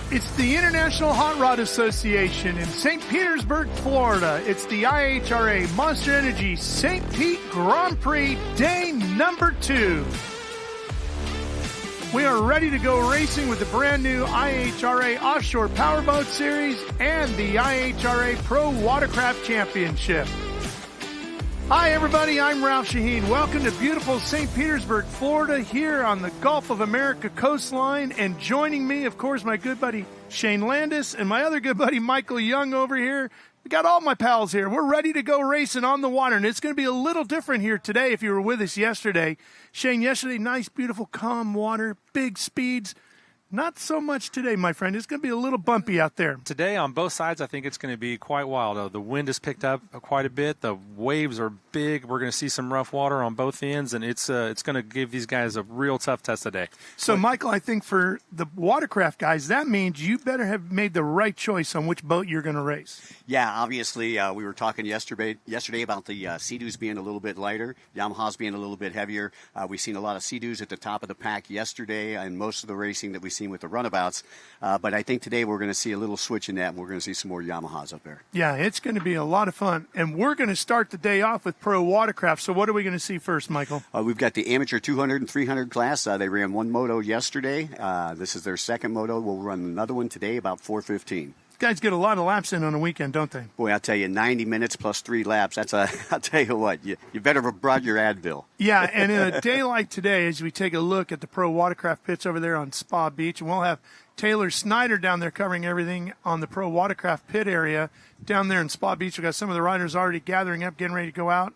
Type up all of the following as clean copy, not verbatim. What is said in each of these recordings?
It's the International Hot Rod Association in St. Petersburg, Florida. It's the IHRA Monster Energy St. Pete Grand Prix day number 2. We are ready to go racing with the brand new IHRA Offshore Powerboat Series and the IHRA Pro Watercraft Championship. Hi everybody, I'm Ralph Shaheen. Welcome to beautiful St. Petersburg, Florida, here on the Gulf of America coastline. And joining me, of course, my good buddy Shane Landis and my other good buddy Michael Young over here. We got all my pals here. We're ready to go racing on the water, and it's going to be a little different here today if you were with us yesterday. Shane, yesterday, nice, beautiful, calm water, big speeds. Not so much today, my friend. It's going to be a little bumpy out there. Today, on both sides, I think it's going to be quite wild. The wind has picked up quite a bit. The waves are big. We're going to see some rough water on both ends, and it's going to give these guys a real tough test today. So, Michael, I think for the watercraft guys, that means you better have made the right choice on which boat you're going to race. Yeah, obviously, we were talking yesterday about the Sea-Doos being a little bit lighter, Yamaha's being a little bit heavier. We've seen a lot of Sea-Doos at the top of the pack yesterday, and most of the racing that we've seen with the runabouts. But I think today we're going to see a little switch in that, and we're going to see some more Yamahas up there. Yeah, it's going to be a lot of fun. And we're going to start the day off with Pro Watercraft. So what are we going to see first, Michael? We've got the amateur 200 and 300 class. They ran one moto yesterday. This is their second moto. We'll run another one today about 4:15. Guys get a lot of laps in on a weekend, don't they? Boy, I'll tell you, 90 minutes plus 3 laps. I'll tell you what, you better have brought your Advil. Yeah, and in a day like today, as we take a look at the Pro Watercraft pits over there on Spa Beach, and we'll have Taylor Snyder down there covering everything on the Pro Watercraft pit area down there in Spa Beach. We've got some of the riders already gathering up, getting ready to go out,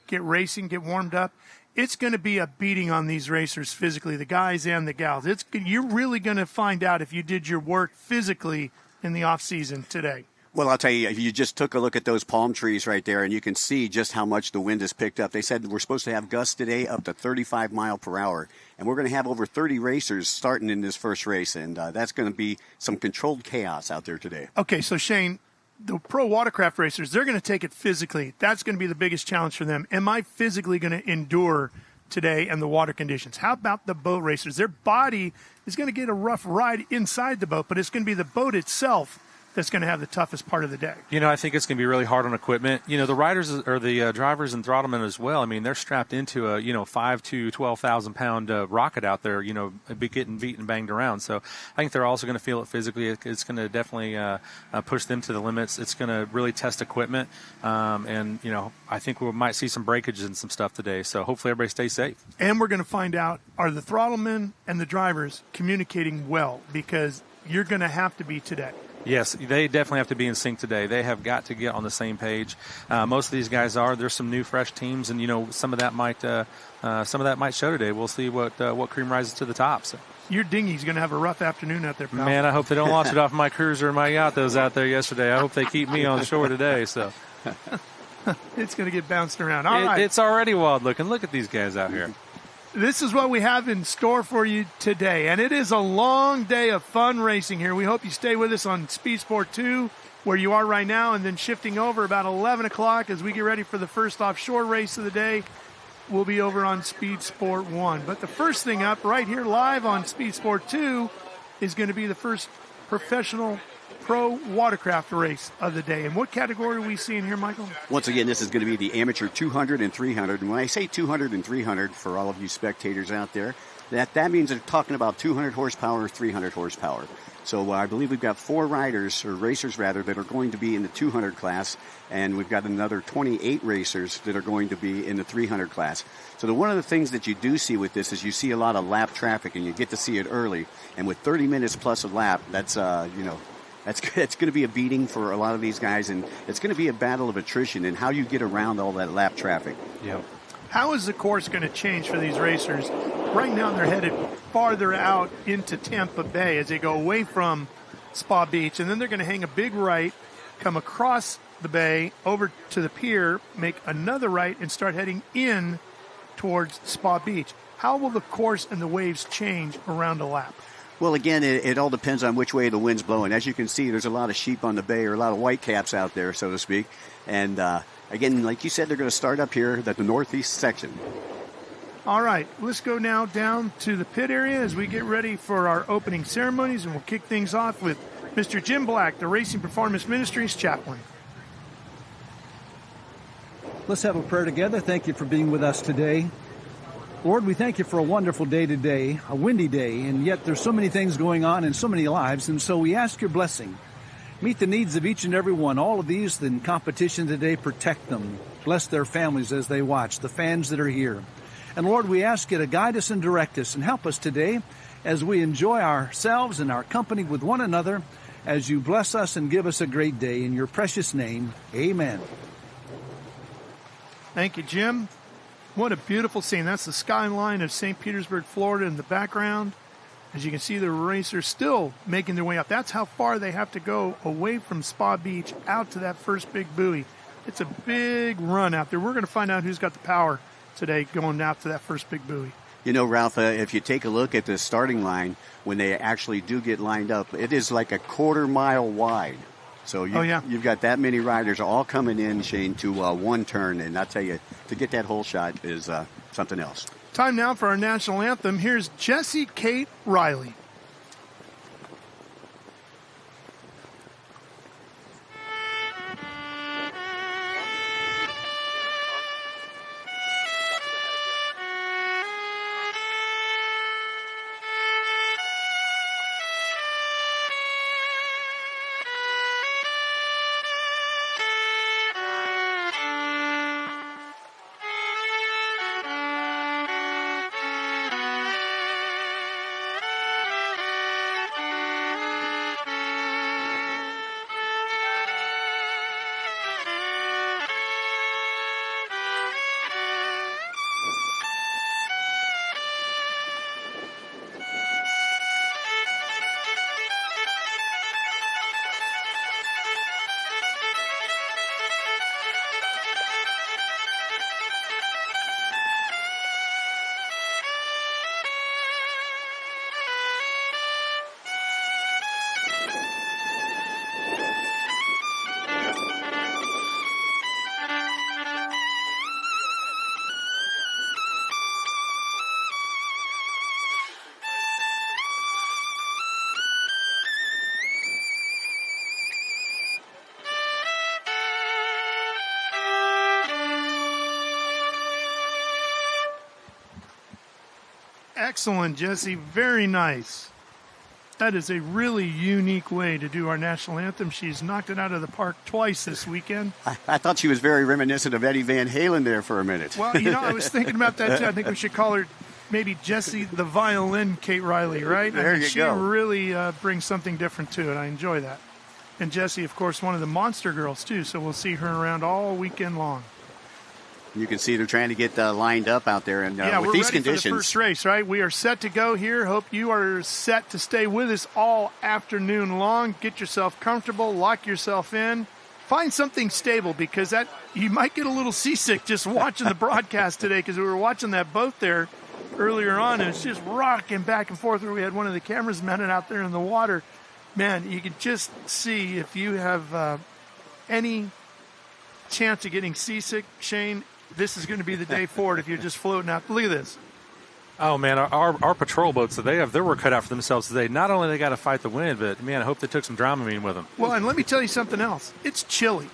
get racing, get warmed up. It's going to be a beating on these racers physically, the guys and the gals. You're really going to find out if you did your work physically in the off-season today. Well, I'll tell you, you just took a look at those palm trees right there, and you can see just how much the wind has picked up. They said we're supposed to have gusts today up to 35 mile per hour, and we're going to have over 30 racers starting in this first race, and that's going to be some controlled chaos out there today. Okay, so Shane, the Pro Watercraft racers, they're going to take it physically. That's going to be the biggest challenge for them. Am I physically going to endure today and the water conditions? How about the boat racers? Their body is going to get a rough ride inside the boat, but it's going to be the boat itself that's going to have the toughest part of the day. You know, I think it's going to be really hard on equipment. You know, the riders or the drivers and throttlemen as well. I mean, they're strapped into a 5 to 12,000 pound rocket out there. You know, getting beat and banged around. So I think they're also going to feel it physically. It's going to definitely push them to the limits. It's going to really test equipment, and you know, I think we might see some breakages and some stuff today. So hopefully everybody stays safe. And we're going to find out, are the throttlemen and the drivers communicating well, because you're going to have to be today. Yes, they definitely have to be in sync today. They have got to get on the same page. Most of these guys are. There's some new, fresh teams, and you know some of that might show today. We'll see what cream rises to the top. So. Your dinghy's going to have a rough afternoon out there, pal. Man, I hope they don't launch it off my cruiser or my yacht that was out there yesterday. I hope they keep me on shore today. So it's going to get bounced around. All right. It's already wild looking. Look at these guys out here. This is what we have in store for you today, and it is a long day of fun racing here. We hope you stay with us on Speed Sport 2, where you are right now, and then shifting over about 11 o'clock as we get ready for the first offshore race of the day. We'll be over on Speed Sport 1. But the first thing up right here live on Speed Sport 2 is going to be the first professional Pro Watercraft race of the day. And what category are we seeing here, Michael? Once again, this is going to be the amateur 200 and 300. And when I say 200 and 300, for all of you spectators out there, that means they're talking about 200 horsepower, 300 horsepower. So I believe we've got 4 riders, or racers rather, that are going to be in the 200 class, and we've got another 28 racers that are going to be in the 300 class. So one of the things that you do see with this is you see a lot of lap traffic, and you get to see it early. And with 30 minutes plus a lap, that's it's going to be a beating for a lot of these guys, and it's going to be a battle of attrition and how you get around all that lap traffic. Yeah. How is the course going to change for these racers? Right now they're headed farther out into Tampa Bay as they go away from Spa Beach, and then they're going to hang a big right, come across the bay, over to the pier, make another right, and start heading in towards Spa Beach. How will the course and the waves change around a lap? Well, again, it all depends on which way the wind's blowing. As you can see, there's a lot of sheep on the bay, or a lot of white caps out there, so to speak. And again, like you said, they're going to start up here at the northeast section. All right, let's go now down to the pit area as we get ready for our opening ceremonies, and we'll kick things off with Mr. Jim Black, the Racing Performance Ministries chaplain. Let's have a prayer together. Thank you for being with us today. Lord, we thank you for a wonderful day today, a windy day, and yet there's so many things going on in so many lives, and so we ask your blessing. Meet the needs of each and every one. All of these in competition today, protect them. Bless their families as they watch, the fans that are here. And Lord, we ask you to guide us and direct us and help us today as we enjoy ourselves and our company with one another, as you bless us and give us a great day. In your precious name, amen. Thank you, Jim. What a beautiful scene. That's the skyline of St. Petersburg, Florida in the background. As you can see, the racers still making their way up. That's how far they have to go away from Spa Beach out to that first big buoy. It's a big run out there. We're going to find out who's got the power today going out to that first big buoy. You know, Ralph, if you take a look at the starting line, when they actually do get lined up, it is like a quarter-mile wide. So you've got that many riders all coming in, Shane, to one turn. And I'll tell you, to get that whole shot is something else. Time now for our national anthem. Here's Jessie Kate Riley. Excellent, Jesse. Very nice. That is a really unique way to do our national anthem. She's knocked it out of the park twice this weekend. I thought she was very reminiscent of Eddie Van Halen there for a minute. Well, you know, I was thinking about that, too. I think we should call her maybe Jessie the Violin Kate Riley, right? There you go. She really brings something different to it. I enjoy that. And Jessie, of course, one of the Monster Girls, too, so we'll see her around all weekend long. You can see they're trying to get lined up out there, and with these conditions. Yeah, we're ready for the first race, right? We are set to go here. Hope you are set to stay with us all afternoon long. Get yourself comfortable, lock yourself in, find something stable, because that you might get a little seasick just watching the broadcast today, because we were watching that boat there earlier on, and it's just rocking back and forth. We had one of the cameras mounted out there in the water. Man, you could just see if you have any chance of getting seasick, Shane. This is going to be the day for it if you're just floating out. Look at this. Oh, man, our patrol boats, they have their work cut out for themselves today. Not only they got to fight the wind, but, man, I hope they took some Dramamine with them. Well, and let me tell you something else. It's chilly.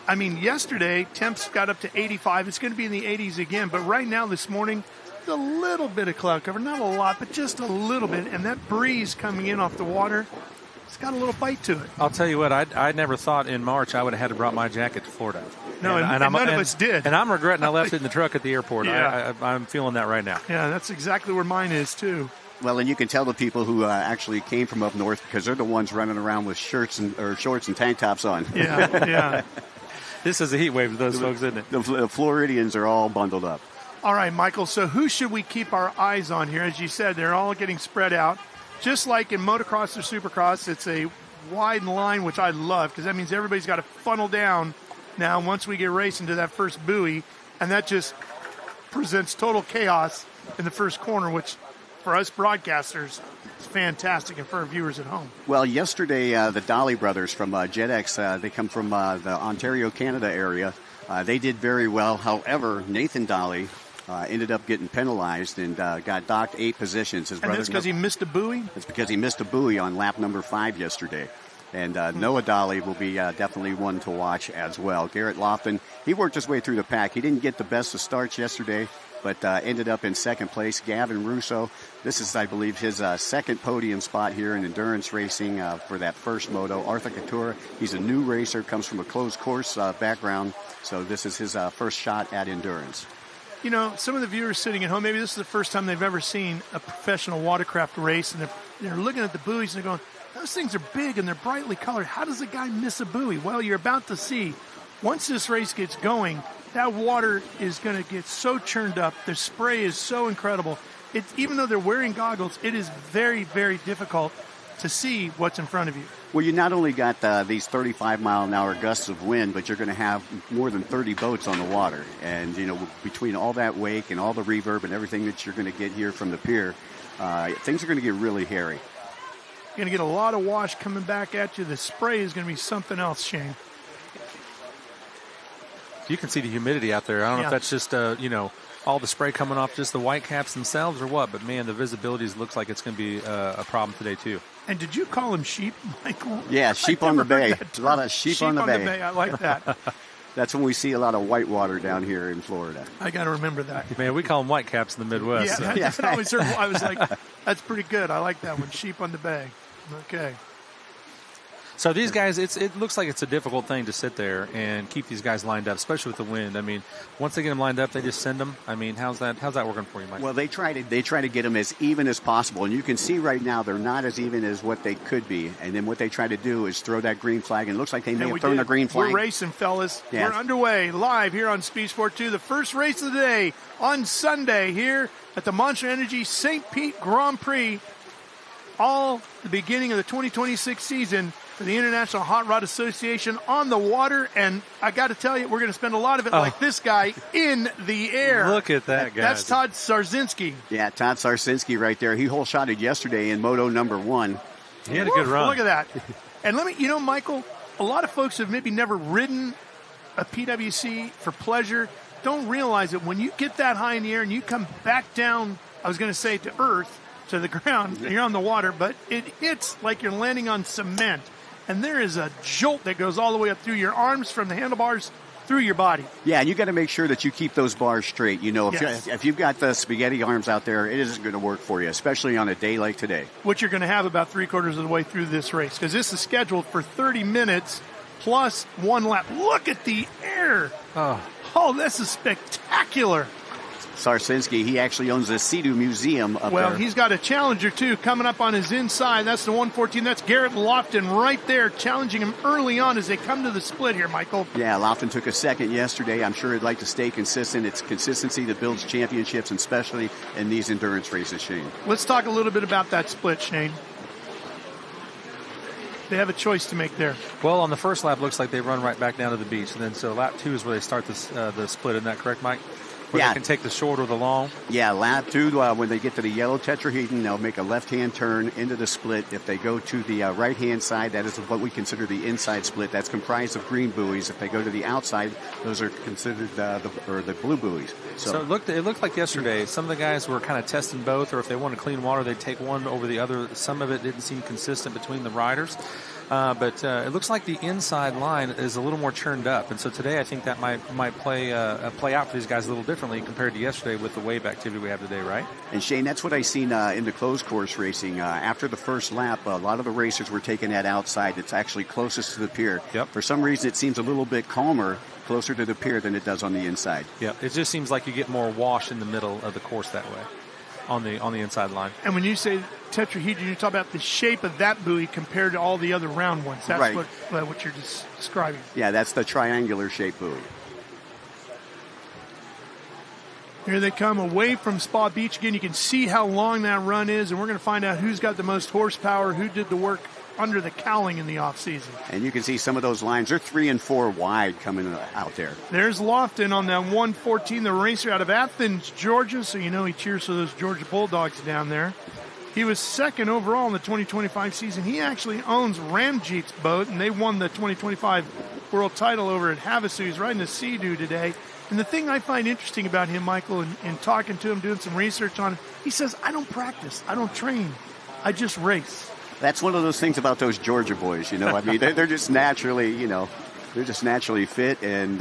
I mean, yesterday, temps got up to 85. It's going to be in the 80s again. But right now, this morning, a little bit of cloud cover. Not a lot, but just a little bit. And that breeze coming in off the water, it's got a little bite to it. I'll tell you what, I never thought in March I would have had to brought my jacket to Florida. No, and none of us did. And I'm regretting I left it in the truck at the airport. Yeah. I'm feeling that right now. Yeah, that's exactly where mine is, too. Well, and you can tell the people who actually came from up north, because they're the ones running around with shorts and tank tops on. Yeah. This is a heat wave to those folks, isn't it? The Floridians are all bundled up. All right, Michael, so who should we keep our eyes on here? As you said, they're all getting spread out. Just like in motocross or supercross, it's a wide line, which I love, because that means everybody's got to funnel down now once we get racing to that first buoy, and that just presents total chaos in the first corner, which for us broadcasters is fantastic, and for our viewers at home. Well, yesterday the Dolly brothers from JetX, they come from the Ontario, Canada area. They did very well. However, Nathan Dolly ended up getting penalized and got docked 8 positions. His and that's because he missed a buoy? It's because he missed a buoy on lap number 5 yesterday. And Noah Dolly will be definitely one to watch as well. Garrett Lofton, he worked his way through the pack. He didn't get the best of starts yesterday, but ended up in second place. Gavin Russo, this is, I believe, his second podium spot here in endurance racing for that first moto. Arthur Couture, he's a new racer, comes from a closed course background, so this is his first shot at endurance. You know, some of the viewers sitting at home, maybe this is the first time they've ever seen a professional watercraft race, and they're looking at the buoys and they're going, those things are big and they're brightly colored. How does a guy miss a buoy? Well, you're about to see. Once this race gets going, that water is going to get so churned up. The spray is so incredible. Even though they're wearing goggles, it is very, very difficult to see what's in front of you. Well, you not only got these 35-mile-an-hour gusts of wind, but you're going to have more than 30 boats on the water. And, you know, between all that wake and all the reverb and everything that you're going to get here from the pier, things are going to get really hairy. You're going to get a lot of wash coming back at you. The spray is going to be something else, Shane. You can see the humidity out there. I don't know if that's just, you know, all the spray coming off just the white caps themselves or what, but, man, the visibility looks like it's going to be a problem today, too. And did you call them sheep, Michael? Yeah, sheep on the bay. A lot of sheep on the bay. I like that. That's when we see a lot of whitewater down here in Florida. I got to remember that. Man, we call them white caps in the Midwest. Yeah, so. I always heard, I was like, that's pretty good. I like that one, sheep on the bay. Okay. So these guys, it looks like it's a difficult thing to sit there and keep these guys lined up, especially with the wind. I mean, once they get them lined up, they just send them. I mean, how's that working for you, Mike? Well, they try to get them as even as possible, and you can see right now they're not as even as what they could be. And then what they try to do is throw that green flag, and it looks like they may have thrown the green flag. We're racing, fellas. Yeah. We're underway live here on Speed Sport 2, the first race of the day on Sunday here at the Monster Energy St. Pete Grand Prix. All the beginning of the 2026 season for the International Hot Rod Association on the water. And I got to tell you, we're going to spend a lot of it like this guy in the air. Look at that guy. That's Todd Sarzinski. Yeah, Todd Sarzinski right there. He hole-shotted yesterday in Moto number 1. He had a good run. Look at that. And Michael, a lot of folks have maybe never ridden a PWC for pleasure don't realize that when you get that high in the air and you come back down, I was going to say to earth, to the ground, you're on the water, but it hits like you're landing on cement. And there is a jolt that goes all the way up through your arms from the handlebars through your body. Yeah, and you got to make sure that you keep those bars straight. You know, if you've got the spaghetti arms out there, it isn't going to work for you, especially on a day like today. Which you're going to have about 3/4 of the way through this race, because this is scheduled for 30 minutes plus one lap. Look at the air. Oh, this is spectacular. Sarzinski, he actually owns the Sea-Doo Museum up there. Well, he's got a challenger, too, coming up on his inside. That's the 114. That's Garrett Lofton right there, challenging him early on as they come to the split here, Michael. Yeah, Lofton took a second yesterday. I'm sure he'd like to stay consistent. It's consistency that builds championships, and especially in these endurance races, Shane. Let's talk a little bit about that split, Shane. They have a choice to make there. Well, on the first lap, looks like they run right back down to the beach. And then so lap 2 is where they start the split. Isn't that correct, Mike? Where they can take the short or the long? Yeah, lap 2, when they get to the yellow tetrahedron, they'll make a left-hand turn into the split. If they go to the right-hand side, that is what we consider the inside split. That's comprised of green buoys. If they go to the outside, those are considered the blue buoys. So it looked like yesterday, some of the guys were kind of testing both, or if they wanted clean water, they'd take one over the other. Some of it didn't seem consistent between the riders. But it looks like the inside line is a little more churned up, and so today I think that might play out for these guys a little differently compared to yesterday with the wave activity we have today, right? And Shane, that's what I seen in the closed course racing. After the first lap, a lot of the racers were taking that outside. It's actually closest to the pier. Yep. For some reason, it seems a little bit calmer closer to the pier than it does on the inside. Yeah, it just seems like you get more wash in the middle of the course that way. On the inside line. And when you say tetrahedron, you talk about the shape of that buoy compared to all the other round ones. That's right. what you're describing. Yeah, that's the triangular shaped buoy. Here they come away from Spa Beach again. You can see how long that run is, and we're going to find out who's got the most horsepower, who did the work under the cowling in the off-season. And you can see some of those lines. They're 3 and 4 wide coming out there. There's Lofton on that 114, the racer out of Athens, Georgia. So you know he cheers for those Georgia Bulldogs down there. He was second overall in the 2025 season. He actually owns Ramjeet's boat, and they won the 2025 world title over at Havasu. He's riding a Sea-Doo today. And the thing I find interesting about him, Michael, in talking to him, doing some research on him, he says, I don't practice, I don't train, I just race. That's one of those things about those Georgia boys, you know. I mean, they're just naturally, you know, they're just naturally fit, and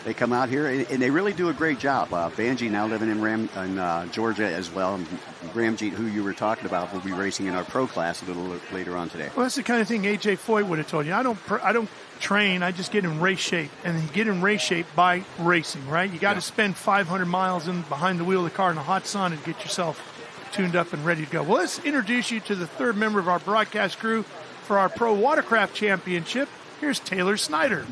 they come out here, and they really do a great job. Banji now living in Georgia as well. And Ramjeet, who you were talking about, will be racing in our pro class a little later on today. Well, that's the kind of thing A.J. Foyt would have told you. I don't train, I just get in race shape. And you get in race shape by racing, right? You got to spend 500 miles behind the wheel of the car in the hot sun and get yourself tuned up and ready to go. Well, let's introduce you to the third member of our broadcast crew for our Pro Watercraft Championship. Here's Taylor Snyder.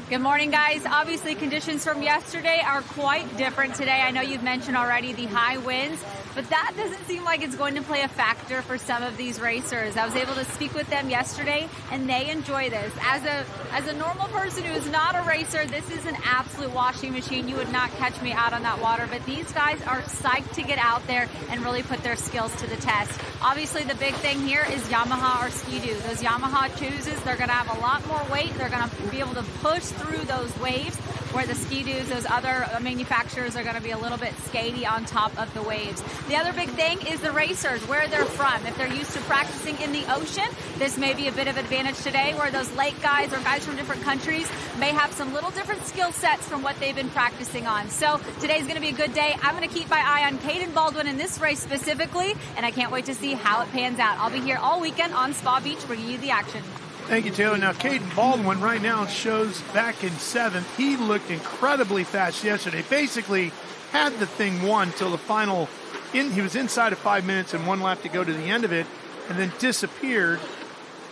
Good morning, guys. Obviously, conditions from yesterday are quite different today. I know you've mentioned already the high winds, but that doesn't seem like it's going to play a factor for some of these racers. I was able to speak with them yesterday, and they enjoy this. As a normal person who is not a racer, this is an absolute washing machine. You would not catch me out on that water, but these guys are psyched to get out there and really put their skills to the test. Obviously, the big thing here is Yamaha or Ski-Doo. Those Yamaha chooses, they're going to have a lot more weight. They're going to be able to push through those waves, where the Ski-Doos, those other manufacturers, are going to be a little bit skatey on top of the waves. The other big thing is the racers, where they're from. If they're used to practicing in the ocean, this may be a bit of advantage today, where those lake guys or guys from different countries may have some little different skill sets from what they've been practicing on. So today's going to be a good day. I'm going to keep my eye on Caden Baldwin in this race specifically, and I can't wait to see how it pans out. I'll be here all weekend on Spa Beach bringing you the action. Thank you, Taylor. Now, Caden Baldwin right now shows back in 7th. He looked incredibly fast yesterday. Basically had the thing won till the final. He was inside of 5 minutes and 1 lap to go to the end of it, and then disappeared.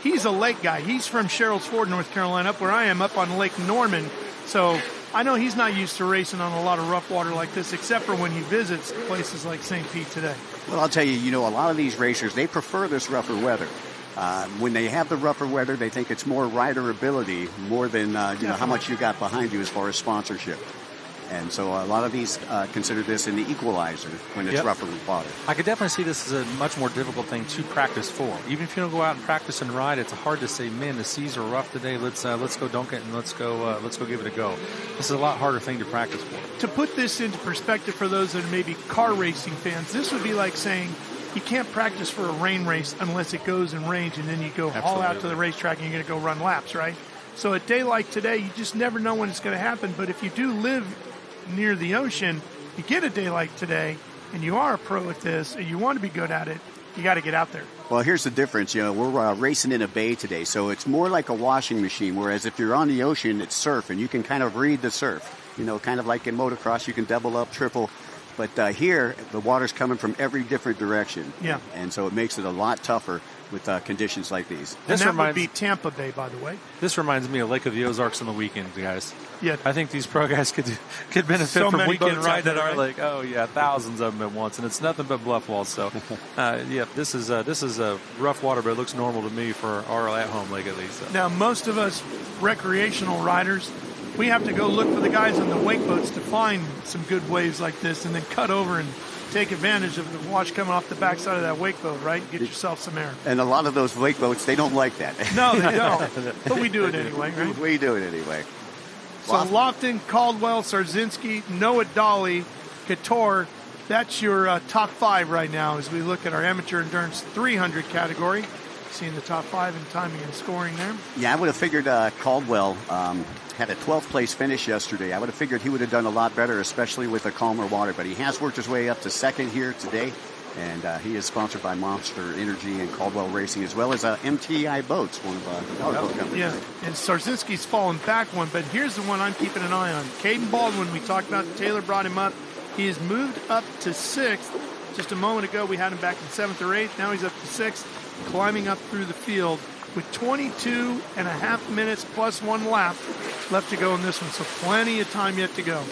He's a lake guy. He's from Sherrills Ford, North Carolina, up where I am, up on Lake Norman. So I know he's not used to racing on a lot of rough water like this, except for when he visits places like St. Pete today. Well, I'll tell you, you know, a lot of these racers, they prefer this rougher weather. When they have the rougher weather, they think it's more rider ability more than you know, how much you got behind you as far as sponsorship. And so a lot of these consider this an equalizer when it's rougher water. I could definitely see this as a much more difficult thing to practice for. Even if you don't go out and practice and ride, it's hard to say, man, the seas are rough today. Let's go dunk it and let's go give it a go. This is a lot harder thing to practice for. To put this into perspective for those that are maybe car racing fans, this would be like saying you can't practice for a rain race unless it goes in range, and then you go haul out to the racetrack and you're going to go run laps, right? So a day like today, you just never know when it's going to happen. But if you do live near the ocean, you get a day like today, and you are a pro at this, and you want to be good at it, you got to get out there. Well, here's the difference. You know, we're racing in a bay today, so it's more like a washing machine, whereas if you're on the ocean, it's surf, and you can kind of read the surf. You know, kind of like in motocross, you can double up, triple. But here, the water's coming from every different direction. Yeah. And so it makes it a lot tougher with conditions like these. And that would be Tampa Bay, by the way. This reminds me of Lake of the Ozarks on the weekend, guys. Yeah. I think these pro guys could benefit So from many weekend boats ride out there, that are right? like, oh yeah, thousands of them at once, and it's nothing but bluff walls. So, this is a rough water, but it looks normal to me for our at-home lake at least. So. Now, most of us recreational riders, we have to go look for the guys on the wake boats to find some good waves like this and then cut over and take advantage of the wash coming off the backside of that wake boat, right? Get yourself some air. And a lot of those wake boats, they don't like that. No, they don't. But we do it anyway, right? We do it anyway. So Lofton, Caldwell, Sarzinski, Noah Dolly, Couture, that's your top 5 right now as we look at our amateur endurance 300 category. Seeing the top 5 in timing and scoring there. Yeah, I would have figured Caldwell had a 12th place finish yesterday. I would have figured he would have done a lot better, especially with the calmer water. But he has worked his way up to 2nd here today. And he is sponsored by Monster Energy and Caldwell Racing, as well as MTI Boats, one of the powerboat companies. Yeah, and Sarzinski's fallen back one, but here's the one I'm keeping an eye on. Caden Baldwin, we talked about, Taylor brought him up. He has moved up to 6th. Just a moment ago, we had him back in 7th or 8th. Now he's up to 6th, climbing up through the field with 22 and a half minutes plus 1 lap left to go in this one. So plenty of time yet to go.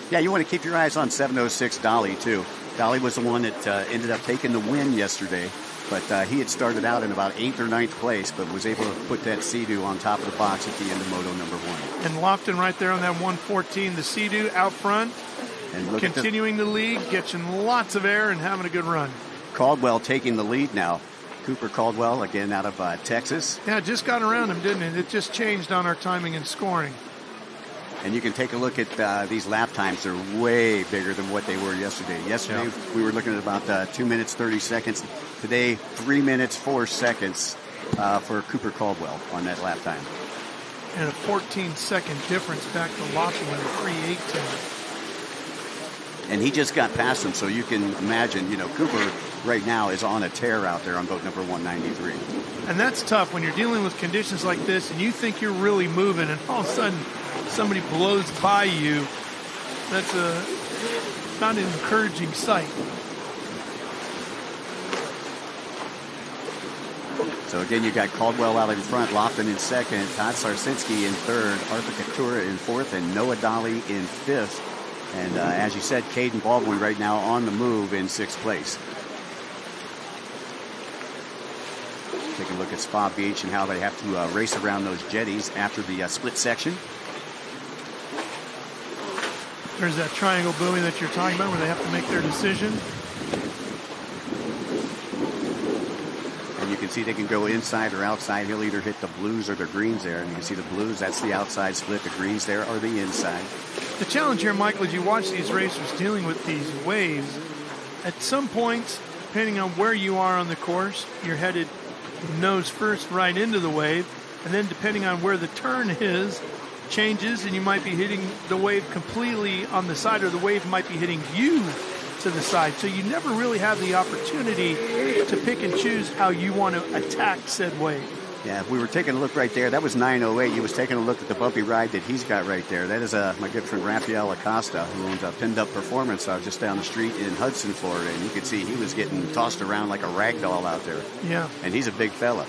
Yeah, you want to keep your eyes on 706 Dolly, too. Dolly was the one that ended up taking the win yesterday, but he had started out in about 8th or 9th place, but was able to put that Sea-Doo on top of the box at the end of moto number 1. And Lofton right there on that 114, the Sea-Doo out front, and continuing the lead, getting lots of air and having a good run. Caldwell taking the lead now. Cooper Caldwell, again out of Texas. Yeah, it just got around him, didn't it? It just changed on our timing and scoring. And you can take a look at these lap times. They're way bigger than what they were yesterday. Yesterday, we were looking at about 2 minutes, 30 seconds. Today, 3 minutes, 4 seconds for Cooper Caldwell on that lap time. And a 14-second difference back to Lofton with a 3:18. And he just got past him, so you can imagine, Cooper right now is on a tear out there on boat number 193. And that's tough when you're dealing with conditions like this and you think you're really moving and all of a sudden somebody blows by you. That's not an encouraging sight. So again, you got Caldwell out in front, Lofton in second, Todd Sarsinski in third, Arthur Katura in fourth, and Noah Dolly in fifth. And as you said, Caden Baldwin right now on the move in sixth place. Take a look at Spa Beach and how they have to race around those jetties after the split section. There's that triangle buoy that you're talking about where they have to make their decision. And you can see they can go inside or outside. He'll either hit the blues or the greens there. And you can see the blues, that's the outside split. The greens there are the inside. The challenge here, Michael, as you watch these racers dealing with these waves, at some points, depending on where you are on the course, you're headed nose first right into the wave. And then depending on where the turn is, changes, and you might be hitting the wave completely on the side, or the wave might be hitting you to the side. So you never really have the opportunity to pick and choose how you want to attack said wave. Yeah, if we were taking a look right there, that was 908. He was taking a look at the bumpy ride that he's got right there. That is my good friend Rafael Acosta, who owns a Pinned Up Performance just down the street in Hudson, Florida. And you could see he was getting tossed around like a rag doll out there. Yeah. And he's a big fella.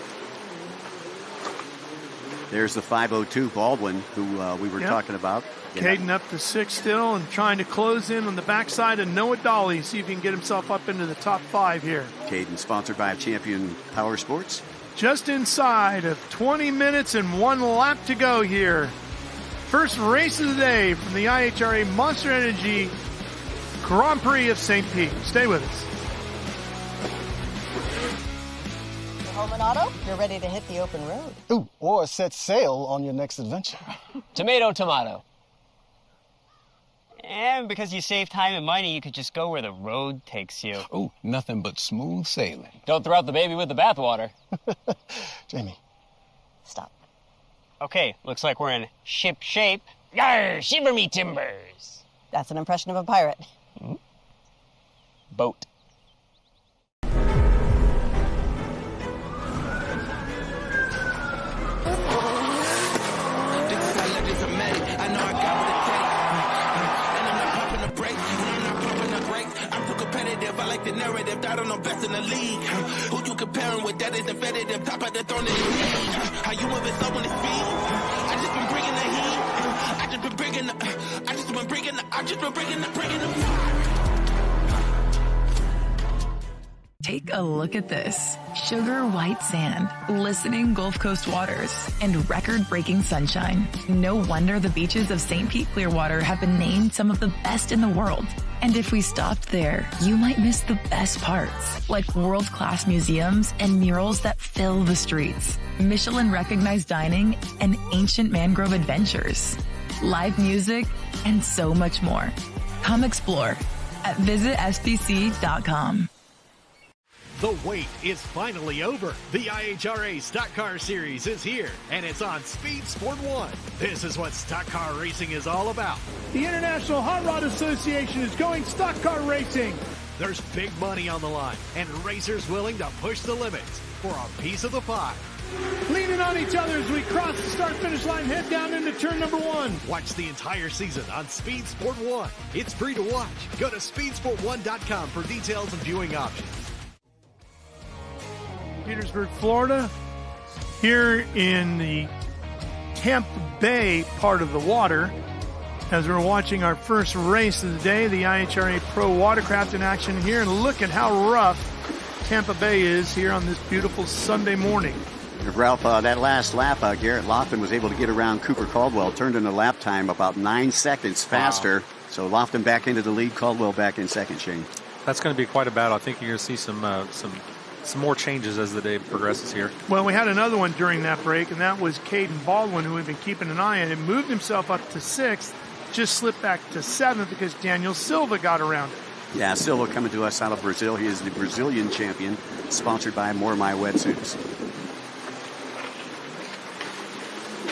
There's the 502 Baldwin, who we were talking about. Caden up to sixth still and trying to close in on the backside of Noah Dolly, see if he can get himself up into the top five here. Caden sponsored by Champion Power Sports. Just inside of 20 minutes and 1 lap to go here. First race of the day from the IHRA Monster Energy Grand Prix of St. Pete. Stay with us. Home and Auto, you're ready to hit the open road. Ooh, or set sail on your next adventure. Tomato, tomato. And because you save time and money, you could just go where the road takes you. Ooh, nothing but smooth sailing. Don't throw out the baby with the bathwater. Jamie. Stop. Okay, looks like we're in ship shape. Yarr, shiver me timbers. That's an impression of a pirate. Mm-hmm. Boat. I like the narrative, that I'm the best in the league. Who you comparing with? That is competitive, top of the throne in the league. How you moving slow on the speed? I just been bringing the heat. I just been bringing the fire. Take a look at this. Sugar white sand, glistening Gulf Coast waters, and record-breaking sunshine. No wonder the beaches of St. Pete-Clearwater have been named some of the best in the world. And if we stopped there, you might miss the best parts, like world-class museums and murals that fill the streets, Michelin-recognized dining, and ancient mangrove adventures, live music, and so much more. Come explore at visitsbc.com. The wait is finally over. The IHRA Stock Car Series is here, and it's on Speed Sport 1. This is what stock car racing is all about. The International Hot Rod Association is going stock car racing. There's big money on the line, and racers willing to push the limits for a piece of the pie. Leaning on each other as we cross the start-finish line, head down into turn number 1. Watch the entire season on Speed Sport 1. It's free to watch. Go to speedsport1.com for details and viewing options. Petersburg, Florida, here in the Tampa Bay part of the water, as we're watching our first race of the day, the IHRA Pro Watercraft in action here, and look at how rough Tampa Bay is here on this beautiful Sunday morning. Ralph, that last lap, Garrett Lofton was able to get around Cooper Caldwell, turned in a lap time about 9 seconds faster. Wow. So Lofton back into the lead, Caldwell back in second, Shane. That's going to be quite a battle. I think you're going to see some some more changes as the day progresses here. Well, we had another one during that break, and that was Caden Baldwin, who we've been keeping an eye on. It moved himself up to 6th, just slipped back to 7th because Daniel Silva got around it. Yeah, Silva coming to us out of Brazil. He is the Brazilian champion, sponsored by More My Wetsuits.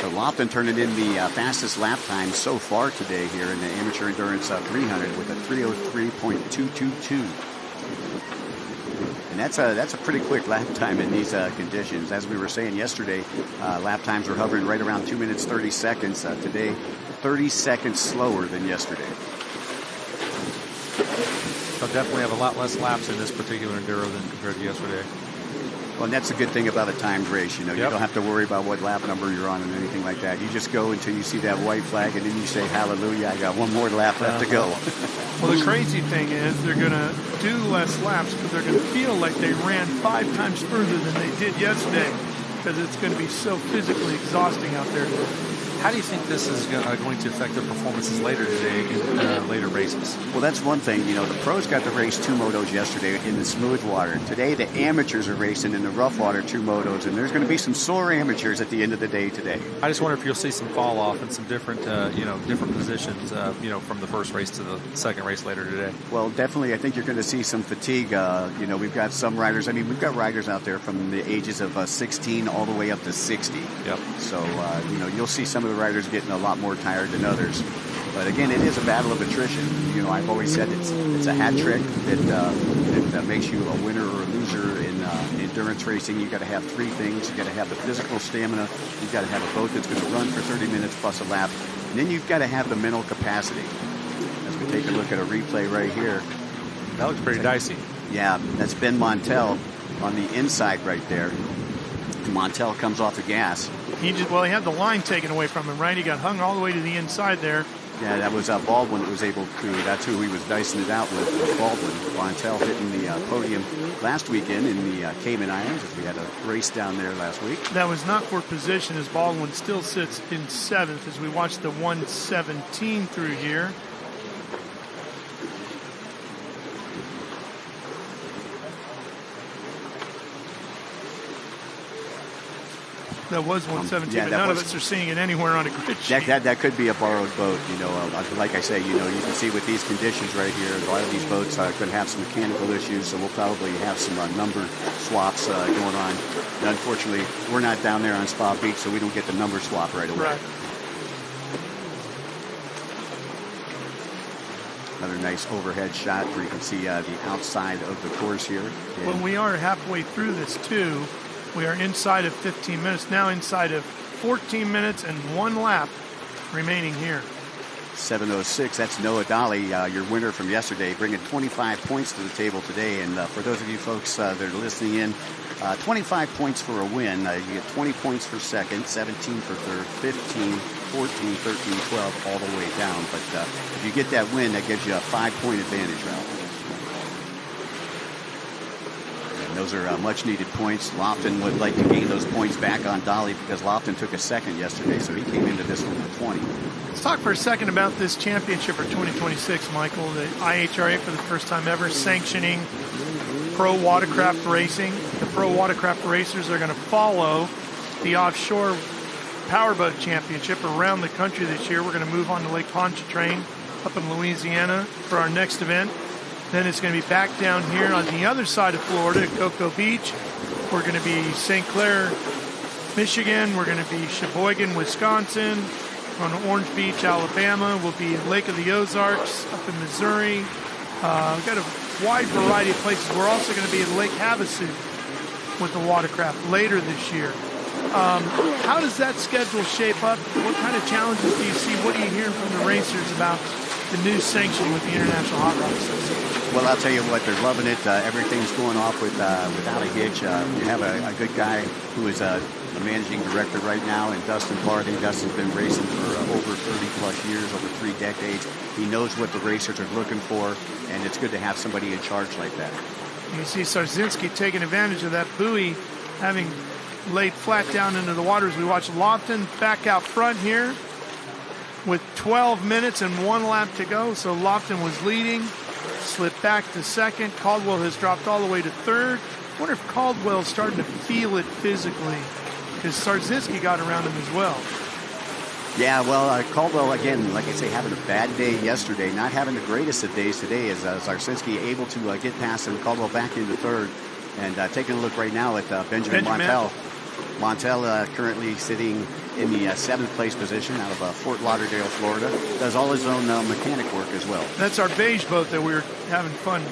So Lofton turning in the fastest lap time so far today here in the Amateur Endurance 300 with a 3:03.222. And that's a pretty quick lap time in these conditions. As we were saying yesterday, lap times were hovering right around 2 minutes 30 seconds. Today, 30 seconds slower than yesterday. They'll definitely have a lot less laps in this particular enduro than compared to yesterday. Well, and that's a good thing about a timed race. You know, you don't have to worry about what lap number you're on and anything like that. You just go until you see that white flag, and then you say, hallelujah, I got one more lap left to go. Well, the crazy thing is they're going to do less laps, but they're going to feel like they ran 5 times further than they did yesterday because it's going to be so physically exhausting out there. How do you think this is going to affect their performances later today in later races? Well, that's one thing. You know, the pros got to race 2 motos yesterday in the smooth water. Today, the amateurs are racing in the rough water 2 motos, and there's going to be some sore amateurs at the end of the day today. I just wonder if you'll see some fall off and some different, different positions, from the first race to the second race later today. Well, definitely, I think you're going to see some fatigue. We've got some riders. I mean, we've got riders out there from the ages of 16 all the way up to 60. Yep. So, you'll see some of the riders getting a lot more tired than others. But again, it is a battle of attrition. You know, I've always said it's a hat trick that makes you a winner or a loser in endurance racing. You've got to have 3 things. You've got to have the physical stamina. You've got to have a boat that's going to run for 30 minutes plus a lap. And then you've got to have the mental capacity. As we take a look at a replay right here. That looks pretty dicey. Yeah, that's Ben Montel on the inside right there. Montel comes off the gas. He had the line taken away from him, right? He got hung all the way to the inside there. Yeah, that was Baldwin that was able to, that's who he was dicing it out with, Baldwin. Montel hitting the podium last weekend in the Cayman Islands, as we had a race down there last week. That was not for position, as Baldwin still sits in 7th as we watch the 1:17 through here. That was 117, but none of us are seeing it anywhere on a grid sheet. That could be a borrowed boat. Like I say, you can see with these conditions right here, a lot of these boats are going to have some mechanical issues, so we'll probably have some number swaps going on. And unfortunately, we're not down there on Spa Beach, so we don't get the number swap right away. Right. Another nice overhead shot where you can see the outside of the course here. Well, we are halfway through this, too. We are inside of 15 minutes, now inside of 14 minutes and 1 lap remaining here. 7:06, that's Noah Dolly, your winner from yesterday, bringing 25 points to the table today. And for those of you folks that are listening in, 25 points for a win. You get 20 points for second, 17 for third, 15, 14, 13, 12, all the way down. But if you get that win, that gives you a 5-point advantage, Ralph. Those are much-needed points. Lofton would like to gain those points back on Dolly because Lofton took a second yesterday, so he came into this one with 20. Let's talk for a second about this championship for 2026, Michael. The IHRA, for the first time ever, sanctioning pro watercraft racing. The pro watercraft racers are going to follow the Offshore Powerboat Championship around the country this year. We're going to move on to Lake Pontchartrain up in Louisiana for our next event. Then it's going to be back down here on the other side of Florida at Cocoa Beach. We're going to be St. Clair, Michigan. We're going to be Sheboygan, Wisconsin. On Orange Beach, Alabama. We'll be in Lake of the Ozarks up in Missouri. We've got a wide variety of places. We're also going to be in Lake Havasu with the watercraft later this year. How does that schedule shape up? What kind of challenges do you see? What are you hearing from the racers about the new sanctioning with the International Hot Rod Association? Well, I'll tell you what, they're loving it. Everything's going off without a hitch. We have a good guy who is the managing director right now, and Dustin Barr. I think Dustin's been racing for over 30-plus years, over 3 decades. He knows what the racers are looking for, and it's good to have somebody in charge like that. You see Sarzinski taking advantage of that buoy, having laid flat down into the water as we watch Lofton back out front here with 12 minutes and 1 lap to go. So Lofton was leading, slipped back to second. Caldwell has dropped all the way to third. wonder if Caldwell's starting to feel it physically, because Sarzinski got around him as well. Yeah, well, Caldwell, again, like I say, having a bad day yesterday, not having the greatest of days today, is Sarzinski able to get past him. Caldwell back into third. And taking a look right now at Benjamin Montel. Montel currently sitting in the 7th place position out of Fort Lauderdale, Florida. Does all his own mechanic work as well. That's our beige boat that we were having fun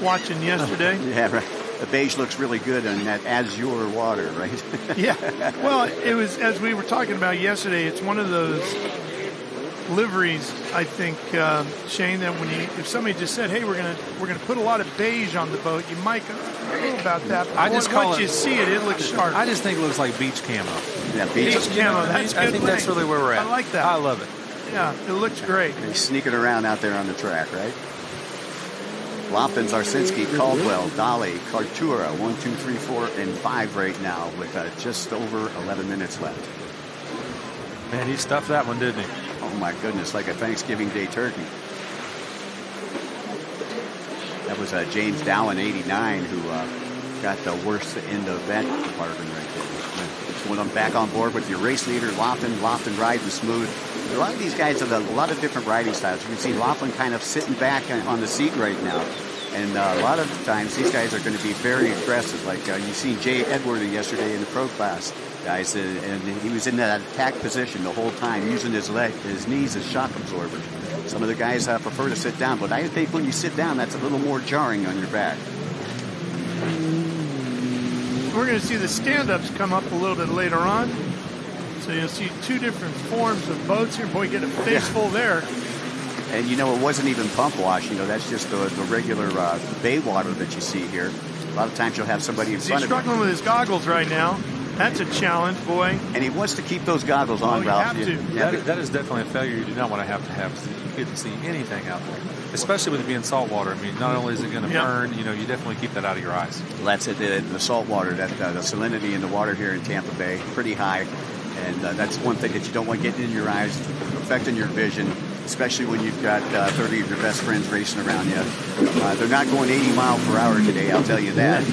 watching yesterday. Yeah, right. The beige looks really good on that azure water, right? Yeah. Well, it was, as we were talking about yesterday, it's one of those liveries, I think, Shane, that if somebody just said, hey, we're gonna put a lot of beige on the boat, you might go, I don't know about that. But once you see it, it looks sharp. I just think it looks like beach camo. Yeah, beach camo. That's good. I think that's really where we're at. I like that. I love it. Yeah, it looks great. He's sneaking around out there on the track, right? Lofton, Zarsinski, Caldwell, Dolly, Kartura, 1, 2, 3, 4, and 5 right now with just over 11 minutes left. Man, he stuffed that one, didn't he? Oh my goodness, like a Thanksgiving Day turkey. That was James Dowan, 89, who got the worst end of that bargain right there. Just when I'm back on board with your race leader, Lofton riding smooth. A lot of these guys have a lot of different riding styles. You can see Laughlin kind of sitting back on the seat right now. And a lot of times these guys are going to be very aggressive. Like you seen Jay Edworthy yesterday in the pro class, guys, and he was in that attack position the whole time, using his knees as shock absorbers. Some of the guys prefer to sit down, but I think when you sit down, that's a little more jarring on your back. We're going to see the stand-ups come up a little bit later on. So you'll see two different forms of boats here. Boy, get a face full there. And, you know, it wasn't even pump wash. You know, that's just the regular bay water that you see here. A lot of times you'll have somebody in front of you. He's struggling with his goggles right now. That's a challenge, boy. And he wants to keep those goggles on, Ralph. You have to. Yeah, that is definitely a failure you do not want to have. So you couldn't see anything out there, especially with it being salt water. I mean, not only is it going to burn, you know, you definitely keep that out of your eyes. Well, that's it. The salt water, that the salinity in the water here in Tampa Bay, pretty high. And that's one thing that you don't want getting in your eyes, affecting your vision, especially when you've got 30 of your best friends racing around you. They're not going 80 miles per hour today, I'll tell you that.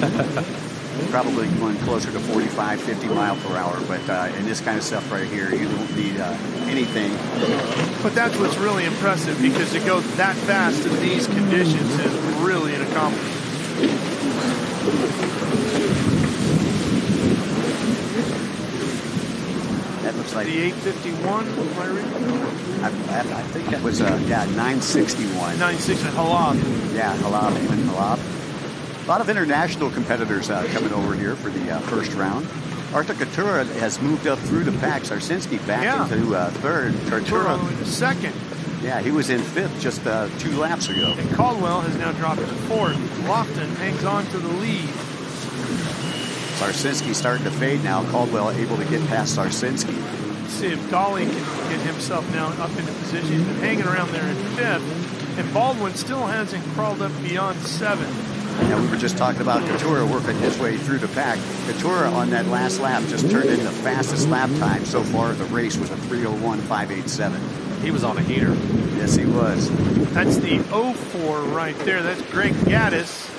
Probably going closer to 45, 50 miles per hour. But in this kind of stuff right here, you don't need anything. But that's what's really impressive, because to go that fast in these conditions is really an accomplishment. That looks like the 851. I think that was 961. 961 Halab. Yeah, Halab. A lot of international competitors coming over here for the first round. Arthur Couture has moved up through the pack. Sarsinski back into third. Couture in second. Yeah, he was in fifth just 2 laps ago. And Caldwell has now dropped to fourth. Lofton hangs on to the lead. Sarsinski starting to fade now. Caldwell able to get past Sarsinski. Let's see if Dolly can get himself now up into position. He's been hanging around there in fifth. And Baldwin still hasn't crawled up beyond seventh. Now, we were just talking about Couture working his way through the pack. Couture on that last lap just turned in the fastest lap time so far of the race was a 3:01.587. He was on a heater. Yes, he was. That's the 04 right there. That's Greg Gaddis.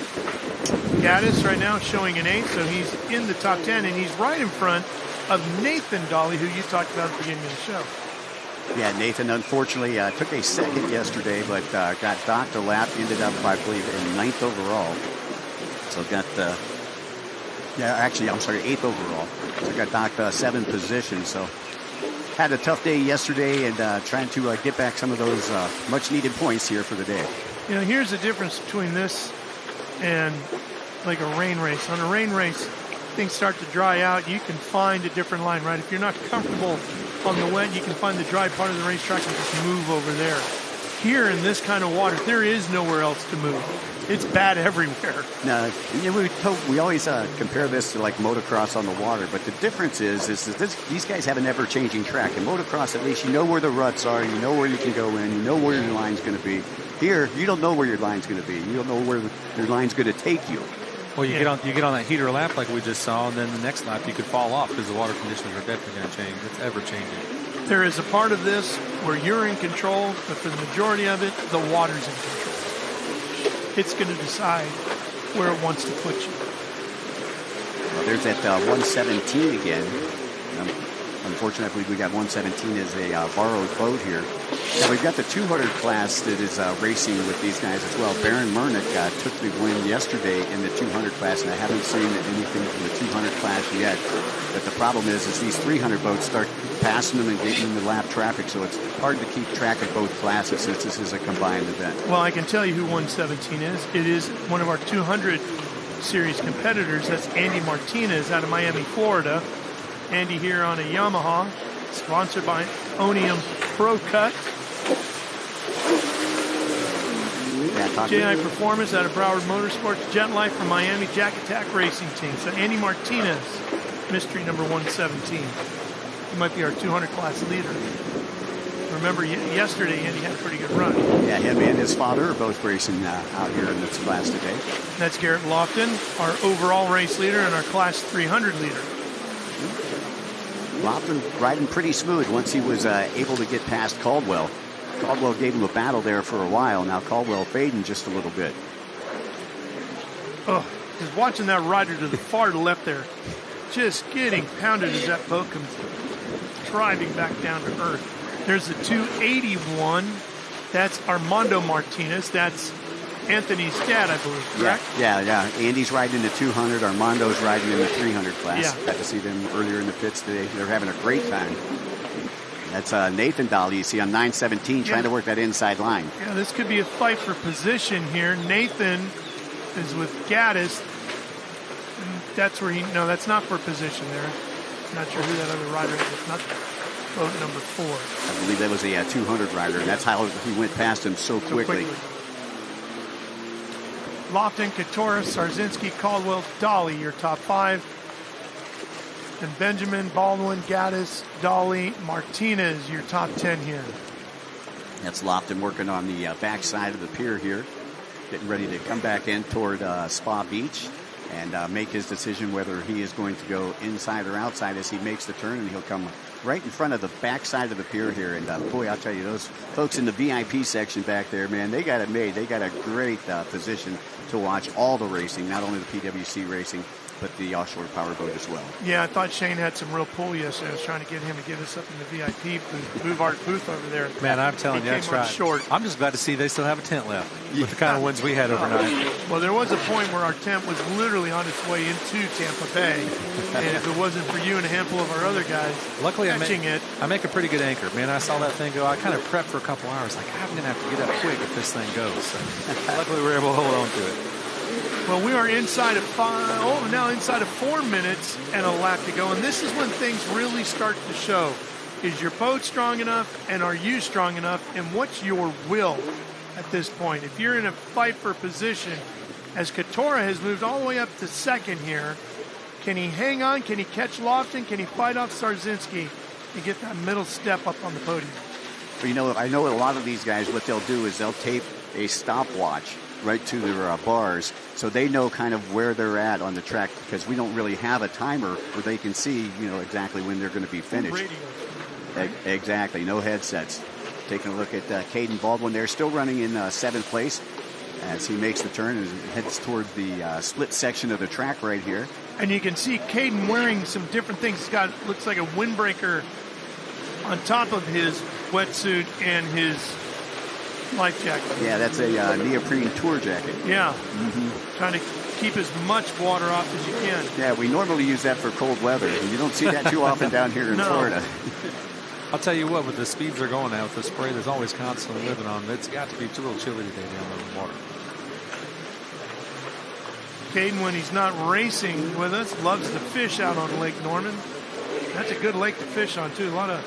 Gaddis right now showing an 8, so he's in the top 10, and he's right in front of Nathan Dolly, who you talked about at the beginning of the show. Yeah, Nathan unfortunately took a second yesterday, but got docked a lap, ended up, I believe, in 9th overall. So got, 8th overall. So got docked 7th position. So had a tough day yesterday, and trying to get back some of those much-needed points here for the day. You know, here's the difference between this and like a rain race. On a rain race, things start to dry out. You can find a different line, right? If you're not comfortable on the wet, you can find the dry part of the racetrack and just move over there. Here in this kind of water, there is nowhere else to move. It's bad everywhere. Now, we always compare this to like motocross on the water, but the difference is these guys have an ever-changing track. In motocross, at least you know where the ruts are, you know where you can go in, you know where your line's going to be. Here, you don't know where your line's going to be. You don't know where your line's going to take you. Well, you get on that heater lap like we just saw, and then the next lap you could fall off because the water conditions are definitely going to change. It's ever-changing. There is a part of this where you're in control, but for the majority of it, the water's in control. It's going to decide where it wants to put you. There's that 117 again. Unfortunately, I believe we got 117 as a borrowed boat here. Now we've got the 200 class that is racing with these guys as well. Baron Murnick took the win yesterday in the 200 class, and I haven't seen anything from the 200 class yet. But the problem is these 300 boats start passing them and getting in the lap traffic, so it's hard to keep track of both classes since this is a combined event. Well, I can tell you who 117 is. It is one of our 200 series competitors. That's Andy Martinez out of Miami, Florida. Andy here on a Yamaha, sponsored by Onium Pro Cut. J.I. Performance out of Broward Motorsports, Jet Life from Miami, Jack Attack Racing Team. So Andy Martinez, mystery number 117. He might be our 200 class leader. Remember, yesterday Andy had a pretty good run. Yeah, him and his father are both racing out here in this class today. That's Garrett Lofton, our overall race leader and our class 300 leader. Lofton riding pretty smooth once he was able to get past Caldwell. Caldwell gave him a battle there for a while. Now Caldwell fading just a little bit. Oh, just watching that rider to the far left there, just getting pounded as that boat comes driving back down to earth. There's the 281. That's Armando Martinez. That's Anthony's dad, I believe, correct? Yeah. Andy's riding in the 200. Armando's riding in the 300 class. Yeah. Got to see them earlier in the pits today. They're having a great time. That's Nathan Dahl, you see on 917, trying to work that inside line. Yeah, this could be a fight for position here. Nathan is with Gaddis. That's where no, that's not for position there. Not sure who that other rider is. It's not boat number 4. I believe that was a 200 rider, and that's how he went past him so quickly. Lofton, Katora, Sarzinski, Caldwell, Dolly, your top 5. And Benjamin, Baldwin, Gaddis, Dolly, Martinez, your top 10 here. That's Lofton working on the back side of the pier here, getting ready to come back in toward Spa Beach and make his decision whether he is going to go inside or outside as he makes the turn, and he'll come right in front of the back side of the pier here. And boy, I'll tell you, those folks in the VIP section back there, man, they got it made. They got a great position to watch all the racing, not only the PWC racing, but the Offshore Powerboat as well. Yeah, I thought Shane had some real pull yesterday. I was trying to get him to get us up in the VIP booth, move our booth over there. Man, I'm telling you, that's right. Short. I'm just glad to see they still have a tent left with the kind of winds we had overnight. Well, there was a point where our tent was literally on its way into Tampa Bay, and if it wasn't for you and a handful of our other guys luckily catching it. I make a pretty good anchor. Man, I saw that thing go. I kind of prepped for a couple hours. Like, I'm going to have to get up quick if this thing goes. So, luckily, we were able to hold on to it. Well, we are inside of inside of 4 minutes and a lap to go. And this is when things really start to show. Is your boat strong enough, and are you strong enough, and what's your will at this point? If you're in a fight for position, as Katora has moved all the way up to second here, can he hang on? Can he catch Lofton? Can he fight off Sarzinski and get that middle step up on the podium? Well, I know a lot of these guys, what they'll do is they'll tape a stopwatch right to their bars, so they know kind of where they're at on the track, because we don't really have a timer where they can see, exactly when they're going to be finished. Exactly, no headsets. Taking a look at Caden Baldwin there, still running in 7th place as he makes the turn and heads toward the split section of the track right here. And you can see Caden wearing some different things. He's got, looks like a windbreaker on top of his wetsuit and his life jacket. Yeah, that's a neoprene tour jacket. Yeah. Trying to keep as much water off as you can. Yeah, we normally use that for cold weather. You don't see that too often down here in Florida. I'll tell you what, with the speeds they're going at with the spray, there's always constantly living on. It's got to be a little chilly today down there in the water. Caden, when he's not racing with us, loves to fish out on Lake Norman. That's a good lake to fish on, too. A lot of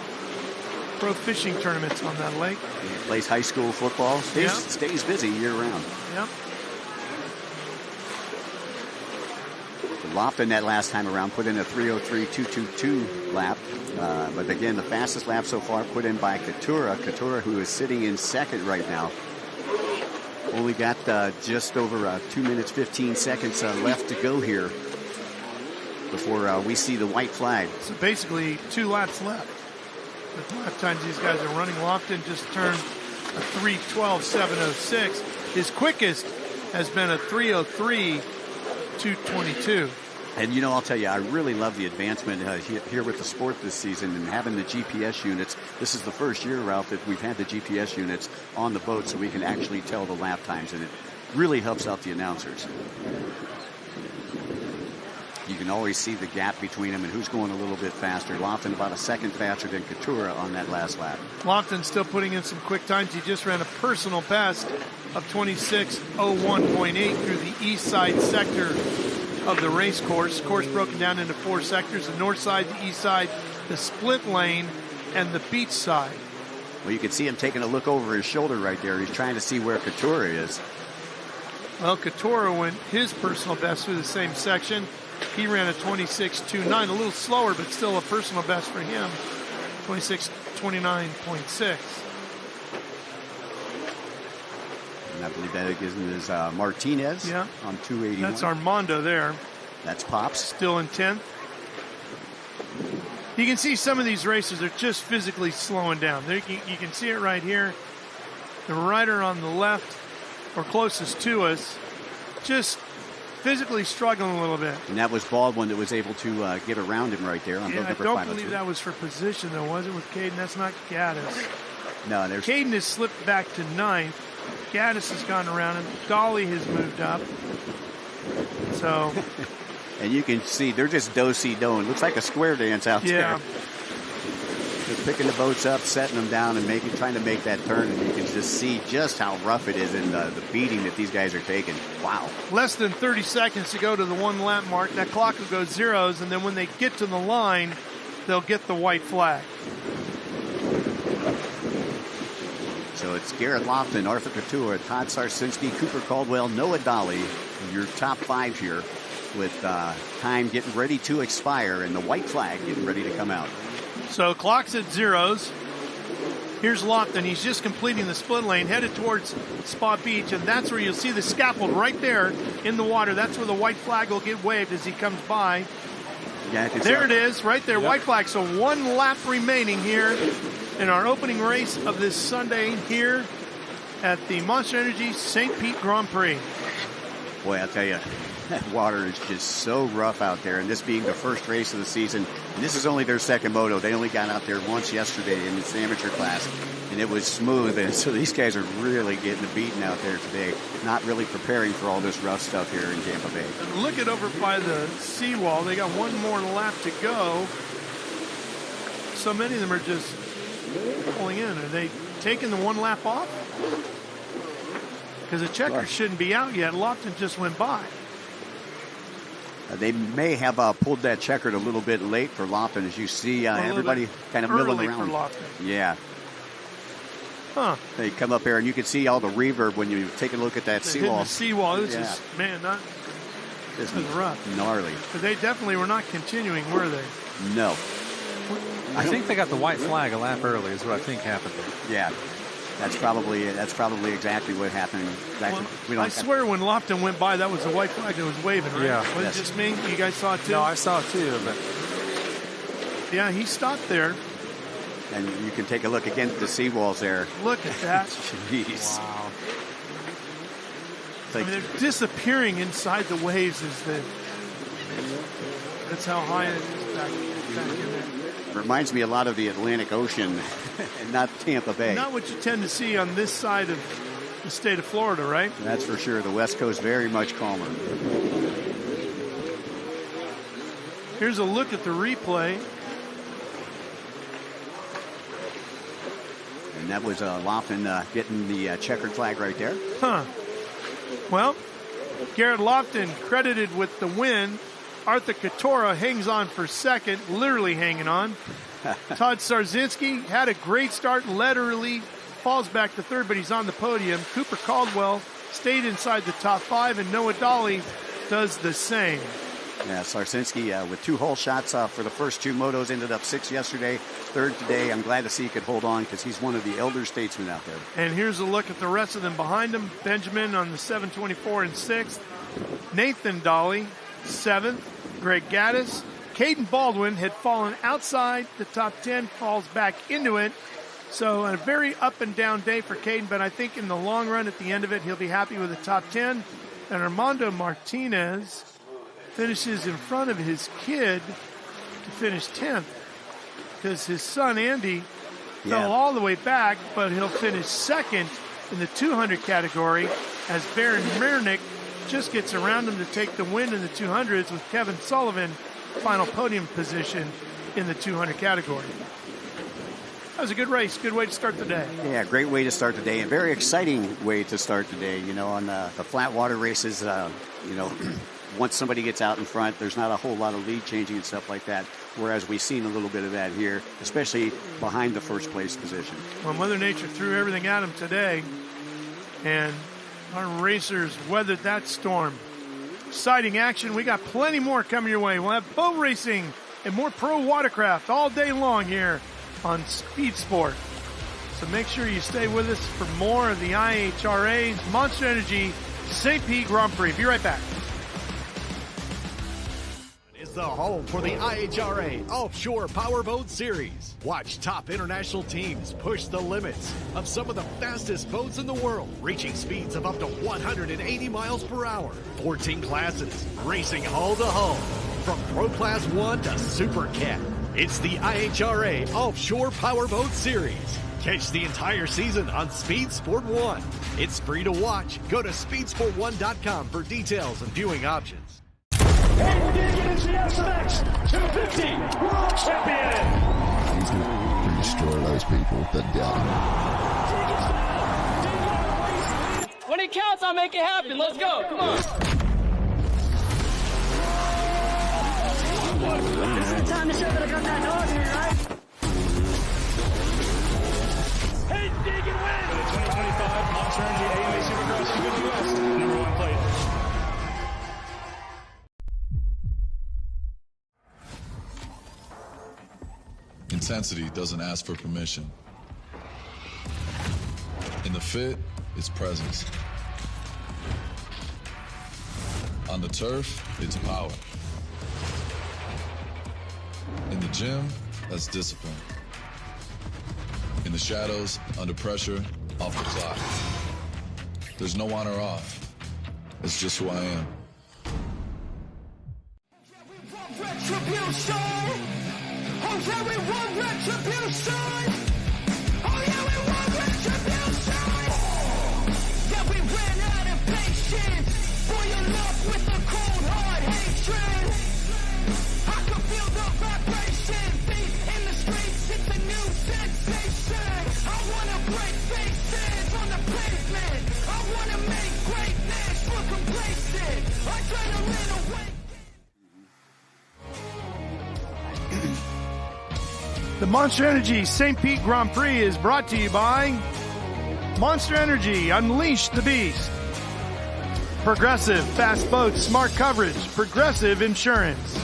pro fishing tournaments on that lake. He plays high school football. Stays busy year-round. Yep. Lofton that last time around put in a 3:03.222 lap. But again, the fastest lap so far put in by Katura. Katura, who is sitting in second right now. Only got just over 2 minutes, 15 seconds left to go here before we see the white flag. So basically 2 laps left. The lap times these guys are running. Lofton just turned a 3:12.706. His quickest has been a 3:03.222. And, you know, I'll tell you, I really love the advancement here with the sport this season and having the GPS units. This is the first year, Ralph, that we've had the GPS units on the boat so we can actually tell the lap times, and it really helps out the announcers. You can always see the gap between them and who's going a little bit faster. Lofton about a second faster than Couture on that last lap. Lofton still putting in some quick times. He just ran a personal best of 26:01.8 through the east side sector of the race course. Course broken down into 4 sectors: the north side, the east side, the split lane, and the beach side. Well, you can see him taking a look over his shoulder right there. He's trying to see where Couture is. Well, Couture went his personal best through the same section. He ran a 26:29, a little slower, but still a personal best for him, 26:29.6. And I believe that is Martinez on 281. That's Armando there. That's Pops. Still in 10th. You can see some of these racers are just physically slowing down. There, you can see it right here. The rider on the left, or closest to us, just physically struggling a little bit. And that was Baldwin that was able to get around him right there on boat number 502. I don't believe that was for position, though, was it, with Caden? That's not Gaddis. No, there's... Caden has slipped back to 9th. Gaddis has gone around him. Dolly has moved up. So... and you can see they're just do-si-do. It looks like a square dance out there. They're picking the boats up, setting them down, and trying to make that turn. And you can just see just how rough it is in the beating that these guys are taking. Wow. Less than 30 seconds to go to the 1 lap mark. That clock will go zeros, and then when they get to the line, they'll get the white flag. So it's Garrett Lofton, Arthur Couture, Todd Sarsinski, Cooper Caldwell, Noah Dolly, your top 5 here, with time getting ready to expire and the white flag getting ready to come out. So clock's at zeros. Here's Lofton. He's just completing the split lane, headed towards Spa Beach, and that's where you'll see the scaffold right there in the water. That's where the white flag will get waved as he comes by. Yeah, there it is, right there, white flag. So 1 lap remaining here in our opening race of this Sunday here at the Monster Energy St. Pete Grand Prix. Boy, I'll tell you, that water is just so rough out there, and this being the first race of the season, and this is only their second moto. They only got out there once yesterday in this amateur class, and it was smooth, and so these guys are really getting the beating out there today, not really preparing for all this rough stuff here in Tampa Bay. And look at over by the seawall. They got 1 more lap to go. So many of them are just pulling in. Are they taking the 1 lap off? Because the checker shouldn't be out yet. Lofton just went by. They may have pulled that checkered a little bit late for Lofton, as you see everybody kind of milling around. For Lofton. Yeah. Huh. They come up here, and you can see all the reverb when you take a look at that seawall. The seawall. This is, man, this is rough. Gnarly. But they definitely were not continuing, were they? No. I think they got the white flag a lap early is what I think happened there. Yeah. That's probably exactly what happened. I swear when Lofton went by, that was the white flag that was waving, right? Yeah. Was it just me? You guys saw it too? No, I saw it too. But yeah, he stopped there. And you can take a look again at the seawalls there. Look at that. Jeez. Wow. I mean, they're disappearing inside the waves. That's how high it is back in there. Reminds me a lot of the Atlantic Ocean and not Tampa Bay. Not what you tend to see on this side of the state of Florida, right? That's for sure. The West Coast very much calmer. Here's a look at the replay. And that was Lofton getting the checkered flag right there. Huh. Well, Garrett Lofton credited with the win. Arthur Couture hangs on for second, literally hanging on. Todd Sarzinski had a great start, led early, falls back to third, but he's on the podium. Cooper Caldwell stayed inside the top 5, and Noah Dolly does the same. Yeah, Sarsinski with 2 hole shots for the first 2 motos, ended up 6th yesterday, 3rd today. I'm glad to see he could hold on because he's one of the elder statesmen out there. And here's a look at the rest of them behind him. Benjamin on the 724 and 6th. Nathan Dolly, 7th. Greg Gaddis. Caden Baldwin had fallen outside the top 10, falls back into it. So a very up and down day for Caden, but I think in the long run, at the end of it, he'll be happy with the top 10. And Armando Martinez finishes in front of his kid to finish 10th, because his son Andy fell all the way back, but he'll finish second in the 200 category as Baron Mernick just gets around him to take the win in the 200s, with Kevin Sullivan final podium position in the 200 category. That was a good race, good way to start the day. Yeah, great way to start the day, and very exciting way to start the day. You know, on the flat water races, you know, once somebody gets out in front, there's not a whole lot of lead changing and stuff like that, whereas we've seen a little bit of that here, especially behind the first place position. Well, Mother Nature threw everything at him today, and our racers weathered that storm. Exciting action. We got plenty more coming your way. We'll have boat racing and more pro watercraft all day long here on Speed Sport. So make sure you stay with us for more of the IHRA's Monster Energy St. Pete Grand Prix. Be right back. Is the home for the IHRA Offshore Powerboat Series. Watch top international teams push the limits of some of the fastest boats in the world, reaching speeds of up to 180 miles per hour. 14 classes, racing hull to hull, from Pro Class 1 to Super Cat. It's the IHRA Offshore Powerboat Series. Catch the entire season on Speed Sport 1. It's free to watch. Go to speedsport1.com for details and viewing options. And we're going to get into the SMX 250 World Champion. He's going to destroy those people that doubt him. When it counts, I'll make it happen. Let's go. Come on. This is the time to show that I got that dog here, right? Hey, dig and win. For the 2025 Monster Energy AMA Supercross Super US #1 plate. Intensity doesn't ask for permission. In the fit, it's presence. On the turf, it's power. In the gym, that's discipline. In the shadows, under pressure, off the clock. There's no on or off. It's just who I am. Retribution. Oh yeah, we want retribution. Oh yeah, we want retribution. Yeah, we ran out of patience. Boil up with a cold hard hatred. I can feel the vibration. Beat in the streets, it's a new sensation. I wanna break faces on the pavement. I wanna make greatness look complacent. Adrenaline away. The Monster Energy St. Pete Grand Prix is brought to you by Monster Energy, Unleash the Beast. Progressive, fast boats, smart coverage, Progressive Insurance.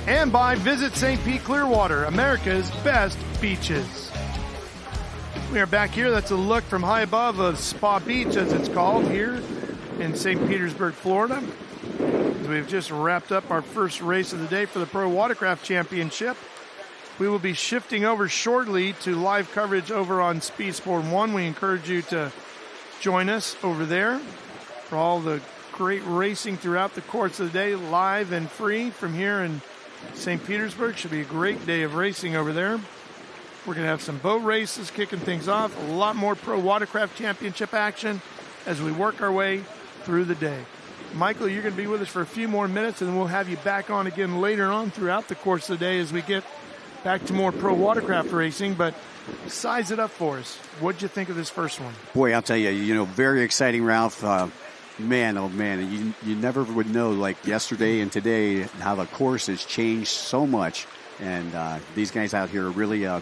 And by Visit St. Pete-Clearwater, America's best beaches. We are back here. That's a look from high above of Spa Beach, as it's called, here in St. Petersburg, Florida. We've just wrapped up our first race of the day for the Pro Watercraft Championship. We will be shifting over shortly to live coverage over on Speed Sport 1. We encourage you to join us over there for all the great racing throughout the course of the day, live and free from here in St. Petersburg. Should be a great day of racing over there. We're going to have some boat races kicking things off, a lot more Pro Watercraft Championship action as we work our way through the day. Michael, you're going to be with us for a few more minutes, and then we'll have you back on again later on throughout the course of the day as we get back to more Pro Watercraft racing. But size it up for us. What'd you think of this first one? Boy, I'll tell you, very exciting, Ralph. Man, oh man, you never would know, like yesterday and today, how the course has changed so much. And these guys out here are really, I'll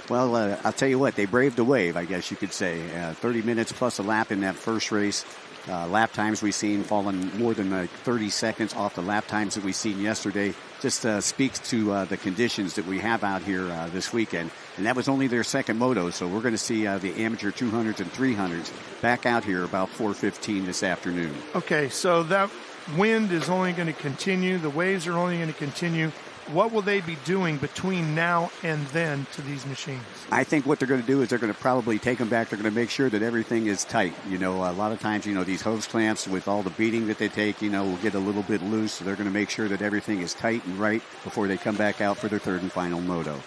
tell you what, they braved the wave, I guess you could say. 30 minutes plus a lap in that first race. Lap times we've seen falling more than 30 seconds off the lap times that we've seen yesterday. Just speaks to the conditions that we have out here this weekend. And that was only their second moto, so we're going to see the amateur 200s and 300s back out here about 4:15 this afternoon. Okay, so that wind is only going to continue. The waves are only going to continue. what will they be doing between now and then to these machines? I think what they're going to do is they're going to probably take them back. They're going to make sure that everything is tight. You know, a lot of times, you know, these hose clamps with all the beating that they take, you know, will get a little bit loose. So they're going to make sure that everything is tight and right before they come back out for their third and final moto.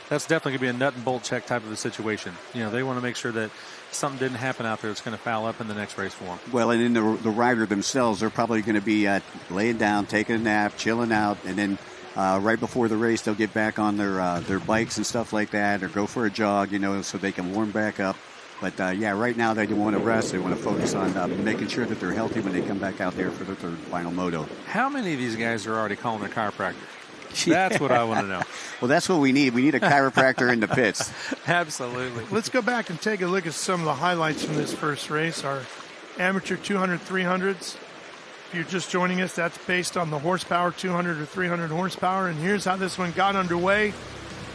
That's definitely going to be a nut and bolt check type of a situation. You know, they want to make sure that something didn't happen out there that's going to foul up in the next race for them. Well, and then the rider themselves, they're probably going to be laying down, taking a nap, chilling out, and then right before the race, they'll get back on their bikes and stuff like that, or go for a jog, you know, so they can warm back up. But, yeah, right now they don't want to rest. They want to focus on making sure that they're healthy when they come back out there for their third and final moto. How many of these guys are already calling their chiropractor? That's what I want to know. Well, that's what we need. We need a chiropractor in the pits. Absolutely. Let's go back and take a look at some of the highlights from this first race. Our amateur 200, 300s. If you're just joining us, that's based on the horsepower, 200 or 300 horsepower. And here's how this one got underway.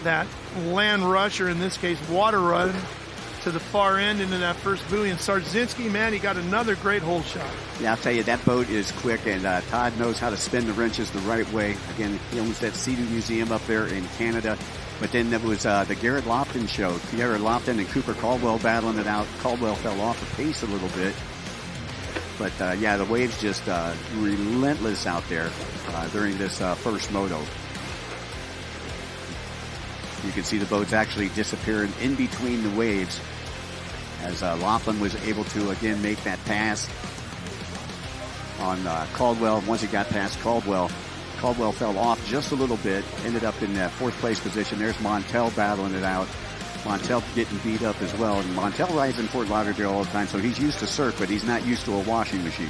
That land rush, or in this case, water run, to the far end into that first buoy. And Sarzinski, man, he got another great hole shot. Yeah, I'll tell you, that boat is quick, and Todd knows how to spin the wrenches the right way. Again, he owns that Sea-Doo Museum up there in Canada. But then there was the Garrett Lofton show. Garrett Lofton and Cooper Caldwell battling it out. Caldwell fell off the pace a little bit. But, yeah, the waves just relentless out there during this first moto. You can see the boats actually disappearing in between the waves as Laughlin was able to, again, make that pass on Caldwell. Once he got past Caldwell, Caldwell fell off just a little bit, ended up in that fourth place position. There's Montel battling it out. Montel getting beat up as well. And Montel rides in Fort Lauderdale all the time, so he's used to surf, but he's not used to a washing machine.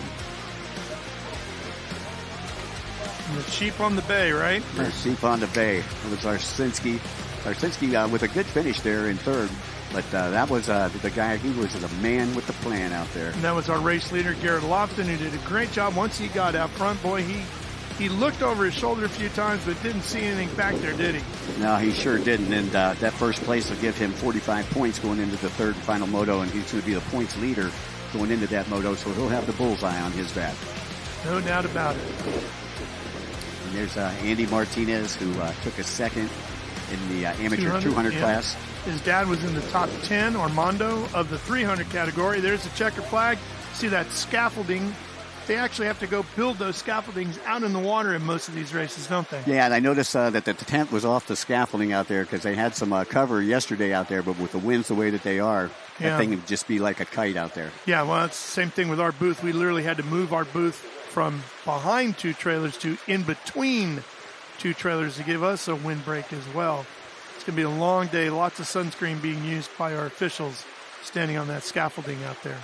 And the sheep on the bay, right? The sheep on the bay. It was Sarzinski. Sarzinski with a good finish there in third. But that was the guy, he was the man with the plan out there. And that was our race leader, Garrett Lofton, who did a great job. Once he got out front, boy, he looked over his shoulder a few times, but didn't see anything back there, did he? No, he sure didn't. And that first place will give him 45 points going into the third and final moto, and he's going to be the points leader going into that moto, so he'll have the bullseye on his back. No doubt about it. And there's Andy Martinez, who took a second in the amateur 200 class. His dad was in the top 10, Armando, of the 300 category. There's the checker flag. See that scaffolding? They actually have to go build those scaffoldings out in the water in most of these races, don't they? Yeah, and I noticed that the tent was off the scaffolding out there because they had some cover yesterday out there, but with the winds the way that they are, that thing would just be like a kite out there. Yeah, well, it's the same thing with our booth. We literally had to move our booth from behind two trailers to in between two trailers to give us a windbreak as well. It's going to be a long day, lots of sunscreen being used by our officials standing on that scaffolding out there.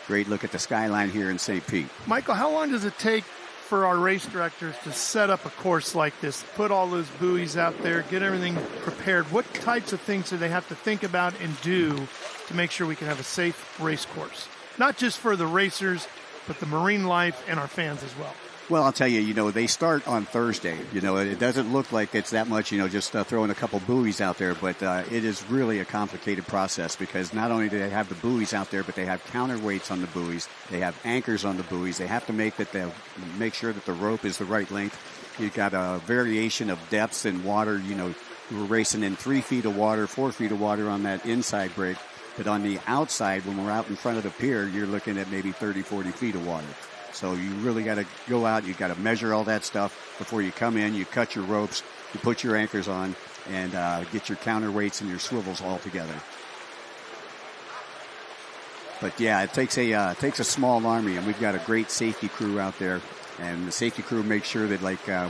Great look at the skyline here in St. Pete. Michael, how long does it take for our race directors to set up a course like this, put all those buoys out there, get everything prepared? What types of things do they have to think about and do to make sure we can have a safe race course? Not just for the racers, but the marine life and our fans as well. Well, I'll tell you, they start on Thursday. It doesn't look like it's that much, just throwing a couple buoys out there, but it is really a complicated process because not only do they have the buoys out there, but they have counterweights on the buoys. They have anchors on the buoys. They have to make sure that the rope is the right length. You've got a variation of depths in water. We're racing in 3 feet of water, 4 feet of water on that inside break. But on the outside, when we're out in front of the pier, you're looking at maybe 30, 40 feet of water. So you really got to go out. You got to measure all that stuff before you come in. You cut your ropes, you put your anchors on, and get your counterweights and your swivels all together. But yeah, it takes a small army, and we've got a great safety crew out there. And the safety crew makes sure that,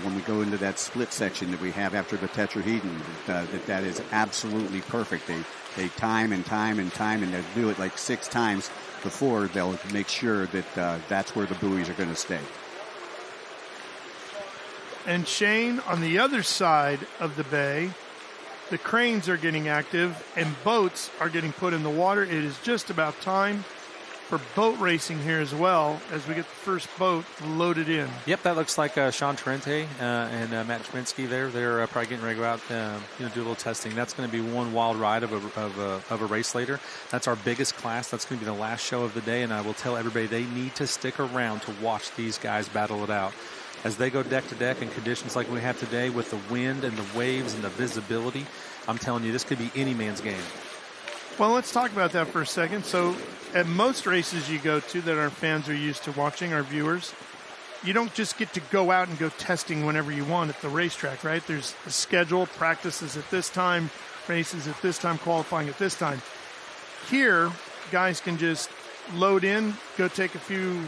when we go into that split section that we have after the tetrahedron, that is absolutely perfect. They time and time and time, and they'll do it 6 times before they'll make sure that that's where the buoys are going to stay. And Shane, on the other side of the bay, the cranes are getting active and boats are getting put in the water. It is just about time for boat racing here as well as we get the first boat loaded in. Yep, that looks like Sean Trente and Matt Schminsky there. They're probably getting ready to go out do a little testing. That's going to be one wild ride of a race later. That's our biggest class. That's going to be the last show of the day, and I will tell everybody they need to stick around to watch these guys battle it out. as they go deck to deck in conditions like we have today with the wind and the waves and the visibility, I'm telling you, this could be any man's game. Well, let's talk about that for a second. So at most races you go to that our fans are used to watching, our viewers, you don't just get to go out and go testing whenever you want at the racetrack, right? There's a schedule, practices at this time, races at this time, qualifying at this time. Here, guys can just load in, go take a few.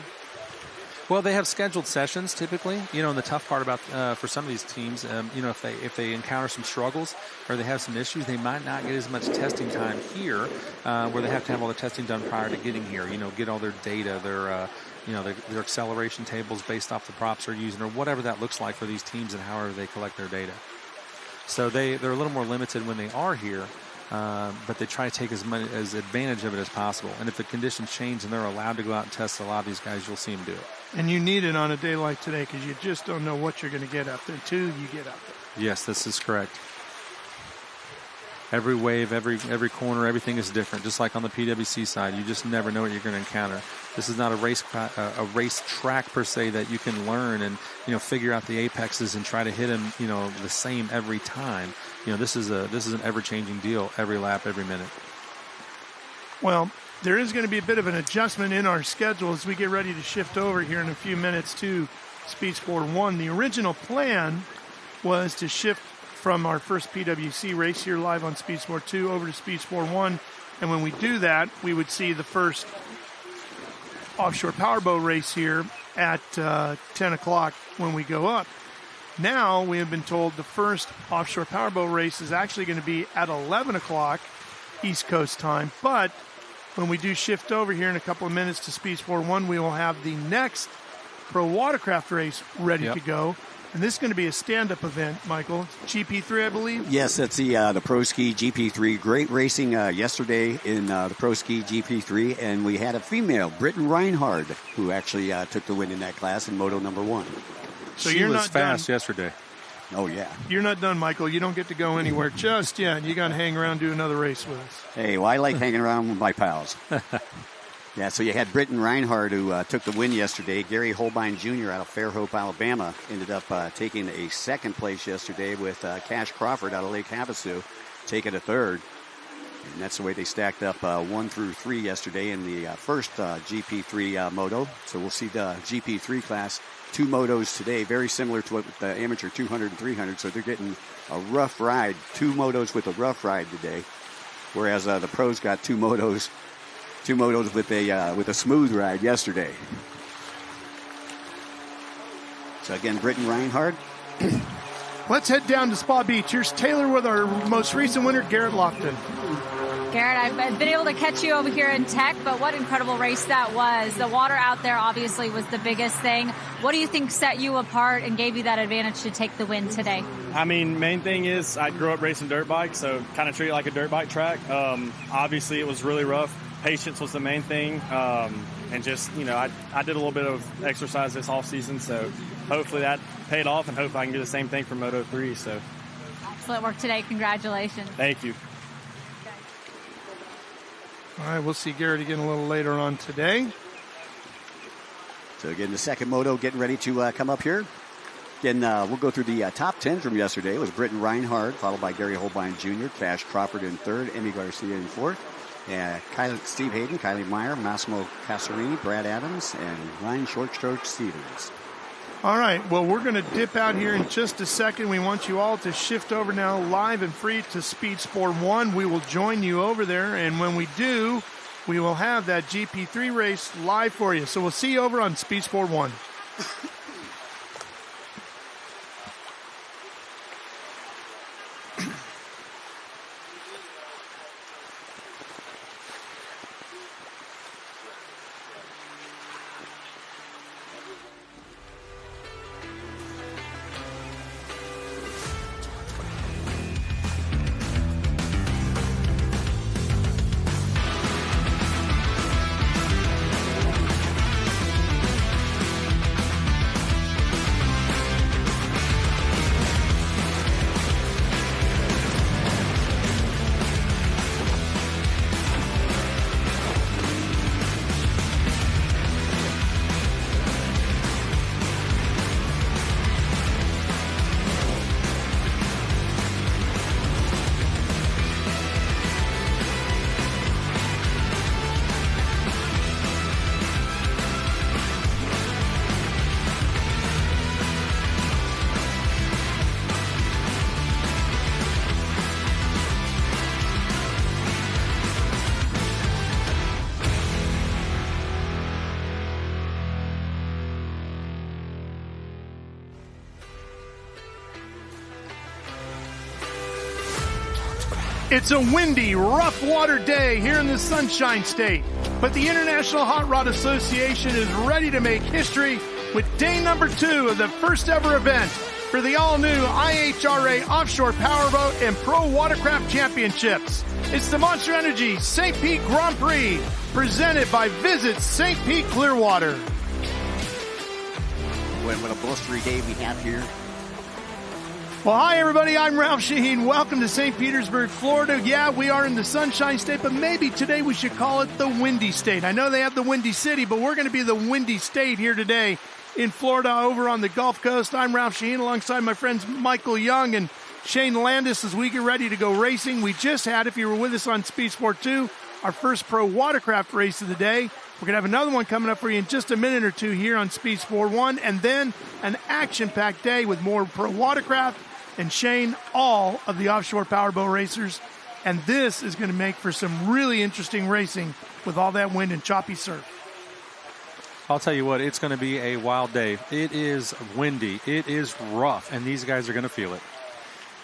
Well, they have scheduled sessions typically. And the tough part about for some of these teams, if they encounter some struggles or they have some issues, they might not get as much testing time here, where they have to have all the testing done prior to getting here. Get all their data, their acceleration tables based off the props they're using, or whatever that looks like for these teams and however they collect their data. So they're a little more limited when they are here, but they try to take as advantage of it as possible. And if the conditions change and they're allowed to go out and test a lot of these guys, you'll see them do it. And you need it on a day like today because you just don't know what you're going to get out there until you get out there. Yes, this is correct. Every wave, every corner, everything is different. Just like on the PWC side, you just never know what you're going to encounter. This is not a race track per se that you can learn and figure out the apexes and try to hit them the same every time. This is an ever-changing deal every lap, every minute. Well, there is going to be a bit of an adjustment in our schedule as we get ready to shift over here in a few minutes to Speed Sport 1. The original plan was to shift from our first PWC race here live on Speed Sport 2 over to Speed Sport 1. And when we do that, we would see the first offshore powerboat race here at 10 o'clock when we go up. Now we have been told the first offshore powerboat race is actually going to be at 11 o'clock East Coast time. But when we do shift over here in a couple of minutes to Speed Sport 1, we will have the next pro watercraft race ready to go. And this is going to be a stand-up event, Michael. GP3, I believe? Yes, that's the Pro Ski GP3. Great racing yesterday in the Pro Ski GP3. And we had a female, Britton Reinhard, who actually took the win in that class in Moto number 1. So she was fast yesterday. Oh, yeah. You're not done, Michael. You don't get to go anywhere just yet. You got to hang around, do another race with us. Hey, well, I like hanging around with my pals. Yeah, so you had Britton Reinhard, who took the win yesterday. Gary Holbein Jr. out of Fairhope, Alabama, ended up taking a second place yesterday with Cash Crawford out of Lake Havasu taking a third. And that's the way they stacked up 1 through 3 yesterday in the first GP3 moto. So we'll see the GP3 class, 2 motos today, very similar to what the amateur 200 and 300. So they're getting a rough ride, 2 motos with a rough ride today, whereas the pros got 2 motos with a smooth ride yesterday. So again, Britton Reinhard. Let's head down to Spa Beach. Here's Taylor with our most recent winner, Garrett Lofton. Garrett, I've been able to catch you over here in tech, but what incredible race that was. The water out there obviously was the biggest thing. What do you think set you apart and gave you that advantage to take the win today? I mean, main thing is I grew up racing dirt bikes, so kind of treat it like a dirt bike track. Obviously, it was really rough. Patience was the main thing, and just, I did a little bit of exercise this off season, so hopefully that paid off, and hopefully I can do the same thing for Moto 3. So excellent work today. Congratulations. Thank you. All right, we'll see Garrett again a little later on today. So again, the second moto getting ready to come up here. Again, we'll go through the top 10 from yesterday. It was Britton Reinhard, followed by Gary Holbein Jr., Cash Crawford in third, Emmy Garcia in fourth. Steve Hayden, Kylie Meyer, Massimo Casarini, Brad Adams, and Ryan Shortstroke Stevens. All right, well, we're going to dip out here in just a second. We want you all to shift over now live and free to Speed Sport 1. We will join you over there, and when we do, we will have that GP3 race live for you. So we'll see you over on Speed Sport 1. It's a windy, rough water day here in the Sunshine State, but the International Hot Rod Association is ready to make history with day number 2 of the first ever event for the all-new IHRA Offshore Powerboat and Pro Watercraft Championships. It's the Monster Energy St. Pete Grand Prix, presented by Visit St. Pete-Clearwater. What a blustery day we have here. Well, hi, everybody. I'm Ralph Shaheen. Welcome to St. Petersburg, Florida. Yeah, we are in the Sunshine State, but maybe today we should call it the Windy State. I know they have the Windy City, but we're going to be the Windy State here today in Florida over on the Gulf Coast. I'm Ralph Shaheen alongside my friends Michael Young and Shane Landis as we get ready to go racing. We just had, if you were with us on Speed Sport 2, our first pro watercraft race of the day. We're going to have another one coming up for you in just a minute or two here on Speed Sport 1, and then an action-packed day with more pro watercraft and Shane, all of the offshore powerboat racers. And this is going to make for some really interesting racing with all that wind and choppy surf. I'll tell you what, it's going to be a wild day. It is windy. It is rough, and these guys are going to feel it.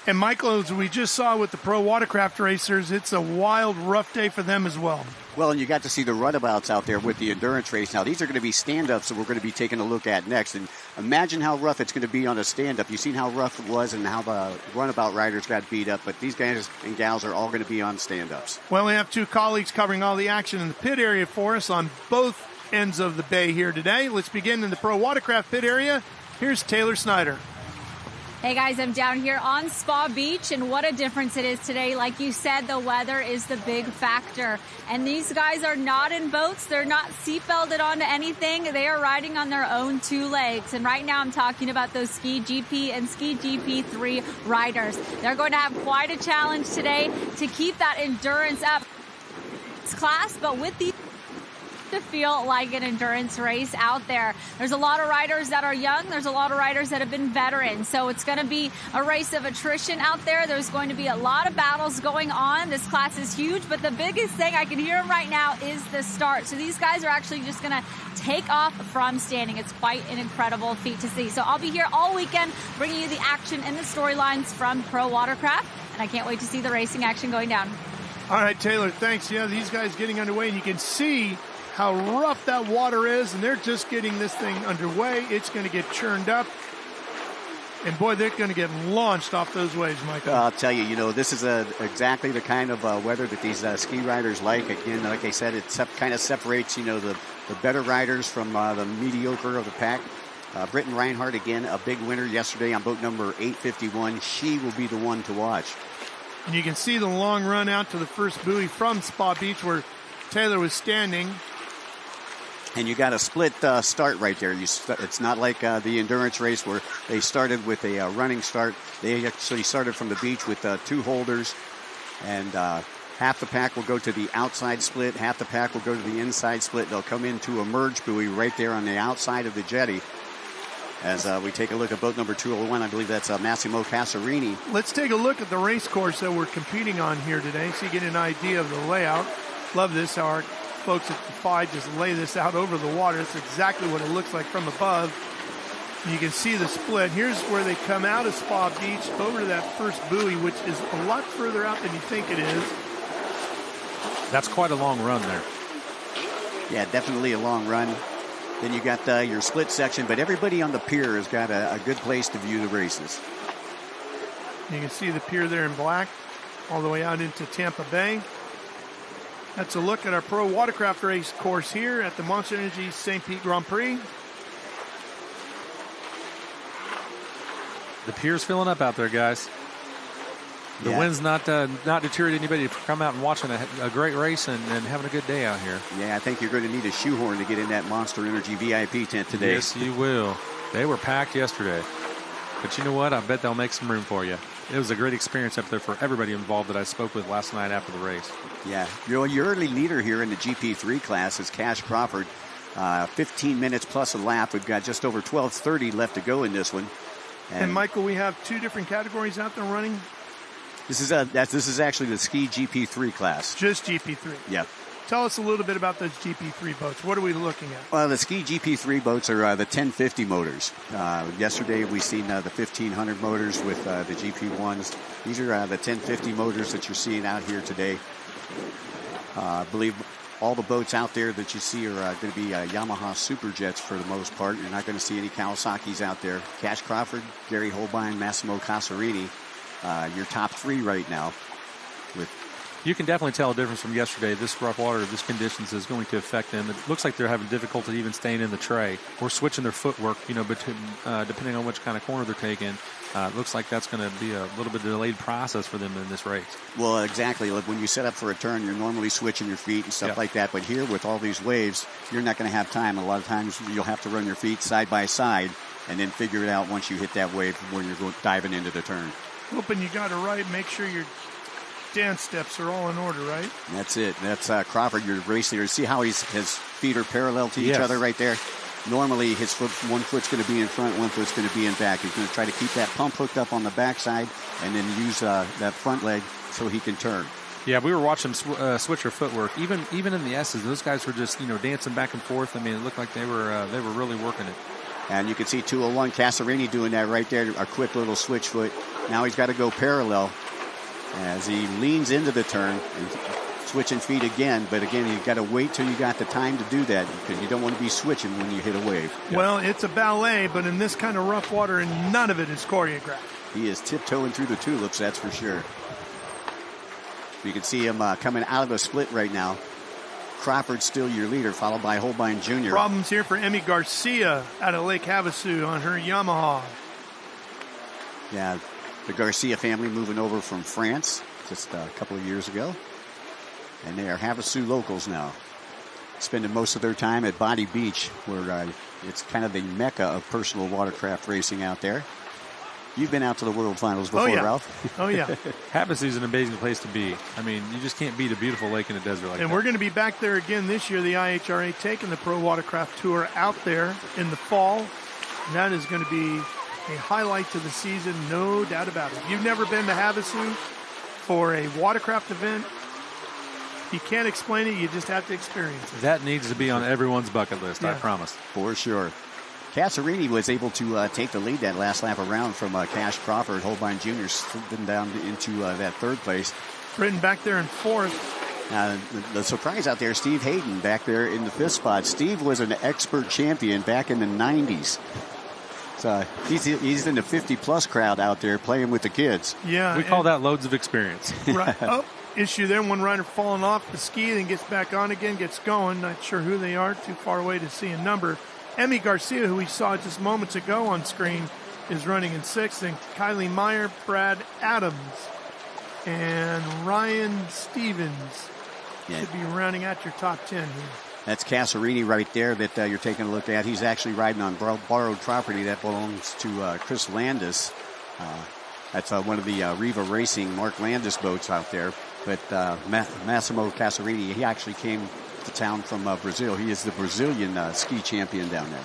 And Michael, as we just saw with the pro watercraft racers, it's a wild, rough day for them as well. Well, and you got to see the runabouts out there with the endurance race. Now, these are going to be stand-ups that we're going to be taking a look at next. And imagine how rough it's going to be on a stand-up. You've seen how rough it was and how the runabout riders got beat up. But these guys and gals are all going to be on stand-ups. Well, we have two colleagues covering all the action in the pit area for us on both ends of the bay here today. Let's begin in the pro watercraft pit area. Here's Taylor Snyder. Hey guys, I'm down here on Spa Beach, and what a difference it is today. Like you said, the weather is the big factor. And these guys are not in boats. They're not seatbelted onto anything. They are riding on their own 2 legs. And right now I'm talking about those Ski GP and Ski GP3 riders. They're going to have quite a challenge today to keep that endurance up. It's class, but with the to feel like an endurance race out there. There's a lot of riders that are young. There's a lot of riders that have been veterans. So it's going to be a race of attrition out there. There's going to be a lot of battles going on. This class is huge, but the biggest thing, I can hear them right now, is the start. So these guys are actually just going to take off from standing. It's quite an incredible feat to see. So I'll be here all weekend bringing you the action and the storylines from Pro Watercraft, and I can't wait to see the racing action going down. All right, Taylor, thanks. Yeah, these guys getting underway, and you can see how rough that water is, and they're just getting this thing underway. It's going to get churned up, and boy, they're going to get launched off those waves, Michael. I'll tell you, this is exactly the kind of weather that these ski riders like. Again, like I said, it kind of separates, the better riders from the mediocre of the pack. Britton Reinhardt, again, a big winner yesterday on boat number 851. She will be the one to watch. And you can see the long run out to the first buoy from Spa Beach where Taylor was standing. And you got a split start right there. It's not like the endurance race where they started with a running start. They actually started from the beach with 2 holders. And half the pack will go to the outside split. Half the pack will go to the inside split. They'll come into a merge buoy right there on the outside of the jetty. As we take a look at boat number 201, I believe that's Massimo Casarini. Let's take a look at the race course that we're competing on here today so you get an idea of the layout. Love this, how our folks at Defy just lay this out over the water. It's exactly what it looks like from above. And you can see the split. Here's where they come out of Spa Beach over to that first buoy, which is a lot further out than you think it is. That's quite a long run there. Yeah, definitely a long run. Then you got your split section, but everybody on the pier has got a good place to view the races. You can see the pier there in black all the way out into Tampa Bay. That's a look at our pro watercraft race course here at the Monster Energy St. Pete Grand Prix. The pier's filling up out there, guys. The wind's not deterred anybody from come out and watching a great race and having a good day out here. Yeah, I think you're going to need a shoehorn to get in that Monster Energy VIP tent today. Yes, you will. They were packed yesterday. But you know what? I bet they'll make some room for you. It was a great experience up there for everybody involved that I spoke with last night after the race. Yeah, your early leader here in the GP3 class is Cash Crawford. 15 minutes plus a lap. We've got just over 12:30 left to go in this one. And Michael, we have 2 different categories out there running. This is actually the Ski GP3 class. Just GP3. Yeah. Tell us a little bit about those GP3 boats. What are we looking at? Well, the Ski GP3 boats are the 1050 motors. Yesterday we seen the 1500 motors with the GP1s. These are the 1050 motors that you're seeing out here today. I believe all the boats out there that you see are going to be Yamaha Superjets for the most part. You're not going to see any Kawasaki's out there. Cash Crawford, Gary Holbein, Massimo Casarini, your top three right now. You can definitely tell a difference from yesterday. This rough water, this conditions is going to affect them. It looks like they're having difficulty even staying in the tray or switching their footwork, depending on which kind of corner they're taking. It looks like that's going to be a little bit delayed process for them in this race. Well, exactly. Like when you set up for a turn, you're normally switching your feet and stuff like that. But here, with all these waves, you're not going to have time. A lot of times you'll have to run your feet side by side and then figure it out once you hit that wave when you're diving into the turn. Hoping you got it right. Make sure your dance steps are all in order, right? That's it. That's Crawford, your race leader. See how his feet are parallel to each other right there? Normally, his foot, one foot's going to be in front, one foot's going to be in back. He's going to try to keep that pump hooked up on the backside and then use that front leg so he can turn. Yeah, we were watching switch their footwork. Even in the S's, those guys were just dancing back and forth. I mean, it looked like they were really working it. And you can see 201 Casarini doing that right there, a quick little switch foot. Now he's got to go parallel as he leans into the turn and switching feet again. But again, you've got to wait till you got the time to do that because you don't want to be switching when you hit a wave. Well, it's a ballet, but in this kind of rough water, and none of it is choreographed. He is tiptoeing through the tulips, that's for sure. You can see him coming out of the split right now. Crawford's still your leader, followed by Holbein Jr. Problems here for Emmy Garcia out of Lake Havasu on her Yamaha. Yeah, the Garcia family moving over from France just a couple of years ago. And they are Havasu locals now. Spending most of their time at Body Beach, where it's kind of the mecca of personal watercraft racing out there. You've been out to the World Finals before, Ralph. Oh, yeah. Havasu is an amazing place to be. I mean, you just can't beat a beautiful lake in a desert like that. And we're going to be back there again this year, the IHRA taking the Pro Watercraft Tour out there in the fall. And that is going to be a highlight to the season, no doubt about it. If you've never been to Havasu for a watercraft event, you can't explain it, you just have to experience it. That needs to be on everyone's bucket list, I promise. For sure. Casarini was able to take the lead that last lap around from Cash Crawford. Holbein Jr. slipping down into that third place. Britton back there in fourth. The surprise out there, Steve Hayden back there in the fifth spot. Steve was an expert champion back in the 90s. So he's in the 50-plus crowd out there playing with the kids. Yeah. We call that loads of experience. Right. Oh, issue there. One rider falling off the ski, then gets back on again, gets going. Not sure who they are. Too far away to see a number. Emmy Garcia, who we saw just moments ago on screen, is running in sixth. And Kylie Meyer, Brad Adams, and Ryan Stevens should be rounding out your top 10 here. That's Casarini right there that you're taking a look at. He's actually riding on borrowed property that belongs to Chris Landis. That's one of the Riva Racing Mark Landis boats out there. But Massimo Casarini, he actually came to town from Brazil. He is the Brazilian ski champion down there.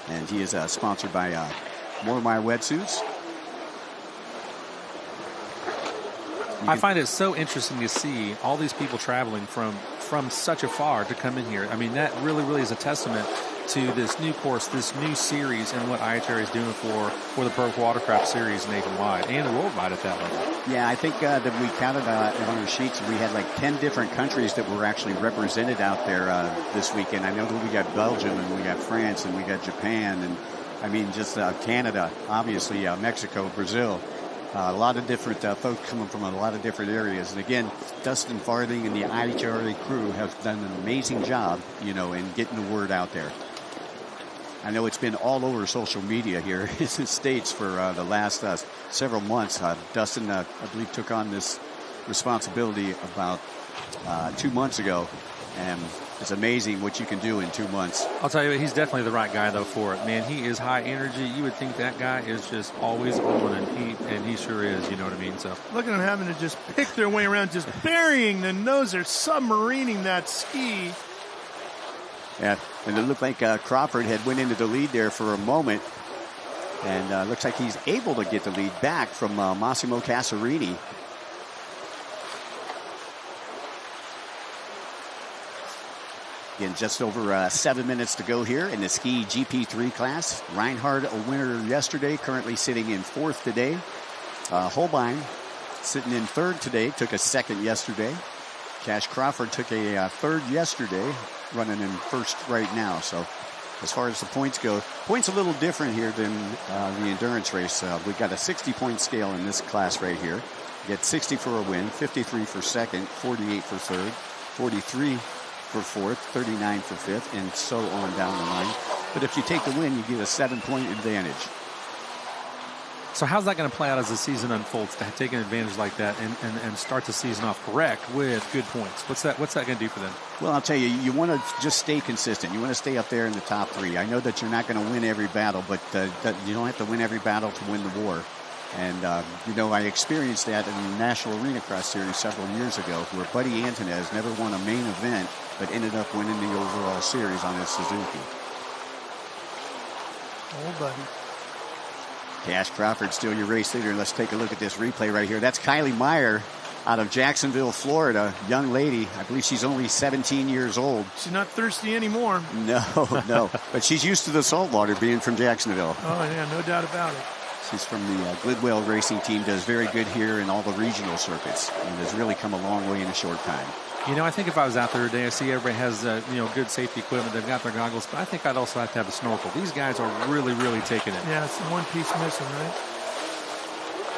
And he is sponsored by More My Wetsuits. I find it so interesting to see all these people traveling from such afar to come in here. I mean, that really is a testament to this new course, this new series, and what IHRA is doing for the Pro Watercraft Series nationwide and worldwide at that level. Yeah, I think that we counted on our sheets. We had like 10 different countries that were actually represented out there this weekend. I know that we got Belgium and we got France and we got Japan and I mean just Canada, obviously Mexico, Brazil. A lot of different folks coming from a lot of different areas. And again, Dustin Farthing and the IHRA crew have done an amazing job, in getting the word out there. I know it's been all over social media here in the States for the last several months. Dustin, I believe, took on this responsibility about 2 months ago. And it's amazing what you can do in 2 months. I'll tell you, he's definitely the right guy, though, for it. Man, he is high energy. You would think that guy is just always on, and he sure is, you know what I mean? So look at them having to just pick their way around, just burying the nose. They're submarining that ski. Yeah, and it looked like Crawford had went into the lead there for a moment. And looks like he's able to get the lead back from Massimo Casarini. Again, just over 7 minutes to go here in the Ski GP3 class. Reinhardt, a winner yesterday, currently sitting in 4th today. Holbein sitting in 3rd today, took a 2nd yesterday. Cash Crawford took a 3rd yesterday, running in 1st right now. So as far as the points go, points a little different here than the endurance race. We've got a 60-point scale in this class right here. You get 60 for a win, 53 for 2nd, 48 for 3rd, 43 for 4th, 39 for 5th, and so on down the line. But if you take the win, you get a 7-point advantage. So how's that going to play out as the season unfolds, to take an advantage like that and start the season off correct with good points? What's that going to do for them? Well, I'll tell you, you want to just stay consistent. You want to stay up there in the top 3. I know that you're not going to win every battle, but you don't have to win every battle to win the war. And, I experienced that in the National Arena Cross Series several years ago, where Buddy Antonez never won a main event, but ended up winning the overall series on his Suzuki. Oh, buddy. Cash Crawford still your race leader. Let's take a look at this replay right here. That's Kylie Meyer out of Jacksonville, Florida. Young lady. I believe she's only 17 years old. She's not thirsty anymore. No. But she's used to the saltwater, being from Jacksonville. Oh, yeah, no doubt about it. She's from the Glidwell racing team, does very good here in all the regional circuits, and has really come a long way in a short time. I think if I was out there today, I see everybody has, good safety equipment. They've got their goggles, but I think I'd also have to have a snorkel. These guys are really, really taking it. Yeah, it's the one piece missing, right?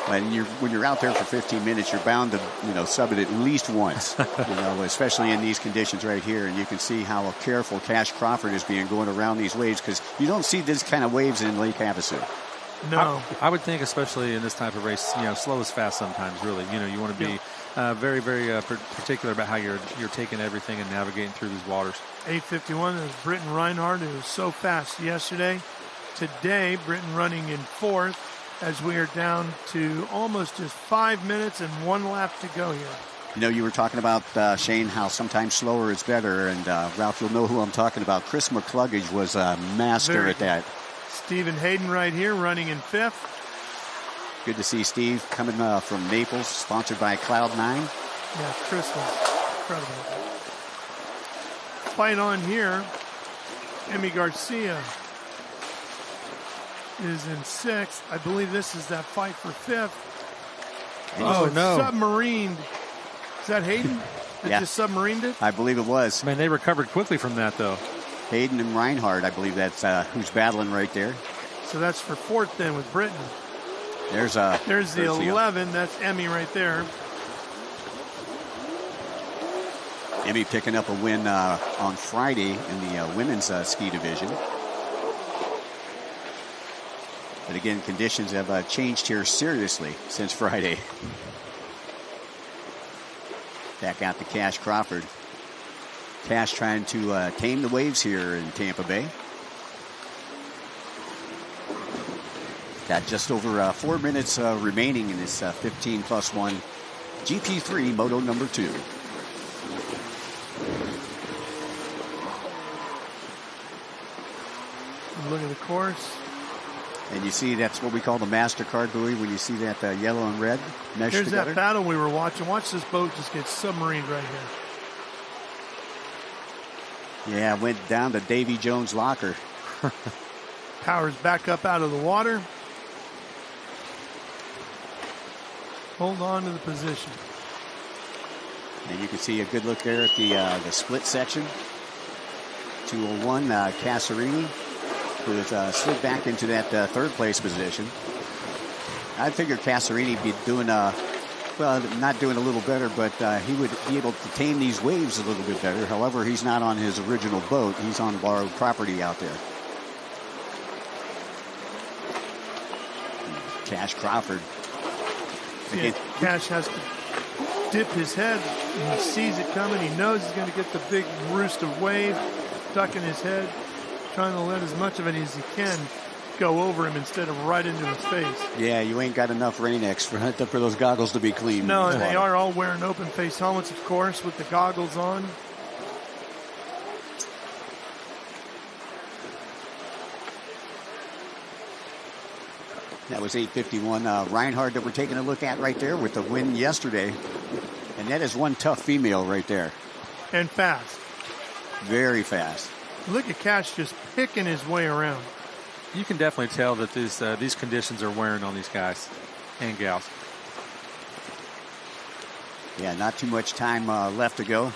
And when you're out there for 15 minutes, you're bound to, sub it at least once, especially in these conditions right here. And you can see how careful Cash Crawford is being going around these waves, because you don't see this kind of waves in Lake Havasu. No. I would think, especially in this type of race, slow is fast sometimes, really. You want to be very, very particular about how you're taking everything and navigating through these waters. 8:51 is Britton Reinhardt, who was so fast yesterday. Today, Britton running in 4th, as we are down to almost just 5 minutes and 1 lap to go here. You were talking about, Shane, how sometimes slower is better. And, Ralph, you'll know who I'm talking about. Chris McCluggage was a master at that. Stephen Hayden right here running in 5th. Good to see Steve coming from Naples, sponsored by Cloud9. Yeah, Chris was incredible. Fight on here. Emmy Garcia is in 6th. I believe this is that fight for 5th. Oh, no. Submarined. Is that Hayden that just submarined it? I believe it was. Man, they recovered quickly from that, though. Hayden and Reinhardt, I believe that's who's battling right there. So that's for 4th then with Britton. There's the 11. That's Emmy right there. Emmy picking up a win on Friday in the women's ski division. But again, conditions have changed here seriously since Friday. Back out to Cash Crawford. Cash trying to tame the waves here in Tampa Bay. Got just over 4 minutes remaining in this 15+1 GP3 Moto number 2. Look at the course. And you see that's what we call the MasterCard buoy when you see that yellow and red mesh Here's together. That battle we were watching. Watch this boat just get submarined right here. Yeah, went down to Davy Jones' locker. Powers back up out of the water. Hold on to the position. And you can see a good look there at the split section. 201 Casarini, who has slid back into that 3rd place position. I figured Casarini be doing not doing a little better, but he would be able to tame these waves a little bit better. However, he's not on his original boat. He's on borrowed property out there. Cash Crawford. Yeah, Cash has to dip his head, and he sees it coming. He knows he's going to get the big roost of wave, ducking his head, trying to let as much of it as he can go over him instead of right into his face. Yeah, you ain't got enough Rain-X for those goggles to be clean. No, and they are all wearing open face helmets, of course, with the goggles on. That was 8:51. Reinhardt that we're taking a look at right there with the win yesterday. And that is one tough female right there. And fast. Very fast. Look at Cash just picking his way around. You can definitely tell that these conditions are wearing on these guys and gals. Yeah, not too much time left to go.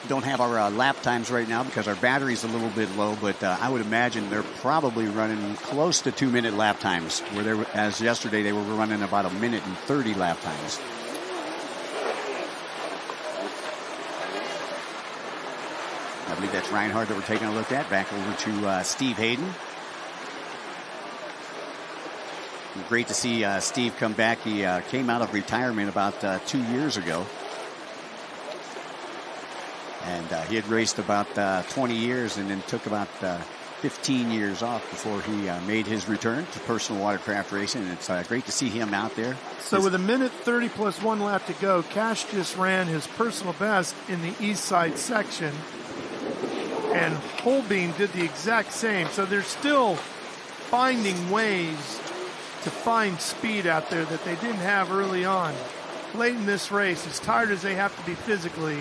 Don't have our lap times right now because our battery's a little bit low, but I would imagine they're probably running close to 2-minute lap times, where as yesterday they were running about 1 minute and 30 lap times. I believe that's Reinhardt that we're taking a look at. Back over to Steve Hayden. Great to see Steve come back. He came out of retirement about 2 years ago. And he had raced about 20 years and then took about 15 years off before he made his return to personal watercraft racing. And it's great to see him out there. So with 1 minute 30 plus 1 lap to go, Cash just ran his personal best in the east side section. And Holbein did the exact same. So they're still finding ways to find speed out there that they didn't have early on. Late in this race, as tired as they have to be physically,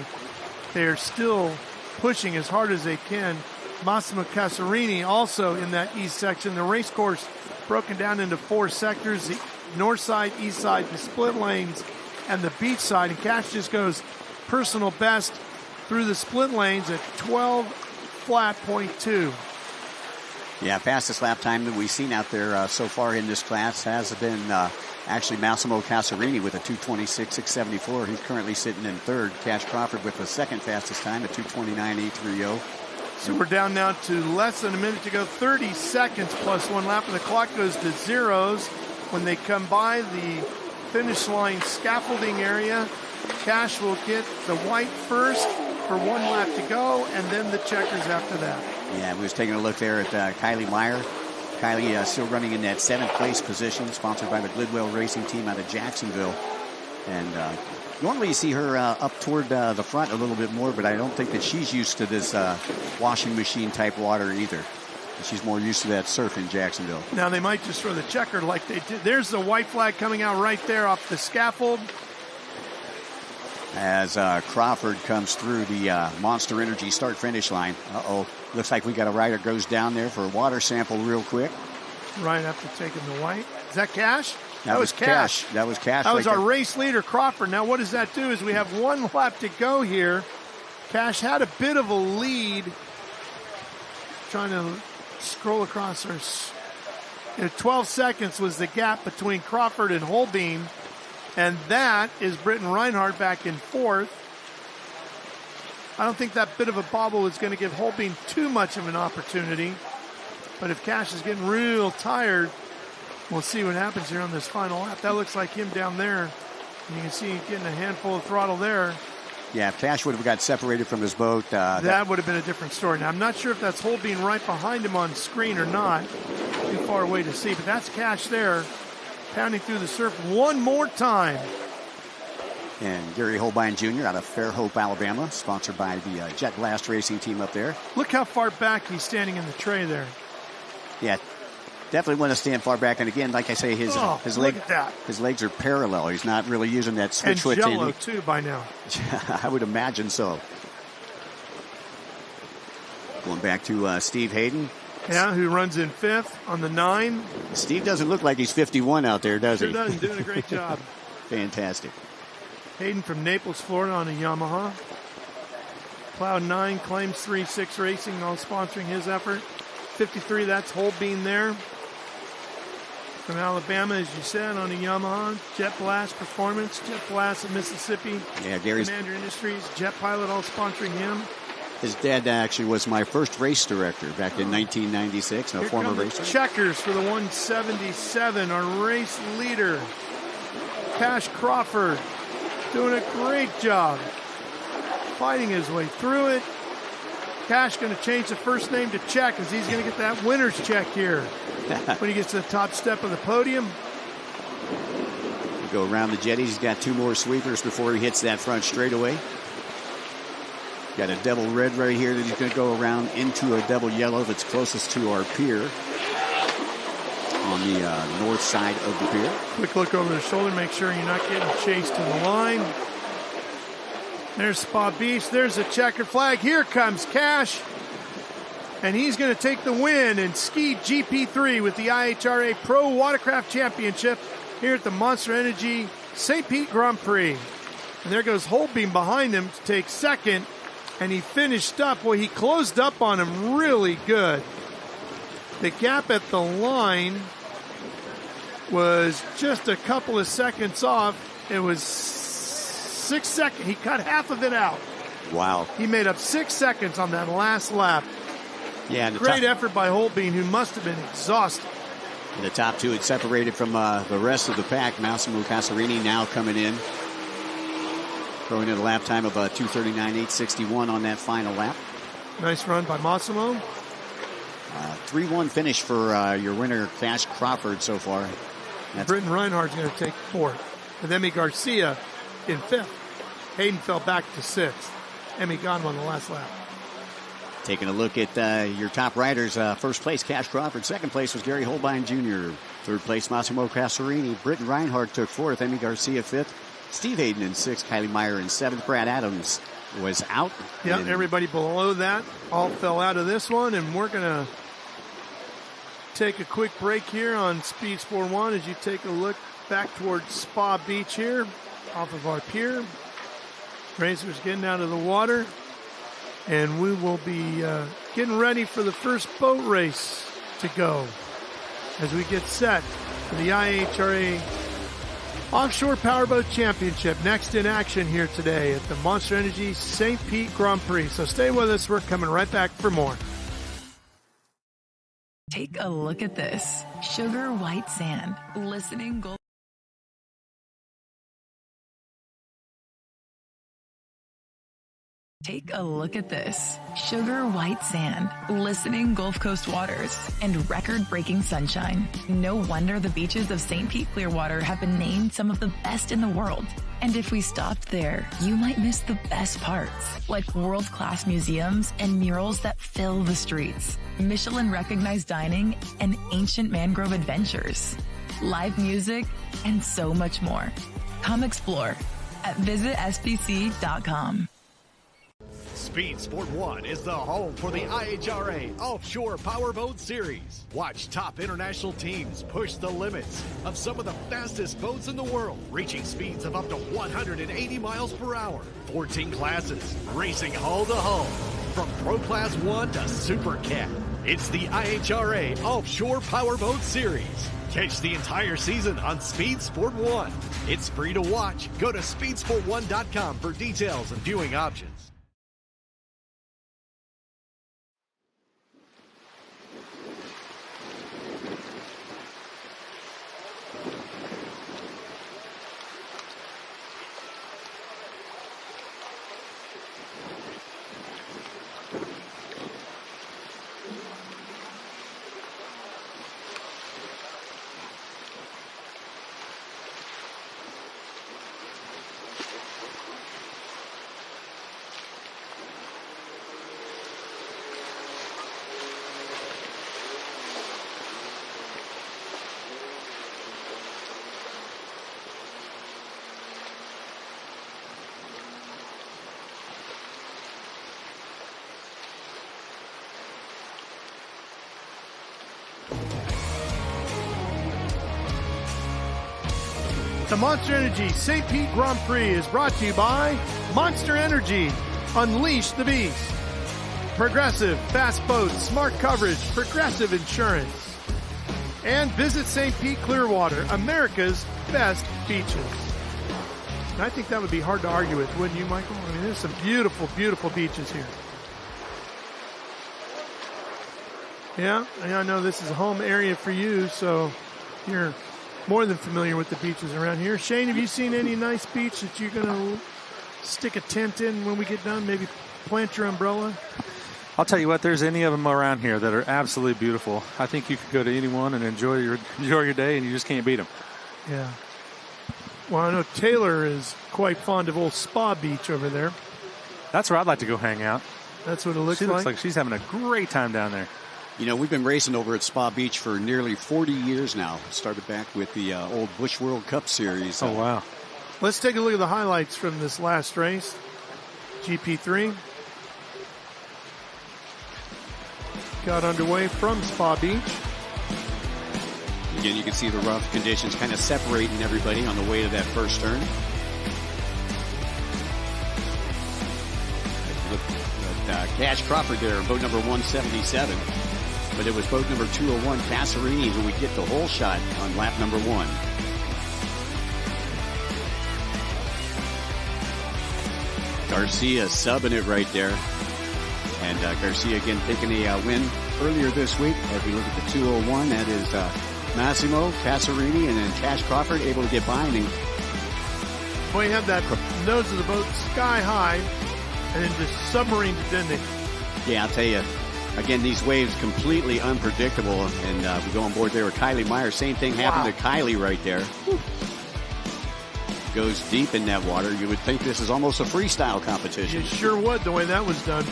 they're still pushing as hard as they can. Massimo Casarini also in that east section. The race course broken down into 4 sectors, the north side, east side, the split lanes, and the beach side. And Cash just goes personal best through the split lanes at 12 flat 0.2. Yeah, fastest lap time that we've seen out there so far in this class has been actually Massimo Casarini with a 2:26.674. He's currently sitting in third. Cash Crawford with the second fastest time at 2:29.830. So we're down now to less than a minute to go, 30 seconds plus 1 lap, and the clock goes to zeros when they come by the finish line scaffolding area. Cash will get the white first for 1 lap to go, and then the checkers after that. Yeah, we was taking a look there at Kylie Meyer. Kylie still running in that 7th place position, sponsored by the Glidwell Racing Team out of Jacksonville. And normally you see her up toward the front a little bit more, but I don't think that she's used to this washing machine type water either. She's more used to that surf in Jacksonville. Now they might just throw the checker like they did. There's the white flag coming out right there off the scaffold. As Crawford comes through the Monster Energy start-finish line. Uh-oh. Looks like we got a rider goes down there for a water sample real quick. Right after taking the white. Is that Cash? That was Cash. That was Cash. That was our race leader, Crawford. Now what does that do is we have 1 lap to go here. Cash had a bit of a lead. Trying to scroll across her. 12 seconds was the gap between Crawford and Holbein. And that is Britton Reinhardt back in 4th. I don't think that bit of a bobble is going to give Holbein too much of an opportunity. But if Cash is getting real tired, we'll see what happens here on this final lap. That looks like him down there. And you can see him getting a handful of throttle there. Yeah, if Cash would have got separated from his boat. That would have been a different story. Now, I'm not sure if that's Holbein right behind him on screen or not. Too far away to see. But that's Cash there, pounding through the surf one more time. And Gary Holbein Jr. out of Fairhope, Alabama, sponsored by the Jet Blast Racing Team up there. Look how far back he's standing in the tray there. Yeah, definitely want to stand far back. And again, like I say, his legs are parallel. He's not really using that switch foot. And jello too by now. I would imagine so. Going back to Steve Hayden. Yeah, who runs in 5th on the 9. Steve doesn't look like he's 51 out there, does he? Sure doesn't. Doing a great job. Fantastic. Hayden from Naples, Florida on a Yamaha. Cloud 9, Claims 3-6 Racing, all sponsoring his effort. 53, that's Holbein there. From Alabama, as you said, on a Yamaha. Jet Blast Performance, Jet Blast of Mississippi. Yeah, Gary's Commander Industries, Jet Pilot, all sponsoring him. His dad actually was my first race director back in 1996, a former racer. Checkers for the 177, our race leader, Cash Crawford. Doing a great job fighting his way through it. Cash going to change the first name to Check as he's going to get that winner's check here when he gets to the top step of the podium. Go around the jetty. He's got 2 more sweepers before he hits that front straightaway. Got a double red right here that he's going to go around into a double yellow that's closest to our pier on the north side of the pier. Quick look over the shoulder, make sure you're not getting chased in the line. There's Spa Beach. There's a checkered flag. Here comes Cash. And he's going to take the win in Ski GP3 with the IHRA Pro Watercraft Championship here at the Monster Energy St. Pete Grand Prix. And there goes Holbein behind him to take second. And he finished up. Well, he closed up on him really good. The gap at the line was just a couple of seconds off. It was 6 seconds. He cut half of it out. Wow. He made up 6 seconds on that last lap. Yeah, great effort by Holbein, who must have been exhausted. And the top two had separated from the rest of the pack. Massimo Passerini now coming in, throwing in a lap time of 2:39.861 on that final lap. Nice run by Massimo. 3-1 finish for your winner, Cash Crawford, so far. Britton Reinhardt's going to take fourth. With Emmy Garcia in fifth. Hayden fell back to sixth. Emmy got him on the last lap. Taking a look at your top riders. First place, Cash Crawford. Second place was Gary Holbein Jr. Third place, Massimo Passerini. Britton Reinhardt took fourth. Emmy Garcia fifth. Steve Hayden in sixth. Kylie Meyer in seventh. Brad Adams was out. Yeah, everybody below that all fell out of this one. And we're going to take a quick break here on Speed Sport 1 as you take a look back towards Spa Beach here off of our pier. Racers getting out of the water. And we will be getting ready for the first boat race to go as we get set for the IHRA Offshore Powerboat Championship. Next in action here today at the Monster Energy St. Pete Grand Prix. So stay with us. We're coming right back for more. Take a look at this. Sugar white sand, glistening gold. Take a look at this. Sugar white sand, glistening Gulf Coast waters, and record-breaking sunshine. No wonder the beaches of St. Pete-Clearwater have been named some of the best in the world. And if we stopped there, you might miss the best parts, like world-class museums and murals that fill the streets, Michelin-recognized dining, and ancient mangrove adventures, live music, and so much more. Come explore at visitspc.com. Speed Sport 1 is the home for the IHRA Offshore Powerboat Series. Watch top international teams push the limits of some of the fastest boats in the world, reaching speeds of up to 180 miles per hour. 14 classes, racing hull to hull, from Pro Class 1 to Super Cat. It's the IHRA Offshore Powerboat Series. Catch the entire season on Speed Sport 1. It's free to watch. Go to speedsport1.com for details and viewing options. The Monster Energy St. Pete Grand Prix is brought to you by Monster Energy. Unleash the beast. Progressive, fast boats, smart coverage, Progressive Insurance. And visit St. Pete Clearwater, America's best beaches. And I think that would be hard to argue with, wouldn't you, Michael? I mean, there's some beautiful, beautiful beaches here. Yeah, I know this is a home area for you, so you're more than familiar with the beaches around here. Shane, have you seen any nice beach that you're going to stick a tent in when we get done? Maybe plant your umbrella? I'll tell you what, there's any of them around here that are absolutely beautiful. I think you could go to any one and enjoy your day, and you just can't beat them. Yeah. Well, I know Taylor is quite fond of old Spa Beach over there. That's where I'd like to go hang out. That's what it looks like. She like. looks like she's having a great time down there. You know, we've been racing over at Spa Beach for nearly 40 years now. Started back with the old Busch World Cup Series. Oh, wow. Let's take a look at the highlights from this last race. GP3 got underway from Spa Beach. Again, you can see the rough conditions kind of separating everybody on the way to that first turn. Cash Crawford there, boat number 177. But it was boat number 201, Passerini, who would get the whole shot on lap number 1. Garcia subbing it right there. And Garcia again taking a win earlier this week. As we look at the 201, that is Massimo, Passerini, and then Cash Crawford able to get by. And boy, he had that nose of the boat sky high and then just submarined it, didn't he? Yeah, I'll tell you. Again, these waves completely unpredictable. And we go on board there with Kylie Meyer. Same thing happened to Kylie right there. Whew. Goes deep in that water. You would think this is almost a freestyle competition. You sure would, the way that was done.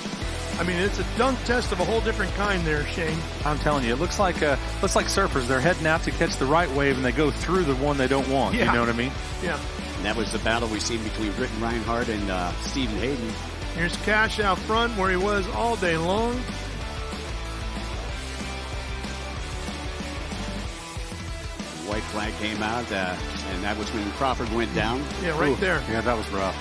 I mean, it's a dunk test of a whole different kind there, Shane. I'm telling you, it looks like surfers. They're heading out to catch the right wave, and they go through the one they don't want. Yeah. You know what I mean? Yeah. And that was the battle we seen between Britton Reinhardt and Stephen Hayden. Here's Cash out front where he was all day long. White flag came out, and that was when Crawford went down. Yeah, right there. Yeah, that was rough.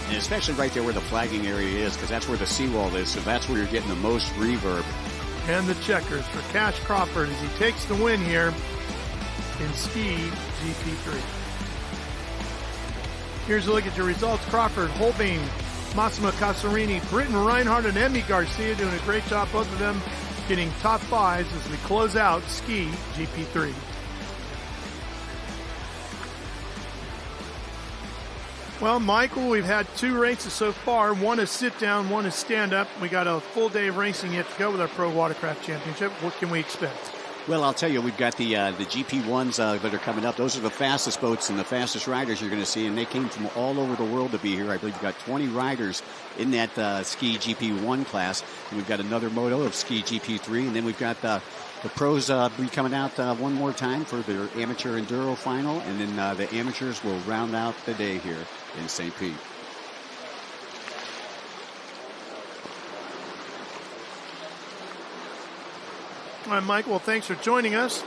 And especially right there where the flagging area is, because that's where the seawall is, so that's where you're getting the most reverb. And the checkers for Cash Crawford as he takes the win here in Ski GP3. Here's a look at your results. Crawford, Holbein, Massimo Passerini, Britton Reinhardt, and Emmy Garcia doing a great job, both of them getting top fives as we close out Ski GP3. Well, Michael, we've had 2 races so far. One is sit down, one is stand up. We got a full day of racing yet to go with our Pro Watercraft Championship. What can we expect? Well, I'll tell you, we've got the GP1s that are coming up. Those are the fastest boats and the fastest riders you're going to see, and they came from all over the world to be here. I believe we've got 20 riders in that Ski GP1 class, and we've got another moto of Ski GP3, and then we've got the pros be coming out one more time for their amateur enduro final, and then the amateurs will round out the day here in St. Pete. All right, Mike, well, thanks for joining us.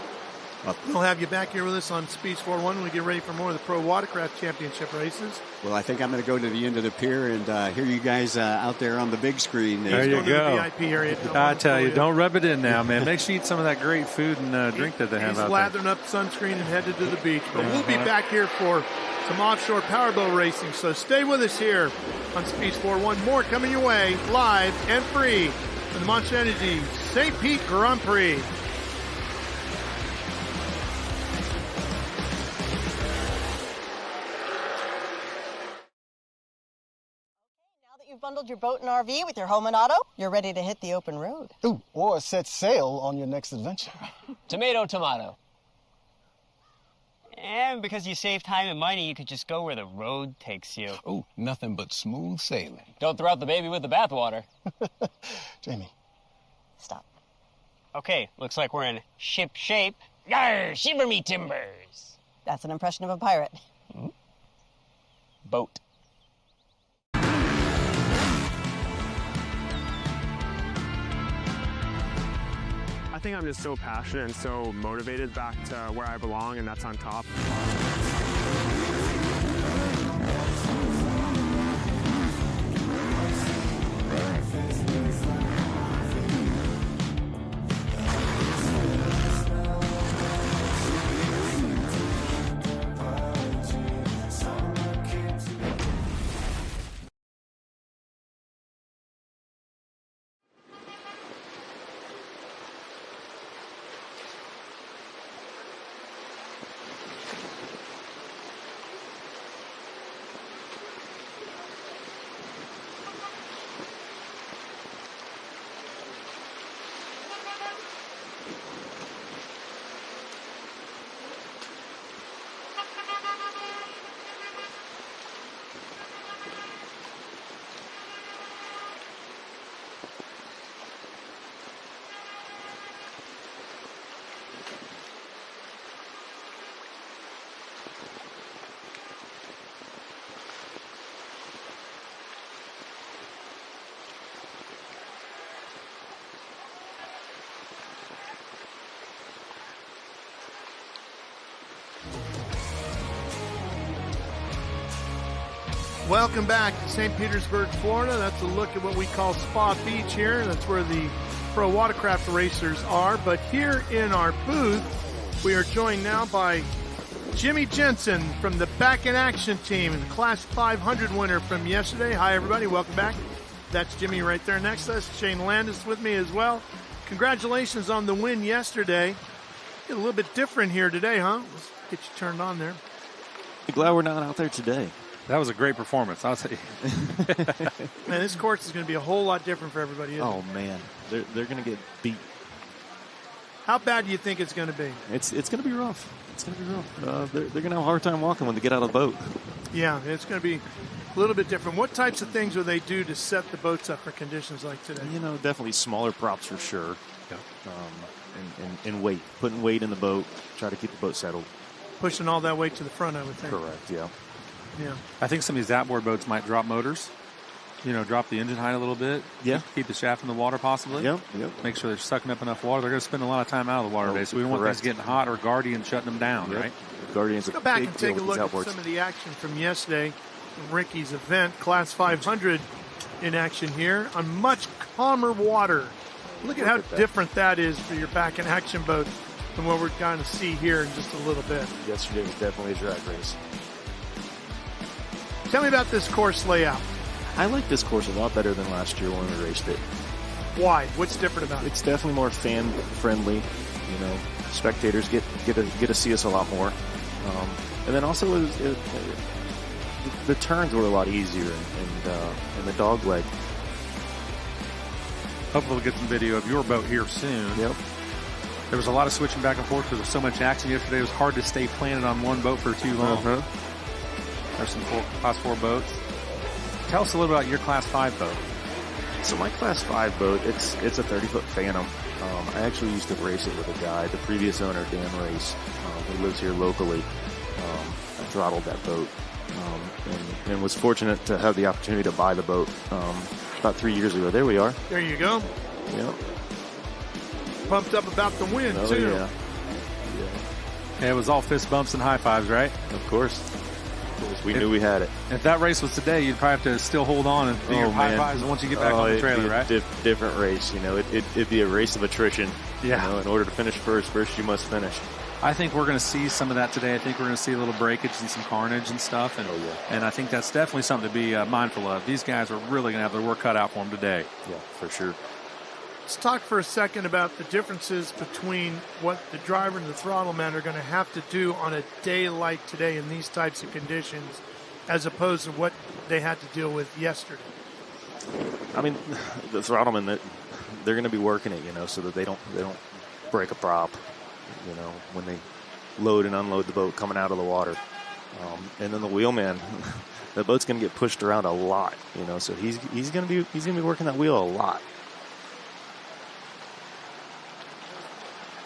We'll have you back here with us on Speeds 4-1 when we get ready for more of the Pro Watercraft Championship races. Well, I think I'm going to go to the end of the pier and hear you guys out there on the big screen. There you go. The VIP area. I tell you, don't rub it in now, man. Make sure you eat some of that great food and drink that they have out there. He's lathering up sunscreen and headed to the beach. But we'll be back here for some offshore powerboat racing. So stay with us here on Speeds 4-1. More coming your way, live and free from the Monster Energy St. Pete Grand Prix. You've bundled your boat and RV with your home and auto, you're ready to hit the open road. Ooh, or set sail on your next adventure. Tomato, tomato. And because you save time and money, you could just go where the road takes you. Ooh, nothing but smooth sailing. Don't throw out the baby with the bathwater. Jamie. Stop. Okay, looks like we're in ship shape. Yarr, shiver me timbers. That's an impression of a pirate. Mm-hmm. Boat. I think I'm just so passionate and so motivated back to where I belong, and that's on top. Welcome back to St. Petersburg, Florida. That's a look at what we call Spa Beach here. That's where the pro watercraft racers are. But here in our booth, we are joined now by Jimmy Jensen from the Back in Action team, the Class 500 winner from yesterday. Hi, everybody. Welcome back. That's Jimmy right there next to us. Shane Landis with me as well. Congratulations on the win yesterday. Get a little bit different here today, huh? Let's get you turned on there. Glad we're not out there today. That was a great performance, I'll tell you. Man, this course is going to be a whole lot different for everybody, isn't it? Man, they're going to get beat. How bad do you think it's going to be? It's going to be rough. It's going to be rough. They're going to have a hard time walking when they get out of the boat. Yeah, it's going to be a little bit different. What types of things will they do to set the boats up for conditions like today? Definitely smaller props for sure. Yeah. And weight. Putting weight in the boat. Try to keep the boat settled. Pushing all that weight to the front, I would think. Correct, yeah. Yeah. I think some of these outboard boats might drop motors. Drop the engine height a little bit. Yeah. Keep the shaft in the water possibly. Yep. Make sure they're sucking up enough water. They're going to spend a lot of time out of the water today, so we don't want things getting hot or Guardian shutting them down, right? Guardian's Let's go back and take a look at some of the action from yesterday, Ricky's event, Class 500 in action here on much calmer water. Look at how different that is for your Back in Action boat than what we're going to see here in just a little bit. Yesterday was definitely a drag race. Tell me about this course layout. I like this course a lot better than last year when we raced it. Why? What's different about it? It's definitely more fan friendly. Spectators get to see us a lot more, and then also the turns were a lot easier and the dog leg. Hopefully we'll get some video of your boat here soon. Yep. There was a lot of switching back and forth because there was so much action yesterday. It was hard to stay planted on one boat for too long. There's some Class 4 boats. Tell us a little about your Class 5 boat. So my Class 5 boat, it's a 30-foot Phantom. I actually used to race it with a guy, the previous owner, Dan Race, who lives here locally. I throttled that boat and was fortunate to have the opportunity to buy the boat about 3 years ago. There we are. There you go. Yep. Pumped up about the win, too. Yeah. Yeah, it was all fist bumps and high fives, right? Of course. We knew we had it. If that race was today, you'd probably have to still hold on and do your high fives once you get back on the trailer, right? Different race, it'd be a race of attrition. Yeah. In order to finish first you must finish. I think we're going to see some of that today. I think we're going to see a little breakage and some carnage and stuff. And I think that's definitely something to be mindful of. These guys are really going to have their work cut out for them today. Yeah, for sure. Let's talk for a second about the differences between what the driver and the throttle man are going to have to do on a day like today in these types of conditions as opposed to what they had to deal with yesterday. I mean, the throttlemen, they're going to be working it, so that they don't break a prop, when they load and unload the boat coming out of the water. And then the wheelman, the boat's going to get pushed around a lot, so he's going to be working that wheel a lot.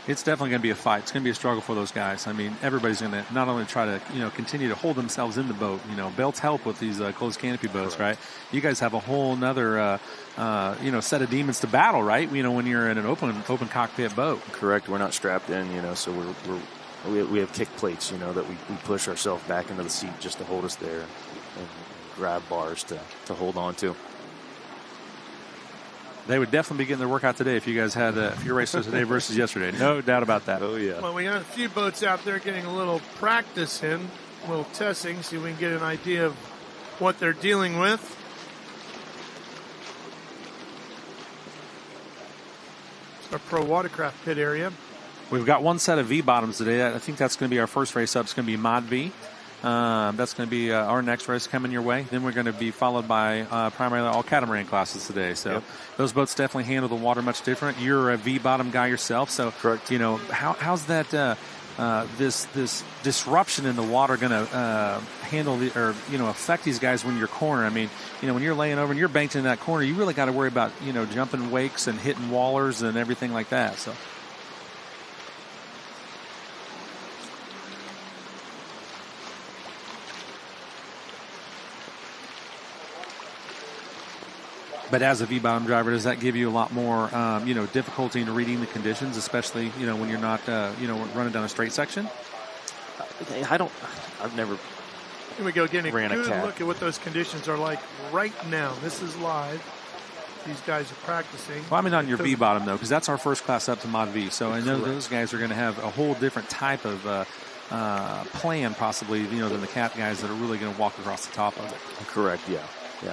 It's definitely going to be a fight. It's going to be a struggle for those guys. I mean, everybody's going to not only try to, continue to hold themselves in the boat. Belts help with these closed canopy boats, Correct. Right? You guys have a whole nother, set of demons to battle, right? When you're in an open cockpit boat. Correct. We're not strapped in, so we have kick plates, that we push ourselves back into the seat just to hold us there, and grab bars to hold on to. They would definitely be getting their workout today if you guys had a few races today versus yesterday. No doubt about that. Oh, yeah. Well, we got a few boats out there getting a little practice in, a little testing, so we can get an idea of what they're dealing with. It's our pro watercraft pit area. We've got one set of V-bottoms today. I think that's going to be our first race up. It's going to be Mod V. That's going to be our next race coming your way. Then we're going to be followed by primarily all catamaran classes today. So those boats definitely handle the water much different. You're a V-bottom guy yourself, so Correct. How's that this disruption in the water going to handle affect these guys when you're cornering? I mean, when you're laying over and you're banked in that corner, you really got to worry about jumping wakes and hitting wallers and everything like that. So. But as a V-bottom driver, does that give you a lot more, difficulty in reading the conditions, especially, when you're not, running down a straight section? I've never Here we go, getting a ran a good cat. look at what those conditions are like right now. This is live. These guys are practicing. Well, I mean on your V bottom though, because that's our first class up to Mod V. So I know those guys are going to have a whole different type of plan, possibly, than the cat guys that are really going to walk across the top of it. Correct. Yeah.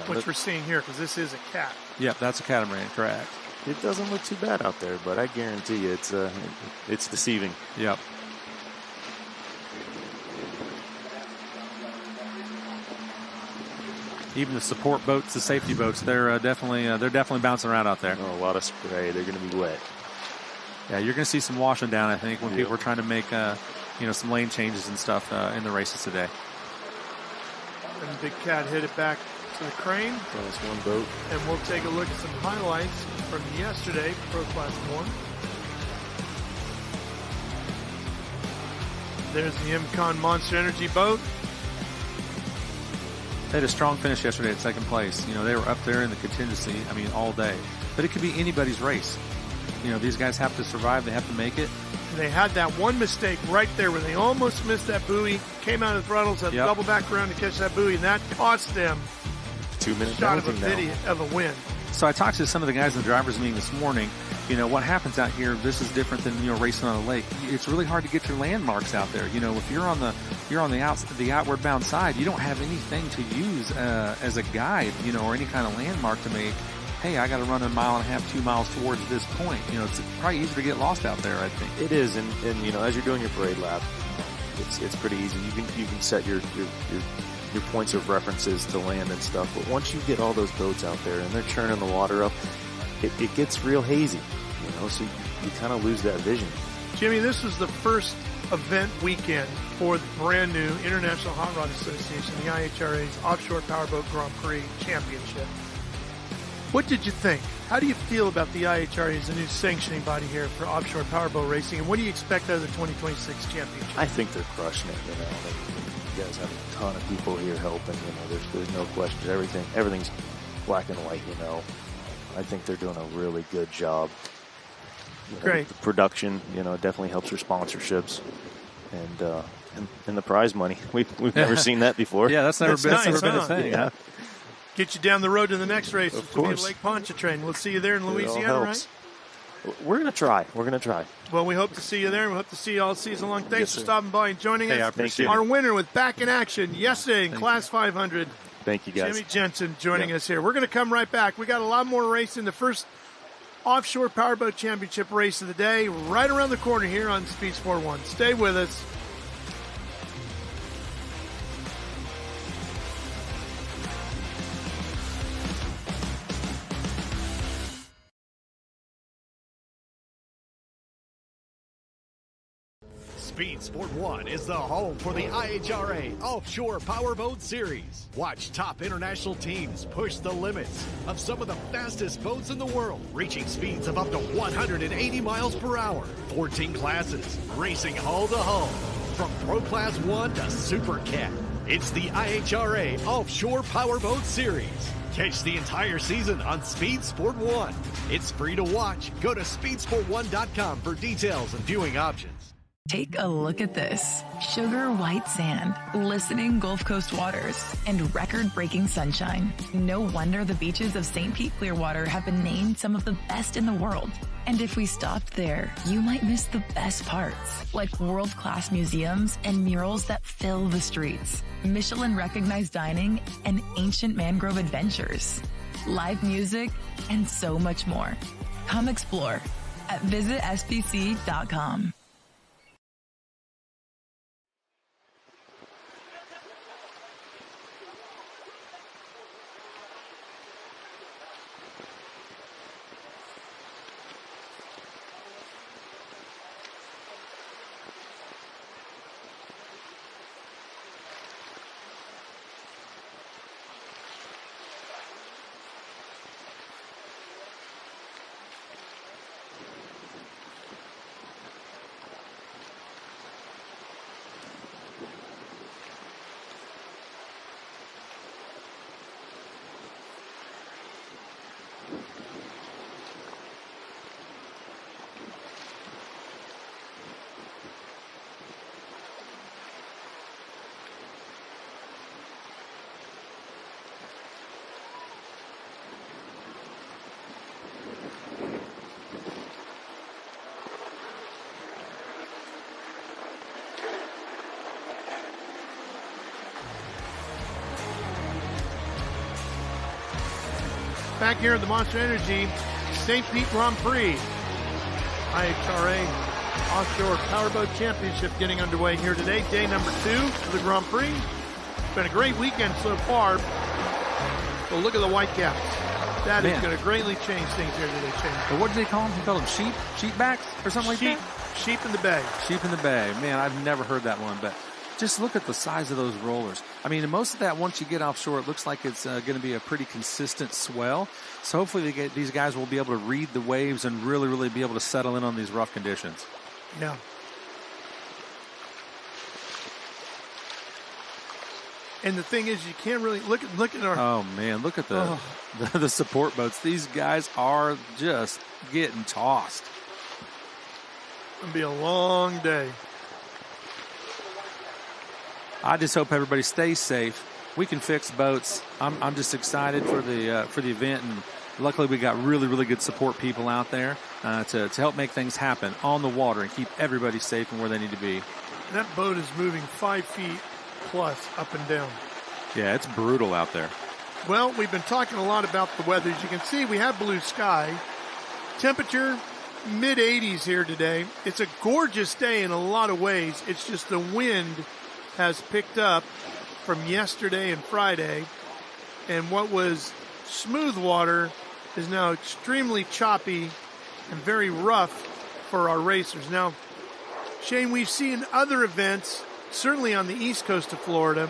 Which we're seeing here, because this is a cat. Yep, that's a catamaran. Correct. It doesn't look too bad out there, but I guarantee you, it's deceiving. Yep. Even the support boats, the safety boats, they're definitely bouncing around out there. Oh, a lot of spray. They're going to be wet. Yeah, you're going to see some washing down, I think, when people are trying to make some lane changes and stuff in the races today. And Big Cat hit it back to the crane. That's one boat. And we'll take a look at some highlights from yesterday, Pro Class 1. There's the MCon Monster Energy boat. They had a strong finish yesterday at second place. They were up there in the contingency, all day. But it could be anybody's race. These guys have to survive. They have to make it. And they had that one mistake right there where they almost missed that buoy, came out of the throttles, had to double back around to catch that buoy, and that cost them 2-minute shot penalty of a win. So I talked to some of the guys in the drivers' meeting this morning. What happens out here, this is different than, racing on a lake. It's really hard to get your landmarks out there. If you're on the outward bound side, you don't have anything to use as a guide, or any kind of landmark to make, hey, I got to run 1.5 miles, 2 miles towards this point. It's probably easy to get lost out there, I think. It is, and as you're doing your parade lap, it's pretty easy. You can set your points of references to land and stuff, but once you get all those boats out there and they're churning the water up, it gets real hazy, so you kind of lose that vision. Jimmy, this was the first event weekend for the brand new International Hot Rod Association, the IHRA's Offshore Powerboat Grand Prix Championship. What did you think? How do you feel about the IHRA as a new sanctioning body here for offshore powerboat racing, and what do you expect out of the 2026 championship? I think they're crushing it. You guys have a ton of people here helping. There's no question. Everything's black and white. I think they're doing a really good job. Great. The production, definitely helps their sponsorships, and the prize money. We've never seen that before. Yeah, that's never been a thing. Yeah. Get you down the road to the next race. Of It's going to course. be Lake Pontchartrain. We'll see you there in Louisiana, It all right? helps. We're going to try. Well, we hope to see you there, and we hope to see you all season long. Thanks Yes, for sir. stopping by and joining us. I appreciate Our it. winner with back in action yesterday in Class 500, Thank you, guys. Jimmy Jensen, joining us here. We're going to come right back. We got a lot more racing. The first Offshore Powerboat Championship race of the day right around the corner here on Speed Sport 1. Stay with us. Speed Sport 1 is the home for the IHRA Offshore Powerboat Series. Watch top international teams push the limits of some of the fastest boats in the world, reaching speeds of up to 180 miles per hour. 14 classes, racing hull to hull, from Pro Class 1 to Super Cat. It's the IHRA Offshore Powerboat Series. Catch the entire season on Speed Sport 1. It's free to watch. Go to speedsport1.com for details and viewing options. Take a look at this. Sugar white sand, glistening Gulf Coast waters, and record-breaking sunshine. No wonder the beaches of St. Pete-Clearwater have been named some of the best in the world. And if we stopped there, you might miss the best parts, like world-class museums and murals that fill the streets, Michelin-recognized dining, and ancient mangrove adventures, live music, and so much more. Come explore at visitspc.com. Back here at the Monster Energy St. Pete Grand Prix. IHRA Offshore Powerboat Championship getting underway here today. Day number 2 of the Grand Prix. It's been a great weekend so far. But look at the white caps. That is going to greatly change things here today, Shane. But what do they call them? You call them sheep? Sheepbacks or something like that? Sheep in the bay. Sheep in the bay. Man, I've never heard that one, but just look at the size of those rollers. I mean, most of that, once you get offshore, it looks like it's going to be a pretty consistent swell. So hopefully these guys will be able to read the waves and really, really be able to settle in on these rough conditions. Yeah. And the thing is, you can't really look at our. Oh man, look at the support boats. These guys are just getting tossed. It'll be a long day. I just hope everybody stays safe. We can fix boats. I'm just excited for the event, and luckily we got really, really good support people out there to help make things happen on the water and keep everybody safe and where they need to be. That boat is moving 5 feet plus up and down. Yeah, it's brutal out there. Well, we've been talking a lot about the weather. As you can see, we have blue sky. Temperature mid-80s here today. It's a gorgeous day in a lot of ways. It's just the wind has picked up from yesterday and Friday, and what was smooth water is now extremely choppy and very rough for our racers. Now, Shane, we've seen other events, certainly on the east coast of Florida,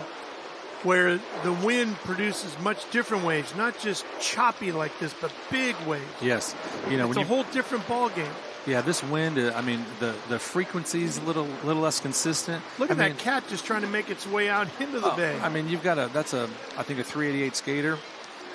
where the wind produces much different waves, not just choppy like this, but big waves. Yes. You know, it's a whole different ball game. Yeah, this wind, I mean, the frequency's a little less consistent. Look at that cat just trying to make its way out into the bay. I mean, you've got I think a 388 skater.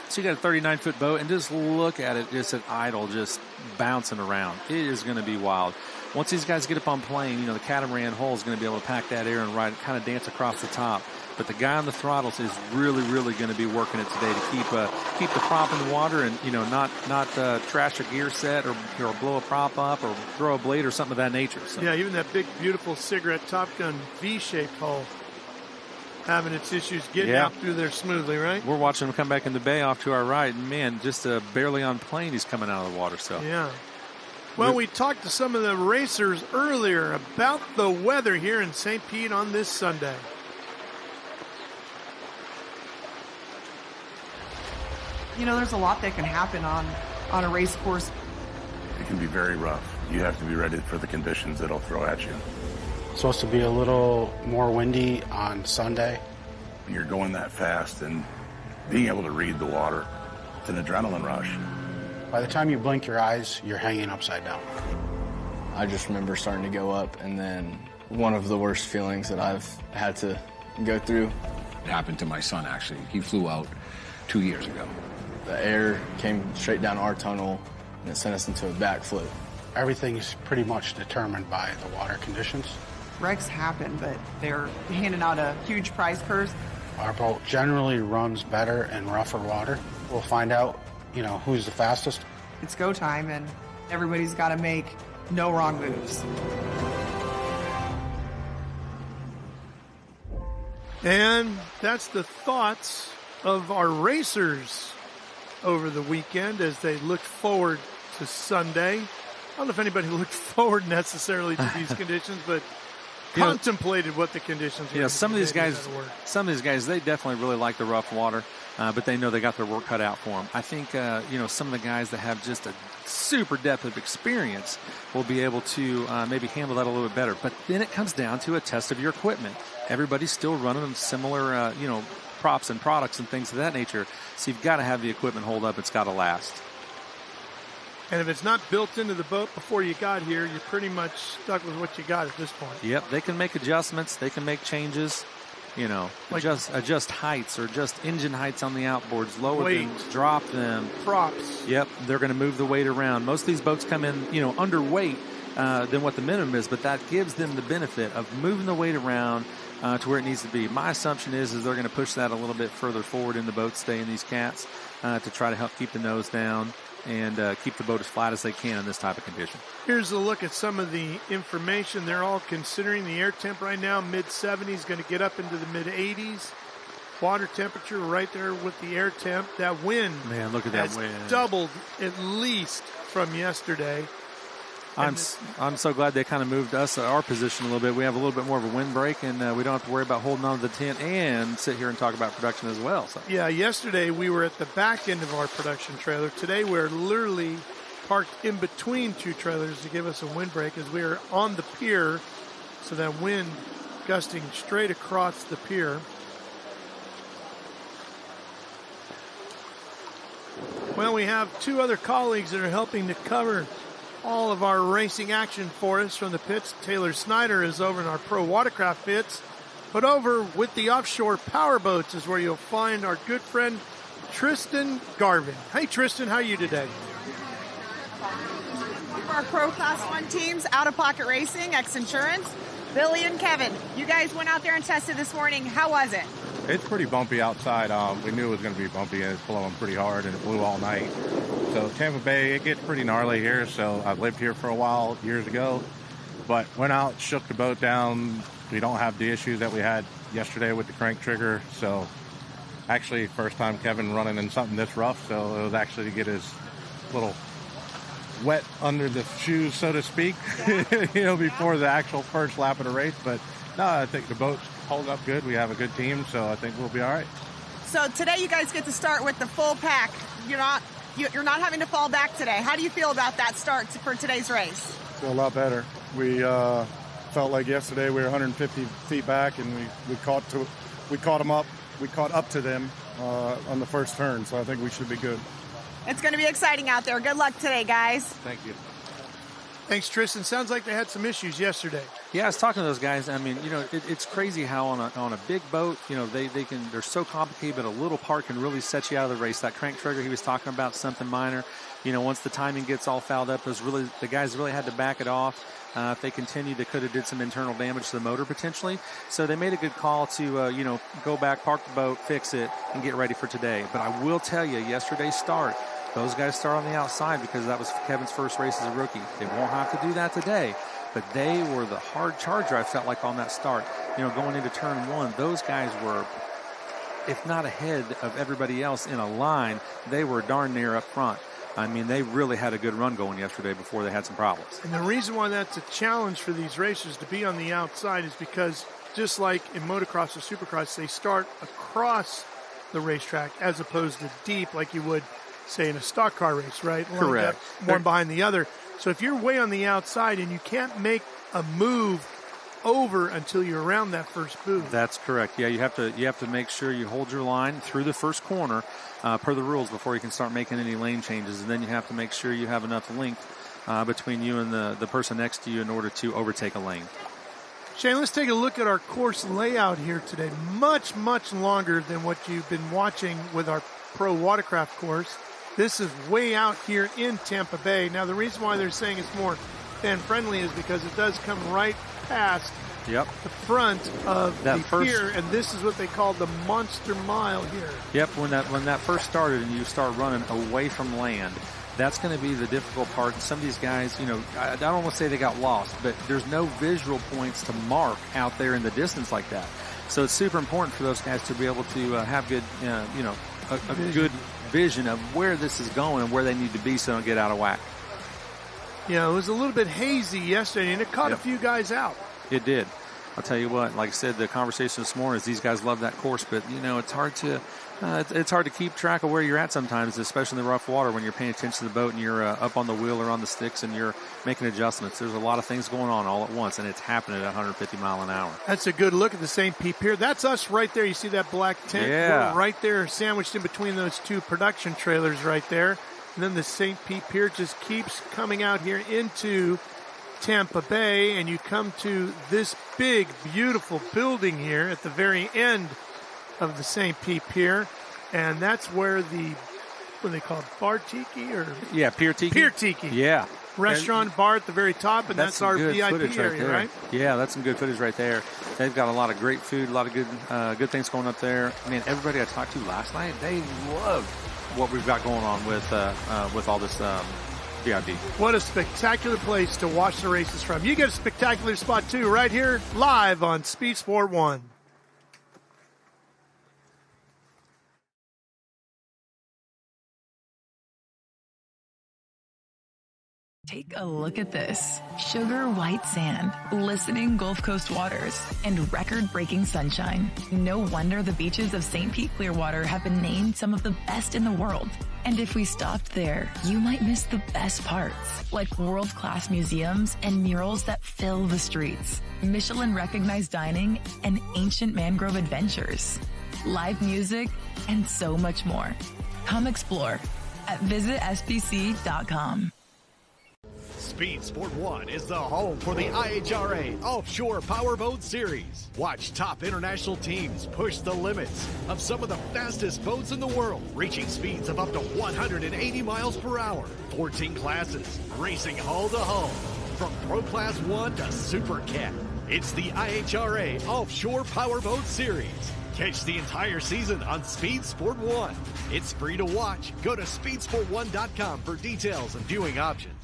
So you got a 39-foot boat, and just look at it just at idle, just bouncing around. It is going to be wild. Once these guys get up on plane, you know, the catamaran hull is going to be able to pack that air and ride, kind of dance across the top. But the guy on the throttles is really, really going to be working it today to keep the prop in the water and, you know, not trash a gear set or blow a prop up or throw a blade or something of that nature. So. Yeah, even that big, beautiful cigarette Top Gun V-shaped hull having its issues getting out through there smoothly, right? We're watching him come back in the bay off to our right, and man, just barely on plane he's coming out of the water. So yeah. Well, we talked to some of the racers earlier about the weather here in St. Pete on this Sunday. You know, there's a lot that can happen on a race course. It can be very rough. You have to be ready for the conditions it'll throw at you. It's supposed to be a little more windy on Sunday. You're going that fast, and being able to read the water, it's an adrenaline rush. By the time you blink your eyes, you're hanging upside down. I just remember starting to go up, and then one of the worst feelings that I've had to go through. It happened to my son, actually. He flew out 2 years ago. The air came straight down our tunnel, and it sent us into a backflip. Everything's pretty much determined by the water conditions. Wrecks happen, but they're handing out a huge prize purse. Our boat generally runs better in rougher water. We'll find out, you know, who's the fastest. It's go time, and everybody's got to make no wrong moves. And that's the thoughts of our racers over the weekend as they looked forward to Sunday. I don't know if anybody looked forward necessarily to these conditions, but contemplated what the conditions were. Yeah, some of these guys, they definitely really like the rough water, but they know they got their work cut out for them. I think, you know, some of the guys that have just a super depth of experience will be able to maybe handle that a little bit better. But then it comes down to a test of your equipment. Everybody's still running similar, you know, props and products and things of that nature. So you've got to have the equipment hold up. It's got to last. And if it's not built into the boat before you got here, you're pretty much stuck with what you got at this point. Yep, they can make adjustments. They can make changes. You know, like adjust heights or adjust engine heights on the outboards, lower them, drop them. Props. Yep, they're going to move the weight around. Most of these boats come in, you know, underweight than what the minimum is, but that gives them the benefit of moving the weight around to where it needs to be. My assumption is they're going to push that a little bit further forward in the boat stay in these cats to try to help keep the nose down and keep the boat as flat as they can in this type of condition. Here's a look at some of the information. They're all considering the air temp right now, mid-70s, going to get up into the mid-80s. water temperature right there with the air temp. That wind, man, look at that has wind. doubled at least from yesterday. I'm so glad they kind of moved us our position a little bit. We have a little bit more of a wind break, and we don't have to worry about holding on to the tent and sit here and talk about production as well. So. Yeah, yesterday we were at the back end of our production trailer. Today we're literally parked in between two trailers to give us a wind break as we are on the pier, so that wind gusting straight across the pier. Well, we have two other colleagues that are helping to cover all of our racing action for us from the pits. Taylor Snyder is over in our pro watercraft pits, but over with the offshore powerboats is where you'll find our good friend Tristan Garvin. Hey Tristan, how are you today? Our pro class 1 teams, Out of Pocket Racing, X Insurance, Billy and Kevin. You guys went out there and tested this morning. How was it? It's pretty bumpy outside. We knew it was going to be bumpy, and it's blowing pretty hard, and it blew all night. So Tampa Bay, it gets pretty gnarly here. So I've lived here for a while, years ago, but went out, shook the boat down. We don't have the issues that we had yesterday with the crank trigger. So actually, first time Kevin running in something this rough. So it was actually to get his little wet under the shoes, so to speak, before the actual first lap of the race. But no, I think the boat's hold up good. We have a good team, so I think we'll be all right. So today you guys get to start with the full pack. You're not having to fall back today. How do you feel about that start for today's race? Feel a lot better. We felt like yesterday we were 150 feet back, and we caught them up. We caught up to them on the first turn, so I think we should be good. It's going to be exciting out there. Good luck today, guys. Thank you. Thanks, Tristan. Sounds like they had some issues yesterday. Yeah, I was talking to those guys. I mean, it's crazy how on a big boat, they're so complicated, but a little part can really set you out of the race. That crank trigger he was talking about, something minor. Once the timing gets all fouled up, the guys really had to back it off. If they continued, they could have did some internal damage to the motor potentially. So they made a good call to, go back, park the boat, fix it, and get ready for today. But I will tell you, yesterday's start, those guys start on the outside because that was Kevin's first race as a rookie. They won't have to do that today, but they were the hard charger, I felt like, on that start. Going into turn 1, those guys were, if not ahead of everybody else in a line, they were darn near up front. I mean, they really had a good run going yesterday before they had some problems. And the reason why that's a challenge for these racers to be on the outside is because just like in motocross or supercross, they start across the racetrack as opposed to deep like you would, say, in a stock car race, right? Correct. One behind the other. So if you're way on the outside and you can't make a move over until you're around that first booth. That's correct. Yeah, you have to make sure you hold your line through the first corner per the rules before you can start making any lane changes. And then you have to make sure you have enough length between you and the person next to you in order to overtake a lane. Shane, let's take a look at our course layout here today. Much, much longer than what you've been watching with our pro watercraft course. This is way out here in Tampa Bay. Now, the reason why they're saying it's more fan-friendly is because it does come right past the front of the pier, and this is what they call the Monster Mile here. Yep, when that first started and you start running away from land, that's going to be the difficult part. And some of these guys, I don't want to say they got lost, but there's no visual points to mark out there in the distance like that. So it's super important for those guys to be able to have good, a good vision of where this is going and where they need to be so they don't get out of whack. Yeah, it was a little bit hazy yesterday, and it caught a few guys out. It did. I'll tell you what, like I said, the conversation this morning is these guys love that course, but, it's hard to keep track of where you're at sometimes, especially in the rough water when you're paying attention to the boat and you're up on the wheel or on the sticks and you're making adjustments. There's a lot of things going on all at once, and it's happening at 150 mile an hour. That's a good look at the St. Pete Pier. That's us right there. You see that black tent? Yeah. We're right there sandwiched in between those two production trailers right there. And then the St. Pete Pier just keeps coming out here into Tampa Bay, and you come to this big, beautiful building here at the very end of the St. Pete Pier, and that's where what do they call it, Bar Tiki? Pier Tiki. Pier Tiki. Yeah. Restaurant, bar at the very top, and that's our VIP area, right? Yeah, that's some good footage right there. They've got a lot of great food, a lot of good things going up there. I mean, everybody I talked to last night, they loved what we've got going on with all this VIP. What a spectacular place to watch the races from. You get a spectacular spot, too, right here live on Speed Sport 1. Take a look at this. Sugar white sand, glistening Gulf Coast waters, and record-breaking sunshine. No wonder the beaches of St. Pete-Clearwater have been named some of the best in the world. And if we stopped there, you might miss the best parts, like world-class museums and murals that fill the streets, Michelin-recognized dining, and ancient mangrove adventures, live music, and so much more. Come explore at visitspc.com. Speed Sport 1 is the home for the IHRA Offshore Powerboat Series. Watch top international teams push the limits of some of the fastest boats in the world, reaching speeds of up to 180 miles per hour. 14 classes, racing hull to hull, from Pro Class 1 to Super Cat. It's the IHRA Offshore Powerboat Series. Catch the entire season on Speed Sport 1. It's free to watch. Go to speedsport1.com for details and viewing options.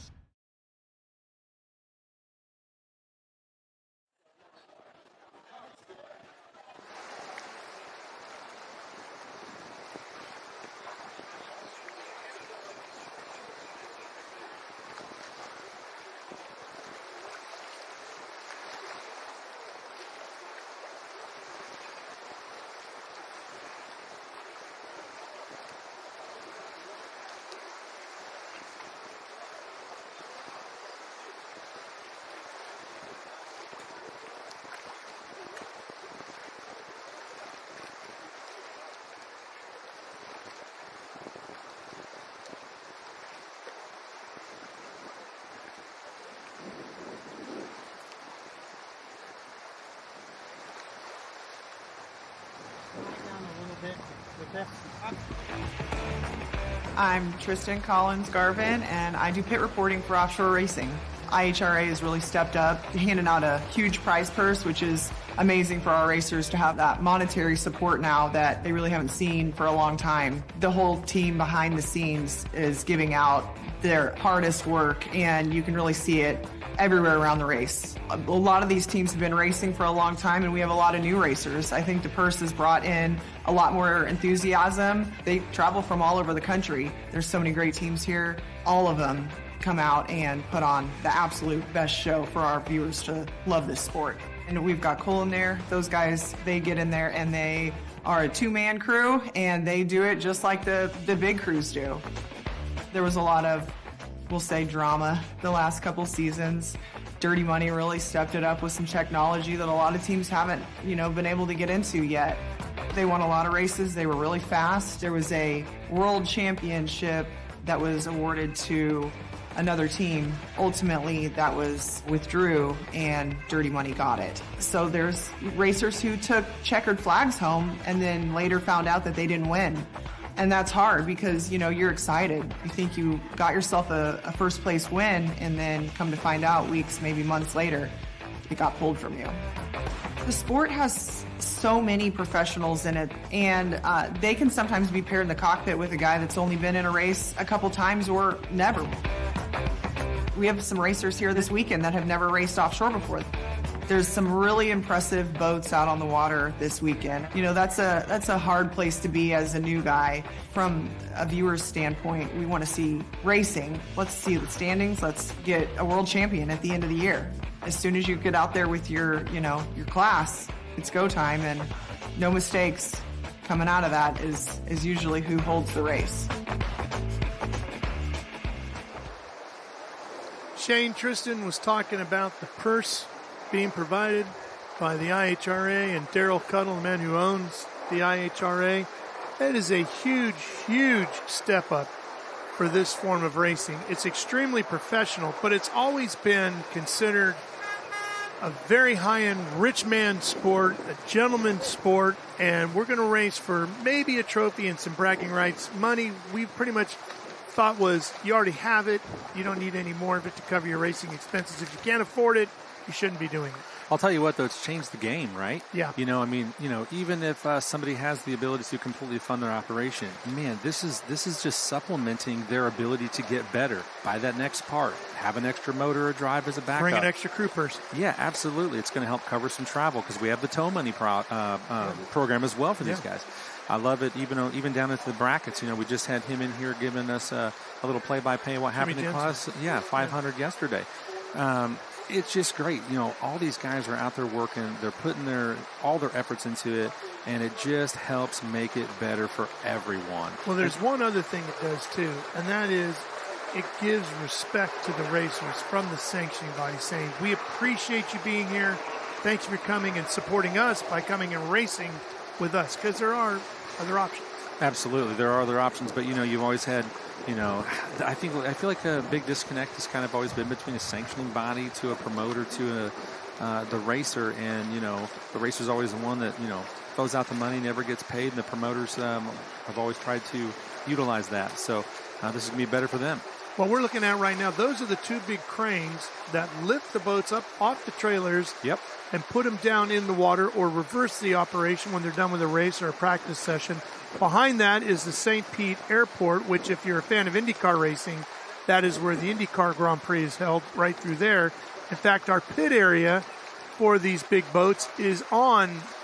I'm Tristan Collins Garvin, and I do pit reporting for Offshore Racing. IHRA has really stepped up, handing out a huge prize purse, which is amazing for our racers to have that monetary support now that they really haven't seen for a long time. The whole team behind the scenes is giving out their hardest work, and you can really see it everywhere around the race. A lot of these teams have been racing for a long time, and we have a lot of new racers. I think the purse has brought in a lot more enthusiasm. They travel from all over the country. There's so many great teams here. All of them come out and put on the absolute best show for our viewers to love this sport. And we've got Cole in there. Those guys, they get in there and they are a two-man crew, and they do it just like the big crews do. There was a lot of, we'll say, drama the last couple seasons. Dirty Money really stepped it up with some technology that a lot of teams haven't, been able to get into yet. They won a lot of races. They were really fast. There was a world championship that was awarded to another team. Ultimately, that was withdrew, and Dirty Money got it. So there's racers who took checkered flags home and then later found out that they didn't win. And that's hard because, you're excited. You think you got yourself a first place win, and then come to find out weeks, maybe months later, it got pulled from you. The sport has so many professionals in it, and they can sometimes be paired in the cockpit with a guy that's only been in a race a couple times or never. We have some racers here this weekend that have never raced offshore before. There's some really impressive boats out on the water this weekend. That's a hard place to be as a new guy. From a viewer's standpoint, we want to see racing. Let's see the standings. Let's get a world champion at the end of the year. As soon as you get out there with your class, it's go time, and no mistakes coming out of that is usually who holds the race. Shane, Tristan was talking about the purse being provided by the IHRA, and Daryl Cuddle, the man who owns the IHRA. That is a huge, huge step up for this form of racing. It's extremely professional, but it's always been considered a very high-end rich man sport, a gentleman's sport, and we're going to race for maybe a trophy and some bragging rights. Money, we pretty much thought was you already have it. You don't need any more of it to cover your racing expenses. If you can't afford it, you shouldn't be doing it. I'll tell you what, though, it's changed the game, right? Yeah. Even if somebody has the ability to completely fund their operation, man, this is just supplementing their ability to get better. Buy that next part. Have an extra motor or drive as a backup. Bring an extra crew person. Yeah, absolutely. It's going to help cover some travel because we have the tow money program as well for these guys. I love it, even down into the brackets. We just had him in here giving us a little play-by-play what happened in class. Yeah, 500 yesterday. It's just great. All these guys are out there working. They're putting all their efforts into it, and it just helps make it better for everyone. Well, there's one other thing it does, too, and that is it gives respect to the racers from the sanctioning body, saying, we appreciate you being here. Thanks for coming and supporting us by coming and racing with us, because there are other options. Absolutely, there are other options, but you've always had, I feel like a big disconnect has kind of always been between a sanctioning body to a promoter to the racer, and the racer's always the one that throws out the money, never gets paid, and the promoters have always tried to utilize that. So this is gonna be better for them. Well, we're looking at right now, those are the two big cranes that lift the boats up off the trailers. Yep. And put them down in the water, or reverse the operation when they're done with a race or a practice session. Behind that is the St. Pete Airport, which if you're a fan of IndyCar racing, that is where the IndyCar Grand Prix is held, right through there. In fact, our pit area for these big boats is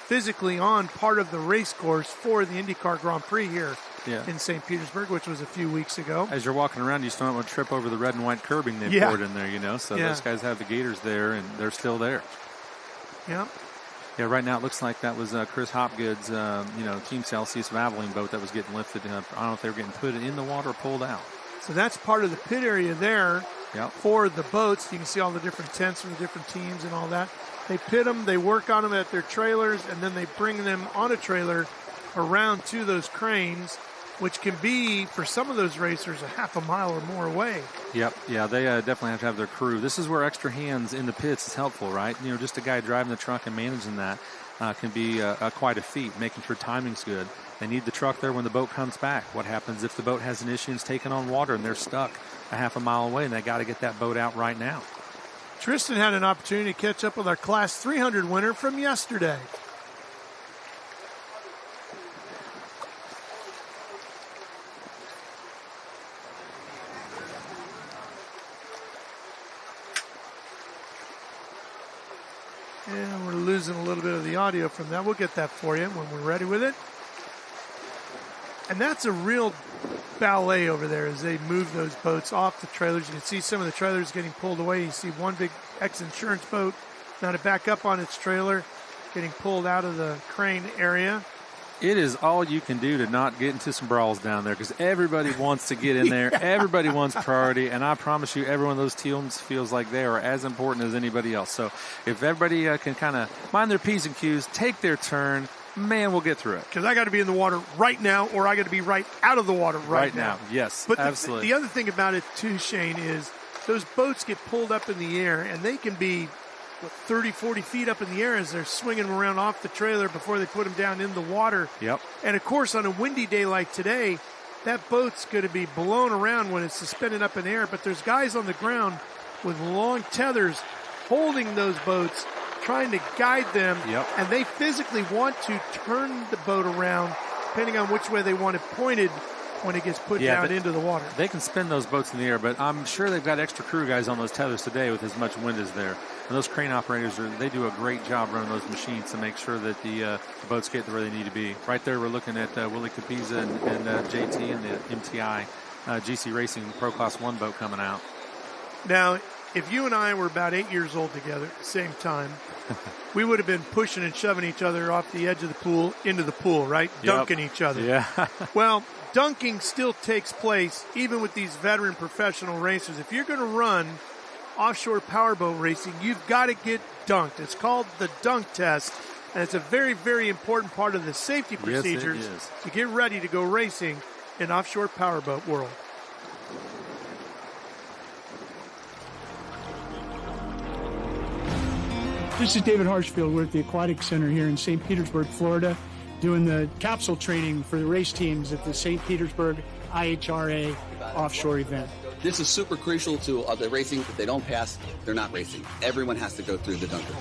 physically on part of the race course for the IndyCar Grand Prix here in St. Petersburg, which was a few weeks ago. As you're walking around, you still don't want to trip over the red and white curbing they poured in there, so those guys have the gaiters there, and they're still there. Yeah. Yeah, right now it looks like that was Chris Hopgood's, Team Celsius Valvoline boat that was getting lifted. I don't know if they were getting put in the water or pulled out. So that's part of the pit area there for the boats. You can see all the different tents from the different teams and all that. They pit them, they work on them at their trailers, and then they bring them on a trailer around to those cranes, which can be, for some of those racers, a half a mile or more away. Yep, yeah, they definitely have to have their crew. This is where extra hands in the pits is helpful, right? Just a guy driving the truck and managing that can be quite a feat, making sure timing's good. They need the truck there when the boat comes back. What happens if the boat has an issue and it's taken on water and they're stuck a half a mile away, and they got to get that boat out right now? Tristan had an opportunity to catch up with our Class 300 winner from yesterday. And we're losing a little bit of the audio from that. We'll get that for you when we're ready with it. And that's a real ballet over there as they move those boats off the trailers. You can see some of the trailers getting pulled away. You see one big ex-insurance boat now to back up on its trailer, getting pulled out of the crane area. It is all you can do to not get into some brawls down there, because everybody wants to get in there. Everybody wants priority, and I promise you, every one of those teams feels like they are as important as anybody else. So if everybody can kind of mind their P's and Q's, take their turn, man, we'll get through it. Because I got to be in the water right now, or I got to be right out of the water right now. Yes, but absolutely. The other thing about it, too, Shane, is those boats get pulled up in the air, and they can be 30, 40 feet up in the air as they're swinging them around off the trailer before they put them down in the water. Yep. And, of course, on a windy day like today, that boat's going to be blown around when it's suspended up in the air. But there's guys on the ground with long tethers holding those boats, trying to guide them. Yep. And they physically want to turn the boat around, depending on which way they want it pointed when it gets put down into the water. They can spin those boats in the air, but I'm sure they've got extra crew guys on those tethers today with as much wind as there. And those crane operators, they do a great job running those machines to make sure that the boats get where they need to be. Right there, we're looking at Willie Capiza and JT and the MTI GC Racing Pro Class 1 boat coming out. Now, if you and I were about 8 years old together at the same time, we would have been pushing and shoving each other off the edge of the pool into the pool, right? Yep. Dunking each other. Yeah. Well, dunking still takes place even with these veteran professional racers. If you're going to run offshore powerboat racing, you've got to get dunked. It's called the dunk test, and it's a very, very important part of the safety procedures to get ready to go racing in offshore powerboat world. This is David Harshfield. We're at the Aquatic Center here in St. Petersburg, Florida, doing the capsule training for the race teams at the St. Petersburg IHRA offshore event. This is super crucial to the racing. If they don't pass, they're not racing. Everyone has to go through the dunker.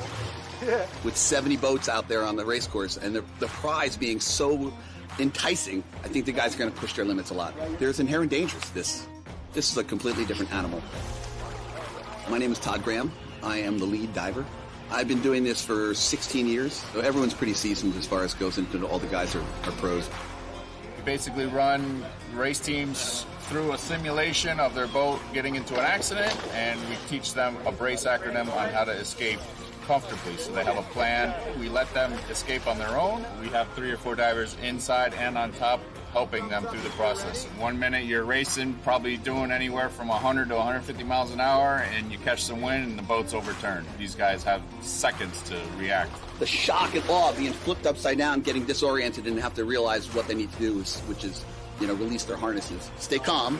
Yeah. With 70 boats out there on the race course and the prize being so enticing, I think the guys are going to push their limits a lot. There's inherent dangers to this. This is a completely different animal. My name is Todd Graham. I am the lead diver I've been doing this for 16 years, so everyone's pretty seasoned as far as goes into all the guys are pros. We basically run race teams through a simulation of their boat getting into an accident, and we teach them a brace acronym on how to escape comfortably. So they have a plan. We let them escape on their own. We have 3 or 4 divers inside and on top helping them through the process. 1 minute you're racing, probably doing anywhere from 100 to 150 miles an hour, and you catch some wind and the boat's overturned. These guys have seconds to react. The shock and awe of being flipped upside down, getting disoriented, and have to realize what they need to do, which is, release their harnesses, stay calm,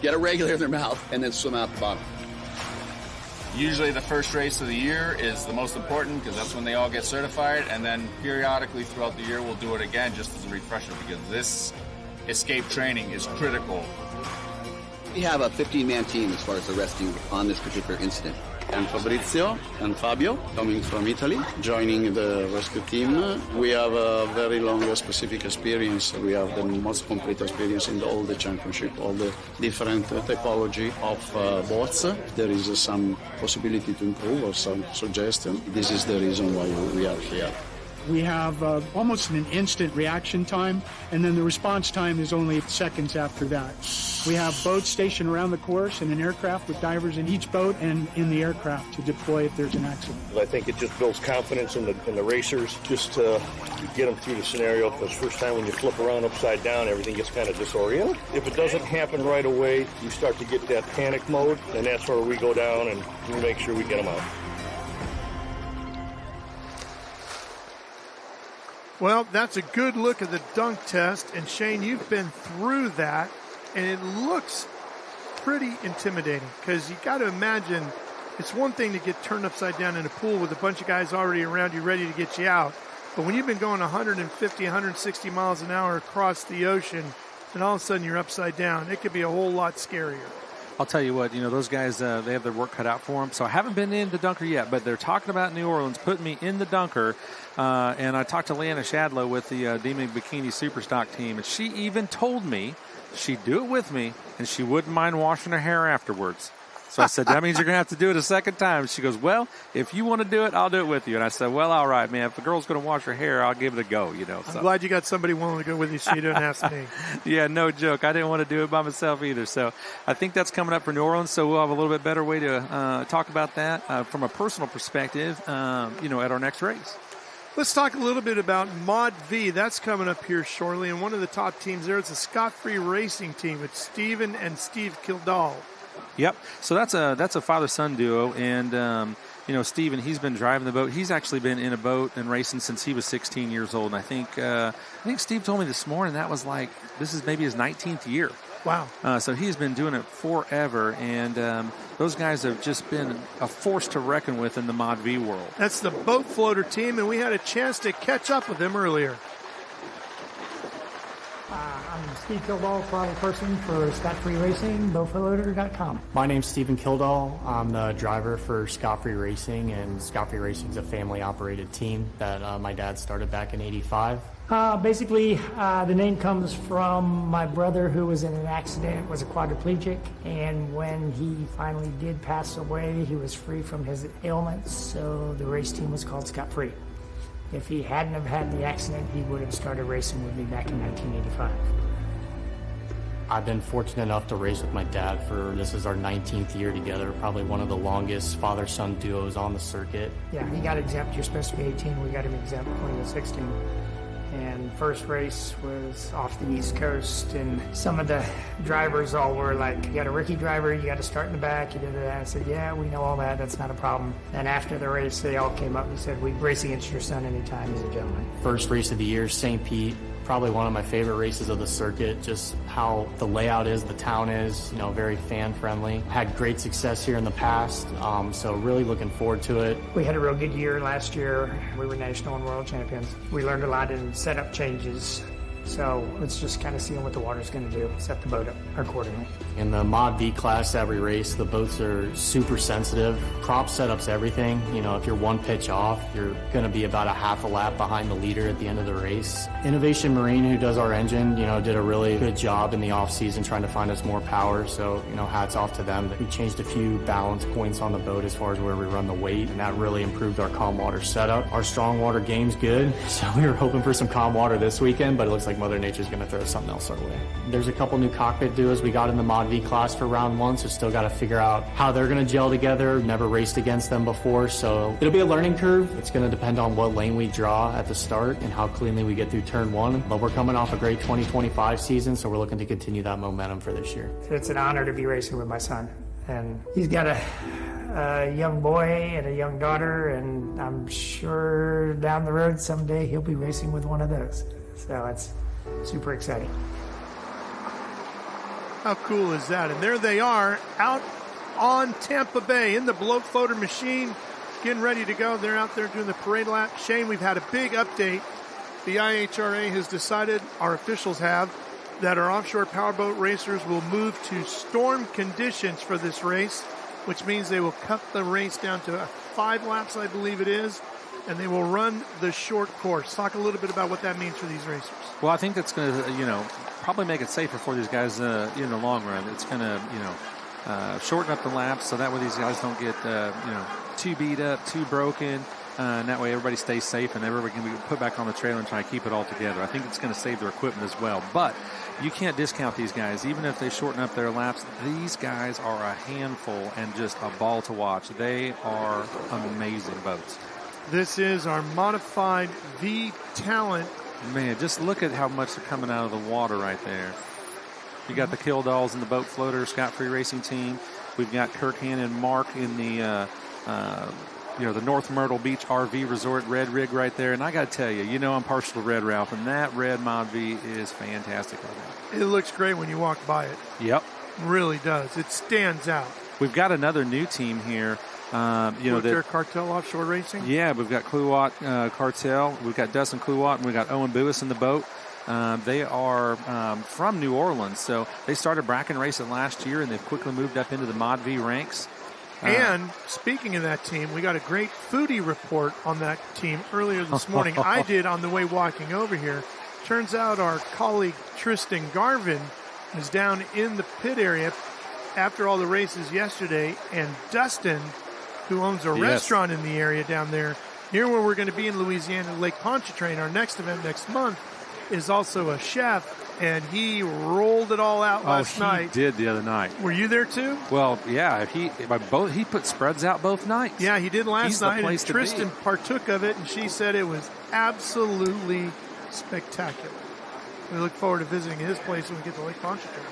get a regulator in their mouth, and then swim out the bottom. Usually the first race of the year is the most important because that's when they all get certified, and then periodically throughout the year we'll do it again just as a refresher because this escape training is critical. We have a 15-man team as far as the rescue on this particular incident. I'm Fabrizio and Fabio, coming from Italy, joining the rescue team. We have a very long specific experience. We have the most complete experience in all the championship, all the different typology of boats. There is some possibility to improve or some suggestion. This is the reason why we are here. We have almost an instant reaction time, and then the response time is only seconds after that. We have boats stationed around the course and an aircraft with divers in each boat and in the aircraft to deploy if there's an accident. I think it just builds confidence in the racers, just to get them through the scenario, because first time when you flip around upside down, everything gets kind of disoriented. If it doesn't happen right away, you start to get that panic mode, and that's where we go down and we make sure we get them out. Well, that's a good look at the dunk test. And Shane, you've been through that, and it looks pretty intimidating because you got to imagine it's one thing to get turned upside down in a pool with a bunch of guys already around you ready to get you out. But when you've been going 150, 160 miles an hour across the ocean, and all of a sudden you're upside down, it could be a whole lot scarier. I'll tell you what, those guys, they have their work cut out for them. So I haven't been in the dunker yet, but they're talking about New Orleans putting me in the dunker. And I talked to Leanna Shadlow with the Demon Bikini Superstock team, and she even told me she'd do it with me, and she wouldn't mind washing her hair afterwards. So I said, that means you're going to have to do it a second time. She goes, well, if you want to do it, I'll do it with you. And I said, well, all right, man. If the girl's going to wash her hair, I'll give it a go, So. I'm glad you got somebody willing to go with you so you don't ask me. Yeah, no joke. I didn't want to do it by myself either. So I think that's coming up for New Orleans, so we'll have a little bit better way to talk about that from a personal perspective, at our next race. Let's talk a little bit about Mod V. That's coming up here shortly. And one of the top teams there is a Scott-Free Racing team with Steven and Steve Kildall. Yep. So that's a father-son duo, and Steven, he's been driving the boat. He's actually been in a boat and racing since he was 16 years old. And I think Steve told me this morning this is maybe his 19th year. Wow. So he's been doing it forever, and those guys have just been a force to reckon with in the Mod V world. That's the boat floater team, and we had a chance to catch up with them earlier. I'm Steve Kildall, product person for Scott Free Racing, boatfloater.com. My name's Stephen Kildall. I'm the driver for Scott Free Racing, and Scott Free Racing is a family-operated team that my dad started back in '85. Basically, the name comes from my brother who was in an accident, was a quadriplegic, and when he finally did pass away, he was free from his ailments, so the race team was called Scott Free. If he hadn't have had the accident, he would have started racing with me back in 1985. I've been fortunate enough to race with my dad this is our 19th year together, probably one of the longest father-son duos on the circuit. Yeah, he got exempt. You're supposed to be 18. We got him exempt when he was 16. And first race was off the East Coast, and some of the drivers all were like, you got a rookie driver, you got to start in the back, you did that. I said, yeah, we know all that, that's not a problem. And after the race, they all came up and said, we race against your son anytime, he's a gentleman. First race of the year, St. Pete, probably one of my favorite races of the circuit, just how the layout is, the town is, very fan-friendly. Had great success here in the past, so really looking forward to it. We had a real good year last year. We were national and world champions. We learned a lot in setup changes So it's just kind of seeing what the water's going to do, set the boat up accordingly. In the Mod V class that we race, the boats are super sensitive. Prop setup's everything. You know, if you're one pitch off, you're going to be about a half a lap behind the leader at the end of the race. Innovation Marine, who does our engine, you know, did a really good job in the off season trying to find us more power. So, you know, hats off to them. We changed a few balance points on the boat as far as where we run the weight, and that really improved our calm water setup. Our strong water game's good, so we were hoping for some calm water this weekend, but it looks like Mother Nature's going to throw something else our way. There's a couple new cockpit duos we got in the Mod V class for round 1, so still got to figure out how they're going to gel together. Never raced against them before, so it'll be a learning curve. It's going to depend on what lane we draw at the start and how cleanly we get through turn 1, but we're coming off a great 2025 season, so we're looking to continue that momentum for this year. It's an honor to be racing with my son, and he's got a young boy and a young daughter, and I'm sure down the road someday he'll be racing with one of those. So it's super exciting. How cool is that? And there they are out on Tampa Bay in the bloat floater machine, getting ready to go. They're out there doing the parade lap. Shane, we've had a big update. The IHRA has decided, our officials have, that our offshore powerboat racers will move to storm conditions for this race, which means they will cut the race down to 5 laps, I believe it is, and they will run the short course. Talk a little bit about what that means for these racers. Well, I think that's going to, you know, probably make it safer for these guys in the long run. It's going to, you know, shorten up the laps so that way these guys don't get, you know, too beat up, too broken. And that way everybody stays safe and everybody can be put back on the trailer and try to keep it all together. I think it's going to save their equipment as well. But you can't discount these guys. Even if they shorten up their laps, these guys are a handful and just a ball to watch. They are amazing boats. This is our modified V Talent. Man, just look at how much they're coming out of the water right there. You got the Killdalls in the boat floater, Scott Free Racing Team. We've got Kirkhan and Mark in the you know, the North Myrtle Beach RV Resort red rig right there. And I got to tell you, you know I'm partial to red, Ralph, and that red Mod V is fantastic right now. It looks great when you walk by it. Yep. It really does. It stands out. We've got another new team here. You know, that Cartel Offshore Racing? Yeah, we've got Kluwat Cartel. We've got Dustin Kluwat, and we've got Owen Buis in the boat. They are from New Orleans, so they started bracket racing last year, and they've quickly moved up into the Mod V ranks. And speaking of that team, we got a great foodie report on that team earlier this morning. I did on the way walking over here. Turns out our colleague Tristan Garvin was down in the pit area after all the races yesterday, and Dustin, who owns a restaurant in the area down there near where we're going to be in Louisiana, Lake Pontchartrain, our next event next month, is also a chef, and he rolled it all out last night. He did the other night. Were you there too? Well, yeah. He put spreads out both nights. Yeah, he did last night. And Tristan be. Partook of it, and she said it was absolutely spectacular. We look forward to visiting his place when we get to Lake Pontchartrain.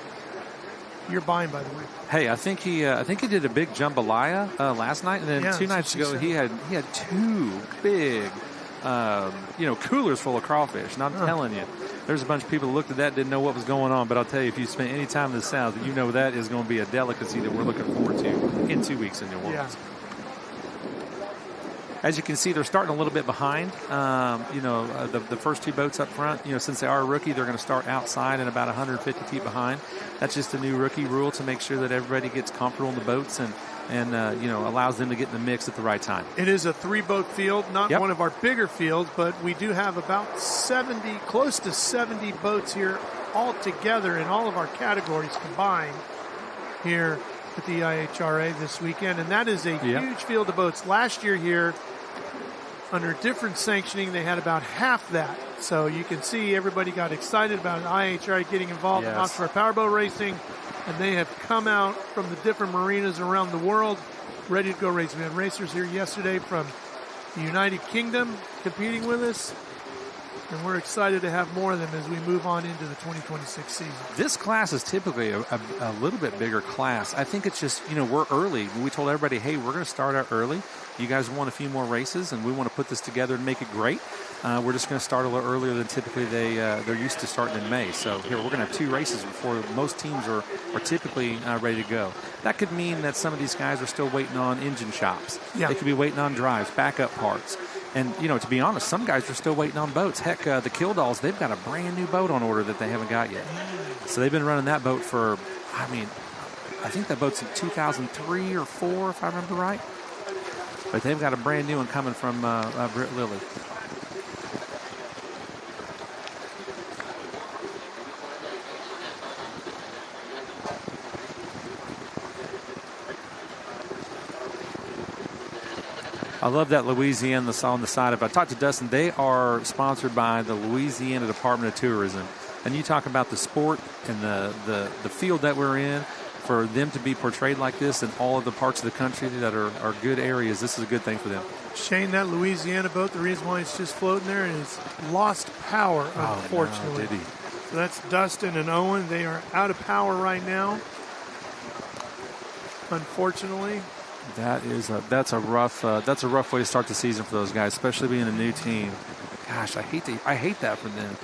You're buying, by the way. Hey, I think he did a big jambalaya last night, and then 2 nights ago he had 2 big coolers full of crawfish. And I'm telling you, there's a bunch of people who looked at that, didn't know what was going on. But I'll tell you, if you spend any time in the South, you know that is going to be a delicacy that we're looking forward to in 2 weeks in New Orleans. Yeah. As you can see, they're starting a little bit behind. The first 2 boats up front, since they are a rookie, they're going to start outside and about 150 feet behind. That's just a new rookie rule to make sure that everybody gets comfortable in the boats and allows them to get in the mix at the right time. It is a 3-boat field, not one of our bigger fields, but we do have about close to 70 boats here all together in all of our categories combined here at the IHRA this weekend. And that is a huge field of boats. Last year here, under different sanctioning, they had about half that. So you can see everybody got excited about IHRA getting involved in offshore powerboat racing. And they have come out from the different marinas around the world ready to go race. We had racers here yesterday from the United Kingdom competing with us. And we're excited to have more of them as we move on into the 2026 season. This class is typically a little bit bigger class. I think it's just, we're early. We told everybody, hey, we're going to start out early. You guys want a few more races, and we want to put this together and make it great. We're just going to start a little earlier than typically they're used to starting in May. So here we're going to have 2 races before most teams are typically ready to go. That could mean that some of these guys are still waiting on engine shops. Yeah. They could be waiting on drives, backup parts. And, to be honest, some guys are still waiting on boats. Heck, the Killdalls, they've got a brand new boat on order that they haven't got yet. So they've been running that boat for, I think that boat's in 2003 or 4, if I remember right. But they've got a brand new one coming from Britt Lilly. I love that Louisiana that's on the side of it. I talked to Dustin. They are sponsored by the Louisiana Department of Tourism. And you talk about the sport and the field that we're in. For them to be portrayed like this in all of the parts of the country that are good areas, this is a good thing for them. Shane, that Louisiana boat, the reason why it's just floating there is lost power, unfortunately. No, did he? So that's Dustin and Owen. They are out of power right now, unfortunately. That's a rough way to start the season for those guys, especially being a new team. Gosh, I hate that for them.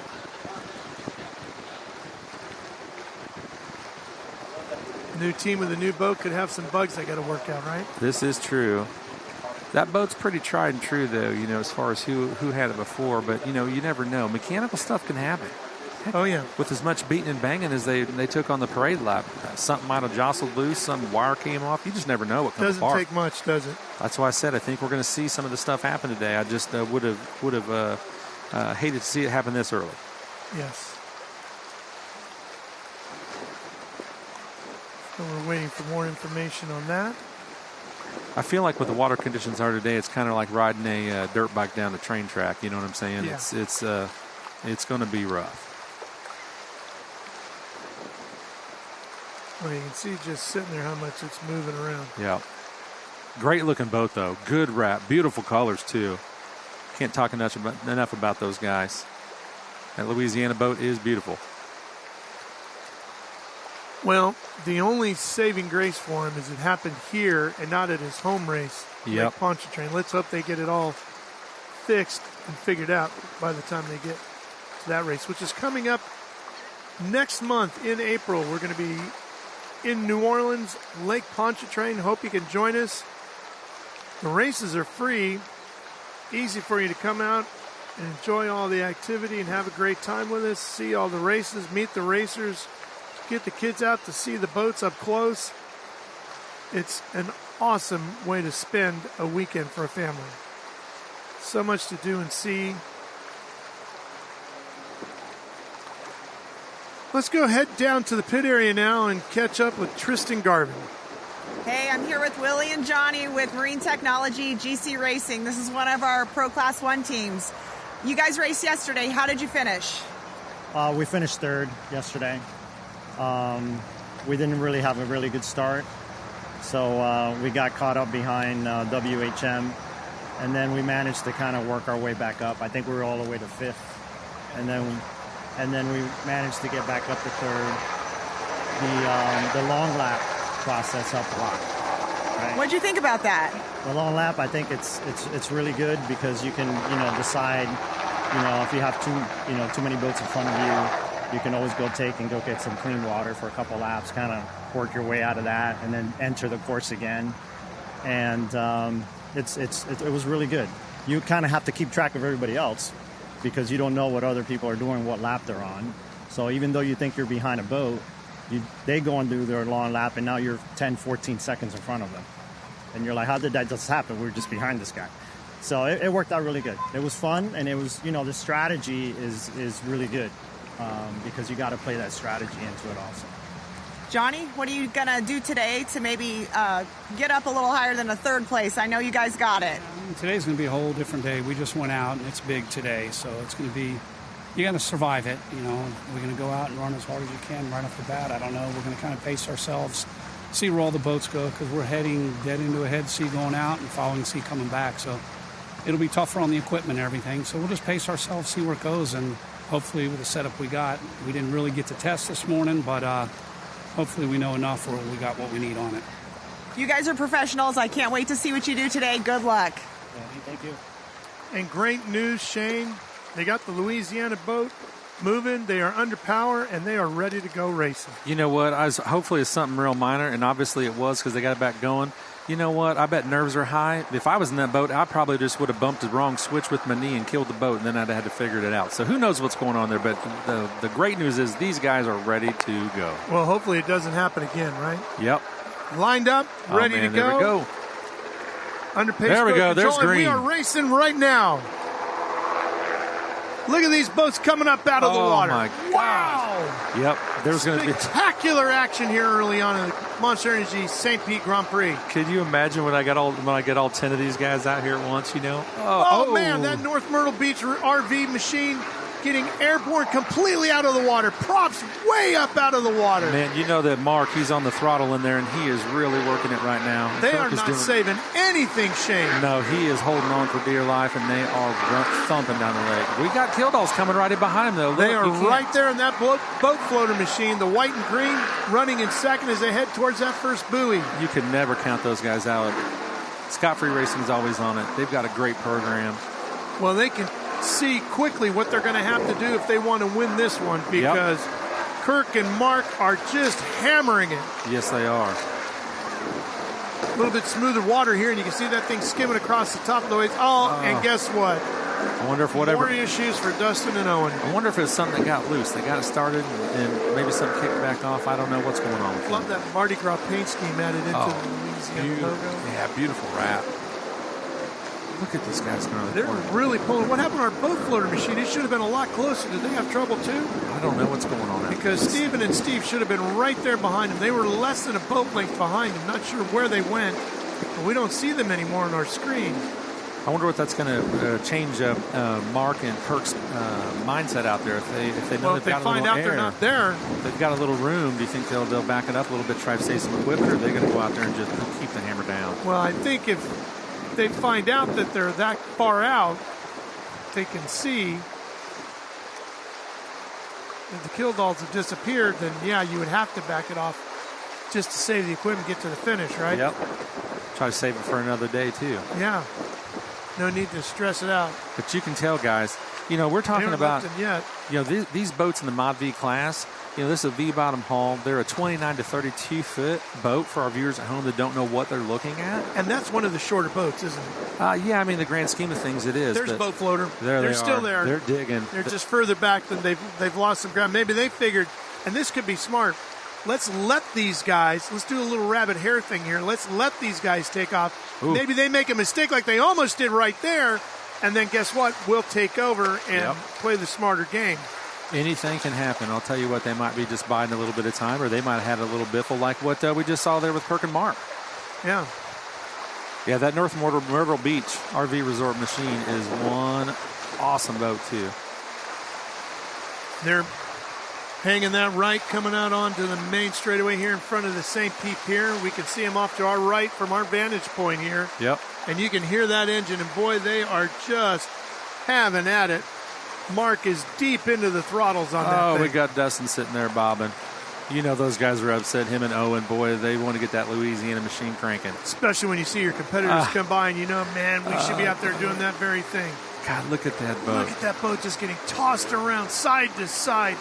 New team with a new boat could have some bugs they got to work out, right? This is true. That boat's pretty tried and true, though, as far as who had it before. But, you never know. Mechanical stuff can happen. Oh, yeah. With as much beating and banging as they took on the parade lap, something might have jostled loose, some wire came off. You just never know what comes apart. Doesn't take much, does it? That's why I said I think we're going to see some of the stuff happen today. I just would have hated to see it happen this early. Yes. So we're waiting for more information on that. I feel like with the water conditions are today, it's kind of like riding a dirt bike down the train track. You know what I'm saying? Yeah. It's going to be rough. Well, you can see just sitting there how much it's moving around. Yeah. Great looking boat, though. Good wrap. Beautiful colors, too. Can't talk enough about those guys. That Louisiana boat is beautiful. Well, the only saving grace for him is it happened here and not at his home race, Lake Pontchartrain. Let's hope they get it all fixed and figured out by the time they get to that race, which is coming up next month in April. We're going to be in New Orleans, Lake Pontchartrain. Hope you can join us. The races are free, easy for you to come out and enjoy all the activity and have a great time with us, see all the races, meet the racers, get the kids out to see the boats up close. It's an awesome way to spend a weekend for a family. So much to do and see. Let's go head down to the pit area now and catch up with Tristan Garvin. Hey, I'm here with Willie and Johnny with Marine Technology GC Racing. This is one of our Pro Class 1 teams. You guys raced yesterday. How did you finish? We finished third yesterday. We didn't really have a really good start, so we got caught up behind WHM, and then we managed to kind of work our way back up. I think we were all the way to fifth, and then we managed to get back up to third. The long lap process helped a lot. Right? What'd you think about that? The long lap, I think it's really good because you can decide if you have too many boats in front of you. You can always go get some clean water for a couple laps, kind of work your way out of that, and then enter the course again. And it was really good. You kind of have to keep track of everybody else because you don't know what other people are doing, what lap they're on. So even though you think you're behind a boat, they go and do their long lap, and now you're 10, 14 seconds in front of them. And you're like, how did that just happen? We were just behind this guy. So it worked out really good. It was fun, and it was, the strategy is really good. Because you got to play that strategy into it also. Johnny, what are you going to do today to maybe get up a little higher than a third place? I know you guys got it. Today's going to be a whole different day. We just went out, and it's big today, so it's going to be, you got to survive it. We're going to go out and run as hard as you can right off the bat. I don't know. We're going to kind of pace ourselves, see where all the boats go, because we're heading dead into a head sea going out and following sea coming back. So it'll be tougher on the equipment and everything. So we'll just pace ourselves, see where it goes, and hopefully with the setup we got, we didn't really get to test this morning, but hopefully we know enough where we got what we need on it. You guys are professionals. I can't wait to see what you do today. Good luck. Yeah, thank you. And great news, Shane. They got the Louisiana boat moving. They are under power, and they are ready to go racing. You know what? Hopefully it's something real minor, and obviously it was because they got it back going. You know what? I bet nerves are high. If I was in that boat, I probably just would have bumped the wrong switch with my knee and killed the boat, and then I'd have had to figure it out. So who knows what's going on there, but the great news is these guys are ready to go. Well, hopefully it doesn't happen again, right? Yep. Lined up, ready to go. There we go. Under pace there we boat go. control, There's green. We are racing right now. Look at these boats coming up out of the water. Oh, my God. Wow. Yep. There's going to be spectacular action here early on in the Monster Energy St. Pete Grand Prix. Could you imagine when I get all 10 of these guys out here at once, you know? Oh, man, that North Myrtle Beach RV machine getting airborne completely out of the water. Props way up out of the water. Man, you know that Mark, he's on the throttle in there, and he is really working it right now. They are not saving anything, Shane. No, he is holding on for dear life, and they are thumping down the lake. We got Kildahl's coming right in behind him, though. They are right there in that boat floater machine, the white and green, running in second as they head towards that first buoy. You could never count those guys out. Scott Free Racing is always on it. They've got a great program. Well, they can see quickly what they're going to have to do if they want to win this one, because Kirk and Mark are just hammering it. Yes, they are. A little bit smoother water here, and you can see that thing skimming across the top of the waves. And guess what? I wonder if whatever. More issues for Dustin and Owen. I wonder if it's something that got loose. They got it started, and maybe some kicked back off. I don't know what's going on with Love that Mardi Gras paint scheme added into the Louisiana logo. Yeah, beautiful wrap. Look at these guys going. They're really pulling. What happened to our boat floater machine? It should have been a lot closer. Did they have trouble too? I don't know what's going on there. Because Steven and Steve should have been right there behind him. They were less than a boat length behind him. Not sure where they went, but we don't see them anymore on our screen. I wonder what that's going to change Mark and Kirk's mindset out there. If they know they've got a little air, they're not there, they've got a little room. Do you think they'll back it up a little bit, try to save some equipment, or are they going to go out there and just keep the hammer down? Well, I think if they find out that they're that far out, they can see that the Kildahl's have disappeared, then yeah, you would have to back it off just to save the equipment, get to the finish, right? Yep. Try to save it for another day too. Yeah. No need to stress it out. But you can tell, guys, you know, we're talking about, yet. You know, these boats in the Mod V class, you know, this is a V-bottom hull. They're a 29 to 32-foot boat for our viewers at home that don't know what they're looking at. And that's one of the shorter boats, isn't it? Yeah, I mean, the grand scheme of things, it is. There's boat floater. They're still there. They're digging. They're just further back than they've lost some ground. Maybe they figured, and this could be smart, let's let these guys, let's do a little rabbit hare thing here. Let's let these guys take off. Ooh. Maybe they make a mistake like they almost did right there, and then guess what? We'll take over and play the smarter game. Anything can happen. I'll tell you what, they might be just biding a little bit of time, or they might have had a little biffle like what we just saw there with Kirk and Mark. Yeah. Yeah, that North Myrtle Beach RV resort machine is one awesome boat, too. They're hanging that right, coming out onto the main straightaway here in front of the St. Pete Pier. We can see them off to our right from our vantage point here. Yep. And you can hear that engine, and boy, they are just having at it. Mark is deep into the throttles on that thing. We got Dustin sitting there bobbing. You know those guys are upset, him and Owen. Boy, they want to get that Louisiana machine cranking. Especially when you see your competitors come by and you know, man, we should be out there doing that very thing. God, look at that boat. Look at that boat just getting tossed around side to side.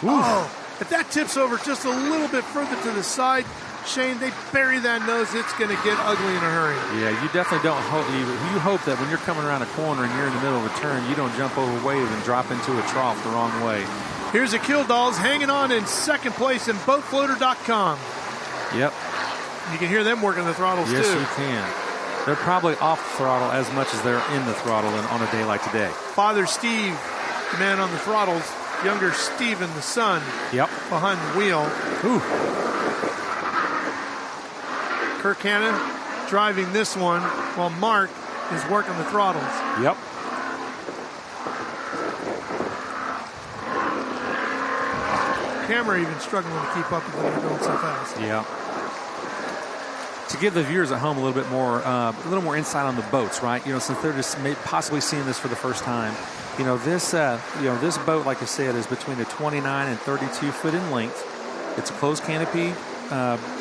Oof. Oh, if that tips over just a little bit further to the side, Shane, they bury that nose, it's going to get ugly in a hurry. Yeah, you definitely don't hope. You hope that when you're coming around a corner and you're in the middle of a turn, you don't jump over a wave and drop into a trough the wrong way. Here's the Kildahl's hanging on in second place in boatfloater.com. Yep. You can hear them working the throttles, yes, too. Yes, you can. They're probably off the throttle as much as they're in the throttle on a day like today. Father Steve, the man on the throttles, younger Steven, the son, behind the wheel. Ooh. Kirk Hanna driving this one while Mark is working the throttles. Yep. Camera even struggling to keep up with them going so fast. Yeah. To give the viewers at home a little more insight on the boats, right? You know, since they're just possibly seeing this for the first time. You know, this boat, like I said, is between a 29 and 32 foot in length. It's a closed canopy,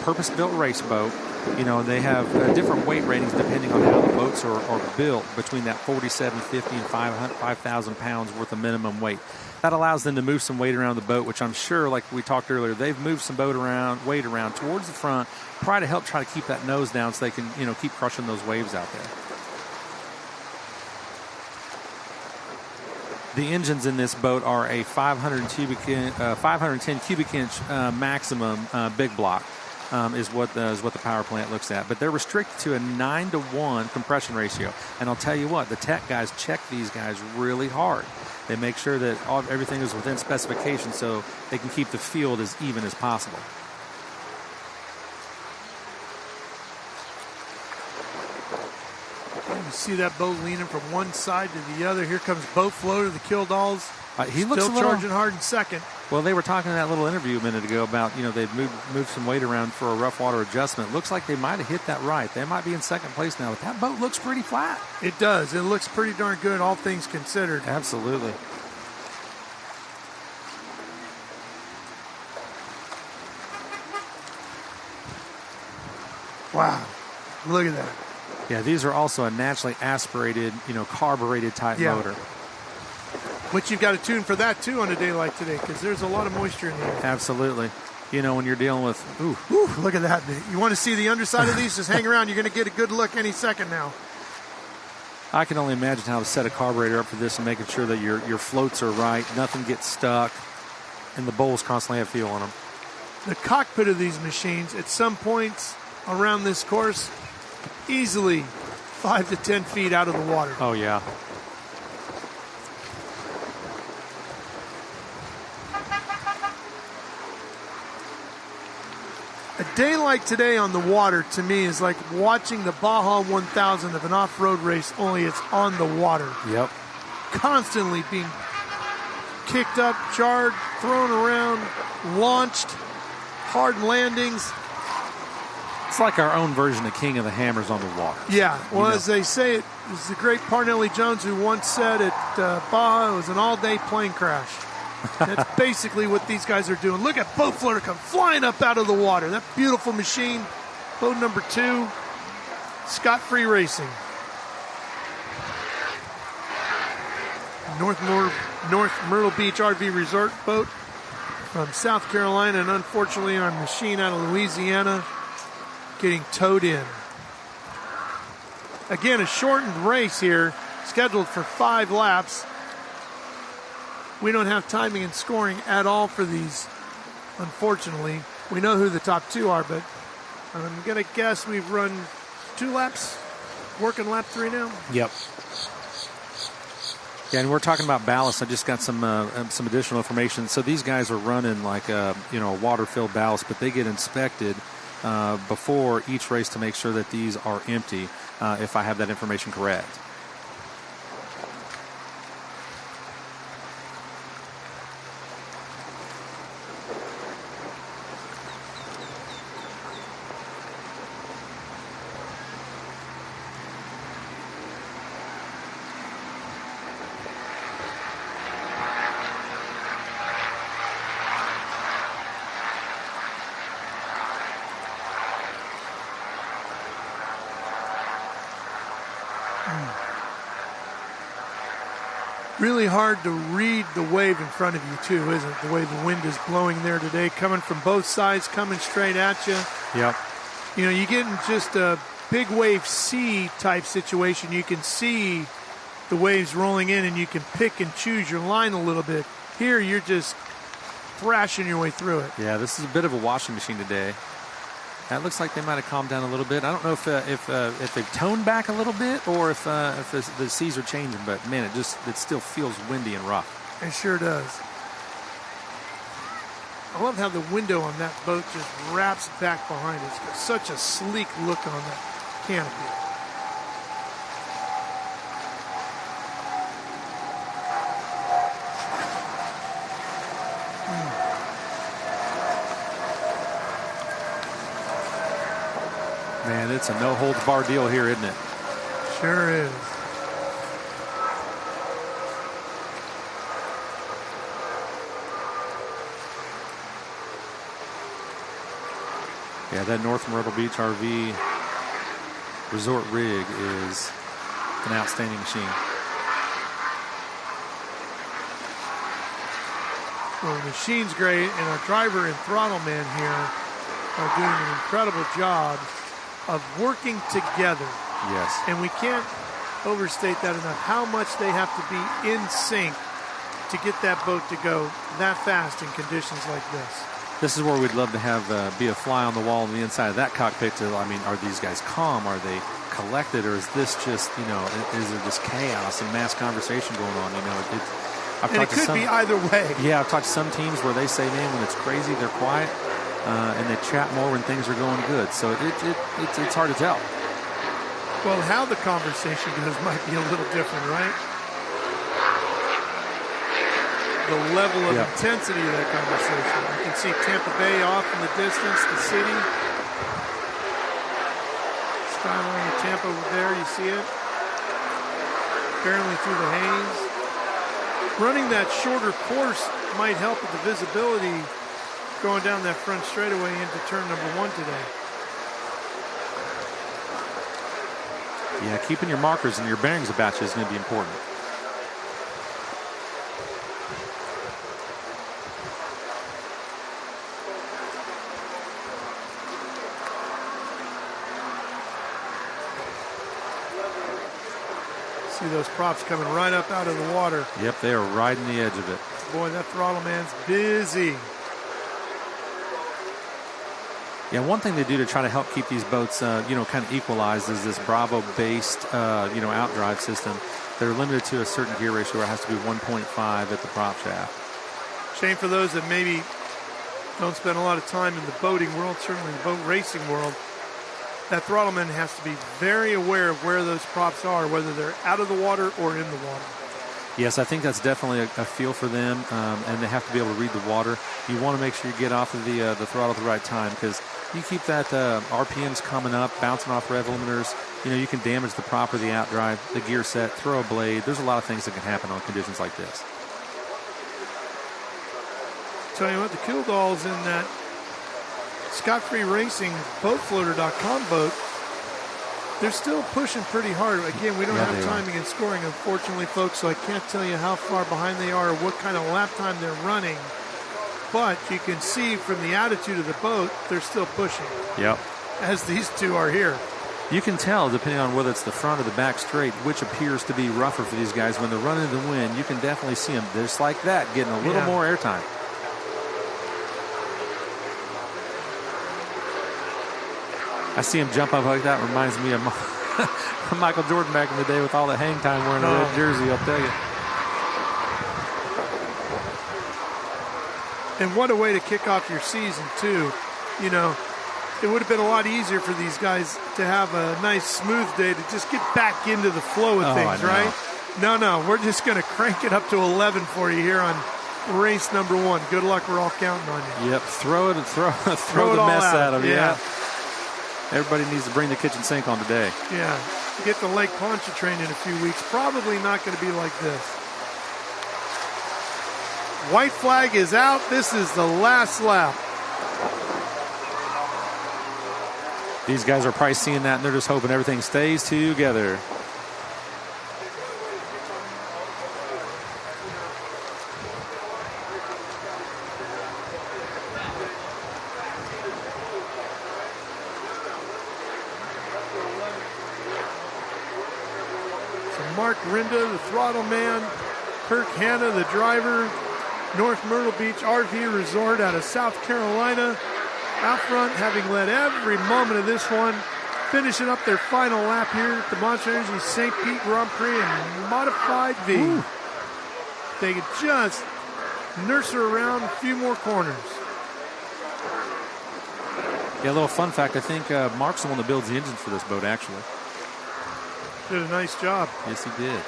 purpose-built race boat. You know, they have different weight ratings depending on how the boats are built, between that 4,750 and 5,000 pounds worth of minimum weight. That allows them to move some weight around the boat, which I'm sure, like we talked earlier, they've moved some weight around towards the front, try to keep that nose down so they can, keep crushing those waves out there. The engines in this boat are a 510 cubic inch maximum big block. Is what the power plant looks at. But they're restricted to a 9-to-1 compression ratio. And I'll tell you what, the tech guys check these guys really hard. They make sure that everything is within specification so they can keep the field as even as possible. You see that boat leaning from one side to the other. Here comes Boat Floater, the Killdalls. He looks still charging hard in second. Well, they were talking in that little interview a minute ago about, they've moved some weight around for a rough water adjustment. Looks like they might have hit that right. They might be in second place now, but that boat looks pretty flat. It does. It looks pretty darn good, all things considered. Absolutely. Wow. Look at that. Yeah, these are also a naturally aspirated, carbureted type motor. Which you've got to tune for that, too, on a day like today, because there's a lot of moisture in the air. Absolutely. When you're dealing with, look at that. You want to see the underside of these? Just hang around. You're going to get a good look any second now. I can only imagine how to set a carburetor up for this and making sure that your floats are right, nothing gets stuck, and the bowls constantly have fuel on them. The cockpit of these machines, at some points around this course, easily 5 to 10 feet out of the water. Oh, yeah. A day like today on the water, to me, is like watching the Baja 1000 of an off-road race, only it's on the water. Yep. Constantly being kicked up, jarred, thrown around, launched, hard landings. It's like our own version of King of the Hammers on the water. Yeah, well, as they say, it was the great Parnelli Jones who once said at Baja, it was an all-day plane crash. That's basically what these guys are doing. Look at Boat Floater come flying up out of the water. That beautiful machine, boat number 2, Scott Free Racing. North Myrtle Beach RV Resort boat from South Carolina, and unfortunately our machine out of Louisiana getting towed in. Again, a shortened race here, scheduled for 5 laps. We don't have timing and scoring at all for these, unfortunately. We know who the top 2 are, but I'm going to guess we've run 2 laps, working lap 3 now. Yep. Yeah, and we're talking about ballast. I just got some additional information. So these guys are running like a water-filled ballast, but they get inspected before each race to make sure that these are empty, if I have that information correct. Really hard to read the wave in front of you, too, isn't it? The way the wind is blowing there today, coming from both sides, coming straight at you. Yep. You get in just a big wave C type situation. You can see the waves rolling in, and you can pick and choose your line a little bit. Here, you're just thrashing your way through it. Yeah, this is a bit of a washing machine today. That looks like they might have calmed down a little bit. I don't know if they've toned back a little bit or if the seas are changing, but man, it still feels windy and rough. It sure does. I love how the window on that boat just wraps back behind it. It's got such a sleek look on that canopy. Man, it's a no-holds-barred deal here, isn't it? Sure is. Yeah, that North Myrtle Beach RV resort rig is an outstanding machine. Well, the machine's great, and our driver and throttle man here are doing an incredible job of working together. Yes. And we can't overstate that enough, how much they have to be in sync to get that boat to go that fast in conditions like this. This is where we'd love to have be a fly on the wall on the inside of that cockpit. I mean, are these guys calm? Are they collected? Or is this just, you know, is there just chaos and mass conversation going on? You know, it could be either way. Yeah, I've talked to some teams where they say, man, when it's crazy, they're quiet, and they chat more when things are going good. So it's hard to tell. Well, how the conversation goes might be a little different, right? The level of intensity of that conversation. You can see Tampa Bay off in the distance, the city. Skyline of Tampa there, you see it. Barely through the haze. Running that shorter course might help with the visibility going down that front straightaway into turn number 1 today. Yeah, keeping your markers and your bearings about you is going to be important. See those props coming right up out of the water. Yep, they are riding the edge of it. Boy, that throttle man's busy. Yeah, one thing they do to try to help keep these boats, you know, kind of equalized is this Bravo-based, you know, outdrive system. They're limited to a certain gear ratio where it has to be 1.5 at the prop shaft. Shame for those that maybe don't spend a lot of time in the boating world, certainly the boat racing world. That throttleman has to be very aware of where those props are, whether they're out of the water or in the water. Yes, I think that's definitely a feel for them, and they have to be able to read the water. You want to make sure you get off of the throttle at the right time, because you keep that RPMs coming up, bouncing off rev limiters. You know, you can damage the prop or the outdrive, the gear set, throw a blade. There's a lot of things that can happen on conditions like this. Tell you what, the Kildahl's in that Scot-Free Racing BoatFloater.com boat, they're still pushing pretty hard. Again, we don't have timing and scoring, unfortunately, folks, so I can't tell you how far behind they are or what kind of lap time they're running. But you can see from the attitude of the boat, they're still pushing. Yep. As these two are here. You can tell, depending on whether it's the front or the back straight, which appears to be rougher for these guys. When they're running the wind, you can definitely see them just like that, getting a little more airtime. I see him jump up like that. Reminds me of Michael Jordan back in the day with all the hang time wearing a red jersey, I'll tell you. And what a way to kick off your season, too. You know, it would have been a lot easier for these guys to have a nice, smooth day to just get back into the flow of things, right? No, we're just going to crank it up to 11 for you here on race number 1. Good luck. We're all counting on you. Yep, throw the mess at them. Yeah. Everybody needs to bring the kitchen sink on today. Yeah. Get the Lake Pontchartrain in a few weeks. Probably not going to be like this. White flag is out. This is the last lap. These guys are probably seeing that, and they're just hoping everything stays together. Mark Rinda, the throttle man, Kirk Hanna, the driver, North Myrtle Beach RV Resort out of South Carolina. Out front, having led every moment of this one, finishing up their final lap here at the Monster Energy St. Pete Grand Prix in Modified V. Ooh. They could just nurse her around a few more corners. Yeah, a little fun fact, I think Mark's the one that builds the engines for this boat, actually. Did a nice job. Yes, he did.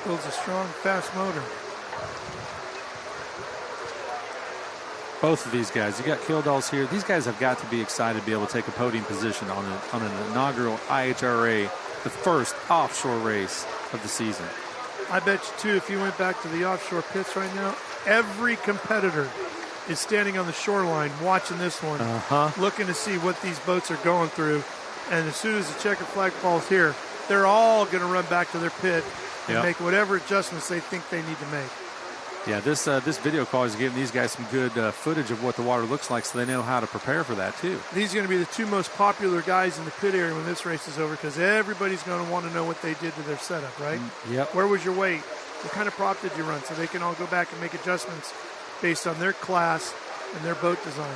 Builds a strong, fast motor. Both of these guys, you got Kildahl's here. These guys have got to be excited to be able to take a podium position on an inaugural IHRA, the first offshore race of the season. I bet you, too, if you went back to the offshore pits right now, every competitor is standing on the shoreline watching this one, looking to see what these boats are going through. And as soon as the checkered flag falls here, they're all going to run back to their pit and Yep. make whatever adjustments they think they need to make. Yeah, this video call is giving these guys some good footage of what the water looks like, so they know how to prepare for that too. These are going to be the two most popular guys in the pit area when this race is over, because everybody's going to want to know what they did to their setup, right? Yep. Where was your weight? What kind of prop did you run? So they can all go back and make adjustments based on their class and their boat design.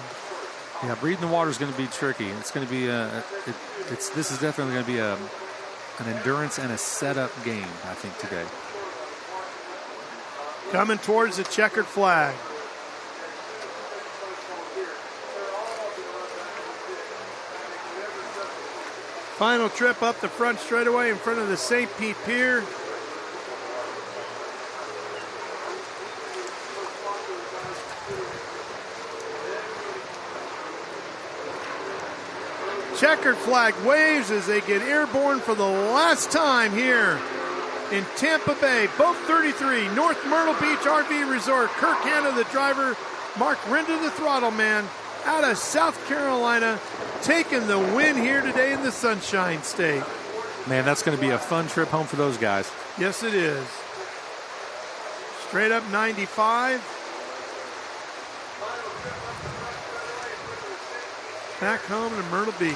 Yeah, reading the water is going to be tricky. It's going to be this is definitely going to be an endurance and a setup game, I think, today. Coming towards the checkered flag. Final trip up the front straightaway in front of the St. Pete Pier. Checkered flag waves as they get airborne for the last time here in Tampa Bay. Boat 33, North Myrtle Beach RV Resort. Kirk Hanna, the driver. Mark Renda, the throttle man, out of South Carolina, taking the win here today in the Sunshine State. Man, that's going to be a fun trip home for those guys. Yes, it is. Straight up 95. Back home to Myrtle Beach.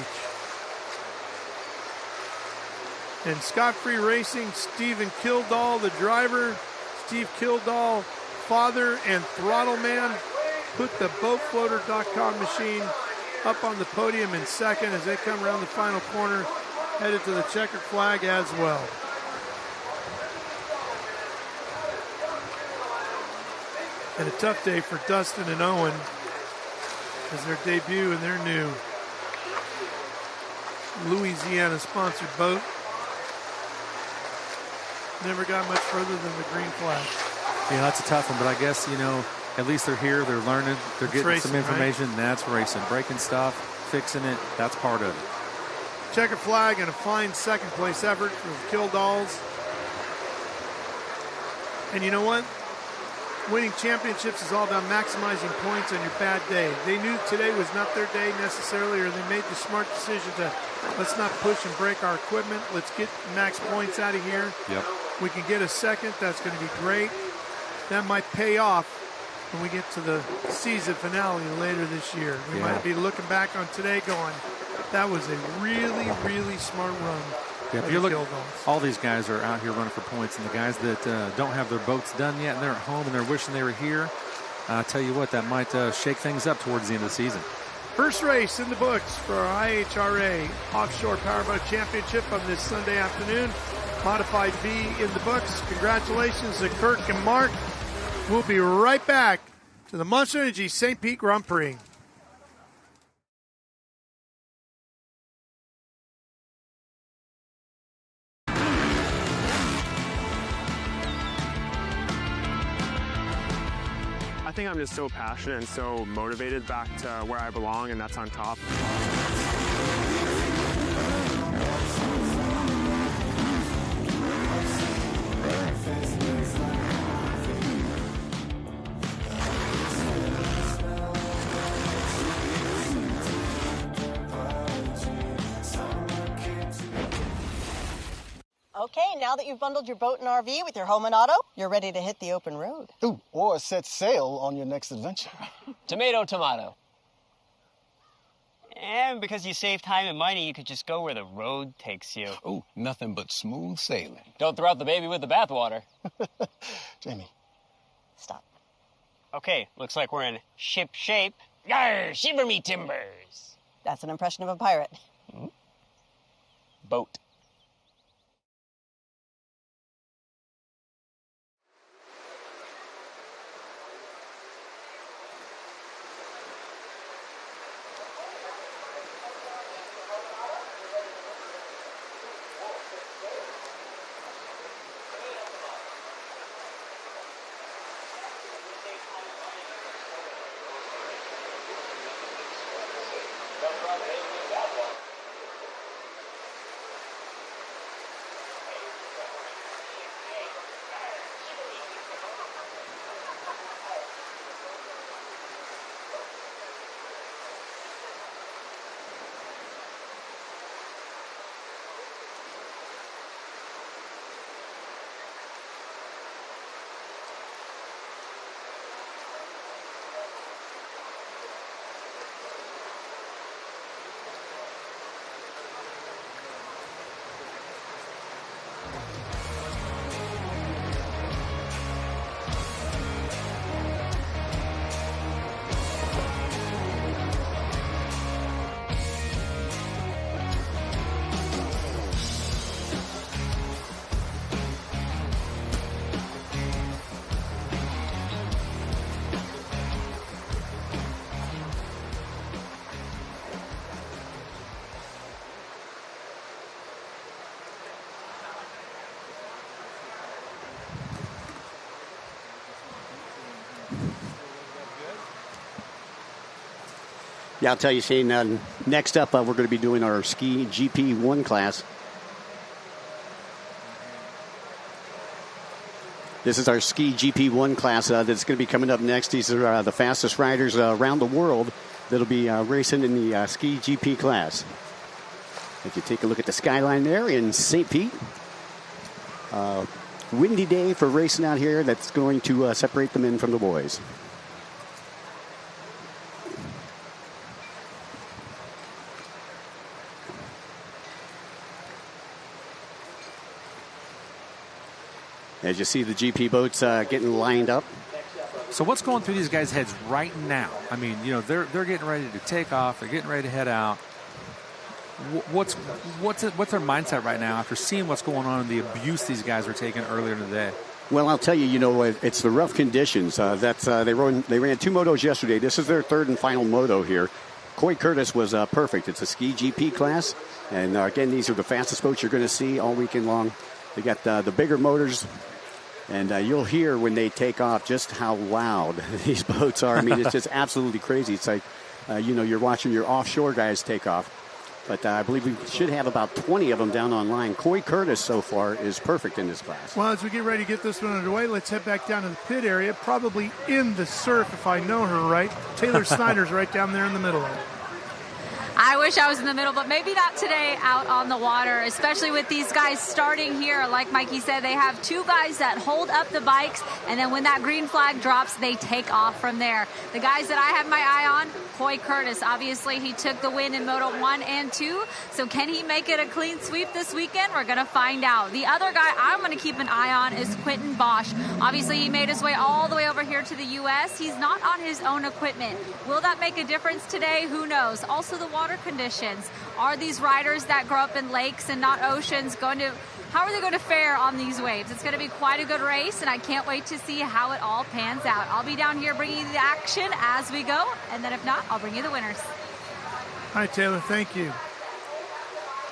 And Scott Free Racing, Stephen Kildall, the driver. Steve Kildall, father and throttle man, put the boatfloater.com machine up on the podium in second as they come around the final corner, headed to the checkered flag as well. And a tough day for Dustin and Owen as their debut in their new Louisiana-sponsored boat. Never got much further than the green flag. Yeah, that's a tough one, but I guess, at least they're here, they're learning, they're getting racing, some information, and that's racing. Breaking stuff, fixing it, that's part of it. Checkered flag and a fine second place effort for the Kildalls. And you know what? Winning championships is all about maximizing points on your bad day. They knew today was not their day necessarily, or they made the smart decision to let's not push and break our equipment. Let's get max points out of here. Yep. We can get a second. That's going to be great. That might pay off when we get to the season finale later this year. We might be looking back on today going, that was a really, really smart run. Yeah, if you look, all these guys are out here running for points, and the guys that don't have their boats done yet, and they're at home and they're wishing they were here, I tell you what, that might shake things up towards the end of the season. First race in the books for our IHRA Offshore Powerboat Championship on this Sunday afternoon. Modified B in the books. Congratulations to Kirk and Mark. We'll be right back to the Monster Energy St. Pete Grand Prix. I think I'm just so passionate and so motivated back to where I belong, and that's on top. Okay, now that you've bundled your boat and RV with your home and auto, you're ready to hit the open road. Ooh, or set sail on your next adventure. Tomato, tomato. And because you save time and money, you could just go where the road takes you. Ooh, nothing but smooth sailing. Don't throw out the baby with the bathwater. Jamie. Stop. Okay, looks like we're in ship shape. Yarr, shiver me timbers. That's an impression of a pirate. Boat. Yeah, I'll tell you, Shane, next up, we're going to be doing our Ski GP1 class. This is our Ski GP1 class that's going to be coming up next. These are the fastest riders around the world that'll be racing in the Ski GP class. If you take a look at the skyline there in St. Pete, windy day for racing out here. That's going to separate the men from the boys. As you see the GP boats getting lined up. So what's going through these guys' heads right now? I mean, you know, they're getting ready to take off. They're getting ready to head out. What's their mindset right now after seeing what's going on and the abuse these guys are taking earlier in the day? Well, I'll tell you, you know, it's the rough conditions. They ran 2 motos yesterday. This is their 3rd and final moto here. Coy Curtis was perfect. It's a Ski GP class. And again, these are the fastest boats you're going to see all weekend long. They got the bigger motors. And you'll hear when they take off just how loud these boats are. I mean, it's just absolutely crazy. It's like, you know, you're watching your offshore guys take off. But I believe we should have about 20 of them down on line. Coy Curtis so far is perfect in this class. Well, as we get ready to get this one underway, let's head back down to the pit area, probably in the surf if I know her right. Taylor Snyder's right down there in the middle of it. I wish I was in the middle, but maybe not today out on the water, especially with these guys starting here. Like Mikey said, they have 2 guys that hold up the bikes, and then when that green flag drops, they take off from there. The guys that I have my eye on, Coy Curtis. Obviously, he took the win in Moto 1 and 2, so can he make it a clean sweep this weekend? We're going to find out. The other guy I'm going to keep an eye on is Quentin Bosch. Obviously, he made his way all the way over here to the U.S. He's not on his own equipment. Will that make a difference today? Who knows? Also, the water conditions. Are these riders that grow up in lakes and not oceans how are they going to fare on these waves? It's going to be quite a good race, and I can't wait to see how it all pans out. I'll be down here bringing you the action as we go, and then if not, I'll bring you the winners. All right, Taylor, thank you.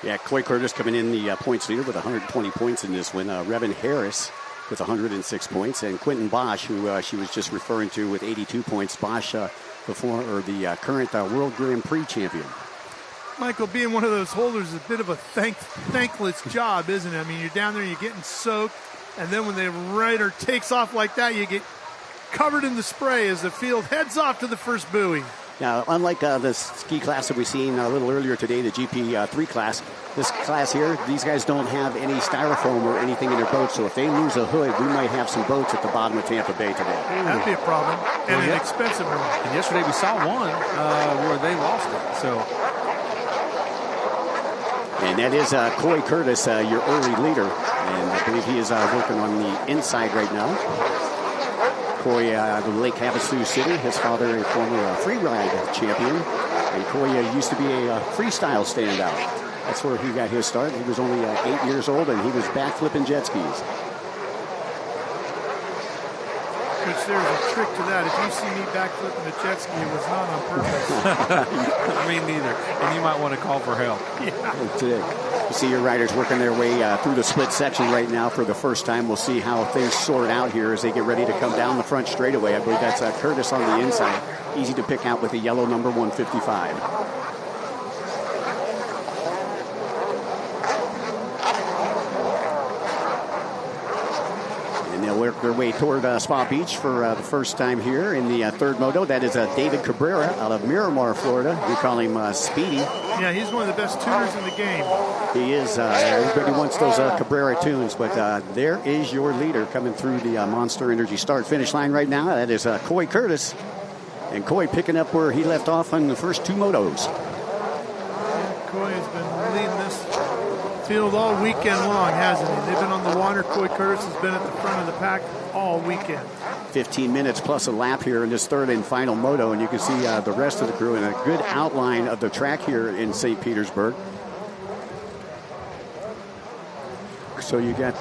Yeah, Coy Curtis coming in the points leader with 120 points in this win. Revan Harris with 106 points, and Quentin Bosch, who she was just referring to, with 82 points. Bosch, the current World Grand Prix champion. Michael, being one of those holders is a bit of a thankless job, isn't it? I mean, you're down there, you're getting soaked, and then when the rider takes off like that, you get covered in the spray as the field heads off to the first buoy. Now, unlike the ski class that we've seen a little earlier today, the GP3 class, this class here, these guys don't have any styrofoam or anything in their boat, so if they lose a hood, we might have some boats at the bottom of Tampa Bay today. That'd be a problem, and an expensive one. And yesterday we saw one where they lost it, so... And that is Coy Curtis, your early leader. And I believe he is working on the inside right now. Coy, Lake Havasu City, his father a former free ride champion. And Coy used to be a freestyle standout. That's where he got his start. He was only 8 years old, and he was backflipping jet skis. Which there's a trick to that. If you see me backflipping a jet ski, it was not on purpose. Me neither. And you might want to call for help. Yeah. Today, you see your riders working their way through the split section right now for the first time. We'll see how things sort out here as they get ready to come down the front straightaway. I believe that's Curtis on the inside. Easy to pick out with the yellow number 155. They'll work their way toward Spa Beach for the first time here in the 3rd moto. That is David Cabrera out of Miramar, Florida. We call him Speedy. Yeah, he's one of the best tuners in the game. He is. Everybody wants those Cabrera tunes, but there is your leader coming through the Monster Energy start-finish line right now. That is Coy Curtis. And Coy picking up where he left off on the first 2 motos. Yeah, Coy has been leading this field all weekend long, hasn't he? They've been on the water. Coy Curtis has been at the front of the pack all weekend. 15 minutes plus a lap here in this 3rd and final moto, and you can see the rest of the crew in a good outline of the track here in St. Petersburg. So you got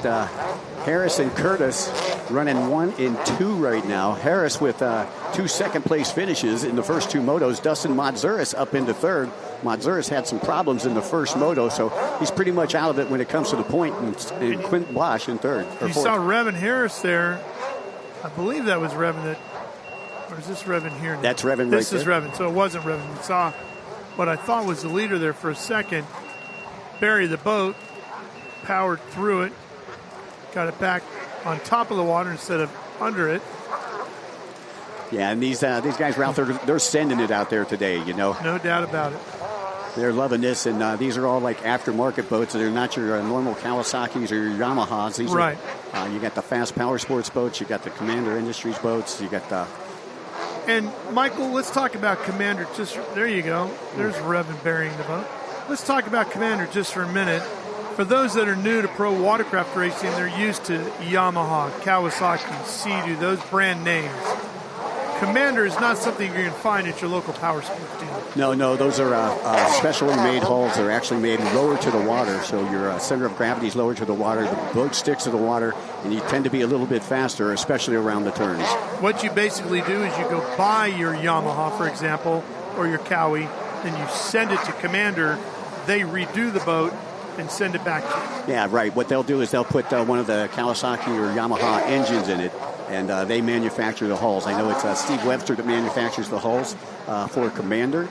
Harris and Curtis running 1 and 2 right now. Harris with 2 second-place finishes in the first 2 motos. Dustin Matsuris up into 3rd. Matsuris had some problems in the first moto, so he's pretty much out of it when it comes to the point. And Quentin Bosch in 3rd. You saw Revan Harris there. I believe that was Revan that Or is this Revan here now? That's Revan This right is there. Revan, so it wasn't Revan. We saw what I thought was the leader there for a second. Bury the boat, powered through it, got it back on top of the water instead of under it. Yeah, and these guys are out there. They're sending it out there today, you know. No doubt about it. They're loving this, and these are all like aftermarket boats. They're not your normal Kawasaki's or your Yamahas. These right. You got the Fast Power Sports boats. You got the Commander Industries boats. You got the. And Michael, let's talk about Commander. There you go. There's Revan burying the boat. Let's talk about Commander just for a minute. For those that are new to pro watercraft racing, they're used to Yamaha, Kawasaki, Sea-Doo, those brand names. Commander is not something you're going to find at your local power sports dealer. No, those are specially made hulls. They're actually made lower to the water, so your center of gravity is lower to the water. The boat sticks to the water, and you tend to be a little bit faster, especially around the turns. What you basically do is you go buy your Yamaha, for example, or your Cowie, and you send it to Commander. They redo the boat and send it back to you. Yeah, right. What they'll do is they'll put one of the Kawasaki or Yamaha engines in it, and they manufacture the hulls. I know it's Steve Webster that manufactures the hulls for Commander.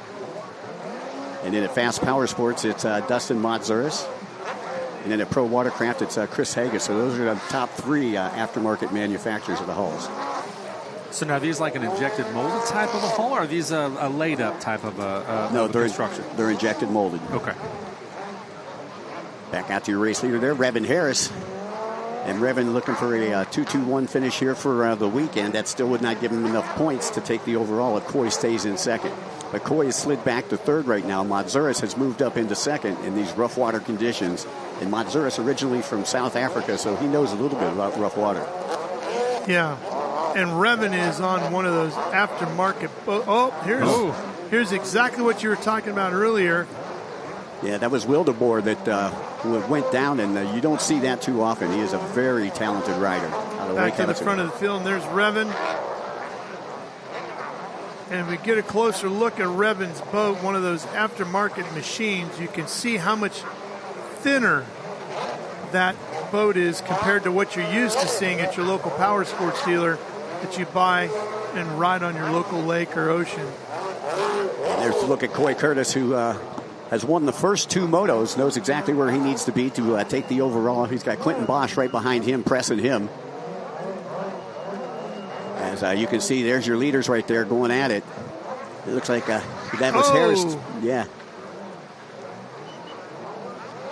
And then at Fast Power Sports, it's Dustin Matzuris. And then at Pro Watercraft, it's Chris Hagas. So those are the top three aftermarket manufacturers of the hulls. So now, are these like an injected molded type of a hull, or are these a laid up type of construction? They're injected molded. Okay. Back out to your race leader there, Revan Harris. And Revan looking for a 2-2-1 finish here for the weekend. That still would not give him enough points to take the overall if Coy stays in second. But Coy has slid back to third right now. Matzuris has moved up into second in these rough water conditions. And Matzuris originally from South Africa, so he knows a little bit about rough water. Yeah. And Revan is on one of those aftermarket boats. Oh, here's exactly what you were talking about earlier. Yeah, that was Wildeboer that went down, and you don't see that too often. He is a very talented rider. Back to the front of the field, and there's Revan. And we get a closer look at Revan's boat, one of those aftermarket machines. You can see how much thinner that boat is compared to what you're used to seeing at your local power sports dealer that you buy and ride on your local lake or ocean. And there's a look at Coy Curtis, who has won the first two motos, knows exactly where he needs to be to take the overall. He's got Quentin Bosch right behind him, pressing him. As you can see, there's your leaders right there going at it. It looks like that was Harris. Yeah.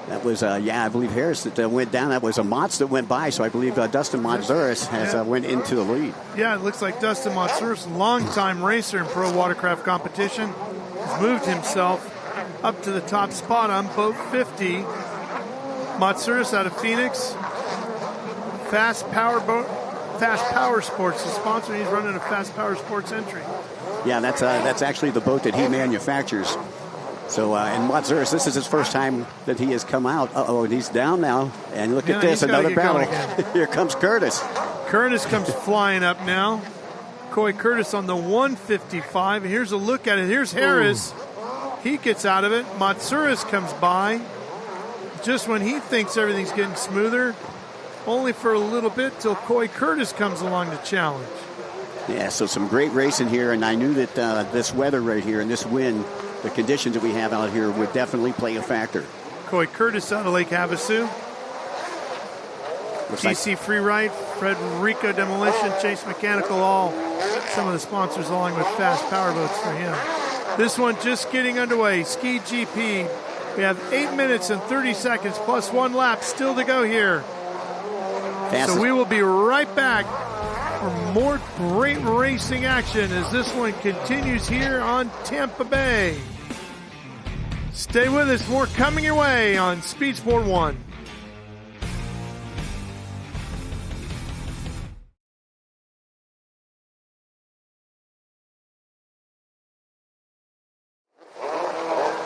That was, I believe Harris that went down. That was a Motz that went by, so I believe Dustin Matzuris has went into the lead. Yeah, it looks like Dustin Matzuris, longtime racer in pro watercraft competition, has moved himself up to the top spot on boat 50. Matzuris out of Phoenix. Fast Power Sports, the sponsor. He's running a Fast Power Sports entry. Yeah, that's actually the boat that he manufactures. So, and Matzuris, this is his first time that he has come out. And he's down now. And look at this, another battle. Here comes Curtis. Curtis comes flying up now. Coy Curtis on the 155. Here's a look at it. Here's Harris. He gets out of it. Matzuris comes by just when he thinks everything's getting smoother, only for a little bit till Coy Curtis comes along to challenge. Yeah, so some great racing here, and I knew that this weather right here and this wind, the conditions that we have out here would definitely play a factor. Coy Curtis out of Lake Havasu. TC Freeride, Frederico Demolition, Chase Mechanical, all some of the sponsors along with Fast Power Boats for him. This one just getting underway. Ski GP. We have 8 minutes and 30 seconds plus one lap still to go here. So we will be right back for more great racing action as this one continues here on Tampa Bay. Stay with us. More coming your way on Speed Sport 1.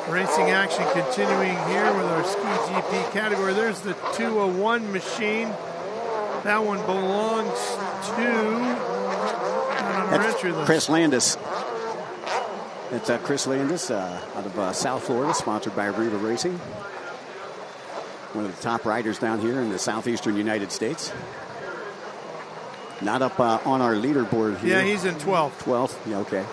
Racing action continuing here with our Ski GP category. There's the 201 machine. That one belongs to Chris Landis. It's Chris Landis out of South Florida, sponsored by Riva Racing. One of the top riders down here in the southeastern United States. Not up on our leaderboard here. Yeah, he's in 12th. 12th, yeah, okay.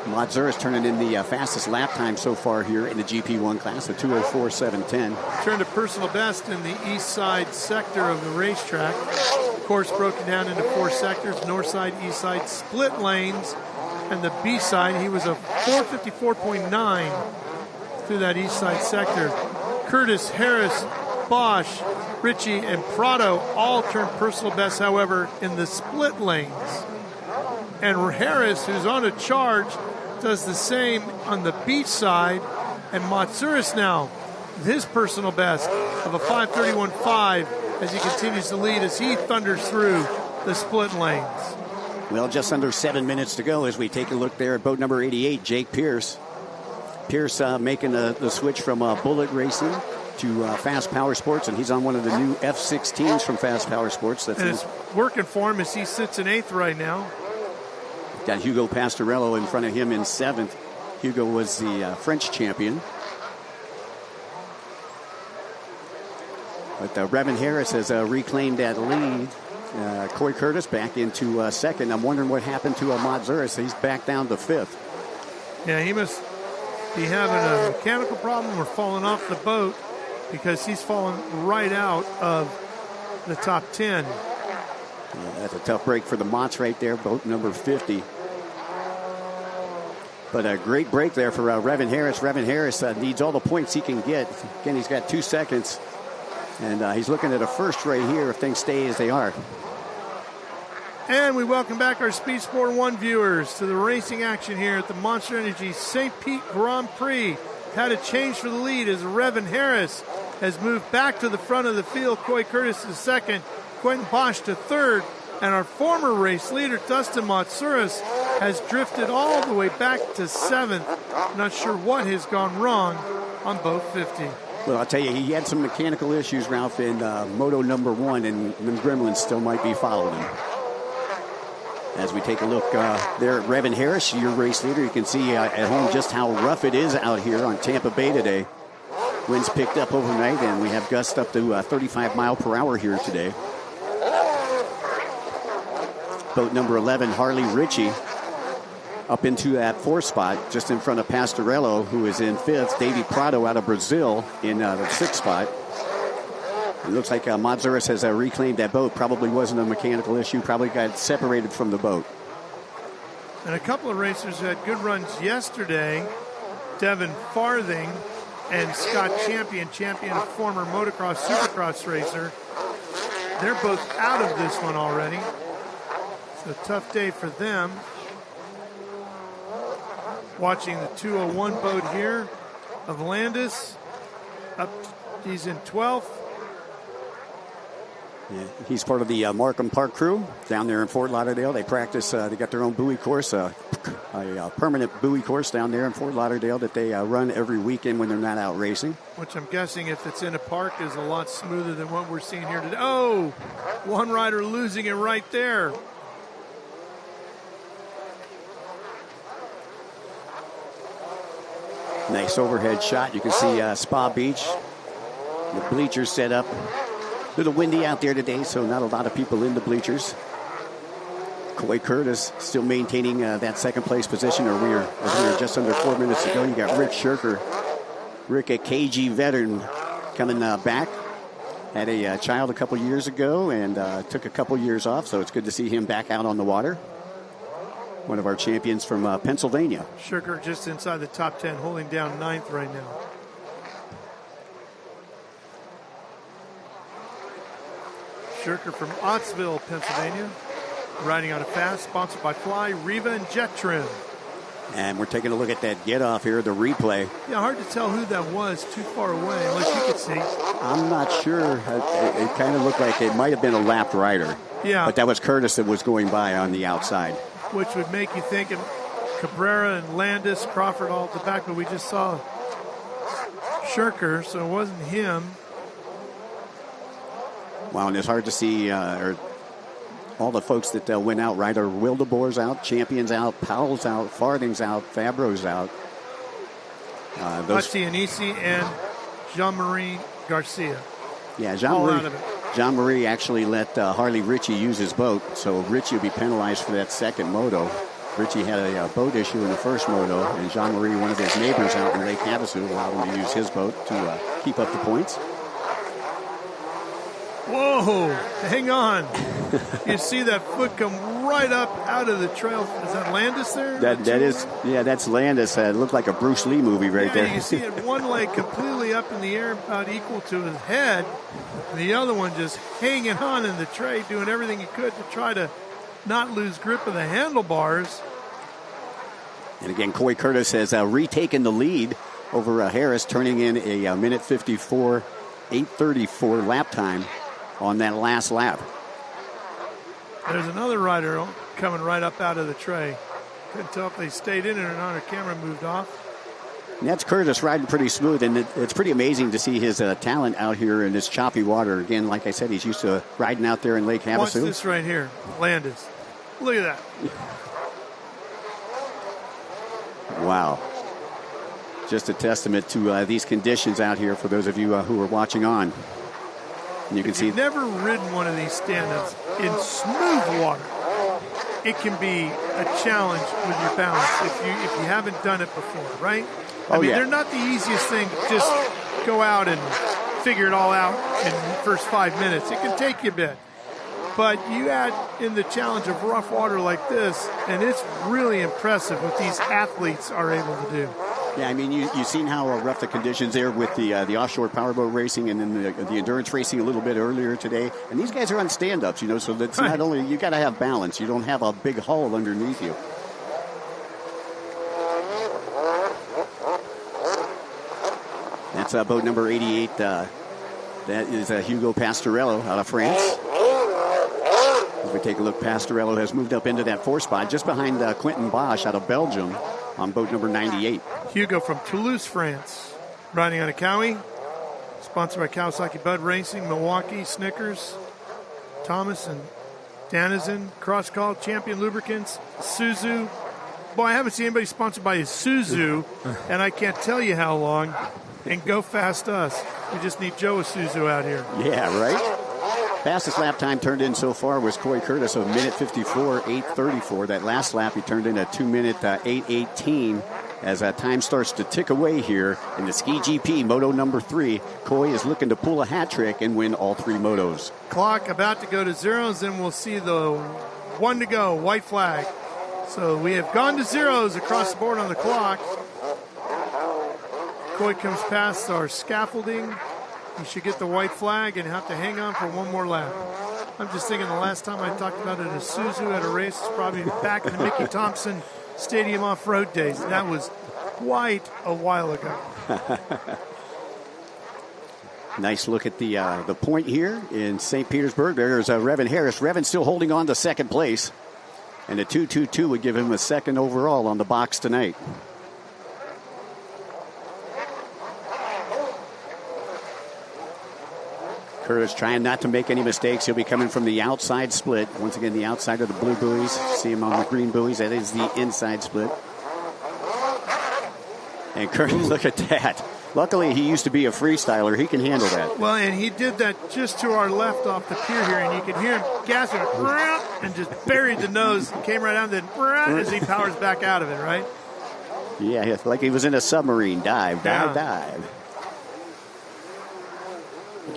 Mazur is turning in the fastest lap time so far here in the GP1 class, a 2:04.710. Turned a personal best in the east side sector of the racetrack. Course broken down into 4 sectors, north side, east side, split lanes, and the B side, he was a 4:54.9 through that east side sector. Curtis, Harris, Bosch, Ritchie, and Prado all turned personal best, however, in the split lanes. And Harris, who's on a charge, does the same on the beach side. And Matsouras now, his personal best of a 5:31.5 as he continues to lead as he thunders through the split lanes. Well, just under 7 minutes to go as we take a look there at boat number 88, Jake Pierce. Pierce making the switch from Bullet Racing to Fast Power Sports, and he's on one of the new F-16s from Fast Power Sports. And it's working for him as he sits in 8th right now. Got Hugo Pastorello in front of him in 7th. Hugo was the French champion. But Revan Harris has reclaimed that lead. Coy Curtis back into 2nd. I'm wondering what happened to Matsouras. He's back down to 5th. Yeah, he must be having a mechanical problem or falling off the boat because he's fallen right out of the top 10. Yeah, that's a tough break for the Mots right there, boat number 50. But a great break there for Revan Harris. Revan Harris needs all the points he can get. Again, he's got 2 seconds. And he's looking at a first right here if things stay as they are. And we welcome back our Speed Sport 1 viewers to the racing action here at the Monster Energy St. Pete Grand Prix. Had a change for the lead as Revan Harris has moved back to the front of the field. Coy Curtis is 2nd, Quentin Bosch to 3rd, and our former race leader, Dustin Matsouras, has drifted all the way back to 7th. Not sure what has gone wrong on boat 50. Well, I'll tell you, he had some mechanical issues, Ralph, in moto number 1, and the gremlins still might be following him. As we take a look there at Revan Harris, your race leader, you can see at home just how rough it is out here on Tampa Bay today. Winds picked up overnight, and we have gusts up to 35 mile per hour here today. Boat number 11, Harley Ritchie, up into that 4th spot, just in front of Pastorello, who is in 5th. Davey Prado out of Brazil in the 6th spot. It looks like Matsouras has reclaimed that boat. Probably wasn't a mechanical issue. Probably got separated from the boat. And a couple of racers who had good runs yesterday, Devin Farthing and Scott Champion, a former motocross, supercross racer. They're both out of this one already. It's a tough day for them. Watching the 201 boat here of Landis. He's in 12th. Yeah, he's part of the Markham Park crew down there in Fort Lauderdale. They practice, they got their own buoy course, a permanent buoy course down there in Fort Lauderdale that they run every weekend when they're not out racing. Which I'm guessing if it's in a park is a lot smoother than what we're seeing here today. Oh, one rider losing it right there. Nice overhead shot. You can see Spa Beach. The bleachers set up. A little windy out there today, so not a lot of people in the bleachers. Coy Curtis still maintaining that 2nd place position, or we are just under 4 minutes to go. You got Rick Shirker. Rick, a KG veteran, coming back. Had a child a couple years ago and took a couple years off, so it's good to see him back out on the water. One of our champions from Pennsylvania. Shirker just inside the top 10, holding down 9th right now. Shirker from Ottsville, Pennsylvania, riding on a fast, sponsored by Fly, Riva, and Jet Trim. And we're taking a look at that get off here, the replay. Yeah, hard to tell who that was too far away, unless you could see. I'm not sure. It kind of looked like it might have been a lapped rider. Yeah. But that was Curtis that was going by on the outside. Which would make you think of Cabrera and Landis, Crawford all at the back, but we just saw Shirker, so it wasn't him. Wow, and it's hard to see all the folks that went out, right? Wildebor's out, Champion's out, Powell's out, Farthing's out, Fabro's out. Bastianisi and Jean-Marie Garcia. Yeah, all out of it. John Marie actually let Harley Ritchie use his boat, so Ritchie will be penalized for that second moto. Ritchie had a boat issue in the first moto, and Jean Marie, one of his neighbors out in Lake Havasu, allowed him to use his boat to keep up the points. Whoa, hang on. You see that foot come right up out of the trail. Is that Landis there? That's Landis. It looked like a Bruce Lee movie right there. You see it, one leg completely up in the air, about equal to his head. The other one just hanging on in the tray, doing everything he could to try to not lose grip of the handlebars. And again, Coy Curtis has retaken the lead over Harris, turning in a minute 54, 8:34 lap time on that last lap. There's another rider coming right up out of the tray. Couldn't tell if they stayed in it or not. Our camera moved off. And that's Curtis riding pretty smooth, and it's pretty amazing to see his talent out here in this choppy water. Again, like I said, he's used to riding out there in Lake Havasu. Watch this right here, Landis. Look at that. Wow. Just a testament to these conditions out here for those of you who are watching on. And you can see. If you've never ridden one of these stand-ups in smooth water, it can be a challenge with your balance if you haven't done it before, right? I mean, they're not the easiest thing. Just go out and figure it all out in the first 5 minutes. It can take you a bit. But you add in the challenge of rough water like this, and it's really impressive what these athletes are able to do. Yeah, I mean, you've seen how rough the conditions there with the offshore powerboat racing and then the endurance racing a little bit earlier today. And these guys are on stand-ups, so that's not only, you got to have balance. You don't have a big hull underneath you. That's boat number 88. That is Hugo Pastorello out of France. As we take a look, Pastorello has moved up into that 4th spot just behind Quentin Bosch out of Belgium on boat number 98. Hugo from Toulouse, France, riding on a Cowie, sponsored by Kawasaki Bud Racing, Milwaukee, Snickers, Thomas and Danizen, Cross Call, Champion Lubricants, Isuzu. Boy, I haven't seen anybody sponsored by Isuzu, and I can't tell you how long. And Go Fast Us. We just need Joe Isuzu out here. Yeah, right? Fastest lap time turned in so far was Coy Curtis of minute 54, 8:34. That last lap he turned in a 2 minute 8:18. As time starts to tick away here in the Ski GP Moto number 3, Coy is looking to pull a hat trick and win all 3 motos. Clock about to go to zeros, and we'll see the 1 to go, white flag. So we have gone to zeros across the board on the clock. Coy comes past our scaffolding. He should get the white flag and have to hang on for one more lap. I'm just thinking the last time I talked about it, a Isuzu at a race is probably back in the Mickey Thompson Stadium off-road days. That was quite a while ago. Nice look at the point here in St. Petersburg. There's Revin Harris. Revin still holding on to second place. And a 2:22 would give him a second overall on the box tonight. Curtis trying not to make any mistakes. He'll be coming from the outside split. Once again, the outside of the blue buoys. See him on the green buoys. That is the inside split. And Curtis, look at that. Luckily, he used to be a freestyler. He can handle that. Well, and he did that just to our left off the pier here, and you could hear him gasping and just buried the nose, came right out, and then as he powers back out of it, right? Yeah, like he was in a submarine. Dive.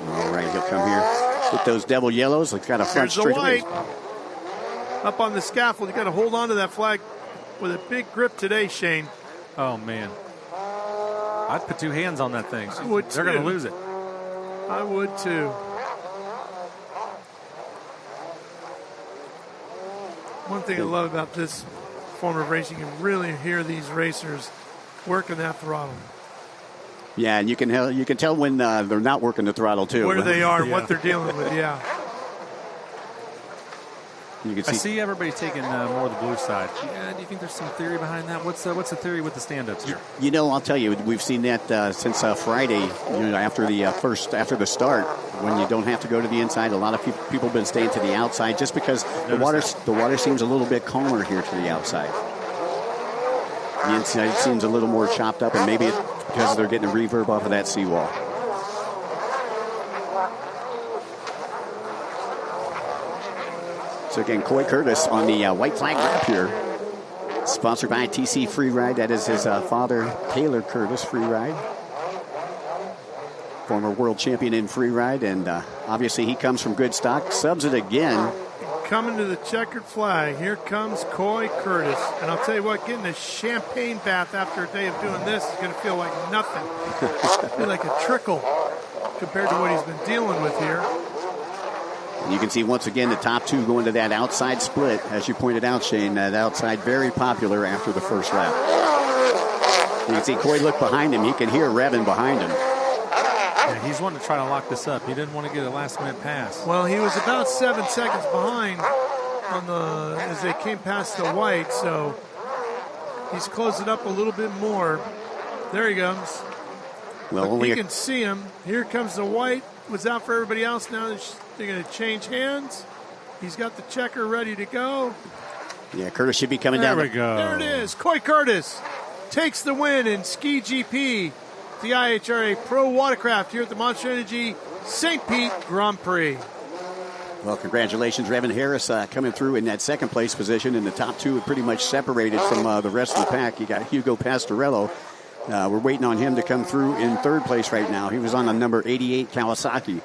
All right, he'll come here with those devil yellows. He's got a front straight away. Up on the scaffold, you got to hold on to that flag with a big grip today, Shane. Oh, man. I'd put 2 hands on that thing. I would They're going to lose it. I would too. One thing I love about this form of racing, you can really hear these racers working that throttle. Yeah, and you can tell when they're not working the throttle too. Where they are, what they're dealing with. Yeah. You can see. I see everybody taking more of the blue side. Yeah, do you think there's some theory behind that? What's the theory with the stand-ups here? I'll tell you, we've seen that since Friday. After the start, when you don't have to go to the inside, a lot of people have been staying to the outside just because the water seems a little bit calmer here to the outside. The inside seems a little more chopped up, and maybe it's because they're getting a reverb off of that seawall. So again, Coy Curtis on the white flag lap here. Sponsored by TC Free Ride. That is his father, Taylor Curtis, Free Ride. Former world champion in free ride, and obviously he comes from good stock. Subs it again. Coming to the checkered flag, here comes Coy Curtis. And I'll tell you what, getting a champagne bath after a day of doing this is going to feel like nothing. It'll be like a trickle compared to what he's been dealing with here. You can see once again the top two going to that outside split. As you pointed out, Shane, that outside very popular after the first lap. You can see Coy look behind him. He can hear Revin behind him. Yeah, he's wanting to try to lock this up. He didn't want to get a last-minute pass. Well, he was about 7 seconds behind on as they came past the white, so he's closed it up a little bit more. There he comes. Well, you can see him. Here comes the white. Was out for everybody else. Now they're going to change hands. He's got the checker ready to go. Yeah, Curtis should be coming down. There we go. There it is. Coy Curtis takes the win in Ski GP, the IHRA Pro Watercraft here at the Monster Energy St. Pete Grand Prix. Well, congratulations, Revin Harris coming through in that second place position, and the top two are pretty much separated from the rest of the pack. You got Hugo Pastorello. We're waiting on him to come through in third place right now. He was on the number 88 Kawasaki.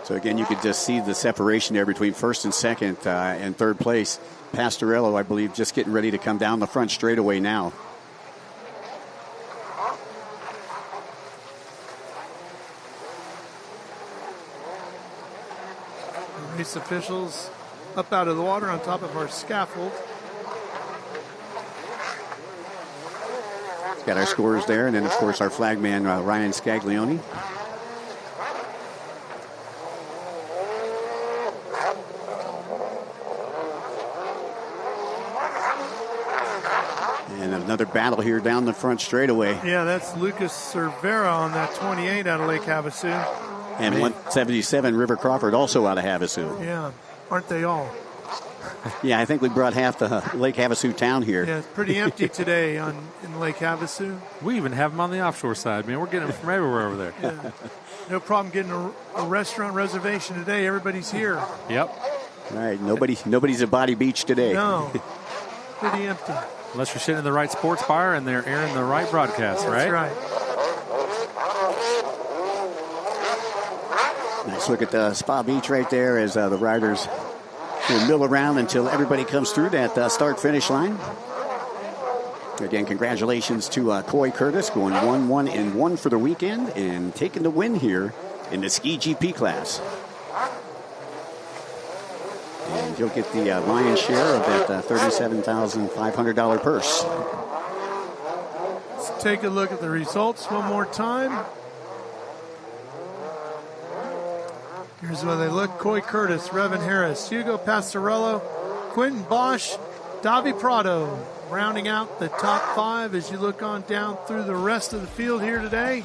So again, you could just see the separation there between first and second and third place. Pastorello, I believe, just getting ready to come down the front straightaway now. Race officials up out of the water on top of our scaffold. Got our scores there, and then, of course, our flagman, Ryan Scaglione. And another battle here down the front straightaway. Yeah, that's Lucas Cervera on that 28 out of Lake Havasu. And 177, River Crawford, also out of Havasu. Yeah, aren't they all? Yeah, I think we brought half the Lake Havasu town here. Yeah, it's pretty empty today in Lake Havasu. We even have them on the offshore side, man. We're getting them from everywhere over there. Yeah. No problem getting a restaurant reservation today. Everybody's here. Yep. All right, nobody's at Body Beach today. No, pretty empty. Unless you're sitting in the right sports bar and they're airing the right broadcast, right? That's right. Nice look at the Spa Beach right there as the riders will mill around until everybody comes through that start-finish line. Again, congratulations to Coy Curtis going 1-1-1 for the weekend and taking the win here in the Ski GP class. And he'll get the lion's share of that $37,500 purse. Let's take a look at the results one more time. Here's where they look. Coy Curtis, Revin Harris, Hugo Pastorello, Quentin Bosch, Davi Prado, rounding out the top five as you look on down through the rest of the field here today.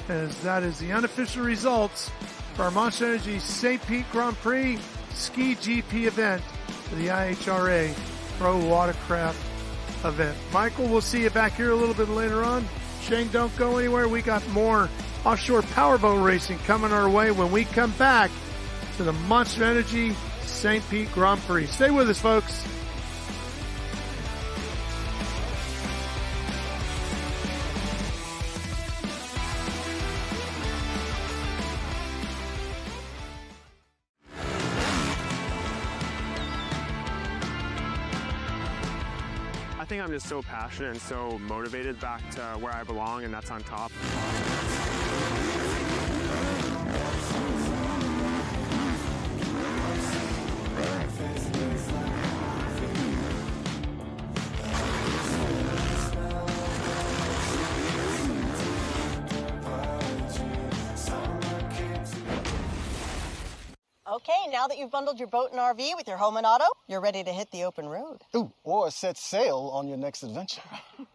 As that is the unofficial results for our Monster Energy St. Pete Grand Prix Ski GP event for the IHRA Pro Watercraft event. Michael, we'll see you back here a little bit later on. Shane, don't go anywhere. We got more offshore powerboat racing coming our way when we come back to the Monster Energy St. Pete Grand Prix. Stay with us, folks. I think I'm just so passionate and so motivated back to where I belong, and that's on top. Okay, now that you've bundled your boat and RV with your home and auto, you're ready to hit the open road. Ooh, or set sail on your next adventure.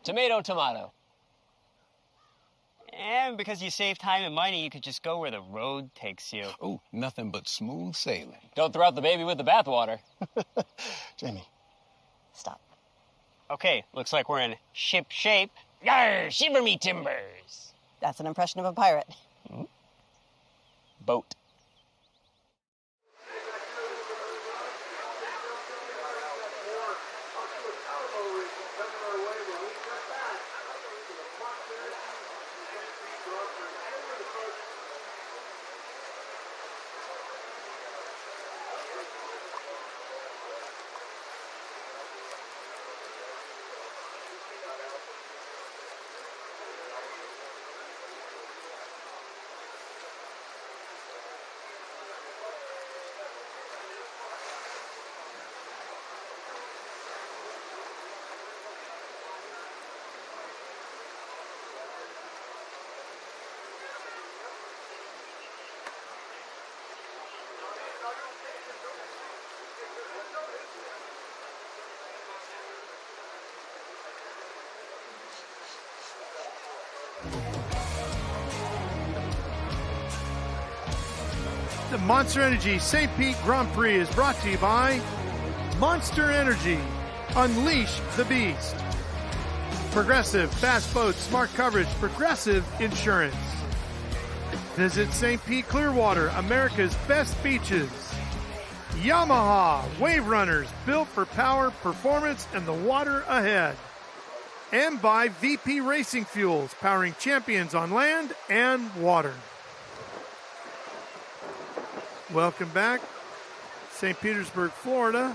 Tomato, tomato. And because you save time and money, you could just go where the road takes you. Ooh, nothing but smooth sailing. Don't throw out the baby with the bathwater. Jamie. Stop. Okay, looks like we're in ship shape. Yar, shiver me timbers. That's an impression of a pirate. Boat. The Monster Energy St. Pete Grand Prix is brought to you by Monster Energy. Unleash the beast. Progressive, fast boats, smart coverage, Progressive Insurance. Visit St. Pete-Clearwater, America's best beaches. Yamaha Wave Runners, built for power, performance, and the water ahead. And by VP Racing Fuels, powering champions on land and water. Welcome back. St. Petersburg, Florida.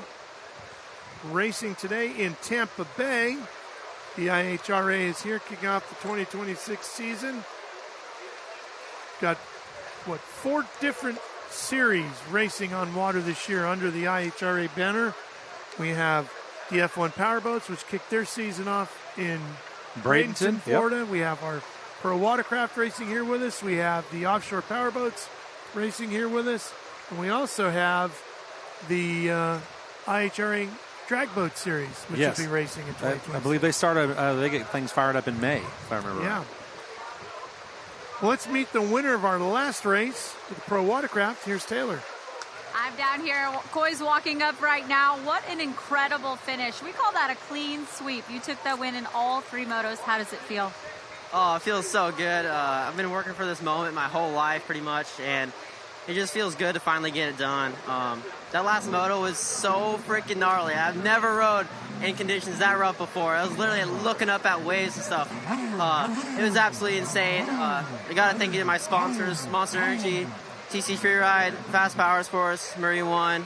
Racing today in Tampa Bay. The IHRA is here kicking off the 2026 season. Got, 4 different series racing on water this year under the IHRA banner. We have the F1 Powerboats, which kicked their season off in Bradenton, Florida. Yep. We have our Pro Watercraft racing here with us. We have the Offshore Powerboats racing here with us. And we also have the IHRA Drag Boat Series, which will be racing in 2026. I believe they started. They get things fired up in May, if I remember right. Well, let's meet the winner of our last race with the Pro Watercraft. Here's Taylor. I'm down here. Coy's walking up right now. What an incredible finish. We call that a clean sweep. You took that win in all 3 motos. How does it feel? Oh, it feels so good. I've been working for this moment my whole life pretty much, and it just feels good to finally get it done. That last moto was so freaking gnarly. I've never rode in conditions that rough before. I was literally looking up at waves and stuff. It was absolutely insane. I got to thank you to my sponsors, Monster Energy, TC Freeride, Fast Power Sports, Marine One,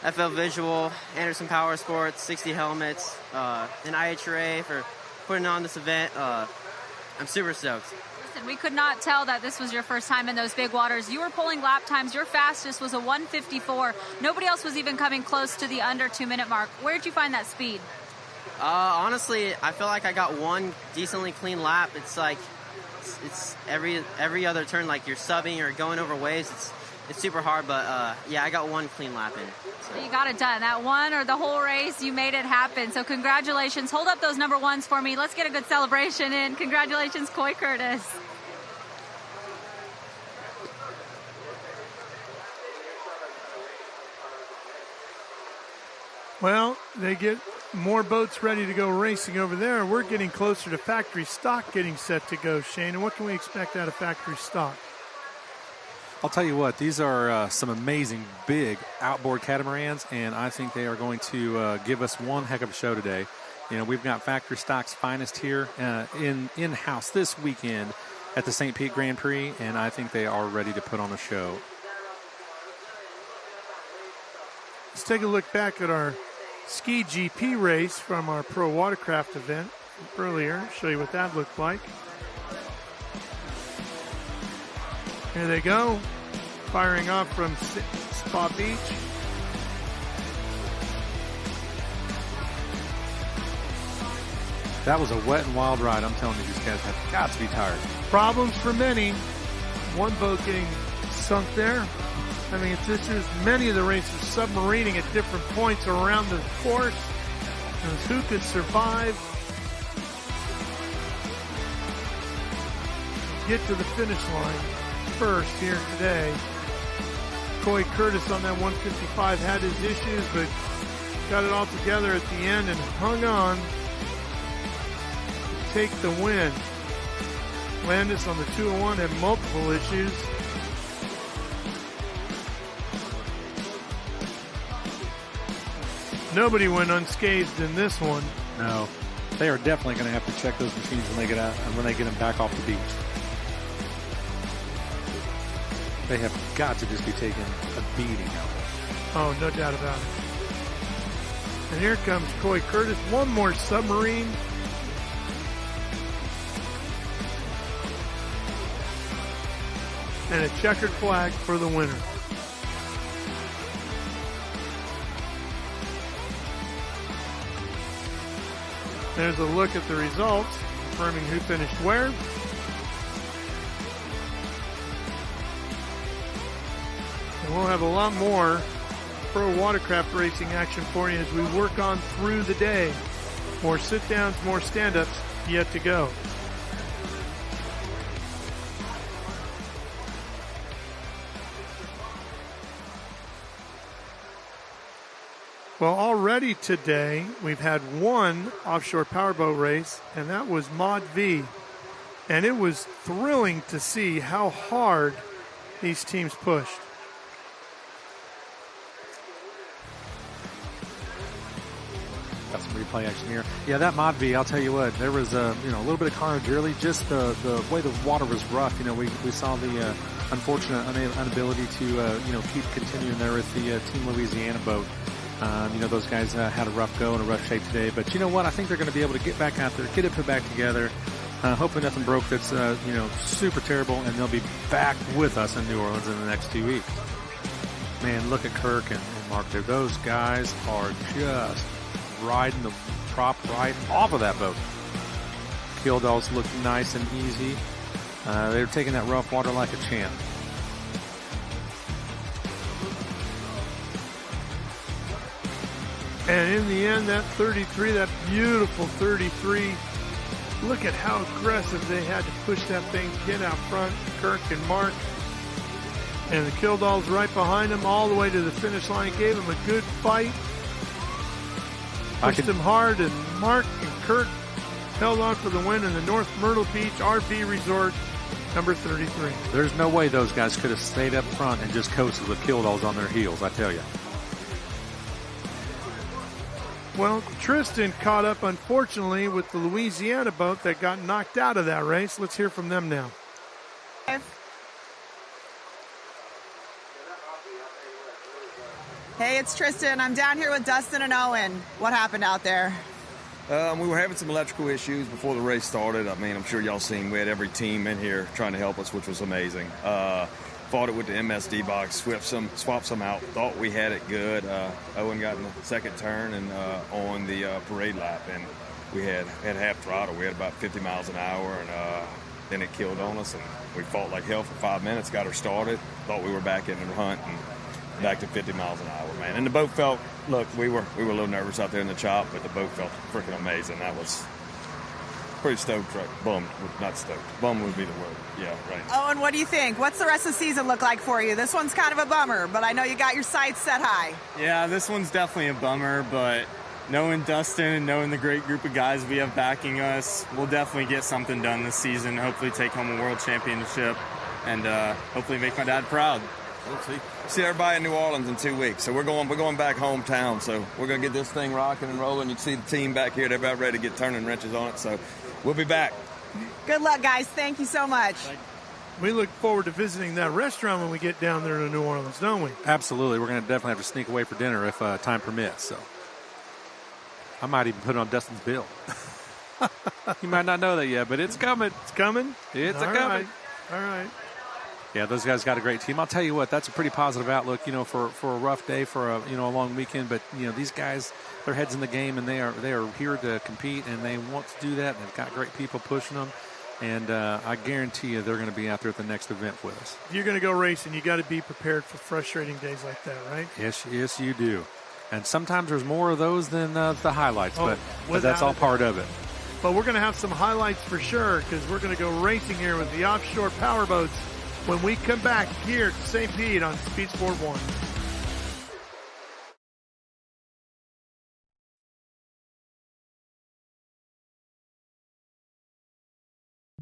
FL Visual, Anderson Power Sports, 60 Helmets, and IHRA for putting on this event. I'm super stoked. Listen, we could not tell that this was your first time in those big waters. You were pulling lap times. Your fastest was a 1:54. Nobody else was even coming close to the under 2-minute mark. Where did you find that speed? Honestly, I feel like I got one decently clean lap. It's like it's every other turn, like you're subbing or going over waves. It's super hard, but yeah, I got one clean lap in. So you got it done. That one or the whole race, you made it happen. So congratulations. Hold up those number 1s for me. Let's get a good celebration in. Congratulations, Coy Curtis. Well, they get more boats ready to go racing over there. We're getting closer to factory stock getting set to go, Shane. And what can we expect out of factory stock? I'll tell you what, these are some amazing big outboard catamarans, and I think they are going to give us one heck of a show today. You know, we've got factory stock's finest here in-house this weekend at the St. Pete Grand Prix, and I think they are ready to put on a show. Let's take a look back at our Ski GP race from our Pro Watercraft event earlier. Show you what that looked like. Here they go, firing off from Spa Beach. That was a wet and wild ride. I'm telling you, these guys have got to be tired. Problems for many. One boat getting sunk there. I mean, this is many of the races submarining at different points around the course. And who could survive, get to the finish line first here today. Coy Curtis on that 155 had his issues, but got it all together at the end and hung on. take the win. Landis on the 201 had multiple issues. Nobody went unscathed in this one. No, they are definitely going to have to check those machines when they get out and when they get them back off the beach. They have got to just be taking a beating out of it. Oh, no doubt about it. And here comes Coy Curtis. One more submarine. And a checkered flag for the winner. There's a look at the results, confirming who finished where. And we'll have a lot more pro watercraft racing action for you as we work on through the day. More sit-downs, more stand-ups yet to go. Well, already today, we've had one offshore powerboat race, and that was Mod V. And it was thrilling to see how hard these teams pushed. Got some replay action here. Yeah, that Mod V, I'll tell you what, there was a little bit of carnage early, just the way the water was rough. We saw the unfortunate inability to keep continuing there with the Team Louisiana boat. Those guys had a rough go and a rough shape today, but you know what? I think they're going to be able to get back out there, get it put back together. Hopefully nothing broke that's super terrible, and they'll be back with us in New Orleans in the next 2 weeks. Man, look at Kirk and Mark there. Those guys are just riding the prop right off of that boat. Kildahl's look nice and easy. They're taking that rough water like a champ. And in the end, that 33, that beautiful 33, look at how aggressive they had to push that thing, get out front, Kirk and Mark. And the Kildahl's right behind them all the way to the finish line, gave them a good fight. Pushed them hard, and Mark and Kirk held on for the win in the North Myrtle Beach RV Resort, number 33. There's no way those guys could have stayed up front and just coasted with Kildahl's on their heels, I tell you. Well, Tristan caught up, unfortunately, with the Louisiana boat that got knocked out of that race. Let's hear from them now. Hey, it's Tristan. I'm down here with Dustin and Owen. What happened out there? We were having some electrical issues before the race started. I mean, I'm sure y'all seen we had every team in here trying to help us, which was amazing. Fought it with the MSD box, swapped some out, thought we had it good. Owen got in the second turn and on the parade lap, and we had half throttle. We had about 50 miles an hour, and then it killed on us, and we fought like hell for 5 minutes, got her started, thought we were back in the hunt, and back to 50 miles an hour, man. And the boat felt, look, we were a little nervous out there in the chop, but the boat felt freaking amazing. That was pretty stoked, right? Bummed, not stoked. Bummed would be the word. Yeah, right. Owen, what do you think? What's the rest of the season look like for you? This one's kind of a bummer, but I know you got your sights set high. Yeah, this one's definitely a bummer, but knowing Dustin and knowing the great group of guys we have backing us, we'll definitely get something done this season, hopefully take home a world championship, and hopefully make my dad proud. We'll see everybody in New Orleans in 2 weeks. So we're going back hometown. So we're going to get this thing rocking and rolling. You can see the team back here. They're about ready to get turning wrenches on it. So we'll be back. Good luck, guys. Thank you so much. We look forward to visiting that restaurant when we get down there to New Orleans, don't we? Absolutely. We're going to definitely have to sneak away for dinner if time permits. So I might even put it on Dustin's bill. You might not know that yet, but it's coming. It's coming? It's coming. All right. Yeah, those guys got a great team. I'll tell you what, that's a pretty positive outlook, for a rough day, for a long weekend. But these guys, their heads in the game, and they are here to compete, and they want to do that. And they've got great people pushing them, and I guarantee you they're going to be out there at the next event with us. If you're going to go racing, you got to be prepared for frustrating days like that, right? Yes, you do. And sometimes there's more of those than the highlights, but that's all part of it. But we're going to have some highlights for sure, because we're going to go racing here with the offshore powerboats when we come back here to St. Pete on Speed Sport 1.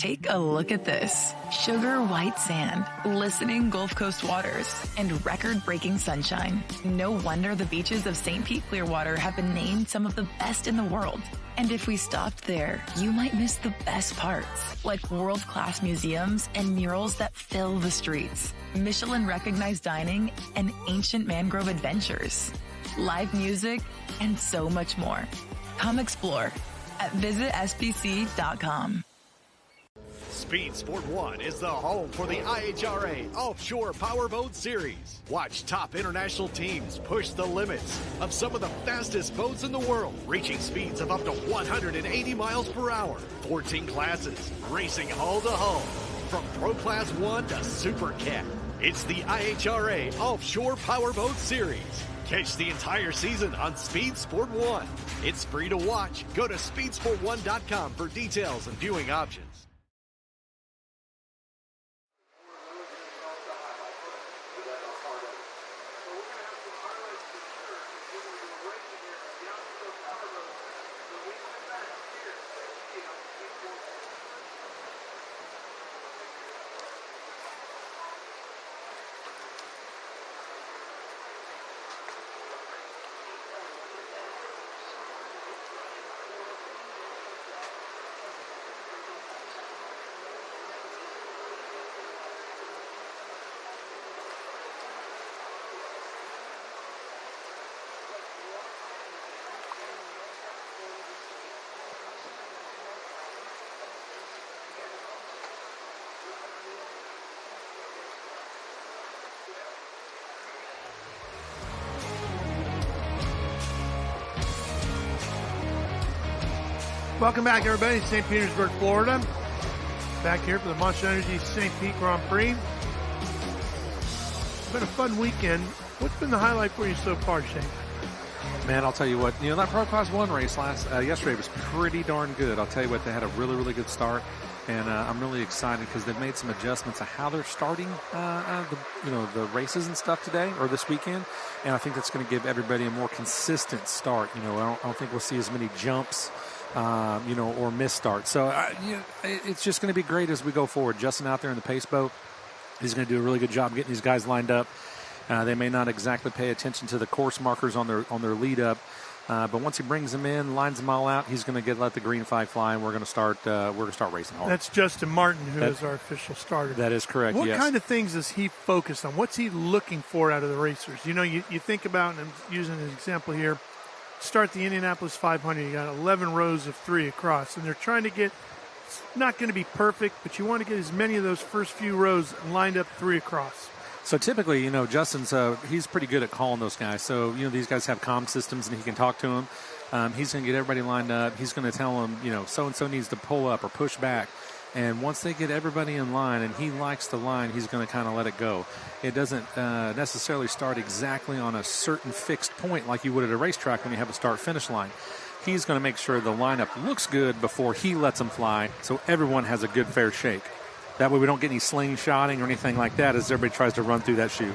Take a look at this. Sugar white sand, glistening Gulf Coast waters, and record-breaking sunshine. No wonder the beaches of St. Pete-Clearwater have been named some of the best in the world. And if we stopped there, you might miss the best parts, like world-class museums and murals that fill the streets, Michelin-recognized dining, and ancient mangrove adventures, live music, and so much more. Come explore at visitspc.com. Speed Sport 1 is the home for the IHRA Offshore Powerboat Series. Watch top international teams push the limits of some of the fastest boats in the world, reaching speeds of up to 180 miles per hour. 14 classes, racing hull to hull, from Pro Class 1 to Super Cat. It's the IHRA Offshore Powerboat Series. Catch the entire season on Speed Sport 1. It's free to watch. Go to speedsport1.com for details and viewing options. Welcome back, everybody, to St. Petersburg, Florida. Back here for the Monster Energy St. Pete Grand Prix. It's been a fun weekend. What's been the highlight for you so far, Shane? Man, I'll tell you what, that Pro Class 1 race yesterday was pretty darn good. I'll tell you what, they had a really, really good start, and I'm really excited because they've made some adjustments of how they're starting the races and stuff today or this weekend, and I think that's going to give everybody a more consistent start. I don't think we'll see as many jumps or missed starts. So it's just going to be great as we go forward. Justin out there in the pace boat, he's going to do a really good job getting these guys lined up. They may not exactly pay attention to the course markers on their lead up, but once he brings them in, lines them all out, he's going to let the green flag fly, and we're going to start racing hard. That's Justin Martin, who is our official starter. That is correct. What yes. kind of things is he focused on? What's he looking for out of the racers? You think about, and I'm using an example here. Start the Indianapolis 500, you got 11 rows of 3 across, and they're trying to get, it's not going to be perfect, but you want to get as many of those first few rows lined up 3 across. So typically, Justin's, he's pretty good at calling those guys. So, these guys have comm systems and he can talk to them. He's going to get everybody lined up. He's going to tell them, so-and-so needs to pull up or push back. And once they get everybody in line and he likes the line, he's going to kind of let it go. It doesn't necessarily start exactly on a certain fixed point like you would at a racetrack when you have a start-finish line. He's going to make sure the lineup looks good before he lets them fly so everyone has a good, fair shake. That way we don't get any slingshotting or anything like that as everybody tries to run through that chute.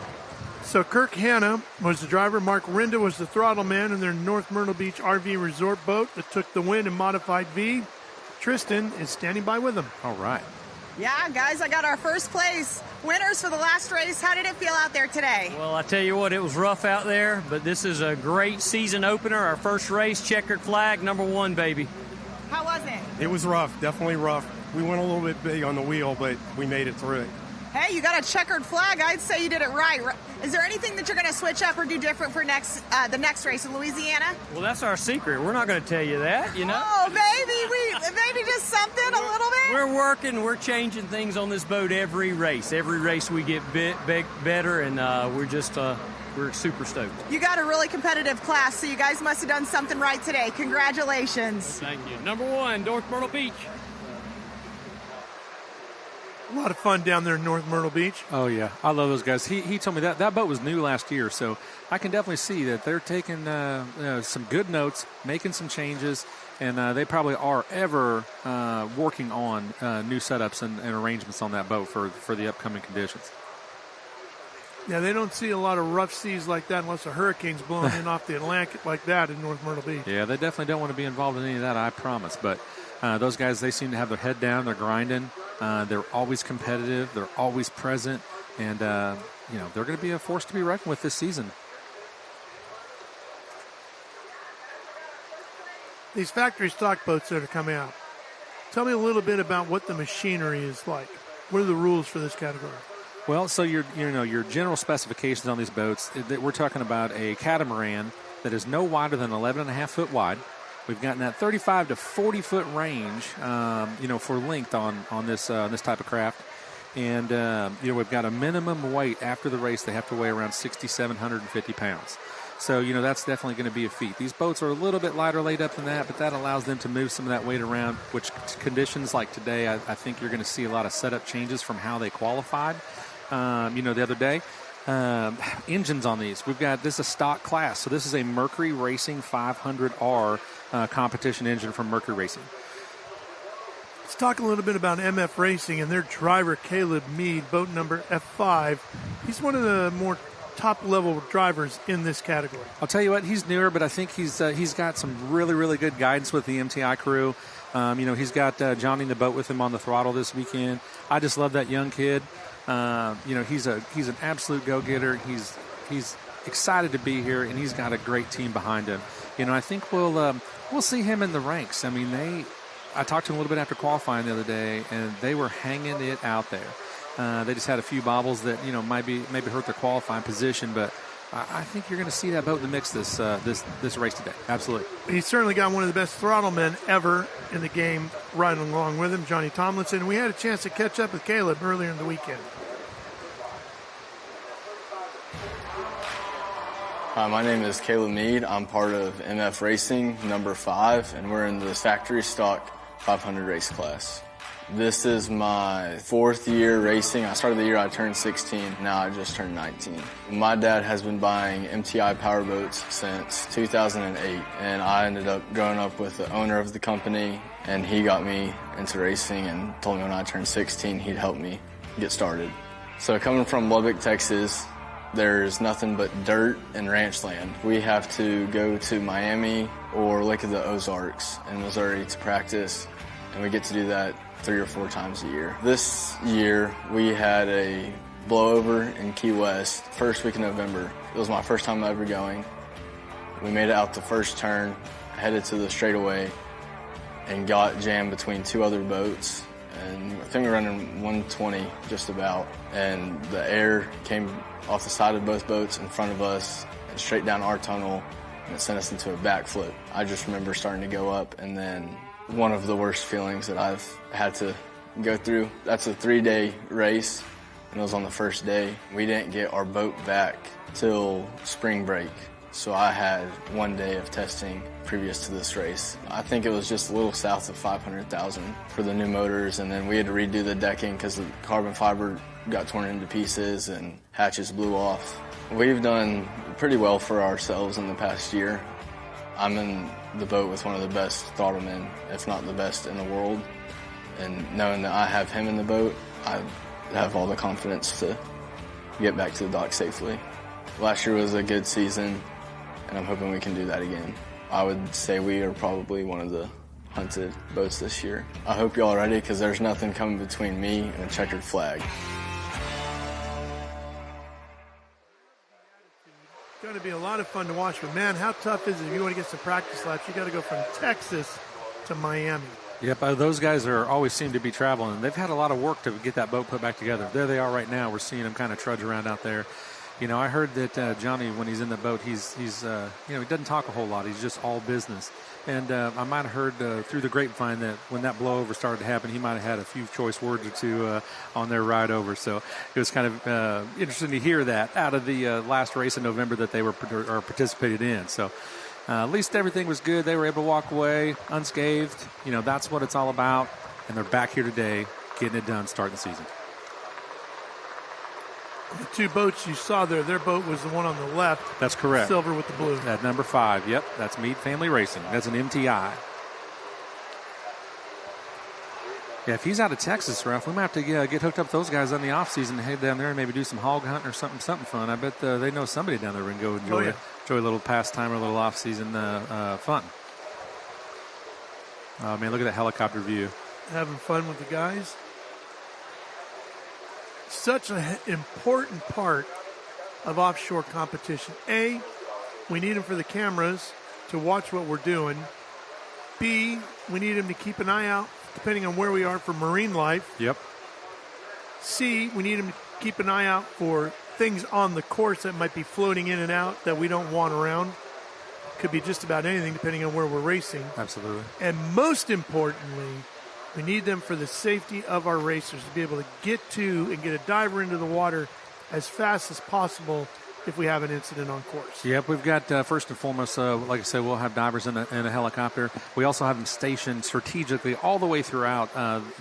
So Kirk Hanna was the driver. Mark Rinda was the throttle man in their North Myrtle Beach RV resort boat that took the win in Modified V. Tristan is standing by with them. All right. Yeah, guys, I got our first place winners for the last race. How did it feel out there today? Well, I tell you what, it was rough out there, but this is a great season opener. Our first race, checkered flag, #1, baby. How was it? It was rough, definitely rough. We went a little bit big on the wheel, but we made it through it. Hey, you got a checkered flag. I'd say you did it right. Is there anything that you're going to switch up or do different for the next race in Louisiana? Well, that's our secret. We're not going to tell you that, Oh, maybe just something a little bit. We're working. We're changing things on this boat every race. Every race we get better, and we're super stoked. You got a really competitive class, so you guys must have done something right today. Congratulations. Thank you. #1, North Myrtle Beach. A lot of fun down there in North Myrtle Beach. Oh, yeah. I love those guys. He told me that boat was new last year, so I can definitely see that they're taking some good notes, making some changes, and they probably are ever working on new setups and arrangements on that boat for the upcoming conditions. Yeah, they don't see a lot of rough seas like that unless a hurricane's blowing in off the Atlantic like that in North Myrtle Beach. Yeah, they definitely don't want to be involved in any of that, I promise. But Those guys, they seem to have their head down. They're grinding. They're always competitive. They're always present. And, they're going to be a force to be reckoned with this season. These factory stock boats that are coming out, tell me a little bit about what the machinery is like. What are the rules for this category? Well, so your general specifications on these boats, we're talking about a catamaran that is no wider than 11.5 foot wide. We've gotten that 35 to 40 foot range, for length on this type of craft. And, we've got a minimum weight after the race. They have to weigh around 6,750 pounds. So, that's definitely going to be a feat. These boats are a little bit lighter laid up than that, but that allows them to move some of that weight around, which conditions like today, I think you're going to see a lot of setup changes from how they qualified, the other day. Engines on these. This is a stock class. So this is a Mercury Racing 500R competition engine from Mercury Racing. Let's talk a little bit about MF Racing and their driver, Caleb Mead, boat number F5. He's one of the more top-level drivers in this category. I'll tell you what, he's newer, but I think he's got some really, really good guidance with the MTI crew. He's got Johnny in the boat with him on the throttle this weekend. I just love that young kid. He's an absolute go-getter. He's excited to be here, and he's got a great team behind him. I think we'll see him in the ranks. I mean, I talked to him a little bit after qualifying the other day, and they were hanging it out there. They just had a few bobbles that maybe hurt their qualifying position, but I think you're going to see that boat in the mix this race today. Absolutely. He's certainly got one of the best throttle men ever in the game riding along with him, Johnny Tomlinson. We had a chance to catch up with Caleb earlier in the weekend. Hi, my name is Caleb Mead. I'm part of MF Racing number 5, and we're in the factory stock 500 race class. This is my 4th year racing. I started the year I turned 16. Now I just turned 19. My dad has been buying MTI powerboats since 2008, and I ended up growing up with the owner of the company, and he got me into racing and told me when I turned 16 he'd help me get started. So coming from Lubbock, Texas, there's nothing but dirt and ranch land. We have to go to Miami or Lake of the Ozarks in Missouri to practice, and we get to do that 3 or 4 times a year. This year, we had a blowover in Key West, first week in November. It was my first time ever going. We made it out the first turn, headed to the straightaway, and got jammed between 2 other boats. And I think we were running 120 just about. And the air came off the side of both boats in front of us and straight down our tunnel, and it sent us into a backflip. I just remember starting to go up, and then one of the worst feelings that I've had to go through. That's a 3-day race, and it was on the first day. We didn't get our boat back till spring break, so I had 1 day of testing previous to this race. I think it was just a little south of $500,000 for the new motors, and then we had to redo the decking because the carbon fiber got torn into pieces and hatches blew off. We've done pretty well for ourselves in the past year. I'm in the boat with one of the best throttle men, if not the best in the world. And knowing that I have him in the boat, I have all the confidence to get back to the dock safely. Last year was a good season, and I'm hoping we can do that again. I would say we are probably one of the hunted boats this year. I hope y'all are ready, because there's nothing coming between me and a checkered flag. It's going to be a lot of fun to watch, but man, how tough is it if you want to get some practice laps? You got to go from Texas to Miami. Yep, those guys always seem to be traveling. They've had a lot of work to get that boat put back together. There they are right now. We're seeing them kind of trudge around out there. I heard that Johnny, when he's in the boat, he doesn't talk a whole lot. He's just all business. And I might have heard through the grapevine that when that blowover started to happen, he might have had a few choice words or two on their ride over. So it was kind of interesting to hear that out of the last race in November that they were participated in. So at least everything was good. They were able to walk away unscathed. That's what it's all about. And they're back here today, getting it done, starting the season. The 2 boats you saw there, their boat was the one on the left. That's correct. Silver with the blue. At number 5, yep. That's Mead Family Racing. That's an MTI. Yeah, if he's out of Texas, Ralph, we might have to get hooked up with those guys on the off season and head down there and maybe do some hog hunting or something fun. I bet they know somebody down there we can go enjoy a little pastime or a little off season fun. Oh, man, look at that helicopter view. Having fun with the guys. Such an important part of offshore competition. A, we need them for the cameras to watch what we're doing. B, we need them to keep an eye out, depending on where we are, for marine life. Yep. C, we need them to keep an eye out for things on the course that might be floating in and out that we don't want around. Could be just about anything, depending on where we're racing. Absolutely. And most importantly, we need them for the safety of our racers, to be able to get to and get a diver into the water as fast as possible if we have an incident on course. Yep, we've got, first and foremost, like I said, we'll have divers in a helicopter. We also have them stationed strategically all the way throughout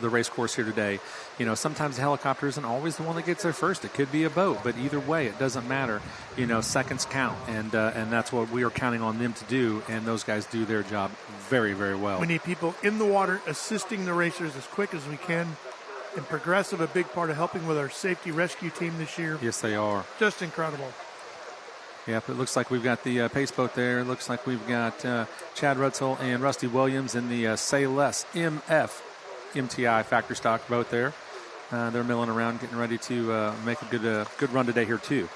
the race course here today. You know, sometimes the helicopter isn't always the one that gets there first. It could be a boat, but either way, it doesn't matter. You know, seconds count, and that's what we are counting on them to do, and those guys do their job very, very well. We need people in the water assisting the racers as quick as we can. And Progressive, a big part of helping with our safety rescue team this year. Yes, they are. Just incredible. Yep, it looks like we've got the pace boat there. It looks like we've got Chad Rutzel and Rusty Williams in the Say Less MF MTI factory stock boat there. They're milling around, getting ready to make a good run today here too.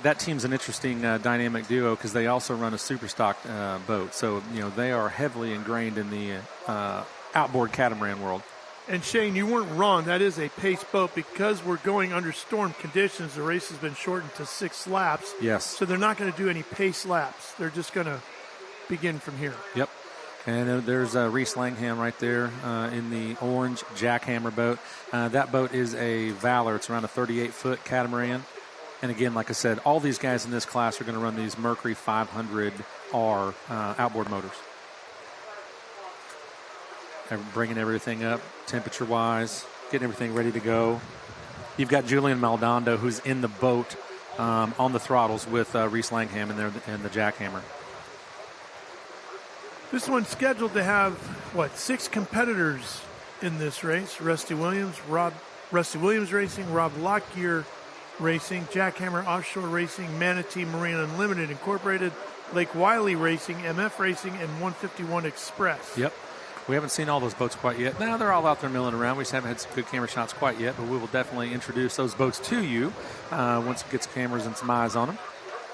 That team's an interesting dynamic duo because they also run a super stock boat. So, you know, they are heavily ingrained in the outboard catamaran world. And Shane, you weren't wrong. That is a pace boat. Because we're going under storm conditions, the race has been shortened to 6 laps. Yes. So they're not going to do any pace laps. They're just going to begin from here. Yep. And there's Reese Langham right there in the orange jackhammer boat. That boat is a Valor. It's around a 38-foot catamaran. And again, like I said, all these guys in this class are going to run these Mercury 500R outboard motors. Bringing everything up temperature-wise, getting everything ready to go. You've got Julian Maldonado, who's in the boat on the throttles with Reese Langham in there and the jackhammer. This one's scheduled to have, 6 competitors in this race. Rusty Williams Racing, Rob Lockyer Racing, Jackhammer Offshore Racing, Manatee Marine Unlimited Incorporated, Lake Wiley Racing, MF Racing, and 151 Express. Yep. We haven't seen all those boats quite yet. Now they're all out there milling around. We just haven't had some good camera shots quite yet, but we will definitely introduce those boats to you once it gets cameras and some eyes on them.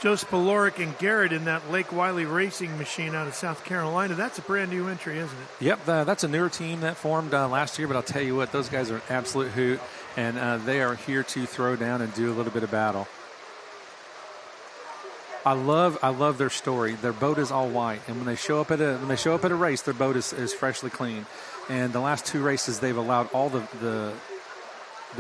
Joe Spaloric and Garrett in that Lake Wiley Racing machine out of South Carolina. That's a brand new entry, isn't it? Yep, that's a newer team that formed last year, but I'll tell you what, those guys are an absolute hoot, and they are here to throw down and do a little bit of battle. I love their story. Their boat is all white, and when they show up at a race, their boat is freshly clean. And the last 2 races, they've allowed all the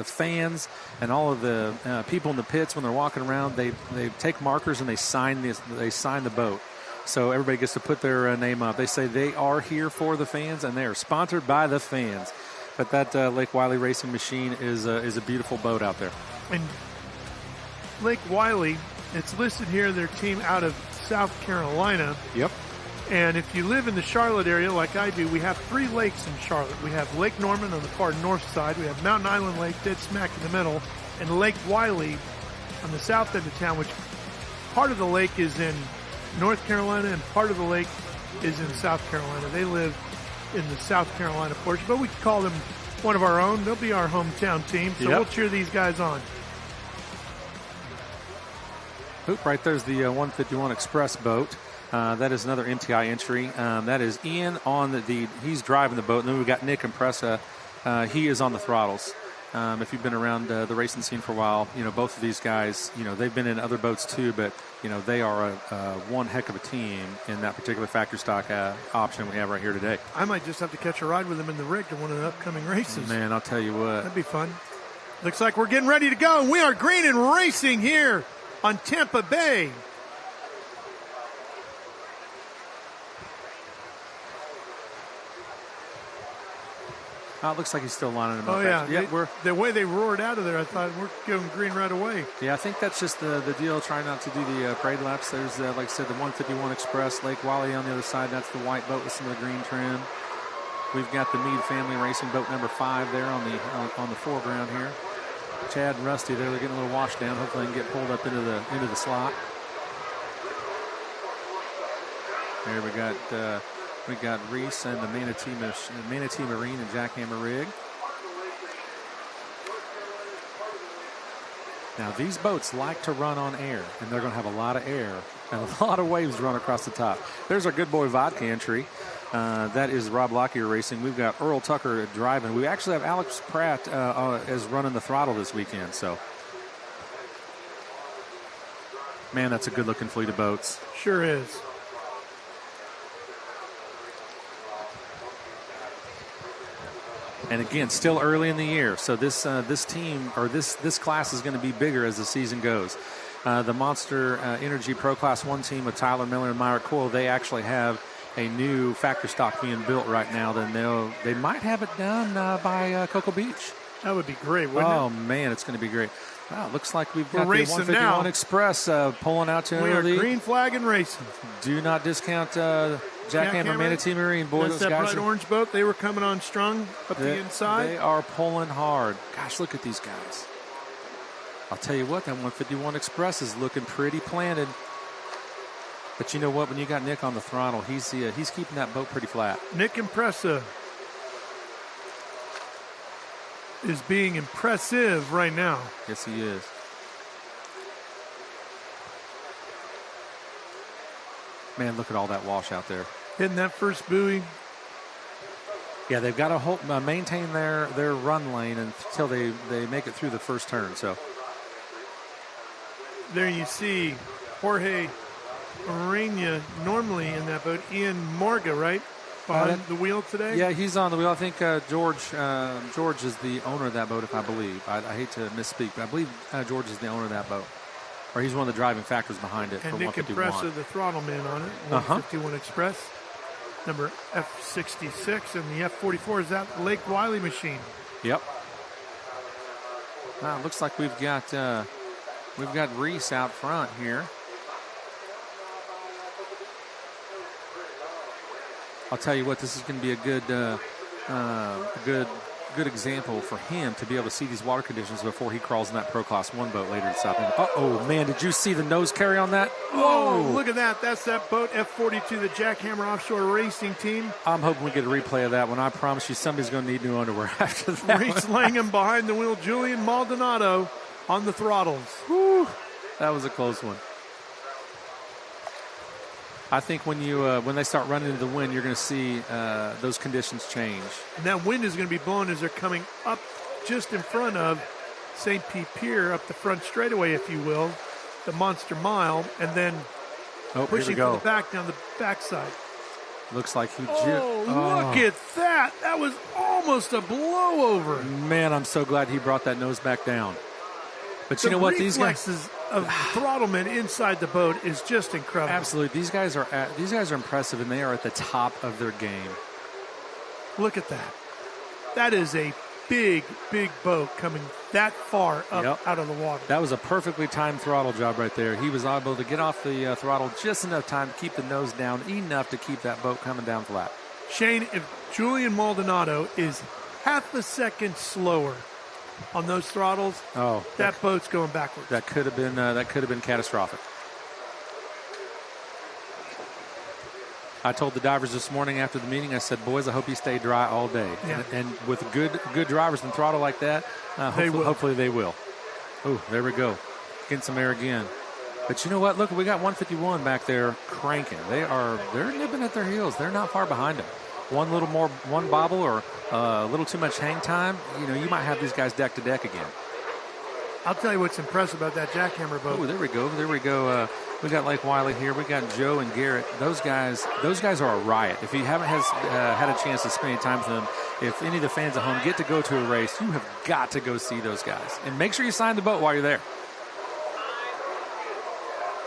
fans and all of the people in the pits when they're walking around. They take markers and they sign the boat, so everybody gets to put their name up. They say they are here for the fans, and they are sponsored by the fans. But that Lake Wiley Racing machine is a beautiful boat out there. And Lake Wiley. It's listed here, their team out of South Carolina. Yep. And if you live in the Charlotte area like I do, we have 3 lakes in Charlotte. We have Lake Norman on the far north side. We have Mountain Island Lake dead smack in the middle. And Lake Wiley on the south end of town, which part of the lake is in North Carolina and part of the lake is in South Carolina. They live in the South Carolina portion, but we can call them one of our own. They'll be our hometown team, so We'll cheer these guys on. Oop, right there's the 151 Express boat. That is another MTI entry. That is Ian on he's driving the boat. And then we've got Nick Impressa. He is on the throttles. If you've been around the racing scene for a while, you know, both of these guys, you know, they've been in other boats too, but, you know, they are one heck of a team in that particular factory stock option we have right here today. I might just have to catch a ride with them in the rig to one of the upcoming races. Man, I'll tell you what. That'd be fun. Looks like we're getting ready to go. We are green and racing here on Tampa Bay. It looks like he's still lining them up. Oh, yeah. The way they roared out of there, I thought we're going green right away. Yeah, I think that's just the deal, trying not to do the parade laps. There's, like I said, the 151 Express, Lake Wiley on the other side. That's the white boat with some of the green trim. We've got the Meade Family Racing boat number 5 there on the foreground here. Chad and Rusty there, they're getting a little washed down. Hopefully they can get pulled up into the slot. There we got We got Reese and the Manatee Marine and Jackhammer rig. Now, these boats like to run on air, and they're going to have a lot of air and a lot of waves run across the top. There's our good boy vodka entry. That is Rob Lockyer Racing. We've got Earl Tucker driving. We actually have Alex Pratt as running the throttle this weekend. So, man, that's a good-looking fleet of boats. Sure is. And again, still early in the year, so this team or this class is going to be bigger as the season goes. The Monster Energy Pro Class 1 team with Tyler Miller and Myrick Coyle, they actually have a new factory stock being built right now. Then they might have it done by Cocoa Beach. That would be great, wouldn't it? Oh, man, it's going to be great. Wow, it looks like we've got the racing 151 now. Express pulling out to We are the green flag and racing. Do not discount Jackhammer Manatee Marine. Boy, that's those that guys bright orange boat. They were coming on strong up the inside. They are pulling hard. Gosh, look at these guys. I'll tell you what, that 151 Express is looking pretty planted. But you know what? When you got Nick on the throttle, he's keeping that boat pretty flat. Nick Impressa is being impressive right now. Yes, he is. Man, look at all that wash out there. Hitting that first buoy. Yeah, they've got to maintain their run lane until they make it through the first turn. So there you see Jorge Arena normally in that boat. Ian Morga, right? Behind the wheel today? Yeah, he's on the wheel. I think George is the owner of that boat, if I believe. I hate to misspeak, but I believe George is the owner of that boat. Or he's one of the driving factors behind it. And for Nick 151. Impressa, the throttle man on it. 151 Express. Number F66. And the F44 is that Lake Wiley machine. Yep. It looks like we've got Reese out front here. I'll tell you what, this is going to be a good example for him to be able to see these water conditions before he crawls in that Pro Class 1 boat later this afternoon. Uh-oh, man, did you see the nose carry on that? Whoa, look at that. That's that boat, F42, the Jackhammer Offshore Racing team. I'm hoping we get a replay of that one. I promise you somebody's going to need new underwear after that. Reese Langham behind the wheel, Julian Maldonado on the throttles. Whew, that was a close one. I think when they start running into the wind, you're going to see those conditions change. And that wind is going to be blowing as they're coming up just in front of St. Pete Pier, up the front straightaway, if you will, the Monster Mile, and then pushing from the back down the backside. Looks like he look at that. That was almost a blowover. Man, I'm so glad he brought that nose back down. But you know what? These guys of throttlemen inside the boat is just incredible. Absolutely. These guys are impressive, and they are at the top of their game. Look at that. That is a big, big boat coming that far up out of the water. That was a perfectly timed throttle job right there. He was able to get off the throttle just enough time to keep the nose down, enough to keep that boat coming down flat. Shane, if Julian Maldonado is half a second slower on those throttles, that boat's going backwards. That could have been catastrophic. I told the divers this morning after the meeting, I said, boys, I hope you stay dry all day. Yeah. And with good drivers and throttle like that, hopefully they will. Oh, there we go. Getting some air again. But you know what? Look, we got 151 back there cranking. They're nipping at their heels. They're not far behind them. One bobble or a little too much hang time, you might have these guys deck to deck again. I'll tell you what's impressive about that Jackhammer boat. Oh, there we go. We got Lake Wiley here. We got Joe and Garrett. Those guys are a riot. If you haven't had a chance to spend any time with them, if any of the fans at home get to go to a race, you have got to go see those guys. And make sure you sign the boat while you're there.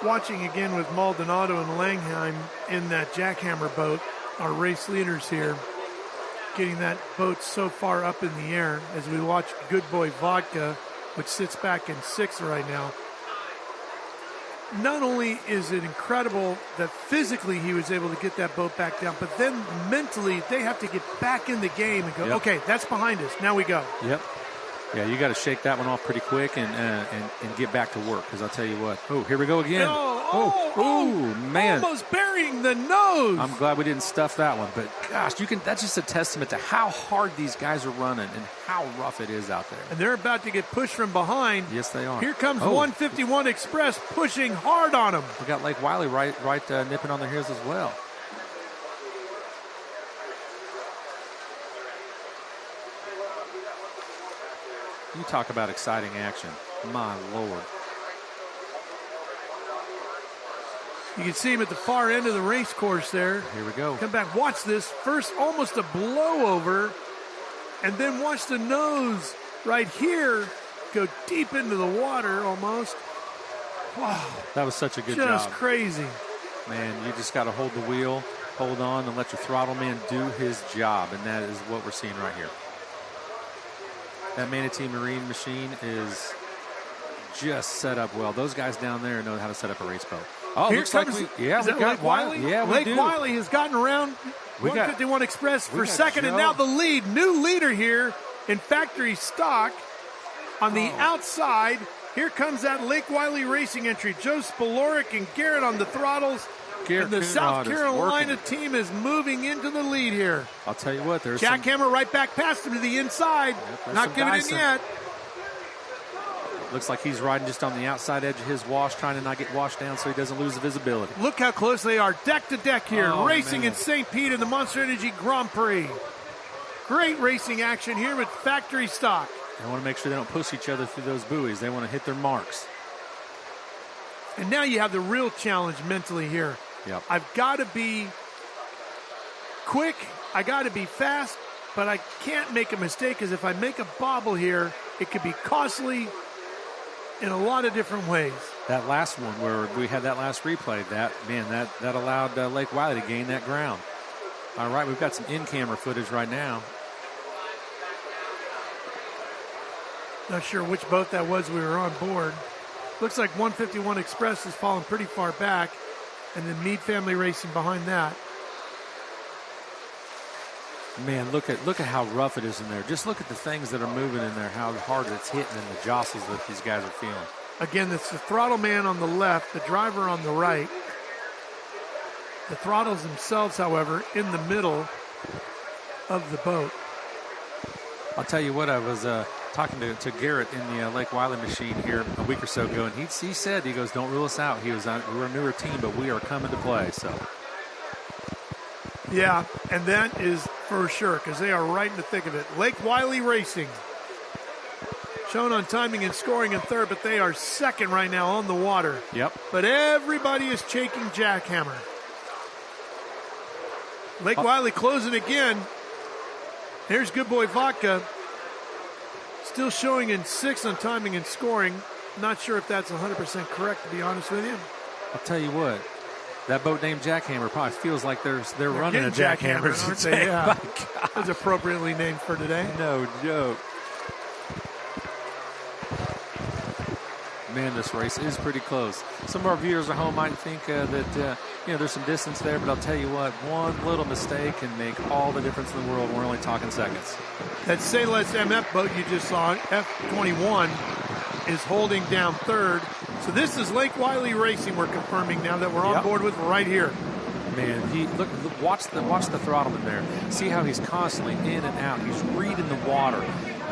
Watching again with Maldonado and Langheim in that Jackhammer boat, our race leaders here, getting that boat so far up in the air as we watch Good Boy Vodka, which sits back in sixth right now. Not only is it incredible that physically he was able to get that boat back down, but then mentally they have to get back in the game and go, okay, that's behind us. Now we go. Yep. Yeah, you got to shake that one off pretty quick and get back to work, because I'll tell you what. Oh, here we go again. Oh, man. Almost burying the nose. I'm glad we didn't stuff that one. But, gosh, that's just a testament to how hard these guys are running and how rough it is out there. And they're about to get pushed from behind. Yes, they are. Here comes 151 Express pushing hard on them. We got Lake Wiley right nipping on their heels as well. You talk about exciting action. My Lord. You can see him at the far end of the race course there. Here we go. Come back. Watch this. First, almost a blowover. And then watch the nose right here go deep into the water almost. Wow. That was such a good job. Just job. Crazy. Man, you just got to hold the wheel, hold on, and let your throttle man do his job. And that is what we're seeing right here. That Manatee Marine machine is just set up well. Those guys down there know how to set up a race boat. Oh, here looks comes, like we got Lake Wiley? Yeah, Lake Wiley has gotten around 151 Express for second, and now the lead. New leader here in factory stock on the outside. Here comes that Lake Wiley Racing entry. Joe Spaloric and Garrett on the throttles. And the South Carolina team is moving into the lead here. I'll tell you what, there's Jackhammer right back past him to the inside. Not giving in yet. Looks like he's riding just on the outside edge of his wash, trying to not get washed down so he doesn't lose the visibility. Look how close they are, deck to deck here, racing in St. Pete in the Monster Energy Grand Prix. Great racing action here with factory stock. They want to make sure they don't push each other through those buoys. They want to hit their marks. And now you have the real challenge mentally here. Yep. I've got to be quick, I got to be fast, but I can't make a mistake, because if I make a bobble here, it could be costly in a lot of different ways. That last one where we had that last replay, that allowed Lake Wiley to gain that ground. All right, we've got some in-camera footage right now. Not sure which boat that was we were on board. Looks like 151 Express has fallen pretty far back, and the Meade family racing behind that. Man, look at how rough it is in there. Just look at the things that are moving in there, how hard it's hitting, and the jostles that these guys are feeling. Again, it's the throttle man on the left, the driver on the right. The throttles themselves, however, in the middle of the boat. I'll tell you what, I was talking to Garrett in the Lake Wiley machine here a week or so ago, and he said, he goes, don't rule us out. We're a newer team, but we are coming to play. So. Yeah, and that is for sure, because they are right in the thick of it. Lake Wiley Racing, shown on timing and scoring in third, but they are second right now on the water. Yep. But everybody is shaking Jackhammer. Lake Wiley closing again. Here's Good Boy Vodka. Still showing in sixth on timing and scoring. Not sure if that's 100% correct, to be honest with you. I'll tell you what. That boat named Jackhammer probably feels like they're running a Jackhammer. Aren't they? Yeah. It's appropriately named for today. No joke. Man, this race is pretty close. Some of our viewers at home might think that there's some distance there, but I'll tell you what, one little mistake can make all the difference in the world. We're only talking seconds. That Say Less MF boat you just saw, F21, is holding down third. So this is Lake Wiley Racing we're confirming now that we're on board with right here. Man, watch the throttleman there. See how he's constantly in and out. He's reading the water.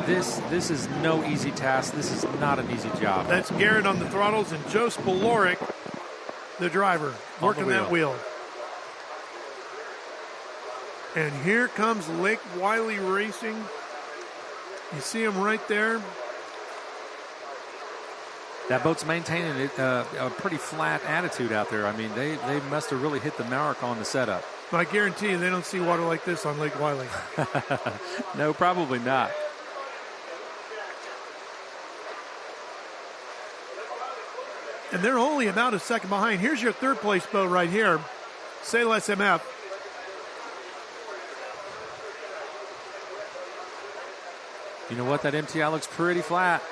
This is no easy task. This is not an easy job. That's Garrett on the throttles and Joe Spaloric, the driver, working that wheel. And here comes Lake Wiley Racing. You see him right there. That boat's maintaining a pretty flat attitude out there. I mean, they must have really hit the mark on the setup. I guarantee you they don't see water like this on Lake Wiley. No, probably not. And they're only about a second behind. Here's your third place boat right here. Say Less MF. You know what? That MTI looks pretty flat.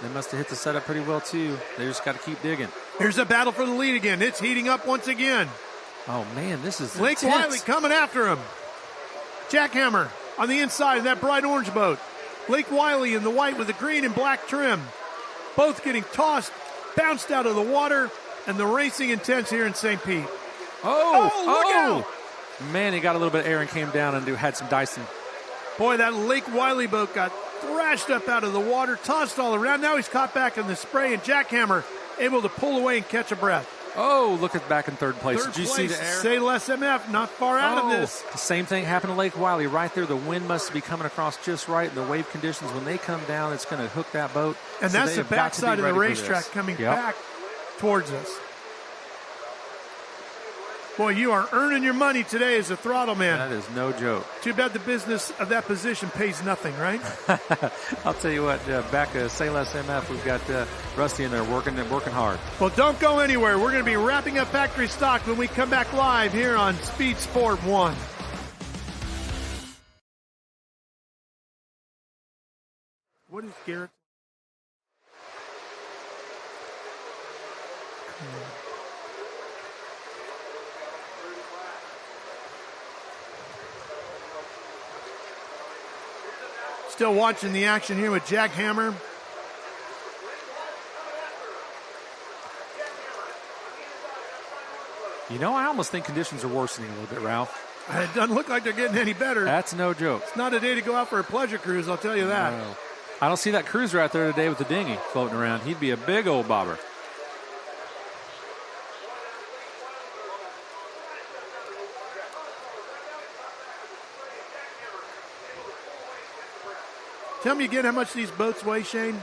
They must have hit the setup pretty well, too. They just got to keep digging. Here's a battle for the lead again. It's heating up once again. Oh, man, this is Lake intense. Wiley coming after him. Jackhammer on the inside of that bright orange boat. Lake Wiley in the white with the green and black trim. Both getting tossed, bounced out of the water, and the racing intense here in St. Pete. Look out! Man, he got a little bit of air and came down and had some Dyson. Boy, that Lake Wiley boat got thrashed up out of the water, tossed all around. Now he's caught back in the spray, and Jackhammer able to pull away and catch a breath. Oh, look at back in third place. Did you see the air? Say less MF, not far out of this. The same thing happened to Lake Wiley right there. The wind must be coming across just right, and the wave conditions, when they come down, it's going to hook that boat. And that's the backside of the racetrack coming back towards us. Boy, you are earning your money today as a throttle man. That is no joke. Too bad the business of that position pays nothing, right? I'll tell you what, back at Say Less MF, we've got Rusty in there working hard. Well, don't go anywhere. We're going to be wrapping up factory stock when we come back live here on Speed Sport 1. What is Garrett? Still watching the action here with Jackhammer. You know, I almost think conditions are worsening a little bit, Ralph. It doesn't look like they're getting any better. That's no joke. It's not a day to go out for a pleasure cruise, I'll tell you that. No. I don't see that cruiser out there today with the dinghy floating around. He'd be a big old bobber. Tell me again how much these boats weigh, Shane?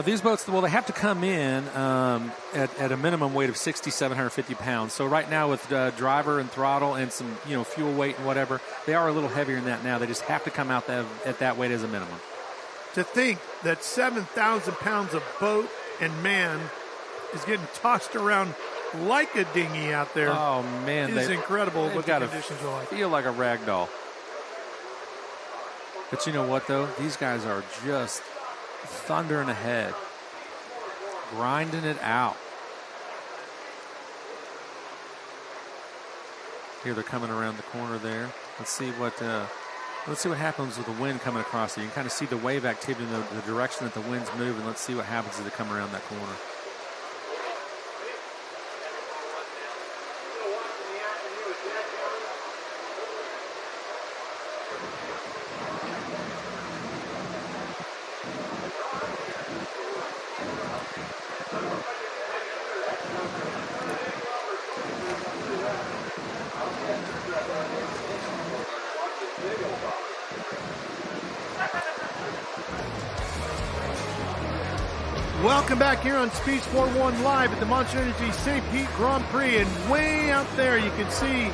These boats, well, they have to come in at a minimum weight of 6,750 pounds. So right now with driver and throttle and some fuel weight and whatever, they are a little heavier than that now. They just have to come out at that weight as a minimum. To think that 7,000 pounds of boat and man is getting tossed around like a dinghy out there. Oh, man. It's incredible what the got conditions are like. Feel like a rag doll. But you know what, though? These guys are just thundering ahead, grinding it out. Here they're coming around the corner there. Let's see what happens with the wind coming across there. You can kind of see the wave activity in the direction that the wind's moving. Let's see what happens as they come around that corner. Welcome back here on Speed Sport 1 live at the Monster Energy St. Pete Grand Prix. And way out there you can see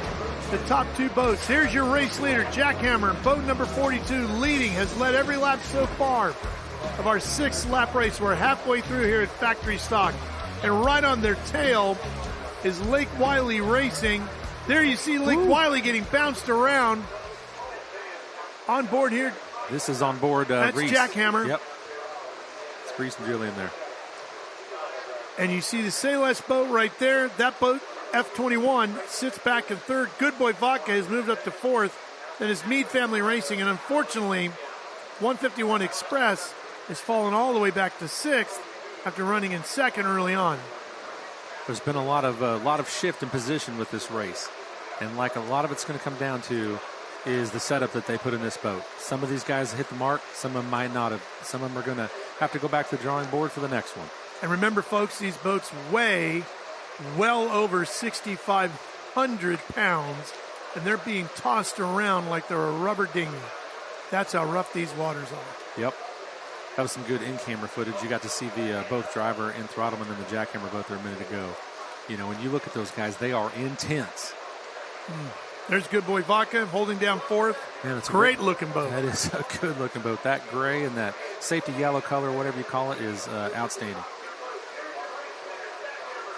the top two boats. Here's your race leader, Jackhammer. Boat number 42 leading, has led every lap so far of our 6th lap race. We're halfway through here at factory stock. And right on their tail is Lake Wiley Racing. There you see Lake Wiley getting bounced around. On board here. This is on board that's Reese. Jackhammer. Yep. It's Reese and Julian there. And you see the Say Less boat right there. That boat, F21, sits back in third. Good Boy Vodka has moved up to fourth. Then is Meade Family Racing. And unfortunately, 151 Express has fallen all the way back to sixth after running in second early on. There's been a lot of shift in position with this race. And like a lot of it's going to come down to is the setup that they put in this boat. Some of these guys hit the mark. Some of them might not have. Some of them are going to have to go back to the drawing board for the next one. And remember, folks, these boats weigh well over 6,500 pounds, and they're being tossed around like they're a rubber dinghy. That's how rough these waters are. Yep. That was some good in-camera footage. You got to see the both driver and throttleman and the jackhammer boat there a minute ago. You know, when you look at those guys, they are intense. There's Good Boy Vodka holding down fourth. Man, it's great looking boat. That is a good looking boat. That gray and that safety yellow color, whatever you call it, is outstanding.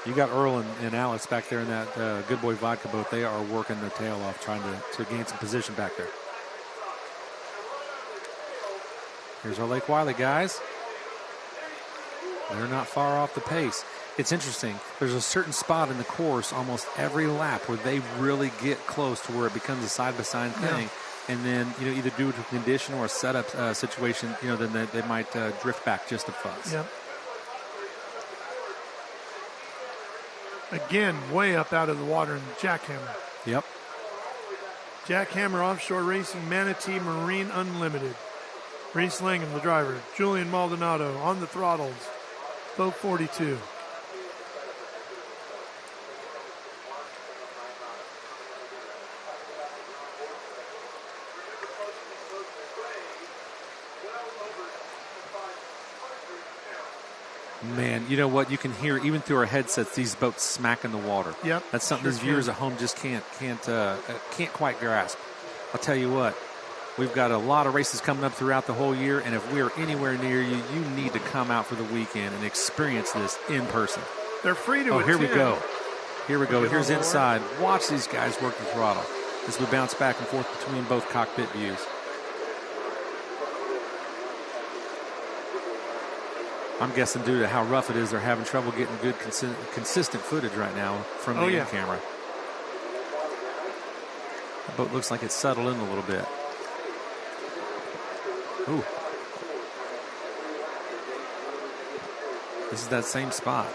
You got Earl and Alex back there in that Good Boy Vodka boat. They are working their tail off trying to gain some position back there. Here's our Lake Wiley guys. They're not far off the pace. It's interesting. There's a certain spot in the course almost every lap where they really get close to where it becomes a side-by-side thing. Yeah. And then, either due to condition or a setup situation, then they might drift back just a fuzz. Yep. Again, way up out of the water in Jackhammer. Yep. Jackhammer Offshore Racing, Manatee Marine Unlimited. Reese Langham, the driver. Julian Maldonado on the throttles. Boat 42. Man, you know what? You can hear even through our headsets these boats smacking the water. Yep. That's something these viewers at home just can't quite grasp. I'll tell you what. We've got a lot of races coming up throughout the whole year, and if we're anywhere near you, you need to come out for the weekend and experience this in person. They're free to attend. Here we go. Here we go. Here's inside. Watch these guys work the throttle as we bounce back and forth between both cockpit views. I'm guessing due to how rough it is, they're having trouble getting good, consistent footage right now from the in camera. The boat looks like it's settled in a little bit. Ooh. This is that same spot.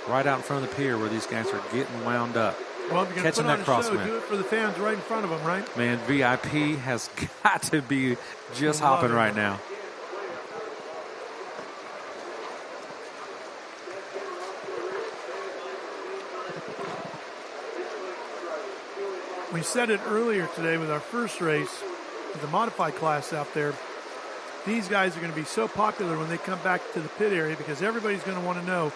Right out in front of the pier where these guys are getting wound up. Well, if you're catching that put on a show, crosswind. do it for the fans right in front of them, right? Man, VIP has got to be just hopping right now. We said it earlier today with our first race, with the modified class out there. These guys are going to be so popular when they come back to the pit area because everybody's going to want to know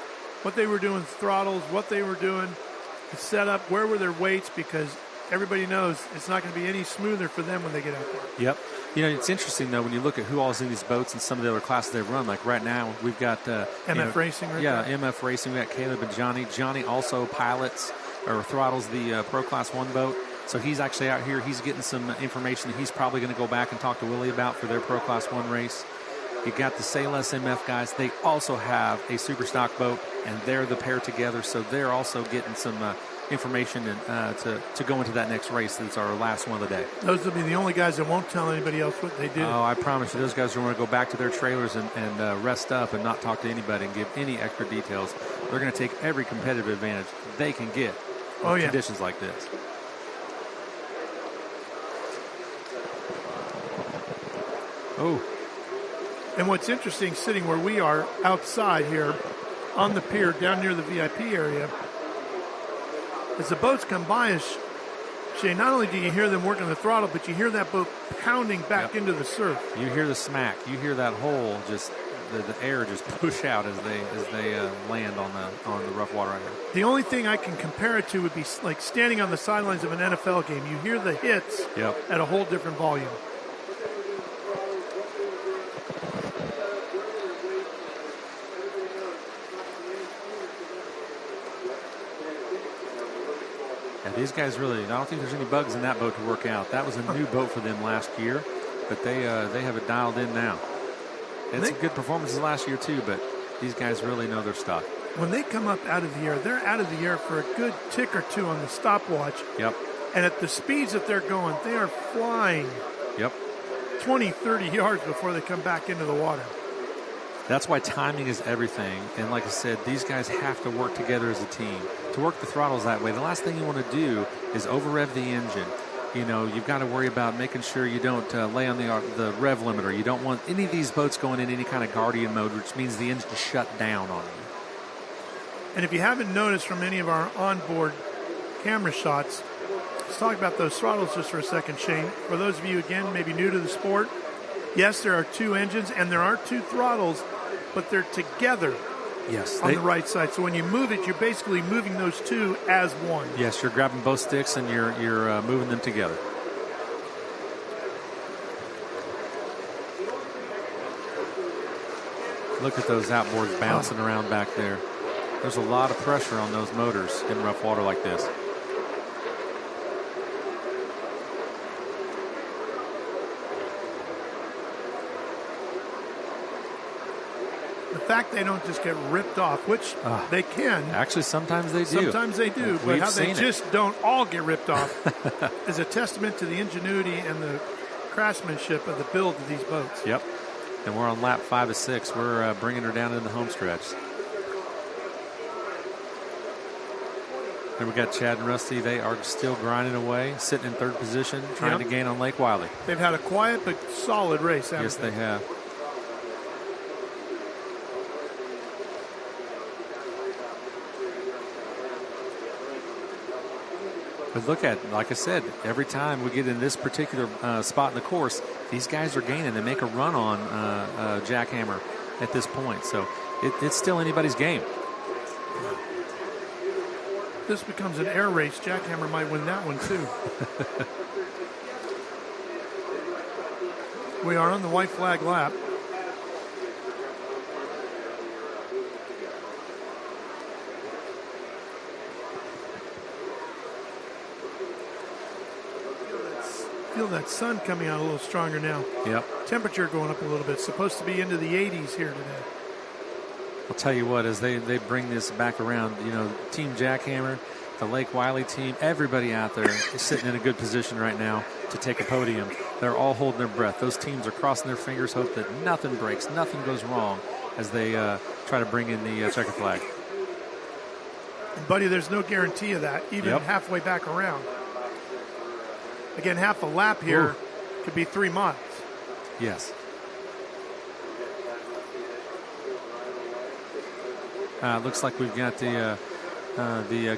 what they were doing with throttles, what they were doing, the setup, where were their weights, because everybody knows it's not going to be any smoother for them when they get out there. Yep. You know, it's interesting, though, when you look at who all's in these boats and some of the other classes they've run. Like right now, we've got MF Racing right there. there. MF Racing. We got Caleb and Johnny. Johnny also pilots or throttles the Pro Class 1 boat. So he's actually out here. He's getting some information that he's probably going to go back and talk to Willie about for their Pro Class 1 race. You got the Sayless MF guys. They also have a super stock boat, and they're the pair together. So they're also getting some information and to go into that next race. That's our last one of the day. Those will be the only guys that won't tell anybody else what they did. Oh, I promise you, those guys are going to go back to their trailers and rest up and not talk to anybody and give any extra details. They're going to take every competitive advantage they can get in conditions like this. Oh. And what's interesting, sitting where we are outside here on the pier down near the VIP area, as the boats come by us, Shay, not only do you hear them working the throttle, but you hear that boat pounding back into the surf. You hear the smack. You hear that hole just the air just push out as they land on the rough water right here. The only thing I can compare it to would be like standing on the sidelines of an NFL game. You hear the hits at a whole different volume. These guys really, I don't think there's any bugs in that boat to work out. That was a new boat for them last year, but they have it dialed in now. It's some good performances last year too, but these guys really know their stuff. When they come up out of the air, they're out of the air for a good tick or two on the stopwatch. Yep. And at the speeds that they're going, they are flying 20, 30 yards before they come back into the water. That's why timing is everything. And like I said, these guys have to work together as a team. To work the throttles that way, the last thing you want to do is over-rev the engine. You know, you've got to worry about making sure you don't lay on the rev limiter. You don't want any of these boats going in any kind of guardian mode, which means the engine shut down on you. And if you haven't noticed from any of our onboard camera shots, let's talk about those throttles just for a second, Shane. For those of you, again, maybe new to the sport, yes, there are two engines and there are two throttles, but they're together on the right side. So when you move it, you're basically moving those two as one. Yes, you're grabbing both sticks and you're moving them together. Look at those outboards bouncing around back there. There's a lot of pressure on those motors in rough water like this. The fact they don't just get ripped off, which they can. Actually, sometimes they do. Sometimes they do. But how they just don't all get ripped off is a testament to the ingenuity and the craftsmanship of the build of these boats. Yep. And we're on lap 5 of 6. We're bringing her down in the home stretch. And we got Chad and Rusty. They are still grinding away, sitting in third position, trying to gain on Lake Wiley. They've had a quiet but solid race, haven't Yes, they have. But look at, like I said, every time we get in this particular spot in the course, these guys are gaining. They make a run on Jackhammer at this point. So it's still anybody's game. This becomes an air race. Jackhammer might win that one, too. We are on the white flag lap. Feel that sun coming out a little stronger now. Yep. Temperature going up a little bit. Supposed to be into the 80s here today. I'll tell you what, as they bring this back around, you know, Team Jackhammer, the Lake Wiley team, everybody out there is sitting in a good position right now to take a podium. They're all holding their breath. Those teams are crossing their fingers, hope that nothing breaks, nothing goes wrong as they try to bring in the checker flag. And buddy, there's no guarantee of that, even halfway back around. Again, half a lap here could be 3 months. Yes. Looks like we've got the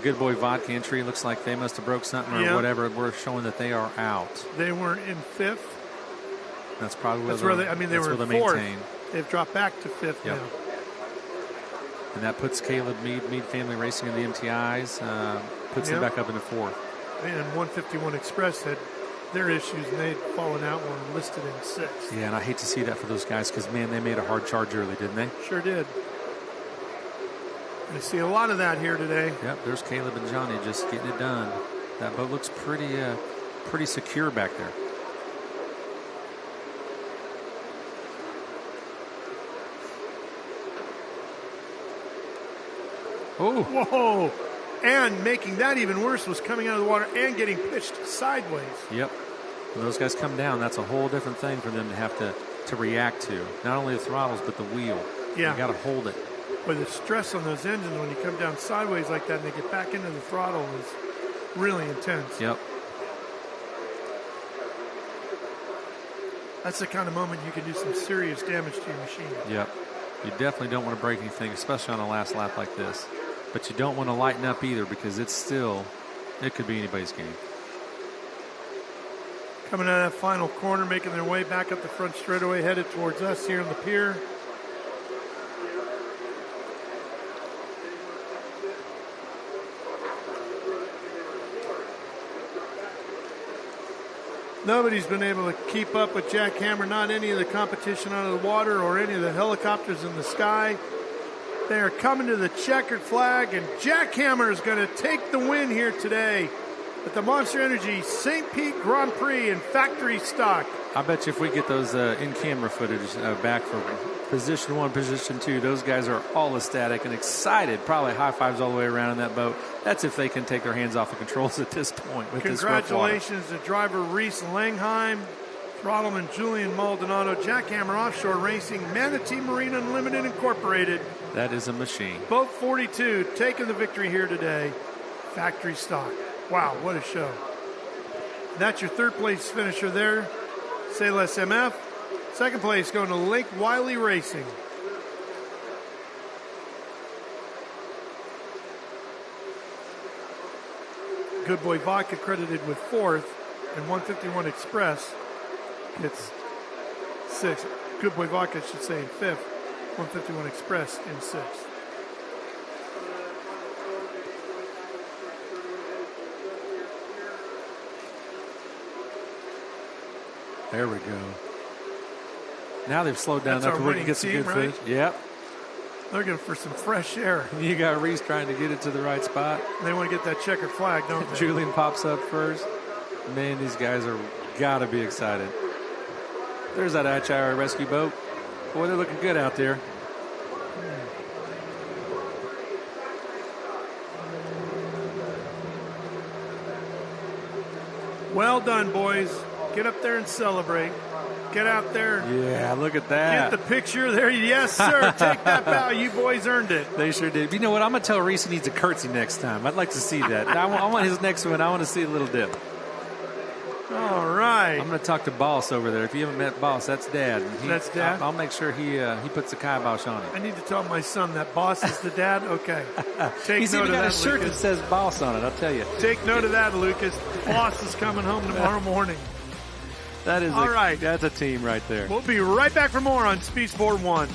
Good Boy Vodka entry. Looks like they must have broke something or whatever. We're showing that they are out. They were in fifth. That's probably where they were in fourth. They've dropped back to fifth now. And that puts Caleb Mead Family Racing in the MTIs, puts them back up into fourth. And 151 Express had their issues, and they'd fallen out and were listed in sixth. Yeah, and I hate to see that for those guys because, man, they made a hard charge early, didn't they? Sure did. I see a lot of that here today. Yep, there's Caleb and Johnny just getting it done. That boat looks pretty secure back there. Oh! Whoa! And making that even worse was coming out of the water and getting pitched sideways. Yep. When those guys come down, that's a whole different thing for them to have to react to. Not only the throttles, but the wheel. Yeah. You got to hold it. But the stress on those engines when you come down sideways like that and they get back into the throttle is really intense. Yep. That's the kind of moment you can do some serious damage to your machine. Yep. You definitely don't want to break anything, especially on a last lap like this. But you don't want to lighten up either because it could be anybody's game. Coming out of that final corner, making their way back up the front straightaway, headed towards us here on the pier. Nobody's been able to keep up with Jackhammer, not any of the competition out of the water or any of the helicopters in the sky. They are coming to the checkered flag, and Jackhammer is going to take the win here today at the Monster Energy St. Pete Grand Prix in factory stock. I bet you if we get those in-camera footage back for position 1, position 2, those guys are all ecstatic and excited. Probably high fives all the way around in that boat. That's if they can take their hands off the controls at this point. With Congratulations to driver Reese Langheim, throttleman Julian Maldonado, Jackhammer Offshore Racing, Manatee Marine Unlimited Incorporated. That is a machine. Boat 42 taking the victory here today. Factory stock. Wow, what a show. That's your third place finisher there. Say less MF. Second place going to Lake Wiley Racing. Good Boy Vodka credited with fourth, and 151 Express gets sixth. Good Boy Vodka should say in fifth. 151 Express in sixth. There we go. Now they've slowed down enough to we can get some good footage. Yep. They're looking for some fresh air. You got Reese trying to get it to the right spot. They want to get that checkered flag, don't they? Julian pops up first. Man, these guys are got to be excited. There's that IHRA rescue boat. Boy, they're looking good out there. Well done, boys. Get up there and celebrate. Get out there. Yeah, look at that. Get the picture there. Yes, sir. Take that bow. You boys earned it. They sure did. You know what? I'm going to tell Reese he needs a curtsy next time. I'd like to see that. I want his next one. I want to see a little dip. All right. I'm going to talk to Boss over there. If you haven't met Boss, that's Dad. That's Dad? I'll make sure he puts the kibosh on it. I need to tell my son that Boss is the dad. Okay. Take He's note even of got that, a shirt Lucas. that says Boss on it, I'll tell you. Take note of that, Lucas. Boss is coming home tomorrow morning. That is all right. That's a team right there. We'll be right back for more on Speed Sport 1.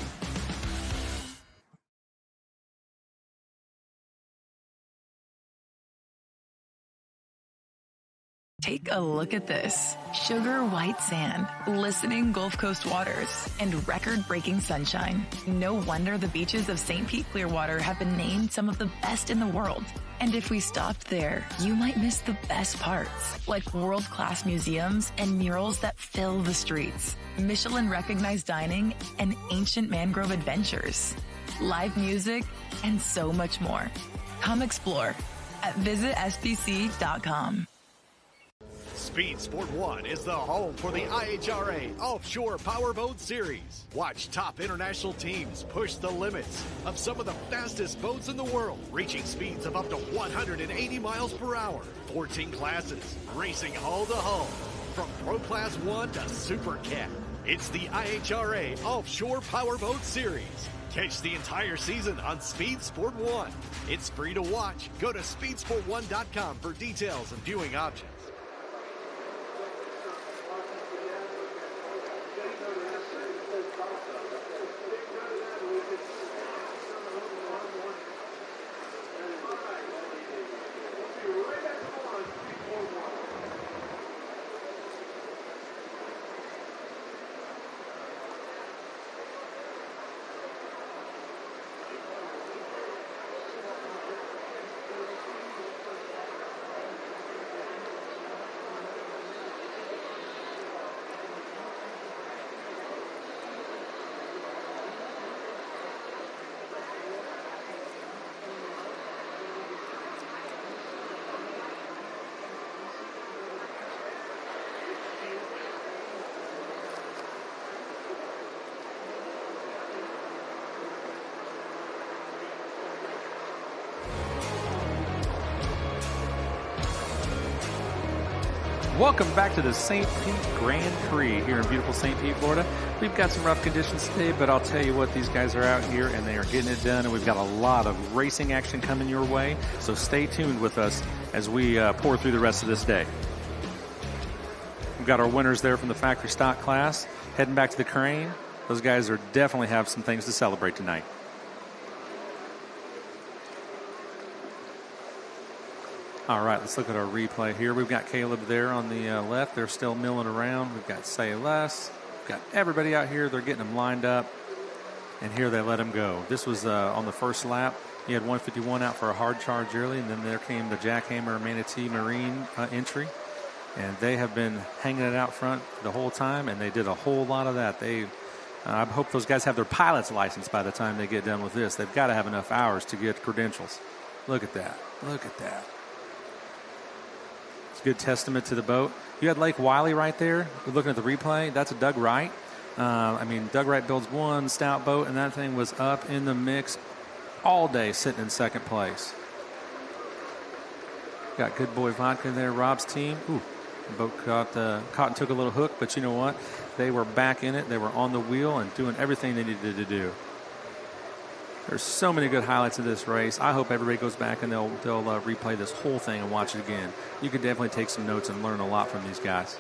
Take a look at this. Sugar white sand, glistening Gulf Coast waters, and record-breaking sunshine. No wonder the beaches of St. Pete-Clearwater have been named some of the best in the world. And if we stopped there, you might miss the best parts, like world-class museums and murals that fill the streets, Michelin-recognized dining, and ancient mangrove adventures, live music, and so much more. Come explore at visitspc.com. Speed Sport 1 is the home for the IHRA Offshore Powerboat Series. Watch top international teams push the limits of some of the fastest boats in the world, reaching speeds of up to 180 miles per hour. 14 classes, racing hull to hull, from Pro Class 1 to Super Cat. It's the IHRA Offshore Powerboat Series. Catch the entire season on Speed Sport 1. It's free to watch. Go to speedsport1.com for details and viewing options. Welcome back to the St. Pete Grand Prix here in beautiful St. Pete, Florida. We've got some rough conditions today, but I'll tell you what, these guys are out here and they are getting it done, and we've got a lot of racing action coming your way, so stay tuned with us as we pour through the rest of this day. We've got our winners there from the factory stock class heading back to the crane. Those guys are definitely have some things to celebrate tonight. All right, let's look at our replay here. We've got Caleb there on the left. They're still milling around. We've got Say Less. We've got everybody out here. They're getting them lined up. And here they let him go. This was on the first lap. He had 151 out for a hard charge early, and then there came the Jackhammer Manatee Marine entry. And they have been hanging it out front the whole time, and they did a whole lot of that. I hope those guys have their pilot's license by the time they get done with this. They've got to have enough hours to get credentials. Look at that. Look at that. Good testament to the boat. You had Lake Wiley right there. We're looking at the replay. That's a Doug Wright. Doug Wright builds one stout boat, and that thing was up in the mix all day, sitting in second place. Got Good Boy Vodka there, Rob's team. Ooh, the boat caught and took a little hook, but you know what? They were back in it. They were on the wheel and doing everything they needed to do. There's so many good highlights of this race. I hope everybody goes back and they'll replay this whole thing and watch it again. You can definitely take some notes and learn a lot from these guys.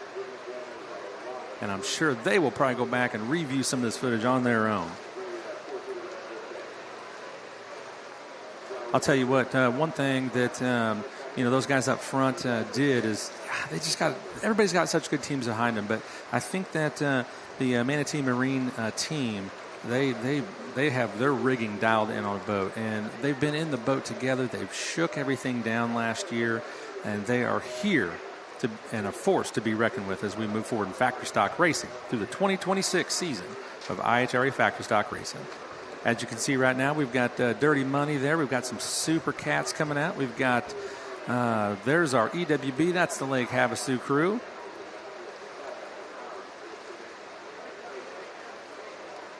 And I'm sure they will probably go back and review some of this footage on their own. I'll tell you what, one thing that those guys up front did is everybody's got such good teams behind them, but I think that the Manatee Marine team, they have their rigging dialed in on a boat, and they've been in the boat together. They've shook everything down last year, and they are here and a force to be reckoned with as we move forward in factory stock racing through the 2026 season of IHRA Factory Stock Racing. As you can see right now, we've got Dirty Money there. We've got some Super Cats coming out. We've got, there's our EWB. That's the Lake Havasu crew.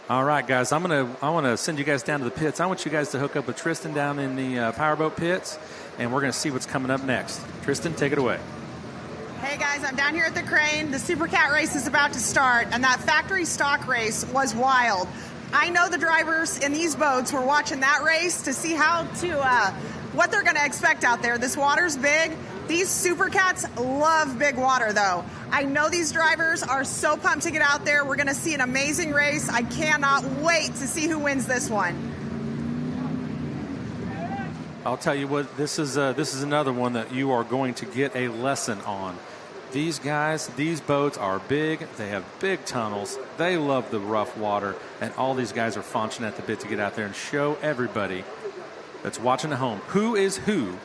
All right, guys, I want to send you guys down to the pits. I want you guys to hook up with Tristan down in the Powerboat pits, and we're going to see what's coming up next. Tristan, take it away. Hey guys, I'm down here at the crane. The Supercat race is about to start, and that factory stock race was wild. I know the drivers in these boats were watching that race to see what they're going to expect out there. This water's big. These Supercats love big water, though. I know these drivers are so pumped to get out there. We're going to see an amazing race. I cannot wait to see who wins this one. I'll tell you what, this is another one that you are going to get a lesson on. These guys, these boats are big. They have big tunnels. They love the rough water, and all these guys are faunching at the bit to get out there and show everybody that's watching at home who is who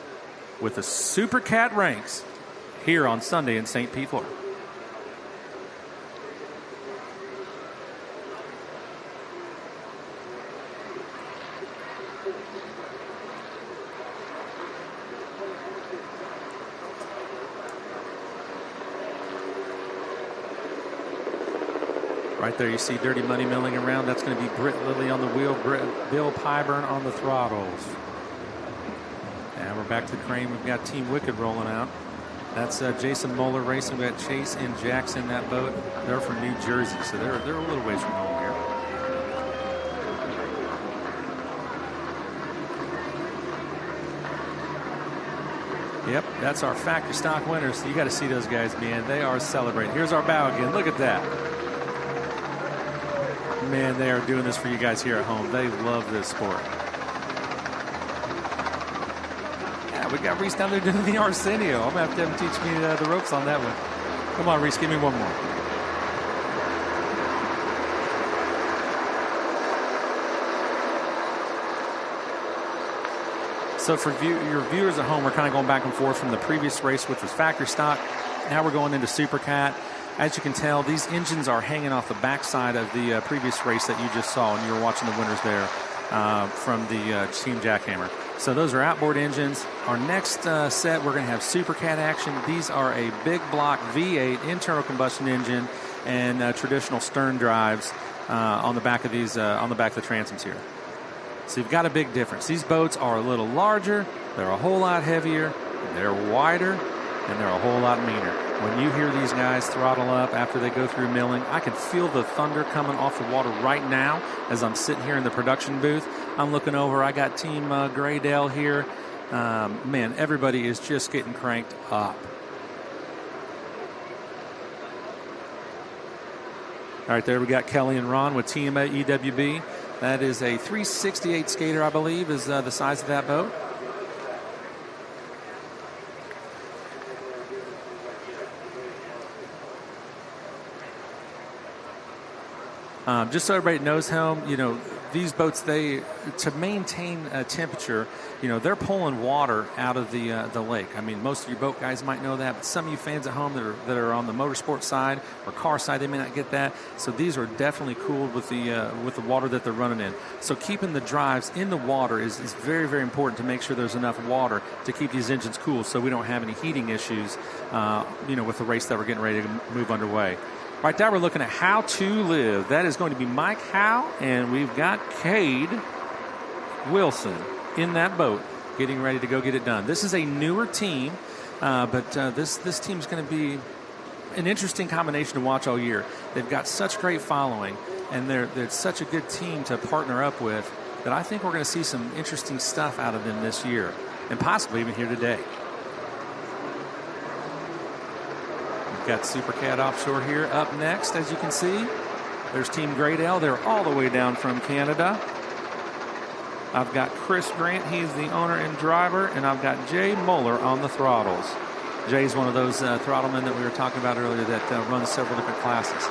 with the Supercat ranks here on Sunday in St. Pete, Florida. Right there you see Dirty Money milling around. That's going to be Britt Lilly on the wheel, Bill Pyburn on the throttles. And we're back to the crane. We've got Team Wicked rolling out. That's Jason Moeller racing. We've got Chase and Jax in that boat. They're from New Jersey, so they're a little ways from home here. Yep, that's our factory stock winners. You got to see those guys, man. They are celebrating. Here's our bow again. Look at that. Man, they are doing this for you guys here at home. They love this sport. Yeah, we got Reese down there doing the Arsenio. I'm going to have him teach me the ropes on that one. Come on, Reese, give me one more. So for your viewers at home, we're kind of going back and forth from the previous race, which was factory stock. Now we're going into Supercat. As you can tell, these engines are hanging off the backside of the previous race that you just saw, and you were watching the winners there from the Team Jackhammer. So those are outboard engines. Our next set, we're going to have Supercat action. These are a big block V8 internal combustion engine and traditional stern drives on the back of these on the back of the transoms here. So you've got a big difference. These boats are a little larger, they're a whole lot heavier, they're wider, and they're a whole lot meaner. When you hear these guys throttle up after they go through milling, I can feel the thunder coming off the water right now as I'm sitting here in the production booth. I'm looking over. I got Team Graydale here. Man, everybody is just getting cranked up. All right, there we got Kelly and Ron with Team EWB. That is a 368 skater, I believe, is the size of that boat. Just so everybody knows, Helm, these boats, to maintain a temperature, they're pulling water out of the lake. I mean, most of your boat guys might know that, but some of you fans at home that are on the motorsport side or car side, they may not get that. So these are definitely cooled with the water that they're running in. So keeping the drives in the water is very, very important to make sure there's enough water to keep these engines cool, so we don't have any heating issues, with the race that we're getting ready to move underway. Right now we're looking at How to Live. That is going to be Mike Howe, and we've got Cade Wilson in that boat getting ready to go get it done. This is a newer team, but this team is going to be an interesting combination to watch all year. They've got such great following, and they're such a good team to partner up with that I think we're going to see some interesting stuff out of them this year, and possibly even here today. Got Supercat Offshore here up next, as you can see. There's Team Graydale. They're all the way down from Canada. I've got Chris Grant. He's the owner and driver. And I've got Jay Moeller on the throttles. Jay's one of those throttlemen that we were talking about earlier that runs several different classes.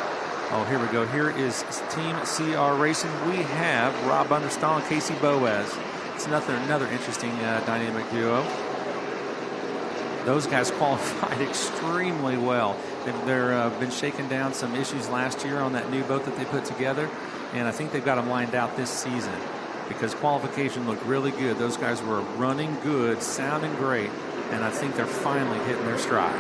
Oh, here we go. Here is Team CR Racing. We have Rob Understall and Casey Boaz. It's another interesting dynamic duo. Those guys qualified extremely well. They've been shaking down some issues last year on that new boat that they put together, and I think they've got them lined out this season because qualification looked really good. Those guys were running good, sounding great, and I think they're finally hitting their stride.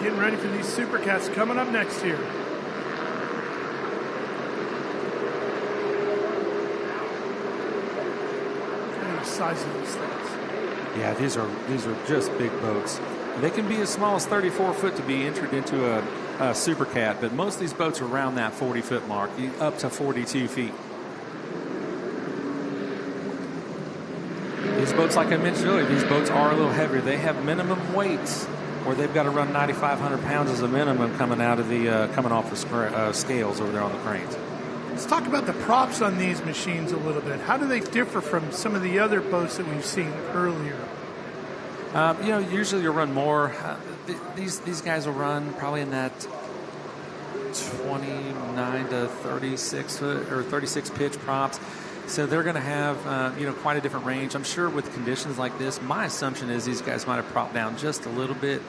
getting ready for these Supercats coming up next here. Look at the size of these things. Yeah, these are just big boats. They can be as small as 34 foot to be entered into a Supercat, but most of these boats are around that 40-foot mark, up to 42 feet. These boats, like I mentioned earlier, these boats are a little heavier. They have minimum weights where they've got to run 9,500 pounds as a minimum coming out of the coming off the scales over there on the cranes. Let's talk about the props on these machines a little bit. How do they differ from some of the other boats that we've seen earlier? Usually you'll run more. These guys will run probably in that 29 to 36 foot or 36 pitch props. So they're going to have, quite a different range. I'm sure with conditions like this, my assumption is these guys might have propped down just a little bit,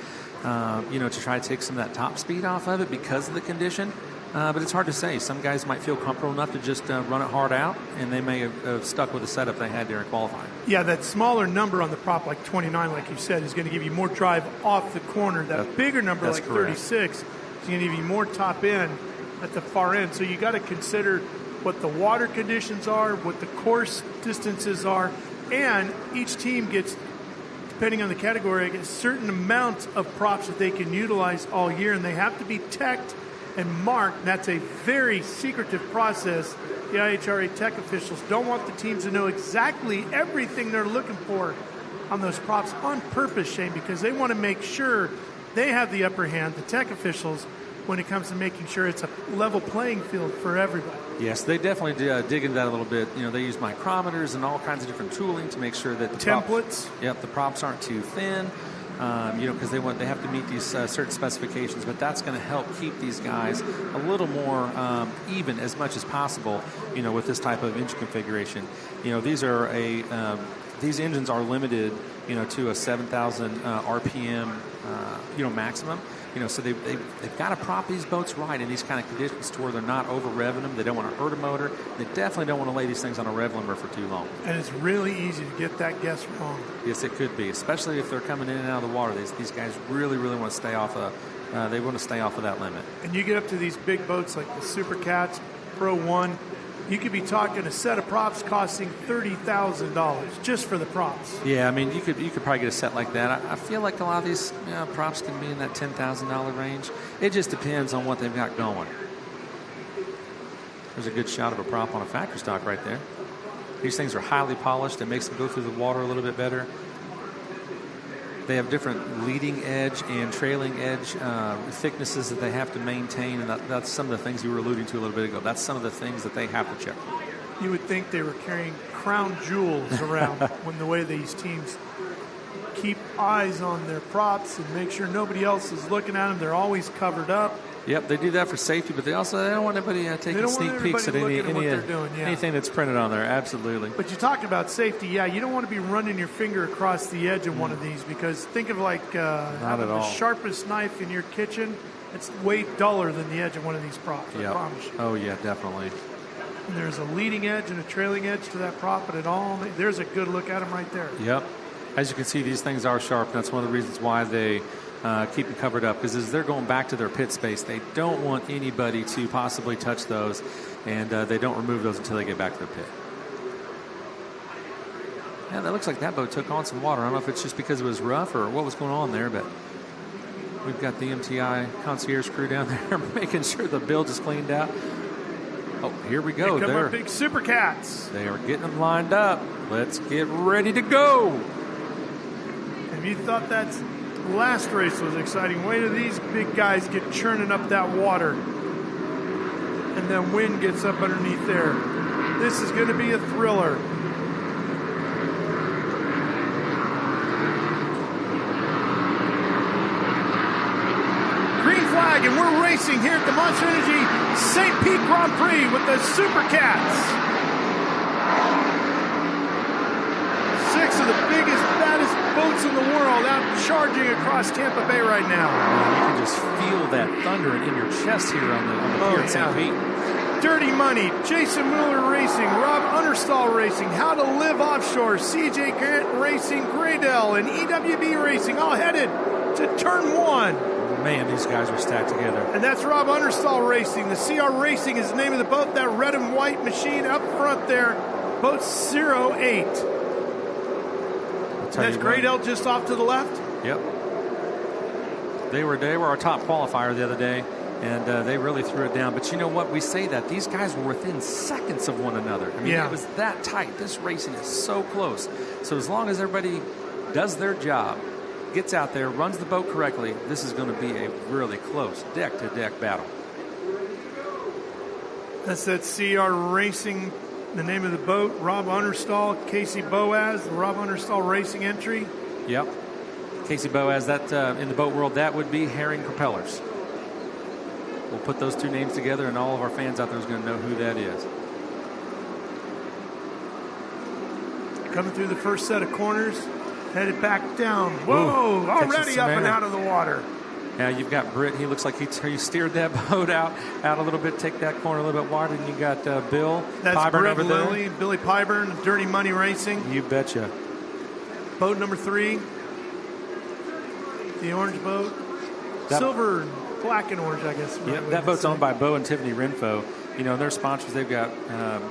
to try to take some of that top speed off of it because of the condition. But it's hard to say. Some guys might feel comfortable enough to just run it hard out, and they may have stuck with the setup they had during qualifying. Yeah, that smaller number on the prop, like 29, like you said, is going to give you more drive off the corner. That bigger number, like 36, is going to give you more top end at the far end. So you got to consider what the water conditions are, what the course distances are, and each team gets, depending on the category, a certain amount of props that they can utilize all year, and they have to be teched and marked. That's a very secretive process. The IHRA tech officials don't want the teams to know exactly everything they're looking for on those props on purpose, Shane, because they want to make sure they have the upper hand, the tech officials, when it comes to making sure it's a level playing field for everybody. Yes, they definitely dig into that a little bit. They use micrometers and all kinds of different tooling to make sure that the templates. The props aren't too thin. Because they have to meet these certain specifications, but that's going to help keep these guys a little more even as much as possible. With this type of engine configuration, these engines are limited, to a 7,000 RPM, maximum. So they've got to prop these boats right in these kind of conditions to where they're not over revving them. They don't want to hurt a motor. They definitely don't want to lay these things on a rev limiter for too long. And it's really easy to get that guess wrong. Yes, it could be, especially if they're coming in and out of the water. These guys really, really want to stay off they want to stay off of that limit. And you get up to these big boats like the Supercats, Pro 1, you could be talking a set of props costing $30,000 just for the props. Yeah, I mean, you could probably get a set like that. I feel like a lot of these props can be in that $10,000 range. It just depends on what they've got going. There's a good shot of a prop on a factory stock right there. These things are highly polished. It makes them go through the water a little bit better. They have different leading edge and trailing edge thicknesses that they have to maintain, and that's some of the things you were alluding to a little bit ago. That's some of the things that they have to check. You would think they were carrying crown jewels around when the way these teams keep eyes on their props and make sure nobody else is looking at them. They're always covered up. Yep, they do that for safety, but they don't want anybody taking sneak peeks at anything that's printed on there. Absolutely. But you talk about safety. Yeah, you don't want to be running your finger across the edge of one of these, because think of like having the sharpest knife in your kitchen. It's way duller than the edge of one of these props. I promise you. Oh yeah, definitely. And there's a leading edge and a trailing edge to that prop, but there's a good look at them right there. Yep. As you can see, these things are sharp. That's one of the reasons why they keep them covered up, because as they're going back to their pit space, they don't want anybody to possibly touch those, and they don't remove those until they get back to their pit. Yeah, that looks like that boat took on some water. I don't know if it's just because it was rough or what was going on there, but we've got the MTI concierge crew down there making sure the bilge is cleaned out. Oh, here we go. Here come our big Supercats. They are getting them lined up. Let's get ready to go. Have you thought that's last race was exciting? Wait till these big guys get churning up that water, and then wind gets up underneath there. This is going to be a thriller. Green flag, and we're racing here at the Monster Energy St. Pete Grand Prix with the Supercats. 6 of the biggest, baddest boats in the world out charging across Tampa Bay right now. You can just feel that thundering in your chest here on the pier at St. Pete. Dirty Money, Jason Mueller Racing, Rob Understall Racing, How to Live Offshore, CJ Grant Racing, Graydell, and EWB Racing, all headed to turn 1. Man, these guys are stacked together. And that's Rob Understall Racing. The CR Racing is the name of the boat. That red and white machine up front there, boat 08. That's Gradell just off to the left? Yep. They were our top qualifier the other day, and they really threw it down. But you know what? We say that. These guys were within seconds of one another. I mean, It was that tight. This racing is so close. So as long as everybody does their job, gets out there, runs the boat correctly, this is going to be a really close deck-to-deck battle. That's that CR Racing, the name of the boat. Rob Understall, Casey Boaz, the Rob Understall Racing entry. Yep. Casey Boaz, that in the boat world, that would be Herring Propellers. We'll put those two names together, and all of our fans out there is going to know who that is. Coming through the first set of corners, headed back down. Whoa, already up and out of the water. Now you've got Britt. He looks like he steered that boat out a little bit, take that corner a little bit wider. And you got Bill Pyburn over there. Lilly, Billy Pyburn, Dirty Money Racing. You betcha. Boat number 3, the orange boat. Silver, black, and orange, I guess. Yep, that boat's owned by Bo and Tiffany Renfo. You know, their sponsors, they've got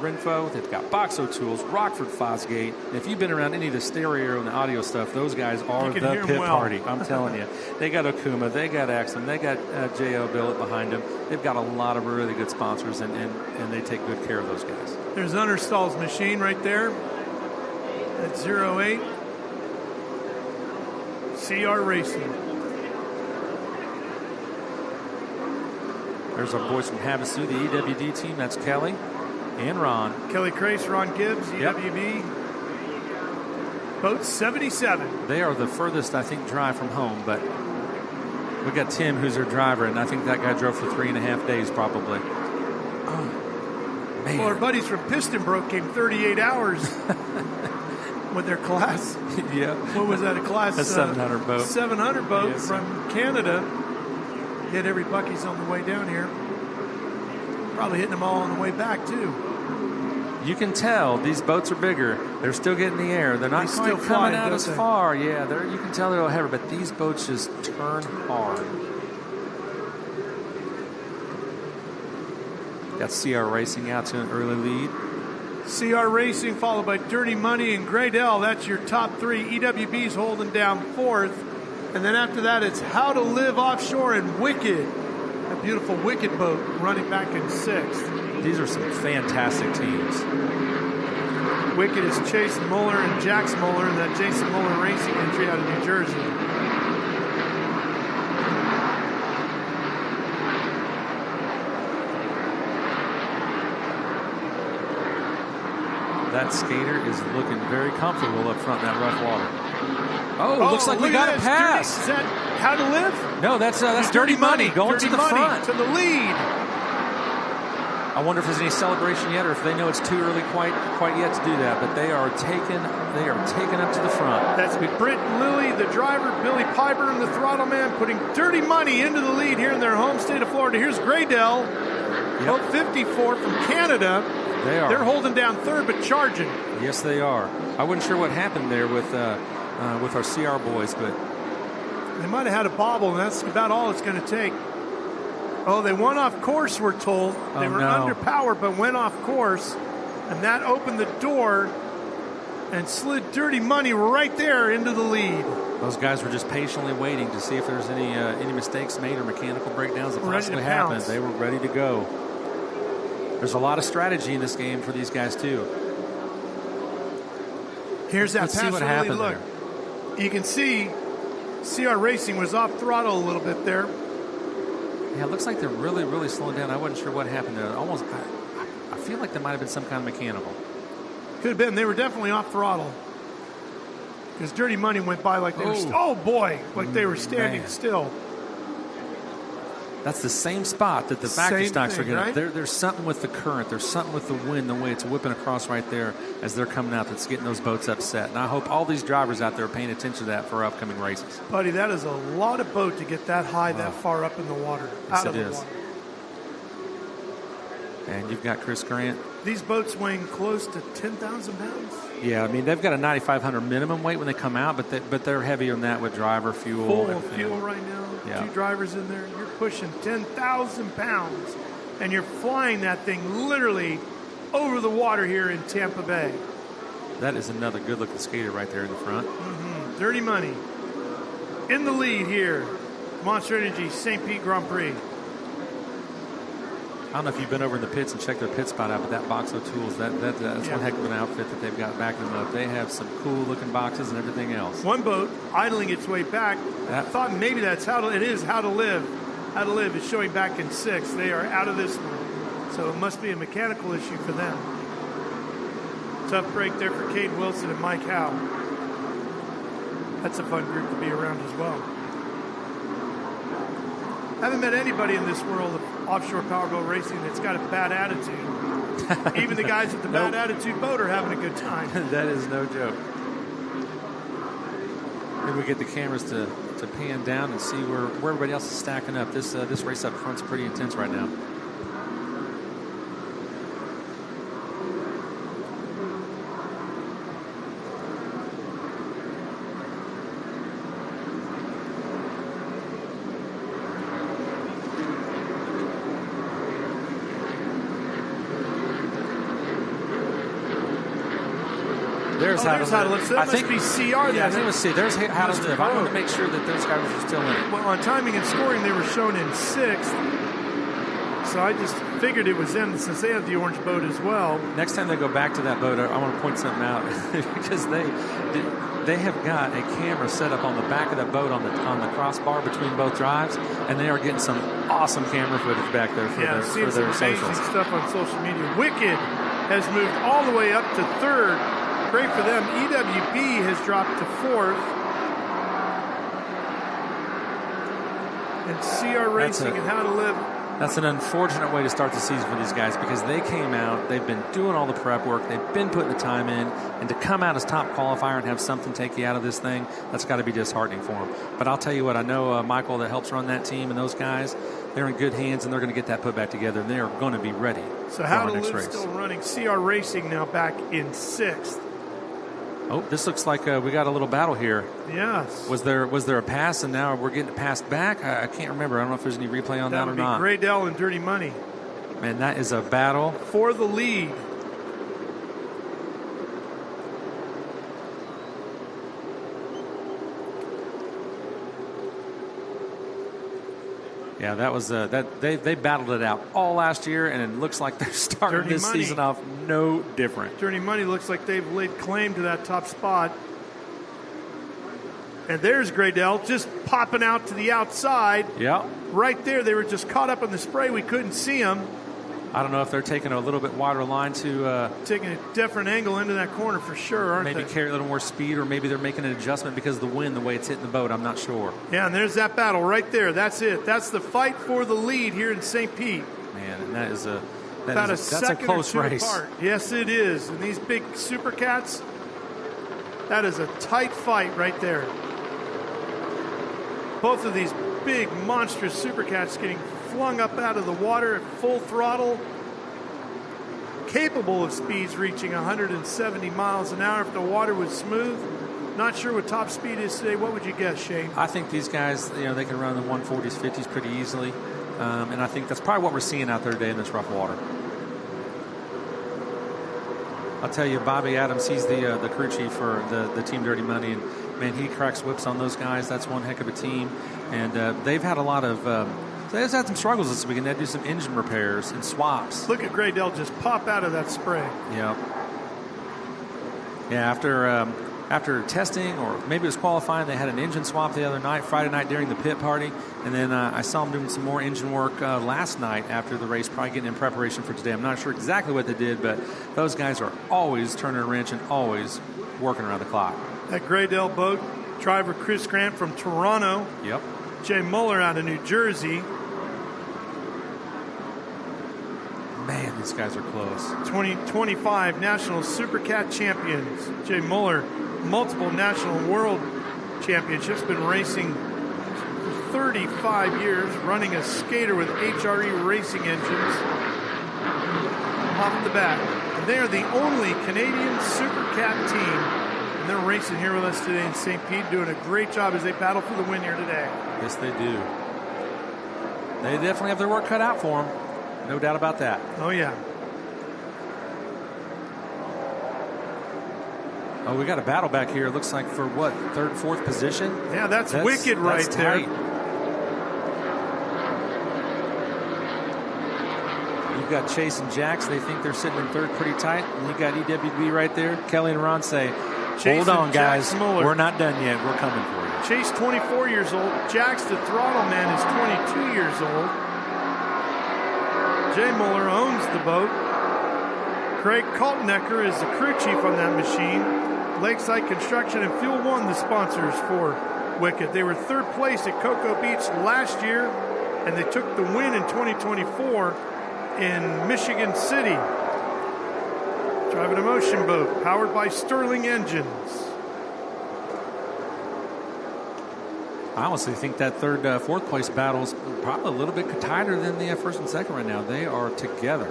Renfo, they've got Boxo Tools, Rockford Fosgate. And if you've been around any of the stereo and the audio stuff, those guys are the pit party. I'm telling you. They got Okuma, they got Axum, they got J.O. Billet behind them. They've got a lot of really good sponsors, and they take good care of those guys. There's Understall's machine right there. That's 08. CR Racing. There's our boys from Havasu, the EWD team. That's Kelly and Ron. Kelly Crace, Ron Gibbs, EWB. Yep. Boat 77. They are the furthest, I think, drive from home, but we got Tim, who's their driver, and I think that guy drove for 3.5 days probably. Oh, man. Well, our buddies from Piston Broke came 38 hours with their class. Yeah. What was that, a class? A 700 boat. 700 boat from Canada. Hit every Buc-ee's on the way down here. Probably hitting them all on the way back, too. You can tell these boats are bigger. They're still getting the air. They're not still coming flying, out as far. Yeah, you can tell they're a little heavier, but these boats just turn hard. Got CR Racing out to an early lead. CR Racing followed by Dirty Money and Gradell. That's your top 3. EWB's holding down 4th. And then after that, it's How to Live Offshore and Wicked. A beautiful Wicked boat running back in 6th. These are some fantastic teams. Wicked is Chase Muller and Jax Muller, and that Jason Muller Racing entry out of New Jersey. That skater is looking very comfortable up front in that rough water. Oh, looks like we got a pass. Is that How to Live? No, that's Dirty Money going to the front. To the lead. I wonder if there's any celebration yet, or if they know it's too early quite yet to do that. But they are taking up to the front. That's Britt Lilly, the driver, Billy Pyburn, the throttle man, putting Dirty Money into the lead here in their home state of Florida. Here's Gradell, boat 54 from Canada. They're holding down 3rd, but charging. Yes, they are. I wasn't sure what happened there with our CR boys, but they might have had a bobble, and that's about all it's going to take. Oh, they went off course, we're told. They were under power, but went off course, and that opened the door and slid Dirty Money right there into the lead. Those guys were just patiently waiting to see if there's any mistakes made or mechanical breakdowns that possibly happened. They were ready to go. There's a lot of strategy in this game for these guys, too. Here's that Let's pass. See what happened look. there. You can see CR Racing was off throttle a little bit there. Yeah, it looks like they're really, really slowing down. I wasn't sure what happened there. Almost, I feel like there might have been some kind of mechanical. Could have been. They were definitely off throttle. Because Dirty Money went by like they were. Like they were standing still. That's the same spot that the factory stocks are getting. Right? There's something with the current. There's something with the wind, the way it's whipping across right there as they're coming out that's getting those boats upset. And I hope all these drivers out there are paying attention to that for upcoming races. Buddy, that is a lot of boat to get that high, that far up in the water. Yes, it is. And you've got Chris Grant. These boats weighing close to 10,000 pounds. Yeah, I mean, they've got a 9,500 minimum weight when they come out, but they're heavier than that with driver, fuel. Full of fuel right now. Yeah. 2 drivers in there. You're pushing 10,000 pounds. And you're flying that thing literally over the water here in Tampa Bay. That is another good-looking skater right there in the front. Mm-hmm. Dirty Money in the lead here. Monster Energy St. Pete Grand Prix. I don't know if you've been over in the pits and checked their pit spot out, but that box of tools, that's one heck of an outfit that they've got backing them up. They have some cool-looking boxes and everything else. One boat idling its way back. I thought maybe that's How to Live. How to Live is showing back in 6th. They are out of this one. So it must be a mechanical issue for them. Tough break there for Cade Wilson and Mike Howe. That's a fun group to be around as well. Haven't met anybody in this world of offshore powerboat racing that's got a bad attitude. Even the guys with the bad attitude boat are having a good time. That is no joke. Maybe we get the cameras to pan down and see where everybody else is stacking up. This race up front's pretty intense right now. There's How to Live. I think be CR. Yeah, I think it was C. There's How to Live. I wanted to make sure that those guys are still in it. Well, on timing and scoring, they were shown in 6th. So I just figured it was them since they have the orange boat as well. Next time they go back to that boat, I want to point something out because they have got a camera set up on the back of that boat on the crossbar between both drives, and they are getting some awesome camera footage back there for their socials. Stuff on social media. Wicked has moved all the way up to 3rd. Great for them. EWB has dropped to 4th. And CR Racing and How to Live. That's an unfortunate way to start the season for these guys because they came out, they've been doing all the prep work, they've been putting the time in, and to come out as top qualifier and have something take you out of this thing, that's got to be disheartening for them. But I'll tell you what, I know Michael that helps run that team and those guys, they're in good hands and they're going to get that put back together and they are going to be ready for How to Live still running. CR Racing now back in 6th. Oh, this looks like we got a little battle here. Yes. Was there a pass, and now we're getting passed back? I can't remember. I don't know if there's any replay on that or not. That would be Graydell and Dirty Money. Man, that is a battle. For the lead. Yeah, that was they battled it out all last year, and it looks like they're starting this season off no different. Dirty Money looks like they've laid claim to that top spot. And there's Graydell just popping out to the outside. Yeah. Right there, they were just caught up in the spray. We couldn't see them. I don't know if they're taking a little bit wider line to... taking a different angle into that corner for sure, aren't they? Maybe carry a little more speed, or maybe they're making an adjustment because of the wind, the way it's hitting the boat. I'm not sure. Yeah, and there's that battle right there. That's it. That's the fight for the lead here in St. Pete. Man, and that is a... That's a close race. Apart. Yes, it is. And these big Super Cats, that is a tight fight right there. Both of these big, monstrous Super Cats getting flung up out of the water at full throttle, capable of speeds reaching 170 miles an hour if the water was smooth. Not sure what top speed is today. What would you guess, Shane? I think these guys, they can run the 140s, 50s pretty easily. And I think that's probably what we're seeing out there today in this rough water. I'll tell you, Bobby Adams, he's the crew chief for the Team Dirty Money, and man, he cracks whips on those guys. That's one heck of a team, and they've had a lot of they've had some struggles this weekend. They had to do some engine repairs and swaps. Look at Graydell just pop out of that spray. Yeah. After testing, or maybe it was qualifying, they had an engine swap the other night, Friday night during the pit party. And then I saw them doing some more engine work last night after the race, probably getting in preparation for today. I'm not sure exactly what they did, but those guys are always turning a wrench and always working around the clock. That Graydell boat, driver Chris Grant from Toronto. Yep. Jay Muller out of New Jersey. Man, these guys are close. 2025 National Super Cat champions. Jay Muller, multiple national world championships, been racing for 35 years, running a skater with IHRA racing engines. off the bat. And they are the only Canadian Super Cat team. And they're racing here with us today in St. Pete, doing a great job as they battle for the win here today. Yes, they do. They definitely have their work cut out for them. No doubt about that. Oh, yeah. Oh, we got a battle back here. It looks like for what, third, fourth position? Yeah, that's wicked right there. You've got Chase and Jax. They think they're sitting in third pretty tight. And you got EWB right there. Kelly and Ron say, hold on, guys. We're not done yet. We're coming for you. Chase, 24 years old. Jax, the throttle man, is 22 years old. Jay Muller owns the boat. Craig Kaltnecker is the crew chief on that machine. Lakeside Construction and Fuel One, the sponsors for Wicked. They were third place at Cocoa Beach last year, and they took the win in 2024 in Michigan City. Driving a motion boat powered by Sterling engines. I honestly think that third, fourth place battle is probably a little bit tighter than the first and second right now. They are together.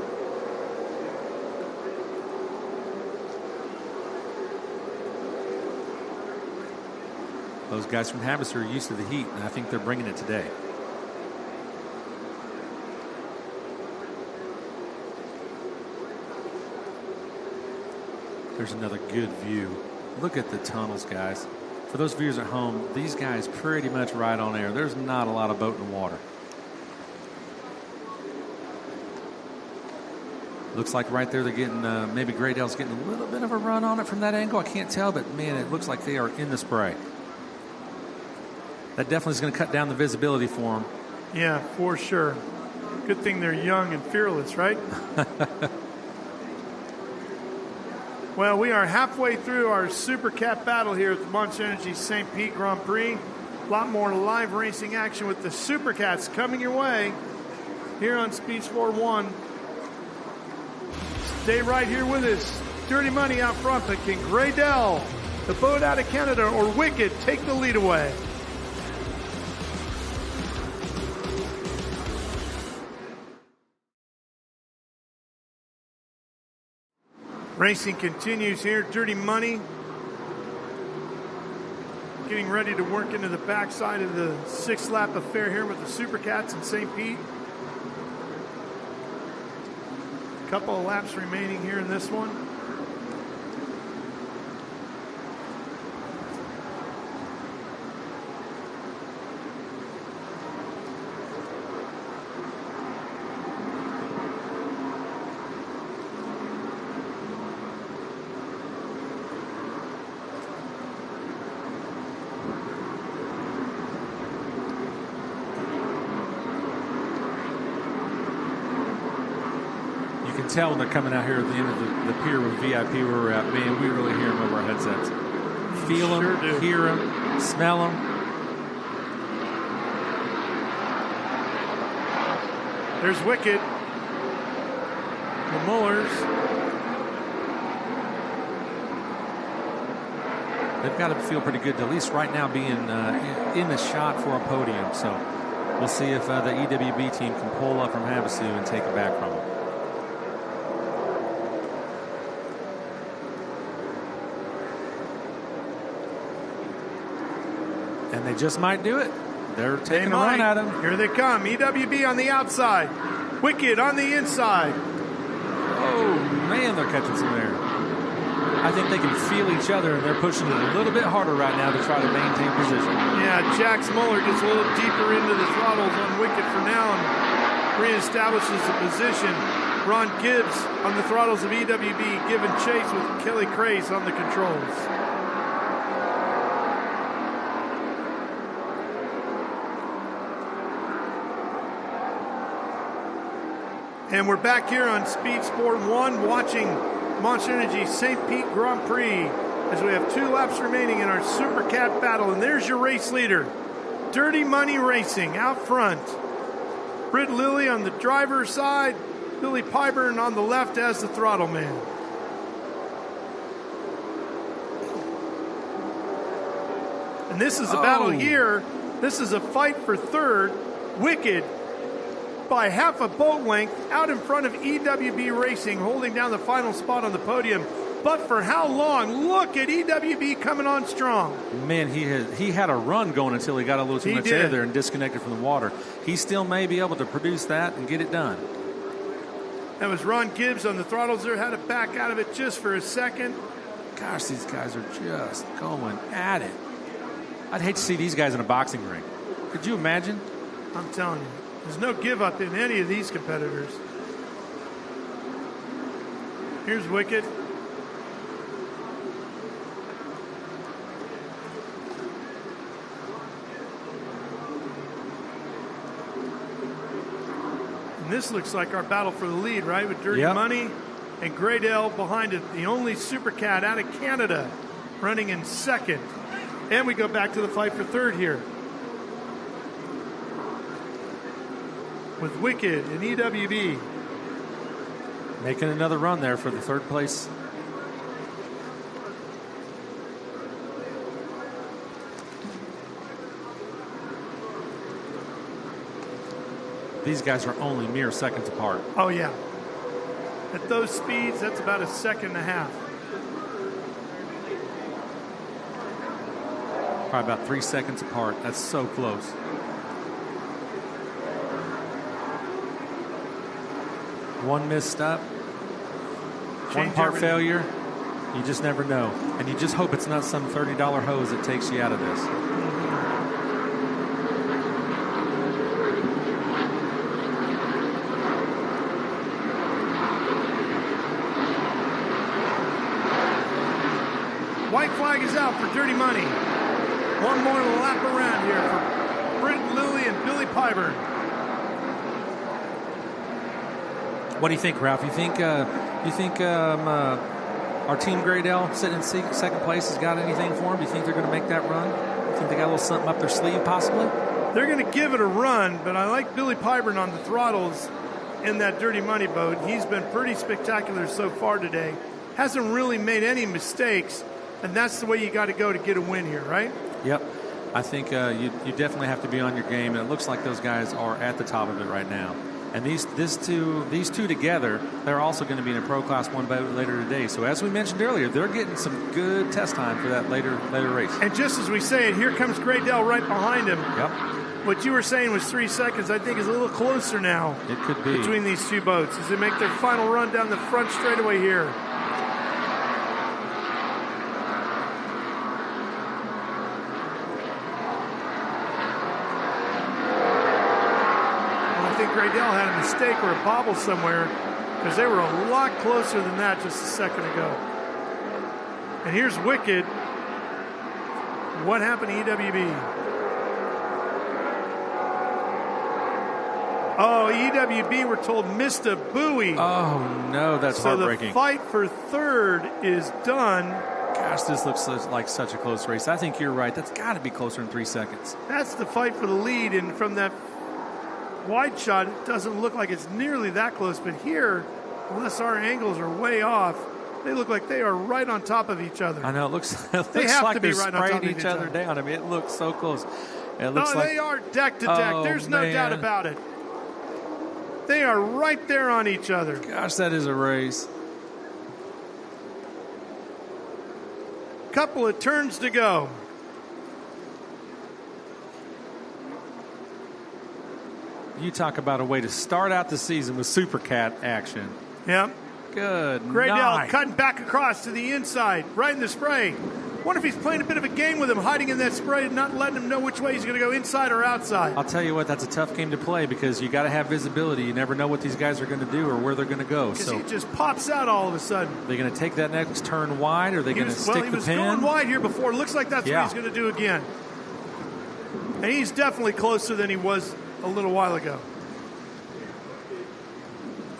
Those guys from Havasu are used to the heat, and I think they're bringing it today. There's another good view. Look at the tunnels, guys. For those viewers at home, these guys pretty much right on air. There's not a lot of boat in the water. Looks like right there they're getting, maybe Graydale's getting a little bit of a run on it from that angle. I can't tell, but man, it looks like they are in the spray. That definitely is going to cut down the visibility for them. Yeah, for sure. Good thing they're young and fearless, right? Well, we are halfway through our Super Cat battle here at the Monster Energy St. Pete Grand Prix. A lot more live racing action with the Super Cats coming your way here on Speed Sport 1. Stay right here with us. Dirty Money out front, but can Graydale, the boat out of Canada, or Wicked take the lead away? Racing continues here. Dirty Money getting ready to work into the backside of the six-lap affair here with the Super Cats in St. Pete. A couple of laps remaining here in this one. Tell when they're coming out here at the end of the pier with VIP where we're at. Man, we really hear them over our headsets. Feel them, sure hear them, smell them. There's Wicked. The Mullers. They've got to feel pretty good to at least right now being in the shot for a podium. So we'll see if the EWB team can pull up from Havasu and take it back from them. And they just might do it. They're taking a run at them. Here they come. EWB on the outside. Wicked on the inside. Oh, man, they're catching some air. I think they can feel each other, and they're pushing it a little bit harder right now to try to maintain position. Yeah, Jax Muller gets a little deeper into the throttles on Wicked for now and reestablishes the position. Ron Gibbs on the throttles of EWB, giving chase with Kelly Craze on the controls. And we're back here on Speed Sport 1 watching Monster Energy St. Pete Grand Prix as we have 2 laps remaining in our Super Cat battle. And there's your race leader, Dirty Money Racing out front. Britt Lilly on the driver's side, Billy Pyburn on the left as the throttle man. And this is a battle here. This is a fight for third. Wicked by half a boat length out in front of EWB Racing, holding down the final spot on the podium. But for how long? Look at EWB coming on strong. Man, he had a run going until he got a little too much air there and disconnected from the water. He still may be able to produce that and get it done. That was Ron Gibbs on the throttles there. Had to back out of it just for a second. Gosh, these guys are just going at it. I'd hate to see these guys in a boxing ring. Could you imagine? I'm telling you, there's no give up in any of these competitors. Here's Wicked. And this looks like our battle for the lead, right? With Dirty Money and Graydale behind it. The only Super Cat out of Canada running in second. And we go back to the fight for third here. With Wicked and EWB. Making another run there for the third place. These guys are only mere seconds apart. Oh, yeah. At those speeds, that's about a second and a half. Probably about 3 seconds apart. That's so close. One misstep, one part failure, you just never know. And you just hope it's not some $30 hose that takes you out of this. White flag is out for Dirty Money. One more lap around here for Britt Lilly and Billy Pyburn. What do you think, Ralph? You think our team Graydale sitting in second place has got anything for them? Do you think they're going to make that run? Do you think they got a little something up their sleeve, possibly? They're going to give it a run, but I like Billy Pyburn on the throttles in that Dirty Money boat. He's been pretty spectacular so far today. Hasn't really made any mistakes, and that's the way you got to go to get a win here, right? Yep. I think you definitely have to be on your game, and it looks like those guys are at the top of it right now. And these two together, they're also going to be in a Pro Class 1 boat later today. So as we mentioned earlier, they're getting some good test time for that later race. And just as we say it, here comes Graydale right behind him. Yep. What you were saying was 3 seconds, I think, is a little closer now. It could be. Between these two boats as they make their final run down the front straightaway here. Graydale had a mistake or a bobble somewhere because they were a lot closer than that just a second ago. And here's Wicked. What happened to EWB? Oh, EWB, we're told, missed a buoy. Oh, no, that's heartbreaking. So the fight for third is done. Gosh, this looks like such a close race. I think you're right. That's got to be closer than 3 seconds. That's the fight for the lead, and from that wide shot, it doesn't look like it's nearly that close, but here, unless our angles are way off, they look like they are right on top of each other. I know, it looks they have like to be they're right on top spraying of each other down. I mean, it looks so close. It looks like, they are deck to deck. Oh, There's no doubt about it. They are right there on each other. Gosh, that is a race. Couple of turns to go. You talk about a way to start out the season with Super Cat action. Yep. Good Graydale night. cutting back across to the inside, right in the spray. Wonder if he's playing a bit of a game with him, hiding in that spray and not letting him know which way he's going to go, inside or outside. I'll tell you what, that's a tough game to play because you got to have visibility. You never know what these guys are going to do or where they're going to go. Because so he just pops out all of a sudden. They're going to take that next turn wide, or are they going to stick the pin? He was going wide here before. Looks like that's what he's going to do again. And he's definitely closer than he was a little while ago.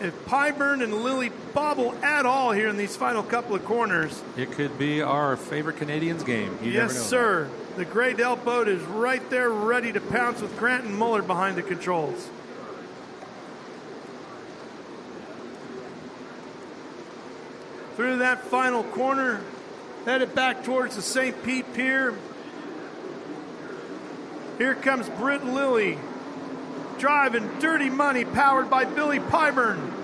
If Pyburn and Lilly bobble at all here in these final couple of corners, it could be our favorite Canadians game. You yes, never know. Sir. The Graydale boat is right there ready to pounce with Grant and Muller behind the controls. Through that final corner, headed back towards the St. Pete Pier. Here comes Britt Lilly driving Dirty Money powered by Billy Pyburn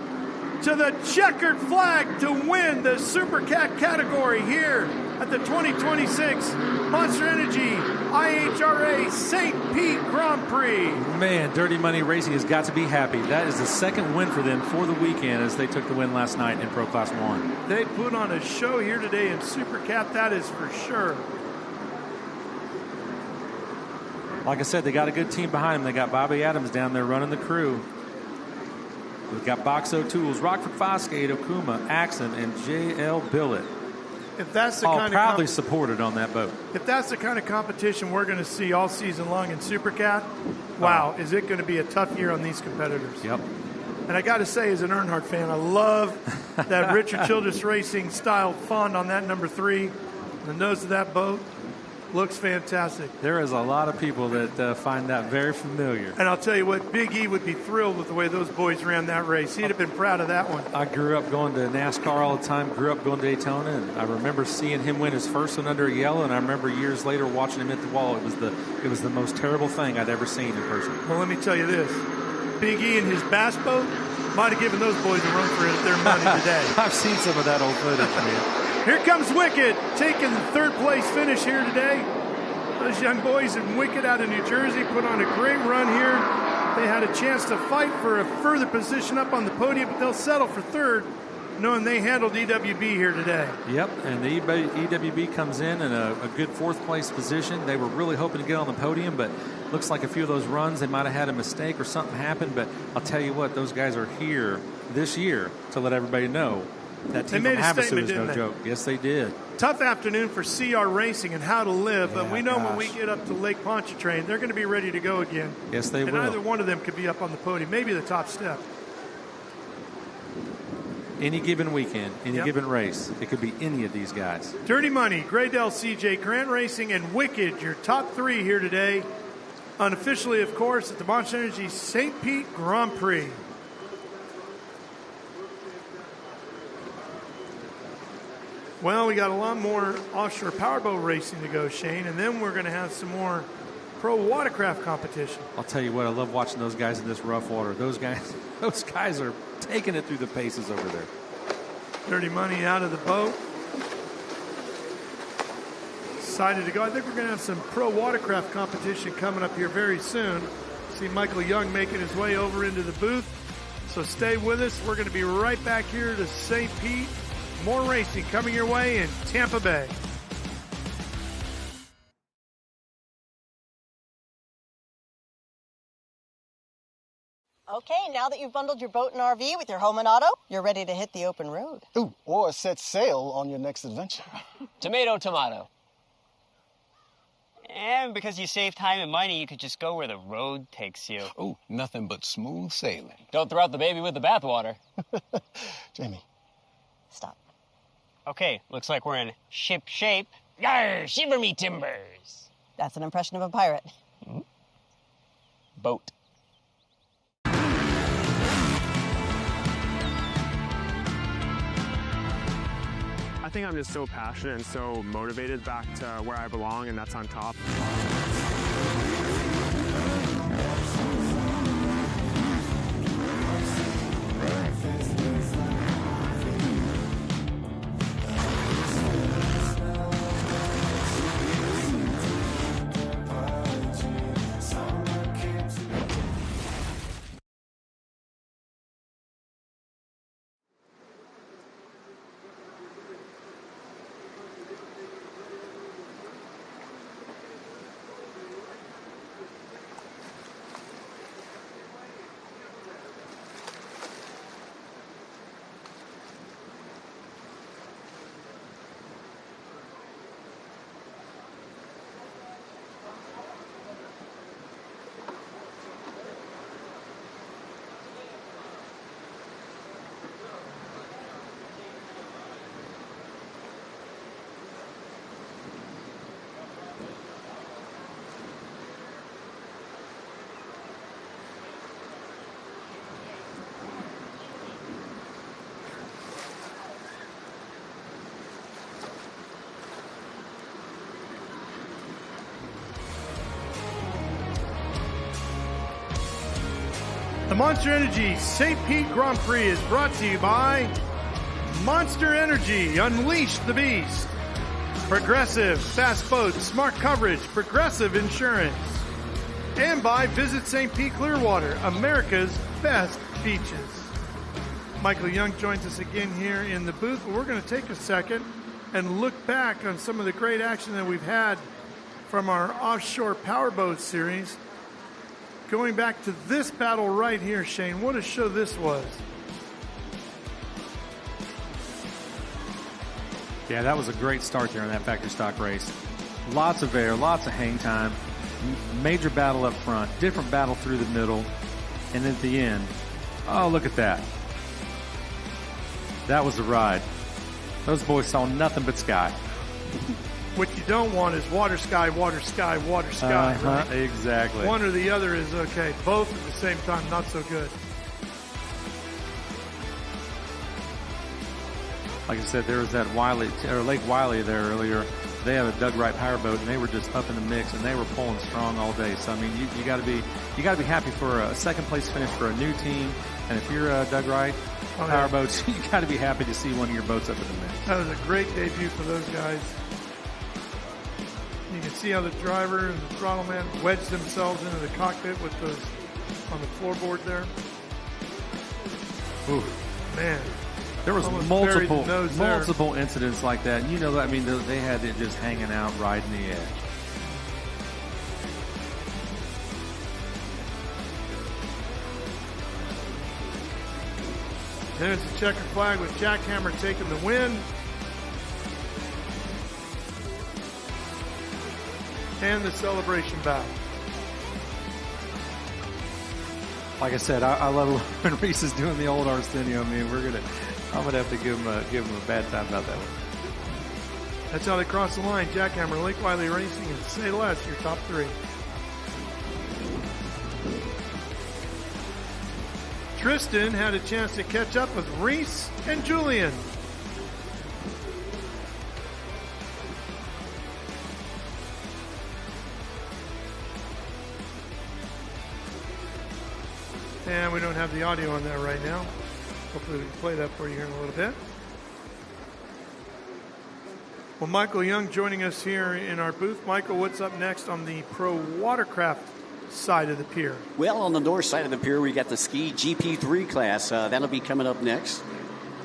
to the checkered flag to win the Super Cat category here at the 2026 Monster Energy IHRA St. Pete Grand Prix. Man, Dirty Money Racing has got to be happy. That is the second win for them for the weekend as they took the win last night in Pro Class 1. They put on a show here today in Super Cat, that is for sure. Like I said, they got a good team behind them. They got Bobby Adams down there running the crew. We've got Boxo Tools, Rockford Fosgate, Okuma, Axon, and J.L. Billett. If that's the all kind proudly of supported on that boat. If that's the kind of competition we're going to see all season long in Super Cat, wow, is it going to be a tough year on these competitors. Yep. And I got to say, as an Earnhardt fan, I love that Richard Childress Racing style font on that number 3. The nose of that boat looks fantastic. There is a lot of people that find that very familiar. And I'll tell you what, Big E would be thrilled with the way those boys ran that race. He'd have been proud of that one. I grew up going to NASCAR all the time, grew up going to Daytona, and I remember seeing him win his first one under a yellow, and I remember years later watching him hit the wall. It was the most terrible thing I'd ever seen in person. Well, let me tell you this. Big E and his bass boat might have given those boys a run for their money today. I've seen some of that old footage, man. Here comes Wicked, taking the third place finish here today. Those young boys in Wicked out of New Jersey put on a great run here. They had a chance to fight for a further position up on the podium, but they'll settle for third, knowing they handled EWB here today. Yep, and the EWB comes in a good fourth place position. They were really hoping to get on the podium, but looks like a few of those runs, they might have had a mistake or something happened. But I'll tell you what, those guys are here this year to let everybody know that team from Havasu is no joke. Yes, they did. Tough afternoon for CR Racing and How to Live, but we know when we get up to Lake Pontchartrain, they're going to be ready to go again. Yes, they will. And either one of them could be up on the podium, maybe the top step. Any given weekend, any given race, it could be any of these guys. Dirty Money, Graydell CJ, Grant Racing, and Wicked, your top 3 here today. Unofficially, of course, at the Monster Energy St. Pete Grand Prix. Well, we got a lot more offshore powerboat racing to go, Shane, and then we're going to have some more pro watercraft competition. I'll tell you what, I love watching those guys in this rough water. Those guys are taking it through the paces over there. Dirty Money out of the boat. Excited to go. I think we're going to have some pro watercraft competition coming up here very soon. See Michael Young making his way over into the booth. So stay with us. We're going to be right back here to St. Pete. More racing coming your way in Tampa Bay. Okay, now that you've bundled your boat and RV with your home and auto, you're ready to hit the open road. Ooh, or set sail on your next adventure. Tomato, tomato. And because you save time and money, you could just go where the road takes you. Ooh, nothing but smooth sailing. Don't throw out the baby with the bathwater. Jamie. Stop. Okay, looks like we're in ship shape. Yarr, shiver me timbers. That's an impression of a pirate. Mm-hmm. Boat. I think I'm just so passionate and so motivated back to where I belong, and that's on top. The Monster Energy St. Pete Grand Prix is brought to you by Monster Energy, Unleash the Beast. Progressive, fast boats, smart coverage, Progressive Insurance. And by Visit St. Pete-Clearwater, America's best beaches. Michael Young joins us again here in the booth. We're going to take a second and look back on some of the great action that we've had from our Offshore Powerboat series. Going back to this battle right here, Shane, what a show this was. Yeah, that was a great start there in that factory stock race. Lots of air, lots of hang time, major battle up front, different battle through the middle, and at the end, oh, look at that. That was the ride. Those boys saw nothing but sky. What you don't want is water, sky, water, sky, water, sky. Right? Exactly. One or the other is okay. Both at the same time, not so good. Like I said, there was that Lake Wiley there earlier. They had a Doug Wright powerboat, and they were just up in the mix, and they were pulling strong all day. So I mean, you got to be happy for a second place finish for a new team. And if you're Doug Wright powerboats, you got to be happy to see one of your boats up in the mix. That was a great debut for those guys. You can see how the driver and the throttle man wedged themselves into the cockpit with those on the floorboard there. Ooh, man. There was multiple incidents like that. And you know, I mean, they had it just hanging out, riding the edge. There's the checker flag with Jackhammer taking the win. And the celebration bow. Like I said, I love it when Reese is doing the old Arsenio. I mean, I'm gonna have to give him a bad time about that one. That's how they cross the line. Jackhammer, Lake Wiley Racing, and Say Less, your top three. Tristan had a chance to catch up with Reese and Julian. And we don't have the audio on that right now. Hopefully we can play that for you here in a little bit. Well, Michael Young joining us here in our booth. Michael, what's up next on the pro watercraft side of the pier? Well, on the north side of the pier, we got the Ski GP3 class. That'll be coming up next.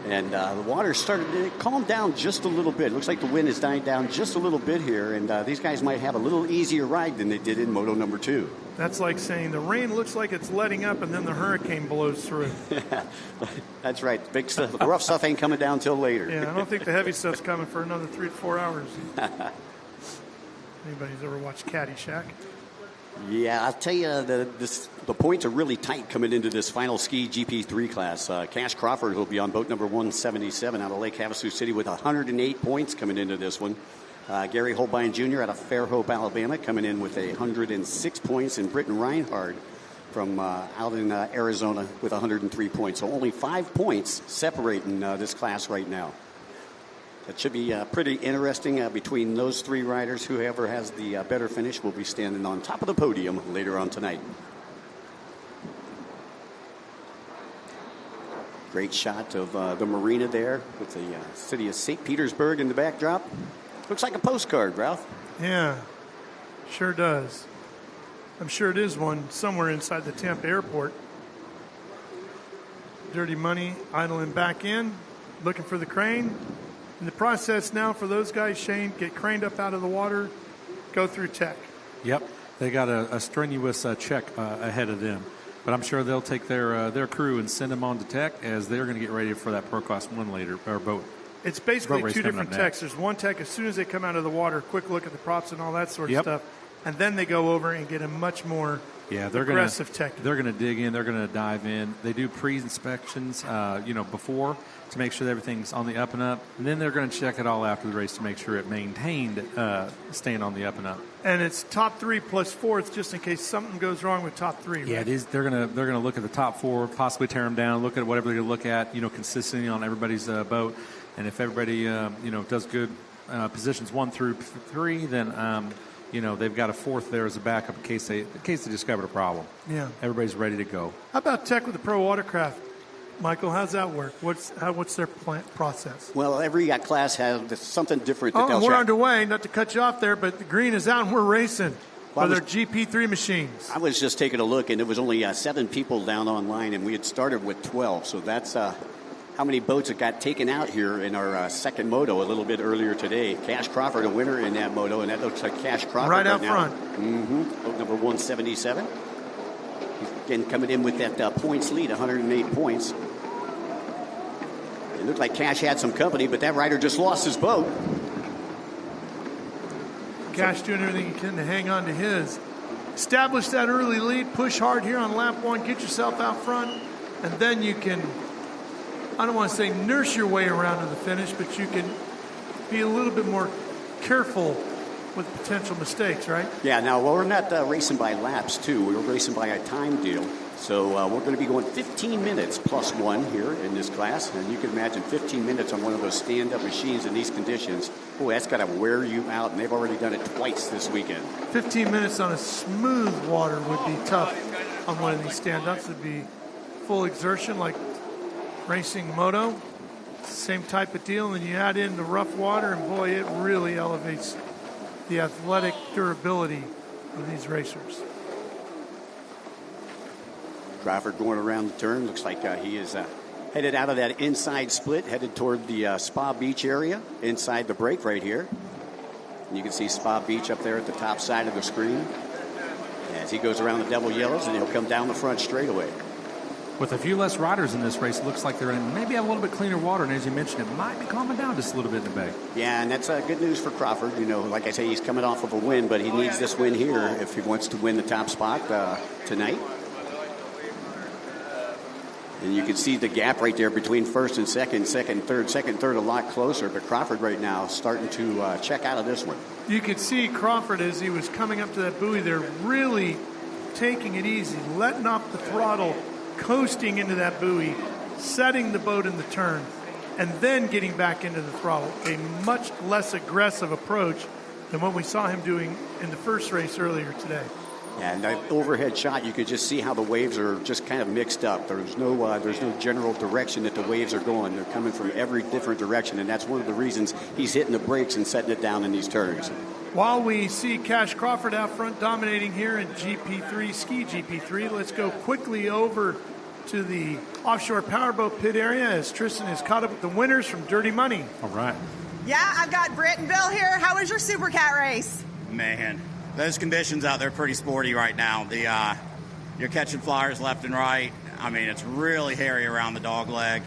And the water started to calm down just a little bit. Looks like the wind is dying down just a little bit here. And these guys might have a little easier ride than they did in Moto number 2. That's like saying the rain looks like it's letting up and then the hurricane blows through. That's right. Big stuff. The rough stuff ain't coming down till later. Yeah, I don't think the heavy stuff's coming for another 3 to 4 hours. Anybody's ever watched Caddyshack? Yeah, I'll tell you, the points are really tight coming into this final Ski GP3 class. Cash Crawford will be on boat number 177 out of Lake Havasu City with 108 points coming into this one. Gary Holbein Jr. out of Fairhope, Alabama, coming in with 106 points, and Britton Reinhardt from out in Arizona with 103 points. So only 5 points separating this class right now. That should be pretty interesting between those 3 riders. Whoever has the better finish will be standing on top of the podium later on tonight. Great shot of the marina there with the city of St. Petersburg in the backdrop. Looks like a postcard, Ralph. Yeah, sure does. I'm sure it is one somewhere inside the Tampa airport. Dirty Money idling back in, looking for the crane. In the process now for those guys, Shane, get craned up out of the water, go through tech. Yep, they got a strenuous check ahead of them. But I'm sure they'll take their crew and send them on to tech as they're going to get ready for that Pro Class 1 later, or boat. It's basically 2 different techs. There's one tech as soon as they come out of the water, quick look at the props and all that sort of stuff. And then they go over and get a much more aggressive tech. They're going to dig in. They're going to dive in. They do pre-inspections, before to make sure that everything's on the up and up. And then they're going to check it all after the race to make sure it maintained staying on the up and up. And it's top 3 plus 4th just in case something goes wrong with top 3. Right? Yeah, it is. They're going to look at the top 4, possibly tear them down, look at whatever they're going to look at, consistently on everybody's boat. And if everybody, does good positions 1 through 3, then they've got a fourth there as a backup in case they discovered a problem. Yeah. Everybody's ready to go. How about tech with the Pro Watercraft? Michael, how's that work? What's their process? Well, every class has something different. That We're underway. Not to cut you off there, but the green is out and we're racing with our GP3 machines. I was just taking a look, and there was only 7 people down online, and we had started with 12. So that's how many boats that got taken out here in our second moto a little bit earlier today. Cash Crawford, a winner in that moto, and that looks like Cash Crawford right out now. front. Mm-hmm. Boat number 177. Again, coming in with that points lead, 108 points. It looked like Cash had some company, but that rider just lost his boat. Cash doing everything he can to hang on to his. Establish that early lead, push hard here on lap 1, get yourself out front, and then you can, I don't want to say nurse your way around to the finish, but you can be a little bit more careful with potential mistakes, right? Yeah, now we're not racing by laps, too. We're racing by a time deal. So we're going to be going 15 minutes plus 1 here in this class. And you can imagine 15 minutes on one of those stand-up machines in these conditions. Boy, that's got to wear you out, and they've already done it twice this weekend. 15 minutes on a smooth water would be tough on one of these stand-ups. It'd be full exertion like racing moto. Same type of deal. And then you add in the rough water, and boy, it really elevates the athletic durability of these racers. Crawford going around the turn. Looks like he is headed out of that inside split, headed toward the Spa Beach area, inside the break right here. And you can see Spa Beach up there at the top side of the screen. As he goes around the Devil Yellows, and he'll come down the front straightaway. With a few less riders in this race, it looks like they're going to maybe have a little bit cleaner water. And as you mentioned, it might be calming down just a little bit in the bay. Yeah, and that's good news for Crawford. Like I say, he's coming off of a win, but he needs this win here if he wants to win the top spot tonight. And you can see the gap right there between first and second and third a lot closer. But Crawford right now starting to check out of this one. You could see Crawford as he was coming up to that buoy there, really taking it easy, letting off the throttle, coasting into that buoy, setting the boat in the turn, and then getting back into the throttle. A much less aggressive approach than what we saw him doing in the first race earlier today. Yeah, and that overhead shot, you could just see how the waves are just kind of mixed up. There's no general direction that the waves are going. They're coming from every different direction, and that's one of the reasons he's hitting the brakes and setting it down in these turns. While we see Cash Crawford out front dominating here in GP3, Ski GP3, let's go quickly over to the Offshore Powerboat pit area as Tristan is caught up with the winners from Dirty Money. All right. Yeah, I've got Britt and Bill here. How was your Super Cat race? Man, those conditions out there are pretty sporty right now. You're catching flyers left and right. I mean, it's really hairy around the dog leg.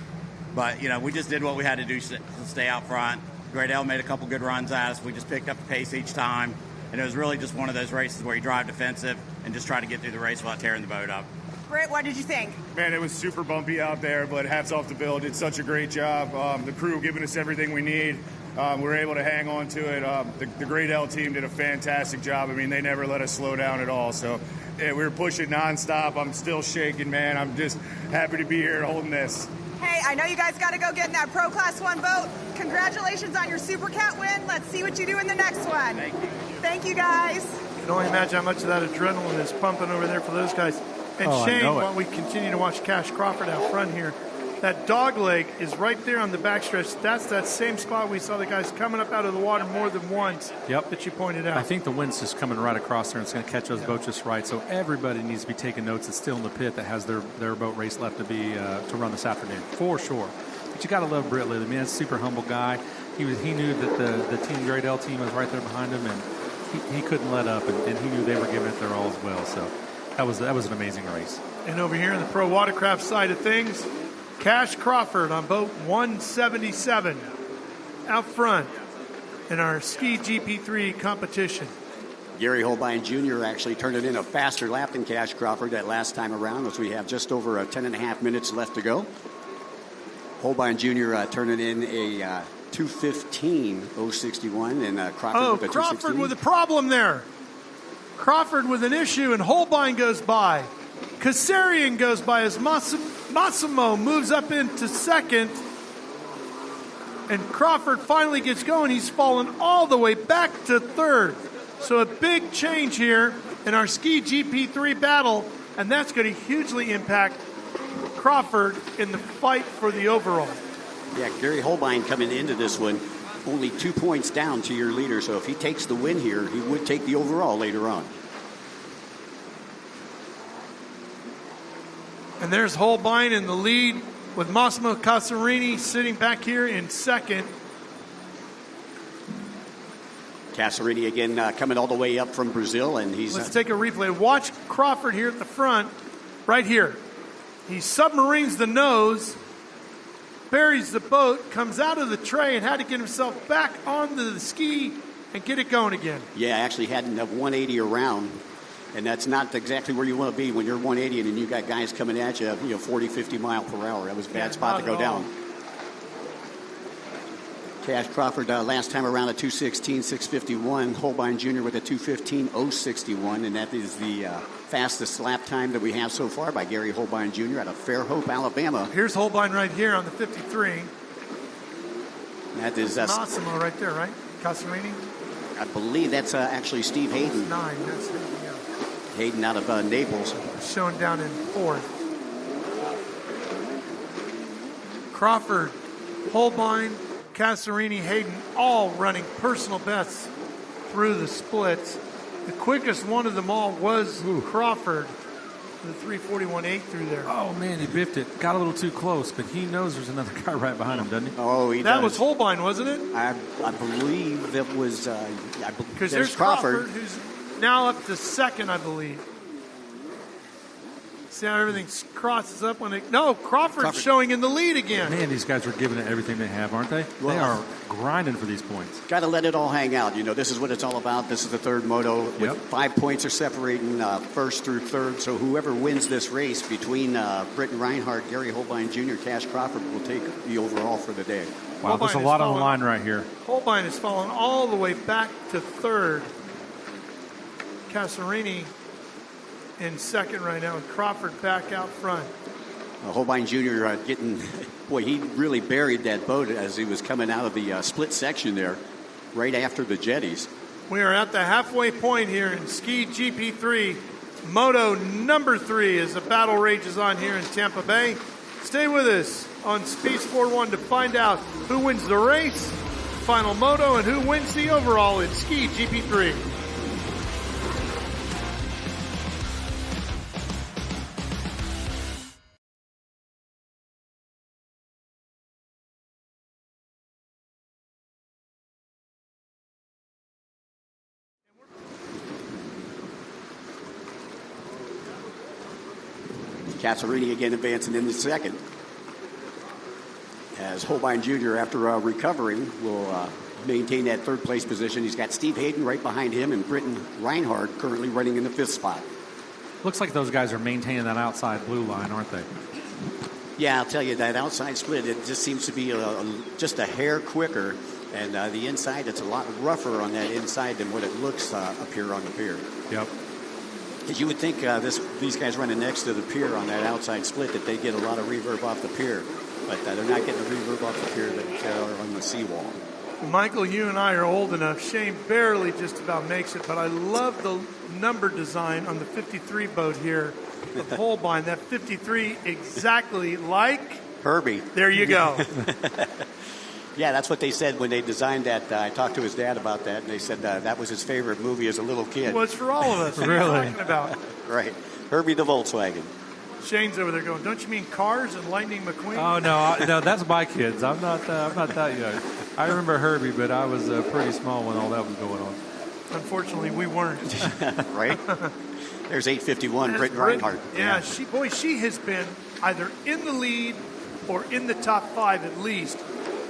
But, we just did what we had to do to stay out front. Great L made a couple good runs at us. We just picked up the pace each time. And it was really just one of those races where you drive defensive and just try to get through the race without tearing the boat up. Britt, what did you think? Man, it was super bumpy out there, but hats off to Bill. Did such a great job. The crew giving us everything we need. We were able to hang on to it. The Great L team did a fantastic job. I mean, they never let us slow down at all. So yeah, we were pushing nonstop. I'm still shaking, man. I'm just happy to be here holding this. Hey, I know you guys got to go get in that Pro Class 1 boat. Congratulations on your Super Cat win. Let's see what you do in the next one. Thank you. Thank you, guys. I can only imagine how much of that adrenaline is pumping over there for those guys. And Shane, while we continue to watch Cash Crawford out front here, that dog leg is right there on the backstretch. That's that same spot we saw the guys coming up out of the water more than once. Yep. That you pointed out. I think the wind's just coming right across there and it's going to catch those boats just right. So everybody needs to be taking notes that's still in the pit that has their boat race left to be to run this afternoon, for sure. But you got to love Britt Lilly, man. Super humble guy. He knew that the Team Great L team was right there behind him, and he couldn't let up, and he knew they were giving it their all as well. So that was an amazing race. And over here in the Pro Watercraft side of things, Cash Crawford on boat 177 out front in our Ski GP3 competition. Gary Holbein Jr. actually turned in a faster lap than Cash Crawford that last time around, as we have just over 10.5 minutes left to go. Holbein Jr. Turning in a 2:15.061, and Crawford with a 2:16. Crawford with a problem there. Crawford with an issue, and Holbein goes by. Kazarian goes by as Massimo moves up into second. And Crawford finally gets going. He's fallen all the way back to third. So a big change here in our Ski GP3 battle, and that's going to hugely impact Crawford in the fight for the overall. Yeah, Gary Holbein coming into this one only 2 points down to your leader, so if he takes the win here, he would take the overall later on. And there's Holbein in the lead with Massimo Casarini sitting back here in second. Casarini again coming all the way up from Brazil, and he's... Let's take a replay. Watch Crawford here at the front, right here. He submarines the nose, buries the boat, comes out of the tray, and had to get himself back onto the ski and get it going again. Yeah, actually had a 180 around, and that's not exactly where you want to be when you're 180 and you got guys coming at you, 40, 50 mile per hour. That was a bad spot to go down. Cash Crawford last time around a 2:16.651. Holbein Jr. with a 2:15.061, and that is the fastest lap time that we have so far by Gary Holbein Jr. out of Fairhope, Alabama. Here's Holbein right here on the 53. That is Massimo right there, right? Casarini? I believe that's actually Steve Hayden. That's 9. That's Hayden, yeah. Hayden out of Naples. Shown down in fourth. Crawford, Holbein, Casarini, Hayden, all running personal bests through the splits. The quickest one of them all was Crawford, the 3:41.8 through there. Oh, man, he biffed it. Got a little too close, but he knows there's another guy right behind him, doesn't he? Oh, he That does. was Holbein, wasn't it? I believe that was... Because there's Crawford, who's now up to second, I believe. See how everything crosses up when they... No, Crawford's showing in the lead again. Man, these guys are giving it everything they have, aren't they? Well, they are grinding for these points. Got to let it all hang out. This is what it's all about. This is the third moto. With 5 points are separating first through third. So whoever wins this race between Britton Reinhardt, Gary Holbein Jr., Cash Crawford will take the overall for the day. Wow, there's a lot on the line right here. Holbein has fallen all the way back to third. Casarini in second right now, and Crawford back out front. Holbein Jr. getting, boy, he really buried that boat as he was coming out of the split section there, right after the jetties. We are at the halfway point here in Ski GP3, Moto number 3, as the battle rages on here in Tampa Bay. Stay with us on Speed Sport 1 to find out who wins the race, final moto, and who wins the overall in Ski GP3. Casarini again advancing into second. As Holbein Jr., after recovering, will maintain that third place position. He's got Steve Hayden right behind him and Britton Reinhardt currently running in the fifth spot. Looks like those guys are maintaining that outside blue line, aren't they? Yeah, I'll tell you, that outside split, it just seems to be just a hair quicker. And the inside, it's a lot rougher on that inside than what it looks up here on the pier. Yep. Because you would think these guys running next to the pier on that outside split that they get a lot of reverb off the pier. But they're not getting the reverb off the pier that are on the seawall. Michael, you and I are old enough. Shane barely just about makes it, but I love the number design on the 53 boat here of Holbein. That 53 exactly like Herbie. There you go. Yeah, that's what they said when they designed that. I talked to his dad about that, and they said that was his favorite movie as a little kid. Well, it's for all of us. What are you talking about? Right. Herbie the Volkswagen. Shane's over there going, don't you mean Cars and Lightning McQueen? Oh, no, that's my kids. I'm not that young. I remember Herbie, but I was pretty small when all that was going on. Unfortunately, we weren't. Right? There's 851, Britton Reinhardt. Yeah, she has been either in the lead or in the top 5 at least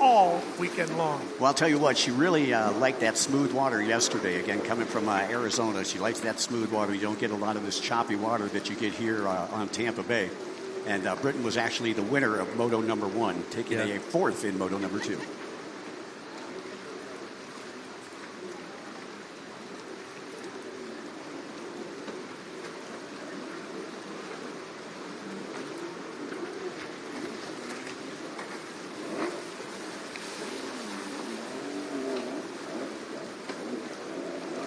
all weekend long. Well, I'll tell you what, she really liked that smooth water yesterday. Again, coming from Arizona, she likes that smooth water. You don't get a lot of this choppy water that you get here on Tampa Bay. And Britton was actually the winner of Moto number 1, taking a 4th in Moto number 2.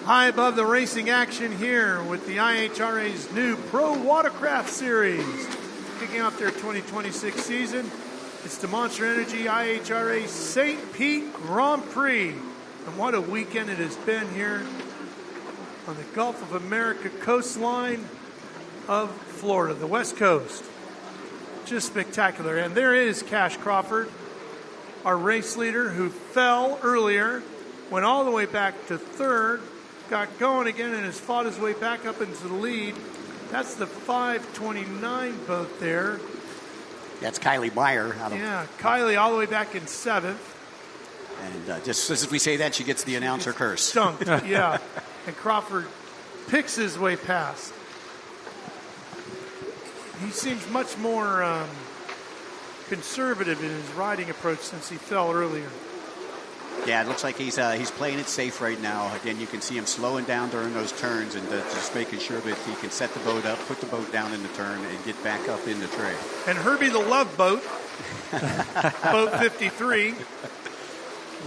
High above the racing action here with the IHRA's new Pro Watercraft Series. Kicking off their 2026 season, it's the Monster Energy IHRA St. Pete Grand Prix. And what a weekend it has been here on the Gulf of America coastline of Florida, the West Coast. Just spectacular. And there is Cash Crawford, our race leader, who fell earlier, went all the way back to third, got going again and has fought his way back up into the lead. That's the 529 boat there. That's Kylie Meyer. Kylie all the way back in seventh. And just as we say that, she gets the announcer curse. Stumped, yeah. And Crawford picks his way past. He seems much more conservative in his riding approach since he fell earlier. Yeah, it looks like he's playing it safe right now. Again, you can see him slowing down during those turns and just making sure that he can set the boat up, put the boat down in the turn, and get back up in the tray. And Herbie the Love Boat, boat 53.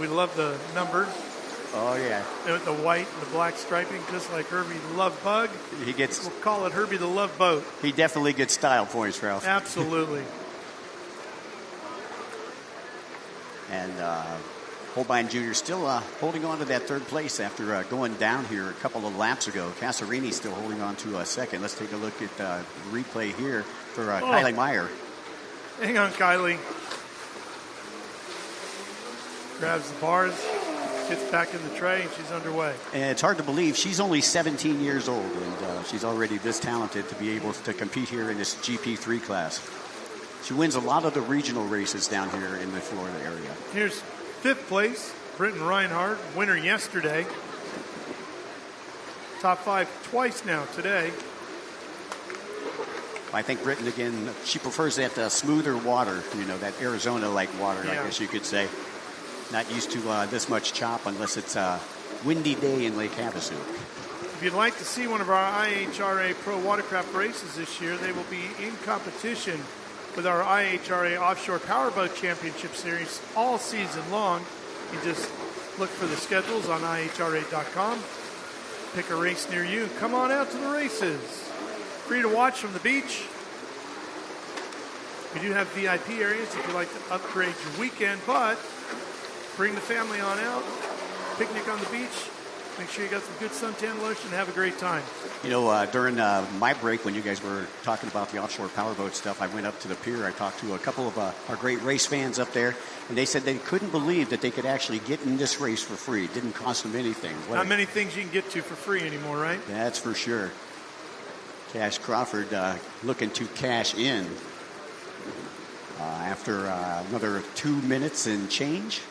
We love the number. Oh, yeah. And with the white and the black striping, just like Herbie the Love Bug. We'll call it Herbie the Love Boat. He definitely gets style points, Ralph. Absolutely. And Holbein Jr. still holding on to that third place after going down here a couple of laps ago. Casarini still holding on to a second. Let's take a look at the replay here for Kylie Meyer. Hang on, Kylie. Grabs the bars, gets back in the tray, and she's underway. And it's hard to believe she's only 17 years old, and she's already this talented to be able to compete here in this GP3 class. She wins a lot of the regional races down here in the Florida area. Here's fifth place, Britton Reinhardt, winner yesterday. Top five twice now today. I think Britton, again, she prefers that smoother water, that Arizona-like water, I guess you could say. Not used to this much chop unless it's a windy day in Lake Havasu. If you'd like to see one of our IHRA Pro Watercraft races this year, they will be in competition with our IHRA Offshore Powerboat Championship Series all season long. You just look for the schedules on IHRA.com, pick a race near you, come on out to the races. Free to watch from the beach. We do have VIP areas if you'd like to upgrade your weekend, but bring the family on out, picnic on the beach, make sure you got some good suntan lotion, and have a great time. During my break when you guys were talking about the offshore powerboat stuff, I went up to the pier. I talked to a couple of our great race fans up there, and they said they couldn't believe that they could actually get in this race for free. It didn't cost them anything. Not many things you can get to for free anymore, right? That's for sure. Cash Crawford looking to cash in after another 2 minutes and change.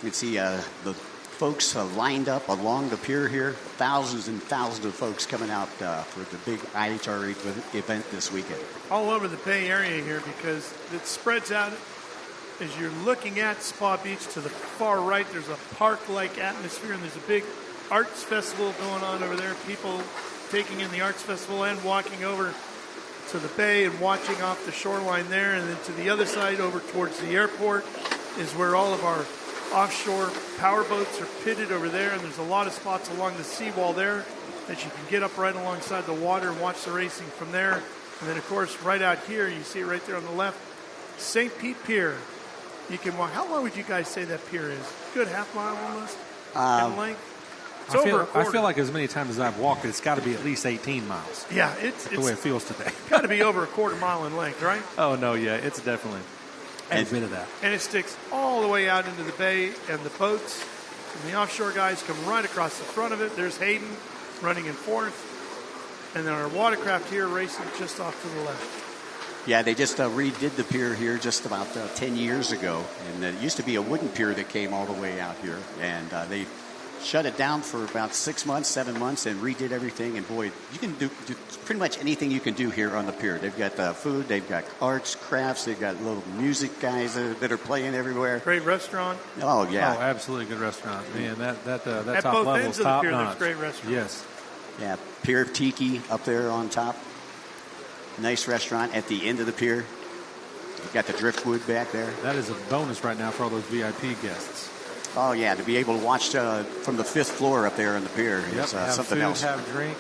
You can see the folks lined up along the pier here. Thousands and thousands of folks coming out for the big IHRA event this weekend. All over the Bay Area here because it spreads out as you're looking at Spa Beach to the far right. There's a park-like atmosphere and there's a big arts festival going on over there. People taking in the arts festival and walking over to the bay and watching off the shoreline there. And then to the other side over towards the airport is where all of our offshore power boats are pitted over there, and there's a lot of spots along the seawall there that you can get up right alongside the water and watch the racing from there. And then, of course, right out here, you see it right there on the left, St. Pete Pier. You can walk. How long would you guys say that pier is? Good half mile almost in length? I feel like as many times as I've walked it, it's got to be at least 18 miles. Yeah, it's the way it feels today. Got to be over a quarter mile in length, right? Oh, no, yeah, it's definitely a bit of that. And it sticks all the way out into the bay, and the boats and the offshore guys come right across the front of it. There's Hayden running in fourth, and then our watercraft here racing just off to the left. Yeah, they just redid the pier here just about 10 years ago, and it used to be a wooden pier that came all the way out here, and they shut it down for about 6 months, 7 months, and redid everything. And boy, you can do pretty much anything you can do here on the pier. They've got food, they've got arts, crafts, they've got little music guys that are playing everywhere. Great restaurant. Oh yeah, oh absolutely good restaurant. Man, that at top both level ends is top of the pier, notch. there's great restaurant. Yes. Yeah, Pier Tiki up there on top. Nice restaurant at the end of the pier. You've got the driftwood back there. That is a bonus right now for all those VIP guests. Oh, yeah, to be able to watch from the 5th floor up there on the pier is have something food, else. Have drink,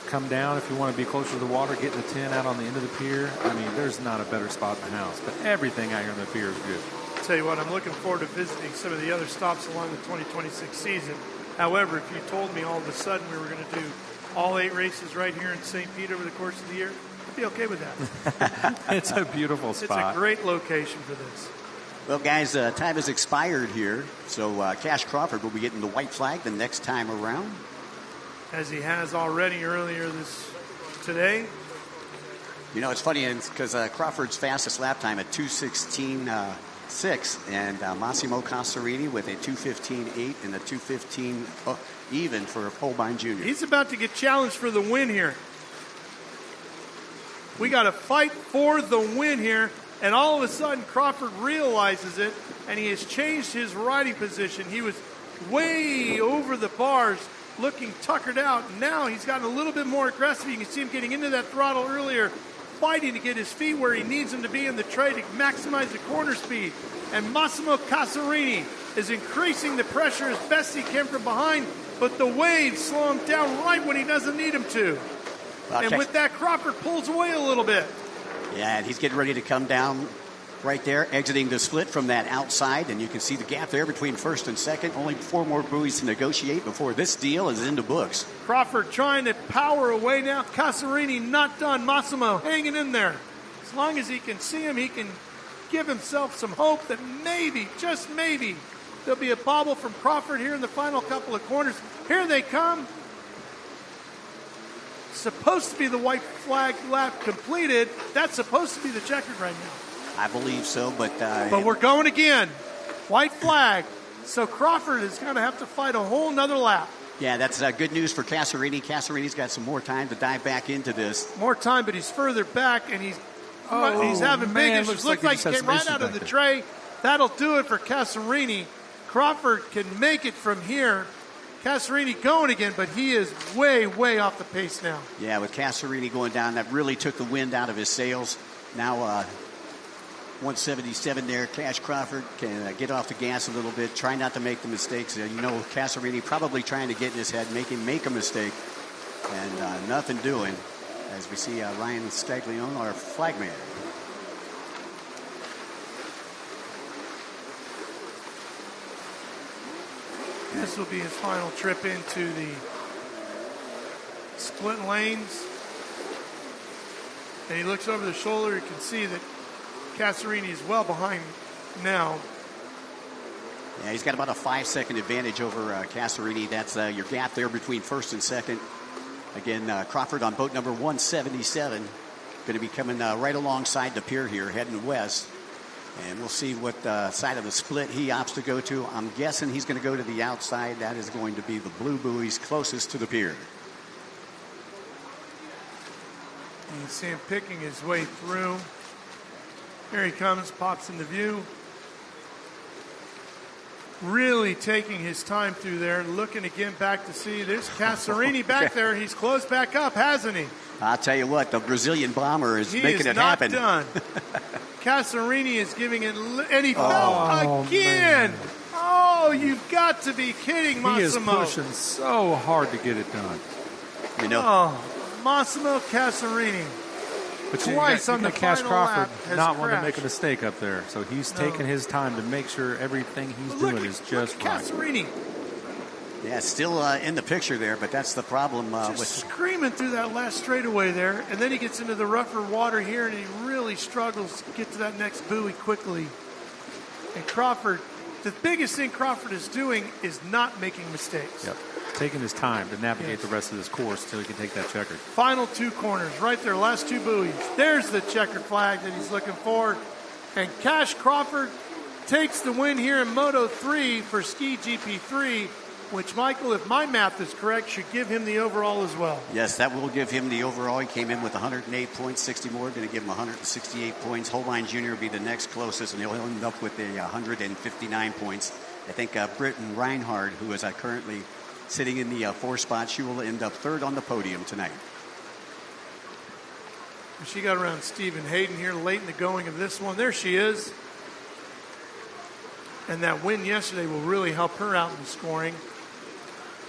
come down if you want to be closer to the water, get in the tent out on the end of the pier. I mean, there's not a better spot in the house, but everything out here on the pier is good. I'll tell you what, I'm looking forward to visiting some of the other stops along the 2026 season. However, if you told me all of a sudden we were going to do all 8 races right here in St. Pete over the course of the year, I'd be okay with that. It's a beautiful spot. It's a great location for this. Well, guys, time has expired here, so Cash Crawford will be getting the white flag the next time around. As he has already earlier today. You know, it's funny because Crawford's fastest lap time at 2:16.6, and Massimo Casarini with a 2:15.8 and a 2:15 even for Holbein Jr. He's about to get challenged for the win here. We got to fight for the win here, and all of a sudden Crawford realizes it, and he has changed his riding position. He was way over the bars, looking tuckered out. Now he's gotten a little bit more aggressive. You can see him getting into that throttle earlier, fighting to get his feet where he needs them to be in the tray to maximize the corner speed. And Massimo Casarini is increasing the pressure as best he can from behind, but the waves slow him down right when he doesn't need him to. And with that, Crawford pulls away a little bit. Yeah, and he's getting ready to come down right there, exiting the split from that outside, and you can see the gap there between first and second. Only 4 more buoys to negotiate before this deal is in the books. Crawford trying to power away now. Casarini not done. Massimo hanging in there. As long as he can see him, he can give himself some hope that maybe, just maybe, there'll be a bobble from Crawford here in the final couple of corners. Here they come. Supposed to be the white flag lap completed. That's supposed to be the checkered right now. I believe so, but we're going again. White flag. So Crawford is going to have to fight a whole nother lap. Yeah, that's good news for Casarini. Casarini's got some more time to dive back into this. More time, but he's further back, and he's having big issues. Looks like he came right out of the tray. That'll do it for Casarini. Crawford can make it from here. Casarini going again, but he is way, way off the pace now. Yeah, with Casarini going down, that really took the wind out of his sails. Now 177 there. Cash Crawford can get off the gas a little bit, try not to make the mistakes. You know, Casarini probably trying to get in his head, make him make a mistake, and nothing doing. As we see Ryan Scaglione, our flagman. This will be his final trip into the split lanes. And he looks over the shoulder. You can see that Casarini is well behind now. Yeah, he's got about a 5-second advantage over Casarini. That's your gap there between first and second. Again, Crawford on boat number 177. Going to be coming right alongside the pier here, heading west. And we'll see what side of the split he opts to go to. I'm guessing he's going to go to the outside. That is going to be the blue buoys closest to the pier. You can see him picking his way through. Here he comes, pops into view. Really taking his time through there, looking again back to see. There's Casarini back there. He's closed back up, hasn't he? I'll tell you what, the Brazilian bomber is making it happen. He is not done. Casarini is giving it, and he fell again. Man. Oh, you've got to be kidding, Massimo. He is pushing so hard to get it done. You know. Oh, Massimo Casarini. But twice on the Cash final Crawford lap has not want to crashed. make a mistake up there, so he's taking his time to make sure everything he's doing is just right. Casarini. Yeah, still in the picture there, but that's the problem with screaming through that last straightaway there, and then he gets into the rougher water here, and he really struggles to get to that next buoy quickly. And Crawford, the biggest thing Crawford is doing is not making mistakes. Yep, taking his time to navigate the rest of this course until he can take that checkered. Final 2 corners, right there, last 2 buoys. There's the checkered flag that he's looking for. And Cash Crawford takes the win here in Moto 3 for Ski GP3, which, Michael, if my math is correct, should give him the overall as well. Yes, that will give him the overall. He came in with 108 points, 60 more, going to give him 168 points. Holbein Jr. will be the next closest, and he'll end up with 159 points. I think Britton Reinhardt, who is currently sitting in the 4th spot, she will end up 3rd on the podium tonight. She got around Stephen Hayden here late in the going of this one. There she is. And that win yesterday will really help her out in scoring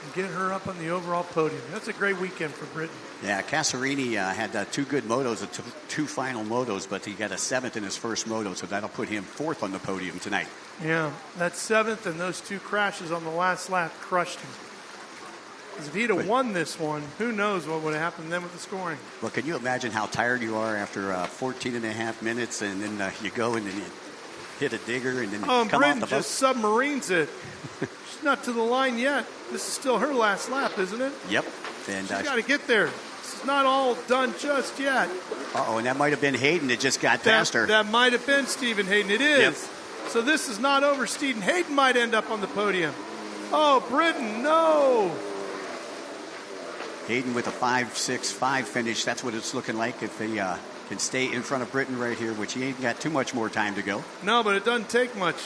and get her up on the overall podium. That's a great weekend for Britain. Yeah, Casarini had 2 good motos, 2 final motos, but he got a 7th in his first moto, so that'll put him 4th on the podium tonight. Yeah, that 7th and those 2 crashes on the last lap crushed him. Because if he'd have won this one, who knows what would have happened then with the scoring. Well, can you imagine how tired you are after 14 and a half minutes, and then you go and then you hit a digger and then and come Britain off the boat? just submarines it. She's not to the line yet. This is still her last lap, isn't it? Yep. And she's got to get there. This is not all done just yet. Uh-oh, and that might have been Hayden that just got past her. That might have been Stephen Hayden. It is. Yep. So this is not over. Stephen Hayden might end up on the podium. Oh, Britain, no. Hayden with a 5.65 finish. That's what it's looking like if they can stay in front of Britain right here, which he ain't got too much more time to go. No, but it doesn't take much.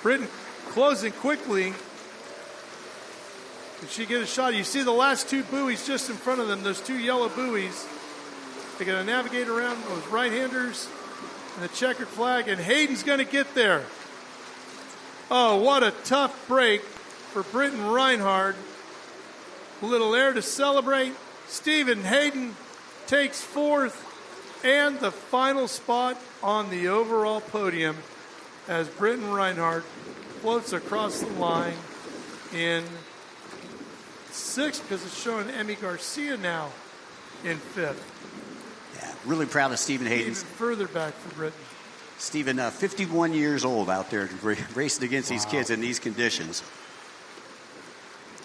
Britain closing quickly. Did she get a shot? You see the last 2 buoys just in front of them, those 2 yellow buoys. They got to navigate around those right-handers and the checkered flag, and Hayden's going to get there. Oh, what a tough break for Britain Reinhardt. A little air to celebrate. Stephen Hayden takes 4th and the final spot on the overall podium as Britain Reinhardt floats across the line in 6th, because it's showing Emmy Garcia now in 5th. Yeah, really proud of Stephen Hayden. Even further back for Britain. Stephen, 51 years old out there racing against these kids in these conditions.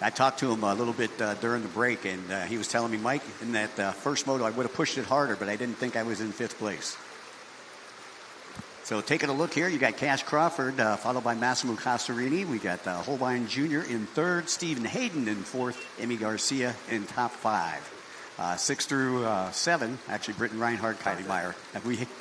I talked to him a little bit during the break, and he was telling me, Mike, in that first moto, I would have pushed it harder, but I didn't think I was in 5th place. So taking a look here, you got Cash Crawford, followed by Massimo Casarini. We got Holbein Jr. in 3rd, Stephen Hayden in 4th, Emmy Garcia in top 5. 6 through 7, actually Britain Reinhardt, Kylie Meyer.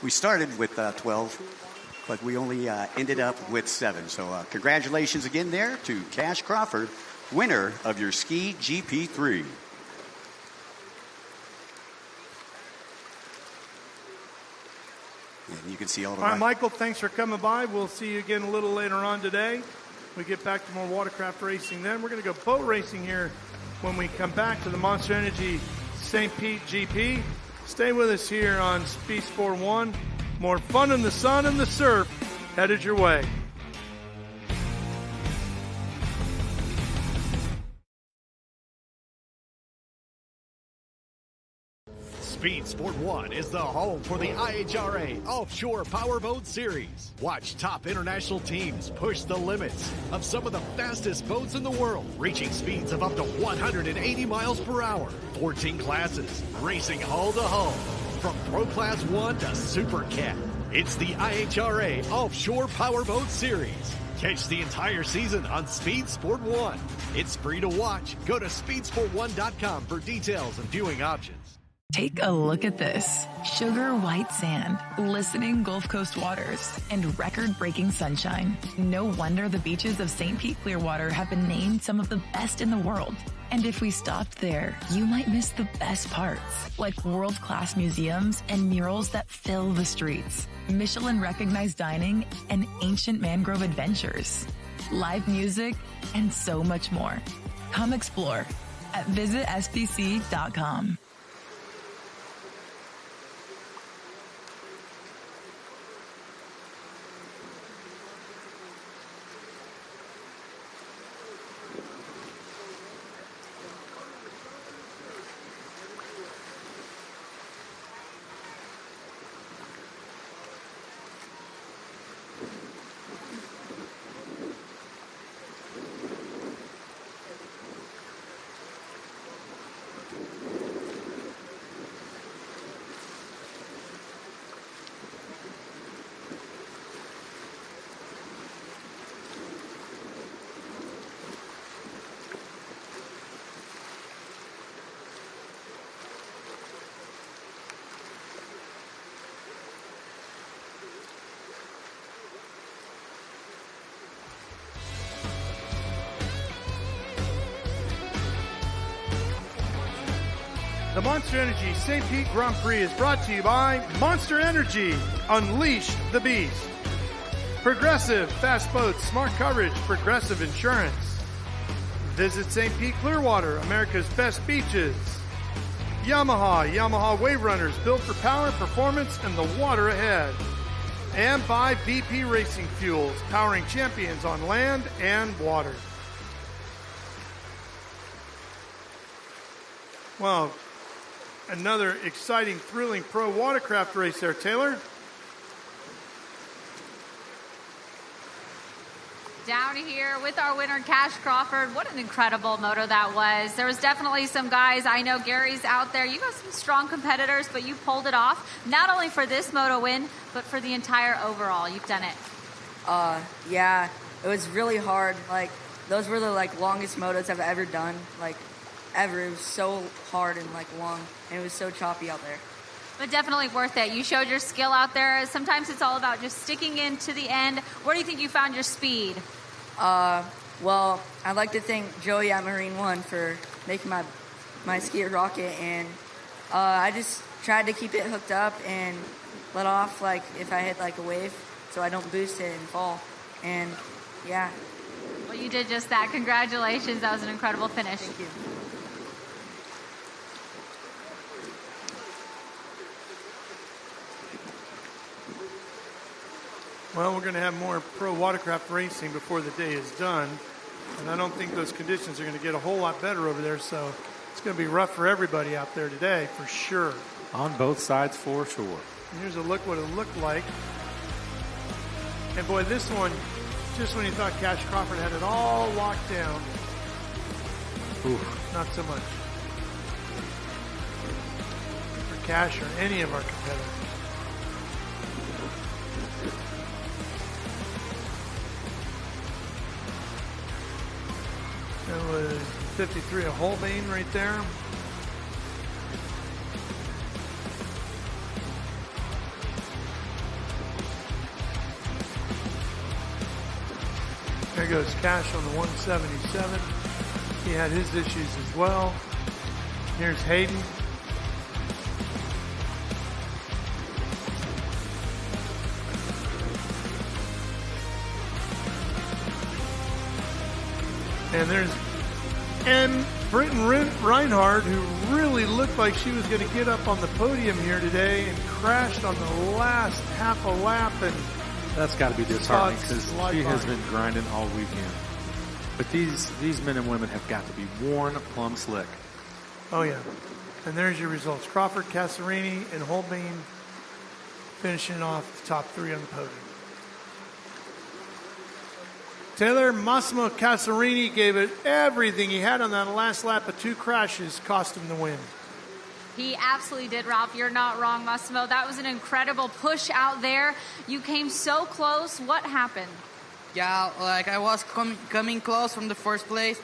We started with 12, but we only ended up with 7. So congratulations again there to Cash Crawford, winner of your Ski GP3. And you can see all the... All right, Michael, thanks for coming by. We'll see you again a little later on today. We get back to more watercraft racing then. We're going to go boat racing here when we come back to the Monster Energy St. Pete GP. Stay with us here on Speed Sport 1. More fun in the sun and the surf headed your way. Speed Sport 1 is the home for the IHRA Offshore Powerboat Series. Watch top international teams push the limits of some of the fastest boats in the world, reaching speeds of up to 180 miles per hour. 14 classes, racing hull to hull, from Pro Class 1 to Super Cat. It's the IHRA Offshore Powerboat Series. Catch the entire season on Speed Sport 1. It's free to watch. Go to speedsport1.com for details and viewing options. Take a look at this. Sugar white sand, glistening Gulf Coast waters, and record-breaking sunshine. No wonder the beaches of St. Pete-Clearwater have been named some of the best in the world. And if we stopped there, you might miss the best parts, like world-class museums and murals that fill the streets, Michelin-recognized dining, and ancient mangrove adventures, live music, and so much more. Come explore at visitspc.com. The Monster Energy St. Pete Grand Prix is brought to you by Monster Energy. Unleash the Beast. Progressive, fast boats, smart coverage, Progressive Insurance. Visit St. Pete-Clearwater, America's best beaches. Yamaha Wave Runners, built for power, performance, and the water ahead. And by BP Racing Fuels, powering champions on land and water. Well, another exciting, thrilling pro watercraft race there, Taylor. Down here with our winner, Cash Crawford. What an incredible moto that was. There was definitely some guys. I know Gary's out there. You got some strong competitors, but you pulled it off. Not only for this moto win, but for the entire overall. You've done it. Yeah, it was really hard. Like, those were the longest motos I've ever done. Ever. It was so hard and long, and it was so choppy out there. But definitely worth it. You showed your skill out there. Sometimes it's all about just sticking in to the end. Where do you think you found your speed? Well, I'd like to thank Joey at Marine One for making my ski rocket, and I just tried to keep it hooked up and let off if I hit a wave, so I don't boost it and fall. And yeah. Well, you did just that. Congratulations. That was an incredible finish. Thank you. Well, we're going to have more pro watercraft racing before the day is done. And I don't think those conditions are going to get a whole lot better over there. So it's going to be rough for everybody out there today, for sure. On both sides, for sure. And here's a look what it looked like. And boy, this one, just when you thought Cash Crawford had it all locked down. Not so much. For Cash or any of our competitors. That was 53 of Holbein right there. There goes Cash on the 177. He had his issues as well. Here's Hayden. And there's Britton Reinhardt, who really looked like she was going to get up on the podium here today and crashed on the last half a lap. And that's got to be disheartening because she has been grinding all weekend. But these men and women have got to be worn plumb slick. Oh, yeah. And there's your results. Crawford, Casarini, and Holbein finishing off the top three on the podium. Taylor, Massimo Casarini gave it everything he had on that last lap, but 2 crashes cost him the win. He absolutely did, Ralph. You're not wrong, Massimo. That was an incredible push out there. You came so close. What happened? Yeah, I was coming close from the first place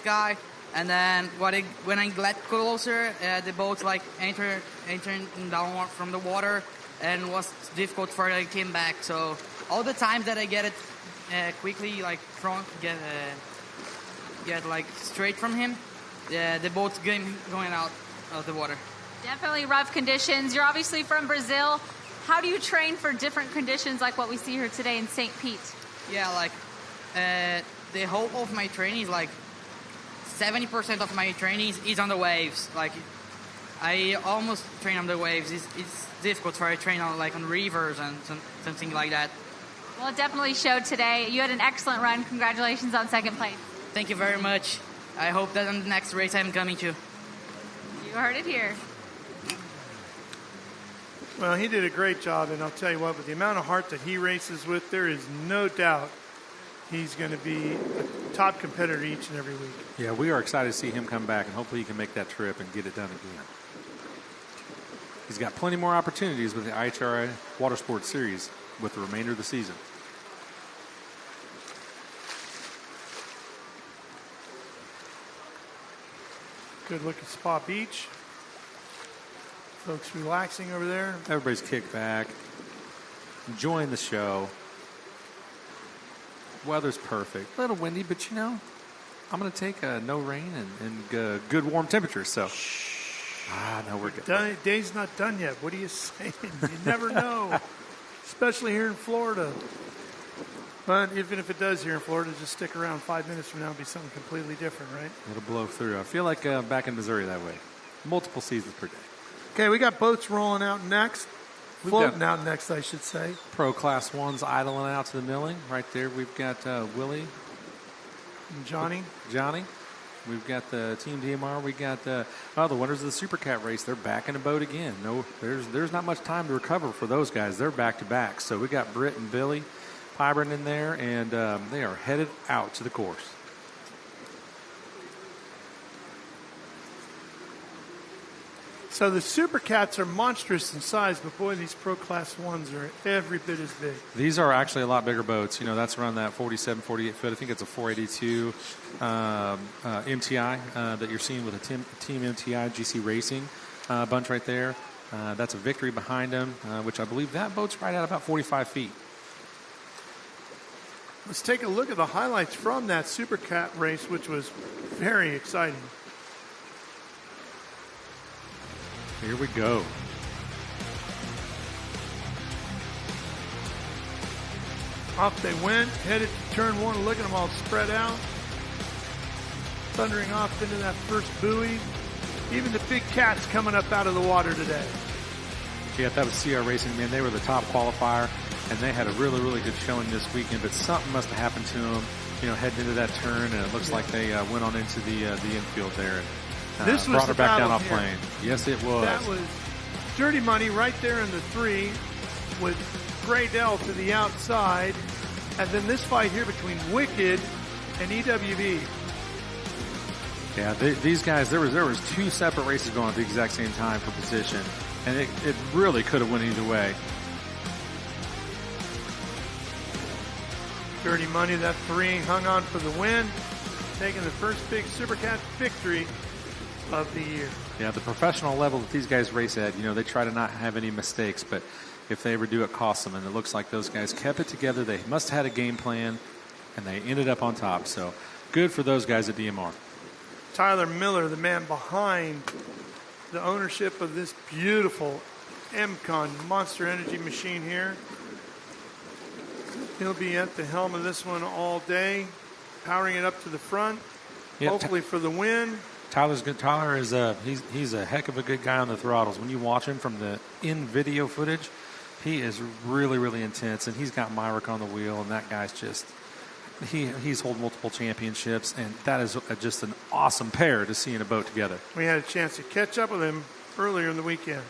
guy, and then when I got closer, the boats entering downward from the water, and it was difficult for I came back. So all the times that I get it quickly front get straight from him, the boat's going out of the water. Definitely rough conditions. You're obviously from Brazil. How do you train for different conditions like what we see here today in St. Pete? Yeah, the whole of my training is 70% of my training is on the waves. I almost train on the waves. It's difficult for I train on on rivers and something like that. Well, it definitely showed today. You had an excellent run. Congratulations on second place. Thank you very much. I hope that on the next race I'm coming to. You heard it here. Well, he did a great job, and I'll tell you what, with the amount of heart that he races with, there is no doubt he's going to be a top competitor each and every week. Yeah, we are excited to see him come back, and hopefully he can make that trip and get it done again. He's got plenty more opportunities with the IHRA Water Sports Series with the remainder of the season. Good look at Spa Beach. Folks relaxing over there. Everybody's kicked back, enjoying the show. Weather's perfect. A little windy, but I'm going to take no rain and good warm temperatures. So, no, we're good. Day's not done yet. What are you saying? You never know, especially here in Florida. But even if it does here in Florida, just stick around 5 minutes from now, it'll be something completely different, right? It'll blow through. I feel like back in Missouri that way. Multiple seasons per day. Okay, we got boats rolling out next. Floating out next, I should say. Pro Class 1s idling out to the milling. Right there, we've got Willie. And Johnny. We've got the Team DMR. We got the winners of the Super Cat race. They're back in the boat again. No, there's not much time to recover for those guys. They're back to back. So we got Britt and Billy Pyburn in there, and they are headed out to the course. So the Super Cats are monstrous in size, but boy, these Pro Class 1s are every bit as big. These are actually a lot bigger boats. That's around that 47, 48 foot. I think it's a 482 MTI that you're seeing with a Team MTI GC Racing bunch right there. That's a Victory behind them, which I believe that boat's right at about 45 feet. Let's take a look at the highlights from that Super Cat race, which was very exciting. Here we go. Off they went, headed to turn one. Look at them all spread out. Thundering off into that first buoy. Even the big cats coming up out of the water today. Yeah, that was CR Racing, man. They were the top qualifier, and they had a really, really good showing this weekend, but something must have happened to them, heading into that turn, and it looks like they went on into the infield there. This was brought her back down off here. plane. Yes, it was. That was Dirty Money right there in the 3 with Graydell to the outside. And then this fight here between Wicked and EWB. Yeah, these guys, there was 2 separate races going at the exact same time for position. And it really could have went either way. Dirty Money, that 3 hung on for the win. Taking the first big Super Cat victory of the year. Yeah, the professional level that these guys race at, they try to not have any mistakes, but if they ever do, it costs them. And it looks like those guys kept it together. They must have had a game plan, and they ended up on top. So good for those guys at DMR. Tyler Miller, the man behind the ownership of this beautiful MCon Monster Energy machine here. He'll be at the helm of this one all day, powering it up to the front, hopefully for the win. Tyler's good. Tyler is he's a heck of a good guy on the throttles. When you watch him from the in-video footage, he is really, really intense, and he's got Myrick on the wheel, and that guy's just he's held multiple championships, and that is just an awesome pair to see in a boat together. We had a chance to catch up with him earlier in the weekend.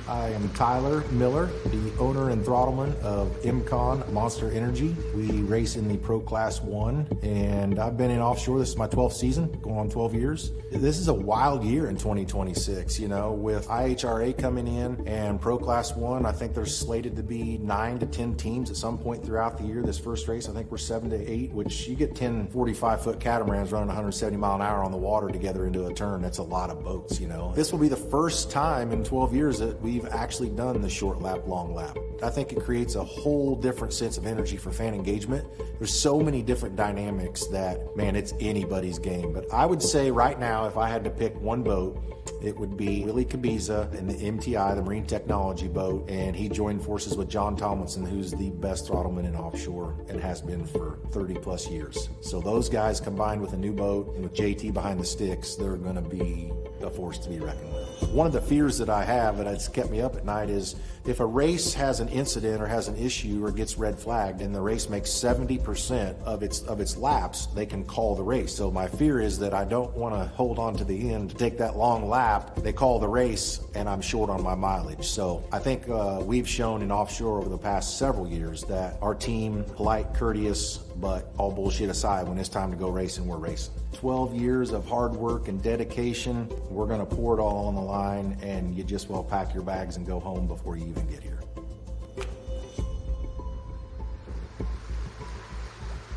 I am Tyler Miller, the owner and throttleman of MCon Monster Energy. We race in the Pro Class 1, and I've been in offshore. This is my 12th season, going on 12 years. This is a wild year in 2026, with IHRA coming in and Pro Class 1. I think there's slated to be 9 to 10 teams at some point throughout the year. This first race, I think we're 7 to 8, which you get 10 45-foot catamarans running 170 mile an hour on the water together into a turn. That's a lot of boats, This will be the first time in 12 years that we've actually done the short lap, long lap. I think it creates a whole different sense of energy for fan engagement. There's so many different dynamics that, man, it's anybody's game. But I would say right now, if I had to pick one boat, it would be Willie Cabiza in the MTI, the Marine Technology boat, and he joined forces with John Tomlinson, who's the best throttleman in offshore and has been for 30 plus years. So those guys combined with a new boat and with JT behind the sticks, they're going to be a force to be reckoned with. One of the fears that I have that has kept me up at night is if a race has an incident or has an issue or gets red flagged and the race makes 70% of its laps, they can call the race. So my fear is that I don't want to hold on to the end to take that long lap. They call the race and I'm short on my mileage. So I think we've shown in offshore over the past several years that our team, polite, courteous, but all bullshit aside, when it's time to go racing, we're racing. 12 years of hard work and dedication. We're going to pour it all on the line, and you just well pack your bags and go home before you even get here.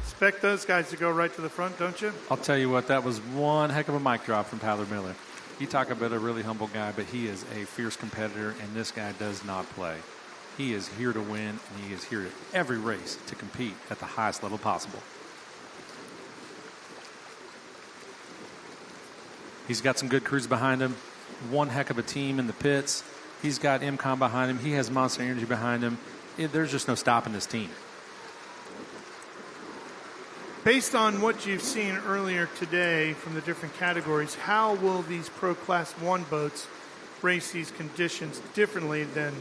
Expect those guys to go right to the front, don't you? I'll tell you what, that was one heck of a mic drop from Tyler Miller. You talk about a really humble guy, but he is a fierce competitor, and this guy does not play. He is here to win, and he is here at every race to compete at the highest level possible. He's got some good crews behind him. One heck of a team in the pits. He's got IMCON behind him. He has Monster Energy behind him. There's just no stopping this team. Based on what you've seen earlier today from the different categories, how will these Pro Class 1 boats race these conditions differently than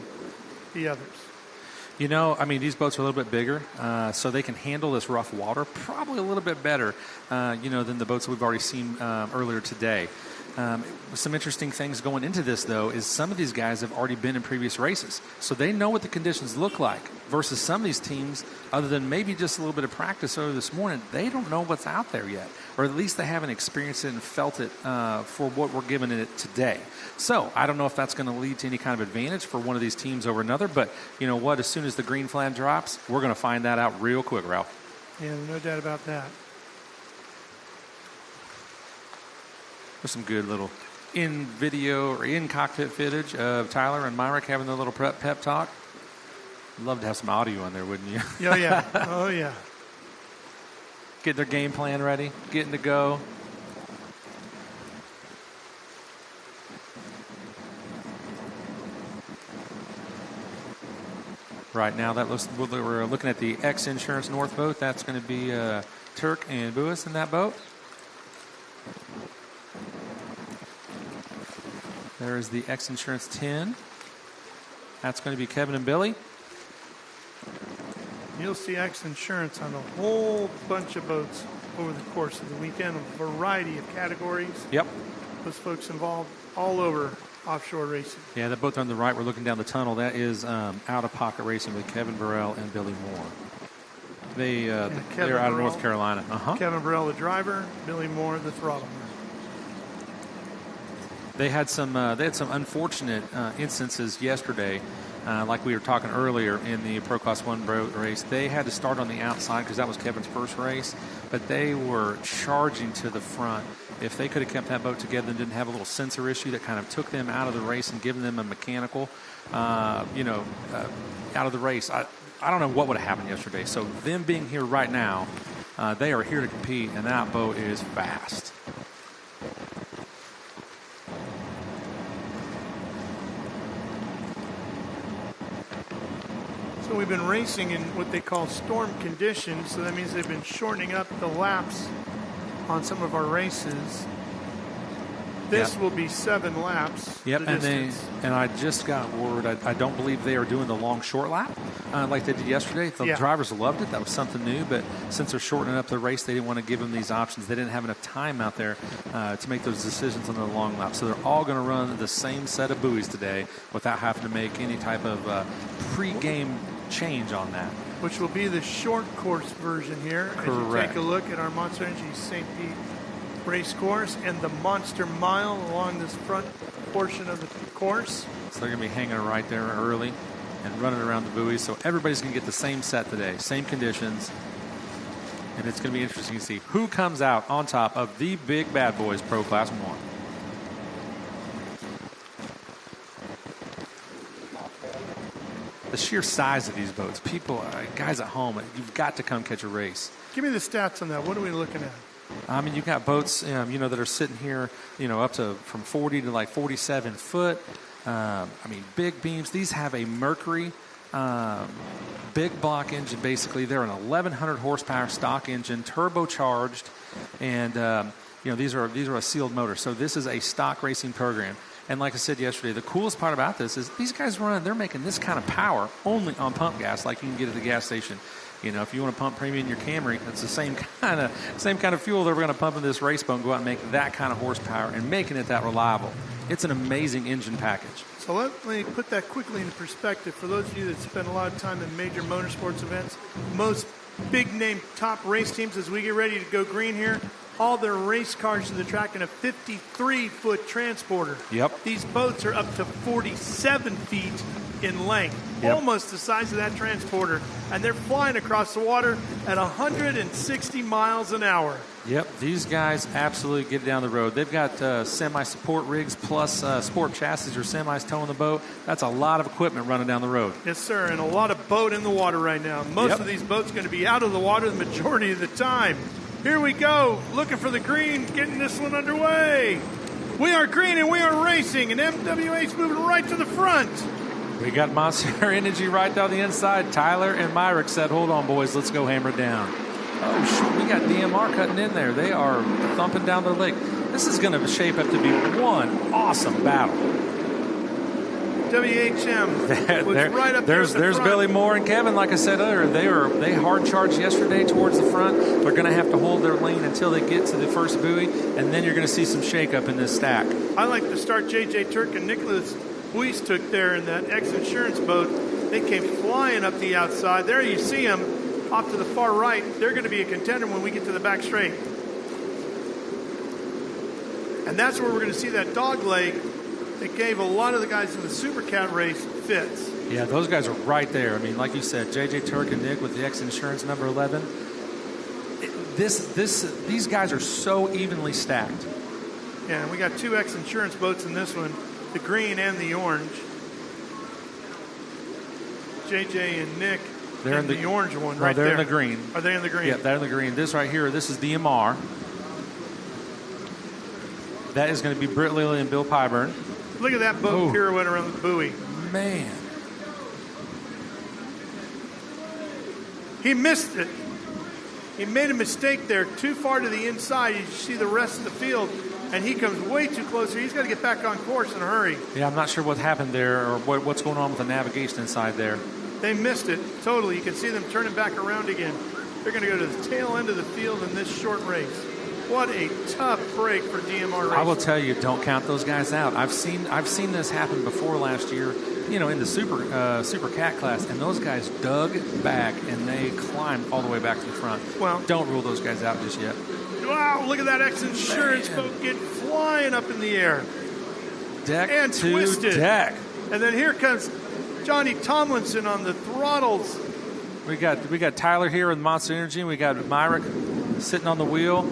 the others? You know, I mean, these boats are a little bit bigger, so they can handle this rough water probably a little bit better, than the boats that we've already seen earlier today. Some interesting things going into this, though, is some of these guys have already been in previous races, so they know what the conditions look like, versus some of these teams, other than maybe just a little bit of practice earlier this morning, they don't know what's out there yet, or at least they haven't experienced it and felt it for what we're giving it today. So I don't know if that's going to lead to any kind of advantage for one of these teams over another, but you know what, as soon as the green flag drops, we're going to find that out real quick, Ralph. Yeah, no doubt about that. There's some good little in-video or in-cockpit footage of Tyler and Myrick having their little pep talk. Love to have some audio on there, wouldn't you? Oh, yeah. Oh, yeah. Getting their game plan ready, getting to go. Right now, we're looking at the X Insurance North boat. That's going to be Turk and Buis in that boat. There is the X Insurance 10. That's going to be Kevin and Billy. You'll see X Insurance on a whole bunch of boats over the course of the weekend, a variety of categories. Yep. Those folks involved all over offshore racing. Yeah, the boat on the right, we're looking down the tunnel. That is out-of-pocket racing with Kevin Burrell and Billy Moore. They're out of North Carolina. Kevin Burrell, the driver. Billy Moore, the throttleman. They had some unfortunate instances yesterday, like we were talking earlier in the Pro Class 1 boat race. They had to start on the outside because that was Kevin's first race, but they were charging to the front. If they could have kept that boat together and didn't have a little sensor issue that kind of took them out of the race and given them a mechanical, out of the race, I don't know what would have happened yesterday. So them being here right now, they are here to compete, and that boat is fast. So we've been racing in what they call storm conditions, so that means they've been shortening up the laps on some of our races. This will be 7 laps. Yep, and I just got word, I don't believe they are doing the long short lap like they did yesterday. The drivers loved it. That was something new, but since they're shortening up the race, they didn't want to give them these options. They didn't have enough time out there to make those decisions on the long lap. So they're all going to run the same set of buoys today without having to make any type of pre-game change on that. Which will be the short course version here. Correct. As you take a look at our Monster Energy St. Pete race course and the Monster Mile along this front portion of the course. So they're going to be hanging right there early and running around the buoys. So everybody's going to get the same set today, same conditions. And it's going to be interesting to see who comes out on top of the big bad boys Pro Class 1. The sheer size of these boats, people, guys at home, you've got to come catch a race. Give me the stats on that. What are we looking at? I mean, you've got boats, that are sitting here, up to from 40 to like 47 foot. Big beams. These have a Mercury big block engine, basically. They're an 1,100 horsepower stock engine, turbocharged, and, these are a sealed motor. So this is a stock racing program. And like I said yesterday, the coolest part about this is these guys they're making this kind of power only on pump gas like you can get at the gas station. If you want to pump premium in your Camry, it's the same kind of fuel that we're going to pump in this race boat and go out and make that kind of horsepower and making it that reliable. It's an amazing engine package. So let me put that quickly into perspective. For those of you that spend a lot of time in major motorsports events, most big-name top race teams, as we get ready to go green here, all their race cars to the track in a 53-foot transporter. Yep. These boats are up to 47 feet in length, almost the size of that transporter, and they're flying across the water at 160 miles an hour. Yep, these guys absolutely get down the road. They've got semi-support rigs plus sport chassis or semis towing the boat. That's a lot of equipment running down the road. Yes, sir, and a lot of boat in the water right now. Most of these boats are going to be out of the water the majority of the time. Here we go, looking for the green, getting this one underway. We are green and we are racing, and MWA's moving right to the front. We got Monster Energy right down the inside. Tyler and Myrick said, hold on, boys, let's go hammer it down. Oh, shoot, we got DMR cutting in there. They are thumping down their leg. This is going to shape up to be one awesome battle. WHM was right up there's there at the front. Billy Moore and Kevin, like I said earlier. They hard charged yesterday towards the front. They're going to have to hold their lane until they get to the first buoy, and then you're going to see some shake-up in this stack. I like the start JJ Turk and Nicholas Weiss took there in that X-Insurance boat. They came flying up the outside. There you see them off to the far right. They're going to be a contender when we get to the back straight. And that's where we're going to see that dog leg that gave a lot of the guys in the Super Cat race fits. Yeah, those guys are right there. I mean, like you said, JJ Turk and Nick with the X-Insurance number 11. These guys are so evenly stacked. Yeah, and we got two X-Insurance boats in this one, the green and the orange. JJ and Nick they're in the orange one no, right they're there. In the green. Are they in the green? Yeah, they're in the green. This right here, this is DMR. That is going to be Britt Lilly and Bill Pyburn. Look at that boat pirouette around the buoy. Man. He missed it. He made a mistake there, too far to the inside. You see the rest of the field, and he comes way too close. He's got to get back on course in a hurry. Yeah, I'm not sure what happened there or what's going on with the navigation inside there. They missed it totally. You can see them turning back around again. They're going to go to the tail end of the field in this short race. What a tough break for DMR Racing. I will tell you, don't count those guys out. I've seen this happen before last year, in the Super Cat class, and those guys dug back and they climbed all the way back to the front. Well, don't rule those guys out just yet. Wow, look at that X-Insurance boat get flying up in the air. Deck and to twisted. deck. And then here comes Johnny Tomlinson on the throttles. We got Tyler here with Monster Energy, and we got Myrick sitting on the wheel.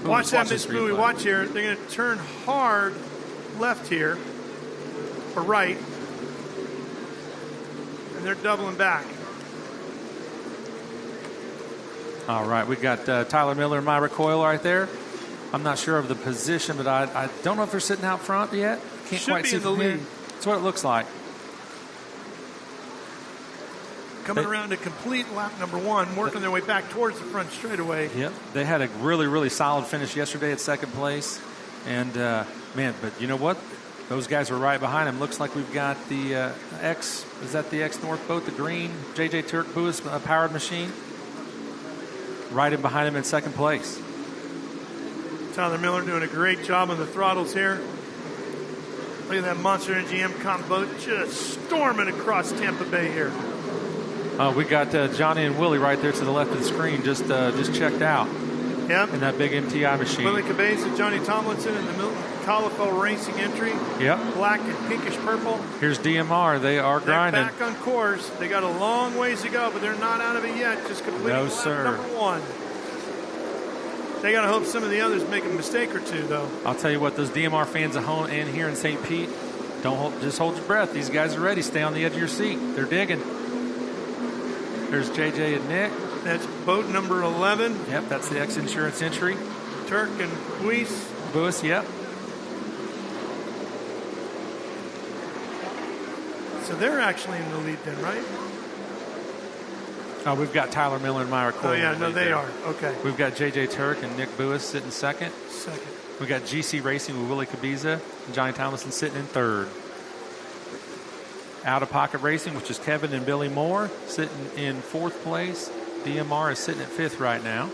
Watch that Miss Buoy. Watch here. They're going to turn hard left here, or right, and they're doubling back. All right, we got Tyler Miller and Myra Coyle right there. I'm not sure of the position, but I don't know if they're sitting out front yet. Can't Should quite be see in the lead. That's what it looks like. Coming around to complete lap number one, working their way back towards the front straightaway. Yep, they had a really, really solid finish yesterday at second place. And, but you know what? Those guys were right behind him. Looks like we've got the is that the X North boat, the green JJ Turk Buis powered machine? Right in behind him in second place. Tyler Miller doing a great job on the throttles here. Look at that Monster Energy MCOM boat just storming across Tampa Bay here. We got Johnny and Willie right there to the left of the screen, just checked out. Yep. In that big MTI machine. Willie Cabeza, Johnny Tomlinson in the Milton Colifel Racing entry. Yep. Black and pinkish purple. Here's DMR. They are grinding. They're back on course. They got a long ways to go, but they're not out of it yet. Just completing lap number one. They got to hope some of the others make a mistake or two, though. I'll tell you what, those DMR fans at home and here in St. Pete, just hold your breath. These guys are ready. Stay on the edge of your seat. They're digging. There's JJ and Nick. That's boat number 11. Yep, that's the X-Insurance entry. Turk and Buis, yep. So they're actually in the lead then, right? Oh, we've got Tyler Miller and Myra Coyle. Oh, yeah, no, they are. Okay. We've got JJ Turk and Nick Buis sitting second. Second. We've got GC Racing with Willie Cabeza and Johnny Tomlinson sitting in third. Out of Pocket Racing, which is Kevin and Billy Moore, sitting in fourth place. DMR is sitting at fifth right now.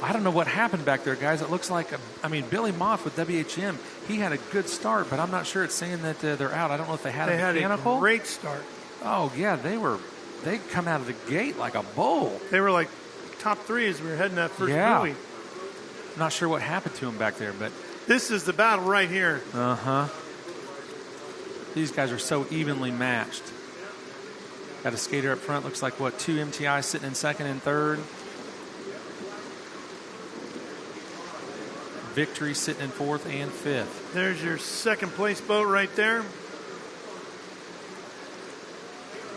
I don't know what happened back there, guys. It looks like, Billy Moff with WHM, he had a good start, but I'm not sure it's saying that they're out. I don't know if they had a mechanical. A great start. Oh, yeah, they come out of the gate like a bull. They were like top 3 as we were heading that first buoy. I'm not sure what happened to him back there, but this is the battle right here. These guys are so evenly matched. Got a skater up front. Looks like, 2 MTI sitting in second and third. Victory sitting in fourth and fifth. There's your second place boat right there.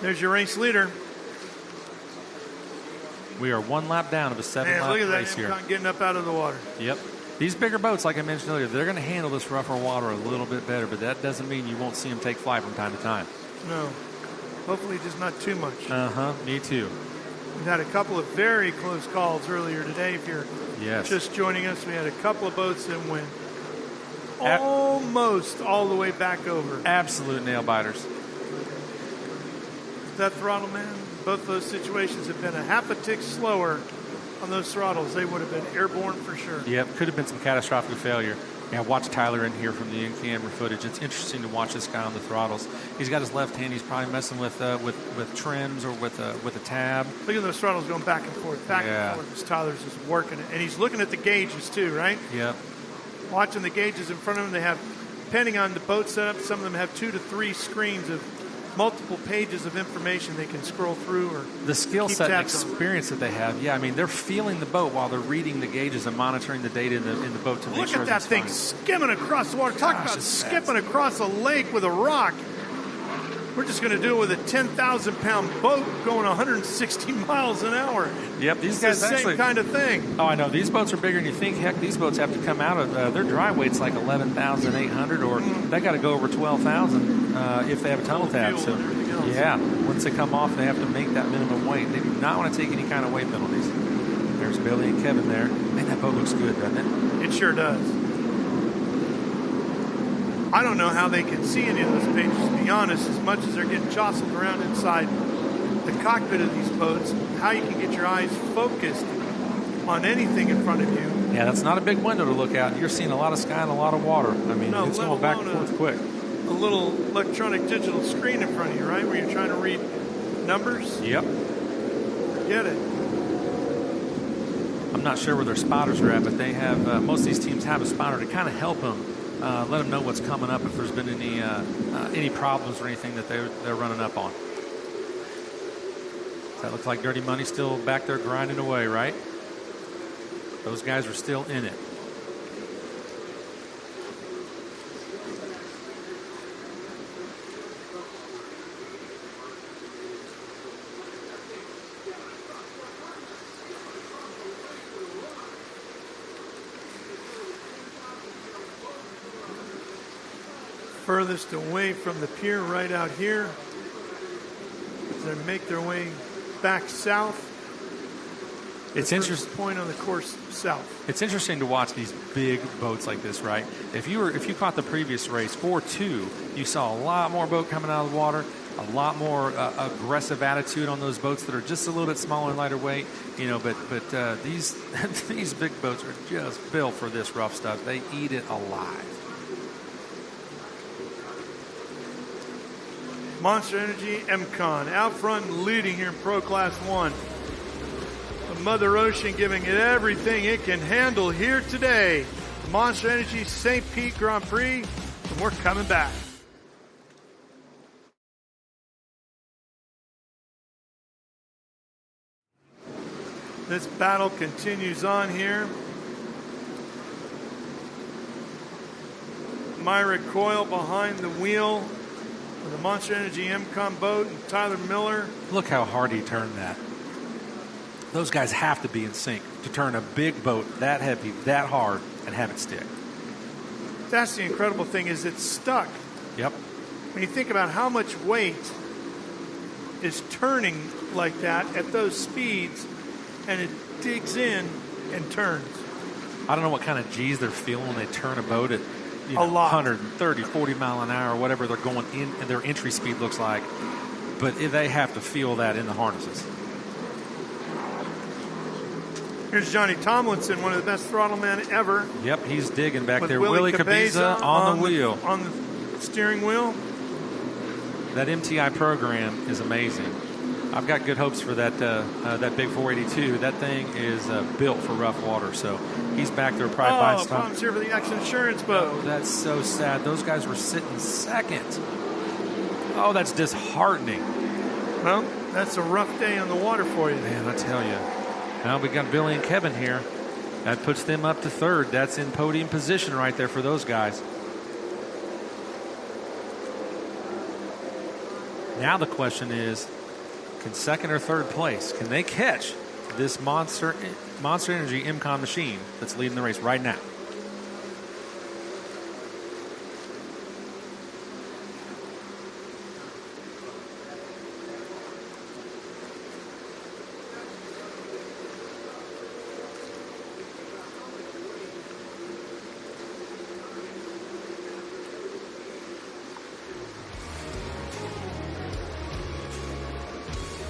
There's your race leader. We are 1 lap down of a 7-lap look at race that here. Getting up out of the water. Yep. These bigger boats, like I mentioned earlier, they're going to handle this rougher water a little bit better, but that doesn't mean you won't see them take flight from time to time. No. Hopefully just not too much. Me too. We've had a couple of very close calls earlier today. If you're just joining us, we had a couple of boats that went almost all the way back over. Absolute nail biters. That throttle, man, both those situations have been a half a tick slower on those throttles. They would have been airborne for sure. Yep, could have been some catastrophic failure. Yeah, watch Tyler in here from the in-camera footage. It's interesting to watch this guy on the throttles. He's got his left hand. He's probably messing with trims or with a tab. Look at those throttles going back and forth, and forth as Tyler's just working it. And he's looking at the gauges too, right? Yep. Watching the gauges in front of him. They have, depending on the boat setup, some of them have 2 to 3 screens of multiple pages of information they can scroll through or the skill keep set and tabs on. experience that they have. Yeah, I mean, they're feeling the boat while they're reading the gauges and monitoring the data in the boat to make sure. Look at that thing skimming across the water. Talk about skipping across a lake with a rock. We're just going to do it with a 10,000-pound boat going 160 miles an hour. Yep, these it's guys the same actually, kind of thing. Oh, I know. These boats are bigger than you think. Heck, these boats have to come out of their dry weight's like 11,800, or they got to go over 12,000 if they have a tunnel tab. So, yeah, once they come off, they have to make that minimum weight. They do not want to take any kind of weight penalties. There's Billy and Kevin there. Man, that boat looks good, doesn't it? It sure does. I don't know how they can see any of those pages, to be honest, as much as they're getting jostled around inside the cockpit of these boats, how you can get your eyes focused on anything in front of you. Yeah, that's not a big window to look out. You're seeing a lot of sky and a lot of water. I mean, it's going back and forth quick. A little electronic digital screen in front of you, right, where you're trying to read numbers? Yep. Forget it. I'm not sure where their spotters are at, but they have, most of these teams have a spotter to kind of help them. Let them know what's coming up if there's been any problems or anything that they're running up on. That looks like Dirty Money still back there grinding away, right? Those guys are still in it. Furthest away from the pier right out here. As they make their way back south. It's interesting. Point on the course south. It's interesting to watch these big boats like this, right? If you caught the previous race 4-2, you saw a lot more boat coming out of the water, a lot more aggressive attitude on those boats that are just a little bit smaller and lighter weight, But these these big boats are just built for this rough stuff. They eat it alive. Monster Energy MCon out front leading here in Pro Class 1. The Mother Ocean giving it everything it can handle here today. Monster Energy St. Pete Grand Prix, and we're coming back. This battle continues on here. Myra Coyle behind the wheel of the Monster Energy MCon boat, and Tyler Miller. Look how hard he turned that. Those guys have to be in sync to turn a big boat that heavy, that hard, and have it stick. That's the incredible thing, is it's stuck. Yep. When you think about how much weight is turning like that at those speeds, and it digs in and turns. I don't know what kind of G's they're feeling when they turn a boat at a lot. 130, 40 mile an hour, whatever they're going in, and their entry speed looks like. But they have to feel that in the harnesses. Here's Johnny Tomlinson, one of the best throttle men ever. Yep, he's digging back there. Willie Cabeza on the wheel. On the steering wheel. That MTI program is amazing. I've got good hopes for that that big 482. That thing is built for rough water, so he's back there probably by his time. Problems here for the X Insurance boat. Oh, that's so sad. Those guys were sitting second. Oh, that's disheartening. Well, that's a rough day on the water for you. Man, I tell you. Now we got Billy and Kevin here. That puts them up to third. That's in podium position right there for those guys. Now the question is, can second or third place, can they catch this Monster Energy IMCON machine that's leading the race right now?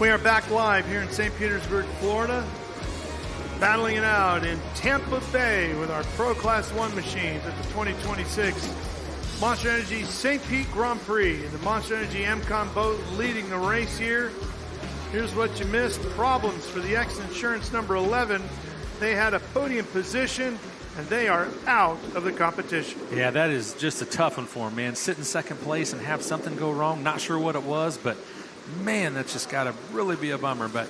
We are back live here in St. Petersburg, Florida, battling it out in Tampa Bay with our Pro Class 1 machines at the 2026 Monster Energy St. Pete Grand Prix. And the Monster Energy IMCON boat leading the race here. Here's what you missed. Problems for the X Insurance number 11. They had a podium position, and they are out of the competition. Yeah, that is just a tough one for them, man. Sit in second place and have something go wrong. Not sure what it was, but man, that's just got to really be a bummer. But,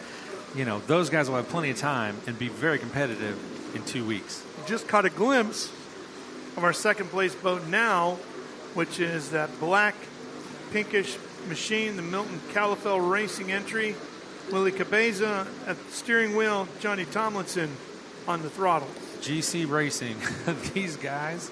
you know, those guys will have plenty of time and be very competitive in 2 weeks. Just caught a glimpse of our second place boat now, which is that black, pinkish machine, the Milton Califell Racing entry. Willie Cabeza at the steering wheel, Johnny Tomlinson on the throttle. GC Racing, these guys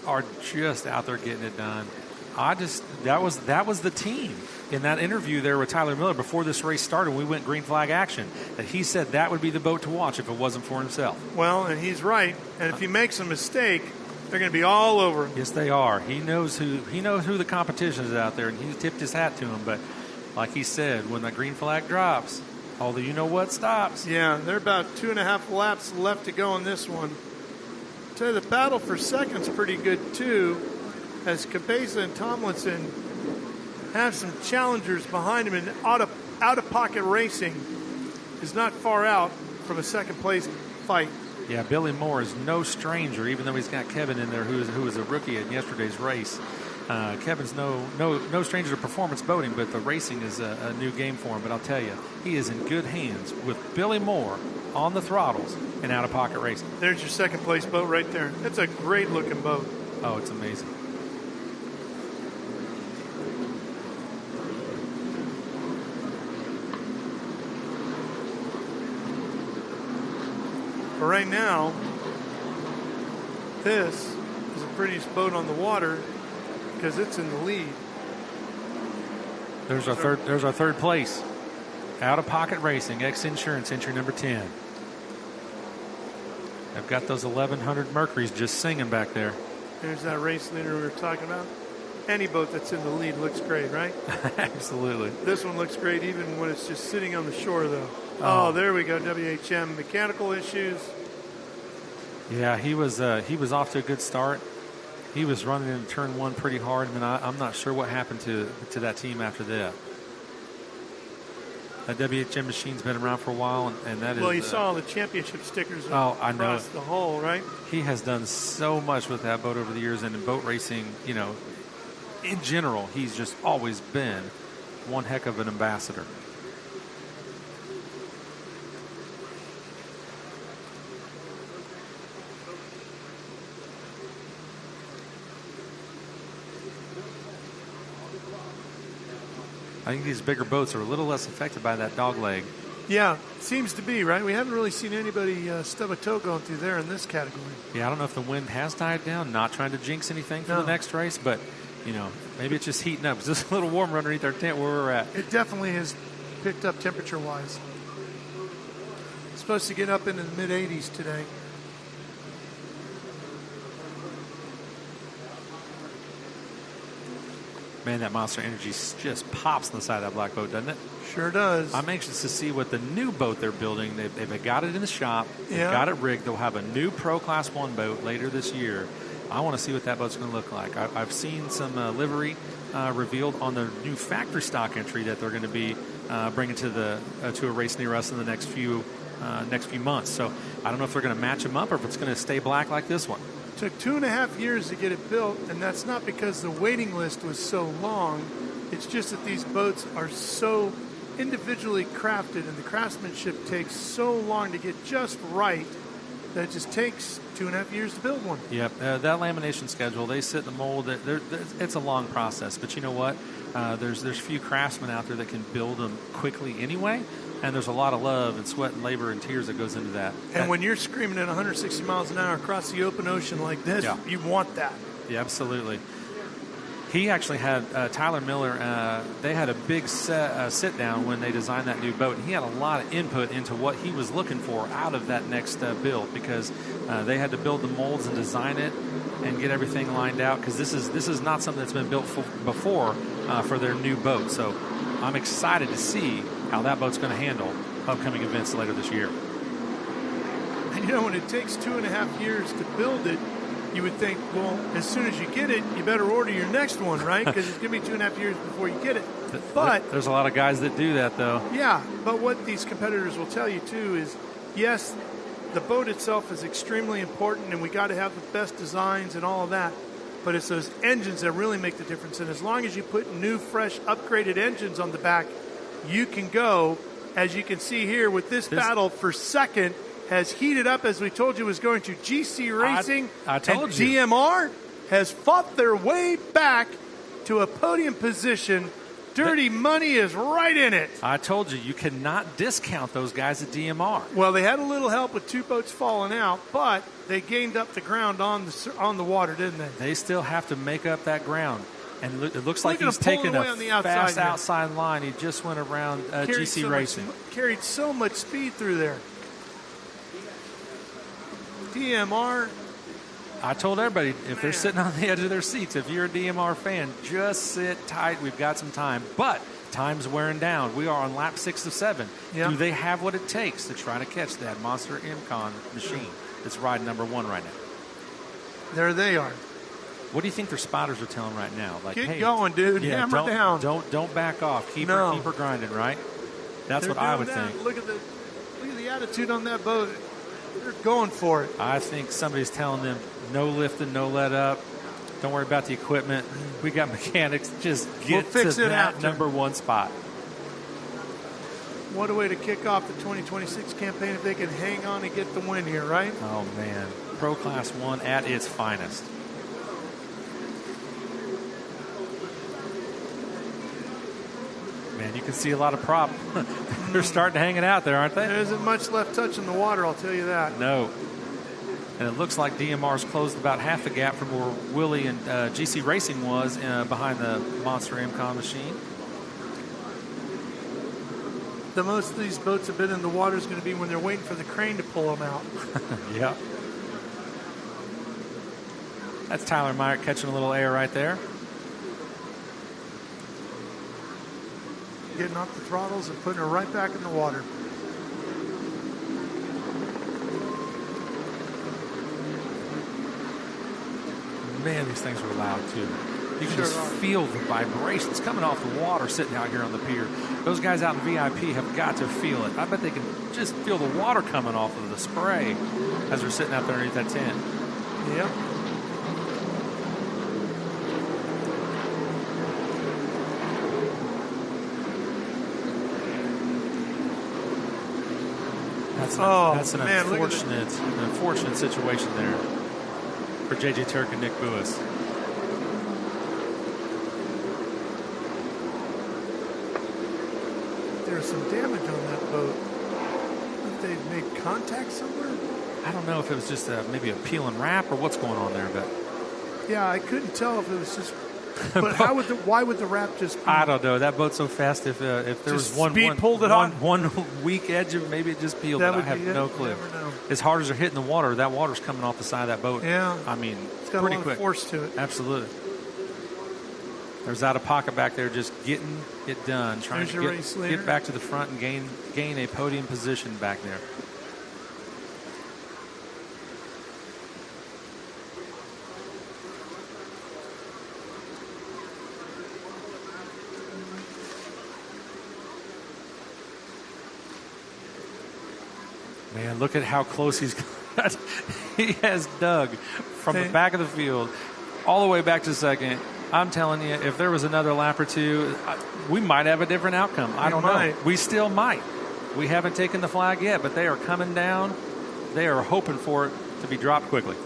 are just out there getting it done. That was the team. In that interview there with Tyler Miller before this race started, we went green flag action, that he said that would be the boat to watch if it wasn't for himself. Well, and he's right. And if he makes a mistake, they're going to be all over him. Yes, they are. He knows who the competition is out there, and he tipped his hat to him. But like he said, when the green flag drops, all the you-know-what stops. Yeah, they're about 2.5 laps left to go on this one. I'll tell you, the battle for second's pretty good, too, as Cabeza and Tomlinson have some challengers behind him, and out-of-pocket racing is not far out from a second-place fight. Yeah, Billy Moore is no stranger, even though he's got Kevin in there, who was a rookie in yesterday's race. Kevin's no stranger to performance boating, but the racing is a new game for him. But I'll tell you, he is in good hands with Billy Moore on the throttles and out-of-pocket racing. There's your second-place boat right there. That's a great-looking boat. Oh, it's amazing. But right now, this is the prettiest boat on the water because it's in the lead. There's our third place. Out of pocket racing, X Insurance, entry number 10. I've got those 1100 Mercuries just singing back there. There's that race leader we were talking about. Any boat that's in the lead looks great, right? Absolutely. This one looks great even when it's just sitting on the shore, though. Oh, there we go. WHM mechanical issues. Yeah, he was off to a good start. He was running in turn one pretty hard, and then I'm not sure what happened to that team after that. That WHM machine's been around for a while, and that is. Well, you saw all the championship stickers I know across the hull, right? He has done so much with that boat over the years, and in boat racing, you know, in general, he's just always been one heck of an ambassador. I think these bigger boats are a little less affected by that dog leg. Yeah, seems to be, right? We haven't really seen anybody stub a toe going through there in this category. Yeah, I don't know if the wind has died down. Not trying to jinx anything for the next race, but, you know, maybe it's just heating up. It's just a little warmer underneath our tent where we're at. It definitely has picked up temperature-wise. It's supposed to get up into the mid-80s today. Man, that Monster Energy just pops on the side of that black boat, doesn't it? Sure does. I'm anxious to see what the new boat they're building. They've got it in the shop. They've got it rigged. They'll have a new Pro Class 1 boat later this year. I want to see what that boat's going to look like. I've seen some livery revealed on the new factory stock entry that they're going to be bring it to a race near us in the next few months. So I don't know if they're going to match them up or if it's going to stay black like this one. Took 2.5 years to get it built, and that's not because the waiting list was so long. It's just that these boats are so individually crafted, and the craftsmanship takes so long to get just right that it just takes 2.5 years to build one. Yep, that lamination schedule, they sit in the mold. It's a long process, but you know what? There's few craftsmen out there that can build them quickly anyway, and there's a lot of love and sweat and labor and tears that goes into that. And when you're screaming at 160 miles an hour across the open ocean like this, you want that. Yeah, absolutely. He actually had Tyler Miller. They had a big sit down when they designed that new boat, and he had a lot of input into what he was looking for out of that next build, because they had to build the molds and design it and get everything lined out, because this is not something that's been built before for their new boat. So I'm excited to see how that boat's going to handle upcoming events later this year. And you know, when it takes 2.5 years to build it, you would think, well, as soon as you get it, you better order your next one, right? Because it's going to be 2.5 years before you get it. But there's a lot of guys that do that, though. Yeah, but what these competitors will tell you, too, is, yes, the boat itself is extremely important, and we got to have the best designs and all of that. But it's those engines that really make the difference. And as long as you put new, fresh, upgraded engines on the back, you can go, as you can see here, with this battle for second, has heated up, as we told you was going to. GC Racing and DMR has fought their way back to a podium position. Dirty Money is right in it. I told you cannot discount those guys at DMR. Well, they had a little help with two boats falling out, but they gained up the ground on the water, didn't they? They still have to make up that ground. And it looks like he's taking a fast outside line. He just went around GC Racing. Carried so much speed through there. DMR. I told everybody, if they're sitting on the edge of their seats, if you're a DMR fan, just sit tight. We've got some time. But time's wearing down. We are on lap 6 of 7. Yep. Do they have what it takes to try to catch that Monster MCon machine that's riding number 1 right now? There they are. What do you think their spotters are telling right now? Like, Keep hey, going, dude. Hammer down. Don't back off. Keep her grinding, right? That's what I would think. Look at the attitude on that boat. They're going for it. I think somebody's telling them, no lifting, no let up. Don't worry about the equipment. We got mechanics. Just get to that number 1 spot. What a way to kick off the 2026 campaign if they can hang on and get the win here, right? Oh, man. Pro Class 1 at its finest. Man, you can see a lot of prop. They're starting to hang it out there, aren't they? There isn't much left touching the water, I'll tell you that. No. And it looks like DMR's closed about half the gap from where Willie and GC Racing was behind the Monster MCon machine. The most of these boats have been in the water is going to be when they're waiting for the crane to pull them out. Yeah. That's Tyler Meyer catching a little air right there. Getting off the throttles and putting her right back in the water. Man, these things are loud too. You can just feel the vibrations coming off the water sitting out here on the pier. Those guys out in VIP have got to feel it. I bet they can just feel the water coming off of the spray as they're sitting out there underneath that tent. Yep. That's an unfortunate situation there for JJ Turk and Nick Buis. There's some damage on that boat. If they made contact somewhere? I don't know if it was just maybe a peel and wrap or what's going on there, but yeah, I couldn't tell if it was just. But why would the wrap just? I don't know. That boat's so fast. If there was one weak edge, maybe it just peeled. I have no clue. As hard as they're hitting the water, that water's coming off the side of that boat. Yeah, I mean, it's got pretty a lot quick. of force to it. Absolutely. There's out of pocket back there, just getting it done, trying to get back to the front and gain a podium position back there. Man, look at how close he's got. He has dug from the back of the field all the way back to second. I'm telling you, if there was another lap or two, we might have a different outcome. I don't know. We still might. We haven't taken the flag yet, but they are coming down. They are hoping for it to be dropped quickly.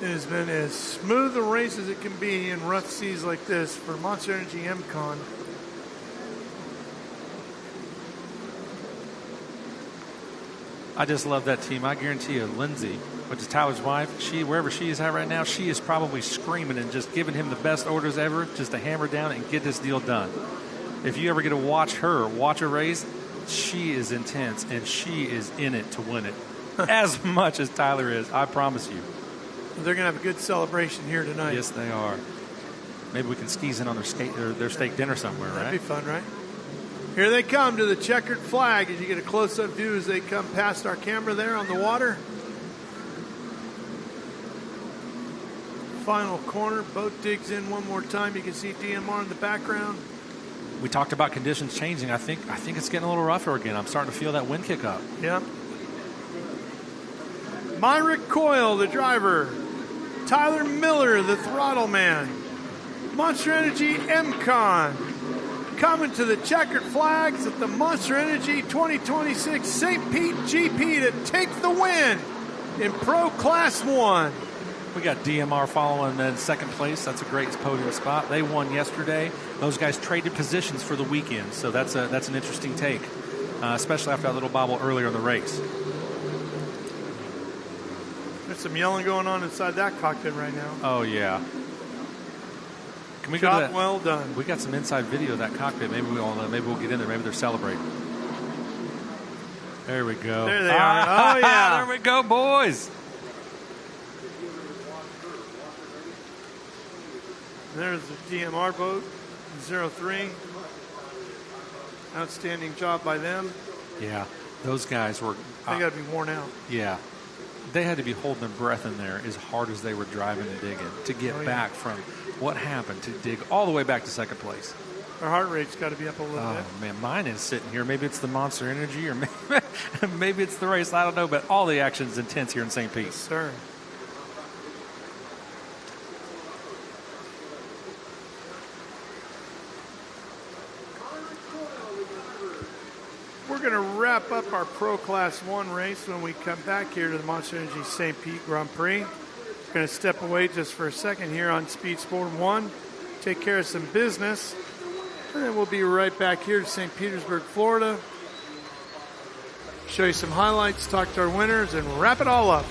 It has been as smooth a race as it can be in rough seas like this for Monster Energy MCon. I just love that team. I guarantee you, Lindsay, which is Tyler's wife, wherever she is at right now, she is probably screaming and just giving him the best orders ever just to hammer down and get this deal done. If you ever get to watch a race, she is intense and she is in it to win it as much as Tyler is. I promise you. They're going to have a good celebration here tonight. Yes, they are. Maybe we can skis in on their steak dinner somewhere, right? That'd be fun, right? Here they come to the checkered flag as you get a close-up view as they come past our camera there on the water. Final corner, boat digs in one more time. You can see DMR in the background. We talked about conditions changing. I think it's getting a little rougher again. I'm starting to feel that wind kick up. Yeah. Myrick Coyle, the driver. Tyler Miller, the throttle man. Monster Energy MCon. Coming to the checkered flags at the Monster Energy 2026 St. Pete GP to take the win in Pro Class 1. We got DMR following in second place. That's a great podium spot. They won yesterday. Those guys traded positions for the weekend, so that's an interesting take, especially after that little bobble earlier in the race. There's some yelling going on inside that cockpit right now. Oh, yeah. Can we Job go to that? Well done. We got some inside video of that cockpit. Maybe we'll get in there. Maybe they're celebrating. There we go. There they are. Oh, yeah. There we go, boys. There's the DMR boat, 03. Outstanding job by them. Yeah, those guys were... They got to be worn out. Yeah. They had to be holding their breath in there as hard as they were driving and digging to get back from what happened to dig all the way back to second place. Our heart rate's got to be up a little bit. Oh, man, mine is sitting here. Maybe it's the Monster Energy or maybe it's the race. I don't know, but all the action is intense here in St. Pete. Yes, sir. We're going to wrap up our Pro Class 1 race when we come back here to the Monster Energy St. Pete Grand Prix. We're going to step away just for a second here on Speed Sport 1, take care of some business, and then we'll be right back here to St. Petersburg, Florida, show you some highlights, talk to our winners, and wrap it all up.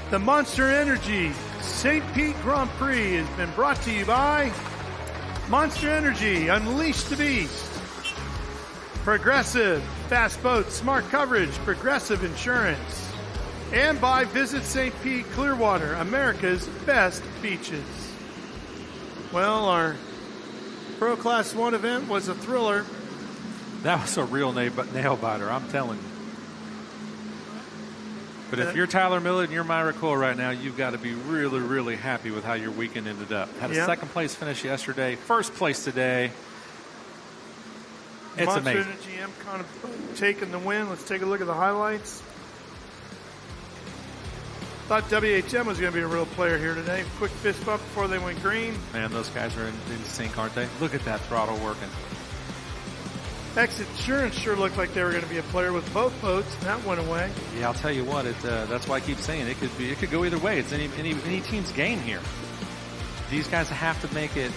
The Monster Energy St. Pete Grand Prix has been brought to you by Monster Energy, Unleash the Beast. Progressive, fast boats, smart coverage, Progressive Insurance. And by Visit St. Pete-Clearwater, America's best beaches. Well, our Pro Class 1 event was a thriller. That was a real nail biter, I'm telling you. But if you're Tyler Millett and you're Myra Cole right now, you've got to be really, really happy with how your weekend ended up. Had a second place finish yesterday, first place today. It's Monster amazing. Energy M kind of taking the win. Let's take a look at the highlights. Thought WHM was going to be a real player here today. Quick fist bump before they went green. Man, those guys are in sync, aren't they? Look at that throttle working. X Insurance sure looked like they were going to be a player with both boats, and that went away. Yeah, I'll tell you what. That's why I keep saying it could go either way. It's any team's game here. These guys have to make it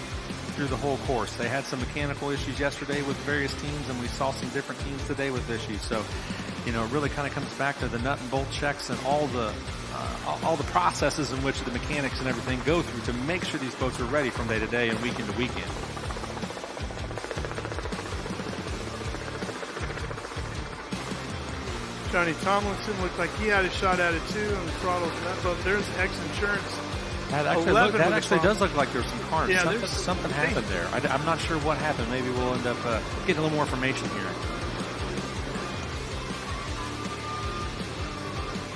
through the whole course. They had some mechanical issues yesterday with various teams, and we saw some different teams today with issues. So, it really kind of comes back to the nut and bolt checks and all the processes in which the mechanics and everything go through to make sure these boats are ready from day to day and weekend to weekend. Johnny Tomlinson looked like he had a shot at it too on the throttle of that boat. There's X Insurance. That actually does look like there's some carnage. Yeah, something happened there. I'm not sure what happened. Maybe we'll end up getting a little more information here.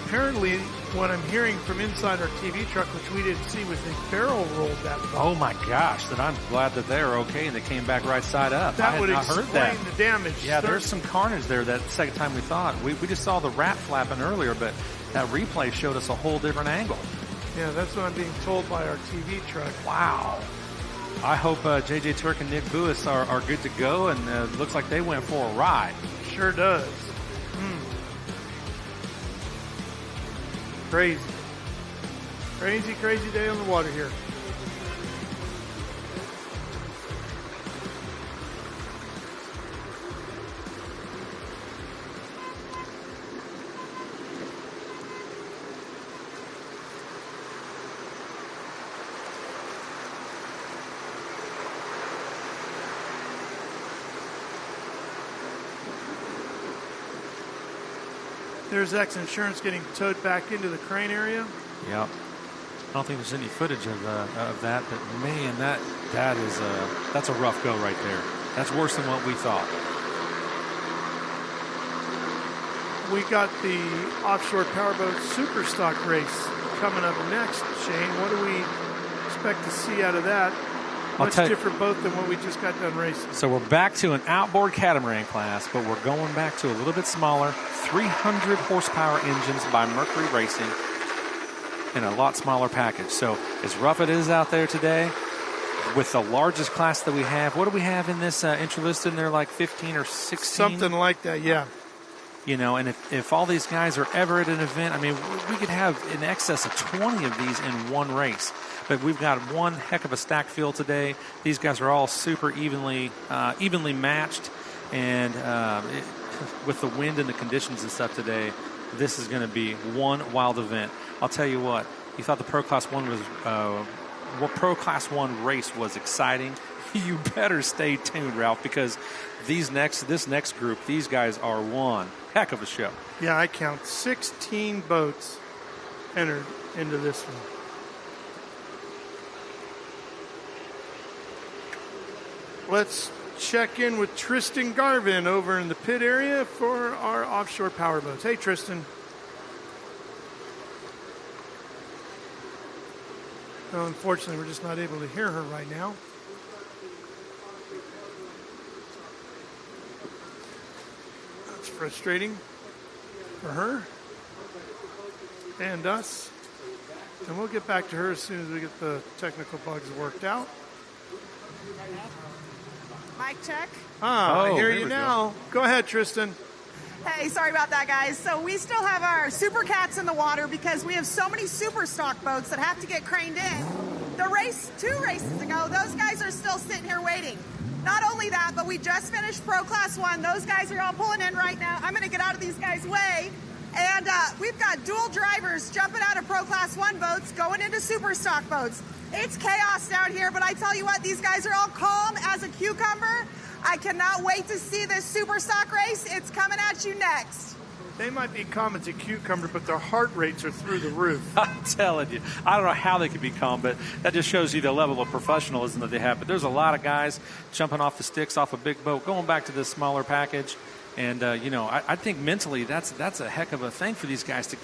Apparently, what I'm hearing from inside our TV truck, which we didn't see, was they barrel rolled that boat. Oh my gosh! Then I'm glad that they're okay and they came back right side up. That would explain the damage. Yeah, there's some carnage there. That second time we thought we just saw the wrap flapping earlier, but that replay showed us a whole different angle. Yeah, that's what I'm being told by our TV truck. Wow. I hope JJ Turk and Nick Buis are good to go, and looks like they went for a ride. Sure does. Crazy. Crazy, crazy day on the water here. There's X Insurance getting towed back into the crane area. Yep. I don't think there's any footage of that, but man, that's a rough go right there. That's worse than what we thought. We got the Offshore Powerboat Super Stock race coming up next, Shane. What do we expect to see out of that? Much different boat than what we just got done racing. So we're back to an outboard catamaran class, but we're going back to a little bit smaller, 300 horsepower engines by Mercury Racing in a lot smaller package. So as rough it is out there today, with the largest class that we have, what do we have in this entry list in there, like 15 or 16? Something like that, yeah. And if all these guys are ever at an event, I mean, we could have in excess of 20 of these in one race. But we've got one heck of a stack field today. These guys are all super evenly matched. And with the wind and the conditions and stuff today, this is going to be one wild event. I'll tell you what, you thought the Pro Class 1 race was exciting. You better stay tuned, Ralph, because this next group, these guys are one heck of a show. Yeah, I count 16 boats entered into this one. Let's check in with Tristan Garvin over in the pit area for our offshore power boats. Hey, Tristan. Well, unfortunately, we're just not able to hear her right now. That's frustrating for her and us. And we'll get back to her as soon as we get the technical bugs worked out. Mic check. I hear you now. Go ahead, Tristan. Hey, sorry about that, guys. So we still have our Super Cats in the water because we have so many super stock boats that have to get craned in. The race 2 races ago, those guys are still sitting here waiting. Not only that, but we just finished Pro Class 1. Those guys are all pulling in right now. I'm going to get out of these guys' way And we've got dual drivers jumping out of Pro Class 1 boats, going into super stock boats. It's chaos down here, but I tell you what, these guys are all calm as a cucumber. I cannot wait to see this super stock race. It's coming at you next. They might be calm as a cucumber, but their heart rates are through the roof. I'm telling you. I don't know how they can be calm, but that just shows you the level of professionalism that they have. But there's a lot of guys jumping off the sticks off a big boat, going back to this smaller package. And, I think mentally that's a heck of a thing for these guys to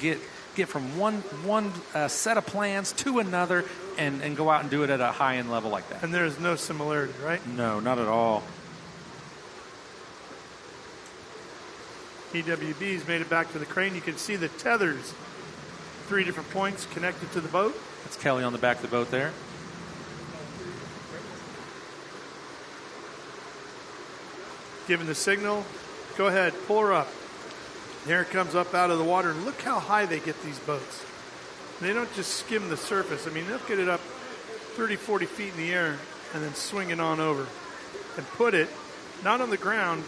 get from one set of plans to another and go out and do it at a high-end level like that. And there's no similarity, right? No, not at all. EWB's made it back to the crane. You can see the tethers, 3 different points connected to the boat. That's Kelly on the back of the boat there. Giving the signal. Go ahead, pull her up. There it comes up out of the water. And look how high they get these boats. They don't just skim the surface. I mean, they'll get it up 30, 40 feet in the air and then swing it on over and put it not on the ground,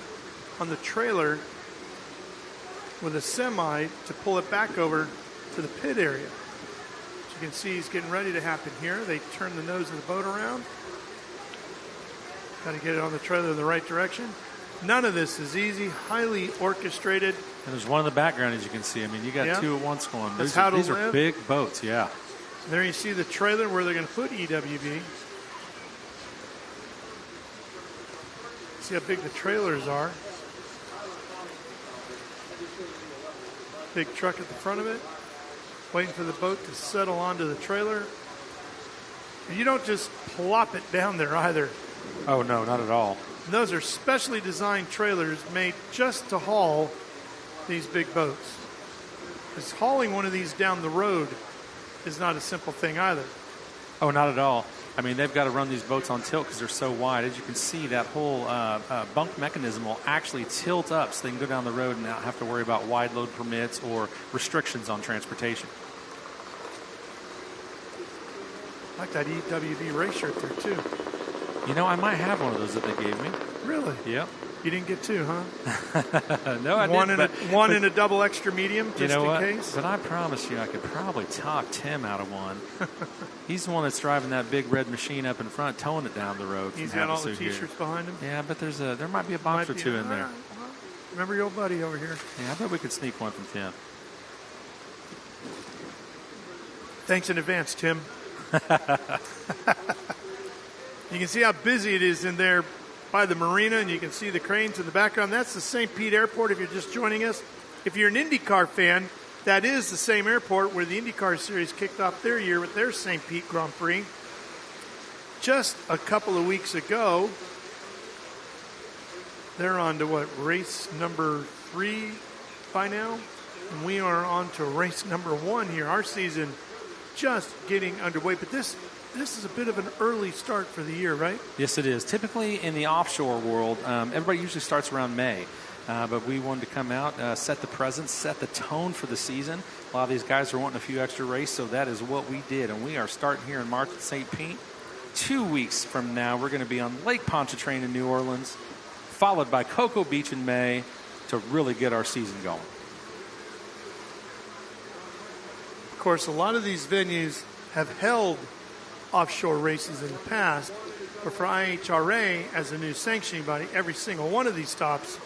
on the trailer with a semi to pull it back over to the pit area. As you can see, he's getting ready to happen here. They turn the nose of the boat around. Got to get it on the trailer in the right direction. None of this is easy, highly orchestrated. And there's one in the background, as you can see. I mean, you got 2 at once going. These are big boats, yeah. And there you see the trailer where they're going to put EWB. See how big the trailers are. Big truck at the front of it, waiting for the boat to settle onto the trailer. And you don't just plop it down there either. Oh, no, not at all. And those are specially designed trailers made just to haul these big boats. Because hauling one of these down the road is not a simple thing either. Oh, not at all. I mean, they've got to run these boats on tilt because they're so wide. As you can see, that whole bunk mechanism will actually tilt up so they can go down the road and not have to worry about wide load permits or restrictions on transportation. I like that EWB race shirt there, too. You know, I might have one of those that they gave me. Really? Yep. You didn't get 2, huh? No, I didn't. One in a double extra medium, just you know in what? case. But I promise you, I could probably talk Tim out of one. He's the one that's driving that big red machine up in front, towing it down the road. He's got all the T-shirts behind him? Yeah, but there might be a box or 2 in there. Well, remember your old buddy over here. Yeah, I bet we could sneak one from Tim. Thanks in advance, Tim. You can see how busy it is in there by the marina, and you can see the cranes in the background. That's the St. Pete Airport if you're just joining us. If you're an IndyCar fan, that is the same airport where the IndyCar Series kicked off their year with their St. Pete Grand Prix. Just a couple of weeks ago, they're on to race number 3 by now? And we are on to race number 1 here. Our season just getting underway, but this is a bit of an early start for the year, right? Yes, it is. Typically in the offshore world, everybody usually starts around May. But we wanted to come out, set the presence, set the tone for the season. A lot of these guys are wanting a few extra races, so that is what we did. And we are starting here in March at St. Pete. 2 weeks from now, we're going to be on Lake Pontchartrain in New Orleans, followed by Cocoa Beach in May to really get our season going. Of course, a lot of these venues have held offshore races in the past, but for IHRA as a new sanctioning body, every single one of these stops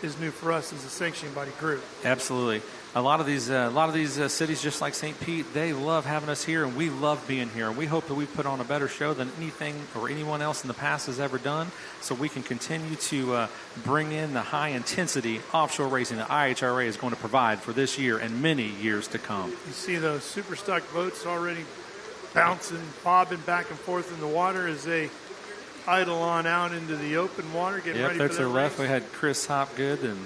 is new for us as a sanctioning body group. Absolutely. A lot of these cities, just like St. Pete, they love having us here, and we love being here. And we hope that we put on a better show than anything or anyone else in the past has ever done, so we can continue to bring in the high-intensity offshore racing that IHRA is going to provide for this year and many years to come. You see those super stock boats already bouncing, bobbing back and forth in the water as they idle on out into the open water, getting ready for their race. There to the left, we had Chris Hopgood and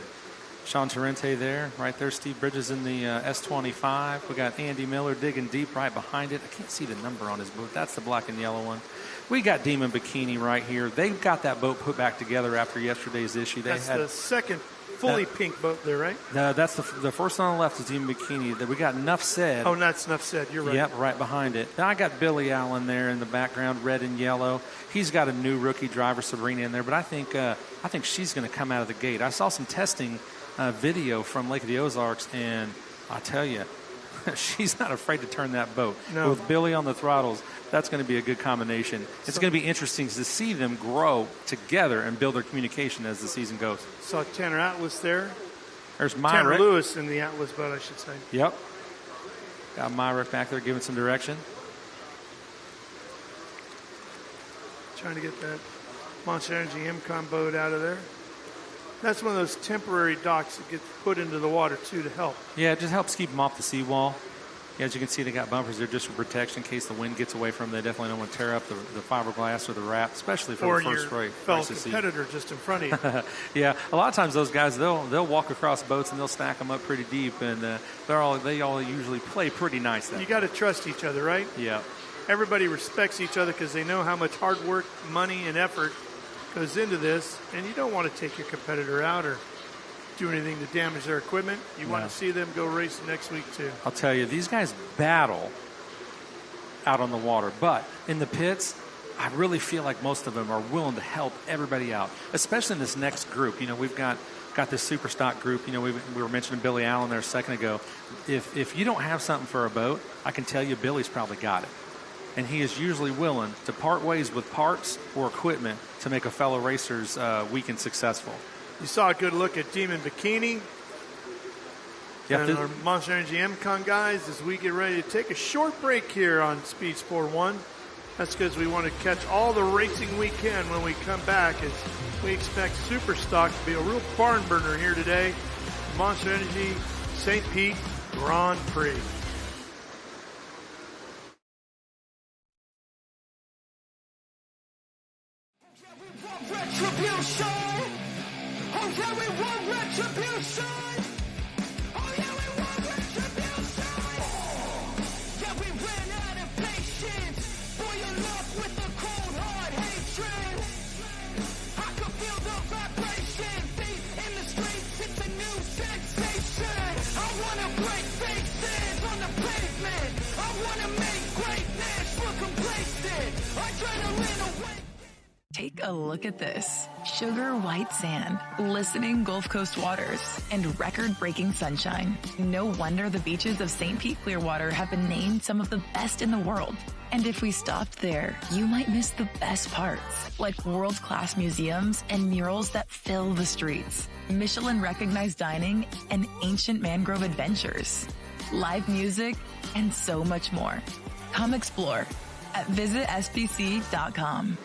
Sean Torrente there. Right there, Steve Bridges in the S25. We got Andy Miller digging deep right behind it. I can't see the number on his boat. That's the black and yellow one. We got Demon Bikini right here. They've got that boat put back together after yesterday's issue. That's the second fully pink boat there, right? No, that's the first on the left is Demon Bikini. We got Nuff Said. Oh, that's Nuff Said. You're right. Yep, right behind it. Now I got Billy Allen there in the background, red and yellow. He's got a new rookie driver, Sabrina, in there, but I think she's going to come out of the gate. I saw some testing video from Lake of the Ozarks, and I'll tell you, she's not afraid to turn that boat. No. With Billy on the throttles, that's going to be a good combination. It's going to be interesting to see them grow together and build their communication as the season goes. Saw Tanner Atlas there. There's Myrick. Tanner Lewis in the Atlas boat, I should say. Yep. Got Myrick back there giving some direction. Trying to get that Monster Energy MCON boat out of there. That's one of those temporary docks that gets put into the water, too, to help. Yeah, it just helps keep them off the seawall. Yeah, as you can see, they got bumpers there just for protection in case the wind gets away from them. They definitely don't want to tear up the fiberglass or the wrap, especially for the first race. Or your fellow competitor just in front of you. Yeah, a lot of times those guys, they'll walk across boats and they'll stack them up pretty deep, and they all usually play pretty nice then. You got to trust each other, right? Yeah. Everybody respects each other because they know how much hard work, money, and effort goes into this, and you don't want to take your competitor out or do anything to damage their equipment. You want to see them go race next week, too. I'll tell you, these guys battle out on the water, but in the pits, I really feel like most of them are willing to help everybody out, especially in this next group. You know, we've got this super stock group. You know, we were mentioning Billy Allen there a second ago. If you don't have something for a boat, I can tell you Billy's probably got it. And he is usually willing to part ways with parts or equipment to make a fellow racer's weekend successful. You saw a good look at Demon Bikini and our Monster Energy MCON guys as we get ready to take a short break here on Speed Sport 1. That's because we want to catch all the racing we can when we come back, as we expect Super Stock to be a real barn burner here today. Monster Energy St. Pete Grand Prix. Retribution! Oh yeah, we want retribution! Oh yeah, we want retribution! Yeah, we ran out of patience. Boil up with the cold hard hatred. I can feel the vibration. Feet in the streets, it's a new sensation. I wanna break faces on the pavement. I wanna make greatness look complacent. Adrenaline away. Take a look at this. Sugar white sand, glistening Gulf Coast waters, and record-breaking sunshine. No wonder the beaches of St. Pete-Clearwater have been named some of the best in the world. And if we stopped there, you might miss the best parts, like world-class museums and murals that fill the streets, Michelin-recognized dining, and ancient mangrove adventures, live music, and so much more. Come explore at visitspc.com.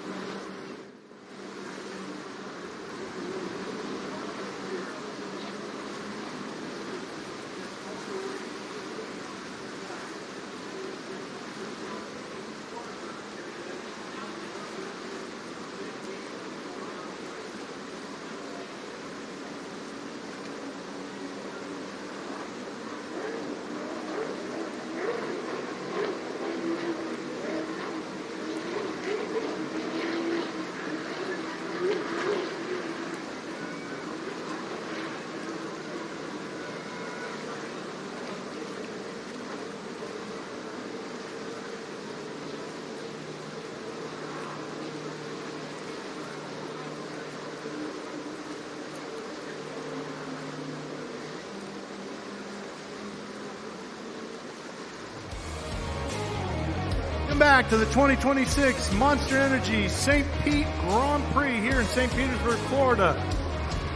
Back to the 2026 Monster Energy St. Pete Grand Prix here in St. Petersburg, Florida,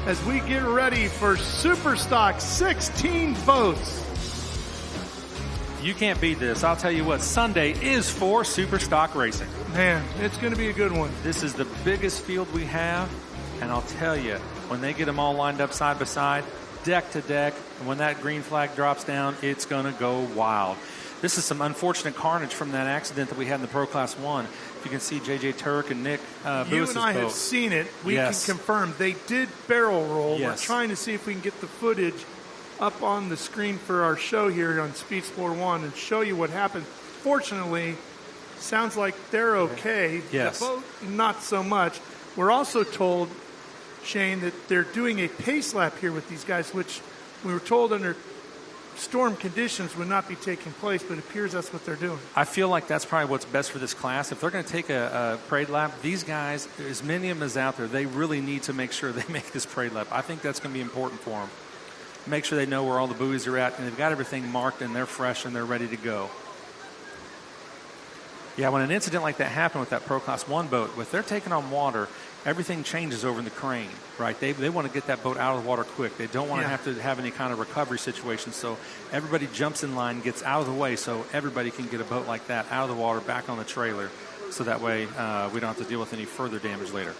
as we get ready for Super Stock 16 boats. You can't beat this. I'll tell you what, Sunday is for Super Stock racing. Man, it's going to be a good one. This is the biggest field we have, and I'll tell you, when they get them all lined up side by side, deck to deck, and when that green flag drops down, it's going to go wild. This is some unfortunate carnage from that accident that we had in the Pro Class 1. If you can see J.J. Turk and Nick You and I have seen it. We can confirm they did barrel roll. Yes. We're trying to see if we can get the footage up on the screen for our show here on Speed Sport 1 and show you what happened. Fortunately, sounds like they're okay. Yes. The boat, not so much. We're also told, Shane, that they're doing a pace lap here with these guys, which we were told under storm conditions would not be taking place, but it appears that's what they're doing. I feel like that's probably what's best for this class. If they're going to take a parade lap, these guys, as many of them as out there, they really need to make sure they make this parade lap. I think that's going to be important for them. make sure they know where all the buoys are at, and they've got everything marked, and they're fresh, and they're ready to go. Yeah, when an incident like that happened with that Pro Class 1 boat, if they're taking on water, everything changes over in the crane, right? They want to get that boat out of the water quick. They don't want to have to have any kind of recovery situation. So everybody jumps in line, gets out of the way so everybody can get a boat like that out of the water, back on the trailer, so that way we don't have to deal with any further damage later.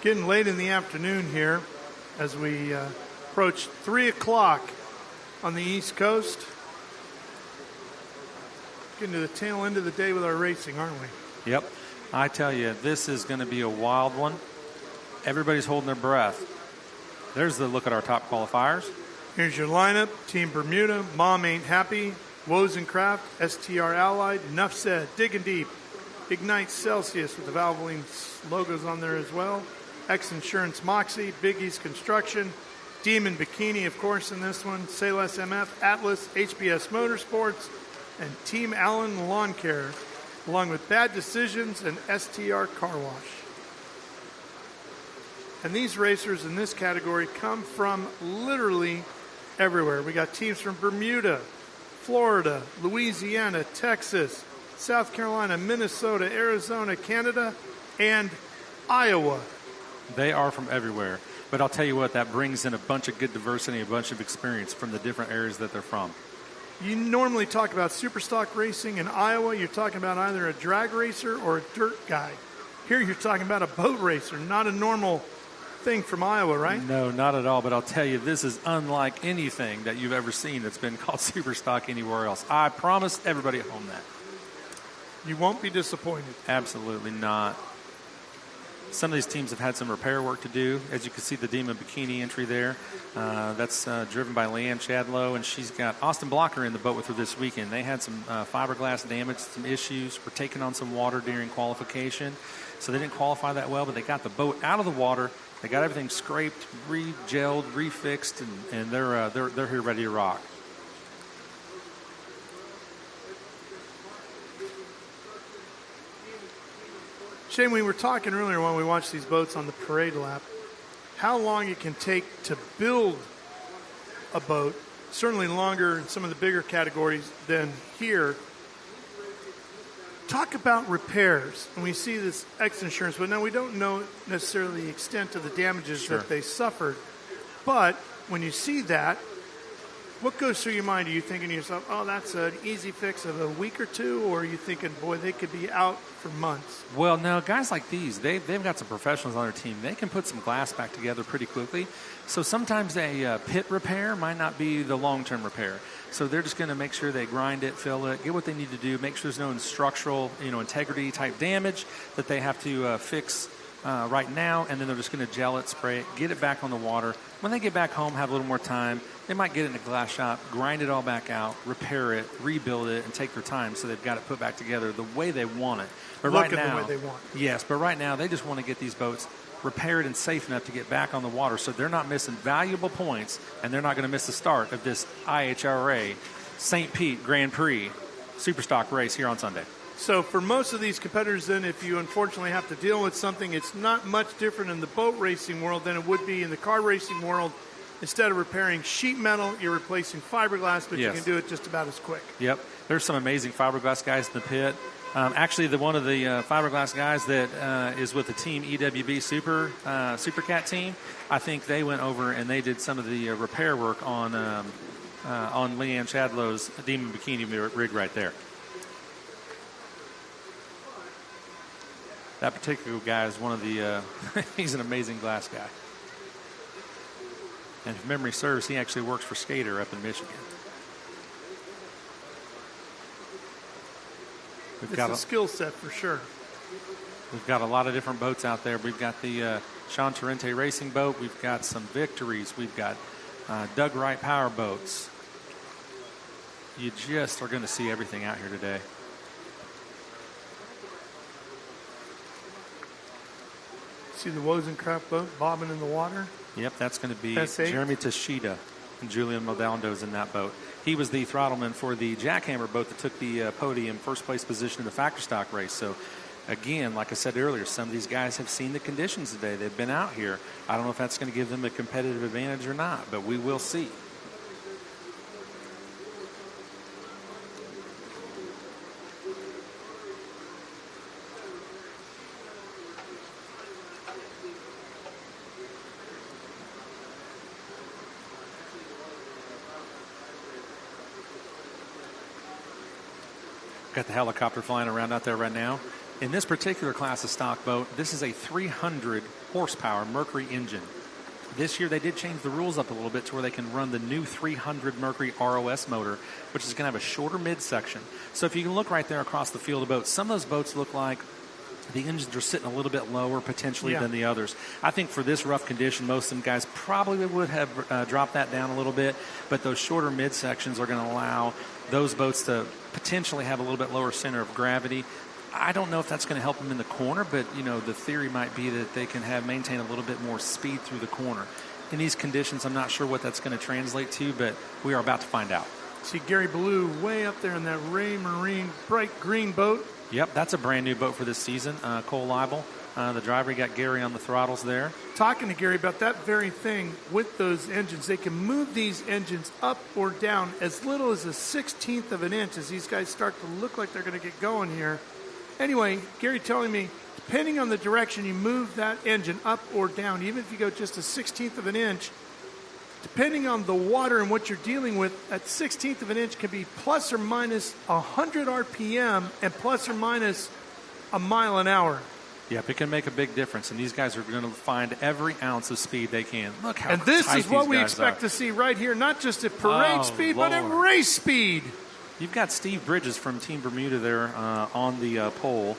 Getting late in the afternoon here as we approach 3 o'clock on the East Coast. Getting to the tail end of the day with our racing, aren't we? Yep. I tell you, this is going to be a wild one. Everybody's holding their breath. There's the look at our top qualifiers. Here's your lineup. Team Bermuda, Mom Ain't Happy, Wozencraft, STR Allied, Enough Said, Digging Deep, Ignite Celsius with the Valvoline logos on there as well. X Insurance Moxie, Big East Construction, Demon Bikini, of course, in this one, Sayless MF, Atlas, HBS Motorsports, and Team Allen Lawn Care, along with Bad Decisions and STR Car Wash. And these racers in this category come from literally everywhere. We got teams from Bermuda, Florida, Louisiana, Texas, South Carolina, Minnesota, Arizona, Canada, and Iowa. They are from everywhere. But I'll tell you what, that brings in a bunch of good diversity, a bunch of experience from the different areas that they're from. You normally talk about super stock racing in Iowa. You're talking about either a drag racer or a dirt guy. Here you're talking about a boat racer, not a normal thing from Iowa, right? No, not at all. But I'll tell you, this is unlike anything that you've ever seen that's been called super stock anywhere else. I promise everybody at home that. You won't be disappointed. Absolutely not. Some of these teams have had some repair work to do. As you can see, the Demon Bikini entry there. That's driven by Leanne Chadlow, and she's got Austin Blocker in the boat with her this weekend. They had some fiberglass damage, some issues. Were taking on some water during qualification, so they didn't qualify that well, but they got the boat out of the water. They got everything scraped, re-gelled, refixed, and they're here ready to rock. Shane, we were talking earlier when we watched these boats on the parade lap, how long it can take to build a boat, certainly longer in some of the bigger categories than here. Talk about repairs. And we see this X Insurance, but now we don't know necessarily the extent of the damages that they suffered. But when you see that, what goes through your mind? Are you thinking to yourself, oh, that's an easy fix of a week or two? Or are you thinking, boy, they could be out for months? Well, no, guys like these, they've got some professionals on their team. They can put some glass back together pretty quickly. So sometimes a pit repair might not be the long-term repair. So they're just going to make sure they grind it, fill it, get what they need to do, make sure there's no structural, integrity type damage that they have to fix right now, and then they're just going to gel it, spray it, get it back on the water. When they get back home, have a little more time, they might get it in a glass shop, grind it all back out, repair it, rebuild it, and take their time so they've got it put back together the way they want it. But Look at the way they want it. Yes, but right now they just want to get these boats repaired and safe enough to get back on the water so they're not missing valuable points, and they're not going to miss the start of this IHRA St. Pete Grand Prix Superstock race here on Sunday. So for most of these competitors, then, if you unfortunately have to deal with something, it's not much different in the boat racing world than it would be in the car racing world. Instead of repairing sheet metal, you're replacing fiberglass, but you can do it just about as quick. Yep. There's some amazing fiberglass guys in the pit. Actually, one of the fiberglass guys that is with the team EWB Supercat team, I think they went over and they did some of the repair work on Leanne Chadlow's Demon Bikini rig right there. That particular guy is one of the, he's an amazing glass guy. And if memory serves, he actually works for Skater up in Michigan. It's a skill set for sure. We've got a lot of different boats out there. We've got the Sean Torrente racing boat. We've got some Victories. We've got Doug Wright power boats. You just are going to see everything out here today. See the Wozencraft boat bobbing in the water? Yep, that's going to be S8. Jeremy Tashida. and Julian Modalondo's in that boat. He was the throttleman for the jackhammer boat that took the podium first place position in the factory stock race. So, again, like I said earlier, some of these guys have seen the conditions today. They've been out here. I don't know if that's going to give them a competitive advantage or not, but we will see. Got the helicopter flying around out there right now. In this particular class of stock boat, this is a 300 horsepower Mercury engine. This year they did change the rules up a little bit to where they can run the new 300 Mercury ROS motor, which is going to have a shorter midsection. So if you can look right there across the field of boats, some of those boats look like the engines are sitting a little bit lower potentially than the others. I think for this rough condition, most of them guys probably would have dropped that down a little bit, but those shorter midsections are going to allow those boats to potentially have a little bit lower center of gravity. I don't know if that's going to help them in the corner, but, you know, the theory might be that they can maintain a little bit more speed through the corner. In these conditions, I'm not sure what that's going to translate to, but we are about to find out. See Gary Ballou way up there in that Ray Marine bright green boat. Yep, that's a brand new boat for this season. Cole Leibel, the driver, got Gary on the throttles there. Talking to Gary about that very thing with those engines, they can move these engines up or down as little as a 1/16 of an inch as these guys start to look like they're going to get going here. Anyway, Gary telling me, depending on the direction you move that engine up or down, even if you go just a 1/16 of an inch, depending on the water and what you're dealing with, that 1/16 of an inch can be plus or minus 100 RPM and plus or minus a mile an hour. Yep, it can make a big difference, and these guys are going to find every ounce of speed they can. Look how And this tight is what these we guys expect are. to see right here, not just at parade speed, but at race speed. You've got Steve Bridges from Team Bermuda there on the pole,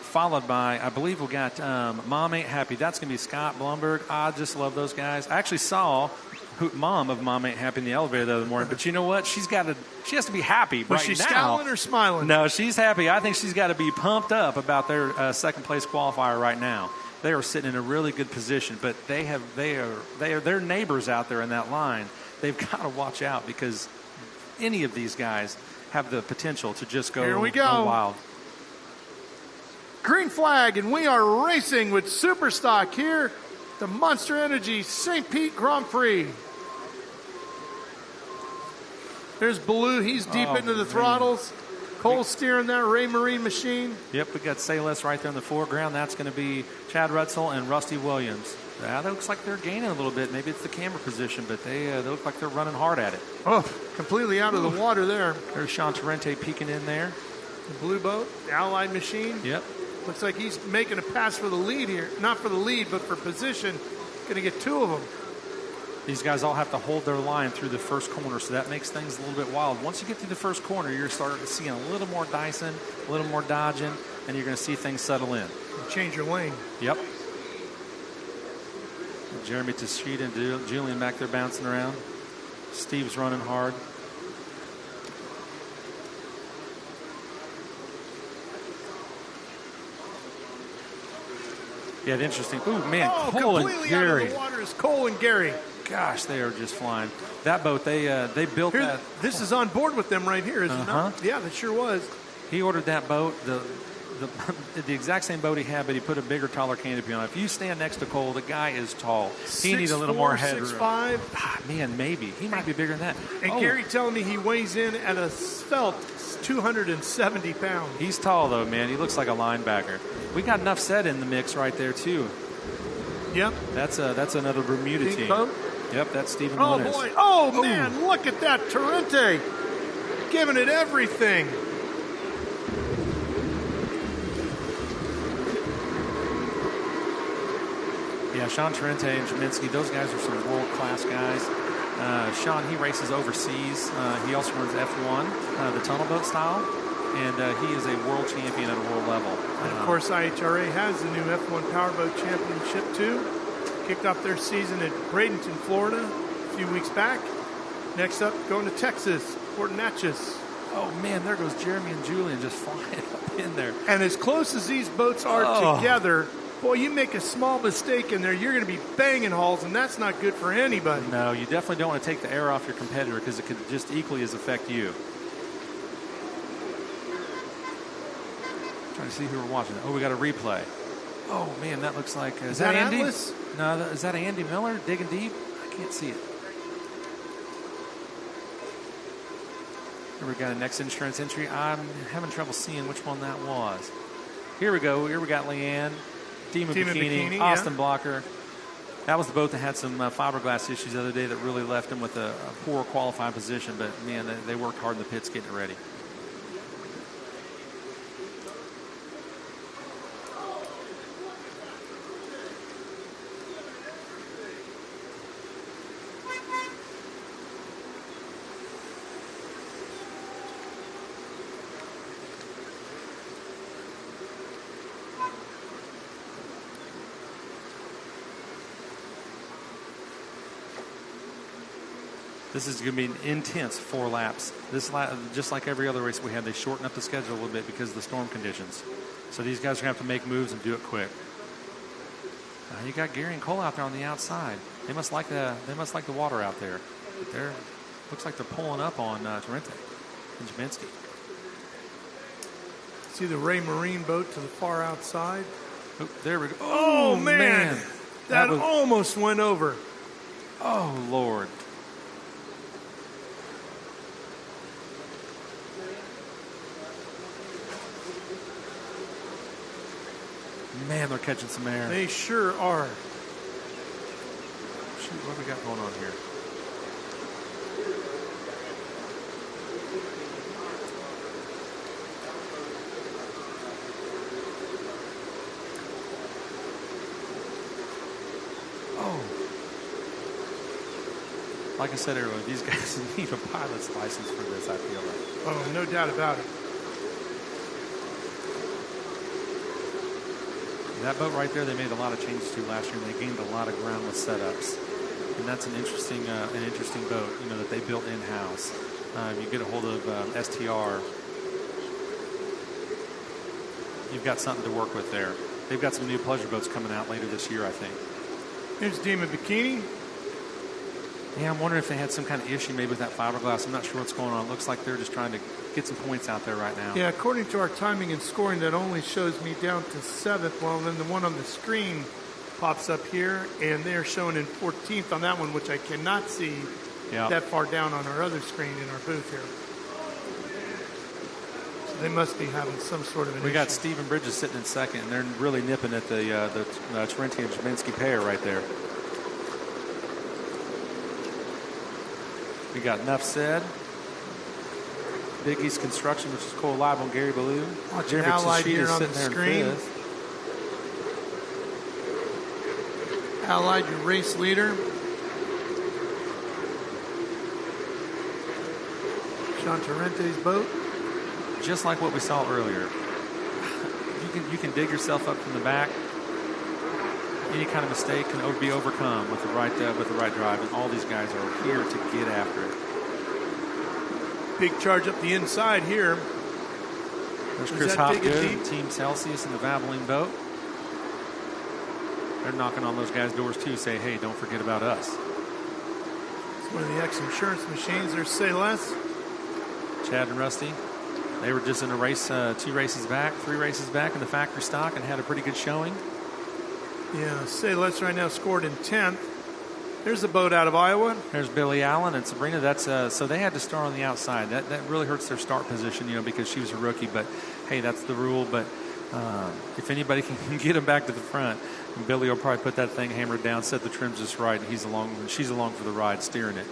followed by, I believe we got Mom Ain't Happy. That's going to be Scott Blumberg. I just love those guys. I actually saw Mom of Mom Ain't Happy in the elevator the other morning, but you know what? She has to be happy Was right she now. scowling or smiling? No, she's happy. I think she's got to be pumped up about their second place qualifier right now. They are sitting in a really good position, but they are their neighbors out there in that line. They've got to watch out because any of these guys have the potential to just go, Here we go. go wild. Green flag, and we are racing with Superstock here, the Monster Energy St. Pete Grand Prix. There's Ballou. He's deep into the throttles. Cole steering that Ray Marine machine. Yep, we got Sayles right there in the foreground. That's going to be Chad Rutzel and Rusty Williams. That looks like they're gaining a little bit. Maybe it's the camera position, but they look like they're running hard at it. Oh, completely out of the water there. There's Sean Torrente peeking in there. The blue boat, the Allied machine. Yep. Looks like he's making a pass for the lead here. Not for the lead, but for position. Going to get two of them. These guys all have to hold their line through the first corner, so that makes things a little bit wild. Once you get through the first corner, you're starting to see a little more dicing, a little more dodging, and you're going to see things settle in. Change your lane. Yep. Jeremy Tashida and Julian back there bouncing around. Steve's running hard. Yeah, interesting. Ooh, man, Cole and completely Gary. out of the water is Cole and Gary. Gosh, they are just flying. That boat, they built Here, that. This is on board with them right here, is it not? Yeah, that sure was. He ordered that boat, the exact same boat he had, but he put a bigger, taller canopy on it. If you stand next to Cole, the guy is tall. He needs a little more headroom. 6'5". Man, maybe. He might be bigger than that. And Gary telling me he weighs in at a svelte 270 pounds. He's tall, though, man. He looks like a linebacker. We got enough set in the mix right there, too. Yep. That's another Bermuda Pink team. boat? Yep, that's Stephen Oh, Nunes. boy. Oh, man, look at that Torrente. Giving it everything. Yeah, Sean Torrente and Jaminski, those guys are some world-class guys. Sean, he races overseas. He also runs F1, the tunnel boat style, and he is a world champion at a world level. And, of course, IHRA has the new F1 Powerboat Championship, too. Kicked off their season at Bradenton, Florida a few weeks back. Next up, going to Texas, Port Neches. Oh, man, there goes Jeremy and Julian just flying up in there. And as close as these boats are together, Boy, you make a small mistake in there, you're going to be banging hulls, and that's not good for anybody. No, you definitely don't want to take the air off your competitor because it could just equally as affect you. Trying to see who we're watching. Oh, we got a replay. Oh, man, that looks like... Is that Andy? Atlas? No, is that Andy Miller digging deep? I can't see it. Here we got a next insurance entry. I'm having trouble seeing which one that was. Here we go. Here we got Leanne, Dima Bikini, Austin Blocker. That was the boat that had some fiberglass issues the other day that really left them with a poor qualifying position. But, man, they worked hard in the pits getting it ready. This is going to be an intense 4 laps. This just like every other race we had, they shortened up the schedule a little bit because of the storm conditions. So these guys are going to have to make moves and do it quick. You got Gary and Cole out there on the outside. They must like the water out there. But looks like they're pulling up on Torrente and Jabinski. See the Ray Marine boat to the far outside. Oh, there we go. Oh man. That almost went over. Oh Lord. Man, they're catching some air. They sure are. Shoot, what do we got going on here? Oh. Like I said earlier, these guys need a pilot's license for this, I feel like. Oh, no doubt about it. That boat right there, they made a lot of changes to last year, and they gained a lot of ground with setups. And that's an interesting boat, that they built in-house. You get a hold of STR, you've got something to work with there. They've got some new pleasure boats coming out later this year, I think. Here's Dima Bikini. Yeah, I'm wondering if they had some kind of issue maybe with that fiberglass. I'm not sure what's going on. It looks like they're just trying to get some points out there right now. Yeah, according to our timing and scoring, that only shows me down to 7th. Well, then the one on the screen pops up here, and they're showing in 14th on that one, which I cannot see that far down on our other screen in our booth here. So they must be having some sort of an issue. Got Stephen Bridges sitting in second, and they're really nipping at the Torrente and Jabinski pair right there. We got Enough Said, Big East Construction, which is Cole Live on Gary Ballou. Jeremy Allied here on the screen. Allied, your race leader. Sean Torrente's boat. Just like what we saw earlier. You can dig yourself up from the back. Any kind of mistake can be overcome with the right drive, and all these guys are here to get after it. Big charge up the inside here. There's Chris Hopgood, Team Celsius, and the Valvoline boat. They're knocking on those guys' doors too. Say, hey, don't forget about us. It's one of the ex-insurance machines. There's Say Less. Chad and Rusty. They were just in a race, 3 races back in the factory stock, and had a pretty good showing. Yeah, Say Less right now scored in 10th. There's the boat out of Iowa. There's Billy Allen and Sabrina. That's so they had to start on the outside. That really hurts their start position, because she was a rookie. But hey, that's the rule. But if anybody can get them back to the front, Billy will probably put that thing hammered down, set the trims just right, and she's along for the ride, steering it.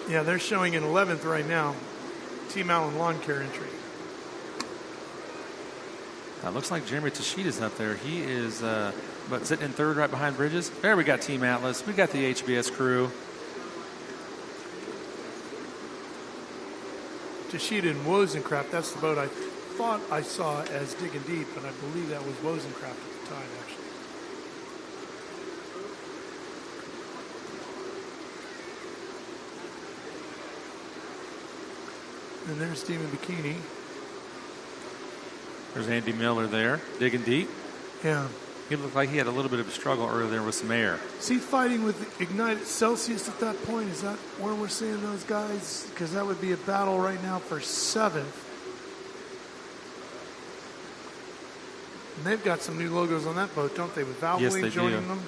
Yeah, they're showing in 11th right now. Team Allen Lawn Care entry. Looks like Jeremy Tashida's up there. He is sitting in 3rd right behind Bridges. There we got Team Atlas. We got the HBS crew. Tashida and Wozencraft. That's the boat I thought I saw as Digging Deep, but I believe that was Wozencraft at the time, actually. And there's Demon Bikini. There's Andy Miller there, digging deep. Yeah. He looked like he had a little bit of a struggle earlier with some air. Is he fighting with Ignited Celsius at that point? Is that where we're seeing those guys? Because that would be a battle right now for 7th. And they've got some new logos on that boat, don't they? With Valvoline joining them.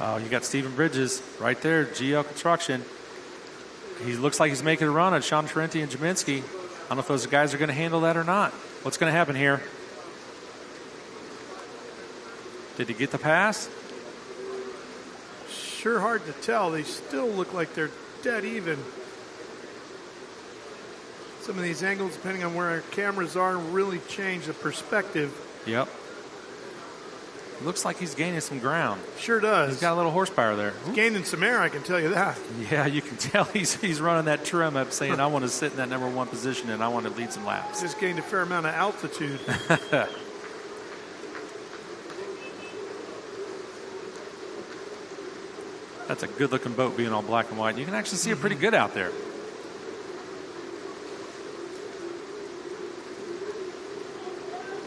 Oh, you got Stephen Bridges right there, GL Construction. He looks like he's making a run at Sean Trenti and Jaminski. I don't know if those guys are going to handle that or not. What's going to happen here? Did he get the pass? Sure hard to tell. They still look like they're dead even. Some of these angles, depending on where our cameras are, really change the perspective. Yep. Looks like he's gaining some ground. Sure does. He's got a little horsepower there. He's gaining some air, I can tell you that. Yeah, you can tell he's running that trim up saying, I want to sit in that number 1 position and I want to lead some laps. Just gained a fair amount of altitude. That's a good-looking boat being all black and white. You can actually see it pretty good out there.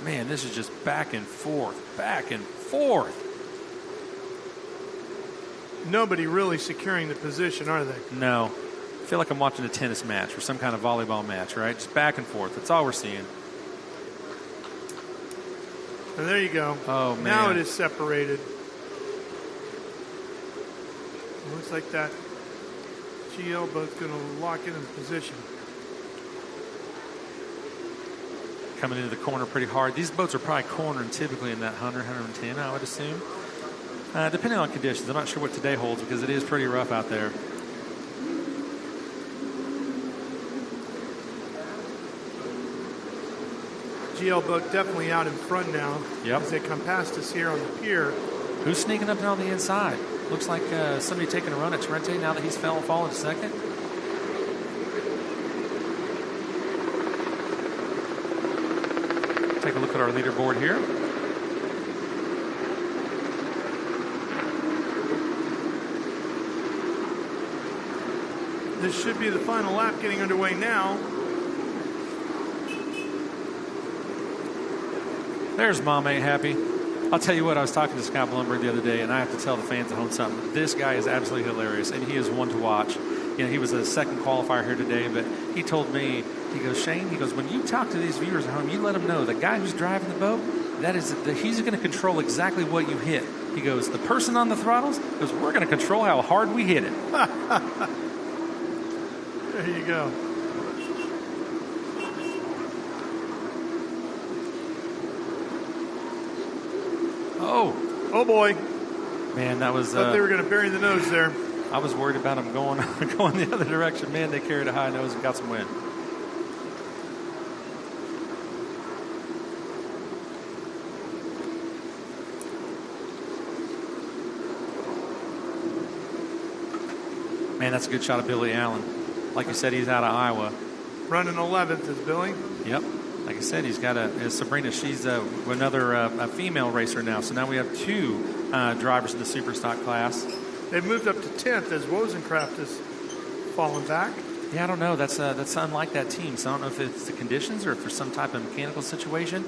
Man, this is just back and forth, back and forth. Nobody really securing the position, are they? No. I feel like I'm watching a tennis match or some kind of volleyball match, right? Just back and forth. That's all we're seeing. And there you go. Oh, man. Now it is separated. Looks like that GL boat's going to lock in position. Coming into the corner pretty hard. These boats are probably cornering typically in that 100, 110, I would assume. Depending on conditions. I'm not sure what today holds because it is pretty rough out there. GL boat definitely out in front now. Yep. As they come past us here on the pier. Who's sneaking up on the inside? Looks like somebody taking a run at Trente now that he's fallen second. Take a look at our leaderboard here. This should be the final lap getting underway now. There's Mom Ain't Happy. I'll tell you what, I was talking to Scott Blumberg the other day, and I have to tell the fans at home something. This guy is absolutely hilarious, and he is one to watch. You know, he was a second qualifier here today, but he told me, he goes, Shane, he goes, when you talk to these viewers at home, you let them know the guy who's driving the boat, he's going to control exactly what you hit. He goes, the person on the throttles, goes, we're going to control how hard we hit it. There you go. Oh boy. Man, that was... thought they were going to bury the nose there. I was worried about them going the other direction. Man, they carried a high nose and got some wind. Man, that's a good shot of Billy Allen. Like you said, he's out of Iowa. Running 11th is Billy. Yep. Like I said, he's got Sabrina. She's another a female racer now. So now we have 2 drivers in the super stock class. They've moved up to 10th as Wozencraft has fallen back. Yeah, I don't know. That's unlike that team. So I don't know if it's the conditions or if there's some type of mechanical situation.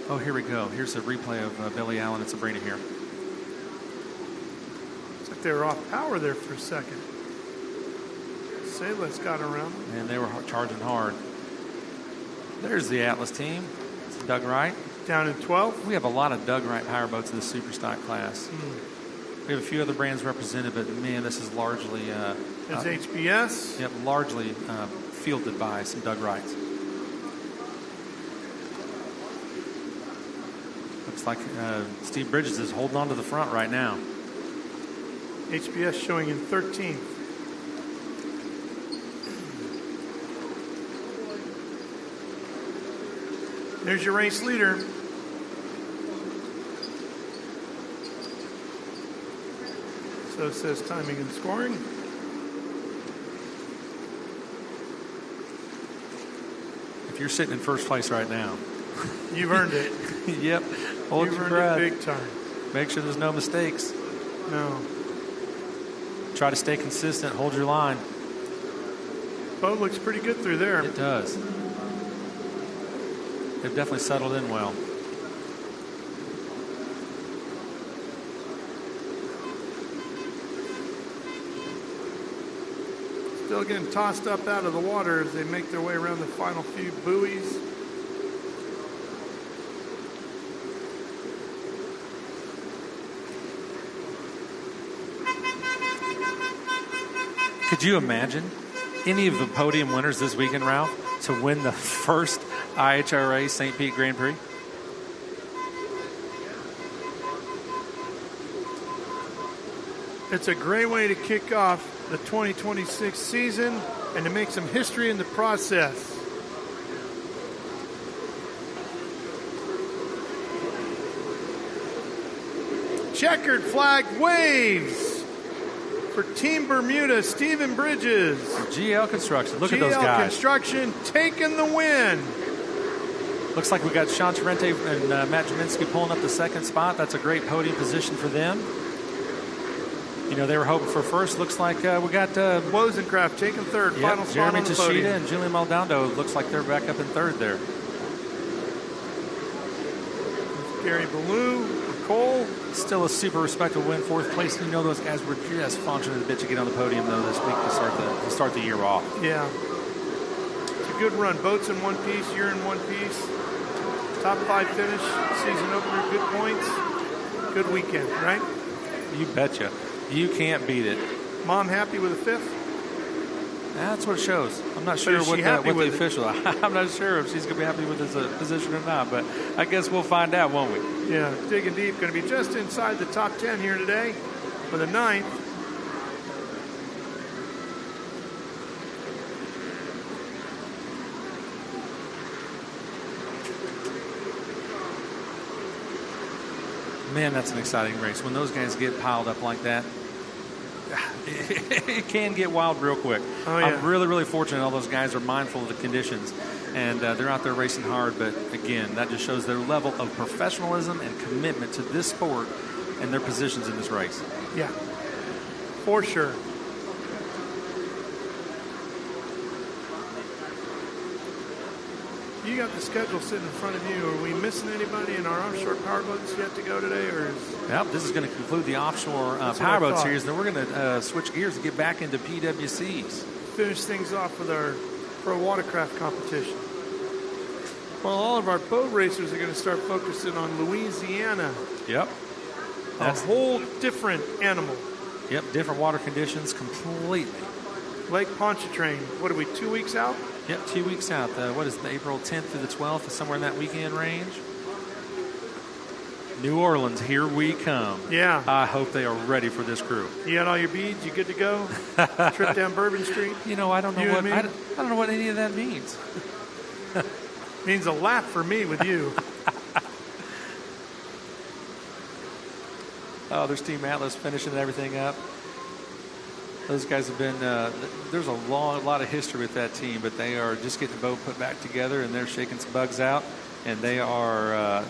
Oh, here we go. Here's a replay of Billy Allen and Sabrina here. Looks like they were off power there for a second. Sayla's got around them. And they were charging hard. There's the Atlas team. It's Doug Wright. Down in 12th. We have a lot of Doug Wright powerboats in the super stock class. We have a few other brands represented, but man, this is largely... It's HBS. Yep, largely fielded by some Doug Wrights. Looks like Steve Bridges is holding on to the front right now. HBS showing in 13th. There's your race leader. So says timing and scoring. If you're sitting in first place right now, you've earned it. Yep. Hold your breath. Big time. Make sure there's no mistakes. No. Try to stay consistent. Hold your line. Boat looks pretty good through there. It does. They've definitely settled in well. Still getting tossed up out of the water as they make their way around the final few buoys. Could you imagine any of the podium winners this weekend, Ralph, to win the first IHRA St. Pete Grand Prix? It's a great way to kick off the 2026 season and to make some history in the process. Checkered flag waves for Team Bermuda, Stephen Bridges. GL Construction, look at those guys. GL Construction taking the win. Looks like we got Sean Tarente and Matt Jaminski pulling up the second spot. That's a great podium position for them. You know, they were hoping for first. Looks like we got Wozencraft taking third. Yep, Final spot Jeremy on the Tashida podium. and Julian Maldonado. Looks like they're back up in third there. Gary Ballou, Cole. Still a super respectable win, fourth place. You know those guys were just functioning a bit to get on the podium though this week to start the year off. Yeah, it's a good run. Boats in one piece, you're in one piece. Top 5 finish, season opener, good points, good weekend, right? You betcha. You can't beat it. Mom happy with a fifth? That's what it shows. I'm not sure what the official. I'm not sure if she's going to be happy with his position or not, but I guess we'll find out, won't we? Yeah, digging deep. Going to be just inside the top 10 here today for the 9th. Man, that's an exciting race. When those guys get piled up like that, it can get wild real quick. Oh, yeah. I'm really, really fortunate all those guys are mindful of the conditions, and they're out there racing hard. But, again, that just shows their level of professionalism and commitment to this sport and their positions in this race. Yeah, for sure. You got the schedule sitting in front of you. Are we missing anybody in our offshore powerboats yet to go today? Or Yep, this is going to conclude the offshore powerboat series. Then we're going to switch gears and get back into PWCs. Finish things off with our pro watercraft competition. Well, all of our boat racers are going to start focusing on Louisiana. Yep. That's a whole different animal. Yep, different water conditions completely. Lake Pontchartrain, what are we, 2 weeks out? Yep, 2 weeks out. What is it, April 10th through the 12th, somewhere in that weekend range? New Orleans, here we come. Yeah. I hope they are ready for this crew. You got all your beads? You good to go? Trip down Bourbon Street? You know, I don't know I don't know what any of that means. Means a lap for me with you. Oh, there's Team Atlas finishing everything up. Those guys have been, there's a lot of history with that team, but they are just getting the boat put back together, and they're shaking some bugs out, and they are,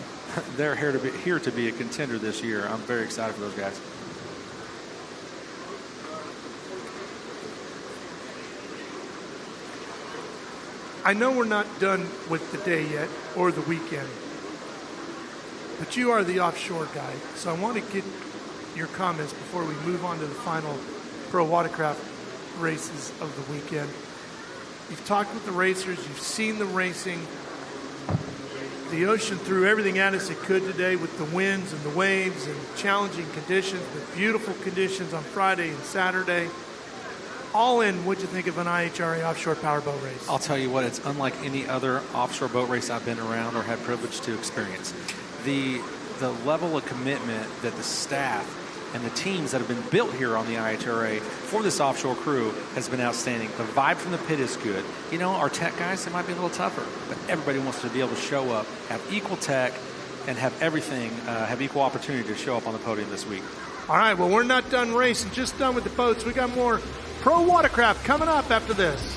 they're here to be a contender this year. I'm very excited for those guys. I know we're not done with the day yet or the weekend, but you are the offshore guy, so I want to get your comments before we move on to the final pro watercraft races of the weekend. You've talked with the racers, you've seen the racing. The ocean threw everything at us it could today with the winds and the waves and challenging conditions, but beautiful conditions on Friday and Saturday. All in, what'd you think of an IHRA offshore powerboat race? I'll tell you what, it's unlike any other offshore boat race I've been around or had privilege to experience. The level of commitment that the staff and the teams that have been built here on the IHRA for this offshore crew has been outstanding. The vibe from the pit is good. You know, our tech guys, they might be a little tougher, but everybody wants to be able to show up, have equal tech, and have everything, have equal opportunity to show up on the podium this week. All right, well, we're not done racing, just done with the boats. We got more pro watercraft coming up after this.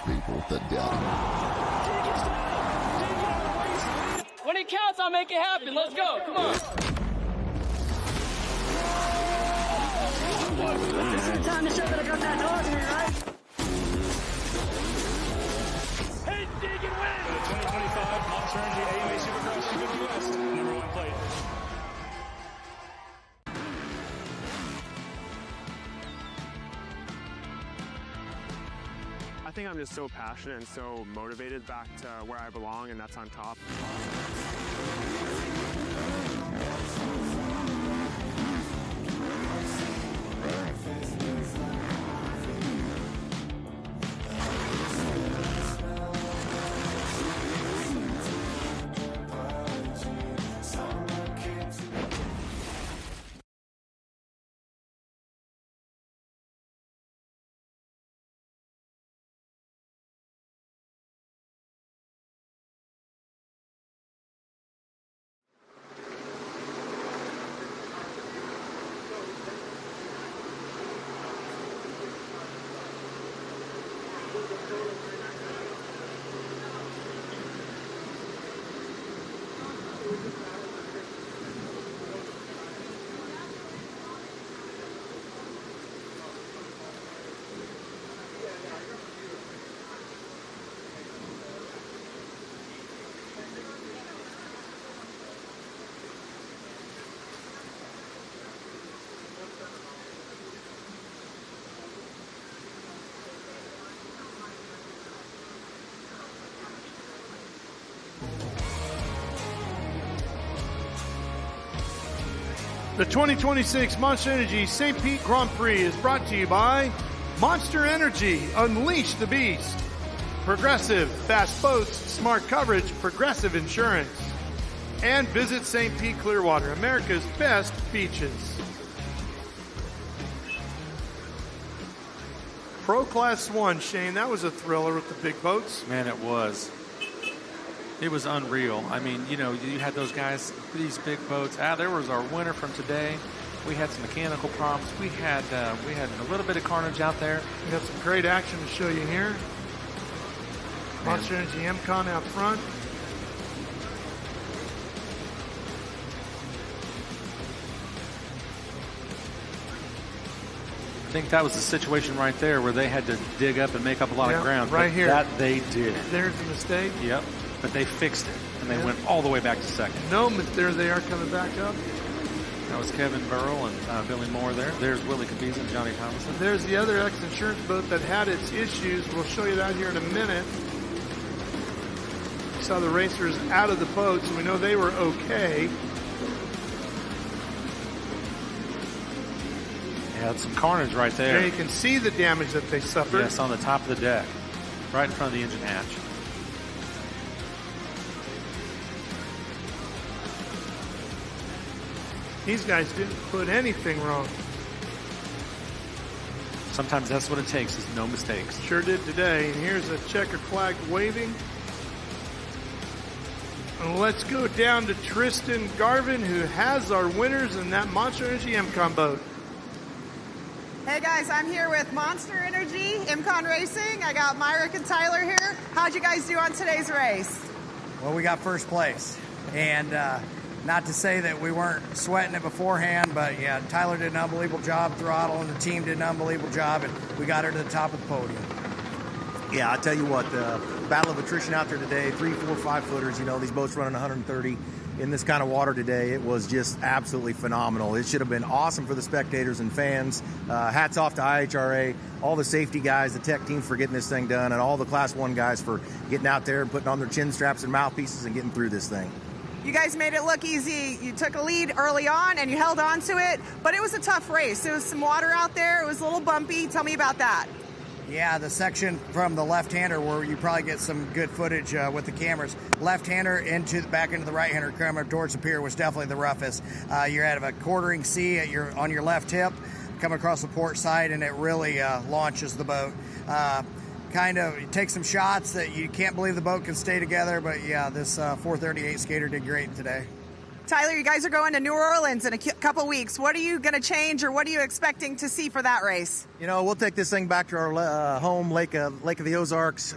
People that doubt him. When he counts, on, make it happen. Let's go. Come on. This is the time to show that I got that dog in me, right? Hey, dig and win! The 2025 Monster Energy AMA Supercross GP3 #1 plate. I think I'm just so passionate and so motivated back to where I belong, and that's on top. The 2026 Monster Energy St. Pete Grand Prix is brought to you by Monster Energy, Unleash the Beast, Progressive, Fast Boats, Smart Coverage, Progressive Insurance, and visit St. Pete-Clearwater, America's best beaches. Pro Class 1, Shane, that was a thriller with the big boats. Man, it was. It was unreal. I mean, you know, you had those guys, these big boats. There was our winner from today. We had some mechanical problems. We had a little bit of carnage out there. We got some great action to show you here. Monster Energy MCon out front. I think that was the situation right there where they had to dig up and make up a lot of ground. Right here. That they did. There's the mistake. Yep. But they fixed it, and they went all the way back to second. No, but there they are coming back up. That was Kevin Burrell and Billy Moore there. There's Willie Capiz and Johnny Thomason. There's the other ex-insurance boat that had its issues. We'll show you that here in a minute. We saw the racers out of the boat, so we know they were okay. Had some carnage right there. Yeah, you can see the damage that they suffered. Yes, on the top of the deck, right in front of the engine hatch. These guys didn't put anything wrong. Sometimes that's what it takes, is no mistakes. Sure did today. And here's a checkered flag waving. And let's go down to Tristan Garvin, who has our winners in that Monster Energy MCon boat. Hey guys, I'm here with Monster Energy MCon Racing. I got Myrick and Tyler here. How'd you guys do on today's race? Well, we got first place. And not to say that we weren't sweating it beforehand, but yeah, Tyler did an unbelievable job, Throttle, and the team did an unbelievable job, and we got her to the top of the podium. Yeah, I tell you what, the battle of attrition out there today, 3, 4, 5 footers, you know, these boats running 130 in this kind of water today, it was just absolutely phenomenal. It should have been awesome for the spectators and fans. Hats off to IHRA, all the safety guys, the tech teams for getting this thing done, and all the Class 1 guys for getting out there and putting on their chin straps and mouthpieces and getting through this thing. You guys made it look easy. You took a lead early on and you held on to it, but it was a tough race. There was some water out there. It was a little bumpy. Tell me about that. Yeah, the section from the left-hander where you probably get some good footage with the cameras. Left-hander back into the right-hander coming towards the pier was definitely the roughest. You're out of a quartering sea on your left hip, coming across the port side, and it really launches the boat. Kind of take some shots that you can't believe the boat can stay together, but yeah, this 438 skater did great today. Tyler, you guys are going to New Orleans in a couple weeks. What are you going to change, or what are you expecting to see for that race? You know, we'll take this thing back to our home, Lake of the Ozarks.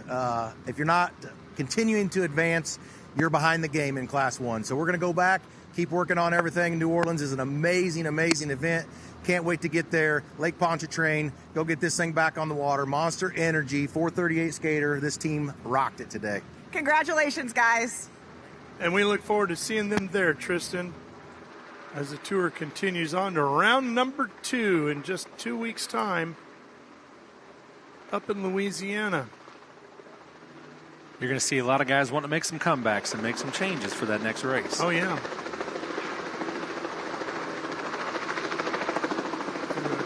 If you're not continuing to advance, you're behind the game in Class 1. So we're going to go back, keep working on everything. New Orleans is an amazing, amazing event. Can't wait to get there. Lake Pontchartrain, go get this thing back on the water. Monster Energy, 438 skater. This team rocked it today. Congratulations, guys. And we look forward to seeing them there, Tristan, as the tour continues on to round number 2 in just 2 weeks' time up in Louisiana. You're going to see a lot of guys wanting to make some comebacks and make some changes for that next race. Oh, yeah.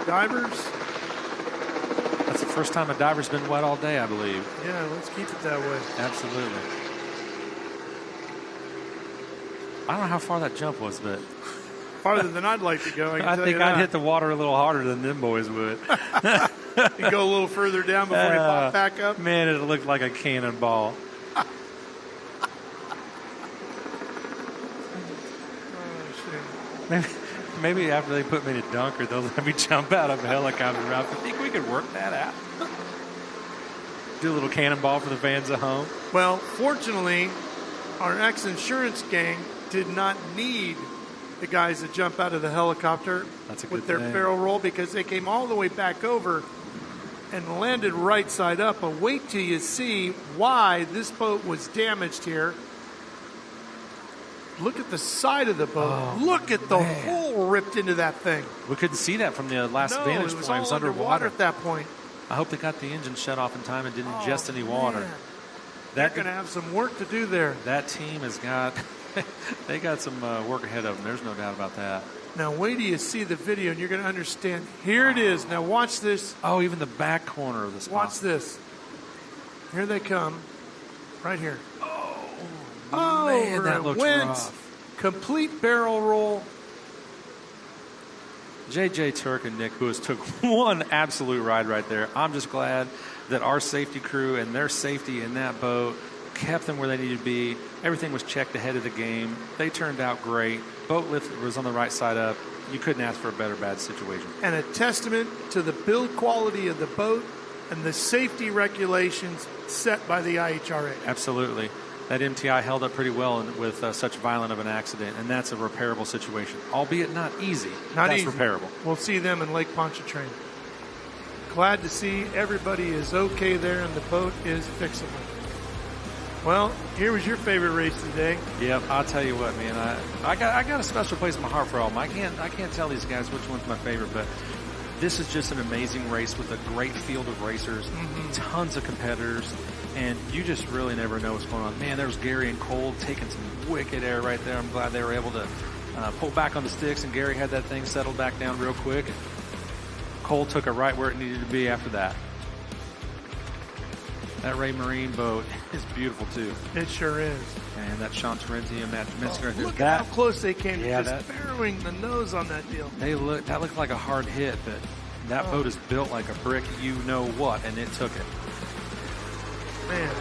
Divers. That's the first time a diver's been wet all day, I believe. Yeah, let's keep it that way. Absolutely. I don't know how far that jump was, but farther than I'd like to go. I think I'd hit the water a little harder than them boys would. You go a little further down before you pop back up. Man, it looked like a cannonball. Maybe after they put me in a dunker, they'll let me jump out of a helicopter route. I think we could work that out. Do a little cannonball for the fans at home. Well, fortunately, our ex-insurance gang did not need the guys to jump out of the helicopter with their barrel roll, because they came all the way back over and landed right side up. But wait till you see why this boat was damaged here. Look at the side of the boat. Oh, look at the hole ripped into that thing. We couldn't see that from the last vantage point. It was underwater at that point. I hope they got the engine shut off in time and didn't ingest any water. Man. They're going to have some work to do there. That team has got, they got some work ahead of them. There's no doubt about that. Now, wait till you see the video, and you're going to understand. Here it is. Now, watch this. Oh, even the back corner of the spot. Watch this. Here they come. Right here. Oh, man, that looks went. Rough. Complete barrel roll. JJ Turk and Nick Buis took one absolute ride right there. I'm just glad that our safety crew and their safety in that boat kept them where they needed to be. Everything was checked ahead of the game. They turned out great. Boat lift was on the right side up. You couldn't ask for a better bad situation. And a testament to the build quality of the boat and the safety regulations set by the IHRA. Absolutely. That MTI held up pretty well with such violent of an accident, and that's a repairable situation, albeit not easy. That's repairable. We'll see them in Lake Pontchartrain. Glad to see everybody is okay there and the boat is fixable. Well, here was your favorite race today. Yep, I'll tell you what, man. I got a special place in my heart for all of them. I can't tell these guys which one's my favorite, but this is just an amazing race with a great field of racers, tons of competitors. And you just really never know what's going on. Man, there's Gary and Cole taking some wicked air right there. I'm glad they were able to pull back on the sticks, and Gary had that thing settled back down real quick. And Cole took it right where it needed to be after that. That Ray Marine boat is beautiful, too. It sure is. And that Sean Terenti and Matt Minsker right there. Look at how close they came to just barreling the nose on that deal. That looked like a hard hit, but that boat is built like a brick, you know what, and it took it. Man.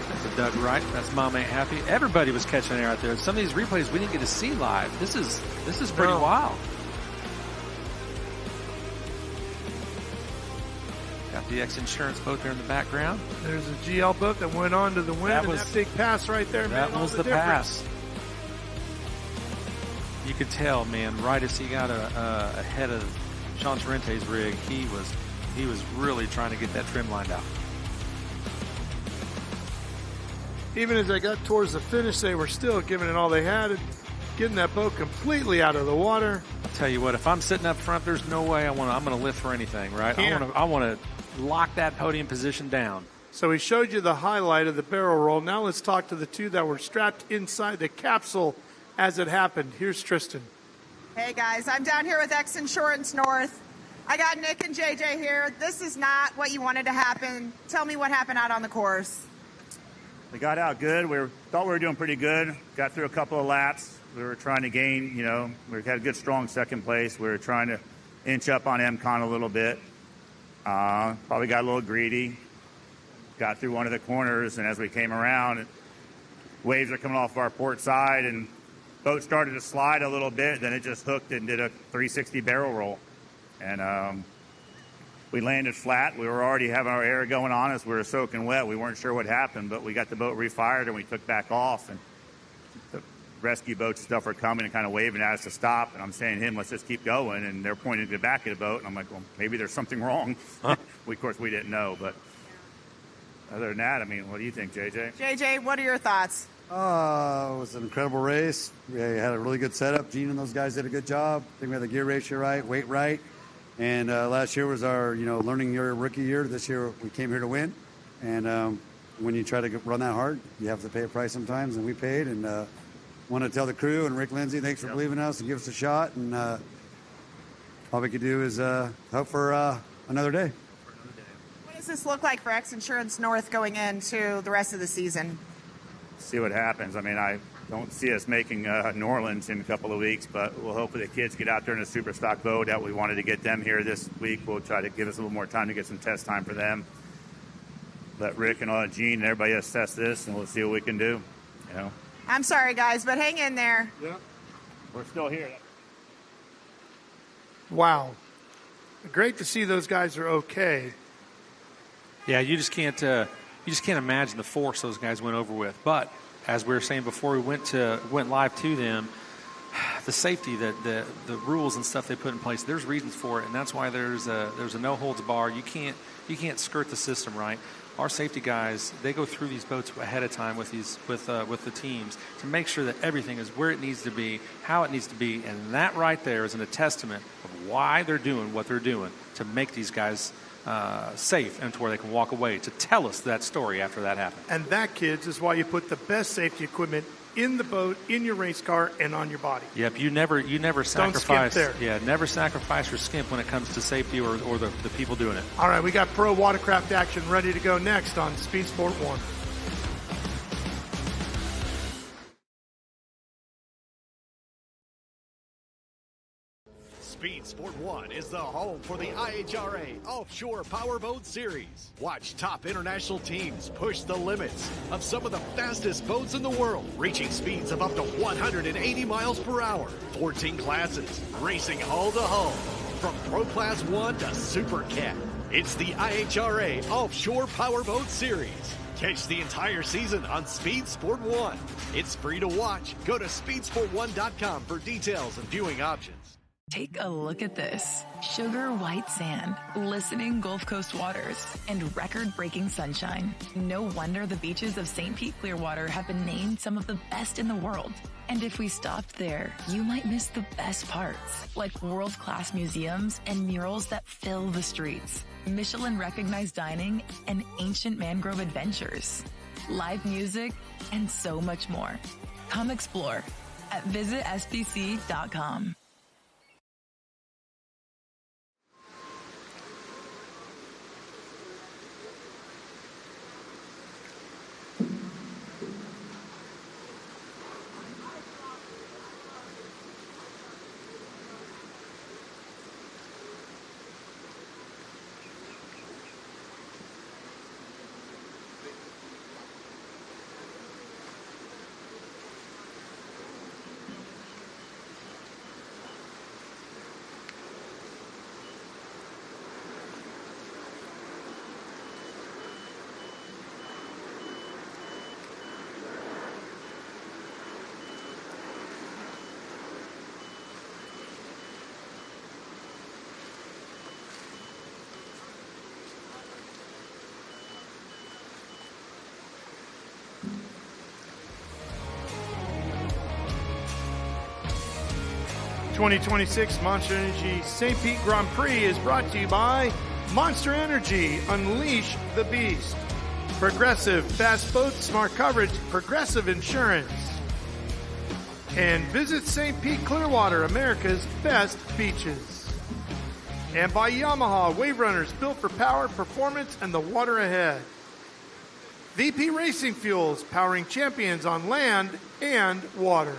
That's a Doug Wright. That's Mom Ain't Happy. Everybody was catching air out there. Some of these replays we didn't get to see live. This is pretty wild. Got the ex-insurance boat there in the background. There's a GL boat that went on to the wind, and that big pass right there. That was the pass. You could tell, man, right as he got ahead of Sean Terenti's rig, he was really trying to get that trim lined out. Even as they got towards the finish, they were still giving it all they had and getting that boat completely out of the water. I'll tell you what, if I'm sitting up front, there's no way I'm going to lift for anything, right? I want to lock that podium position down. So we showed you the highlight of the barrel roll. Now let's talk to the two that were strapped inside the capsule as it happened. Here's Tristan. Hey, guys. I'm down here with X Insurance North. I got Nick and JJ here. This is not what you wanted to happen. Tell me what happened out on the course. We got out good. Thought we were doing pretty good. Got through a couple of laps. We were trying to gain, we had a good, strong second place. We were trying to inch up on MCON a little bit. Probably got a little greedy. Got through one of the corners, and as we came around, waves are coming off our port side, and boat started to slide a little bit. Then it just hooked and did a 360 barrel roll. And we landed flat. We were already having our air going on us. We were soaking wet. We weren't sure what happened, but we got the boat refired and we took back off. And the rescue boats and stuff were coming and kind of waving at us to stop. And I'm saying to him, let's just keep going. And they're pointing to the back of the boat. And I'm like, well, maybe there's something wrong. Huh? Of course, we didn't know. But other than that, I mean, what do you think, JJ? JJ, what are your thoughts? It was an incredible race. We had a really good setup. Gene and those guys did a good job. I think we had the gear ratio right, weight right. And last year was our, learning year, rookie year. This year we came here to win. And when you try to run that hard, you have to pay a price sometimes. And we paid. And want to tell the crew and Rick Lindsay, thanks for believing in us and give us a shot. And all we could do is hope for another day. What does this look like for X Insurance North going into the rest of the season? See what happens. I mean, I don't see us making New Orleans in a couple of weeks, but we'll hope that the kids get out there in a super stock boat. That we wanted to get them here this week. We'll try to give us a little more time to get some test time for them. Let Rick and Gene and everybody assess this, and we'll see what we can do. I'm sorry, guys, but hang in there. Yeah, we're still here. Wow, great to see those guys are okay. Yeah, you just can't imagine the force those guys went over with. But as we were saying before we went live to them, the safety, the rules and stuff they put in place, there's reasons for it, and that's why there's a no holds bar. You can't skirt the system, right? Our safety guys, they go through these boats ahead of time with the teams to make sure that everything is where it needs to be, how it needs to be, and that right there is a testament of why they're doing what they're doing to make these guys safe and to where they can walk away, to tell us that story after that happened. And that, kids, is why you put the best safety equipment in the boat, in your race car, and on your body. Yep, you never sacrifice. Don't skimp there. Yeah, never sacrifice or skimp when it comes to safety or the people doing it. All right, we got pro watercraft action ready to go next on Speed Sport 1. Speed Sport 1 is the home for the IHRA Offshore Powerboat Series. Watch top international teams push the limits of some of the fastest boats in the world, reaching speeds of up to 180 miles per hour. 14 classes, racing hull to hull, from Pro Class 1 to Super Cat. It's the IHRA Offshore Powerboat Series. Catch the entire season on Speed Sport 1. It's free to watch. Go to speedsport1.com for details and viewing options. Take a look at this. Sugar white sand, glistening Gulf Coast waters, and record-breaking sunshine. No wonder the beaches of St. Pete-Clearwater have been named some of the best in the world. And if we stopped there, you might miss the best parts, like world-class museums and murals that fill the streets, Michelin-recognized dining, and ancient mangrove adventures, live music, and so much more. Come explore at visitspc.com. '26 Monster Energy St. Pete Grand Prix is brought to you by Monster Energy. Unleash the beast. Progressive Fast Boats, Smart Coverage, Progressive Insurance. And visit St. Pete Clearwater, America's best beaches. And by Yamaha Wave Runners, built for power, performance, and the water ahead. VP Racing Fuels, powering champions on land and water.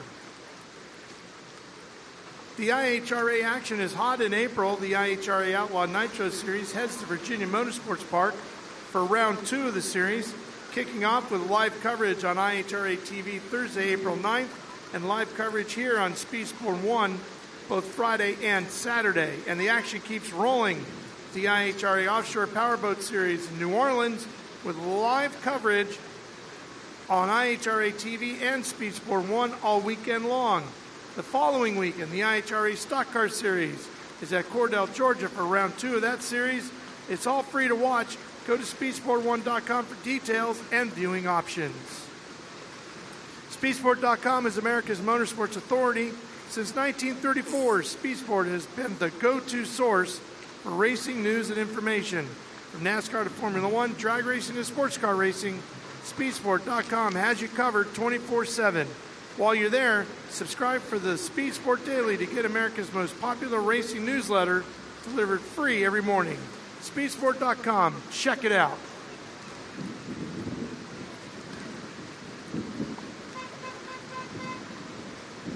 The IHRA action is hot in April. The IHRA Outlaw Nitro Series heads to Virginia Motorsports Park for round 2 of the series, kicking off with live coverage on IHRA TV Thursday, April 9th, and live coverage here on Speed Sport 1 both Friday and Saturday. And the action keeps rolling the IHRA Offshore Powerboat Series in New Orleans with live coverage on IHRA TV and Speed Sport 1 all weekend long. The following weekend, the IHRA Stock Car Series is at Cordell, Georgia for round 2 of that series. It's all free to watch. Go to speedsport1.com for details and viewing options. Speedsport.com is America's motorsports authority. Since 1934, Speedsport has been the go-to source for racing news and information. From NASCAR to Formula One, drag racing to sports car racing, Speedsport.com has you covered 24/7. While you're there, subscribe for the Speed Sport Daily to get America's most popular racing newsletter delivered free every morning. Speedsport.com. Check it out.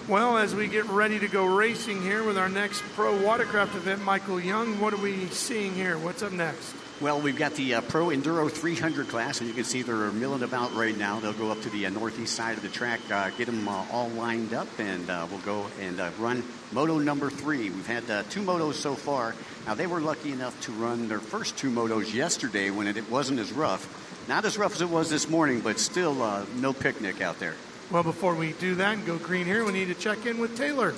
Well, as we get ready to go racing here with our next pro watercraft event, Michael Young, what are we seeing here? What's up next? Well, we've got the Pro Enduro 300 class, and you can see they're milling about right now. They'll go up to the northeast side of the track, get them all lined up, and we'll go and run Moto number 3. We've had 2 motos so far. Now, they were lucky enough to run their first 2 motos yesterday when it wasn't as rough. Not as rough as it was this morning, but still no picnic out there. Well, before we do that and go green here, we need to check in with Taylor.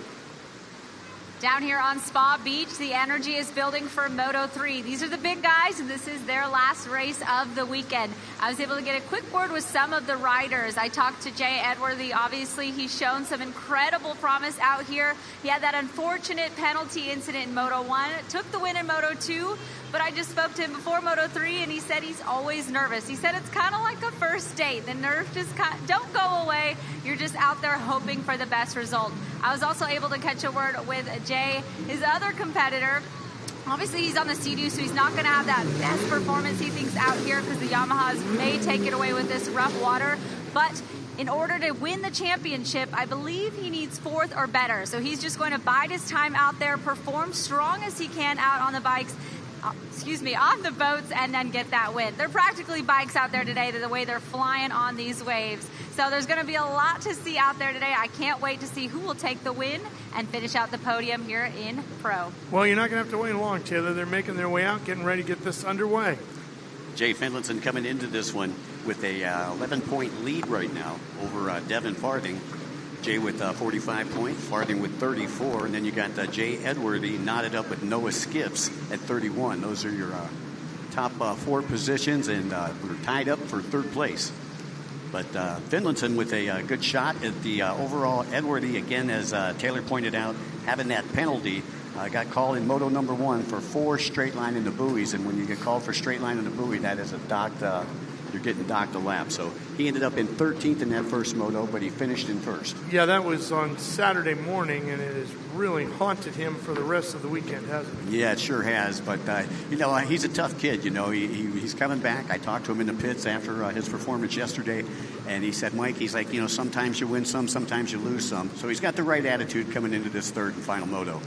Down here on Spa Beach, the energy is building for Moto 3. These are the big guys, and this is their last race of the weekend. I was able to get a quick word with some of the riders. I talked to Jay Edworthy. Obviously, he's shown some incredible promise out here. He had that unfortunate penalty incident in Moto 1, took the win in Moto 2, but I just spoke to him before Moto 3, and he said he's always nervous. He said it's kind of like a first date. The nerves just don't go away. You're just out there hoping for the best result. I was also able to catch a word with Jay, his other competitor. Obviously, he's on the Sea-Doo, so he's not going to have that best performance he thinks out here because the Yamahas may take it away with this rough water. But in order to win the championship, I believe he needs 4th or better. So he's just going to bide his time out there, perform strong as he can out on the bikes, on the boats, and then get that win. They're practically bikes out there today, the way they're flying on these waves. So there's going to be a lot to see out there today. I can't wait to see who will take the win and finish out the podium here in Pro. Well, you're not going to have to wait long, Taylor. They're making their way out, getting ready to get this underway. Jay Finlinson coming into this one with a 11-point lead right now over Devin Farthing. Jay with 45 points, Farthing with 34, and then you got Jay Edworthy knotted up with Noah Skips at 31. Those are your top 4 positions, and we're tied up for 3rd place. But Finlinson with a good shot at the overall. Edworthy, again, as Taylor pointed out, having that penalty, got called in Moto number 1 for 4 straight line in the buoys, and when you get called for straight line in the buoy, that is a docked, you're getting docked a lap. So he ended up in 13th in that first moto, but he finished in 1st. Yeah, that was on Saturday morning, and it has really haunted him for the rest of the weekend, hasn't it? Yeah, it sure has. But, he's a tough kid. He's coming back. I talked to him in the pits after his performance yesterday, and he said, Mike, he's like, sometimes you win some, sometimes you lose some. So he's got the right attitude coming into this 3rd and final moto.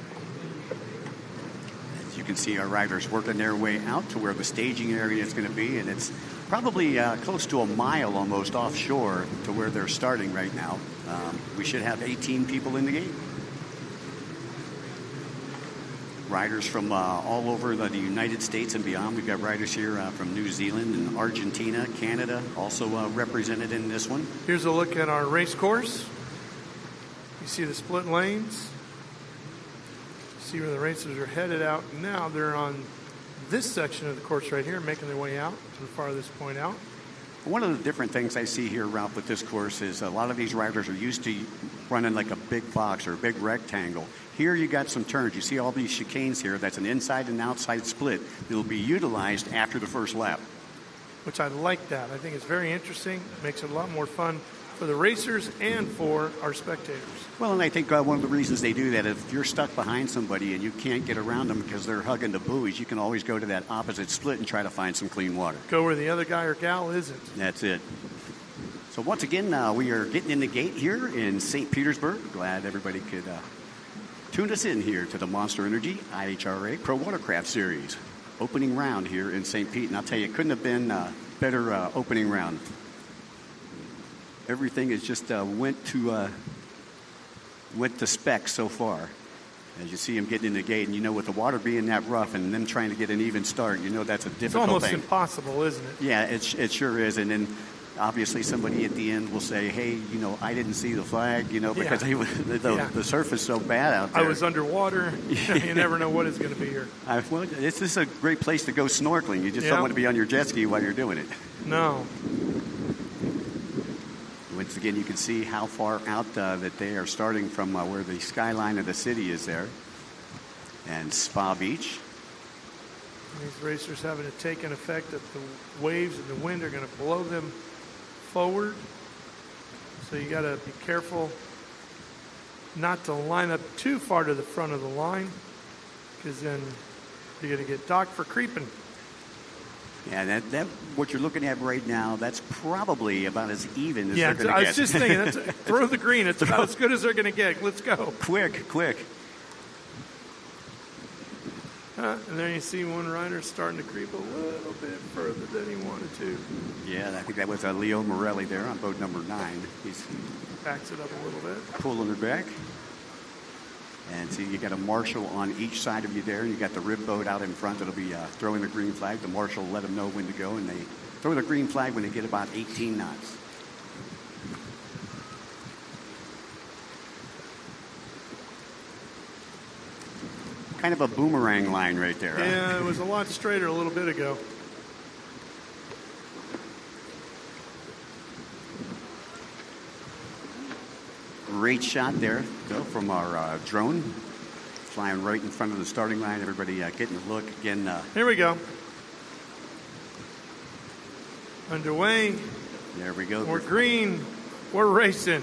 As you can see, our riders working their way out to where the staging area is going to be, and it's probably close to a mile almost offshore to where they're starting right now. We should have 18 people in the gate. Riders from all over the United States and beyond. We've got riders here from New Zealand and Argentina, Canada, also represented in this one. Here's a look at our race course. You see the split lanes. See where the racers are headed out now. They're on this section of the course right here, making their way out to the farthest point out. One of the different things I see here, Ralph, with this course is a lot of these riders are used to running like a big box or a big rectangle. Here you got some turns. You see all these chicanes here. That's an inside and outside split. It'll be utilized after the first lap. Which I like that. I think it's very interesting. Makes it a lot more fun for the racers and for our spectators. Well, and I think one of the reasons they do that, if you're stuck behind somebody and you can't get around them because they're hugging the buoys, you can always go to that opposite split and try to find some clean water. Go where the other guy or gal isn't. That's it. So once again, we are getting in the gate here in St. Petersburg. Glad everybody could tune us in here to the Monster Energy IHRA Pro Watercraft Series. Opening round here in St. Pete. And I'll tell you, it couldn't have been a better opening round. Everything is just went to spec so far. As you see him getting in the gate, and you know with the water being that rough and them trying to get an even start, you know that's a difficult It's almost thing. impossible, isn't it? Yeah, it sure is. And then obviously somebody at the end will say, hey, you know, I didn't see the flag, you know, because the surf is so bad out there. I was underwater. You never know what is going to be here. Well, this is a great place to go snorkeling. You just don't want to be on your jet ski while you're doing it. No. Once again, you can see how far out that they are starting from where the skyline of the city is there. And Spa Beach. These racers having to take an effect that the waves and the wind are going to blow them forward. So you got to be careful not to line up too far to the front of the line, because then you're going to get docked for creeping. Yeah, that what you're looking at right now, that's probably about as even as they're going to get. I was just thinking, throw the green. It's about as good as they're going to get. Let's go. Quick. And then you see one rider starting to creep a little bit further than he wanted to. Yeah, I think that was Leo Morelli there on boat number 9. He's backs it up a little bit. Pulling it back. And see, you got a marshal on each side of you there. You got the rib boat out in front that'll be throwing the green flag. The marshal will let them know when to go, and they throw the green flag when they get about 18 knots. Kind of a boomerang line right there. Yeah, it was a lot straighter a little bit ago. Great shot there, though, from our drone. Flying right in front of the starting line. Everybody getting a look. Again. Here we go. Underway. There we go. We're green. We're racing.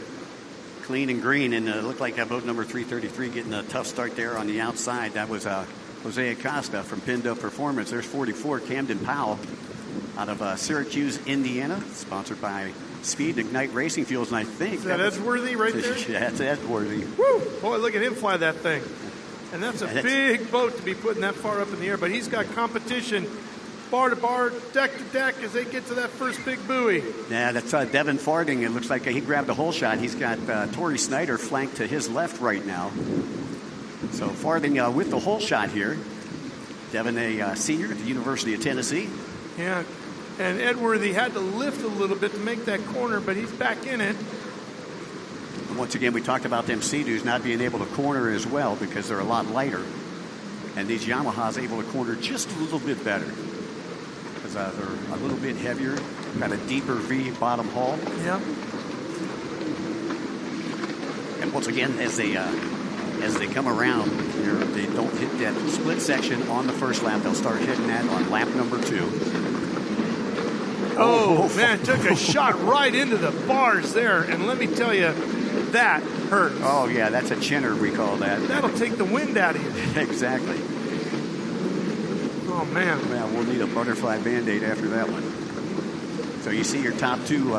Clean and green, and it looked like boat number 333 getting a tough start there on the outside. That was Jose Acosta from Pinned Up Performance. There's 44, Camden Powell out of Syracuse, Indiana, sponsored by Speed Ignite Racing Fuels, and I think is that Edgeworthy right there? Yeah, that's Edgeworthy. Woo! Boy, look at him fly that thing. And that's a big boat to be putting that far up in the air, but he's got competition bar to bar, deck to deck as they get to that first big buoy. Yeah, that's Devin Farding. It looks like he grabbed a hole shot. He's got Torrey Snyder flanked to his left right now. So Farding with the hole shot here. Devin, a senior at the University of Tennessee. Yeah, and Edgeworthy had to lift a little bit to make that corner, but he's back in it. And once again, we talked about them Sea-Doos not being able to corner as well because they're a lot lighter. And these Yamahas able to corner just a little bit better. Because they're a little bit heavier, got a deeper V bottom hull. Yeah. And once again, as they come around here, they don't hit that split section on the first lap. They'll start hitting that on lap number 2. Oh, man, took a shot right into the bars there. And let me tell you, that hurts. Oh, yeah, that's a chinner, we call that. That'll take the wind out of you. Exactly. Oh, man. Well, we'll need a butterfly Band-Aid after that one. So you see your top two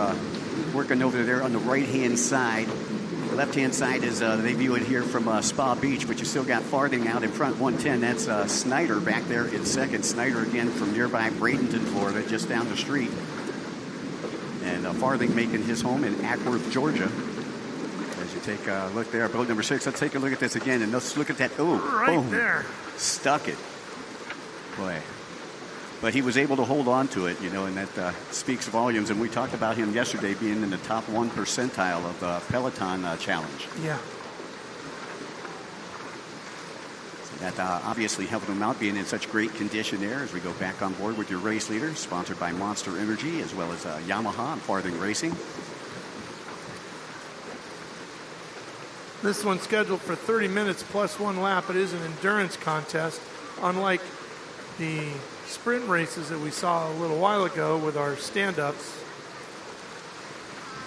working over there on the right-hand side. The left-hand side is, they view it here from Spa Beach, but you still got Farding out in front, 110. That's Snyder back there in second. Snyder again from nearby Bradenton, Florida, just down the street. And Farding making his home in Ackworth, Georgia. As you take a look there, boat number 6. Let's take a look at this again, and let's look at that. Oh, right boom. There. Stuck it. Boy. But he was able to hold on to it, you know, and that speaks volumes. And we talked about him yesterday being in the top 1 percentile of the Peloton challenge. Yeah. So that obviously helped him out being in such great condition there as we go back on board with your race leader, sponsored by Monster Energy, as well as Yamaha and Farthing Racing. This one's scheduled for 30 minutes plus 1 lap. It is an endurance contest, unlike the sprint races that we saw a little while ago with our stand-ups.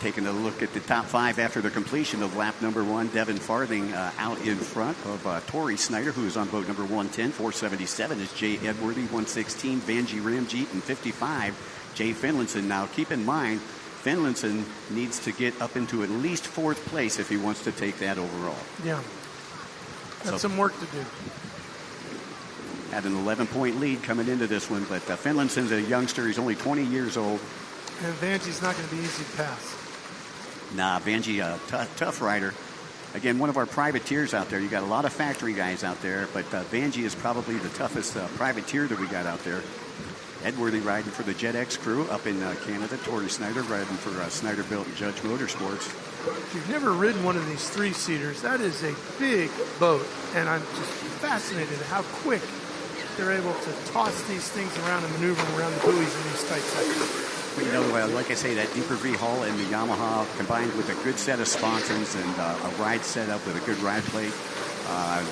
Taking a look at the top 5 after the completion of lap number 1. Devin Farthing out in front of Torrey Snyder, who is on boat number 110. 477 is Jay Edworthy. 116, Vanjie Ramjeet. And 55, Jay Finlinson. Now, keep in mind, Finlinson needs to get up into at least 4th place if he wants to take that overall. Yeah. Got some work to do. Had an 11-point lead coming into this one, but Finlinson's a youngster. He's only 20 years old. And Vanjie's not going to be easy to pass. Nah, Vanjie, a tough rider. Again, one of our privateers out there. You got a lot of factory guys out there, but Vanjie is probably the toughest privateer that we got out there. Edworthy riding for the Jet X crew up in Canada. Tori Snyder riding for Snyder Built and Judge Motorsports. If you've never ridden one of these three-seaters, that is a big boat, and I'm just fascinated at how quick they're able to toss these things around and maneuver around the buoys in these tight sections. Well, you know, like I say, that deeper V hull and the Yamaha combined with a good set of sponsons and a ride setup with a good ride plate,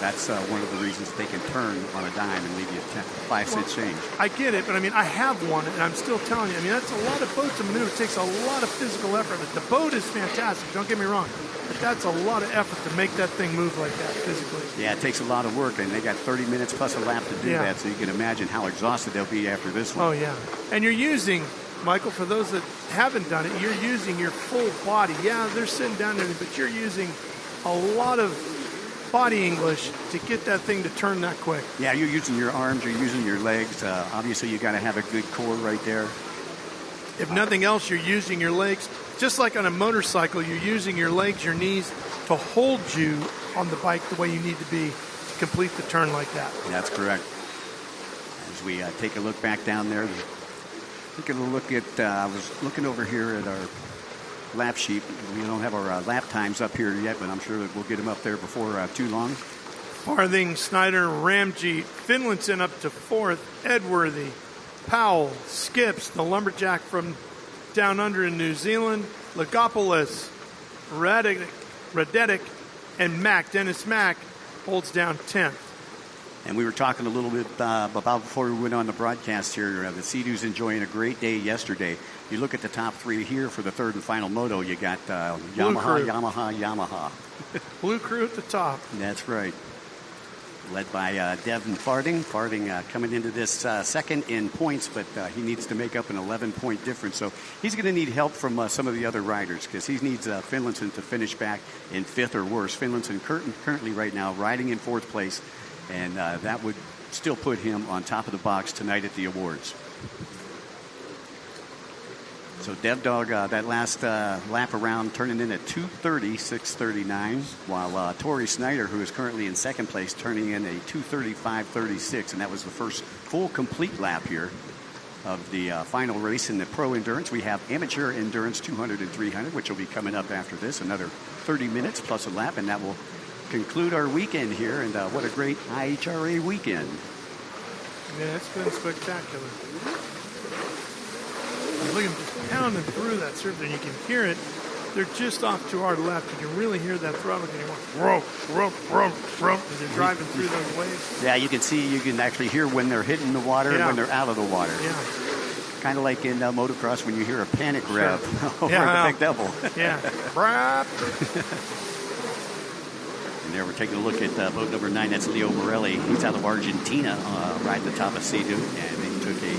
that's one of the reasons they can turn on a dime and leave you 5-cent change. I get it, but I mean, I have one, and I'm still telling you, I mean, that's a lot of boat to maneuver. It takes a lot of physical effort. But the boat is fantastic, don't get me wrong, but that's a lot of effort to make that thing move like that physically. Yeah, it takes a lot of work, and they got 30 minutes plus a lap to do that, so you can imagine how exhausted they'll be after this one. Oh, yeah. And you're using, Michael, for those that haven't done it, you're using your full body. Yeah, they're sitting down there, but you're using a lot of body English to get that thing to turn that quick. Yeah, you're using your arms, you're using your legs. Obviously, you got to have a good core right there. If nothing else, you're using your legs. Just like on a motorcycle, you're using your legs, your knees to hold you on the bike the way you need to be to complete the turn like that. That's correct. As we take a look back down there, taking a look at, I was looking over here at our lap sheet. We don't have our lap times up here yet, but I'm sure that we'll get them up there before too long. Farthing, Snyder, Ramjeet, Finlayson up to 4th, Edworthy, Powell, Skips, the lumberjack from down under in New Zealand, Lagopoulos, Radetic, and Dennis Mack holds down 10th. And we were talking a little bit about before we went on the broadcast here. The Sea-Doo's enjoying a great day yesterday. You look at the top three here for the third and final moto. You got Yamaha. Blue Crew at the top. That's right. Led by Devin Farthing. Farthing coming into this second in points, but he needs to make up an 11-point difference. So he's going to need help from some of the other riders because he needs Finlayson to finish back in 5th or worse. Finlayson currently right now riding in 4th place, and that would still put him on top of the box tonight at the awards. So Dev Dog, that last lap around, turning in at 2:30.639, while Tori Snyder, who is currently in 2nd place, turning in a 2:35.36, and that was the first full complete lap here of the final race in the Pro Endurance. We have Amateur Endurance 200 and 300, which will be coming up after this, another 30 minutes plus a lap, and that will conclude our weekend here. And what a great IHRA weekend. Yeah, it's been spectacular. Look at them just pounding through that surface, and you can hear it. They're just off to our left. You can really hear that throttle getting as they're driving through those waves. Yeah, you can actually hear when they're hitting the water and when they're out of the water. Yeah. Kind of like in motocross when you hear a panic rev over Yeah, the Big Devil. Yeah. And there we're taking a look at boat number 9. That's Leo Morelli. He's out of Argentina riding the top of Sea-Doo. And he took a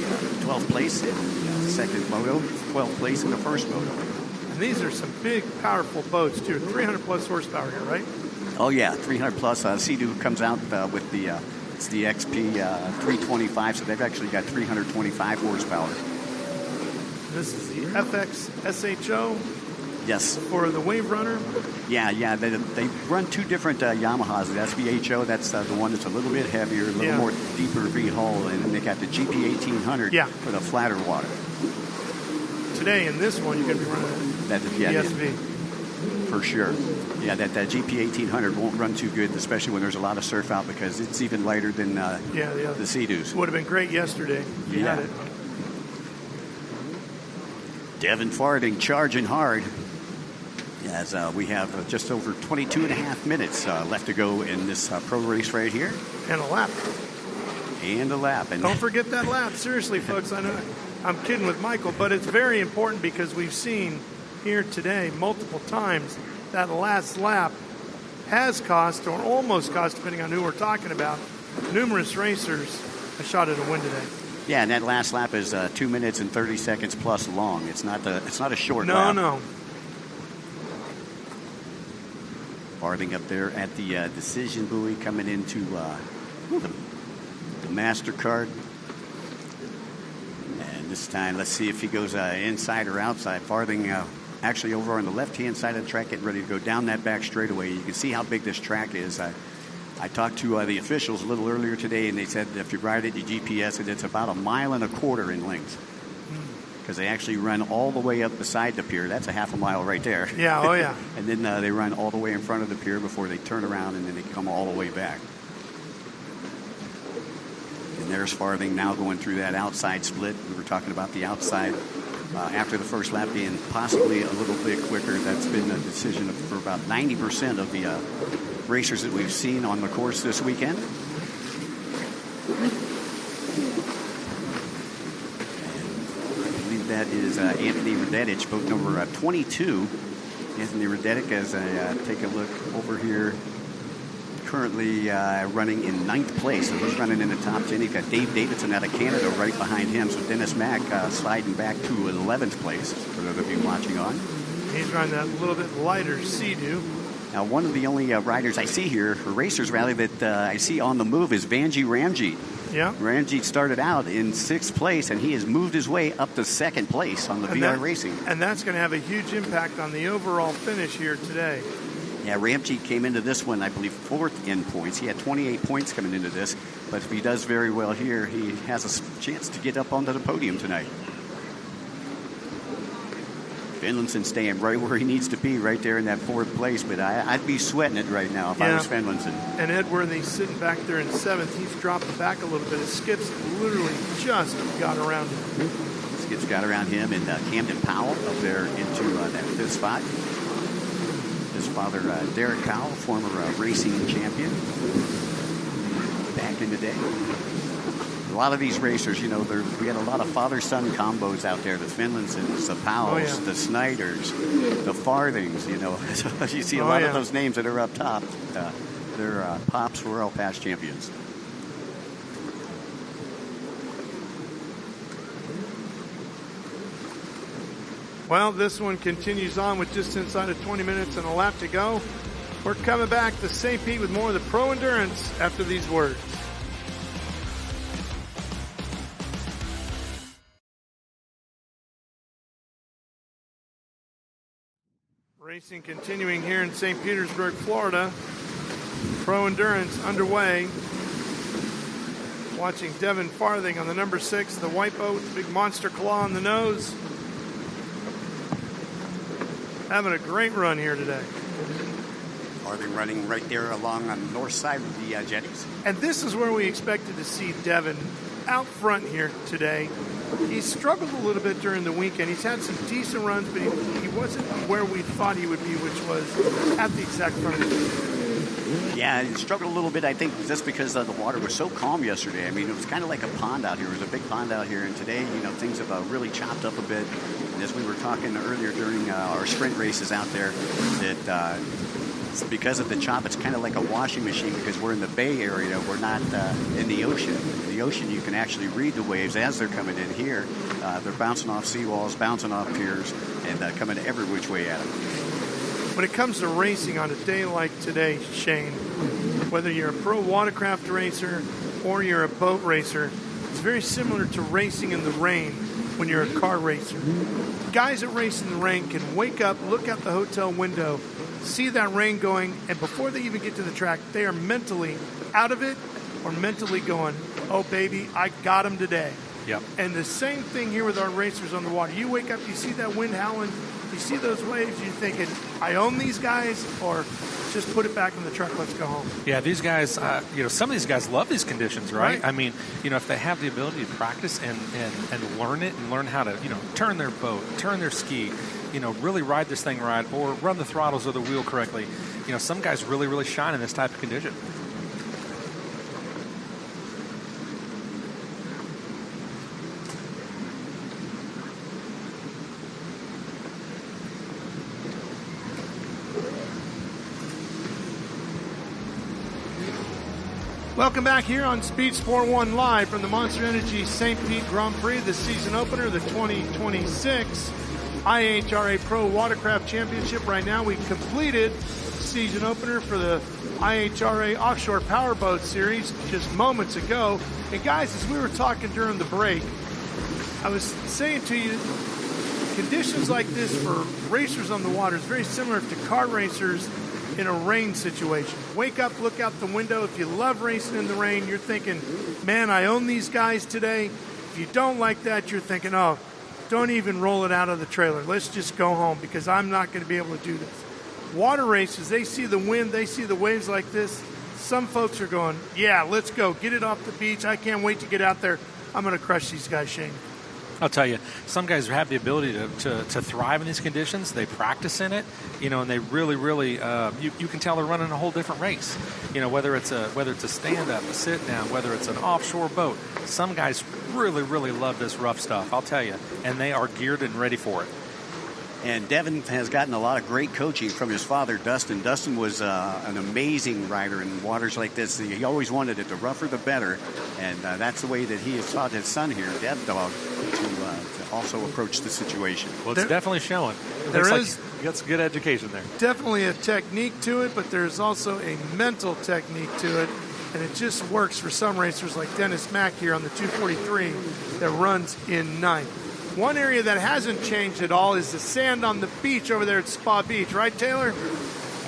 12th place in the second moto, 12th place in the first moto. And these are some big, powerful boats, too. 300-plus horsepower here, right? Oh, yeah, 300-plus. Sea-Doo comes out with it's the XP 325, so they've actually got 325 horsepower. This is the FX SHO. Yes. For the Wave Runner. Yeah. They run two different Yamahas. The SVHO, that's the one that's a little bit heavier, a little more deeper V hull, and then they got the GP1800 for the flatter water. Today in this one, you're going to be running the SV. For sure. Yeah, that GP1800 won't run too good, especially when there's a lot of surf out because it's even lighter than the Sea-Doos. Would have been great yesterday if you had it. Devin Farthing charging hard as we have just over 22 and a half minutes left to go in this pro race right here. And a lap. And don't forget that lap. Seriously, folks, I know I'm kidding with Michael, but it's very important because we've seen here today multiple times that last lap has cost or almost cost, depending on who we're talking about, numerous racers a shot at a win today. Yeah, and that last lap is 2 minutes and 30 seconds plus long. It's not a short lap. No. Farthing up there at the decision buoy coming into the MasterCard. And this time, let's see if he goes inside or outside. Farthing actually over on the left-hand side of the track, getting ready to go down that back straightaway. You can see how big this track is. I talked to the officials a little earlier today, and they said if you ride it, you GPS it, it's about 1.25 miles in length. Because they actually run all the way up beside the pier. That's a half a mile right there. Yeah, oh yeah. And then they run all the way in front of the pier before they turn around, and then they come all the way back. And there's Farthing now going through that outside split. We were talking about the outside after the first lap being possibly a little bit quicker. That's been a decision for about 90% of the racers that we've seen on the course this weekend. That is Anthony Radetich, boat number 22. Anthony Radetich, as I take a look over here, currently running in 9th place. So he's running in the top 10. He's got Dave Davidson out of Canada right behind him. So Dennis Mack sliding back to 11th place, for those of you watching on. He's running that little bit lighter Sea-Doo. Now, one of the only riders I see here, or racers rather, that I see on the move is Vanjie Ramjeet. Yeah. Ramjeet started out in 6th place, and he has moved his way up to 2nd place on the VR Racing. And that's going to have a huge impact on the overall finish here today. Yeah, Ramjeet came into this one, I believe, 4th in points. He had 28 points coming into this, but if he does very well here, he has a chance to get up onto the podium tonight. Finlayson staying right where he needs to be, right there in that 4th place, but I'd be sweating it right now if I was Finlayson. And Ed Worthy's sitting back there in 7th. He's dropped back a little bit. His Skip's literally just got around him. Skip's got around him, and Camden Powell up there into that 5th spot. His father, Derek Powell, former racing champion back in the day. A lot of these racers, you know, we had a lot of father-son combos out there. The Finlaysons, the Powells, the Snyders, the Farthings, you know. You see a lot of those names that are up top. They're Pops World past champions. Well, this one continues on with just inside of 20 minutes and a lap to go. We're coming back to St. Pete with more of the Pro Endurance after these words. Racing continuing here in St. Petersburg, Florida. Pro Endurance underway. Watching Devin Farthing on the number 6, the white boat, big monster claw on the nose. Having a great run here today. Farthing running right there along on the north side of the jetties. And this is where we expected to see Devin out front here today. He struggled a little bit during the weekend. He's had some decent runs, but he wasn't where we thought he would be, which was at the exact front of the field. Yeah, he struggled a little bit, I think, just because the water was so calm yesterday. I mean, it was kind of like a pond out here. It was a big pond out here, and today, you know, things have really chopped up a bit. And as we were talking earlier during our sprint races out there, that because of the chop, it's kind of like a washing machine because we're in the Bay Area. We're not in the ocean. In the ocean, you can actually read the waves as they're coming in here. They're bouncing off seawalls, bouncing off piers, and coming every which way at them. When it comes to racing on a day like today, Shane, whether you're a pro watercraft racer or you're a boat racer, it's very similar to racing in the rain when you're a car racer. Guys that race in the rain can wake up, look out the hotel window, see that rain going, and before they even get to the track, they are mentally out of it or mentally going, oh, baby, I got him today. Yep. And the same thing here with our racers on the water. You wake up, you see that wind howling, you see those waves, you're thinking, I own these guys, or just put it back in the truck, let's go home. Yeah, these guys, you know, some of these guys love these conditions, right? Right. I mean, you know, if they have the ability to practice and learn it and learn how to, you know, turn their boat, turn their ski, you know, really ride this thing right, or run the throttles or the wheel correctly, you know, some guys really, really shine in this type of condition. Welcome back here on Speed Sport 1 live from the Monster Energy St. Pete Grand Prix, the season opener, the 2026 IHRA Pro Watercraft Championship. Right now we've completed season opener for the IHRA Offshore Powerboat Series just moments ago. And guys, as we were talking during the break, I was saying to you, conditions like this for racers on the water is very similar to kart racers in a rain situation. Wake up, look out the window. If you love racing in the rain, you're thinking, man, I own these guys today. If you don't like that, you're thinking, oh, don't even roll it out of the trailer. Let's just go home because I'm not going to be able to do this. Water races, they see the wind, they see the waves like this. Some folks are going, yeah, let's go. Get it off the beach. I can't wait to get out there. I'm going to crush these guys, Shane. I'll tell you, some guys have the ability to thrive in these conditions. They practice in it, and they really, you can tell they're running a whole different race. Whether it's a stand-up, a sit-down, whether it's an offshore boat. Some guys really, really love this rough stuff, I'll tell you, and they are geared and ready for it. And Devin has gotten a lot of great coaching from his father, Dustin. Dustin was an amazing rider in waters like this. He always wanted it, the rougher the better. And that's the way that he has taught his son here, Dev Dog, to also approach the situation. Well, it's definitely showing. There is you got some good education there. Definitely a technique to it, but there's also a mental technique to it. And it just works for some racers like Dennis Mack here on the 243 that runs in ninth. One area that hasn't changed at all is the sand on the beach over there at Spa Beach. Right, Taylor?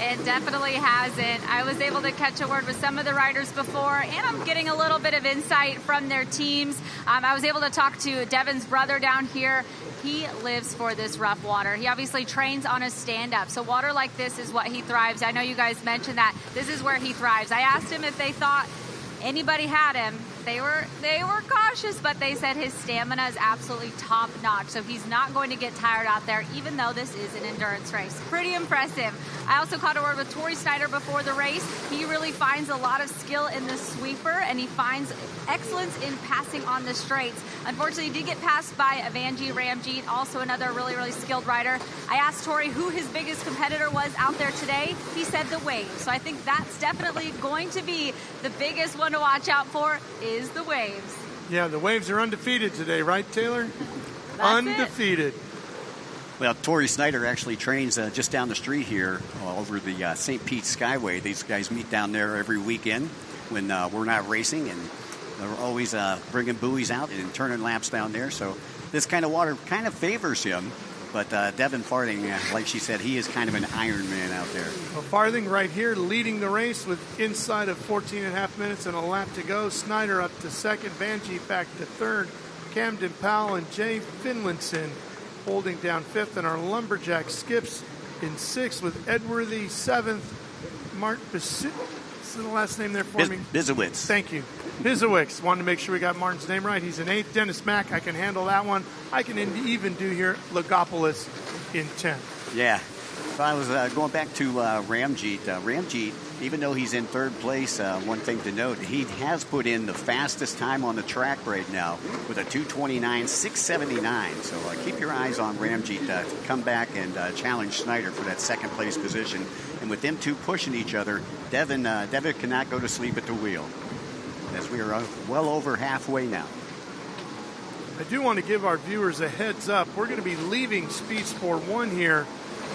It definitely hasn't. I was able to catch a word with some of the riders before, and I'm getting a little bit of insight from their teams. I was able to talk to Devin's brother down here. He lives for this rough water. He obviously trains on a stand-up, so water like this is what he thrives. I know you guys mentioned that. This is where he thrives. I asked him if they thought anybody had him. They were cautious, but they said his stamina is absolutely top-notch, so he's not going to get tired out there, even though this is an endurance race. Pretty impressive. I also caught a word with Tori Snyder before the race. He really finds a lot of skill in the sweeper, and he finds excellence in passing on the straights. Unfortunately, he did get passed by Avanji Ramjeet, also another really, really skilled rider. I asked Tori who his biggest competitor was out there today. He said the waves, so I think that's definitely going to be the biggest one to watch out for is the waves. Yeah, the waves are undefeated today, right, Taylor? That's undefeated. Well, Tori Snyder actually trains just down the street here over the St. Pete Skyway. These guys meet down there every weekend when we're not racing, and they're always bringing buoys out and turning laps down there. So this kind of water kind of favors him. But Devin Farthing, like she said, he is kind of an Iron Man out there. Well, Farthing right here leading the race with inside of 14 and a half minutes and a lap to go. Snyder up to second. Vanjie back to third. Camden Powell and Jay Finlinson holding down fifth. And our Lumberjack skips in sixth with Edworthy seventh. Mark Basu. What's the last name there for me? Bizowitz. Thank you. Bizowicz. Wanted to make sure we got Martin's name right. He's in eighth. Dennis Mack, I can handle that one. I can even do here Logopoulos in 10th. Yeah. So I was going back to Ramjeet. Ramjeet, even though he's in third place, one thing to note, he has put in the fastest time on the track right now with a 2:29.679. So keep your eyes on Ramjeet to come back and challenge Snyder for that second place position. And with them two pushing each other, Devin cannot go to sleep at the wheel, as we are well over halfway now. I do want to give our viewers a heads up. We're going to be leaving Speed Sport 1 here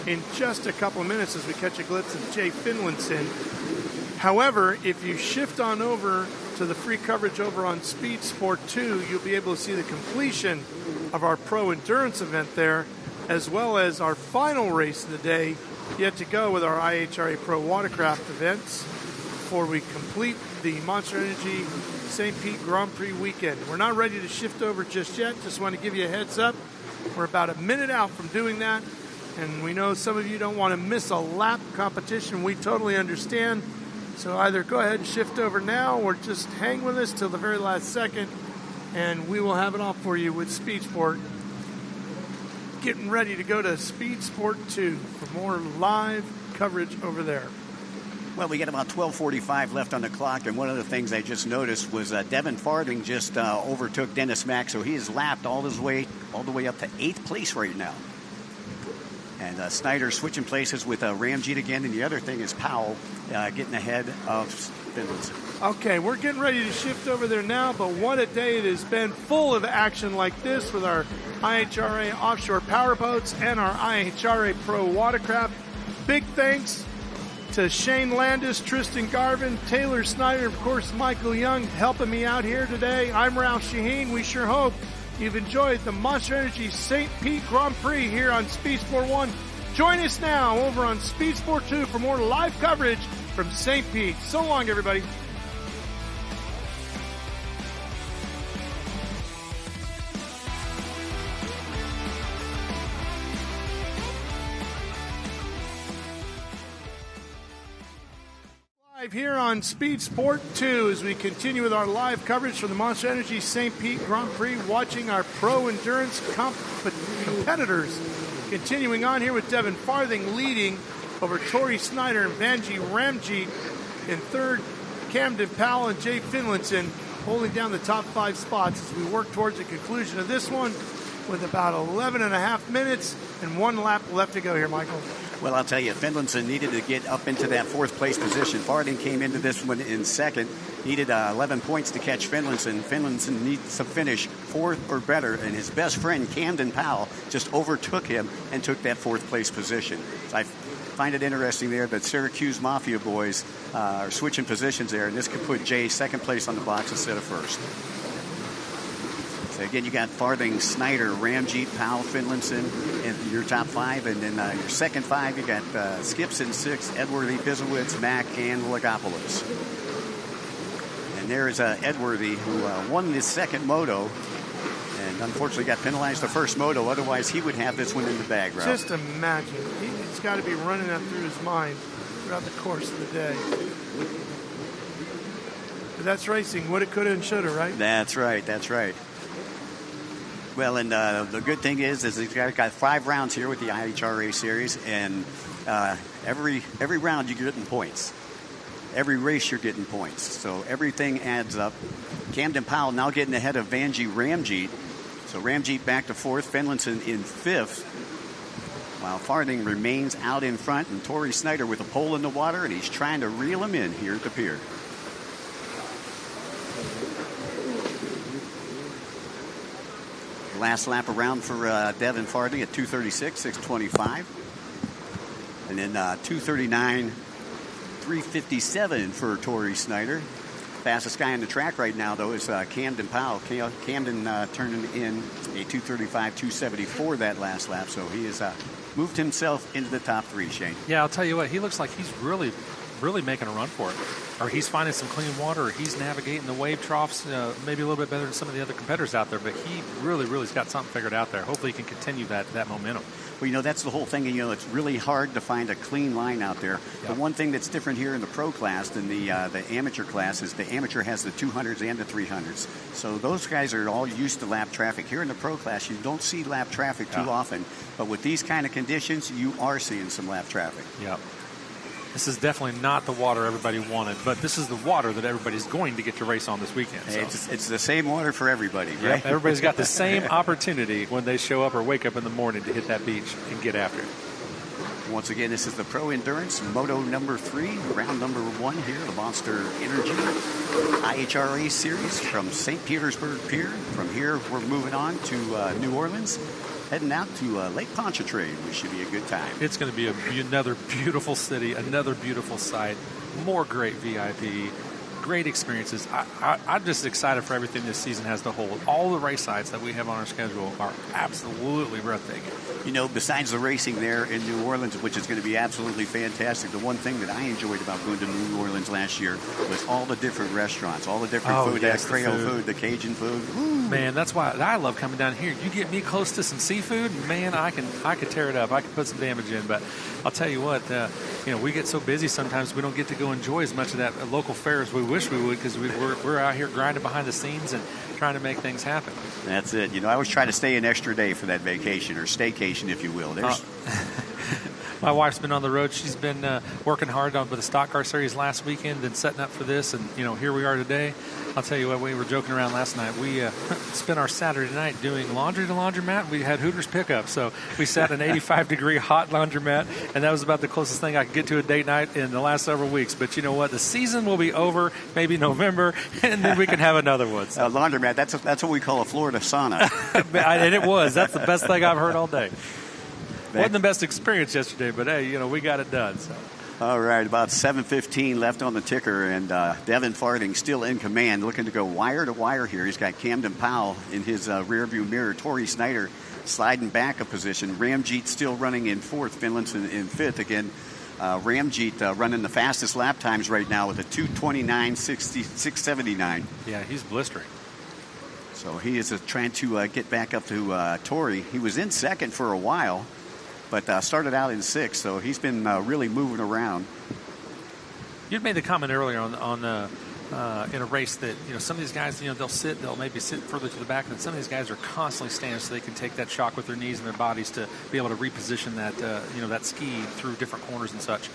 in just a couple of minutes as we catch a glimpse of Jay Finlinson. However, if you shift on over to the free coverage over on Speed Sport 2, you'll be able to see the completion of our Pro Endurance event there, as well as our final race of the day yet to go with our IHRA Pro Watercraft events before we complete the Monster Energy St. Pete Grand Prix weekend. We're not ready to shift over just yet. Just want to give you a heads up. We're about a minute out from doing that, and we know some of you don't want to miss a lap competition. We totally understand. So either go ahead and shift over now or just hang with us till the very last second, and we will have it all for you with Speed Sport. Getting ready to go to Speed Sport 2 for more live coverage over there. Well, we got about 12:45 left on the clock, and one of the things I just noticed was Devin Farthing just overtook Dennis Mack, so he has lapped all the way up to 8th place right now. And Snyder switching places with Ramjeet again, and the other thing is Powell getting ahead of Finlinson. Okay, we're getting ready to shift over there now, but what a day it has been, full of action like this with our IHRA offshore powerboats and our IHRA Pro Watercraft. Big thanks to Shane Landis, Tristan Garvin, Taylor Snyder, of course, Michael Young helping me out here today. I'm Ralph Shaheen. We sure hope you've enjoyed the Monster Energy St. Pete Grand Prix here on Speed Sport 1. Join us now over on Speed Sport 2 for more live coverage from St. Pete. So long, everybody. Here on Speed Sport 2 as we continue with our live coverage from the Monster Energy St. Pete Grand Prix, watching our pro endurance competitors. Continuing on here with Devin Farthing leading over Tori Snyder and Vanjie Ramjeet in third. Camden Powell and Jay Finlinson holding down the top 5 spots as we work towards the conclusion of this one with about 11 and a half minutes and 1 lap left to go here, Michael. Well, I'll tell you, Finlinson needed to get up into that 4th place position. Farthing came into this one in 2nd, needed 11 points to catch Finlinson. Finlinson needs to finish 4th or better, and his best friend, Camden Powell, just overtook him and took that 4th place position. So I find it interesting there that Syracuse Mafia boys are switching positions there, and this could put Jay 2nd place on the box instead of 1st. So again, you got Farthing, Snyder, Ramjeet, Powell, Finlinson in your top 5. And then your second 5, you got Skips in 6, Edworthy, Bizowitz, Mack, and Lagopoulos. And there is Edworthy, who won his 2nd moto and unfortunately got penalized the 1st moto. Otherwise, he would have this one in the bag, Ralph. Just imagine. He's got to be running that through his mind throughout the course of the day. But that's racing. Woulda, coulda, and shoulda, right? That's right. That's right. Well, and the good thing is he's got 5 rounds here with the IHRA series, and every round you're getting points. Every race you're getting points, so everything adds up. Camden Powell now getting ahead of Vanjie Ramjeet, so Ramjeet back to 4th, Finlinson in 5th, while Farthing remains out in front, and Tori Snyder with a pole in the water, and he's trying to reel him in here at the pier. Last lap around for Devin Farthing at 2:36, 6:25. And then 2:39, 3:57 for Tori Snyder. Fastest guy on the track right now, though, is Camden Powell. Camden turning in a 2:35, 2:74 that last lap. So he has moved himself into the top 3, Shane. Yeah, I'll tell you what, he looks like he's really making a run for it. Or he's finding some clean water, or he's navigating the wave troughs maybe a little bit better than some of the other competitors out there. But he really's got something figured out there. Hopefully he can continue that momentum. Well, that's the whole thing. It's really hard to find a clean line out there. Yep. The one thing that's different here in the pro class than the amateur class is the amateur has the 200s and the 300s. So those guys are all used to lap traffic. Here in the pro class, you don't see lap traffic too often. But with these kind of conditions, you are seeing some lap traffic. Yep. This is definitely not the water everybody wanted, but this is the water that everybody's going to get to race on this weekend. So. Hey, it's the same water for everybody, right? Yep, everybody's got the same opportunity when they show up or wake up in the morning to hit that beach and get after it. Once again, this is the Pro Endurance Moto number 3, round number 1 here, the Monster Energy IHRA series from St. Petersburg Pier. From here, we're moving on to New Orleans. Heading out to Lake Pontchartrain, which should be a good time. It's going to be another beautiful city, another beautiful site, more great VIP, great experiences. I'm just excited for everything this season has to hold. All the race sites that we have on our schedule are absolutely breathtaking. Besides the racing there in New Orleans, which is going to be absolutely fantastic, the one thing that I enjoyed about going to New Orleans last year was all the different restaurants, all the different food, that Creole food, the Cajun food. Ooh. Man, that's why I love coming down here. You get me close to some seafood, man, I could tear it up. I can put some damage in. But I'll tell you what, we get so busy sometimes we don't get to go enjoy as much of that local fare as we wish we would, because we're out here grinding behind the scenes and trying to make things happen. That's it. I always try to stay an extra day for that vacation, or staycation, if you will. My wife's been on the road. She's been working hard with the stock car series last weekend and setting up for this. And, here we are today. I'll tell you what, we were joking around last night. We spent our Saturday night doing laundry to laundromat. We had Hooters pickup. So we sat in an 85-degree hot laundromat, and that was about the closest thing I could get to a date night in the last several weeks. But you know what? The season will be over, maybe November, and then we can have another one. So. Laundromat, that's what we call a Florida sauna. And it was. That's the best thing I've heard all day. Wasn't the best experience yesterday, but hey, we got it done. So. All right, about 7:15 left on the ticker, and Devin Farthing still in command, looking to go wire to wire here. He's got Camden Powell in his rearview mirror. Torrey Snyder sliding back a position. Ramjeet still running in fourth. Finlayson in fifth. Again, Ramjeet running the fastest lap times right now with a 2:29.679. Yeah, he's blistering. So he is trying to get back up to Torrey. He was in second for a while, but started out in sixth, so he's been really moving around. You'd made the comment earlier on in a race that some of these guys they'll maybe sit further to the back, and some of these guys are constantly standing so they can take that shock with their knees and their bodies to be able to reposition that that ski through different corners and such.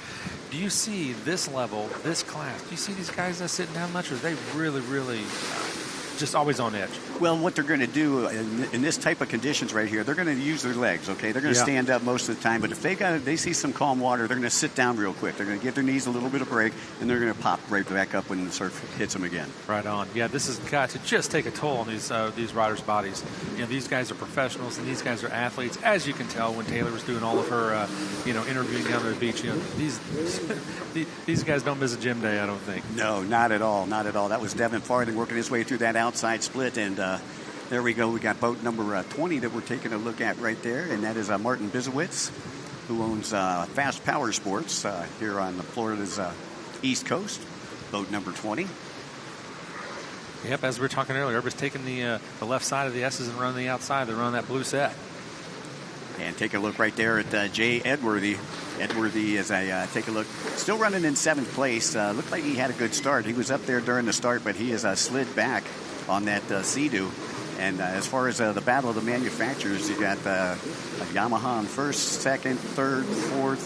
Do you see this level, this class? Do you see these guys sitting down much, or are they really just always on edge? Well, what they're going to do in this type of conditions right here, they're going to use their legs, okay? They're going to stand up most of the time, but if they see some calm water, they're going to sit down real quick. They're going to give their knees a little bit of break, and they're going to pop right back up when the surf hits them again. Right on. Yeah, this has got to just take a toll on these riders' bodies. These guys are professionals, and these guys are athletes, as you can tell when Taylor was doing all of her, interviewing down at the beach. These guys don't miss a gym day, I don't think. No, not at all, not at all. That was Devin Farthing working his way through that outside split, and there we go. We got boat number 20 that we're taking a look at right there, and that is Martin Bizowitz, who owns Fast Power Sports here on Florida's East Coast. Boat number 20. Yep, as we were talking earlier, everybody's taking the left side of the S's and running the outside. They're running that blue set. And take a look right there at Jay Edworthy. Edworthy, as I take a look, still running in seventh place. Looked like he had a good start. He was up there during the start, but he has slid back on that Sea-Doo. And as far as the battle of the manufacturers, you got Yamaha in first, second, third, fourth,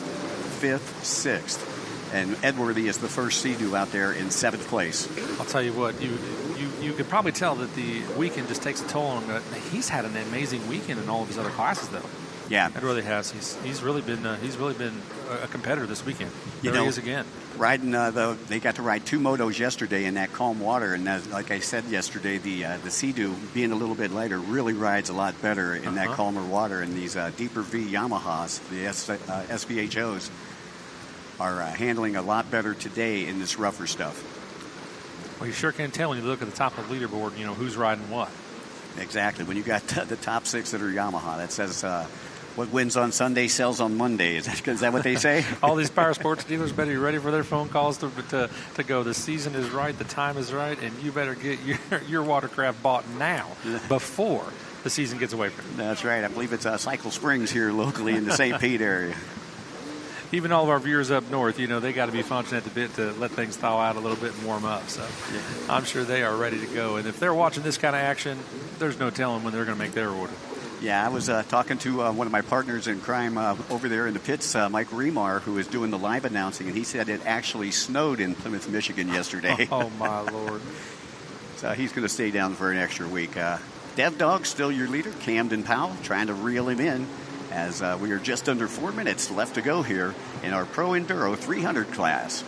fifth, sixth. And Edworthy is the first Sea-Doo out there in seventh place. I'll tell you what, you could probably tell that the weekend just takes a toll on him. He's had an amazing weekend in all of his other classes, though. Yeah, it really has. He's really been a competitor this weekend. There he is again. Riding they got to ride two motos yesterday in that calm water, and like I said yesterday, the Sea-Doo being a little bit lighter really rides a lot better in that calmer water. And these deeper V Yamahas, the SVHOs, are handling a lot better today in this rougher stuff. Well, you sure can tell when you look at the top of the leaderboard, who's riding what. Exactly. When you got the top six that are Yamaha, that says what wins on Sunday sells on Monday. Is that what they say? All these power sports dealers better be ready for their phone calls to go. The season is right, the time is right, and you better get your watercraft bought now before the season gets away from you. That's right. I believe it's Cycle Springs here locally in the St. Pete area. Even all of our viewers up north, they got to be function at the bit to let things thaw out a little bit and warm up. So I'm sure they are ready to go. And if they're watching this kind of action, there's no telling when they're going to make their order. Yeah, I was talking to one of my partners in crime over there in the pits, Mike Remar, who is doing the live announcing, and he said it actually snowed in Plymouth, Michigan yesterday. Oh, my Lord. So he's going to stay down for an extra week. Dev Dog, still your leader, Camden Powell, trying to reel him in. As we are just under 4 minutes left to go here in our Pro Enduro 300 class.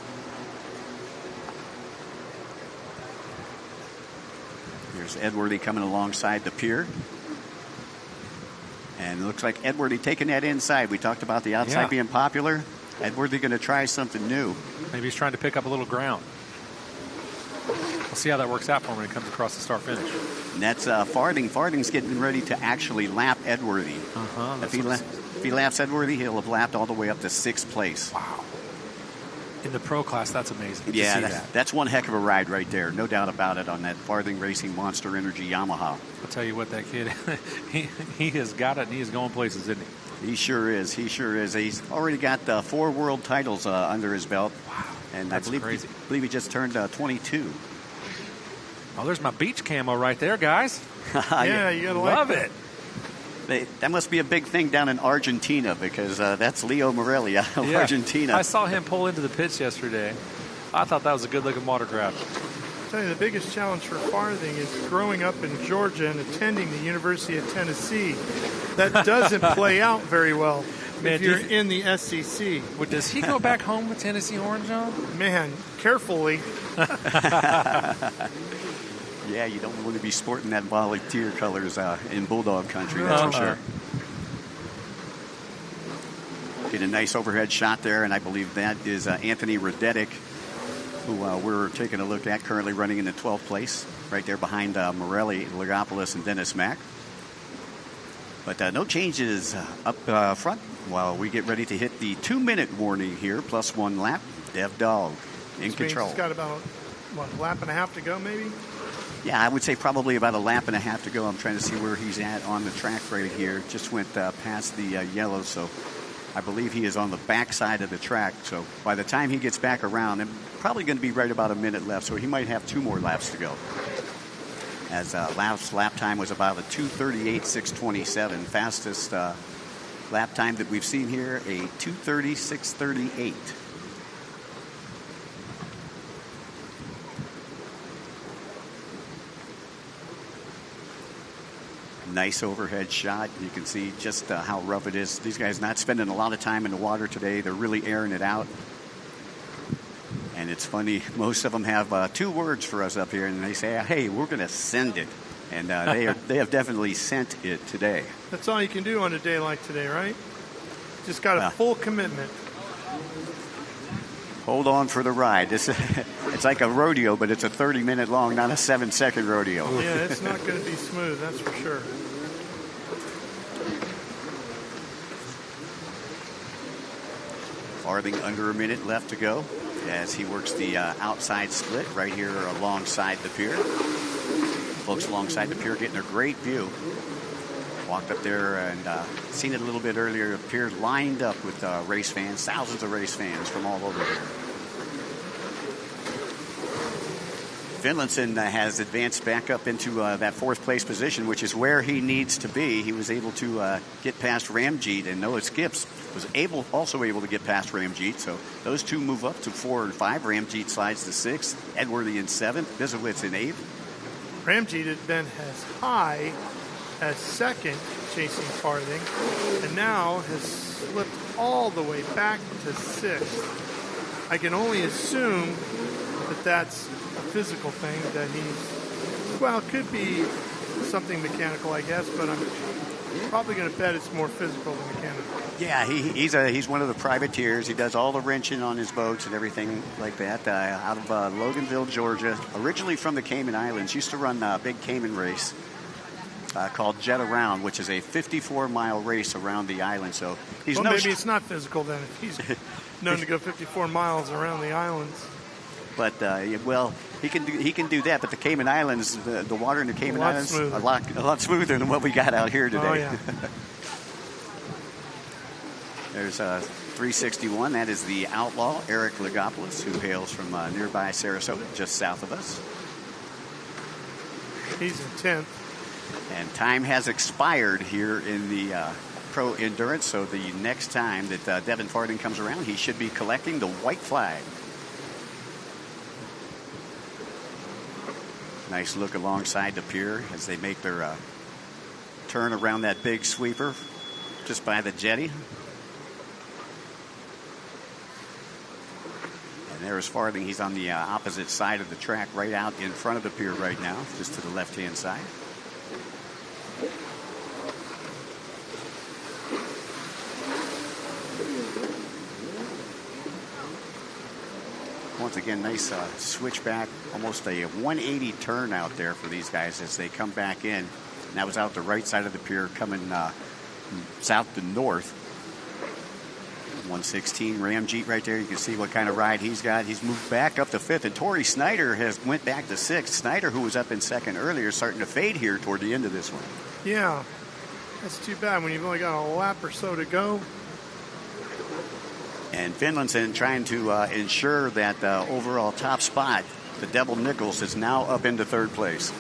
Here's Edworthy coming alongside the pier. And it looks like Edworthy taking that inside. We talked about the outside being popular. Edworthy going to try something new. Maybe he's trying to pick up a little ground. We'll see how that works out for him when he comes across the start finish. And that's Farthing. Farthing's getting ready to actually lap Edworthy. If he laps Edworthy, he'll have lapped all the way up to sixth place. Wow. In the pro class, that's amazing. Yeah, that's one heck of a ride right there. No doubt about it on that Farthing Racing Monster Energy Yamaha. I'll tell you what, that kid, he has got it, and he is going places, isn't he? He sure is. He sure is. He's already got 4 world titles under his belt. Wow. And that's crazy. I believe he just turned 22. Oh, there's my beach camo right there, guys. Yeah, you gotta love it. That must be a big thing down in Argentina because that's Leo Morelli out of Argentina. I saw him pull into the pits yesterday. I thought that was a good-looking watercraft. I'll tell you, the biggest challenge for Farthing is growing up in Georgia and attending the University of Tennessee. That doesn't play out very well if you're in the SEC. Well, does he go back home with Tennessee orange on? Man, carefully. Yeah, you don't want to be sporting that volunteer colors in Bulldog country, that's for sure. Get a nice overhead shot there, and I believe that is Anthony Radetic, who we're taking a look at, currently running in the 12th place, right there behind Morelli, Logopoulos, and Dennis Mack. But no changes up front while we get ready to hit the 2-minute warning here, plus 1 lap. Dev Dog in control. He's got about, a lap and a half to go, maybe? Yeah, I would say probably about a lap and a half to go. I'm trying to see where he's at on the track right here. Just went past the yellow, so I believe he is on the back side of the track. So by the time he gets back around, I'm probably going to be right about a minute left, so he might have 2 more laps to go. As last lap time was about a 2:38.627. Fastest lap time that we've seen here, a 2:30.638. Nice overhead shot. You can see just how rough it is. These guys not spending a lot of time in the water today. They're really airing it out. And it's funny, most of them have 2 words for us up here, and they say, hey, we're going to send it. And they have definitely sent it today. That's all you can do on a day like today, right? Just got a full commitment. Hold on for the ride. It's like a rodeo, but it's a 30-minute long, not a 7-second rodeo. Yeah, it's not going to be smooth, that's for sure. Farthing under a minute left to go as he works the outside split right here alongside the pier. Folks alongside the pier getting a great view. Walked up there and seen it a little bit earlier. The pier lined up with race fans, thousands of race fans from all over here. Finlayson has advanced back up into that 4th place position, which is where he needs to be. He was able to get past Ramjeet, and Noah Skips was also able to get past Ramjeet. So those 2 move up to 4 and 5. Ramjeet slides to 6th, Edworthy in 7th, Bisowitz in 8th. Ramjeet had been as high as 2nd, chasing Farthing, and now has slipped all the way back to 6th. I can only assume that that's a physical thing, that it could be something mechanical, I guess, but I'm probably going to bet it's more physical than mechanical. Yeah, he's one of the privateers. He does all the wrenching on his boats and everything like that. Out of Loganville, Georgia, originally from the Cayman Islands. Used to run a big Cayman race called Jet Around, which is a 54-mile race around the island. So maybe it's not physical then, if he's known to go 54 miles around the islands. But he can do that. But the Cayman Islands, the water in the Cayman Islands, a lot smoother than what we got out here today. Oh, yeah. There's 361. That is the outlaw Eric Logopoulos, who hails from nearby Sarasota, just south of us. He's in 10th. And time has expired here in the Pro Endurance. So the next time that Devin Farthing comes around, he should be collecting the white flag. Nice look alongside the pier as they make their turn around that big sweeper just by the jetty. And there's Farthing. He's on the opposite side of the track, right out in front of the pier right now, just to the left-hand side. Once again, nice switchback, almost a 180 turn out there for these guys as they come back in. And that was out the right side of the pier, coming south to north. 116 Ramjeet right there. You can see what kind of ride he's got. He's moved back up to 5th, and Torrey Snyder has went back to 6th. Snyder, who was up in 2nd earlier, starting to fade here toward the end of this one. Yeah, that's too bad when you've only got a lap or so to go. And Finlayson trying to ensure that overall top spot. The Devil Nichols is now up into 3rd place.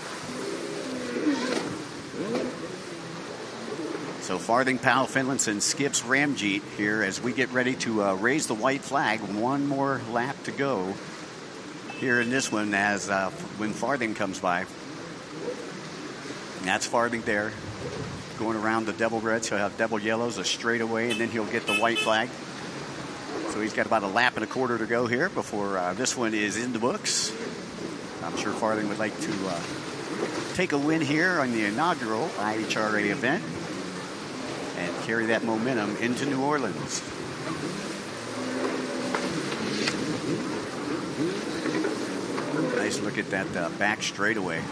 So Farthing, Powell, Finlayson skips Ramjeet here as we get ready to raise the white flag. One more lap to go here in this one as when Farthing comes by. And that's Farthing there. Going around the Devil Reds. He'll have Devil Yellows, a straightaway, and then he'll get the white flag. So he's got about a lap and a quarter to go here before this one is in the books. I'm sure Farthing would like to take a win here on the inaugural IHRA event and carry that momentum into New Orleans. Nice look at that back straightaway.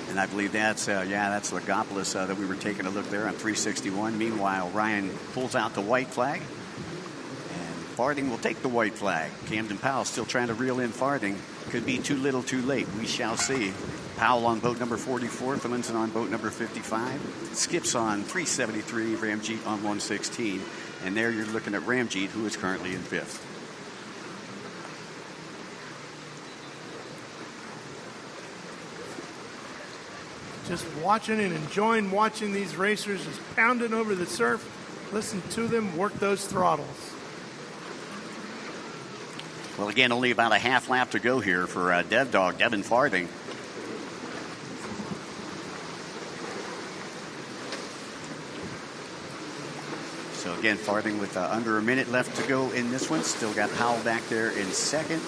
And I believe that's Lagopoulos that we were taking a look there on 361. Meanwhile, Ryan pulls out the white flag. And Farthing will take the white flag. Camden Powell still trying to reel in Farthing. Could be too little too late. We shall see. Powell on boat number 44. Finlinson on boat number 55. Skips on 373. Ramjeet on 116. And there you're looking at Ramjeet, who is currently in 5th. Just watching and enjoying watching these racers just pounding over the surf. Listen to them work those throttles. Well, again, only about a half lap to go here for Devin Farthing. So again, Farthing with under a minute left to go in this one. Still got Powell back there in second.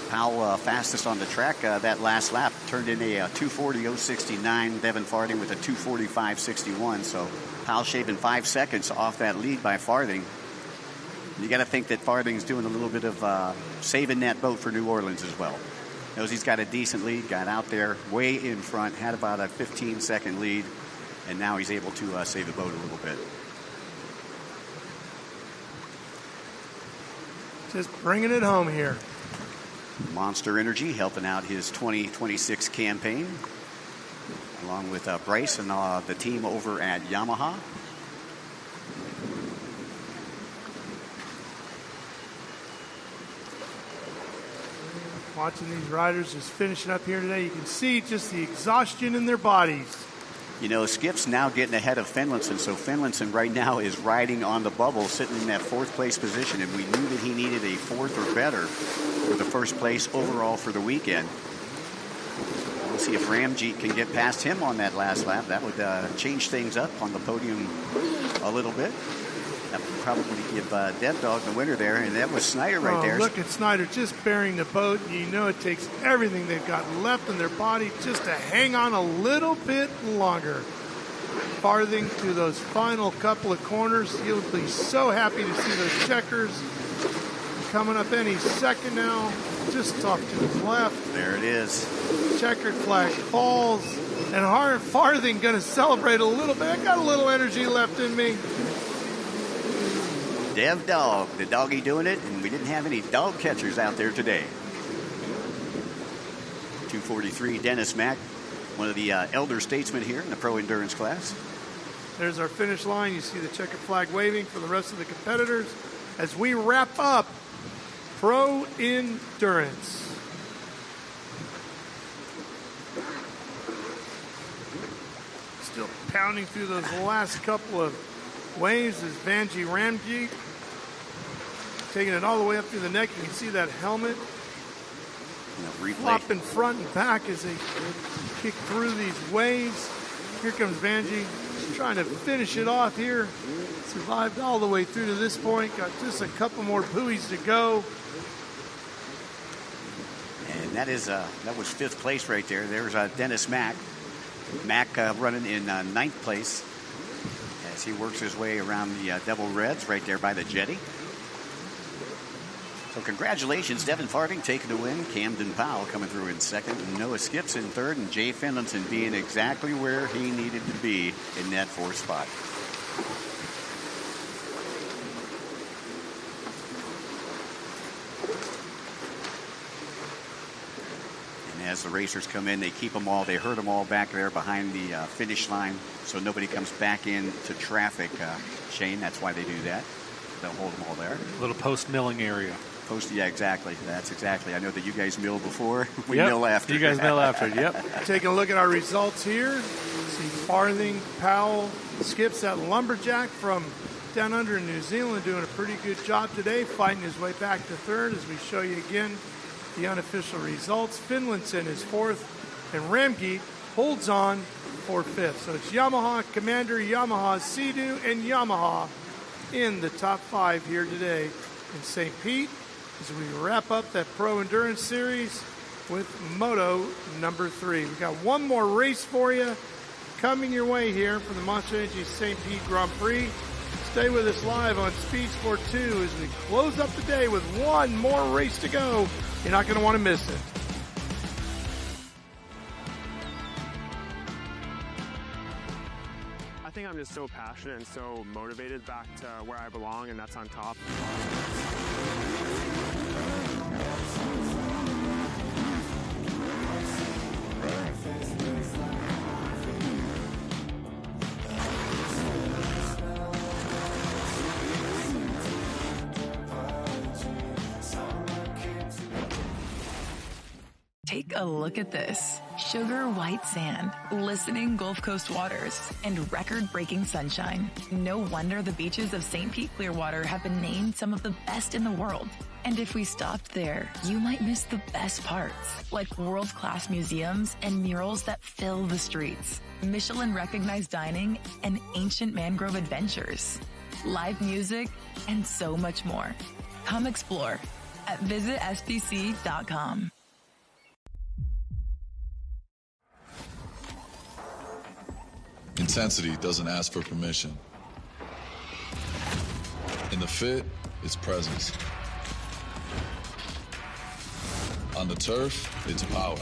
Powell fastest on the track that last lap, turned in a 2:40.069. Devin Farthing with a 2:45.61. So Powell shaving 5 seconds off that lead by Farthing. You got to think that Farthing's doing a little bit of saving that boat for New Orleans as well. Knows he's got a decent lead, got out there way in front, had about a 15-second lead, and now he's able to save the boat a little bit. Just bringing it home here. Monster Energy helping out his 2026 campaign, along with Bryce and the team over at Yamaha. Watching these riders just finishing up here today, you can see just the exhaustion in their bodies. You know, Skip's now getting ahead of Finlinson, so Finlinson right now is riding on the bubble, sitting in that 4th place position, and we knew that he needed a 4th or better for the 1st place overall for the weekend. We'll see if Ramjeet can get past him on that last lap. That would change things up on the podium a little bit. That would probably give Dev Dog the winner there, and that was Snyder right there. Look at Snyder just bearing the boat. You know it takes everything they've got left in their body just to hang on a little bit longer. Farthing to those final couple of corners. You'll be so happy to see those checkers coming up any second now. Just off to his left. There it is. Checkered flag falls. And Farthing going to celebrate a little bit. I got a little energy left in me. Dev Dog, the doggy doing it, and we didn't have any dog catchers out there today. 243, Dennis Mack, one of the elder statesmen here in the pro endurance class. There's our finish line. You see the checkered flag waving for the rest of the competitors as we wrap up pro endurance. Still pounding through those last couple of waves is Ramjeet taking it all the way up through the neck. You can see that helmet flopping front and back as they kick through these waves. Here comes Vanjie trying to finish it off here. Survived all the way through to this point. Got just a couple more buoys to go. And that was 5th place right there. There's Dennis Mack. Mack running in 9th place as he works his way around the Devil Reds right there by the jetty. So congratulations, Devin Farthing taking the win. Camden Powell coming through in 2nd. Noah Skips in 3rd. And Jay Finlinson being exactly where he needed to be in that 4th spot. And as the racers come in, they keep them all. They herd them all back there behind the finish line so nobody comes back into traffic. Shane, that's why they do that. They'll hold them all there. A little post-milling area. Yeah, exactly. That's exactly. I know that you guys mill before. We mill after. You guys mill after, yep. Taking a look at our results here. See Farthing, Powell, Skips, that lumberjack from down under in New Zealand doing a pretty good job today, fighting his way back to 3rd as we show you again the unofficial results. Finlinson is 4th, and Ramjeet holds on for 5th. So it's Yamaha, Commander, Yamaha, Sea-Doo, and Yamaha in the top 5 here today in St. Pete as we wrap up that Pro Endurance Series with Moto number 3. We've got one more race for you coming your way here from the Monster Energy St. Pete Grand Prix. Stay with us live on Speed Sport 2 as we close up the day with one more race to go. You're not going to want to miss it. I think I'm just so passionate and so motivated back to where I belong, and that's on top. Take a look at this. Sugar white sand, glistening Gulf Coast waters, and record-breaking sunshine. No wonder the beaches of St. Pete-Clearwater have been named some of the best in the world. And if we stopped there, you might miss the best parts, like world-class museums and murals that fill the streets, Michelin-recognized dining, and ancient mangrove adventures, live music, and so much more. Come explore at visitspc.com. Intensity doesn't ask for permission. In the fit, it's presence. On the turf, it's power.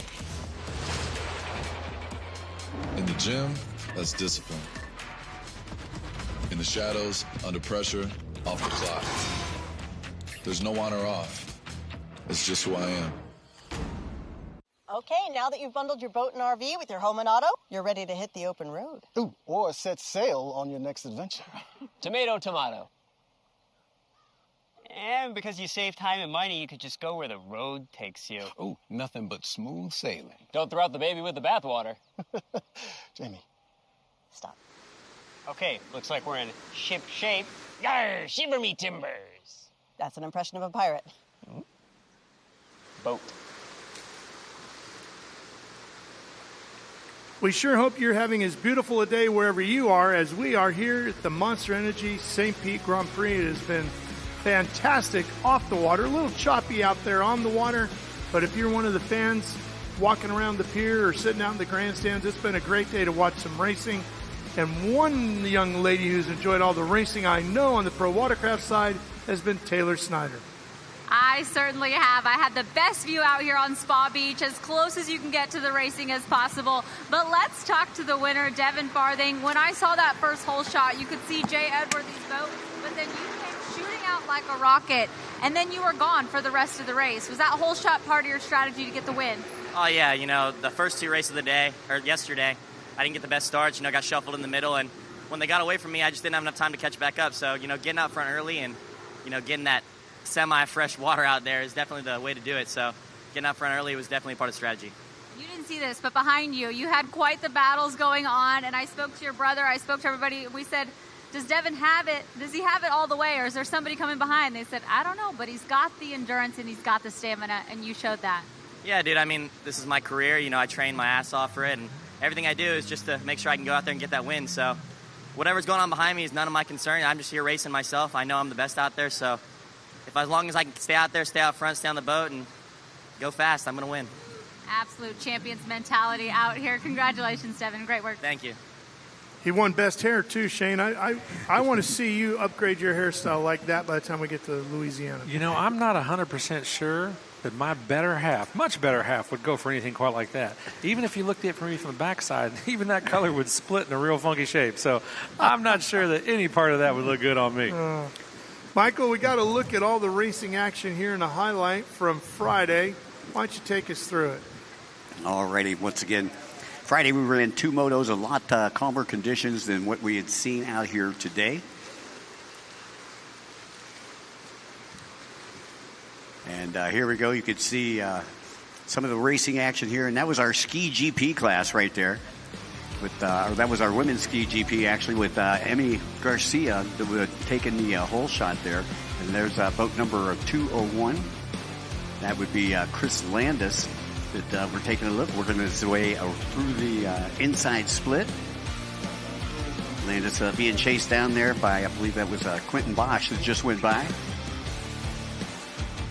In the gym, that's discipline. In the shadows, under pressure, off the clock. There's no on or off. It's just who I am. Okay, now that you've bundled your boat and RV with your home and auto, you're ready to hit the open road. Ooh, or set sail on your next adventure. Tomato, tomato. And because you save time and money, you could just go where the road takes you. Ooh, nothing but smooth sailing. Don't throw out the baby with the bathwater. Jamie. Stop. Okay, looks like we're in ship shape. Yarr, shiver me timbers. That's an impression of a pirate. Boat. We sure hope you're having as beautiful a day wherever you are as we are here at the Monster Energy St. Pete Grand Prix. It has been fantastic off the water, a little choppy out there on the water, but if you're one of the fans walking around the pier or sitting out in the grandstands, it's been a great day to watch some racing. And one young lady who's enjoyed all the racing I know on the pro watercraft side has been Taylor Snyder. I certainly have. I had the best view out here on Spa Beach, as close as you can get to the racing as possible. But let's talk to the winner, Devin Farthing. When I saw that first hole shot, you could see Jay Edworthy's boat, but then you came shooting out like a rocket, and then you were gone for the rest of the race. Was that hole shot part of your strategy to get the win? Oh, yeah. You know, the first two races of the day, or yesterday, I didn't get the best starts. You know, got shuffled in the middle, and when they got away from me, I just didn't have enough time to catch back up. So, you know, getting out front early and, you know, getting that semi-fresh water out there is definitely the way to do it. So getting out front early was definitely part of the strategy. You didn't see this, but behind you, you had quite the battles going on, and I spoke to your brother, I spoke to everybody. We said, does Devin have it? Does he have it all the way, or is there somebody coming behind? They said, I don't know, but he's got the endurance and he's got the stamina, and you showed that. Yeah, dude, I mean, this is my career. You know, I train my ass off for it, and everything I do is just to make sure I can go out there and get that win. So whatever's going on behind me is none of my concern. I'm just here racing myself. I know I'm the best out there, so as long as I can stay out there, stay out front, stay on the boat, and go fast, I'm going to win. Absolute champions mentality out here. Congratulations, Devin. Great work. Thank you. He won best hair, too, Shane. I want to see you upgrade your hairstyle like that by the time we get to Louisiana. You know, I'm not 100% sure that my better half, much better half, would go for anything quite like that. Even if you looked at it from me from the backside, even that color would split in a real funky shape. So I'm not sure that any part of that would look good on me. Michael, we got to look at all the racing action here in a highlight from Friday. Why don't you take us through it? All righty. Once again, Friday we ran two motos, a lot calmer conditions than what we had seen out here today. And here we go. You could see some of the racing action here, and that was our Ski GP class right there. Or that was our women's Ski GP, actually, with Emmy Garcia that was taking the hole shot there. And there's boat number 201. That would be Chris Landis that we're taking a look, working his way through the inside split. Landis being chased down there by, I believe that was Quentin Bosch that just went by.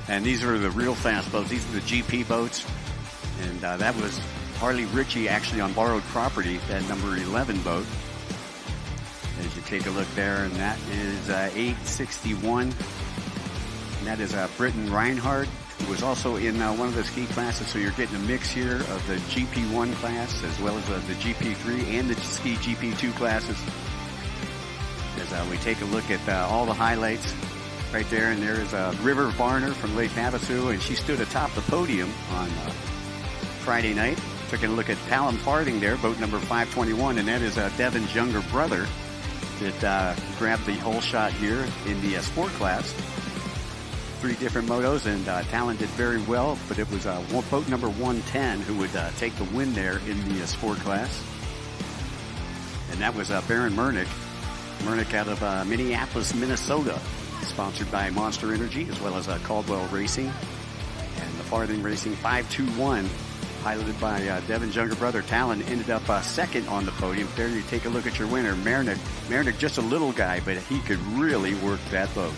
And these are the real fast boats. These are the GP boats. And that was Harley Ritchie actually on borrowed property, that number 11 boat. As you take a look there, and that is 861. And that is Britton Reinhardt, who was also in one of the ski classes. So you're getting a mix here of the GP1 class as well as the GP3 and the Ski GP2 classes. As we take a look at all the highlights right there, and there is River Varner from Lake Havasu, and she stood atop the podium on Friday night. Taking a look at Callum Farthing there, boat number 521, and that is Devin's younger brother that grabbed the whole shot here in the sport class. 3 different motos, and Talon did very well, but it was boat number 110 who would take the win there in the sport class. And that was Baron Mernick. Mernick out of Minneapolis, Minnesota, sponsored by Monster Energy as well as Caldwell Racing. And the Farthing Racing 521, piloted by Devin's younger brother Talon, ended up second on the podium. There you take a look at your winner, Mernick. Mernick, just a little guy, but he could really work that boat.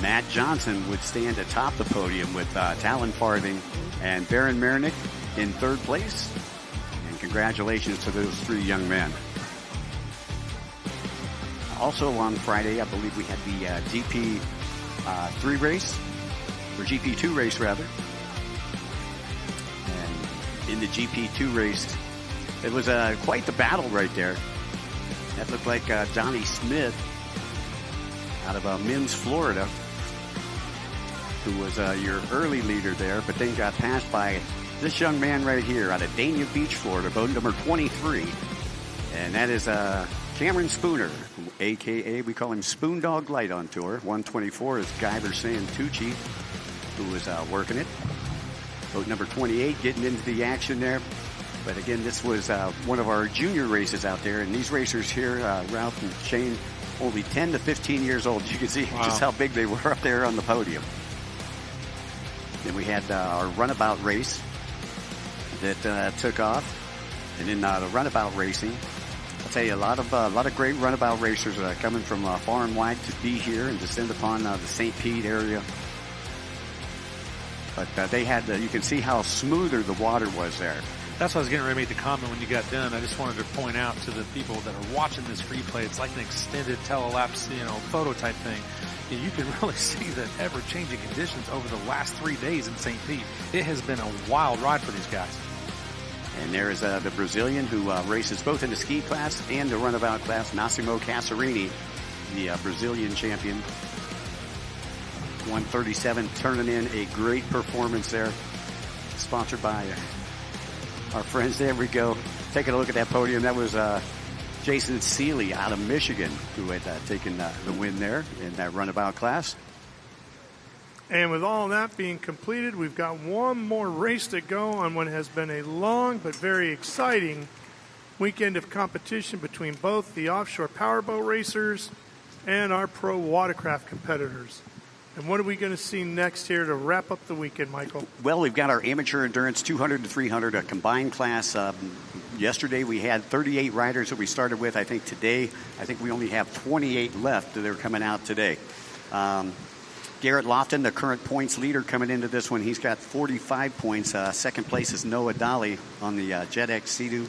Matt Johnson would stand atop the podium with Talon Farthing and Baron Mernick in 3rd place. And congratulations to those 3 young men. Also on Friday, I believe we had the GP3 race, or GP2 race rather. And in the GP2 race, it was quite the battle right there. That looked like Johnny Smith out of Mims, Florida, who was your early leader there, but then got passed by this young man right here out of Dania Beach, Florida, boat number 23. And that is Cameron Spooner, a.k.a. we call him Spoondog Light on tour. 124 is Guyver Santucci, who was working it. Boat number 28 getting into the action there. But again, this was one of our junior races out there. And these racers here, Ralph and Shane, only 10 to 15 years old. You can see just how big they were up there on the podium. Then we had our runabout race that took off. And in the runabout racing, I'll tell you, a lot of great runabout racers coming from far and wide to be here and descend upon the St. Pete area. But they had, you can see how smoother the water was there. That's what I was getting ready to make the comment when you got done. I just wanted to point out to the people that are watching this replay, it's like an extended telelapse, photo type thing. You can really see the ever-changing conditions over the last 3 days in St. Pete. It has been a wild ride for these guys. And there is the Brazilian who races both in the ski class and the runabout class, Massimo Casarini, the Brazilian champion. 137, turning in a great performance there. Sponsored by our friends. There we go. Taking a look at that podium. That was Jason Seeley out of Michigan who had taken the win there in that runabout class. And with all that being completed, we've got one more race to go on what has been a long but very exciting weekend of competition between both the offshore powerboat racers and our pro watercraft competitors. And what are we going to see next here to wrap up the weekend, Michael? Well, we've got our amateur endurance 200 to 300, a combined class. Yesterday we had 38 riders that we started with. I think today, we only have 28 left that are coming out today. Garrett Lofton, the current points leader coming into this one, he's got 45 points. Second place is Noah Dolly on the JetX Sea-Doo.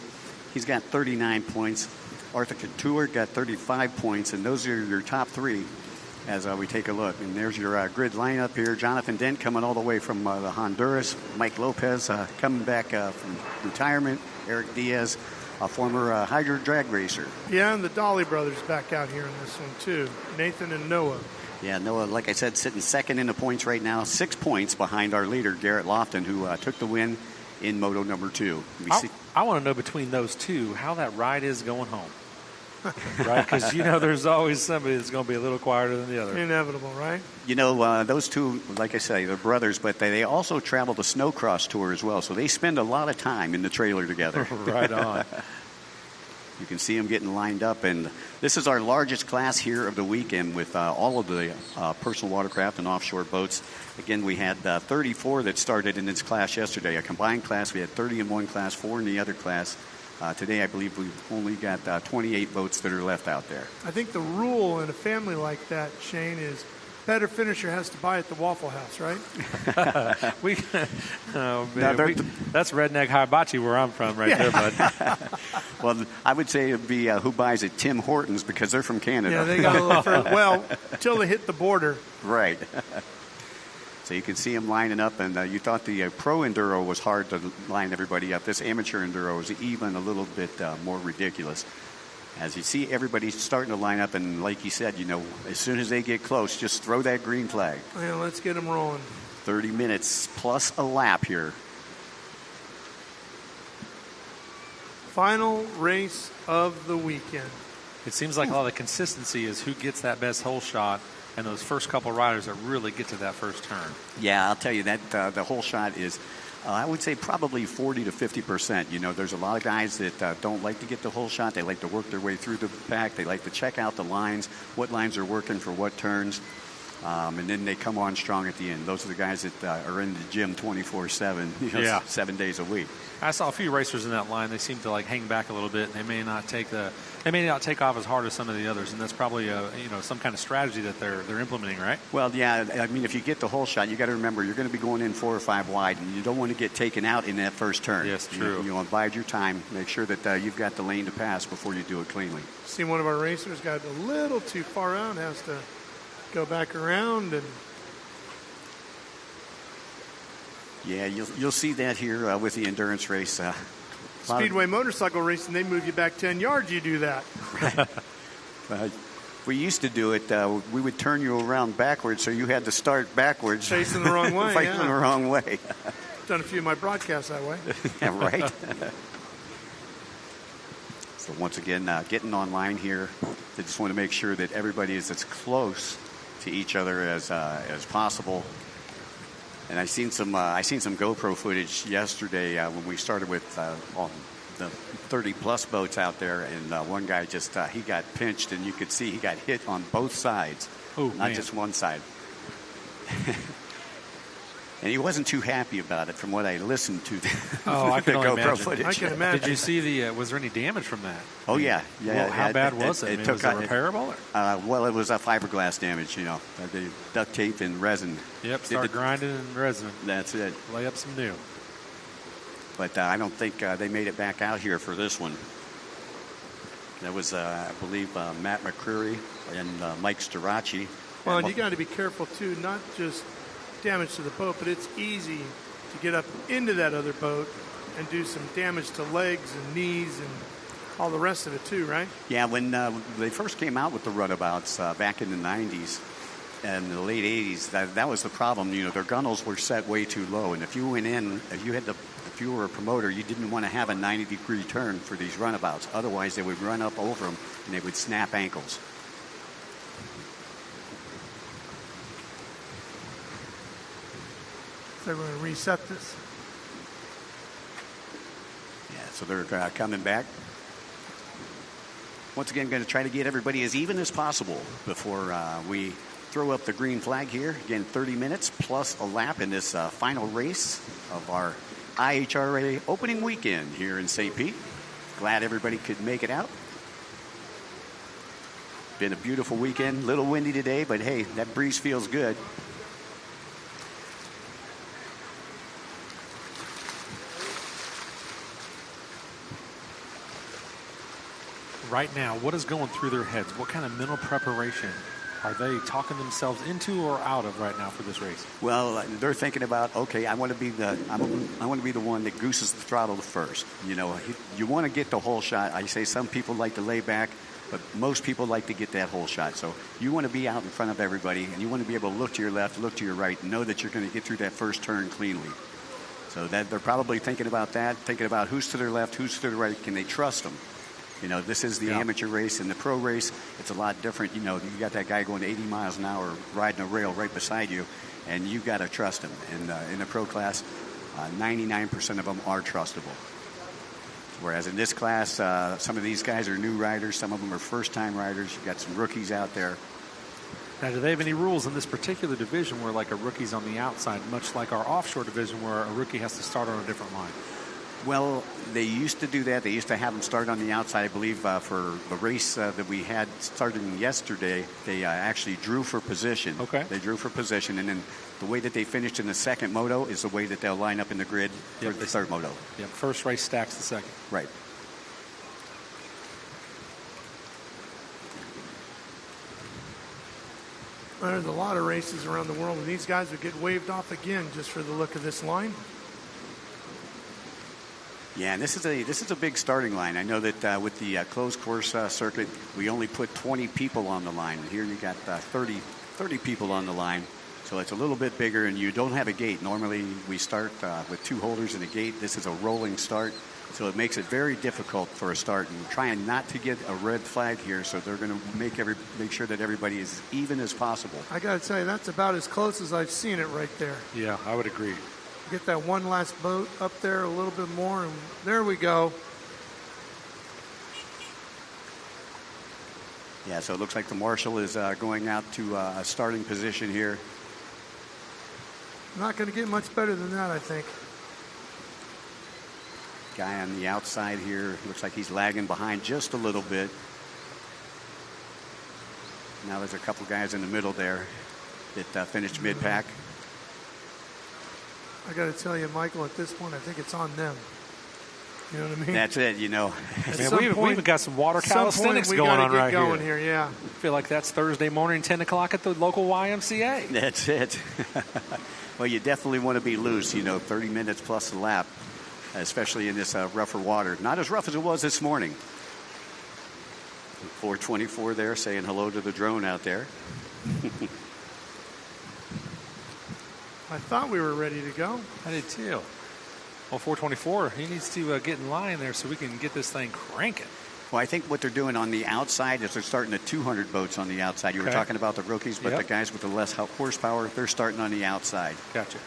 He's got 39 points. Arthur Couture got 35 points, and those are your top 3 as we take a look. And there's your grid lineup here. Jonathan Dent coming all the way from the Honduras. Mike Lopez coming back from retirement. Eric Diaz, a former Hydro drag racer. Yeah, and the Dolly brothers back out here in this one too. Nathan and Noah. Yeah, Noah, like I said, sitting second in the points right now. 6 points behind our leader, Garrett Lofton, who took the win in Moto number 2. I want to know between those two how that ride is going home. Right? Because, there's always somebody that's going to be a little quieter than the other. Inevitable, right? Those two, like I say, they're brothers, but they also travel the snowcross tour as well. So they spend a lot of time in the trailer together. Right on. You can see them getting lined up. And this is our largest class here of the weekend with all of the personal watercraft and offshore boats. Again, we had 34 that started in this class yesterday. A combined class, we had 30 in one class, 4 in the other class. Today, I believe we've only got 28 boats that are left out there. I think the rule in a family like that, Shane, is better finisher has to buy at the Waffle House, right? That's redneck hibachi where I'm from there, bud. Well, I would say it'd be who buys at Tim Hortons because they're from Canada. Yeah, they got a little further. Well, till they hit the border. Right. So you can see them lining up, and you thought the pro enduro was hard to line everybody up. This amateur enduro is even a little bit more ridiculous. As you see everybody starting to line up, and like you said, as soon as they get close, just throw that green flag. Yeah, let's get them rolling. 30 minutes plus a lap here. Final race of the weekend. It seems like a lot of the consistency is who gets that best hole shot, and those first couple riders that really get to that first turn. Yeah, I'll tell you that the hole shot is, I would say probably 40 to 50%. There's a lot of guys that don't like to get the hole shot. They like to work their way through the pack. They like to check out the lines, what lines are working for what turns. And then they come on strong at the end. Those are the guys that are in the gym 24/7, 7 days a week. I saw a few racers in that line. They seem to hang back a little bit. They may not take off as hard as some of the others, and that's probably some kind of strategy that they're implementing, right? Well, yeah. I mean, if you get the hole shot, you got to remember you're going to be going in 4 or 5 wide, and you don't want to get taken out in that first turn. Yes, true. You bide your time. Make sure that you've got the lane to pass before you do it cleanly. See, one of our racers got a little too far out and has to go back around and. Yeah, you'll see that here with the endurance race. Speedway motorcycle racing, they move you back 10 yards, you do that. We used to do it. We would turn you around backwards, so you had to start backwards. Facing the wrong way, Facing the wrong way. Done a few of my broadcasts that way. Yeah, right. So once again, getting online here, they just want to make sure that everybody is as close to each other as possible. And I seen some GoPro footage yesterday when we started with the 30-plus boats out there, and one guy he got pinched, and you could see he got hit on both sides, not just one side. And he wasn't too happy about it, from what I listened to. I can only GoPro imagine. footage. I can imagine. Did you see was there any damage from that? Oh yeah. Well, how bad was it? Was it repairable? Well, it was a fiberglass damage. The duct tape and resin. Yep. Start grinding and resin. That's it. Lay up some new. But I don't think they made it back out here for this one. That was, I believe, Matt McCreary and Mike Starachi. Well, and you got to be careful too, not just damage to the boat, but it's easy to get up into that other boat and do some damage to legs and knees and all the rest of it too, right? Yeah, when they first came out with the runabouts back in the 90s and the late 80s, that was the problem. Their gunnels were set way too low, and if you went in, if you were a promoter, you didn't want to have a 90-degree turn for these runabouts. Otherwise, they would run up over them and they would snap ankles. They're going to reset this. Yeah, so they're coming back. Once again, going to try to get everybody as even as possible before we throw up the green flag here. Again, 30 minutes plus a lap in this final race of our IHRA opening weekend here in St. Pete. Glad everybody could make it out. Been a beautiful weekend. A little windy today, but hey, that breeze feels good. Right now, what is going through their heads? What kind of mental preparation are they talking themselves into or out of right now for this race? Well, they're thinking about, okay, I want to be the one that gooses the throttle first. You want to get the whole shot. I say some people like to lay back, but most people like to get that whole shot. So you want to be out in front of everybody, and you want to be able to look to your left, look to your right, and know that you're going to get through that first turn cleanly. So that they're probably thinking about that, thinking about who's to their left, who's to the right. Can they trust them? This is the amateur race. And the pro race, it's a lot different. You got that guy going 80 miles an hour riding a rail right beside you, and you got to trust him. And in the pro class, 99% of them are trustable. Whereas in this class, some of these guys are new riders. Some of them are first-time riders. You've got some rookies out there. Now, do they have any rules in this particular division where, like, a rookie's on the outside, much like our offshore division where a rookie has to start on a different line? Well, they used to do that. They used to have them start on the outside. I believe for the race that we had starting yesterday, they actually drew for position. Okay. They drew for position, and then the way that they finished in the second moto is the way that they'll line up in the grid for the third moto. Yep, first race stacks the second. Right. There's a lot of races around the world, and these guys would get waved off again just for the look of this line. Yeah, and this is a big starting line. I know that with the closed course circuit, we only put 20 people on the line. Here you got 30 people on the line, so it's a little bit bigger, and you don't have a gate. Normally we start with 2 holders and a gate. This is a rolling start, so it makes it very difficult for a start. And trying not to get a red flag here, so they're going to make sure that everybody is as even as possible. I got to tell you, that's about as close as I've seen it right there. Yeah, I would agree. Get that one last boat up there a little bit more, and there we go. Yeah, so it looks like the marshal is going out to a starting position here. Not going to get much better than that, I think. Guy on the outside here looks like he's lagging behind just a little bit. Now there's a couple guys in the middle there that finished mid-pack. I got to tell you, Michael, at this point, I think it's on them. You know what I mean? That's it, you know. We even got some water calisthenics going on right here. Yeah. I feel like that's Thursday morning, 10 o'clock at the local YMCA. That's it. Well, you definitely want to be loose, 30 minutes plus a lap, especially in this rougher water. Not as rough as it was this morning. 424 there, saying hello to the drone out there. I thought we were ready to go. I did too. Well, 424, he needs to get in line there so we can get this thing cranking. Well, I think what they're doing on the outside is they're starting at 200 boats on the outside. You were talking about the rookies, but the guys with the less horsepower, they're starting on the outside. Gotcha.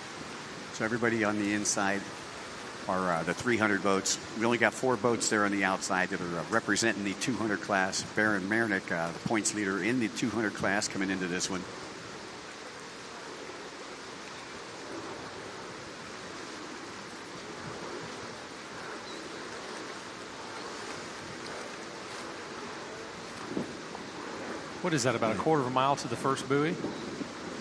So everybody on the inside are the 300 boats. We only got 4 boats there on the outside that are representing the 200 class. Baron Marinick, the points leader in the 200 class, coming into this one. What is that, about a quarter of a mile to the first buoy?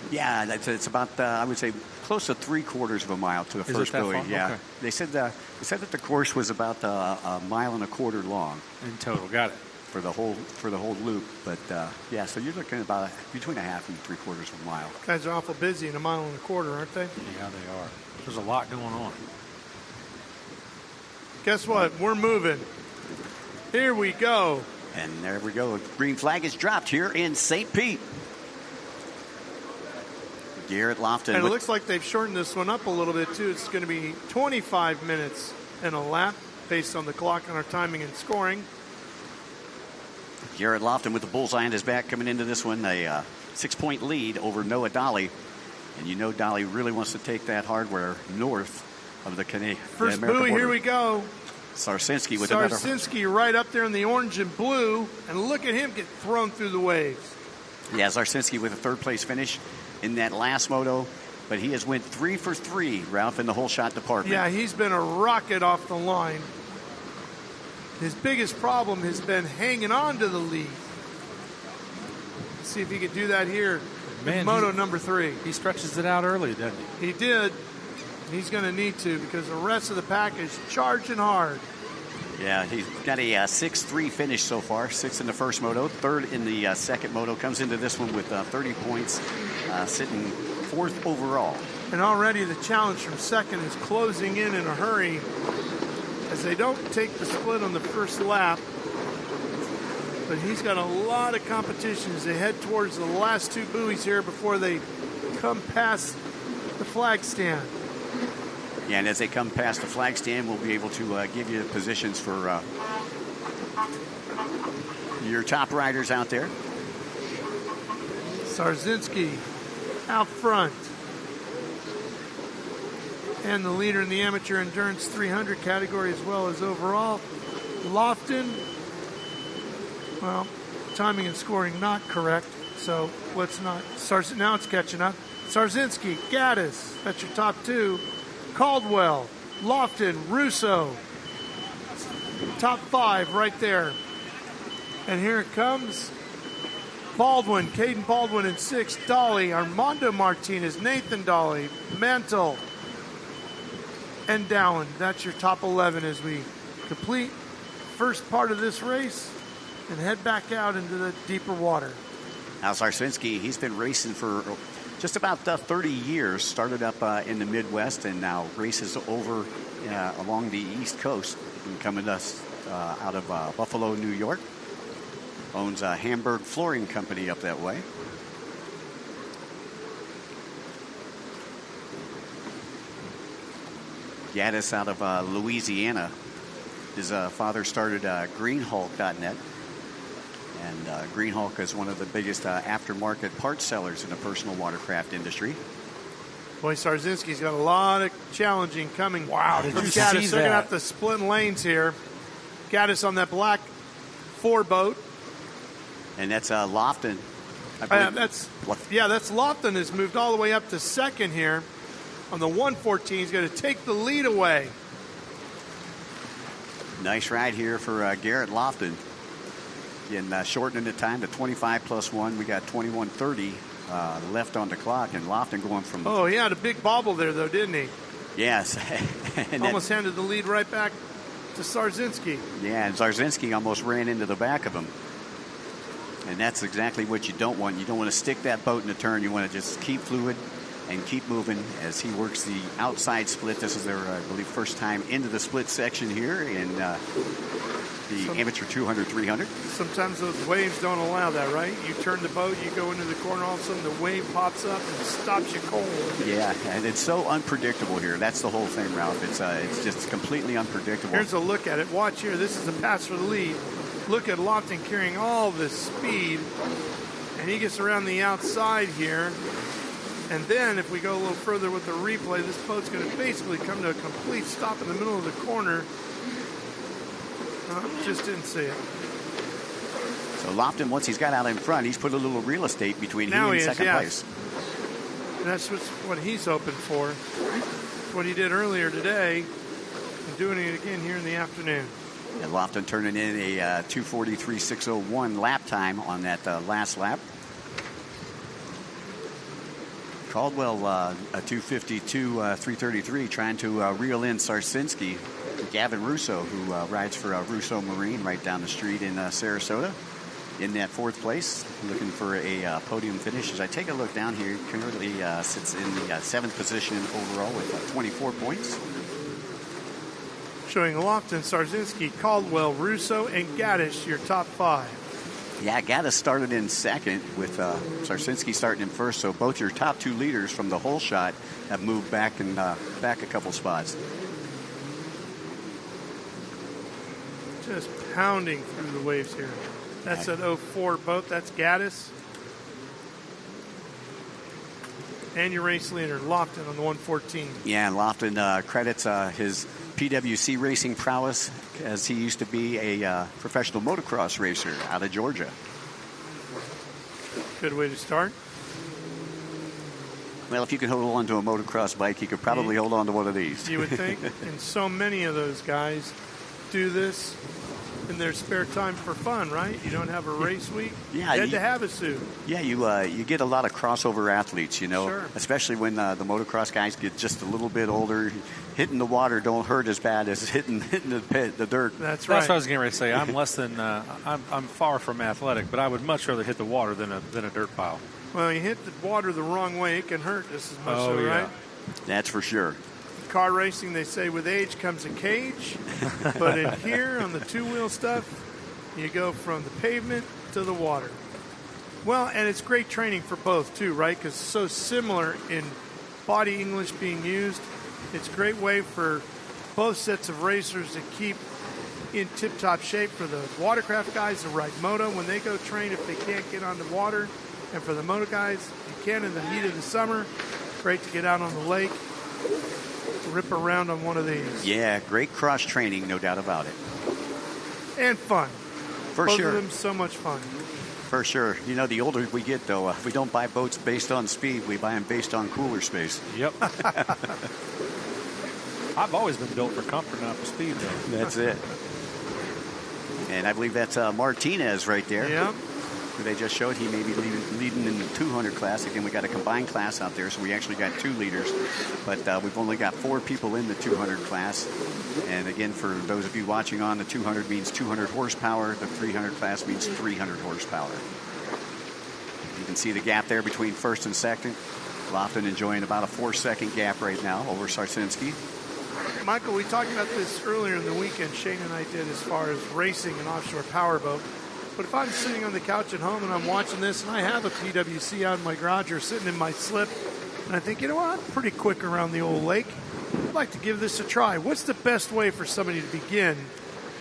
Yeah, it's about, I would say, close to 3/4 of a mile to the first buoy. Far? Yeah, okay. They said that the course was about a mile and a quarter long in total. Got it. For the whole loop. But yeah, so you're looking about between a half and 3/4 of a mile. Guys are awful busy in a mile and a quarter, aren't they? Yeah, they are. There's a lot going on. Guess what? We're moving. Here we go. And there we go. Green flag is dropped here in St. Pete. Garrett Lofton. And it looks like they've shortened this one up a little bit, too. It's going to be 25 minutes and a lap based on the clock and our timing and scoring. Garrett Lofton with the bullseye on his back coming into this one. A 6-point lead over Noah Dolly. And Dolly really wants to take that hardware north of the Canadian. First buoy, here we go. Sarsinski with Sarsinski right up there in the orange and blue, and look at him get thrown through the waves. Yeah, Sarsinski with a 3rd place finish in that last moto, but he has went 3 for 3, Ralph, in the whole shot department. Yeah, he's been a rocket off the line. His biggest problem has been hanging on to the lead. Let's see if he could do that here. Man, moto number 3. He stretches it out early, doesn't he? He did. He's going to need to, because the rest of the pack is charging hard. Yeah, he's got a 6-3 finish so far. 6th in the first moto, 3rd in the second moto. Comes into this one with 30 points, sitting 4th overall. And already the challenge from second is closing in a hurry, as they don't take the split on the first lap. But he's got a lot of competition as they head towards the last 2 buoys here before they come past the flag stand. Yeah, and as they come past the flag stand, we'll be able to give you positions for your top riders out there. Sarsinski out front. And the leader in the amateur endurance 300 category as well as overall. Lofton, well, timing and scoring not correct, so let's not. Now it's catching up. Sarsinski, Gaddis, that's your top 2. Caldwell, Lofton, Russo. Top 5 right there. And here it comes. Baldwin, Caden Baldwin in 6th. Dolly, Armando Martinez, Nathan Dolly, Mantle, and Dowan. That's your top 11 as we complete first part of this race and head back out into the deeper water. Now, Sarsinski, he's been racing for just about 30 years. Started up in the Midwest and now races over along the East Coast. And coming to us out of Buffalo, New York. Owns a Hamburg Flooring Company up that way. Gaddis out of Louisiana. His father started greenhulk.net. And Greenhulk is one of the biggest aftermarket parts sellers in the personal watercraft industry. Boy, Sarzinski's got a lot of challenging coming. Wow, did you see Gaddis. that? They're going to have to split lanes here. Gaddis on that black 4 boat. And that's Lofton. That's Lofton has moved all the way up to 2nd here. On the 114, he's going to take the lead away. Nice ride here for Garrett Lofton. Again, shortening the time to 25 plus 1. We got 21:30 left on the clock, and Lofton going from... Oh, he had a big bobble there, though, didn't he? Yes. Almost handed the lead right back to Sarzinski. Yeah, and Sarzinski almost ran into the back of him. And that's exactly what you don't want. You don't want to stick that boat in a turn. You want to just keep fluid and keep moving as he works the outside split. This is their, I believe, first time into the split section here in the amateur 200-300. Sometimes those waves don't allow that, right? You turn the boat, you go into the corner, all of a sudden the wave pops up and stops you cold. Yeah, and it's so unpredictable here. That's the whole thing, Ralph. It's just completely unpredictable. Here's a look at it. Watch here. This is a pass for the lead. Look at Lofton carrying all this speed, and he gets around the outside here. And then if we go a little further with the replay, this boat's going to basically come to a complete stop in the middle of the corner. Just didn't see it. So Lofton, once he's got out in front, he's put a little real estate between him and second place. And that's what he's hoping for. That's what he did earlier today, and doing it again here in the afternoon. And Lofton turning in a 2:43.601 lap time on that last lap. Caldwell a 2:52.333, trying to reel in Sarsinski. Gavin Russo, who rides for Russo Marine right down the street in Sarasota, in that 4th place, looking for a podium finish. As I take a look down here, currently sits in the 7th position overall with 24 points. Showing Lofton, Sarzinski, Caldwell, Russo, and Gaddis, your top 5. Yeah, Gaddis started in 2nd with Sarsinski starting in 1st. So both your top 2 leaders from the whole shot have moved back and back a couple spots. Just pounding through the waves here. That's an 04 boat. That's Gaddis. And your race leader, Lofton, on the 114. Yeah, and Lofton credits his PWC racing prowess as he used to be a professional motocross racer out of Georgia. Good way to start. Well, if you can hold on to a motocross bike, you could probably hold on to one of these. You would think. And so many of those guys do this in their spare time for fun, right? You don't have a race week. Yeah, you had to have a suit. Yeah, you get a lot of crossover athletes, you know, Sure. especially when the motocross guys get just a little bit older. Hitting the water don't hurt as bad as hitting the dirt. That's right. That's what I was getting ready to say. I'm less than I'm far from athletic, but I would much rather hit the water than a dirt pile. Well, you hit the water the wrong way, it can hurt just as much, right? That's for sure. Car racing, they say with age comes a cage, but in here on the 2-wheel stuff, you go from the pavement to the water. Well, and it's great training for both too, right? Because it's so similar in body English being used. It's a great way for both sets of racers to keep in tip-top shape. For the watercraft guys to ride moto when they go train if they can't get on the water, and for the moto guys, if you can in the heat of the summer, great to get out on the lake, rip around on one of these. Yeah, great cross training, no doubt about it. And fun. For Both sure. of them so much fun. For sure. You know, the older we get, though, we don't buy boats based on speed. We buy them based on cooler space. Yep. I've always been built for comfort, not for speed, though. That's it. And I believe that's Martinez right there. Yeah. Who they just showed. He may be leading in the 200 class. Again, we got a combined class out there, so we actually got 2 leaders. But we've only got 4 people in the 200 class. And again, for those of you watching on, the 200 means 200 horsepower. The 300 class means 300 horsepower. You can see the gap there between first and second. Lofton enjoying about a 4-second gap right now over Sarsinski. Michael, we talked about this earlier in the weekend, Shane and I did, as far as racing an offshore powerboat. But if I'm sitting on the couch at home and I'm watching this and I have a PWC out in my garage or sitting in my slip, and I think, you know what, I'm pretty quick around the old lake. I'd like to give this a try. What's the best way for somebody to begin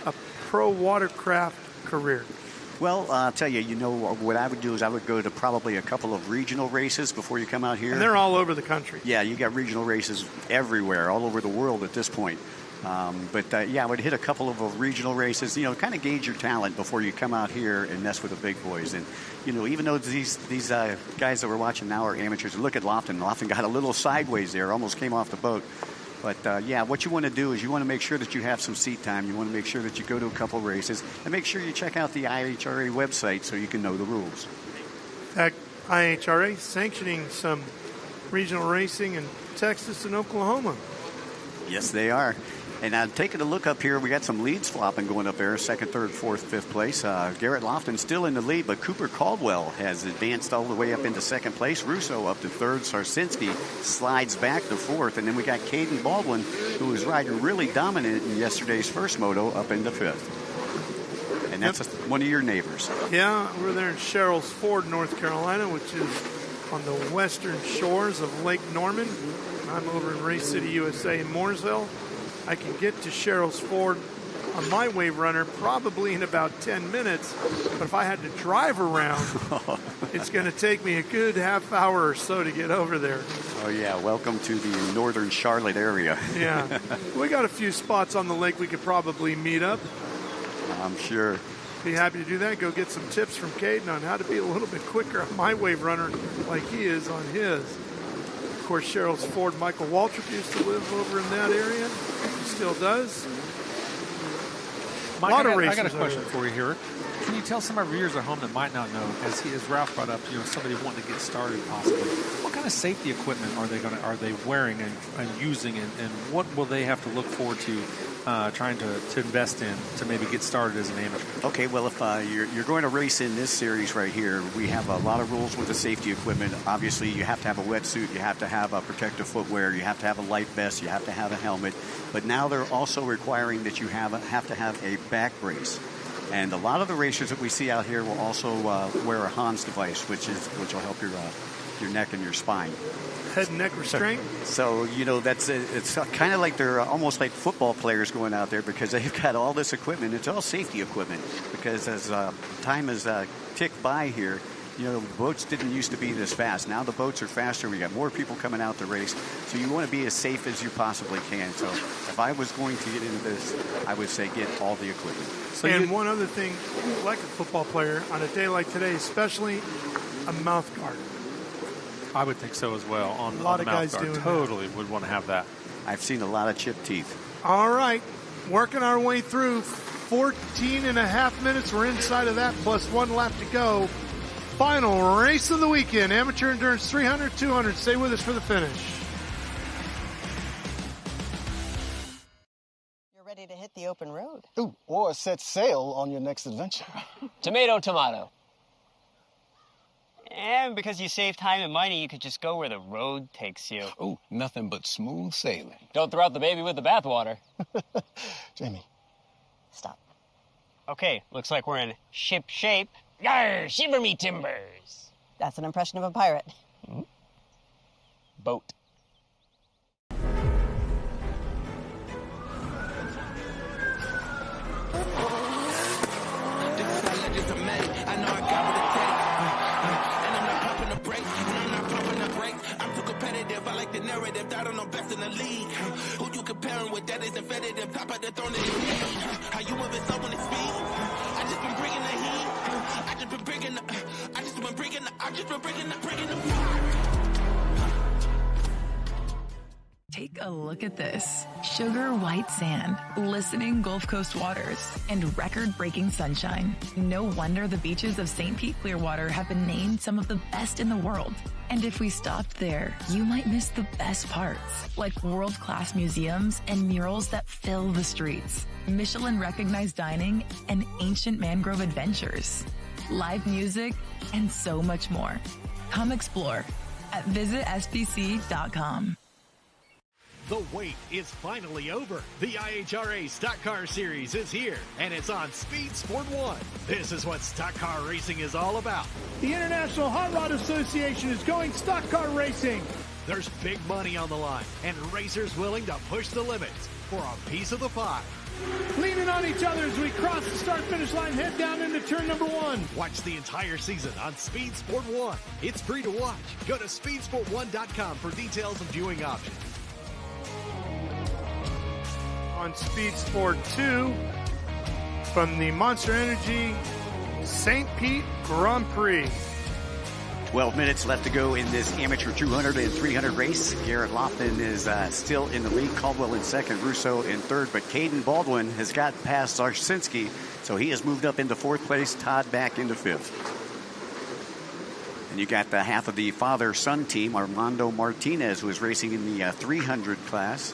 a pro watercraft career? Well, I'll tell you, what I would do is I would go to probably a couple of regional races before you come out here. And they're all over the country. Yeah, you got regional races everywhere, all over the world at this point. I would hit a couple of regional races, kind of gauge your talent before you come out here and mess with the big boys. And, even though these guys that we're watching now are amateurs, look at Lofton. Lofton got a little sideways there, almost came off the boat. But, what you want to do is you want to make sure that you have some seat time. You want to make sure that you go to a couple races and make sure you check out the IHRA website so you can know the rules. In fact, IHRA sanctioning some regional racing in Texas and Oklahoma. Yes, they are. And taking a look up here, we got some leads flopping going up there, 2nd, 3rd, 4th, 5th place. Garrett Lofton still in the lead, but Cooper Caldwell has advanced all the way up into 2nd place. Russo up to 3rd. Sarsinski slides back to 4th. And then we got Caden Baldwin, who was riding really dominant in yesterday's first moto, up into 5th. And that's one of your neighbors. Yeah, we're there in Sherrills Ford, North Carolina, which is on the western shores of Lake Norman. I'm over in Race City, USA in Mooresville. I can get to Sherrills Ford on my wave runner probably in about 10 minutes. But if I had to drive around, it's going to take me a good half hour or so to get over there. Oh, yeah. Welcome to the northern Charlotte area. Yeah. We got a few spots on the lake we could probably meet up. I'm sure. Be happy to do that. Go get some tips from Caden on how to be a little bit quicker on my wave runner like he is on his. Of course, Sherrills Ford, Michael Waltrip used to live over in that area. He still does. Mike, I got a question for you here. Can you tell some of our viewers at home that might not know, as Ralph brought up, somebody wanting to get started possibly, what kind of safety equipment are they wearing and using, and what will they have to look forward to trying to invest in to maybe get started as an amateur? Okay, well, if you're going to race in this series right here, we have a lot of rules with the safety equipment. Obviously, you have to have a wetsuit, you have to have a protective footwear, you have to have a life vest, you have to have a helmet. But now they're also requiring that you have to have a back brace. And a lot of the racers that we see out here will also wear a Hans device, which will help your neck and your spine. Head and neck restraint. So it's kind of like they're almost like football players going out there because they've got all this equipment. It's all safety equipment because as time has ticked by here, boats didn't used to be this fast. Now the boats are faster. We got more people coming out to race. So you want to be as safe as you possibly can. So if I was going to get into this, I would say get all the equipment. One other thing, like a football player, on a day like today, especially a mouth guard. I would think so as well. A lot of guys doing that. Totally would want to have that. I've seen a lot of chipped teeth. All right. Working our way through 14 and a half minutes. We're inside of that, plus 1 lap to go. Final race of the weekend, Amateur Endurance 300, 200. Stay with us for the finish. You're ready to hit the open road. Ooh, or set sail on your next adventure. Tomato, tomato. And because you save time and money, you could just go where the road takes you. Ooh, nothing but smooth sailing. Don't throw out the baby with the bathwater. Jamie. Stop. Okay, looks like we're in ship shape. Yarr, shiver me timbers. That's an impression of a pirate. Mm-hmm. Boat. I like the narrative, I don't know best in the league. Who you comparing with that is infinitive, top of the throne in the league. How you moving slow on the speed? I just been bringing the heat. I just been bringing the fire. Take a look at this. Sugar white sand, glistening Gulf Coast waters, and record-breaking sunshine. No wonder the beaches of St. Pete-Clearwater have been named some of the best in the world. And if we stopped there, you might miss the best parts, like world-class museums and murals that fill the streets, Michelin-recognized dining, and ancient mangrove adventures, live music, and so much more. Come explore at visitspc.com. The wait is finally over. The IHRA Stock Car Series is here, and it's on Speed Sport 1. This is what stock car racing is all about. The International Hot Rod Association is going stock car racing. There's big money on the line, and racers willing to push the limits for a piece of the pie. Leaning on each other as we cross the start-finish line, head down into turn number 1. Watch the entire season on Speed Sport 1. It's free to watch. Go to speedsport1.com for details and viewing options. On Speed Sport 2 from the Monster Energy St. Pete Grand Prix. 12 minutes left to go in this amateur 200 and 300 race. Garrett Lofton is still in the lead. Caldwell in second, Russo in third. But Caden Baldwin has got past Zarsinski, so he has moved up into fourth place. Todd back into fifth. And you got the half of the father-son team. Armando Martinez, who is racing in the 300 class,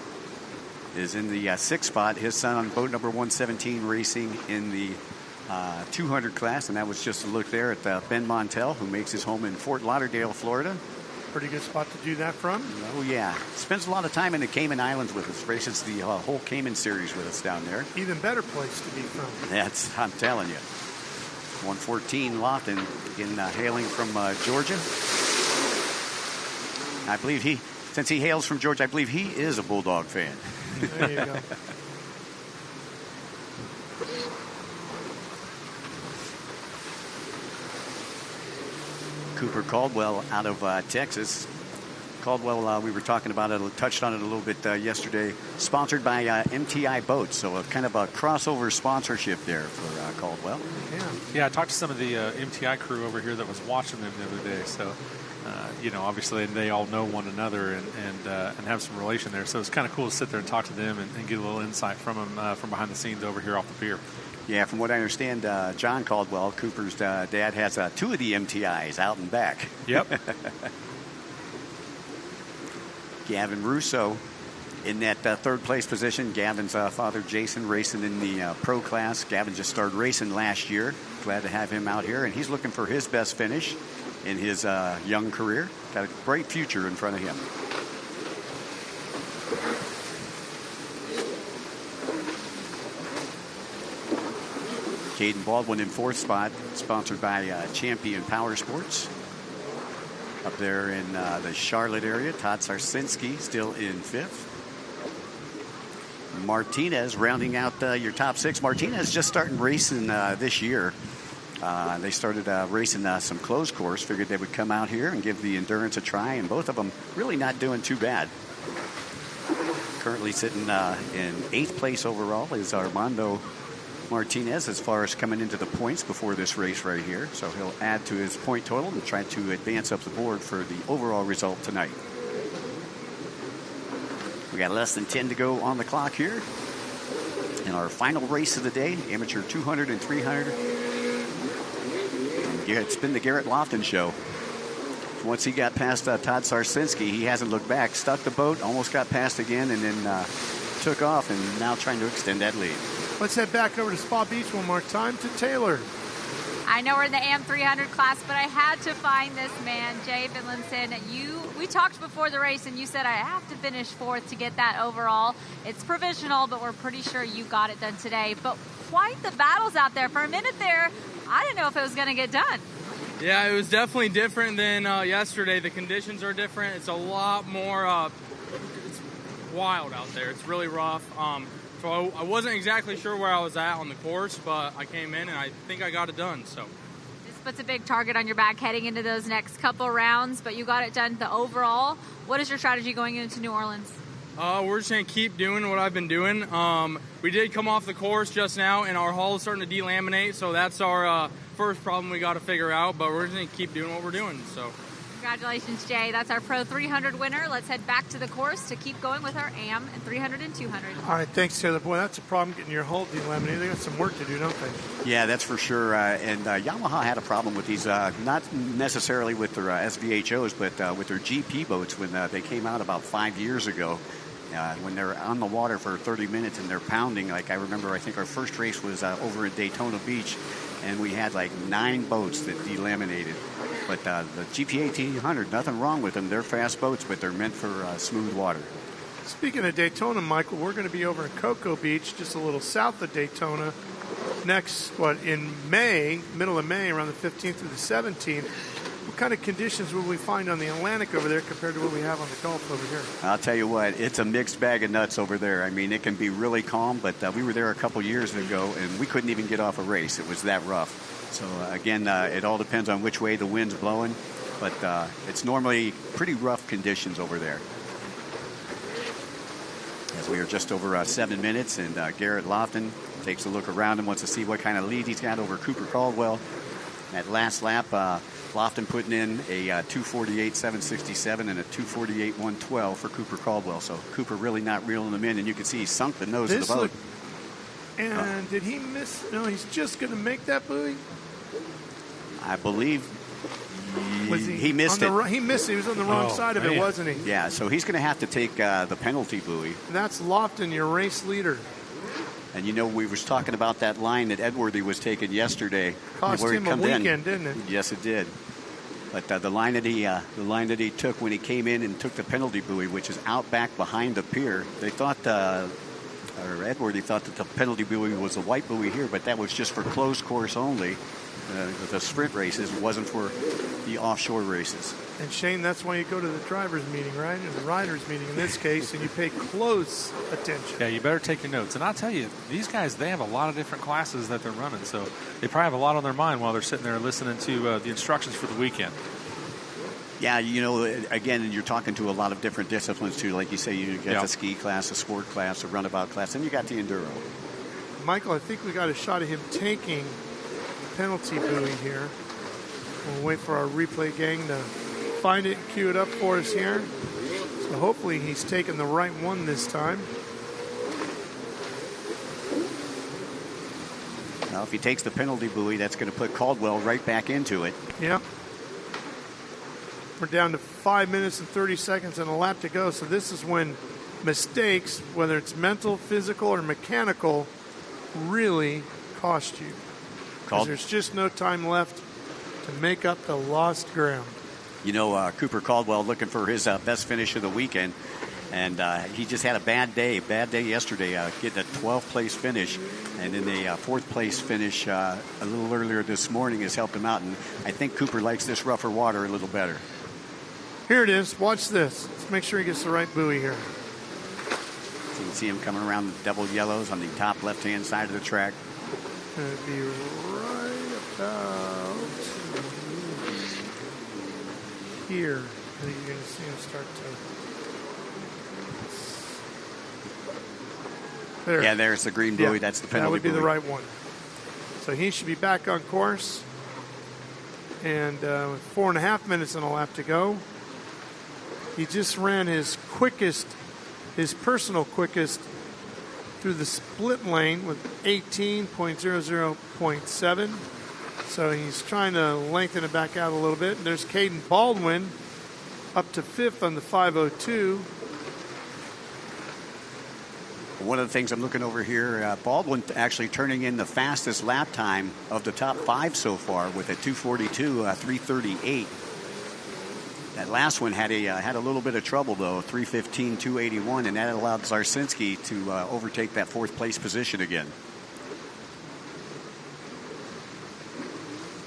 is in the sixth spot. His son on boat number 117 racing in the 200 class, and that was just a look there at Ben Montel, who makes his home in Fort Lauderdale, Florida. Pretty good spot to do that from. Oh, yeah. Spends a lot of time in the Cayman Islands with us. Races the whole Cayman series with us down there. Even better place to be from. That's, I'm telling you. 114 Lofton in hailing from Georgia. I believe since he hails from Georgia, I believe he is a Bulldog fan. There you go. Cooper Caldwell out of Texas. Caldwell, we were talking about it, touched on it a little bit yesterday. Sponsored by MTI Boats, so a kind of a crossover sponsorship there for Caldwell. Yeah, I talked to some of the MTI crew over here that was watching them the other day. So, obviously they all know one another and have some relation there. So it's kind of cool to sit there and talk to them and get a little insight from them from behind the scenes over here off the pier. Yeah, from what I understand, John Caldwell, Cooper's dad, has two of the MTIs out and back. Yep. Gavin Russo in that third place position. Gavin's father, Jason, racing in the pro class. Gavin just started racing last year. Glad to have him out here, and he's looking for his best finish in his young career. Got a great future in front of him. Caden Baldwin in fourth spot, sponsored by Champion Power Sports. Up there in the Charlotte area, Todd Zarsinski still in fifth. Martinez rounding out your top six. Martinez just starting racing this year. They started racing some closed course. Figured they would come out here and give the endurance a try, and both of them really not doing too bad. Currently sitting in eighth place overall is Armando Martinez as far as coming into the points before this race right here. So he'll add to his point total and try to advance up the board for the overall result tonight. We got less than 10 to go on the clock here in our final race of the day, amateur 200 and 300. Yeah, it's been the Garrett Lofton show. Once he got past Todd Zarsinski, he hasn't looked back. Stuck the boat, almost got past again, and then took off, and now trying to extend that lead. Let's head back over to Spa Beach one more time to Taylor. I know we're in the AM 300 class, but I had to find this man, Jay Finlinson. We talked before the race, and you said I have to finish fourth to get that overall. It's provisional, but we're pretty sure you got it done today. But quite the battles out there. For a minute there, I didn't know if it was going to get done. Yeah, it was definitely different than yesterday. The conditions are different. It's a lot more it's wild out there. It's really rough. So I wasn't exactly sure where I was at on the course, but I came in and I think I got it done. So this puts a big target on your back heading into those next couple rounds, but you got it done the overall. What is your strategy going into New Orleans? We're just going to keep doing what I've been doing. We did come off the course just now, and our hull is starting to delaminate, so that's our first problem we got to figure out, but we're just going to keep doing what we're doing. So Congratulations, Jay. That's our Pro 300 winner. Let's head back to the course to keep going with our AM and 300 and 200. All right, thanks, Taylor. Boy, that's a problem getting your hull delaminated. They got some work to do, don't they? Yeah, that's for sure. And Yamaha had a problem with these, not necessarily with their SVHOs, but with their GP boats when they came out about 5 years ago. When they're on the water for 30 minutes and they're pounding, like I remember, I think our first race was over at Daytona Beach, and we had like 9 boats that delaminated. But the GP1800, nothing wrong with them. They're fast boats, but they're meant for smooth water. Speaking of Daytona, Michael, we're going to be over in Cocoa Beach, just a little south of Daytona, in May, middle of May, around the 15th through the 17th. What kind of conditions will we find on the Atlantic over there compared to what we have on the Gulf over here? I'll tell you what, it's a mixed bag of nuts over there. I mean, it can be really calm, but we were there a couple years ago, and we couldn't even get off a race. It was that rough. So, again, it all depends on which way the wind's blowing, but it's normally pretty rough conditions over there. As we are just over 7 minutes, and Garrett Lofton takes a look around and wants to see what kind of lead he's got over Cooper Caldwell. That last lap, Lofton putting in a 248.767 and a 248.112 for Cooper Caldwell. So Cooper really not reeling them in, and you can see he sunk the nose of the boat. And did he miss? No, he's just going to make that buoy? I believe he missed it. He missed it. He was on the wrong side of it, wasn't he? Yeah, so he's going to have to take the penalty buoy. That's Lofton, your race leader. And, you know, we was talking about that line that Edworthy was taking yesterday. Cost him a weekend, didn't it? Yes, it did. But the line that he took when he came in and took the penalty buoy, which is out back behind the pier, they thought, or Edworthy thought that the penalty buoy was a white buoy here, but that was just for closed course only. The sprint races wasn't for the offshore races. And Shane, that's why you go to the driver's meeting, right? Or the rider's meeting in this case, and you pay close attention. Yeah, you better take your notes. And I'll tell you, these guys, they have a lot of different classes that they're running, so they probably have a lot on their mind while they're sitting there listening to the instructions for the weekend. Yeah, you know, again, you're talking to a lot of different disciplines, too. Like you say, you got the ski class, a sport class, a runabout class, and you got the enduro. Michael, I think we got a shot of him taking the penalty buoy here. We'll wait for our replay gang to find it and cue it up for us here. So hopefully he's taking the right one this time. Now, if he takes the penalty buoy, that's going to put Caldwell right back into it. Yeah. We're down to 5 minutes and 30 seconds and a lap to go. So this is when mistakes, whether it's mental, physical, or mechanical, really cost you. Because there's just no time left to make up the lost ground. You know, Cooper Caldwell looking for his best finish of the weekend. And he just had a bad day yesterday, getting a 12th place finish. And then the 4th place finish a little earlier this morning has helped him out. And I think Cooper likes this rougher water a little better. Here it is. Watch this. Let's make sure he gets the right buoy here. So you can see him coming around the double yellows on the top left-hand side of the track. Going to be right about here. I think you're going to see him start to... There. Yeah, there's the green buoy. That's the penalty buoy. That would be the right one. So he should be back on course. And with 4.5 minutes and a lap to go, he just ran his personal quickest through the split lane with 18.00.7. So he's trying to lengthen it back out a little bit. And there's Caden Baldwin up to 5th on the 5:02. One of the things I'm looking over here, Baldwin actually turning in the fastest lap time of the top 5 so far with a 2:42.338. That last one had a little bit of trouble though, 3:15.281, and that allowed Zarsinski to overtake that 4th place position again.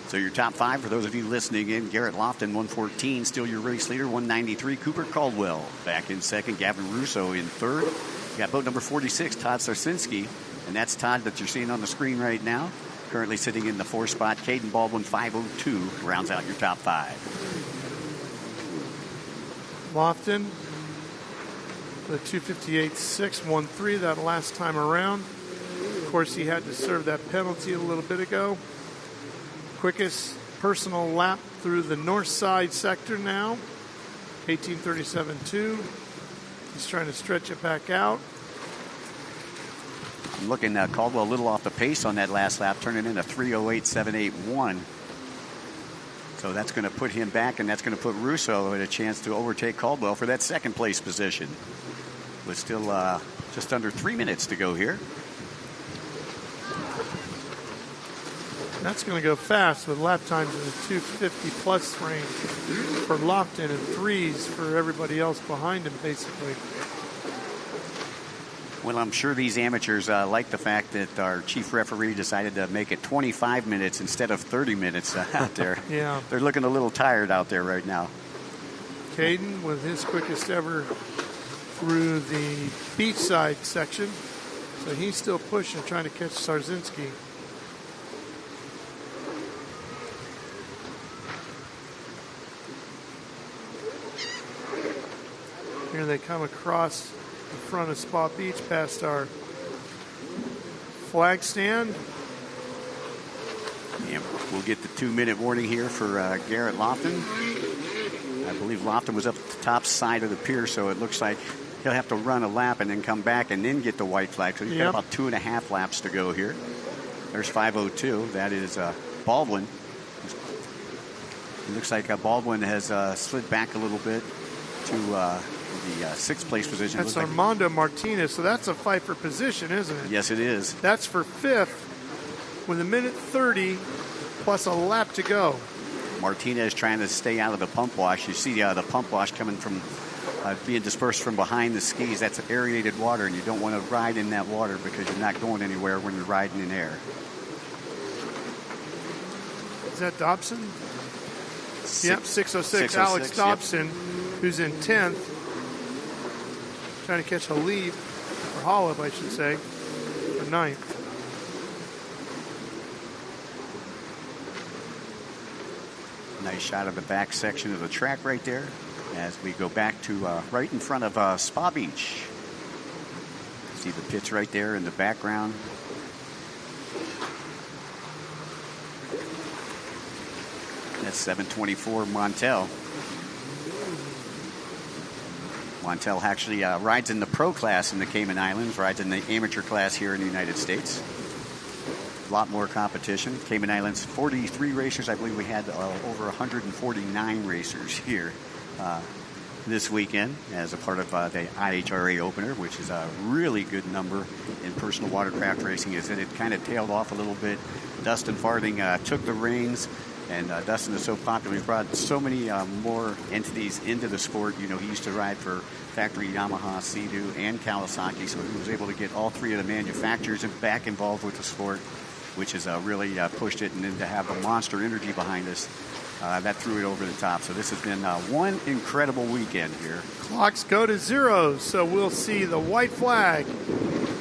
So your top 5 for those of you listening in: Garrett Lofton 114, still your race leader, 193. Cooper Caldwell back in 2nd. Gavin Russo in 3rd. You got boat number 46, Todd Zarsinski, and that's Todd that you're seeing on the screen right now. Currently sitting in the 4th spot. Caden Baldwin 5:02 rounds out your top 5. Lofton, the 2:58.613 that last time around. Of course, he had to serve that penalty a little bit ago. Quickest personal lap through the north side sector now. 18:37.2. He's trying to stretch it back out. I'm looking Caldwell a little off the pace on that last lap, turning in a 3:08.781. So that's going to put him back, and that's going to put Russo at a chance to overtake Caldwell for that second place position. With still just under 3 minutes to go here. That's going to go fast with lap times in the 250 plus range for Lofton and 3s for everybody else behind him, basically. Well, I'm sure these amateurs like the fact that our chief referee decided to make it 25 minutes instead of 30 minutes out there. Yeah. They're looking a little tired out there right now. Caden with his quickest ever through the beachside section. So he's still pushing, trying to catch Sarzinski. Here they come across the front of Spa Beach past our flag stand. And we'll get the 2-minute warning here for Garrett Lofton. I believe Lofton was up at the top side of the pier, so it looks like he'll have to run a lap and then come back and then get the white flag. So he's got about 2.5 laps to go here. There's 5:02. That is Baldwin. It looks like Baldwin has slid back a little bit to the 6th place position. That's Armando Martinez, so that's a fight for position, isn't it? Yes, it is. That's for 5th with 1:30 plus a lap to go. Martinez trying to stay out of the pump wash. You see the pump wash coming from being dispersed from behind the skis. That's aerated water, and you don't want to ride in that water because you're not going anywhere when you're riding in air. Is that Dobson? Yep, 6:06. 6:06, Alex Dobson, yep. Who's in 10th. Trying to catch Halib, or Holub, I should say, for 9th. Nice shot of the back section of the track right there as we go back to right in front of Spa Beach. See the pits right there in the background. That's 724 Montel. Montel actually rides in the pro class in the Cayman Islands, rides in the amateur class here in the United States. A lot more competition. Cayman Islands, 43 racers. I believe we had over 149 racers here this weekend as a part of the IHRA opener, which is a really good number in personal watercraft racing. Is that it kind of tailed off a little bit. Dustin Farthing took the reins. And Dustin is so popular. He's brought so many more entities into the sport. You know, he used to ride for factory Yamaha, Sea-Doo, and Kawasaki. So he was able to get all 3 of the manufacturers back involved with the sport, which has really pushed it. And then to have the monster energy behind us, that threw it over the top. So this has been one incredible weekend here. Clocks go to 0, so we'll see the white flag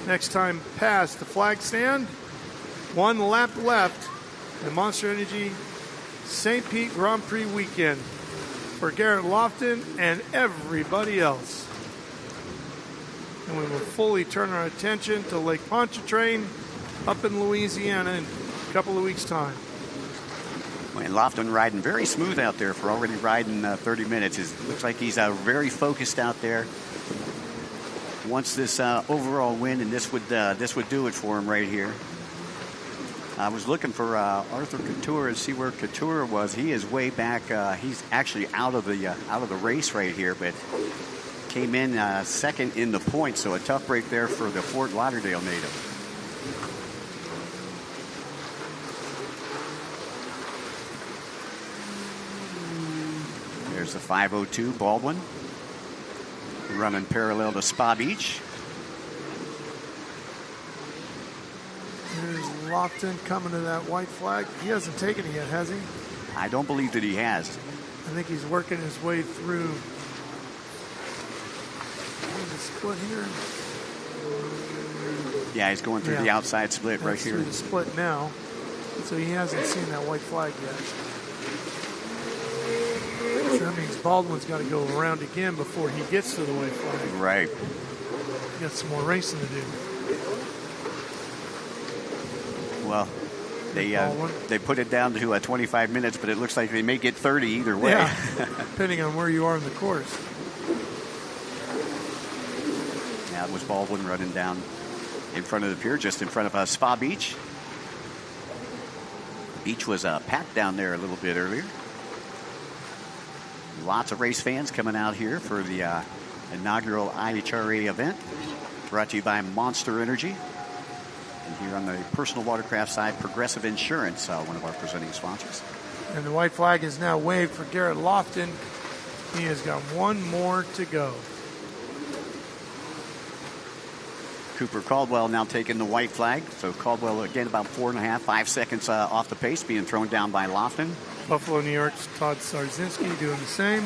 next time past the flag stand. 1 lap left. The Monster Energy St. Pete Grand Prix weekend for Garrett Lofton and everybody else. And we will fully turn our attention to Lake Pontchartrain up in Louisiana in a couple of weeks' time. And Lofton riding very smooth out there for already riding 30 minutes. It looks like he's very focused out there. Wants this overall win, and this would do it for him right here. I was looking for Arthur Couture and see where Couture was. He is way back. He's actually out of the race right here, but came in second in the points. So a tough break there for the Fort Lauderdale native. There's the 5:02 Baldwin running parallel to Spa Beach. There's Lofton coming to that white flag. He hasn't taken it yet, has he? I don't believe that he has. I think he's working his way through. There's a split here. Yeah, he's going through the outside split right here. Through the split now. So he hasn't seen that white flag yet. So that means Baldwin's got to go around again before he gets to the white flag. Right. Got some more racing to do. Well, They put it down to 25 minutes, but it looks like they may get 30 either way. Yeah, depending on where you are in the course. Now it was Baldwin running down in front of the pier, just in front of Spa Beach. The beach was packed down there a little bit earlier. Lots of race fans coming out here for the inaugural IHRA event, brought to you by Monster Energy. And here on the personal watercraft side, Progressive Insurance, one of our presenting sponsors. And the white flag is now waved for Garrett Lofton. He has got one more to go. Cooper Caldwell now taking the white flag. So Caldwell again about 4.5, 5 seconds off the pace, being thrown down by Lofton. Buffalo, New York's Todd Sarzinski doing the same.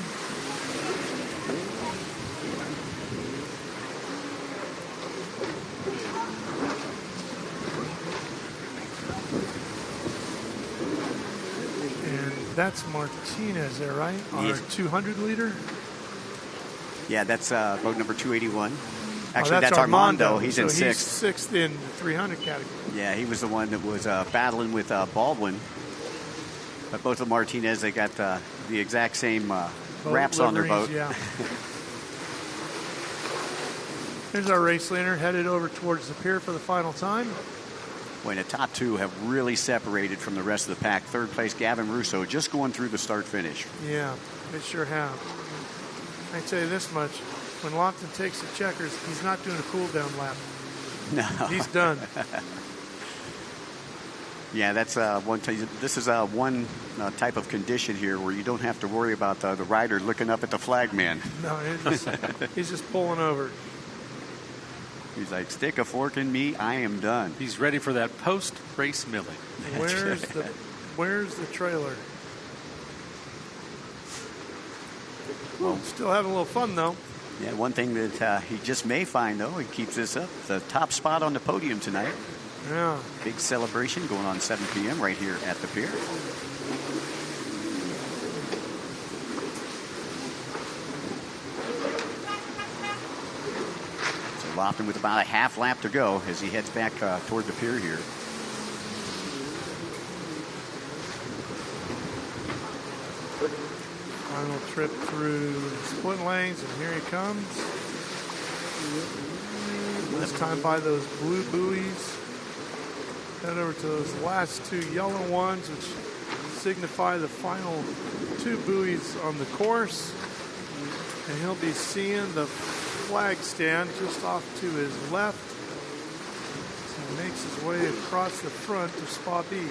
And that's Martinez there, right? Our 200 leader? Yeah, that's boat number 281. Actually, that's that's Armando. He's in he's sixth. Sixth in the 300 category. Yeah, he was the one that was battling with Baldwin. But both of Martinez, they got the exact same wraps on their boat. Yeah. Here's our race leader headed over towards the pier for the final time. When the top two have really separated from the rest of the pack. Third place, Gavin Russo, just going through the start-finish. Yeah, they sure have. I tell you this much. When Lofton takes the checkers, he's not doing a cool-down lap. No. He's done. Yeah, that's this is one type of condition here where you don't have to worry about the rider looking up at the flag man. No, he's just pulling over. He's like, stick a fork in me, I am done. He's ready for that post-race milling. Where's the trailer? Well, still having a little fun, though. Yeah, one thing that he just may find, though, he keeps this up, the top spot on the podium tonight. Yeah. Big celebration going on 7 p.m. right here at the pier. So Lofton with about a half lap to go as he heads back toward the pier here. Final trip through split lanes, and here he comes. This time by those blue buoys. Head over to those last two yellow ones, which signify the final two buoys on the course. And he'll be seeing the flag stand just off to his left as he makes his way across the front to Spa Beach.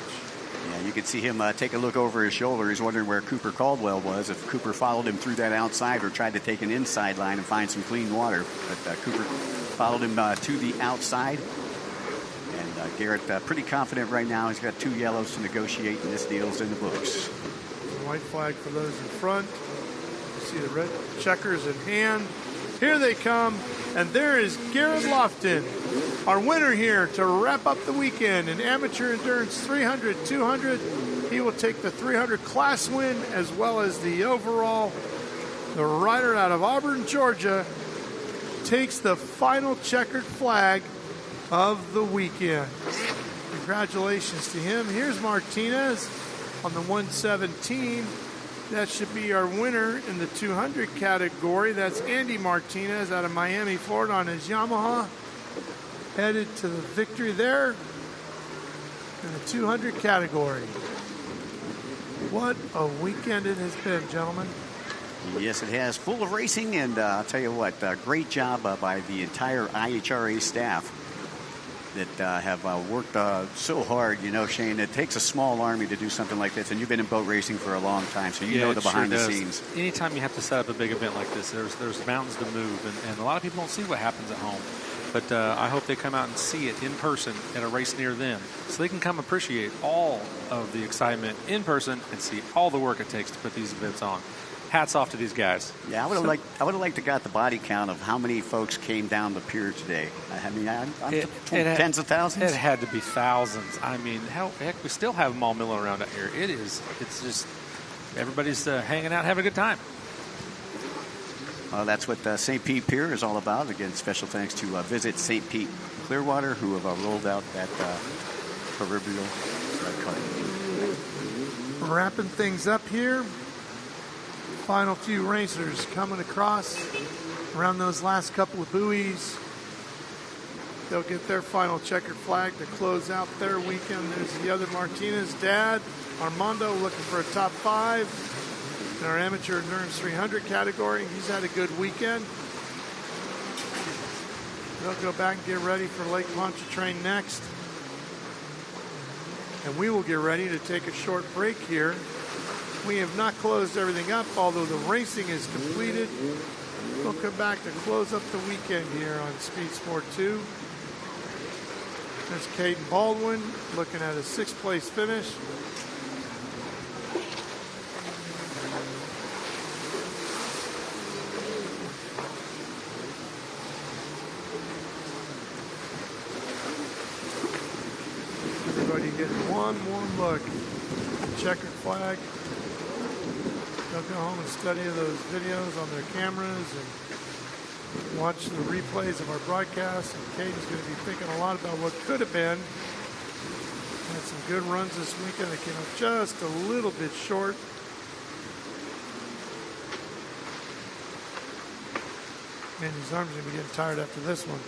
Yeah, you can see him take a look over his shoulder. He's wondering where Cooper Caldwell was, if Cooper followed him through that outside or tried to take an inside line and find some clean water. But Cooper followed him to the outside. And Garrett pretty confident right now. He's got two yellows to negotiate, and this deal's in the books. White flag for those in front. You see the red checkers in hand. Here they come, and there is Garrett Lofton, our winner here to wrap up the weekend in amateur endurance 300, 200. He will take the 300 class win as well as the overall. The rider out of Auburn, Georgia, takes the final checkered flag of the weekend. Congratulations to him. Here's Martinez on the 117. That should be our winner in the 200 category. That's Andy Martinez out of Miami, Florida on his Yamaha. Headed to the victory there in the 200 category. What a weekend it has been, gentlemen. Yes, it has. Full of racing, and I'll tell you what, great job by the entire IHRA staff that have worked so hard. You know, Shane, it takes a small army to do something like this, and you've been in boat racing for a long time, so you know the behind the scenes. Anytime you have to set up a big event like this, there's mountains to move, and a lot of people don't see what happens at home. But I hope they come out and see it in person at a race near them, so they can come appreciate all of the excitement in person and see all the work it takes to put these events on. Hats off to these guys. Yeah, I would have liked to got the body count of how many folks came down the pier today. I mean, tens of thousands. It had to be thousands. I mean, heck, we still have them all milling around out here. It's just everybody's hanging out, having a good time. Well, that's what St. Pete Pier is all about. Again, special thanks to Visit St. Pete-Clearwater, who have rolled out that proverbial red card. Wrapping things up here. Final few racers coming across around those last couple of buoys. They'll get their final checkered flag to close out their weekend. There's the other Martinez dad, Armando, looking for a top 5 in our amateur endurance 300 category. He's had a good weekend. They'll go back and get ready for Lake Pontchartrain next. And we will get ready to take a short break here. We have not closed everything up, although the racing is completed. We'll come back to close up the weekend here on Speed Sport 2. There's Caden Baldwin looking at a 6th place finish. Everybody get one more look. Checkered flag. They'll go home and study those videos on their cameras and watch the replays of our broadcast. And Caden's going to be thinking a lot about what could have been. Had some good runs this weekend. They came up just a little bit short. Man, his arms are going to be getting tired after this one.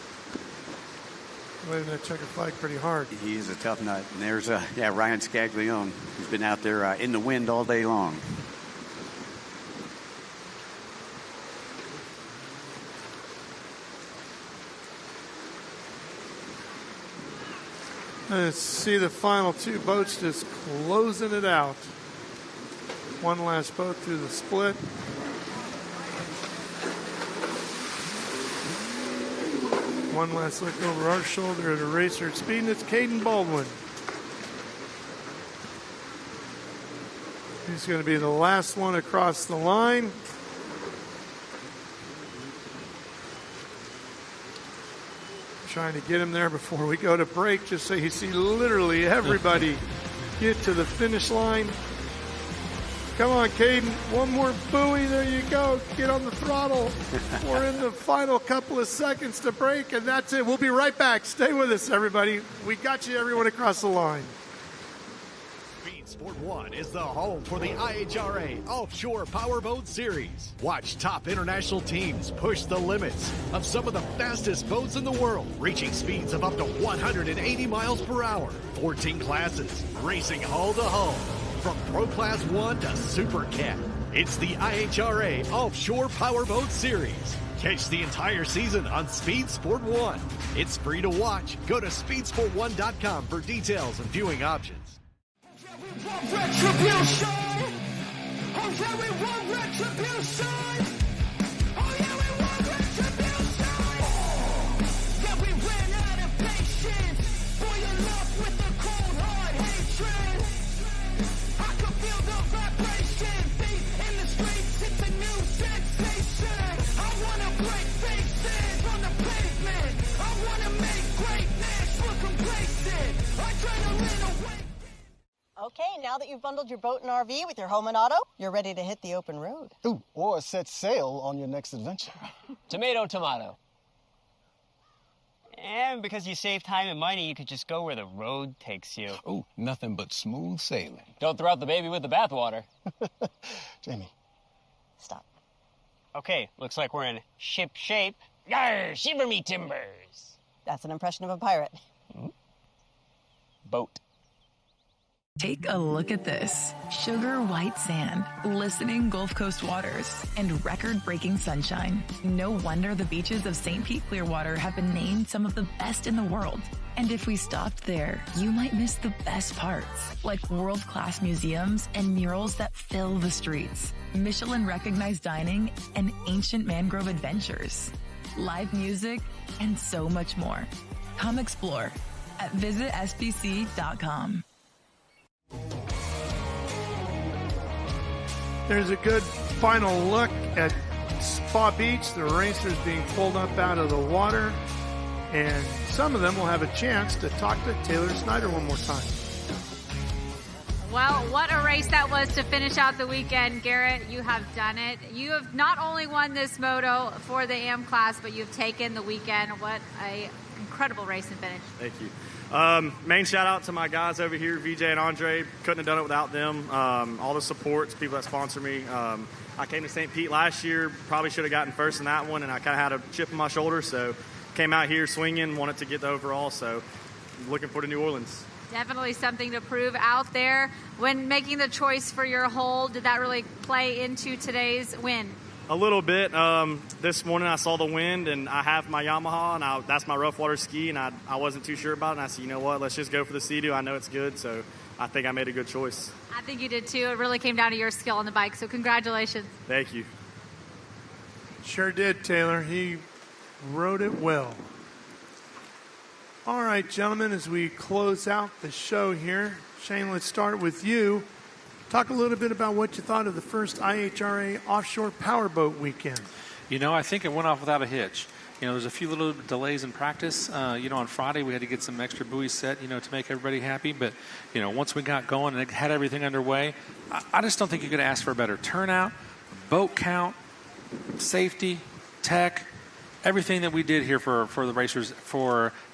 Waving that checkered flag pretty hard. He is a tough nut. And there's Ryan Scaglione, who's been out there in the wind all day long. Let's see the final 2 boats just closing it out. One last boat through the split. One last look over our shoulder at a racer at speed, and it's Caden Baldwin. He's going to be the last one across the line. Trying to get him there before we go to break, just so you see literally everybody get to the finish line. Come on, Caden. One more buoy. There you go. Get on the throttle. We're in the final couple of seconds to break, and that's it. We'll be right back. Stay with us, everybody. We got you, everyone, across the line. Sport 1 is the home for the IHRA Offshore Powerboat Series. Watch top international teams push the limits of some of the fastest boats in the world, reaching speeds of up to 180 miles per hour. 14 classes, racing hull to hull, from Pro Class 1 to Super Cat. It's the IHRA Offshore Powerboat Series. Catch the entire season on Speed Sport 1. It's free to watch. Go to speedsport1.com for details and viewing options. Retribution! Oh yeah, we want retribution! Oh yeah, we want retribution! Yeah, we ran out of patience. Boil up with the cold hard hatred. I can feel the vibration. Feet in the streets, it's a new sensation. I wanna break faces on the pavement. I wanna make greatness look complacent. Adrenaline away. Okay, now that you've bundled your boat and RV with your home and auto, you're ready to hit the open road. Ooh, or set sail on your next adventure. Tomato, tomato. And because you save time and money, you could just go where the road takes you. Ooh, nothing but smooth sailing. Don't throw out the baby with the bathwater. Jamie. Stop. Okay, looks like we're in ship shape. Yarr, shiver me timbers. That's an impression of a pirate. Boat. Take a look at this. Sugar white sand, glistening Gulf Coast waters, and record-breaking sunshine. No wonder the beaches of St. Pete-Clearwater have been named some of the best in the world. And if we stopped there, you might miss the best parts, like world-class museums and murals that fill the streets, Michelin-recognized dining, and ancient mangrove adventures, live music, and so much more. Come explore at visitspc.com. There's a good final look at Spa Beach, the racers being pulled up out of the water, and some of them will have a chance to talk to Taylor Snyder one more time. Well, what a race that was to finish out the weekend. Garrett, you have done it. You have not only won this moto for the AM class, but you've taken the weekend. What a incredible race and finish. Thank you. Main shout out to my guys over here, VJ and Andre. Couldn't have done it without them. All the supports, people that sponsor me. I came to St. Pete last year, probably should have gotten first in that one, and I kind of had a chip on my shoulder, so came out here swinging, wanted to get the overall, so looking forward to New Orleans. Definitely something to prove out there. When making the choice for your hold, did that really play into today's win? A little bit. This morning I saw the wind, and I have my Yamaha, and that's my rough water ski, and I wasn't too sure about it, and I said, you know what, let's just go for the Sea-Doo. I know it's good, so I think I made a good choice. I think you did too. It really came down to your skill on the bike, so congratulations. Thank you. Sure did, Taylor. He rode it well. All right, gentlemen, as we close out the show here, Shane, let's start with you. Talk a little bit about what you thought of the first IHRA Offshore Powerboat weekend. You know, I think it went off without a hitch. You know, there's a few little delays in practice. You know, on Friday we had to get some extra buoys set, you know, to make everybody happy. But, you know, once we got going and had everything underway, I just don't think you could ask for a better turnout, boat count, safety, tech, everything that we did here for the racers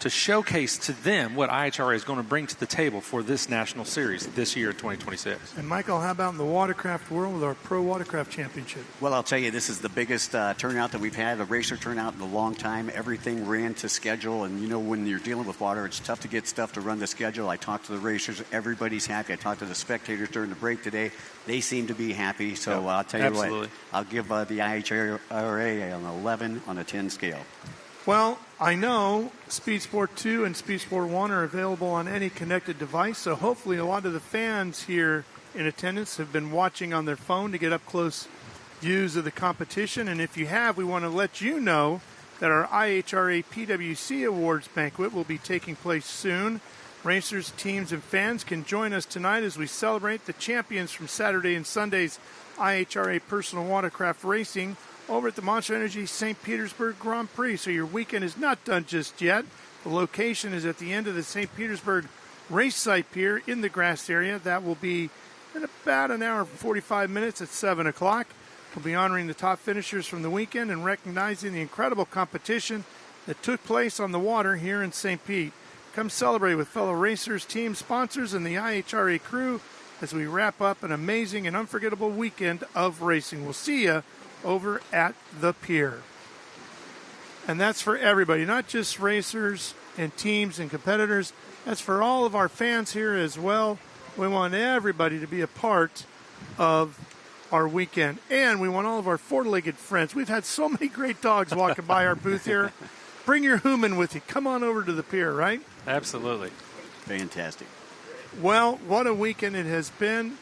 to showcase to them what IHRA is going to bring to the table for this national series this year, 2026. And Michael, how about in the watercraft world with our Pro Watercraft Championship? Well, I'll tell you, this is the biggest turnout that we've had, a racer turnout in a long time. Everything ran to schedule, and you know when you're dealing with water, it's tough to get stuff to run the schedule. I talked to the racers. Everybody's happy. I talked to the spectators during the break today. They seem to be happy. So I'll tell you what, I'll give the IHRA an 11 on a 10 scale. Well, I know Speed Sport 2 and Speed Sport 1 are available on any connected device, so hopefully a lot of the fans here in attendance have been watching on their phone to get up close views of the competition. And if you have, we want to let you know that our IHRA PWC Awards banquet will be taking place soon. Racers, teams, and fans can join us tonight as we celebrate the champions from Saturday and Sunday's IHRA Personal Watercraft Racing over at the Monster Energy St. Petersburg Grand Prix. So your weekend is not done just yet. The location is at the end of the St. Petersburg race site pier in the grass area. That will be in about an hour and 45 minutes at 7 o'clock. We'll be honoring the top finishers from the weekend and recognizing the incredible competition that took place on the water here in St. Pete. Come celebrate with fellow racers, team sponsors, and the IHRA crew as we wrap up an amazing and unforgettable weekend of racing. We'll see you over at the pier. And that's for everybody, not just racers and teams and competitors. That's for all of our fans here as well. We want everybody to be a part of our weekend. And we want all of our four-legged friends. We've had so many great dogs walking by our booth here. Bring your human with you. Come on over to the pier, right? Absolutely. Fantastic. Well, what a weekend it has been.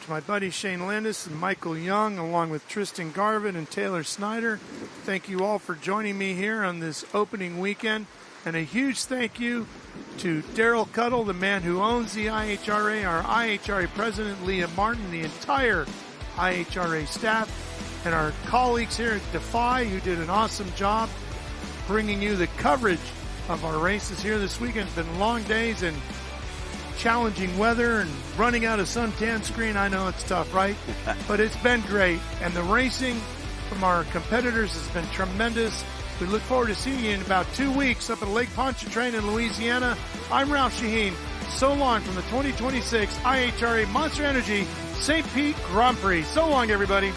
To my buddy Shane Landis and Michael Young, along with Tristan Garvin and Taylor Snyder, thank you all for joining me here on this opening weekend. And a huge thank you to Daryl Cuddle, the man who owns the IHRA, our IHRA president, Leah Martin, the entire IHRA staff, and our colleagues here at Defy, who did an awesome job bringing you the coverage of our races here this weekend. It's been long days and challenging weather and running out of suntan screen. I know it's tough, right? But it's been great. And the racing from our competitors has been tremendous. We look forward to seeing you in about 2 weeks up at Lake Pontchartrain in Louisiana. I'm Ralph Shaheen. So long from the 2026 IHRA Monster Energy St. Pete Grand Prix. So long, everybody.